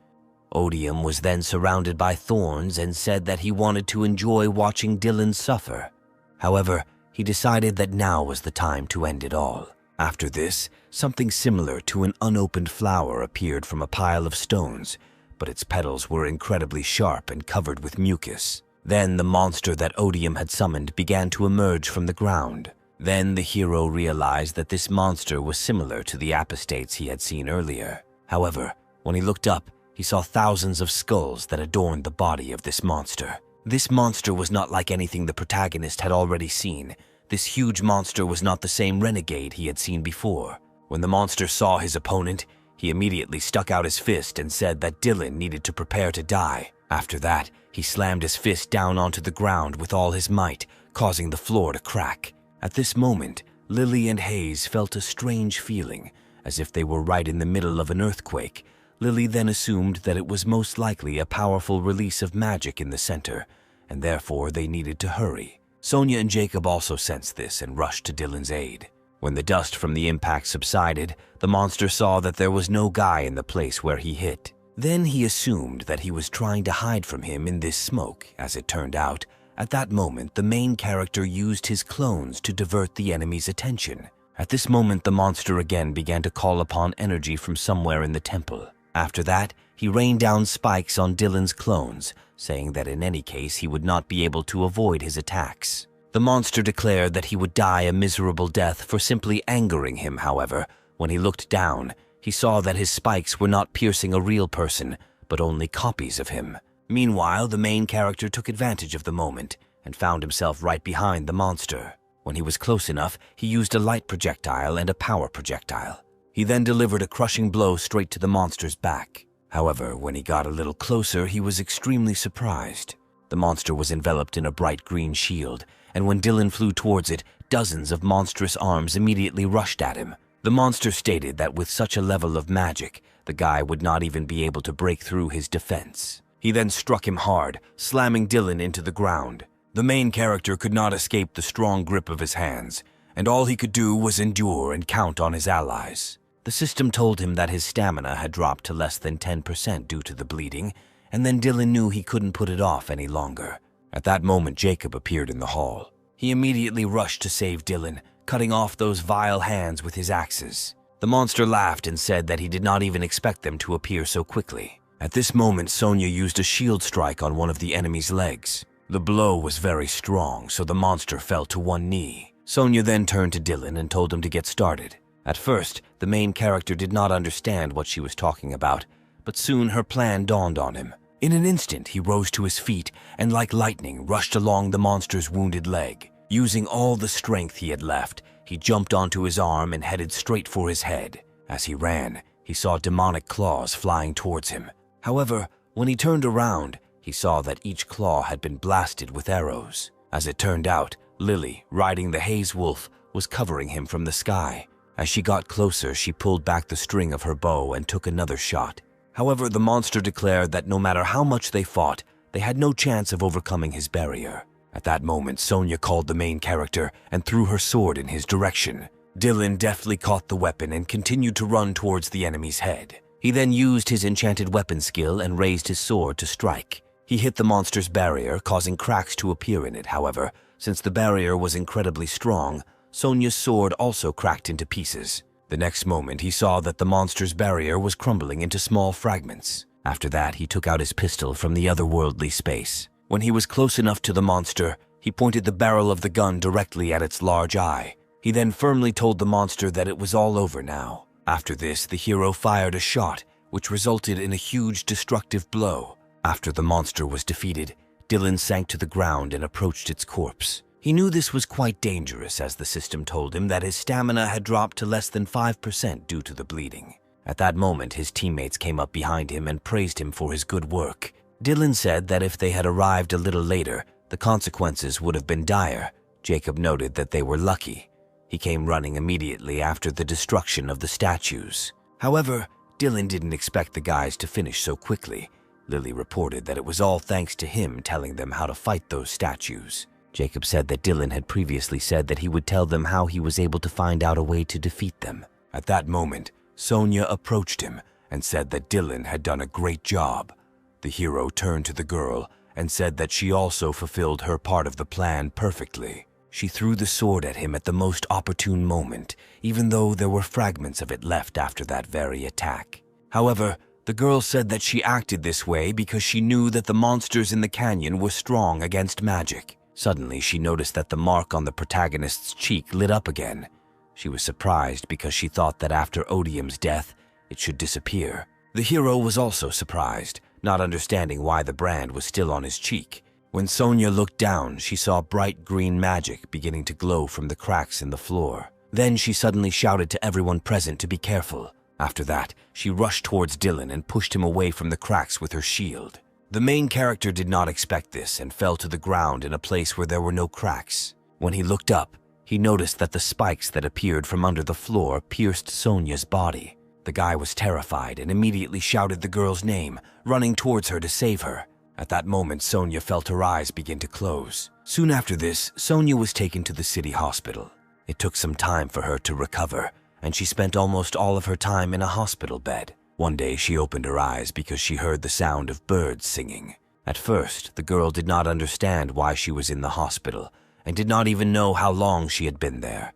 Speaker 1: Odium was then surrounded by thorns and said that he wanted to enjoy watching Dylan suffer. However, he decided that now was the time to end it all. After this, something similar to an unopened flower appeared from a pile of stones, but its petals were incredibly sharp and covered with mucus. Then the monster that Odium had summoned began to emerge from the ground. Then the hero realized that this monster was similar to the apostates he had seen earlier. However, when he looked up, he saw thousands of skulls that adorned the body of this monster. This monster was not like anything the protagonist had already seen. This huge monster was not the same renegade he had seen before. When the monster saw his opponent, he immediately stuck out his fist and said that Dylan needed to prepare to die. After that, he slammed his fist down onto the ground with all his might, causing the floor to crack. At this moment, Lily and Hayes felt a strange feeling, as if they were right in the middle of an earthquake. Lily then assumed that it was most likely a powerful release of magic in the center, and therefore they needed to hurry. Sonia and Jacob also sensed this and rushed to Dylan's aid. When the dust from the impact subsided, the monster saw that there was no guy in the place where he hit. Then he assumed that he was trying to hide from him in this smoke. As it turned out, at that moment, the main character used his clones to divert the enemy's attention. At this moment, the monster again began to call upon energy from somewhere in the temple. After that, he rained down spikes on Dylan's clones, saying that in any case he would not be able to avoid his attacks. The monster declared that he would die a miserable death for simply angering him. However, when he looked down, he saw that his spikes were not piercing a real person, but only copies of him. Meanwhile, the main character took advantage of the moment and found himself right behind the monster. When he was close enough, he used a light projectile and a power projectile. He then delivered a crushing blow straight to the monster's back. However, when he got a little closer, he was extremely surprised. The monster was enveloped in a bright green shield, and when Dylan flew towards it, dozens of monstrous arms immediately rushed at him. The monster stated that with such a level of magic, the guy would not even be able to break through his defense. He then struck him hard, slamming Dylan into the ground. The main character could not escape the strong grip of his hands, and all he could do was endure and count on his allies. The system told him that his stamina had dropped to less than 10% due to the bleeding, and then Dylan knew he couldn't put it off any longer. At that moment, Jacob appeared in the hall. He immediately rushed to save Dylan, cutting off those vile hands with his axes. The monster laughed and said that he did not even expect them to appear so quickly. At this moment, Sonia used a shield strike on one of the enemy's legs. The blow was very strong, so the monster fell to one knee. Sonia then turned to Dylan and told him to get started. At first, the main character did not understand what she was talking about, but soon her plan dawned on him. In an instant, he rose to his feet and like lightning rushed along the monster's wounded leg. Using all the strength he had left, he jumped onto his arm and headed straight for his head. As he ran, he saw demonic claws flying towards him. However, when he turned around, he saw that each claw had been blasted with arrows. As it turned out, Lily, riding the haze wolf, was covering him from the sky. As she got closer, she pulled back the string of her bow and took another shot. However, the monster declared that no matter how much they fought, they had no chance of overcoming his barrier. At that moment, Sonia called the main character and threw her sword in his direction. Dylan deftly caught the weapon and continued to run towards the enemy's head. He then used his enchanted weapon skill and raised his sword to strike. He hit the monster's barrier, causing cracks to appear in it. However, since the barrier was incredibly strong, Sonia's sword also cracked into pieces. The next moment, he saw that the monster's barrier was crumbling into small fragments. After that, he took out his pistol from the otherworldly space. When he was close enough to the monster, he pointed the barrel of the gun directly at its large eye. He then firmly told the monster that it was all over now. After this, the hero fired a shot, which resulted in a huge destructive blow. After the monster was defeated, Dylan sank to the ground and approached its corpse. He knew this was quite dangerous, as the system told him that his stamina had dropped to less than 5% due to the bleeding. At that moment, his teammates came up behind him and praised him for his good work. Dylan said that if they had arrived a little later, the consequences would have been dire. Jacob noted that they were lucky. He came running immediately after the destruction of the statues. However, Dylan didn't expect the guys to finish so quickly. Lily reported that it was all thanks to him telling them how to fight those statues. Jacob said that Dylan had previously said that he would tell them how he was able to find out a way to defeat them. At that moment, Sonia approached him and said that Dylan had done a great job. The hero turned to the girl and said that she also fulfilled her part of the plan perfectly. She threw the sword at him at the most opportune moment, even though there were fragments of it left after that very attack. However, the girl said that she acted this way because she knew that the monsters in the canyon were strong against magic. Suddenly, she noticed that the mark on the protagonist's cheek lit up again. She was surprised because she thought that after Odium's death, it should disappear. The hero was also surprised, not understanding why the brand was still on his cheek. When Sonia looked down, she saw bright green magic beginning to glow from the cracks in the floor. Then she suddenly shouted to everyone present to be careful. After that, she rushed towards Dylan and pushed him away from the cracks with her shield. The main character did not expect this and fell to the ground in a place where there were no cracks. When he looked up, he noticed that the spikes that appeared from under the floor pierced Sonia's body. The guy was terrified and immediately shouted the girl's name, running towards her to save her. At that moment, Sonia felt her eyes begin to close. Soon after this, Sonia was taken to the city hospital. It took some time for her to recover, and she spent almost all of her time in a hospital bed. One day, she opened her eyes because she heard the sound of birds singing. At first, the girl did not understand why she was in the hospital and did not even know how long she had been there.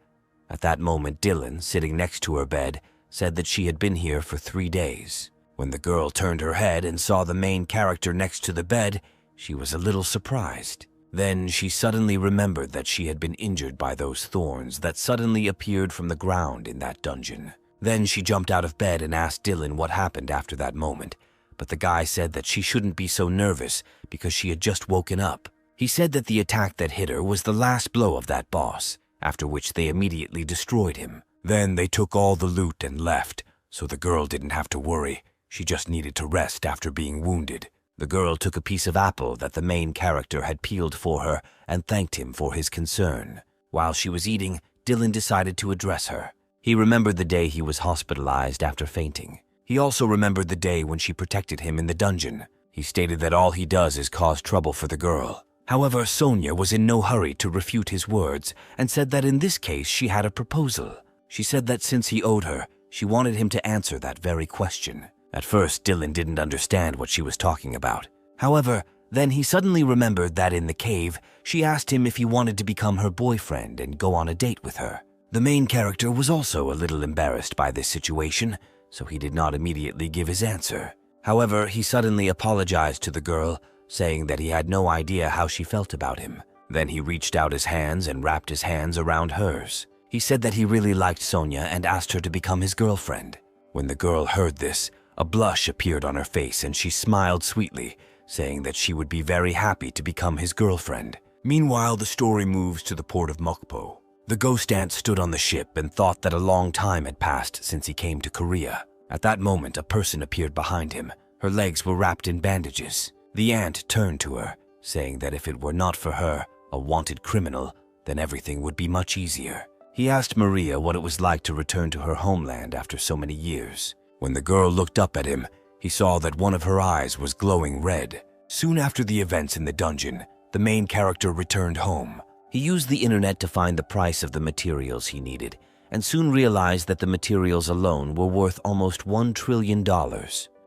Speaker 1: At that moment, Dylan, sitting next to her bed, said that she had been here for 3 days. When the girl turned her head and saw the main character next to the bed, she was a little surprised. Then she suddenly remembered that she had been injured by those thorns that suddenly appeared from the ground in that dungeon. Then she jumped out of bed and asked Dylan what happened after that moment, but the guy said that she shouldn't be so nervous because she had just woken up. He said that the attack that hit her was the last blow of that boss, after which they immediately destroyed him. Then they took all the loot and left, so the girl didn't have to worry. She just needed to rest after being wounded. The girl took a piece of apple that the main character had peeled for her and thanked him for his concern. While she was eating, Dylan decided to address her. He remembered the day he was hospitalized after fainting. He also remembered the day when she protected him in the dungeon. He stated that all he does is cause trouble for the girl. However, Sonia was in no hurry to refute his words and said that in this case she had a proposal. She said that since he owed her, She wanted him to answer that very question. At first, Dylan didn't understand what she was talking about. However, then he suddenly remembered that in the cave, she asked him if he wanted to become her boyfriend and go on a date with her. The main character was also a little embarrassed by this situation, so he did not immediately give his answer. However, he suddenly apologized to the girl, saying that he had no idea how she felt about him. Then he reached out his hands and wrapped his hands around hers. He said that he really liked Sonia and asked her to become his girlfriend. When the girl heard this, a blush appeared on her face and she smiled sweetly, saying that she would be very happy to become his girlfriend. Meanwhile, the story moves to the port of Mokpo. The ghost ant stood on the ship and thought that a long time had passed since he came to Korea. At that moment, a person appeared behind him. Her legs were wrapped in bandages. The ant turned to her, saying that if it were not for her, a wanted criminal, then everything would be much easier. He asked Maria what it was like to return to her homeland after so many years. When the girl looked up at him, he saw that one of her eyes was glowing red. Soon after the events in the dungeon, the main character returned home. He used the internet to find the price of the materials he needed, and soon realized that the materials alone were worth almost $1 trillion.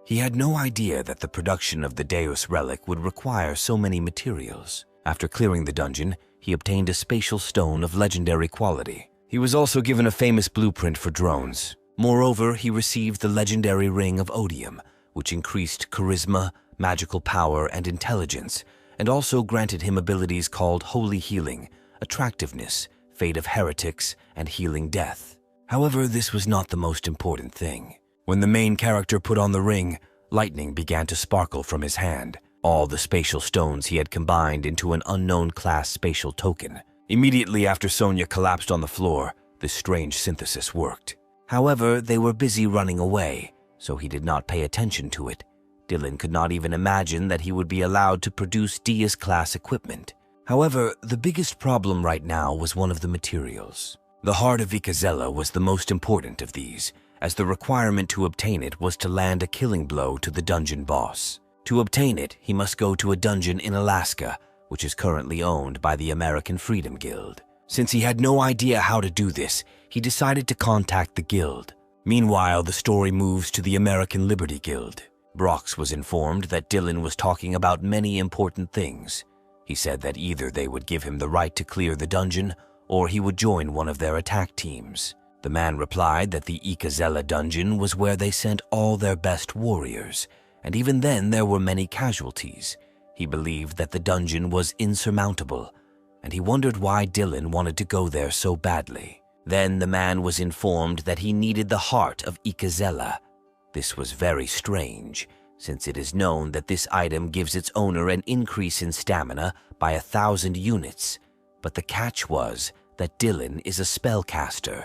Speaker 1: He had no idea that the production of the Deus relic would require so many materials. After clearing the dungeon, he obtained a spatial stone of legendary quality. He was also given a famous blueprint for drones. Moreover, he received the legendary ring of odium, which increased charisma, magical power, and intelligence, and also granted him abilities called holy healing, attractiveness, fate of heretics, and healing death. However, this was not the most important thing. When the main character put on the ring, lightning began to sparkle from his hand. All the spatial stones he had combined into an unknown class spatial token. Immediately after Sonia collapsed on the floor, this strange synthesis worked. However, they were busy running away, so he did not pay attention to it. Dylan could not even imagine that he would be allowed to produce Dias-class equipment. However, the biggest problem right now was one of the materials. The heart of Ikazela was the most important of these, as the requirement to obtain it was to land a killing blow to the dungeon boss. To obtain it, he must go to a dungeon in Alaska, which is currently owned by the American Freedom Guild. Since he had no idea how to do this, he decided to contact the guild. Meanwhile, the story moves to the American Liberty Guild. Brox was informed that Dylan was talking about many important things. He said that either they would give him the right to clear the dungeon, or he would join one of their attack teams. The man replied that the Ikazela dungeon was where they sent all their best warriors, and even then there were many casualties. He believed that the dungeon was insurmountable, and he wondered why Dylan wanted to go there so badly. Then the man was informed that he needed the heart of Ikazela. This was very strange, since it is known that this item gives its owner an increase in stamina by 1,000 units, but the catch was that Dylan is a spellcaster.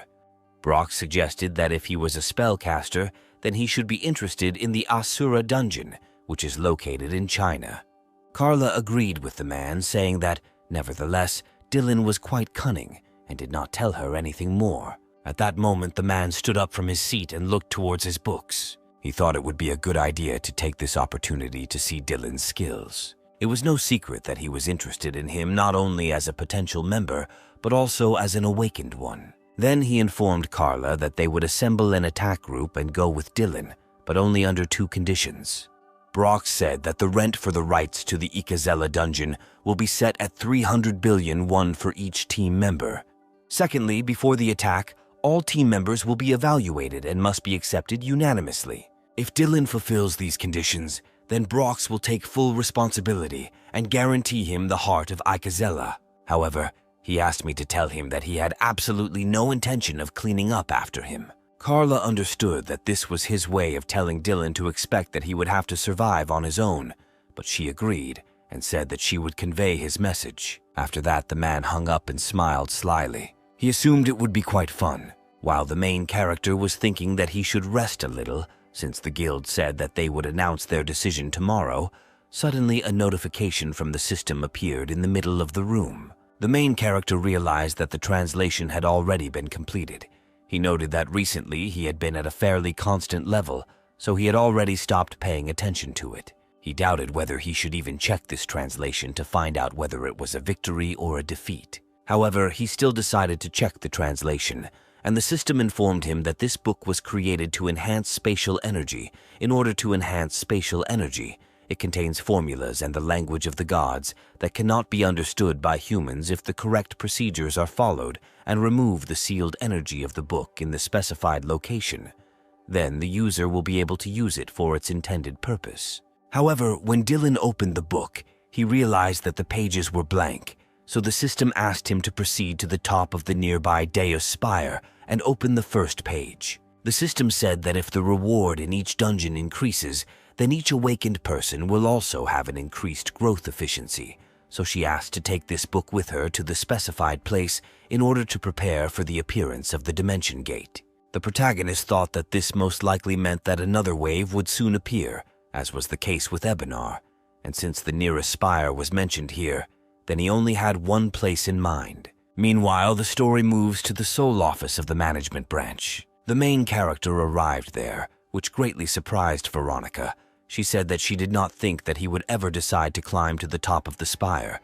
Speaker 1: Brock suggested that if he was a spellcaster, then he should be interested in the Asura dungeon, which is located in China. Carla agreed with the man, saying that, nevertheless, Dylan was quite cunning and did not tell her anything more. At that moment, the man stood up from his seat and looked towards his books. He thought it would be a good idea to take this opportunity to see Dylan's skills. It was no secret that he was interested in him not only as a potential member, but also as an awakened one. Then he informed Carla that they would assemble an attack group and go with Dylan, but only under 2 conditions. Brock said that the rent for the rights to the Ikazela dungeon will be set at 300 billion won for each team member. Secondly, before the attack, all team members will be evaluated and must be accepted unanimously. If Dylan fulfills these conditions, then Brox will take full responsibility and guarantee him the heart of Ikazela. However, he asked me to tell him that he had absolutely no intention of cleaning up after him. Carla understood that this was his way of telling Dylan to expect that he would have to survive on his own, but she agreed and said that she would convey his message. After that, the man hung up and smiled slyly. He assumed it would be quite fun, while the main character was thinking that he should rest a little, since the guild said that they would announce their decision tomorrow. Suddenly, a notification from the system appeared in the middle of the room. The main character realized that the translation had already been completed. He noted that recently he had been at a fairly constant level, so he had already stopped paying attention to it. He doubted whether he should even check this translation to find out whether it was a victory or a defeat. However, he still decided to check the translation, and the system informed him that this book was created to enhance spatial energy. In order to enhance spatial energy, it contains formulas and the language of the gods that cannot be understood by humans if the correct procedures are followed, and remove the sealed energy of the book in the specified location. Then the user will be able to use it for its intended purpose. However, when Dylan opened the book, he realized that the pages were blank, so the system asked him to proceed to the top of the nearby Deus Spire and open the first page. The system said that if the reward in each dungeon increases, then each awakened person will also have an increased growth efficiency, so she asked to take this book with her to the specified place in order to prepare for the appearance of the Dimension Gate. The protagonist thought that this most likely meant that another wave would soon appear, as was the case with Ebenar, and since the nearest spire was mentioned here, then he only had one place in mind. Meanwhile, the story moves to the sole office of the management branch. The main character arrived there, which greatly surprised Veronica. She said that she did not think that he would ever decide to climb to the top of the spire,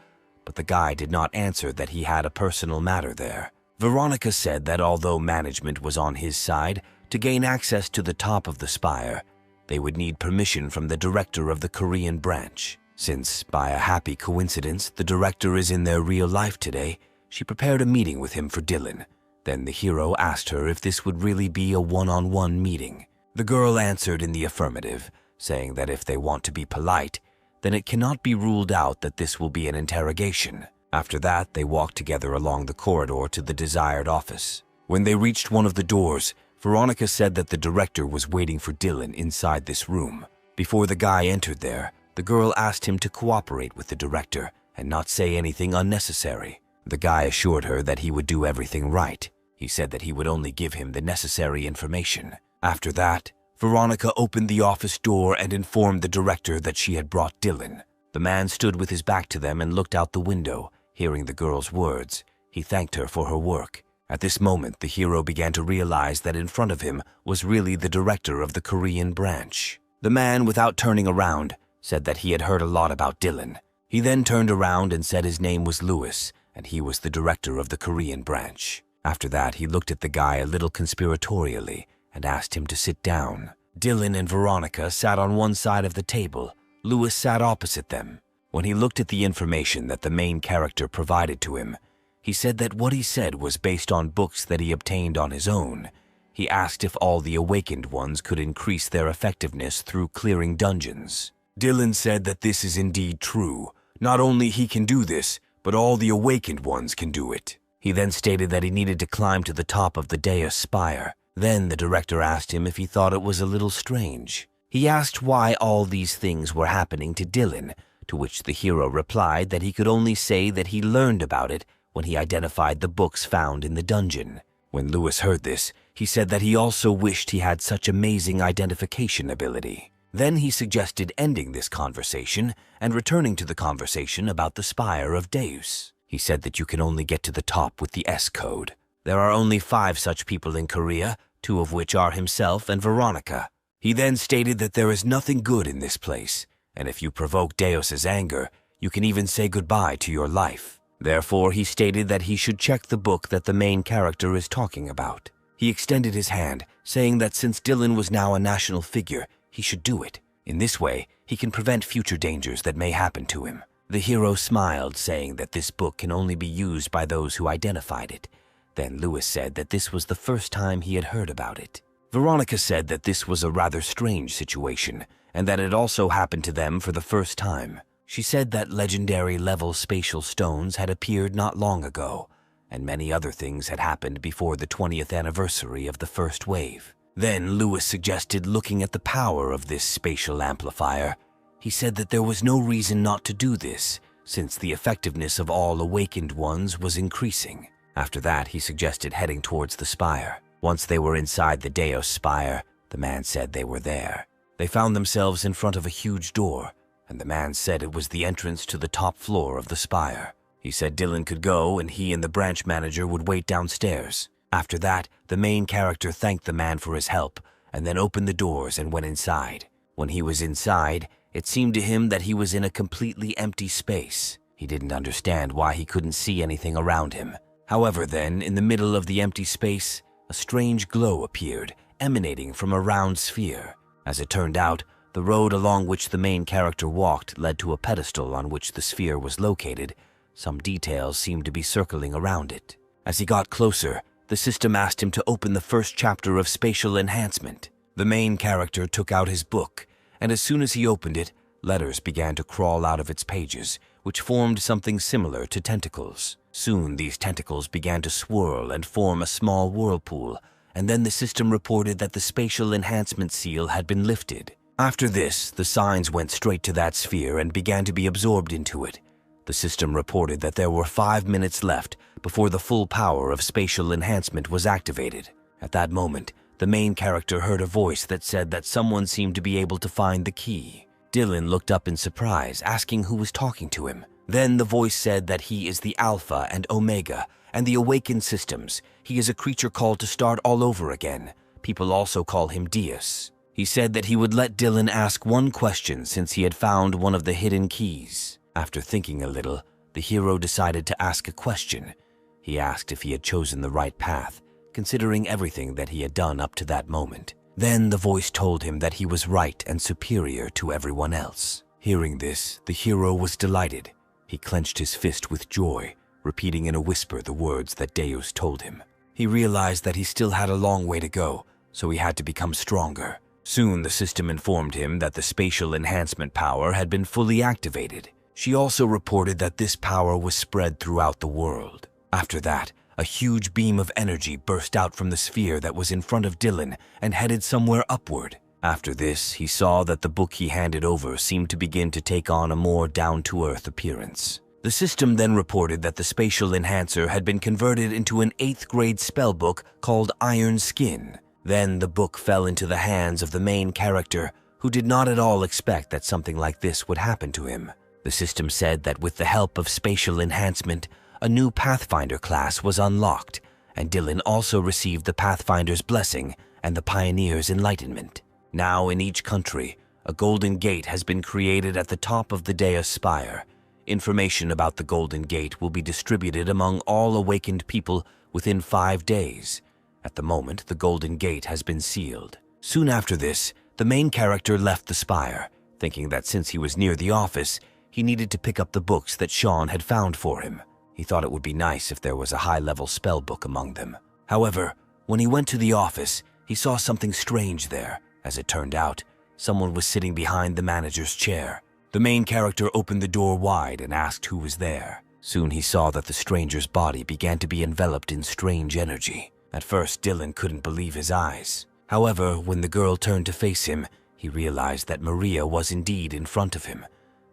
Speaker 1: but the guy did not answer that he had a personal matter there. Veronica said that although management was on his side, to gain access to the top of the spire, they would need permission from the director of the Korean branch. Since, by a happy coincidence, the director is in their real life today, she prepared a meeting with him for Dylan. Then the hero asked her if this would really be a one-on-one meeting. The girl answered in the affirmative, saying that if they want to be polite, then it cannot be ruled out that this will be an interrogation. After that, they walked together along the corridor to the desired office. When they reached one of the doors, Veronica said that the director was waiting for Dylan inside this room. Before the guy entered there, the girl asked him to cooperate with the director and not say anything unnecessary. The guy assured her that he would do everything right. He said that he would only give him the necessary information. After that, Veronica opened the office door and informed the director that she had brought Dylan. The man stood with his back to them and looked out the window. Hearing the girl's words, he thanked her for her work. At this moment, the hero began to realize that in front of him was really the director of the Korean branch. The man, without turning around, said that he had heard a lot about Dylan. He then turned around and said his name was Lewis, and he was the director of the Korean branch. After that, he looked at the guy a little conspiratorially and asked him to sit down. Dylan and Veronica sat on one side of the table. Lewis sat opposite them. When he looked at the information that the main character provided to him, he said that what he said was based on books that he obtained on his own. He asked if all the awakened ones could increase their effectiveness through clearing dungeons. Dylan said that this is indeed true. Not only he can do this, but all the awakened ones can do it. He then stated that he needed to climb to the top of the Deus Spire. Then the director asked him if he thought it was a little strange. He asked why all these things were happening to Dylan, to which the hero replied that he could only say that he learned about it when he identified the books found in the dungeon. When Lewis heard this, he said that he also wished he had such amazing identification ability. Then he suggested ending this conversation and returning to the conversation about the Spire of Deus. He said that you can only get to the top with the S code. There are only 5 such people in Korea, 2 of which are himself and Veronica. He then stated that there is nothing good in this place, and if you provoke Deus's anger, you can even say goodbye to your life. Therefore, he stated that he should check the book that the main character is talking about. He extended his hand, saying that since Dylan was now a national figure, he should do it. In this way, he can prevent future dangers that may happen to him. The hero smiled, saying that this book can only be used by those who identified it. Then Lewis said that this was the first time he had heard about it. Veronica said that this was a rather strange situation, and that it also happened to them for the first time. She said that legendary level spatial stones had appeared not long ago, and many other things had happened before the 20th anniversary of the first wave. Then Lewis suggested looking at the power of this spatial amplifier. He said that there was no reason not to do this, since the effectiveness of all awakened ones was increasing. After that, he suggested heading towards the spire. Once they were inside the Deus Spire, the man said they were there. They found themselves in front of a huge door, and the man said it was the entrance to the top floor of the spire. He said Dylan could go and he and the branch manager would wait downstairs. After that, the main character thanked the man for his help and then opened the doors and went inside. When he was inside, it seemed to him that he was in a completely empty space. He didn't understand why he couldn't see anything around him. However, then, in the middle of the empty space, a strange glow appeared, emanating from a round sphere. As it turned out, the road along which the main character walked led to a pedestal on which the sphere was located. Some details seemed to be circling around it. As he got closer, the system asked him to open the first chapter of Spatial Enhancement. The main character took out his book, and as soon as he opened it, letters began to crawl out of its pages, which formed something similar to tentacles. Soon these tentacles began to swirl and form a small whirlpool, and then the system reported that the Spatial Enhancement seal had been lifted. After this, the signs went straight to that sphere and began to be absorbed into it. The system reported that there were 5 minutes left before the full power of Spatial Enhancement was activated. At that moment, the main character heard a voice that said that someone seemed to be able to find the key. Dylan looked up in surprise, asking who was talking to him. Then the voice said that he is the Alpha and Omega, and the Awakened systems. He is a creature called to start all over again. People also call him Deus. He said that he would let Dylan ask one question since he had found one of the hidden keys. After thinking a little, the hero decided to ask a question. He asked if he had chosen the right path, considering everything that he had done up to that moment. Then the voice told him that he was right and superior to everyone else. Hearing this, the hero was delighted. He clenched his fist with joy, repeating in a whisper the words that Deus told him. He realized that he still had a long way to go, so he had to become stronger. Soon the system informed him that the Spatial Enhancement power had been fully activated. She also reported that this power was spread throughout the world. After that, a huge beam of energy burst out from the sphere that was in front of Dylan and headed somewhere upward. After this, he saw that the book he handed over seemed to begin to take on a more down-to-earth appearance. The system then reported that the Spatial Enhancer had been converted into an 8th grade spellbook called Iron Skin. Then the book fell into the hands of the main character, who did not at all expect that something like this would happen to him. The system said that with the help of Spatial Enhancement, a new Pathfinder class was unlocked, and Dylan also received the Pathfinder's Blessing and the Pioneer's Enlightenment. Now in each country, a golden gate has been created at the top of the Deus Spire. Information about the golden gate will be distributed among all awakened people within 5 days. At the moment, the golden gate has been sealed. Soon after this, the main character left the spire, thinking that since he was near the office, he needed to pick up the books that Sean had found for him. He thought it would be nice if there was a high-level spell book among them. However, when he went to the office, he saw something strange there. As it turned out, someone was sitting behind the manager's chair. The main character opened the door wide and asked who was there. Soon he saw that the stranger's body began to be enveloped in strange energy. At first, Dylan couldn't believe his eyes. However, when the girl turned to face him, he realized that Maria was indeed in front of him.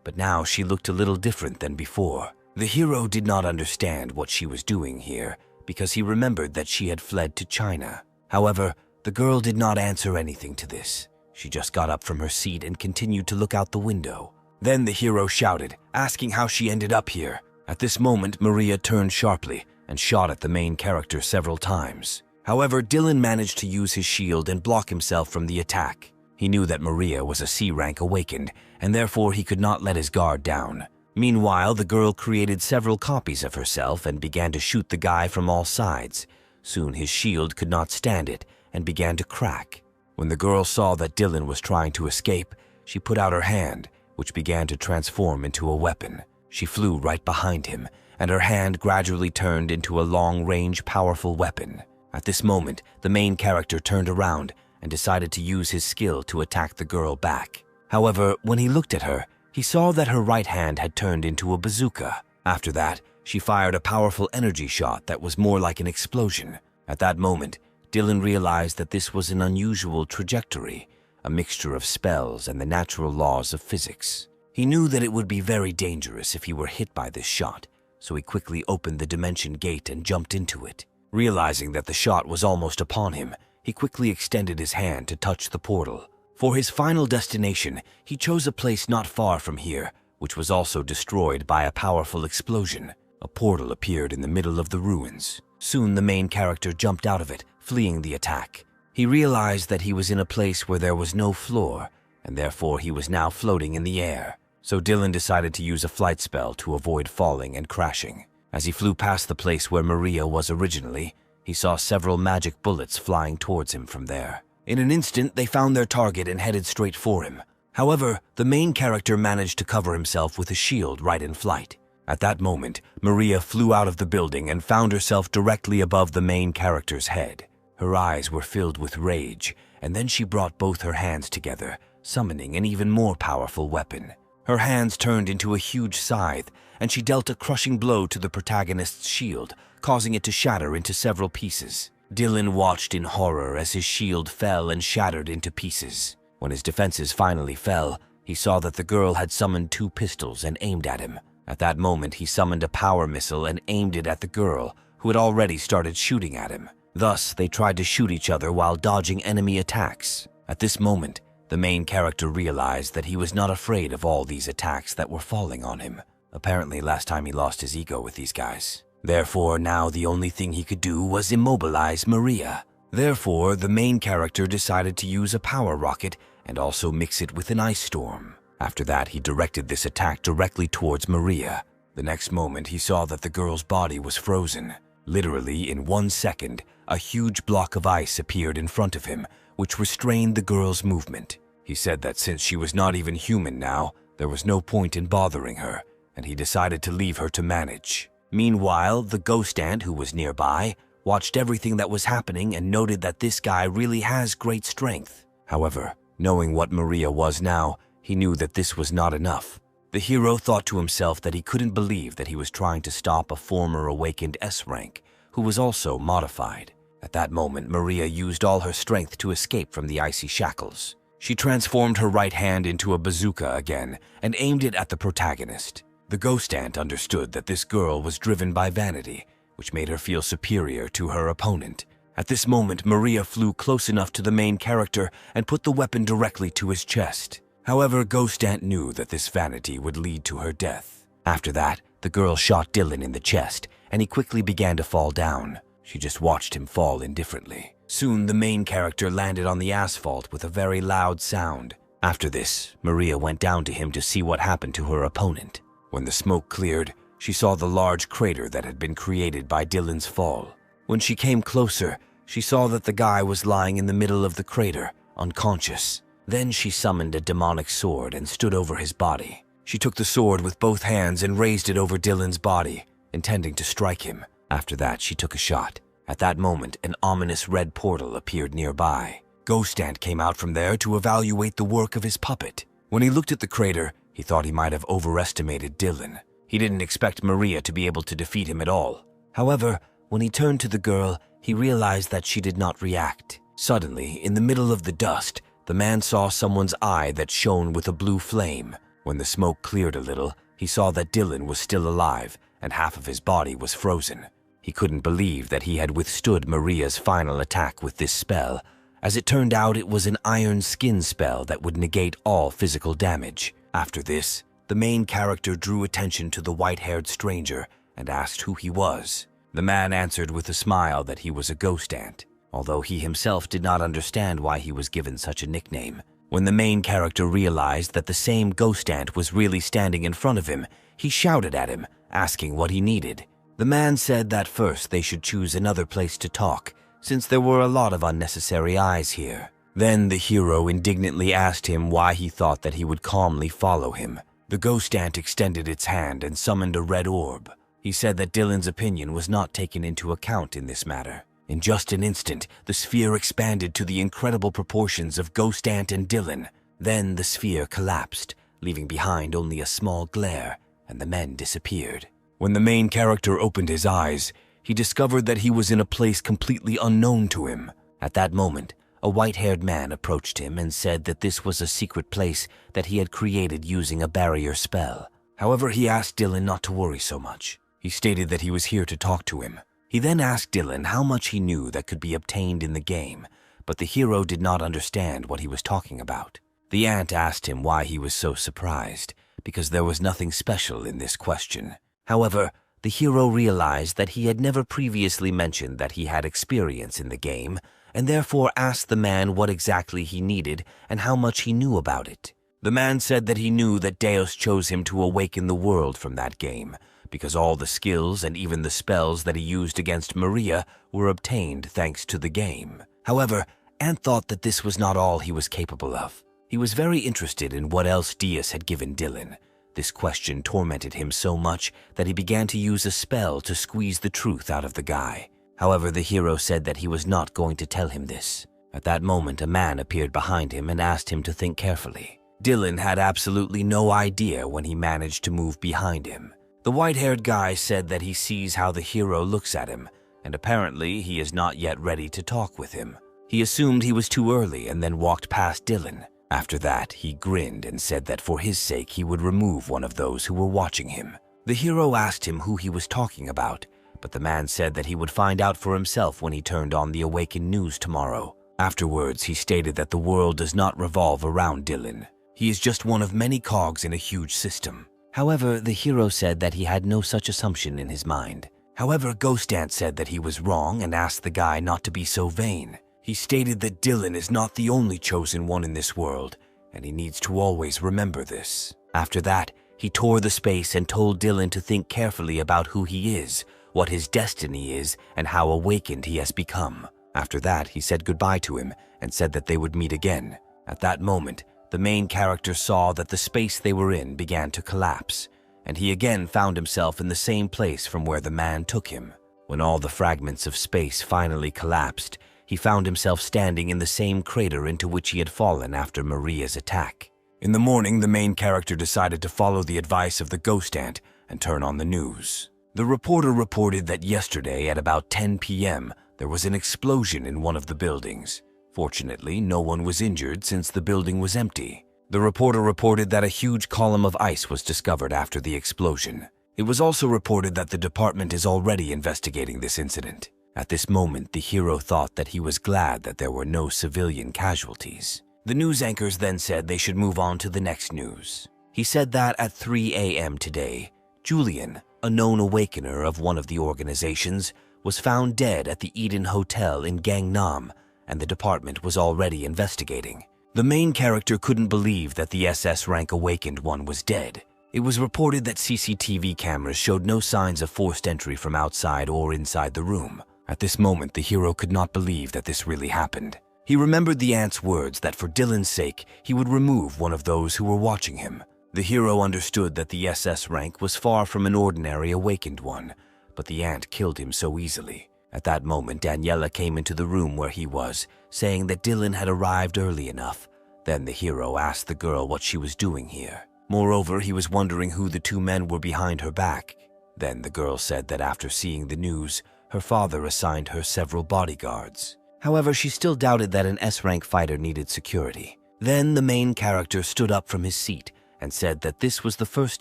Speaker 1: But now she looked a little different than before. The hero did not understand what she was doing here because he remembered that she had fled to China. However, the girl did not answer anything to this. She just got up from her seat and continued to look out the window. Then the hero shouted, asking how she ended up here. At this moment, Maria turned sharply and shot at the main character several times. However, Dylan managed to use his shield and block himself from the attack. He knew that Maria was a C-rank awakened, and therefore he could not let his guard down. Meanwhile, the girl created several copies of herself and began to shoot the guy from all sides. Soon his shield could not stand it and began to crack. When the girl saw that Dylan was trying to escape, she put out her hand, which began to transform into a weapon. She flew right behind him, and her hand gradually turned into a long-range, powerful weapon. At this moment, the main character turned around and decided to use his skill to attack the girl back. However, when he looked at her, he saw that her right hand had turned into a bazooka. After that, she fired a powerful energy shot that was more like an explosion. At that moment, Dylan realized that this was an unusual trajectory, a mixture of spells and the natural laws of physics. He knew that it would be very dangerous if he were hit by this shot, so he quickly opened the dimension gate and jumped into it. Realizing that the shot was almost upon him, he quickly extended his hand to touch the portal. For his final destination, he chose a place not far from here, which was also destroyed by a powerful explosion. A portal appeared in the middle of the ruins. Soon the main character jumped out of it, fleeing the attack. He realized that he was in a place where there was no floor, and therefore he was now floating in the air. So Dylan decided to use a flight spell to avoid falling and crashing. As he flew past the place where Maria was originally, He saw several magic bullets flying towards him from there. In an instant, they found their target and headed straight for him. However, the main character managed to cover himself with a shield right in flight. At that moment, Maria flew out of the building and found herself directly above the main character's head. Her eyes were filled with rage, and then she brought both her hands together, summoning an even more powerful weapon. Her hands turned into a huge scythe, and she dealt a crushing blow to the protagonist's shield, causing it to shatter into several pieces. Dylan watched in horror as his shield fell and shattered into pieces. When his defenses finally fell, he saw that the girl had summoned 2 pistols and aimed at him. At that moment, he summoned a power missile and aimed it at the girl, who had already started shooting at him. Thus, they tried to shoot each other while dodging enemy attacks. At this moment, the main character realized that he was not afraid of all these attacks that were falling on him. Apparently, last time he lost his ego with these guys. Therefore, now the only thing he could do was immobilize Maria. Therefore, the main character decided to use a power rocket and also mix it with an ice storm. After that, he directed this attack directly towards Maria. The next moment, he saw that the girl's body was frozen. Literally, in 1 second, a huge block of ice appeared in front of him, which restrained the girl's movement. He said that since she was not even human now, there was no point in bothering her, and he decided to leave her to manage. Meanwhile, the ghost ant, who was nearby, watched everything that was happening and noted that this guy really has great strength. However, knowing what Maria was now, he knew that this was not enough. The hero thought to himself that he couldn't believe that he was trying to stop a former awakened S rank, who was also modified. At that moment, Maria used all her strength to escape from the icy shackles. She transformed her right hand into a bazooka again and aimed it at the protagonist. The ghost ant understood that this girl was driven by vanity, which made her feel superior to her opponent. At this moment, Maria flew close enough to the main character and put the weapon directly to his chest. However, Ghost Ant knew that this vanity would lead to her death. After that, the girl shot Dylan in the chest, and he quickly began to fall down. She just watched him fall indifferently. Soon, the main character landed on the asphalt with a very loud sound. After this, Maria went down to him to see what happened to her opponent. When the smoke cleared, she saw the large crater that had been created by Dylan's fall. When she came closer, she saw that the guy was lying in the middle of the crater, unconscious. Then she summoned a demonic sword and stood over his body. She took the sword with both hands and raised it over Dylan's body, intending to strike him. After that, she took a shot. At that moment, an ominous red portal appeared nearby. Ghost Ant came out from there to evaluate the work of his puppet. When he looked at the crater, he thought he might have overestimated Dylan. He didn't expect Maria to be able to defeat him at all. However, when he turned to the girl, he realized that she did not react. Suddenly, in the middle of the dust, the man saw someone's eye that shone with a blue flame. When the smoke cleared a little, he saw that Dylan was still alive and half of his body was frozen. He couldn't believe that he had withstood Maria's final attack with this spell. As it turned out, it was an iron skin spell that would negate all physical damage. After this, the main character drew attention to the white-haired stranger and asked who he was. The man answered with a smile that he was a ghost ant, although he himself did not understand why he was given such a nickname. When the main character realized that the same ghost ant was really standing in front of him, he shouted at him, asking what he needed. The man said that first they should choose another place to talk, since there were a lot of unnecessary eyes here. Then the hero indignantly asked him why he thought that he would calmly follow him. The ghost ant extended its hand and summoned a red orb. He said that Dylan's opinion was not taken into account in this matter. In just an instant, the sphere expanded to the incredible proportions of Ghost Ant and Dylan. Then the sphere collapsed, leaving behind only a small glare, and the men disappeared. When the main character opened his eyes, he discovered that he was in a place completely unknown to him. At that moment, a white-haired man approached him and said that this was a secret place that he had created using a barrier spell. However, he asked Dylan not to worry so much. He stated that he was here to talk to him. He then asked Dylan how much he knew that could be obtained in the game, but the hero did not understand what he was talking about. The ant asked him why he was so surprised, because there was nothing special in this question. However, the hero realized that he had never previously mentioned that he had experience in the game, and therefore asked the man what exactly he needed and how much he knew about it. The man said that he knew that Deus chose him to awaken the world from that game, because all the skills and even the spells that he used against Maria were obtained thanks to the game. However, Ant thought that this was not all he was capable of. He was very interested in what else Diaz had given Dylan. This question tormented him so much that he began to use a spell to squeeze the truth out of the guy. However, the hero said that he was not going to tell him this. At that moment, a man appeared behind him and asked him to think carefully. Dylan had absolutely no idea when he managed to move behind him. The white-haired guy said that he sees how the hero looks at him, and apparently he is not yet ready to talk with him. He assumed he was too early and then walked past Dylan. After that, he grinned and said that for his sake he would remove one of those who were watching him. The hero asked him who he was talking about, but the man said that he would find out for himself when he turned on the Awakened news tomorrow. Afterwards, he stated that the world does not revolve around Dylan. He is just one of many cogs in a huge system. However, the hero said that he had no such assumption in his mind. However, Ghost Ant said that he was wrong and asked the guy not to be so vain. He stated that Dylan is not the only chosen one in this world, and he needs to always remember this. After that, he tore the space and told Dylan to think carefully about who he is, what his destiny is, and how awakened he has become. After that, he said goodbye to him and said that they would meet again. At that moment, the main character saw that the space they were in began to collapse, and he again found himself in the same place from where the man took him. When all the fragments of space finally collapsed, he found himself standing in the same crater into which he had fallen after Maria's attack. In the morning, the main character decided to follow the advice of the Ghost Ant and turn on the news. The reporter reported that yesterday at about 10 p.m., there was an explosion in one of the buildings. Fortunately, no one was injured since the building was empty. The reporter reported that a huge column of ice was discovered after the explosion. It was also reported that the department is already investigating this incident. At this moment, the hero thought that he was glad that there were no civilian casualties. The news anchors then said they should move on to the next news. He said that at 3 a.m. today, Julian, a known awakener of one of the organizations, was found dead at the Eden Hotel in Gangnam, and the department was already investigating. The main character couldn't believe that the SS rank awakened one was dead. It was reported that CCTV cameras showed no signs of forced entry from outside or inside the room. At this moment, the hero could not believe that this really happened. He remembered the ant's words that for Dylan's sake, he would remove one of those who were watching him. The hero understood that the SS rank was far from an ordinary awakened one, but the ant killed him so easily. At that moment, Daniela came into the room where he was, saying that Dylan had arrived early enough. Then the hero asked the girl what she was doing here. Moreover, he was wondering who the two men were behind her back. Then the girl said that after seeing the news, her father assigned her several bodyguards. However, she still doubted that an S-rank fighter needed security. Then the main character stood up from his seat and said that this was the first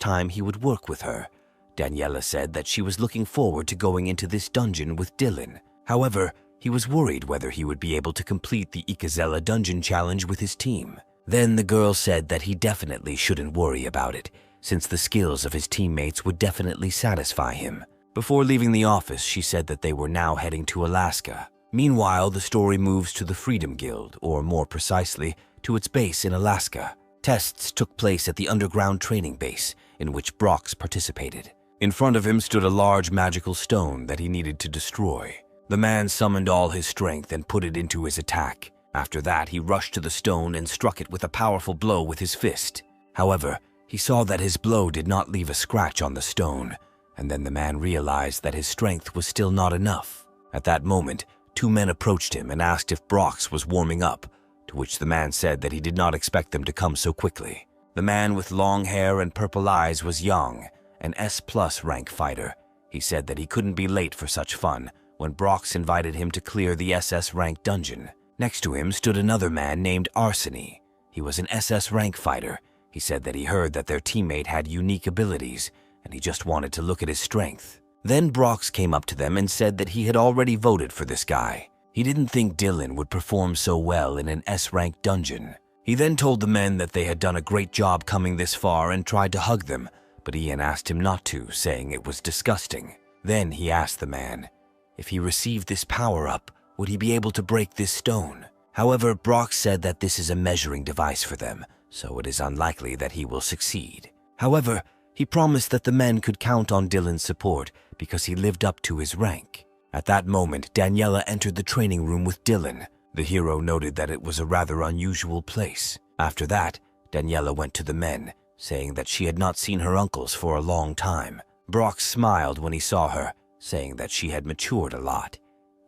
Speaker 1: time he would work with her. Daniela said that she was looking forward to going into this dungeon with Dylan. However, he was worried whether he would be able to complete the Ikazela dungeon challenge with his team. Then the girl said that he definitely shouldn't worry about it, since the skills of his teammates would definitely satisfy him. Before leaving the office, she said that they were now heading to Alaska. Meanwhile, the story moves to the Freedom Guild, or more precisely, to its base in Alaska. Tests took place at the underground training base, in which Brox participated. In front of him stood a large magical stone that he needed to destroy. The man summoned all his strength and put it into his attack. After that, he rushed to the stone and struck it with a powerful blow with his fist. However, he saw that his blow did not leave a scratch on the stone, and then the man realized that his strength was still not enough. At that moment, two men approached him and asked if Brox was warming up, to which the man said that he did not expect them to come so quickly. The man with long hair and purple eyes was Young, an S+ rank fighter. He said that he couldn't be late for such fun when Brox invited him to clear the SS rank dungeon. Next to him stood another man named Arseny. He was an SS rank fighter. He said that he heard that their teammate had unique abilities, and he just wanted to look at his strength. Then Brox came up to them and said that he had already voted for this guy. He didn't think Dylan would perform so well in an S-rank dungeon. He then told the men that they had done a great job coming this far and tried to hug them, but Ian asked him not to, saying it was disgusting. Then he asked the man, if he received this power-up, would he be able to break this stone? However, Brox said that this is a measuring device for them, so it is unlikely that he will succeed. However, He promised that the men could count on Dylan's support because he lived up to his rank. At that moment, Daniela entered the training room with Dylan. The hero noted that it was a rather unusual place. After that, Daniela went to the men, saying that she had not seen her uncles for a long time. Brock smiled when he saw her, saying that she had matured a lot.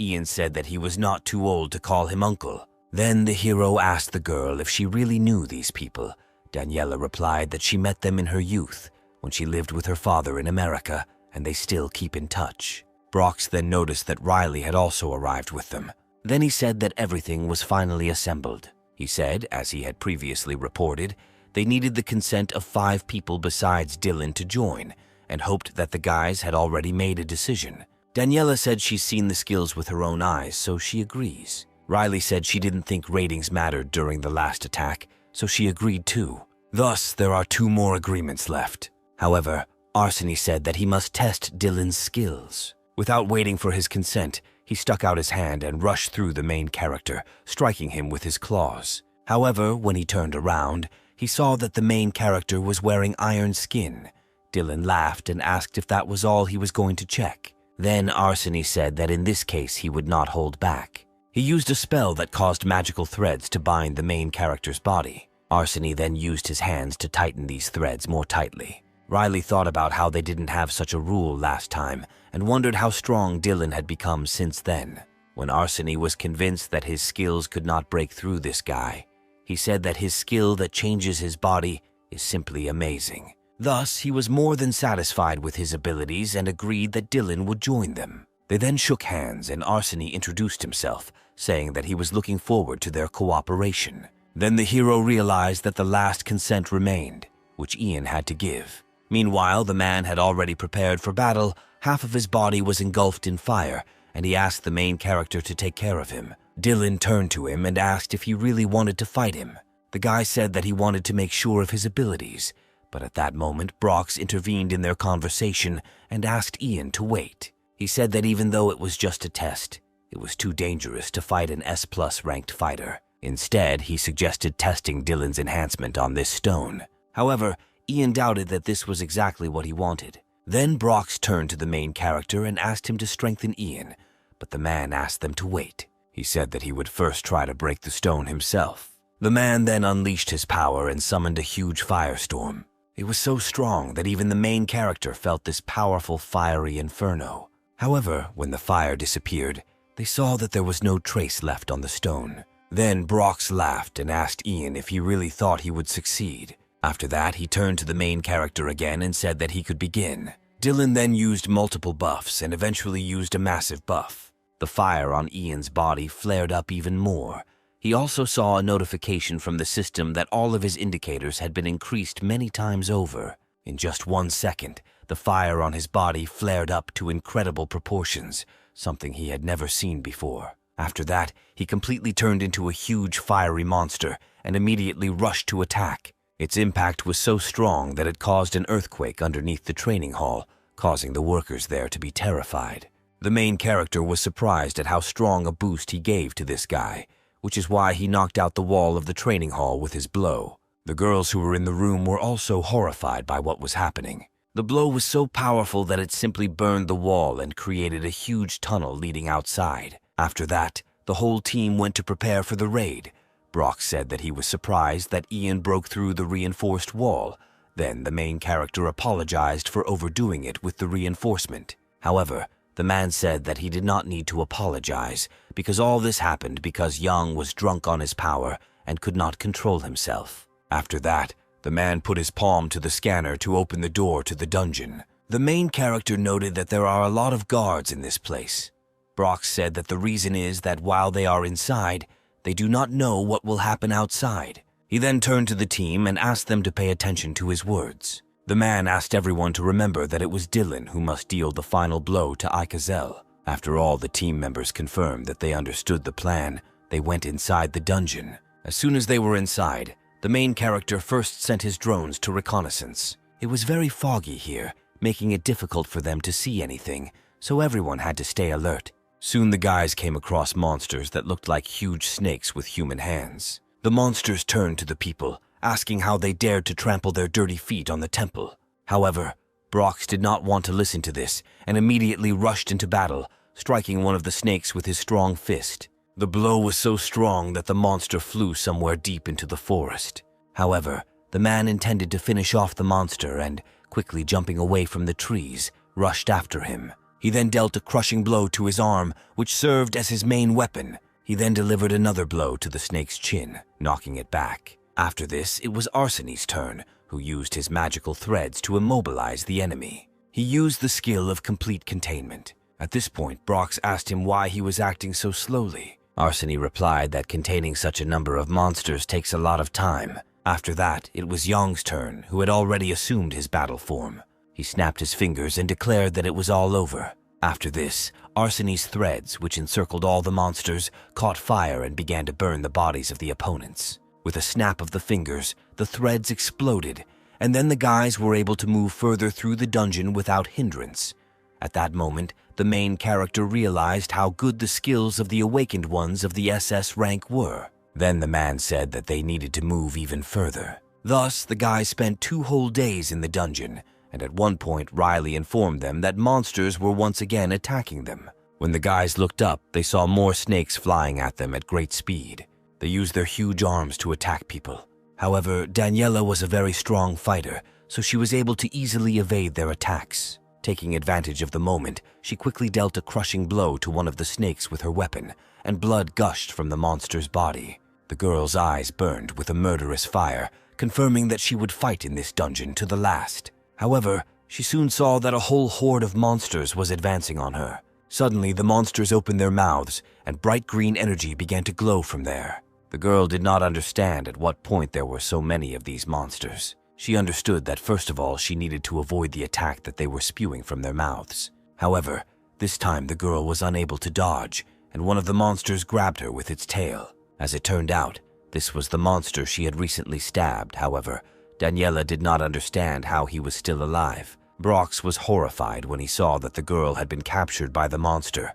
Speaker 1: Ian said that he was not too old to call him uncle. Then the hero asked the girl if she really knew these people. Daniela replied that she met them in her youth, when she lived with her father in America, and they still keep in touch. Brox then noticed that Riley had also arrived with them. Then he said that everything was finally assembled. He said, as he had previously reported, they needed the consent of 5 people besides Dylan to join, and hoped that the guys had already made a decision. Daniela said she's seen the skills with her own eyes, so she agrees. Riley said she didn't think ratings mattered during the last attack, so she agreed too. Thus, there are 2 more agreements left. However, Arseny said that he must test Dylan's skills. Without waiting for his consent, he stuck out his hand and rushed through the main character, striking him with his claws. However, when he turned around, he saw that the main character was wearing iron skin. Dylan laughed and asked if that was all he was going to check. Then Arseny said that in this case he would not hold back. He used a spell that caused magical threads to bind the main character's body. Arseny then used his hands to tighten these threads more tightly. Riley thought about how they didn't have such a rule last time and wondered how strong Dylan had become since then. When Arseny was convinced that his skills could not break through this guy, he said that his skill that changes his body is simply amazing. Thus, he was more than satisfied with his abilities and agreed that Dylan would join them. They then shook hands and Arseny introduced himself, saying that he was looking forward to their cooperation. Then the hero realized that the last consent remained, which Ian had to give. Meanwhile, the man had already prepared for battle. Half of his body was engulfed in fire, and he asked the main character to take care of him. Dylan turned to him and asked if he really wanted to fight him. The guy said that he wanted to make sure of his abilities, but at that moment, Brox intervened in their conversation and asked Ian to wait. He said that even though it was just a test, it was too dangerous to fight an S+ ranked fighter. Instead, he suggested testing Dylan's enhancement on this stone. However, Ian doubted that this was exactly what he wanted. Then Brox turned to the main character and asked him to strengthen Ian, but the man asked them to wait. He said that he would first try to break the stone himself. The man then unleashed his power and summoned a huge firestorm. It was so strong that even the main character felt this powerful fiery inferno. However, when the fire disappeared, they saw that there was no trace left on the stone. Then Brox laughed and asked Ian if he really thought he would succeed. After that, he turned to the main character again and said that he could begin. Dylan then used multiple buffs and eventually used a massive buff. The fire on Ian's body flared up even more. He also saw a notification from the system that all of his indicators had been increased many times over. In just 1 second, the fire on his body flared up to incredible proportions, something he had never seen before. After that, he completely turned into a huge fiery monster and immediately rushed to attack. Its impact was so strong that it caused an earthquake underneath the training hall, causing the workers there to be terrified. The main character was surprised at how strong a boost he gave to this guy, which is why he knocked out the wall of the training hall with his blow. The girls who were in the room were also horrified by what was happening. The blow was so powerful that it simply burned the wall and created a huge tunnel leading outside. After that, the whole team went to prepare for the raid. Brock said that he was surprised that Ian broke through the reinforced wall. Then the main character apologized for overdoing it with the reinforcement. However, the man said that he did not need to apologize because all this happened because Young was drunk on his power and could not control himself. After that, the man put his palm to the scanner to open the door to the dungeon. The main character noted that there are a lot of guards in this place. Brock said that the reason is that while they are inside, they do not know what will happen outside. He then turned to the team and asked them to pay attention to his words. The man asked everyone to remember that it was Dylan who must deal the final blow to Ikazel. After all the team members confirmed that they understood the plan, they went inside the dungeon. As soon as they were inside, the main character first sent his drones to reconnaissance. It was very foggy here, making it difficult for them to see anything, so everyone had to stay alert. Soon the guys came across monsters that looked like huge snakes with human hands. The monsters turned to the people, asking how they dared to trample their dirty feet on the temple. However, Brox did not want to listen to this and immediately rushed into battle, striking one of the snakes with his strong fist. The blow was so strong that the monster flew somewhere deep into the forest. However, the man intended to finish off the monster and, quickly jumping away from the trees, rushed after him. He then dealt a crushing blow to his arm, which served as his main weapon. He then delivered another blow to the snake's chin, knocking it back. After this, it was Arseni's turn, who used his magical threads to immobilize the enemy. He used the skill of complete containment. At this point, Brox asked him why he was acting so slowly. Arseny replied that containing such a number of monsters takes a lot of time. After that, it was Yong's turn, who had already assumed his battle form. He snapped his fingers and declared that it was all over. After this, Arseny's threads, which encircled all the monsters, caught fire and began to burn the bodies of the opponents. With a snap of the fingers, the threads exploded, and then the guys were able to move further through the dungeon without hindrance. At that moment, the main character realized how good the skills of the awakened ones of the SS rank were. Then the man said that they needed to move even further. Thus, the guys spent 2 whole days in the dungeon, and at one point Riley informed them that monsters were once again attacking them. When the guys looked up, they saw more snakes flying at them at great speed. They used their huge arms to attack people. However, Daniela was a very strong fighter, so she was able to easily evade their attacks. Taking advantage of the moment, she quickly dealt a crushing blow to one of the snakes with her weapon, and blood gushed from the monster's body. The girl's eyes burned with a murderous fire, confirming that she would fight in this dungeon to the last. However, she soon saw that a whole horde of monsters was advancing on her. Suddenly, the monsters opened their mouths, and bright green energy began to glow from there. The girl did not understand at what point there were so many of these monsters. She understood that first of all she needed to avoid the attack that they were spewing from their mouths. However, this time the girl was unable to dodge, and one of the monsters grabbed her with its tail. As it turned out, this was the monster she had recently stabbed. However, Daniela did not understand how he was still alive. Brox was horrified when he saw that the girl had been captured by the monster,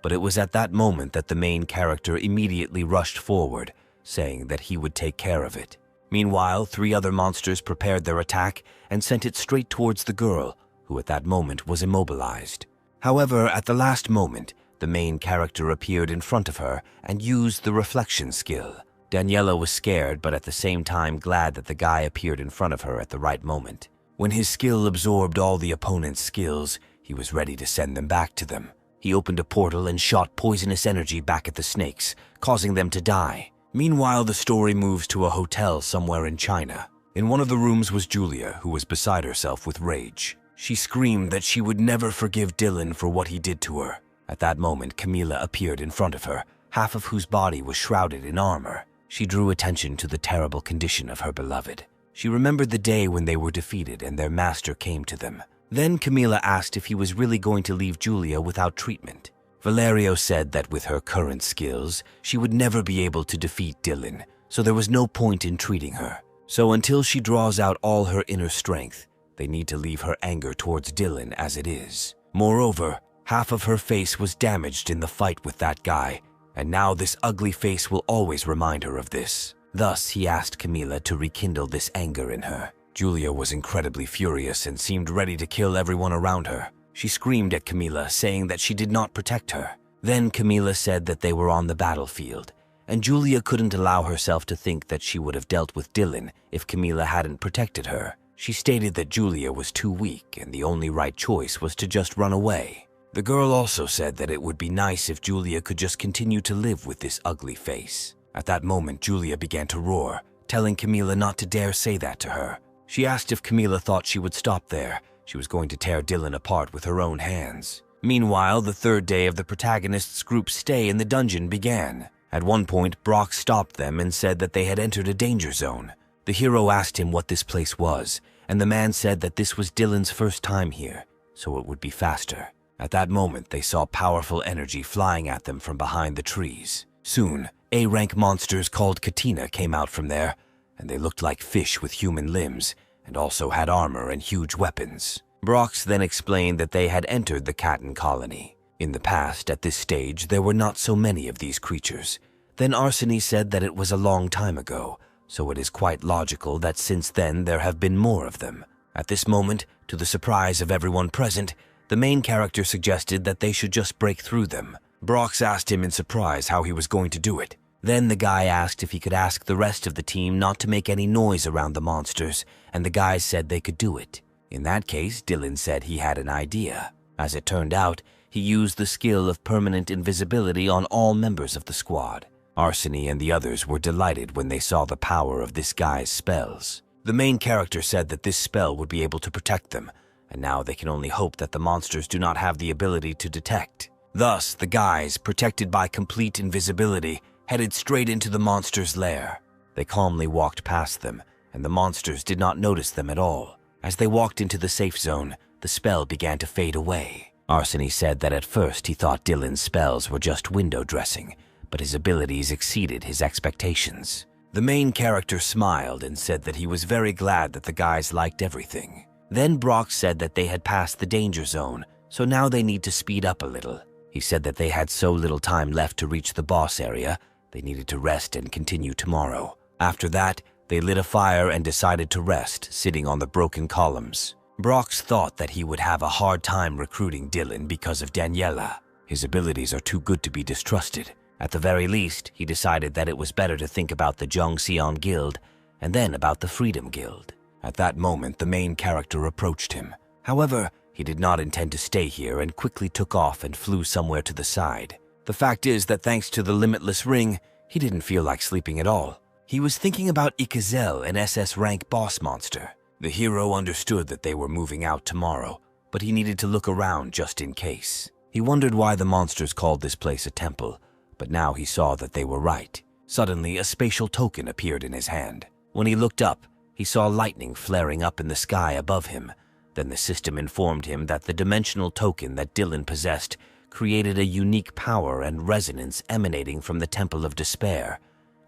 Speaker 1: but it was at that moment that the main character immediately rushed forward, saying that he would take care of it. Meanwhile, 3 other monsters prepared their attack and sent it straight towards the girl, who at that moment was immobilized. However, at the last moment, the main character appeared in front of her and used the reflection skill. Daniela was scared, but at the same time glad that the guy appeared in front of her at the right moment. When his skill absorbed all the opponent's skills, he was ready to send them back to them. He opened a portal and shot poisonous energy back at the snakes, causing them to die. Meanwhile, the story moves to a hotel somewhere in China. In one of the rooms was Julia, who was beside herself with rage. She screamed that she would never forgive Dylan for what he did to her. At that moment, Camila appeared in front of her, half of whose body was shrouded in armor. She drew attention to the terrible condition of her beloved. She remembered the day when they were defeated and their master came to them. Then Camila asked if he was really going to leave Julia without treatment. Valerio said that with her current skills, she would never be able to defeat Dylan, so there was no point in treating her. So until she draws out all her inner strength, they need to leave her anger towards Dylan as it is. Moreover, half of her face was damaged in the fight with that guy, and now this ugly face will always remind her of this. Thus, he asked Camila to rekindle this anger in her. Julia was incredibly furious and seemed ready to kill everyone around her. She screamed at Camila, saying that she did not protect her. Then Camila said that they were on the battlefield, and Julia couldn't allow herself to think that she would have dealt with Dylan if Camila hadn't protected her. She stated that Julia was too weak and the only right choice was to just run away. The girl also said that it would be nice if Julia could just continue to live with this ugly face. At that moment, Julia began to roar, telling Camila not to dare say that to her. She asked if Camila thought she would stop there. She was going to tear Dylan apart with her own hands. Meanwhile, the 3rd day of the protagonist's group's stay in the dungeon began. At one point, Brock stopped them and said that they had entered a danger zone. The hero asked him what this place was, and the man said that this was Dylan's first time here, so it would be faster. At that moment, they saw powerful energy flying at them from behind the trees. Soon, A-rank monsters called Katina came out from there, and they looked like fish with human limbs, and also had armor and huge weapons. Brox then explained that they had entered the Katin colony. In the past, at this stage, there were not so many of these creatures. Then Arseny said that it was a long time ago, so it is quite logical that since then there have been more of them. At this moment, To the surprise of everyone present, the main character suggested that they should just break through them. Brox asked him in surprise how he was going to do it. Then the guy asked if he could ask the rest of the team not to make any noise around the monsters, and the guys said they could do it. In that case, Dylan said he had an idea. As it turned out, he used the skill of permanent invisibility on all members of the squad. Arseny and the others were delighted when they saw the power of this guy's spells. The main character said that this spell would be able to protect them, and now they can only hope that the monsters do not have the ability to detect. Thus, the guys, protected by complete invisibility, headed straight into the monsters' lair. They calmly walked past them, and the monsters did not notice them at all. As they walked into the safe zone, the spell began to fade away. Arseny said that at first he thought Dylan's spells were just window dressing, but his abilities exceeded his expectations. The main character smiled and said that he was very glad that the guys liked everything. Then Brox said that they had passed the danger zone, so now they need to speed up a little. He said that they had so little time left to reach the boss area, they needed to rest and continue tomorrow. After that, they lit a fire and decided to rest, sitting on the broken columns. Brox thought that he would have a hard time recruiting Dylan because of Daniela. His abilities are too good to be distrusted. At the very least, he decided that it was better to think about the Zhongxian Guild and then about the Freedom Guild. At that moment, the main character approached him. However, he did not intend to stay here and quickly took off and flew somewhere to the side. The fact is that thanks to the limitless ring, he didn't feel like sleeping at all. He was thinking about Ikazel, an SS rank boss monster. The hero understood that they were moving out tomorrow, but he needed to look around just in case. He wondered why the monsters called this place a temple, but now he saw that they were right. Suddenly, a spatial token appeared in his hand. When he looked up, he saw lightning flaring up in the sky above him. Then the system informed him that the dimensional token that Dylan possessed created a unique power and resonance emanating from the Temple of Despair,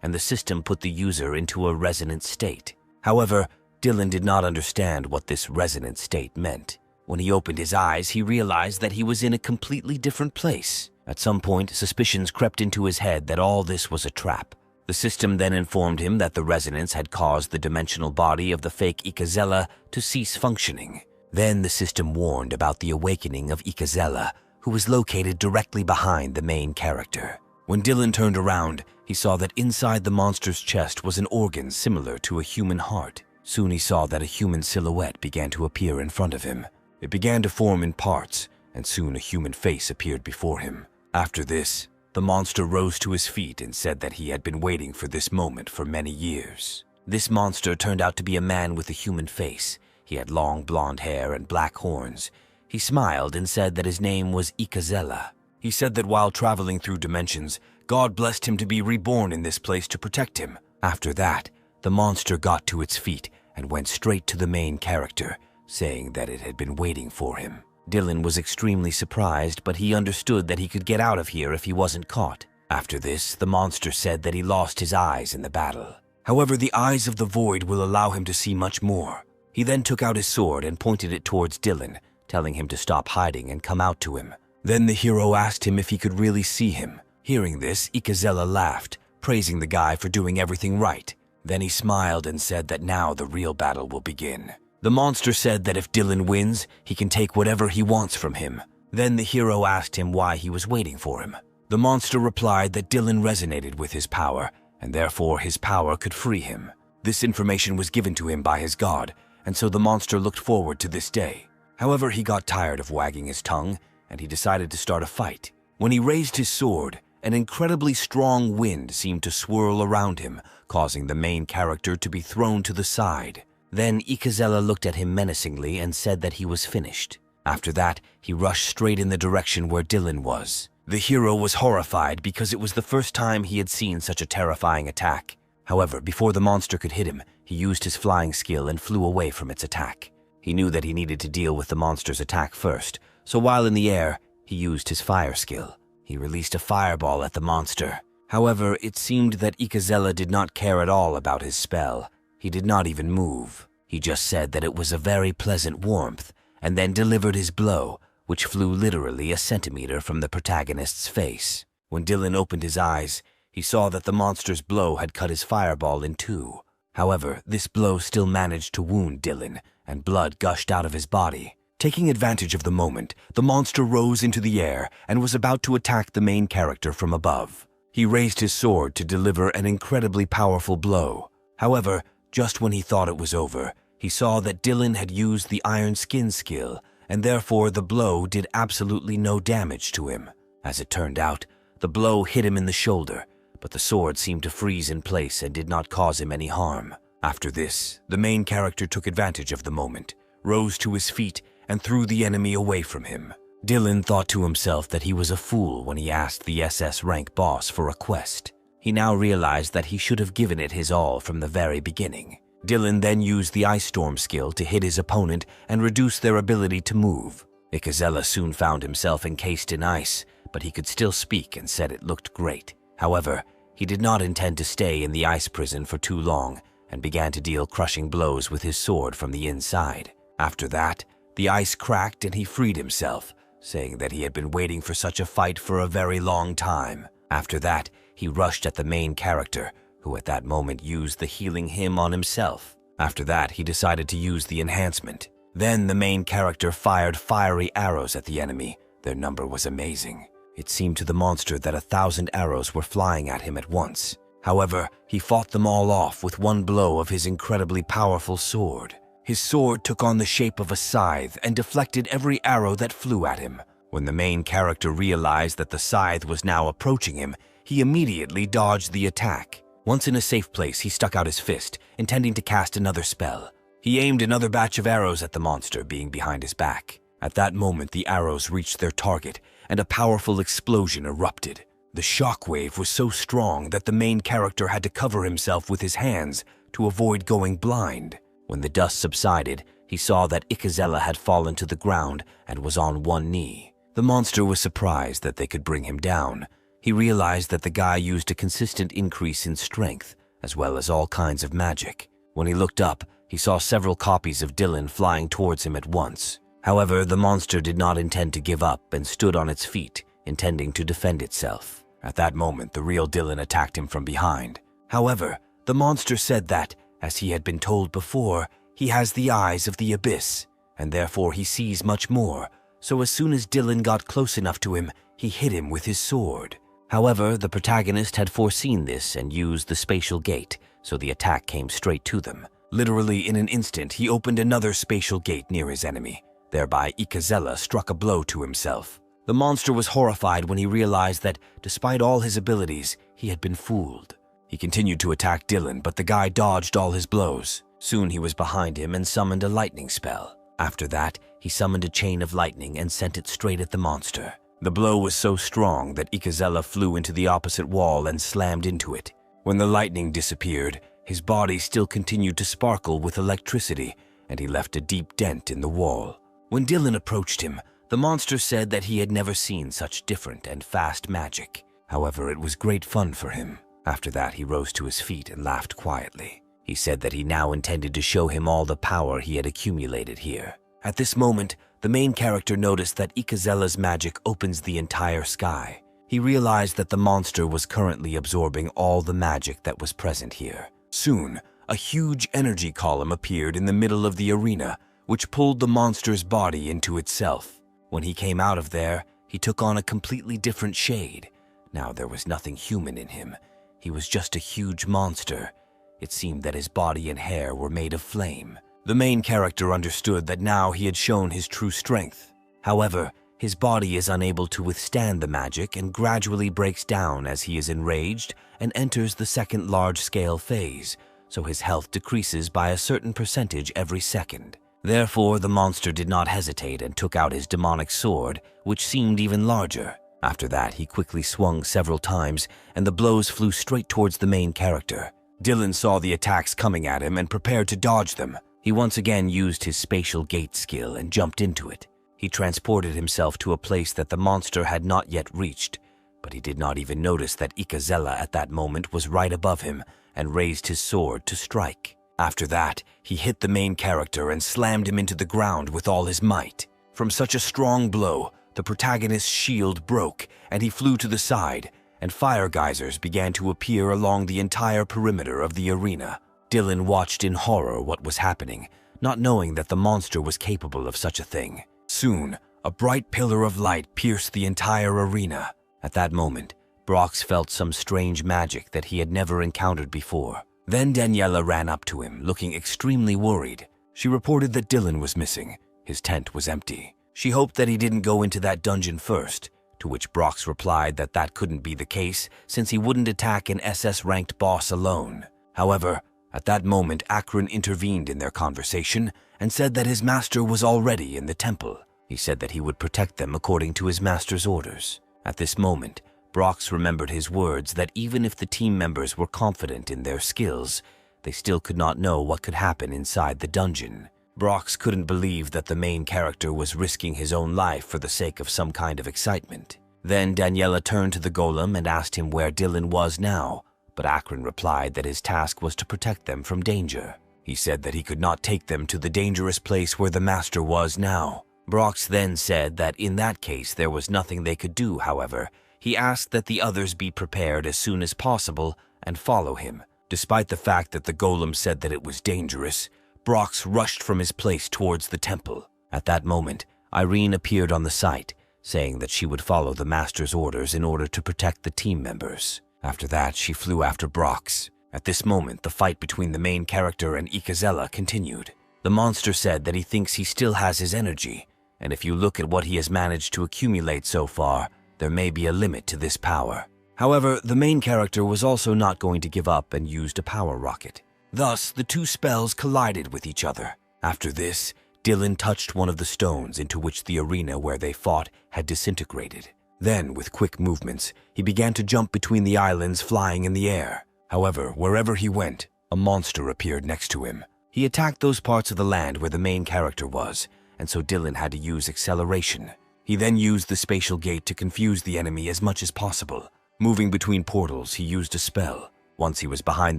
Speaker 1: and the system put the user into a resonant state. However, Dylan did not understand what this resonant state meant. When he opened his eyes, he realized that he was in a completely different place. At some point, suspicions crept into his head that all this was a trap. The system then informed him that the resonance had caused the dimensional body of the fake Ikazella to cease functioning. Then the system warned about the awakening of Ikazella, who was located directly behind the main character. When Dylan turned around, he saw that inside the monster's chest was an organ similar to a human heart. Soon he saw that a human silhouette began to appear in front of him. It began to form in parts, and soon a human face appeared before him. After this, the monster rose to his feet and said that he had been waiting for this moment for many years. This monster turned out to be a man with a human face. He had long blonde hair and black horns. He smiled and said that his name was Ikazella. He said that while traveling through dimensions, God blessed him to be reborn in this place to protect him. After that, the monster got to its feet and went straight to the main character, saying that it had been waiting for him. Dylan was extremely surprised, but he understood that he could get out of here if he wasn't caught. After this, the monster said that he lost his eyes in the battle. However, the eyes of the void will allow him to see much more. He then took out his sword and pointed it towards Dylan, telling him to stop hiding and come out to him. Then the hero asked him if he could really see him. Hearing this, Ikazella laughed, praising the guy for doing everything right. Then he smiled and said that now the real battle will begin. The monster said that if Dylan wins, he can take whatever he wants from him. Then the hero asked him why he was waiting for him. The monster replied that Dylan resonated with his power, and therefore his power could free him. This information was given to him by his god, and so the monster looked forward to this day. However, he got tired of wagging his tongue, and he decided to start a fight. When he raised his sword, an incredibly strong wind seemed to swirl around him, causing the main character to be thrown to the side. Then Ikazella looked at him menacingly and said that he was finished. After that, he rushed straight in the direction where Dylan was. The hero was horrified because it was the first time he had seen such a terrifying attack. However, before the monster could hit him, he used his flying skill and flew away from its attack. He knew that he needed to deal with the monster's attack first, so while in the air, he used his fire skill. He released a fireball at the monster. However, it seemed that Ikazella did not care at all about his spell. He did not even move. He just said that it was a very pleasant warmth, and then delivered his blow, which flew literally a centimeter from the protagonist's face. When Dylan opened his eyes, he saw that the monster's blow had cut his fireball in two. However, this blow still managed to wound Dylan, and blood gushed out of his body. Taking advantage of the moment, the monster rose into the air and was about to attack the main character from above. He raised his sword to deliver an incredibly powerful blow. However, just when he thought it was over, he saw that Dylan had used the iron skin skill, and therefore the blow did absolutely no damage to him. As it turned out, the blow hit him in the shoulder, but the sword seemed to freeze in place and did not cause him any harm. After this, the main character took advantage of the moment, rose to his feet, and threw the enemy away from him. Dylan thought to himself that he was a fool when he asked the SS rank boss for a quest. He now realized that he should have given it his all from the very beginning. Dylan then used the Ice Storm skill to hit his opponent and reduce their ability to move. Ikazella soon found himself encased in ice, but he could still speak and said it looked great. However, he did not intend to stay in the ice prison for too long and began to deal crushing blows with his sword from the inside. After that, the ice cracked and he freed himself, saying that he had been waiting for such a fight for a very long time. After that, he rushed at the main character, who at that moment used the healing hymn on himself. After that, he decided to use the enhancement. Then the main character fired fiery arrows at the enemy. Their number was amazing. It seemed to the monster that 1,000 arrows were flying at him at once. However, he fought them all off with one blow of his incredibly powerful sword. His sword took on the shape of a scythe and deflected every arrow that flew at him. When the main character realized that the scythe was now approaching him, he immediately dodged the attack. Once in a safe place, he stuck out his fist, intending to cast another spell. He aimed another batch of arrows at the monster being behind his back. At that moment, the arrows reached their target, and a powerful explosion erupted. The shockwave was so strong that the main character had to cover himself with his hands to avoid going blind. When the dust subsided, he saw that Ikazella had fallen to the ground and was on one knee. The monster was surprised that they could bring him down. He realized that the guy used a consistent increase in strength, as well as all kinds of magic. When he looked up, he saw several copies of Dylan flying towards him at once. However, the monster did not intend to give up and stood on its feet, intending to defend itself. At that moment, the real Dylan attacked him from behind. However, the monster said that, as he had been told before, he has the eyes of the abyss, and therefore he sees much more, so as soon as Dylan got close enough to him, he hit him with his sword. However, the protagonist had foreseen this and used the spatial gate, so the attack came straight to them. Literally in an instant, he opened another spatial gate near his enemy. Thereby, Ikazella struck a blow to himself. The monster was horrified when he realized that, despite all his abilities, he had been fooled. He continued to attack Dylan, but the guy dodged all his blows. Soon he was behind him and summoned a lightning spell. After that, he summoned a chain of lightning and sent it straight at the monster. The blow was so strong that Ikazella flew into the opposite wall and slammed into it. When the lightning disappeared, his body still continued to sparkle with electricity, and he left a deep dent in the wall. When Dylan approached him, the monster said that he had never seen such different and fast magic. However, it was great fun for him. After that, he rose to his feet and laughed quietly. He said that he now intended to show him all the power he had accumulated here. At this moment, the main character noticed that Ikazella's magic opens the entire sky. He realized that the monster was currently absorbing all the magic that was present here. Soon, a huge energy column appeared in the middle of the arena, which pulled the monster's body into itself. When he came out of there, he took on a completely different shade. Now there was nothing human in him. He was just a huge monster. It seemed that his body and hair were made of flame. The main character understood that now he had shown his true strength. However, his body is unable to withstand the magic and gradually breaks down as he is enraged and enters the second large-scale phase, so his health decreases by a certain percentage every second. Therefore, the monster did not hesitate and took out his demonic sword, which seemed even larger. After that, he quickly swung several times, and the blows flew straight towards the main character. Dylan saw the attacks coming at him and prepared to dodge them. He once again used his spatial gate skill and jumped into it. He transported himself to a place that the monster had not yet reached, but he did not even notice that Ikazella at that moment was right above him and raised his sword to strike. After that, he hit the main character and slammed him into the ground with all his might. From such a strong blow, the protagonist's shield broke and he flew to the side, and fire geysers began to appear along the entire perimeter of the arena. Dylan watched in horror what was happening, not knowing that the monster was capable of such a thing. Soon, a bright pillar of light pierced the entire arena. At that moment, Brox felt some strange magic that he had never encountered before. Then Daniela ran up to him, looking extremely worried. She reported that Dylan was missing. His tent was empty. She hoped that he didn't go into that dungeon first, to which Brox replied that that couldn't be the case since he wouldn't attack an SS-ranked boss alone. However, at that moment, Akron intervened in their conversation and said that his master was already in the temple. He said that he would protect them according to his master's orders. At this moment, Brox remembered his words that even if the team members were confident in their skills, they still could not know what could happen inside the dungeon. Brox couldn't believe that the main character was risking his own life for the sake of some kind of excitement. Then Daniela turned to the golem and asked him where Dylan was now, but Akron replied that his task was to protect them from danger. He said that he could not take them to the dangerous place where the master was now. Brox then said that in that case there was nothing they could do. However, he asked that the others be prepared as soon as possible and follow him. Despite the fact that the golem said that it was dangerous, Brox rushed from his place towards the temple. At that moment, Irene appeared on the site, saying that she would follow the master's orders in order to protect the team members. After that, she flew after Brox. At this moment, the fight between the main character and Ikazella continued. The monster said that he thinks he still has his energy, and if you look at what he has managed to accumulate so far, there may be a limit to this power. However, the main character was also not going to give up and used a power rocket. Thus, the two spells collided with each other. After this, Dylan touched one of the stones into which the arena where they fought had disintegrated. Then, with quick movements, he began to jump between the islands, flying in the air. However, wherever he went, a monster appeared next to him. He attacked those parts of the land where the main character was, and so Dylan had to use acceleration. He then used the spatial gate to confuse the enemy as much as possible. Moving between portals, he used a spell. Once he was behind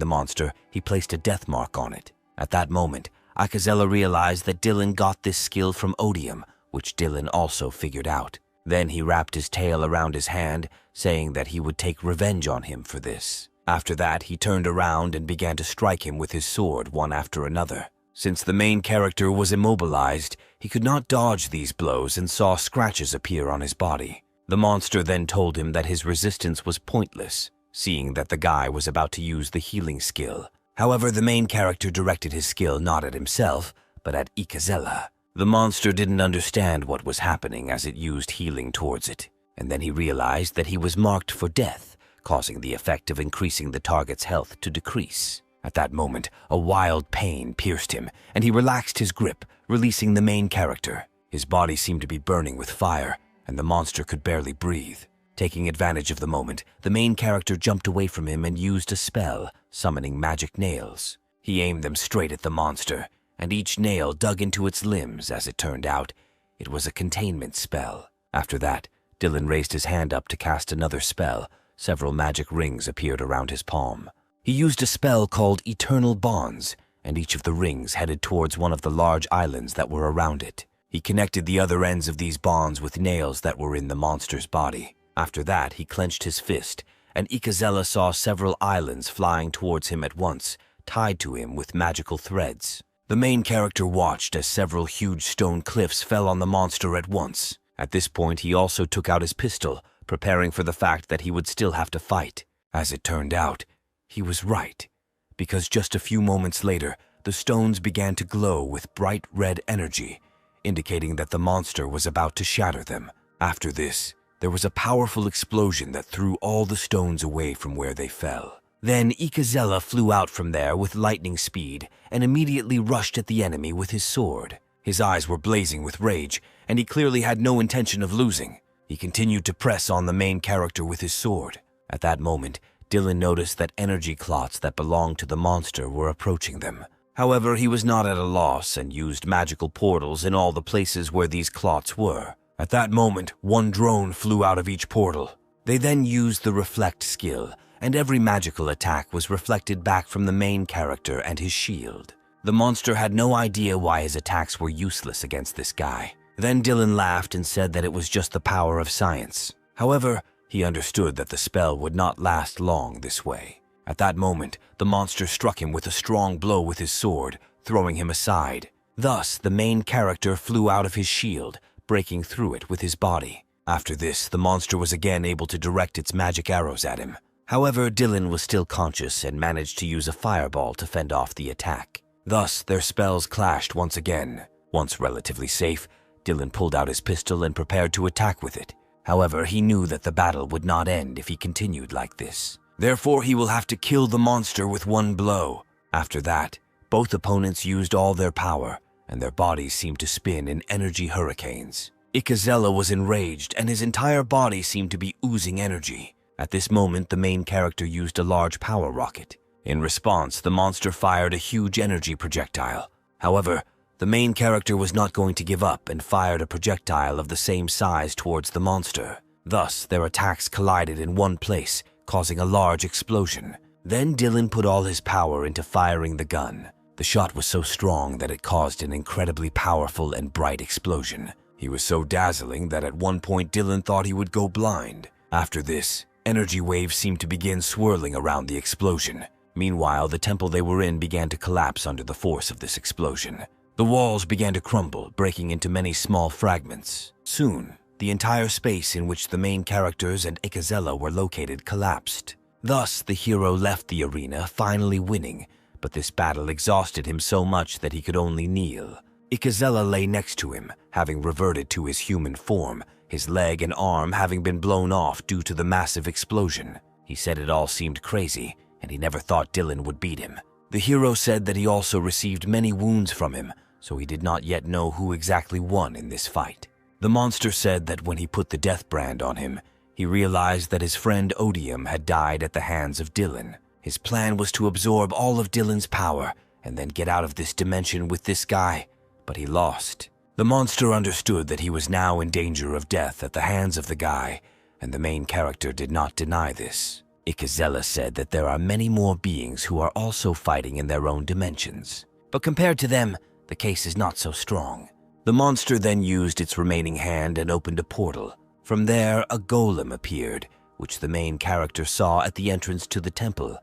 Speaker 1: the monster, he placed a death mark on it. At that moment, Akazella realized that Dylan got this skill from Odium, which Dylan also figured out. Then he wrapped his tail around his hand, saying that he would take revenge on him for this. After that, he turned around and began to strike him with his sword one after another. Since the main character was immobilized, he could not dodge these blows and saw scratches appear on his body. The monster then told him that his resistance was pointless, seeing that the guy was about to use the healing skill. However, the main character directed his skill not at himself, but at Ikazella. The monster didn't understand what was happening as it used healing towards it, and then he realized that he was marked for death, causing the effect of increasing the target's health to decrease. At that moment, a wild pain pierced him, and he relaxed his grip, releasing the main character. His body seemed to be burning with fire, and the monster could barely breathe. Taking advantage of the moment, the main character jumped away from him and used a spell, summoning magic nails. He aimed them straight at the monster, and each nail dug into its limbs. As it turned out, it was a containment spell. After that, Dylan raised his hand up to cast another spell. Several magic rings appeared around his palm. He used a spell called Eternal Bonds, and each of the rings headed towards one of the large islands that were around it. He connected the other ends of these bonds with nails that were in the monster's body. After that, he clenched his fist, and Ikazella saw several islands flying towards him at once, tied to him with magical threads. The main character watched as several huge stone cliffs fell on the monster at once. At this point, he also took out his pistol, preparing for the fact that he would still have to fight. As it turned out, he was right, because just a few moments later, the stones began to glow with bright red energy, indicating that the monster was about to shatter them. After this, there was a powerful explosion that threw all the stones away from where they fell. Then Ikazella flew out from there with lightning speed and immediately rushed at the enemy with his sword. His eyes were blazing with rage, and he clearly had no intention of losing. He continued to press on the main character with his sword. At that moment, Dylan noticed that energy clots that belonged to the monster were approaching them. However, he was not at a loss and used magical portals in all the places where these clots were. At that moment, one drone flew out of each portal. They then used the reflect skill, and every magical attack was reflected back from the main character and his shield. The monster had no idea why his attacks were useless against this guy. Then Dylan laughed and said that it was just the power of science. However, he understood that the spell would not last long this way. At that moment, the monster struck him with a strong blow with his sword, throwing him aside. Thus, the main character flew out of his shield, breaking through it with his body. After this, the monster was again able to direct its magic arrows at him. However, Dylan was still conscious and managed to use a fireball to fend off the attack. Thus, their spells clashed once again. Once relatively safe, Dylan pulled out his pistol and prepared to attack with it. However, he knew that the battle would not end if he continued like this. Therefore, he will have to kill the monster with one blow. After that, both opponents used all their power, and their bodies seemed to spin in energy hurricanes. Ikazella was enraged, and his entire body seemed to be oozing energy. At this moment, the main character used a large power rocket. In response, the monster fired a huge energy projectile. However, the main character was not going to give up and fired a projectile of the same size towards the monster. Thus, their attacks collided in one place, causing a large explosion. Then Dylan put all his power into firing the gun. The shot was so strong that it caused an incredibly powerful and bright explosion. He was so dazzling that at one point Dylan thought he would go blind. After this, energy waves seemed to begin swirling around the explosion. Meanwhile, the temple they were in began to collapse under the force of this explosion. The walls began to crumble, breaking into many small fragments. Soon, the entire space in which the main characters and Ikazella were located collapsed. Thus, the hero left the arena, finally winning, but this battle exhausted him so much that he could only kneel. Ikazella lay next to him, having reverted to his human form, his leg and arm having been blown off due to the massive explosion. He said it all seemed crazy, and he never thought Dylan would beat him. The hero said that he also received many wounds from him, so he did not yet know who exactly won in this fight. The monster said that when he put the death brand on him, he realized that his friend Odium had died at the hands of Dylan. His plan was to absorb all of Dylan's power and then get out of this dimension with this guy, but he lost. The monster understood that he was now in danger of death at the hands of the guy, and the main character did not deny this. Ikazella said that there are many more beings who are also fighting in their own dimensions, but compared to them, the case is not so strong. The monster then used its remaining hand and opened a portal. From there, a golem appeared, which the main character saw at the entrance to the temple.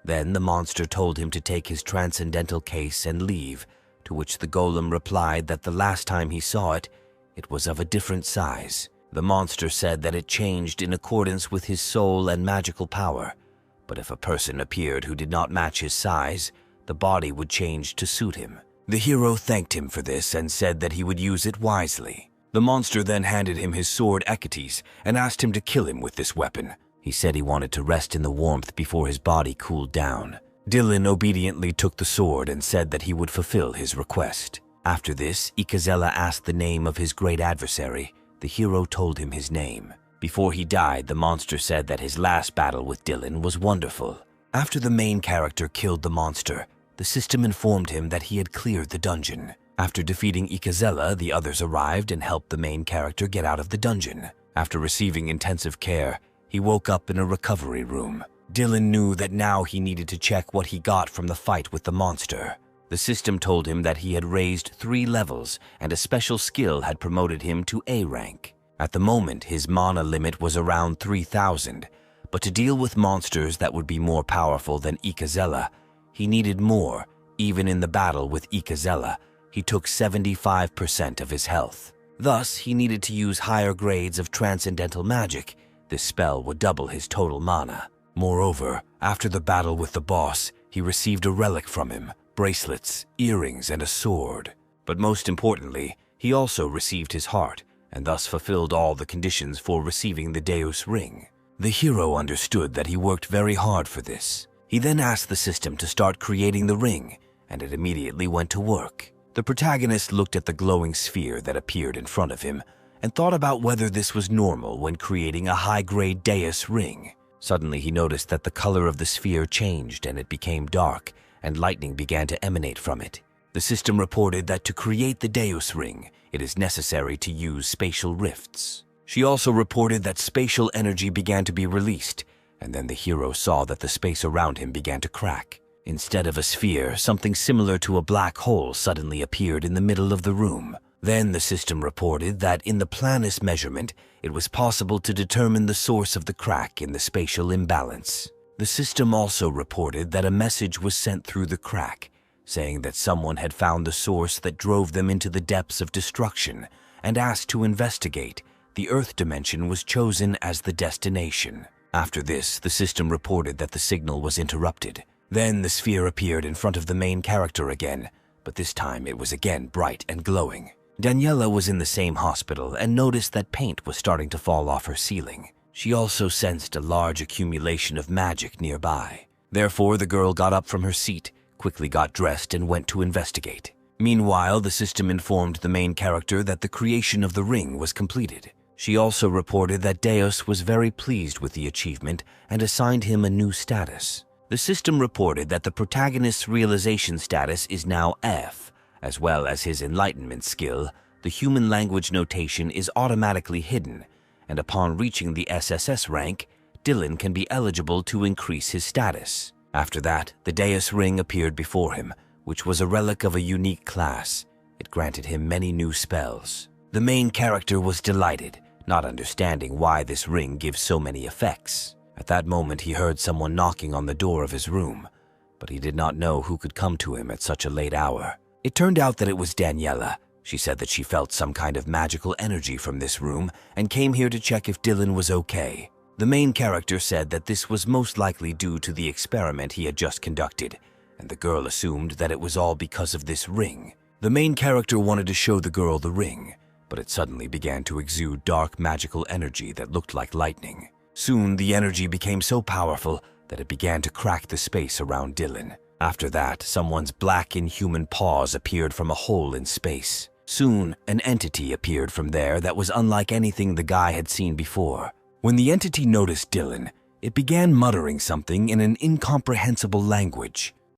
Speaker 1: Then the monster told him to take his transcendental case and leave, to which the golem replied that the last time he saw it, it was of a different size. The monster said that it changed in accordance with his soul and magical power, but if a person appeared who did not match his size, the body would change to suit him. The hero thanked him for this and said that he would use it wisely. The monster then handed him his sword Eketes and asked him to kill him with this weapon. He said he wanted to rest in the warmth before his body cooled down. Dylan obediently took the sword and said that he would fulfill his request. After this, Ikazella asked the name of his great adversary. The hero told him his name. Before he died, the monster said that his last battle with Dylan was wonderful. After the main character killed the monster, the system informed him that he had cleared the dungeon. After defeating Ikazella, the others arrived and helped the main character get out of the dungeon. After receiving intensive care, he woke up in a recovery room. Dylan knew that now he needed to check what he got from the fight with the monster. The system told him that he had raised 3 levels and a special skill had promoted him to A rank. At the moment, his mana limit was around 3,000, but to deal with monsters that would be more powerful than Ikazella, he needed more. Even in the battle with Ikazella, he took 75% of his health. Thus, he needed to use higher grades of transcendental magic. This spell would double his total mana. Moreover, after the battle with the boss, he received a relic from him, bracelets, earrings, and a sword. But most importantly, he also received his heart, and thus fulfilled all the conditions for receiving the Deus Ring. The hero understood that he worked very hard for this. He then asked the system to start creating the ring, and it immediately went to work. The protagonist looked at the glowing sphere that appeared in front of him, and thought about whether this was normal when creating a high-grade Deus Ring. Suddenly he noticed that the color of the sphere changed and it became dark, and lightning began to emanate from it. The system reported that to create the Deus Ring, it is necessary to use spatial rifts. She also reported that spatial energy began to be released, and then the hero saw that the space around him began to crack. Instead of a sphere, something similar to a black hole suddenly appeared in the middle of the room. Then the system reported that in the Planus measurement, it was possible to determine the source of the crack in the spatial imbalance. The system also reported that a message was sent through the crack, saying that someone had found the source that drove them into the depths of destruction and asked to investigate. The Earth dimension was chosen as the destination. After this, the system reported that the signal was interrupted. Then the sphere appeared in front of the main character again, but this time it was again bright and glowing. Daniela was in the same hospital and noticed that paint was starting to fall off her ceiling. She also sensed a large accumulation of magic nearby. Therefore, the girl got up from her seat, quickly got dressed, and went to investigate. Meanwhile, the system informed the main character that the creation of the ring was completed. She also reported that Deus was very pleased with the achievement and assigned him a new status. The system reported that the protagonist's realization status is now F, as well as his enlightenment skill. The human language notation is automatically hidden, and upon reaching the SSS rank, Dylan can be eligible to increase his status. After that, the Deus ring appeared before him, which was a relic of a unique class. It granted him many new spells. The main character was delighted, not understanding why this ring gives so many effects. At that moment, he heard someone knocking on the door of his room, but he did not know who could come to him at such a late hour. It turned out that it was Daniela. She said that she felt some kind of magical energy from this room and came here to check if Dylan was okay. The main character said that this was most likely due to the experiment he had just conducted, and the girl assumed that it was all because of this ring. The main character wanted to show the girl the ring, but it suddenly began to exude dark magical energy that looked like lightning. Soon, the energy became so powerful that it began to crack the space around Dylan. After that, someone's black inhuman paws appeared from a hole in space. Soon, an entity appeared from there that was unlike anything the guy had seen before. When the entity noticed Dylan, it began muttering something in an incomprehensible language.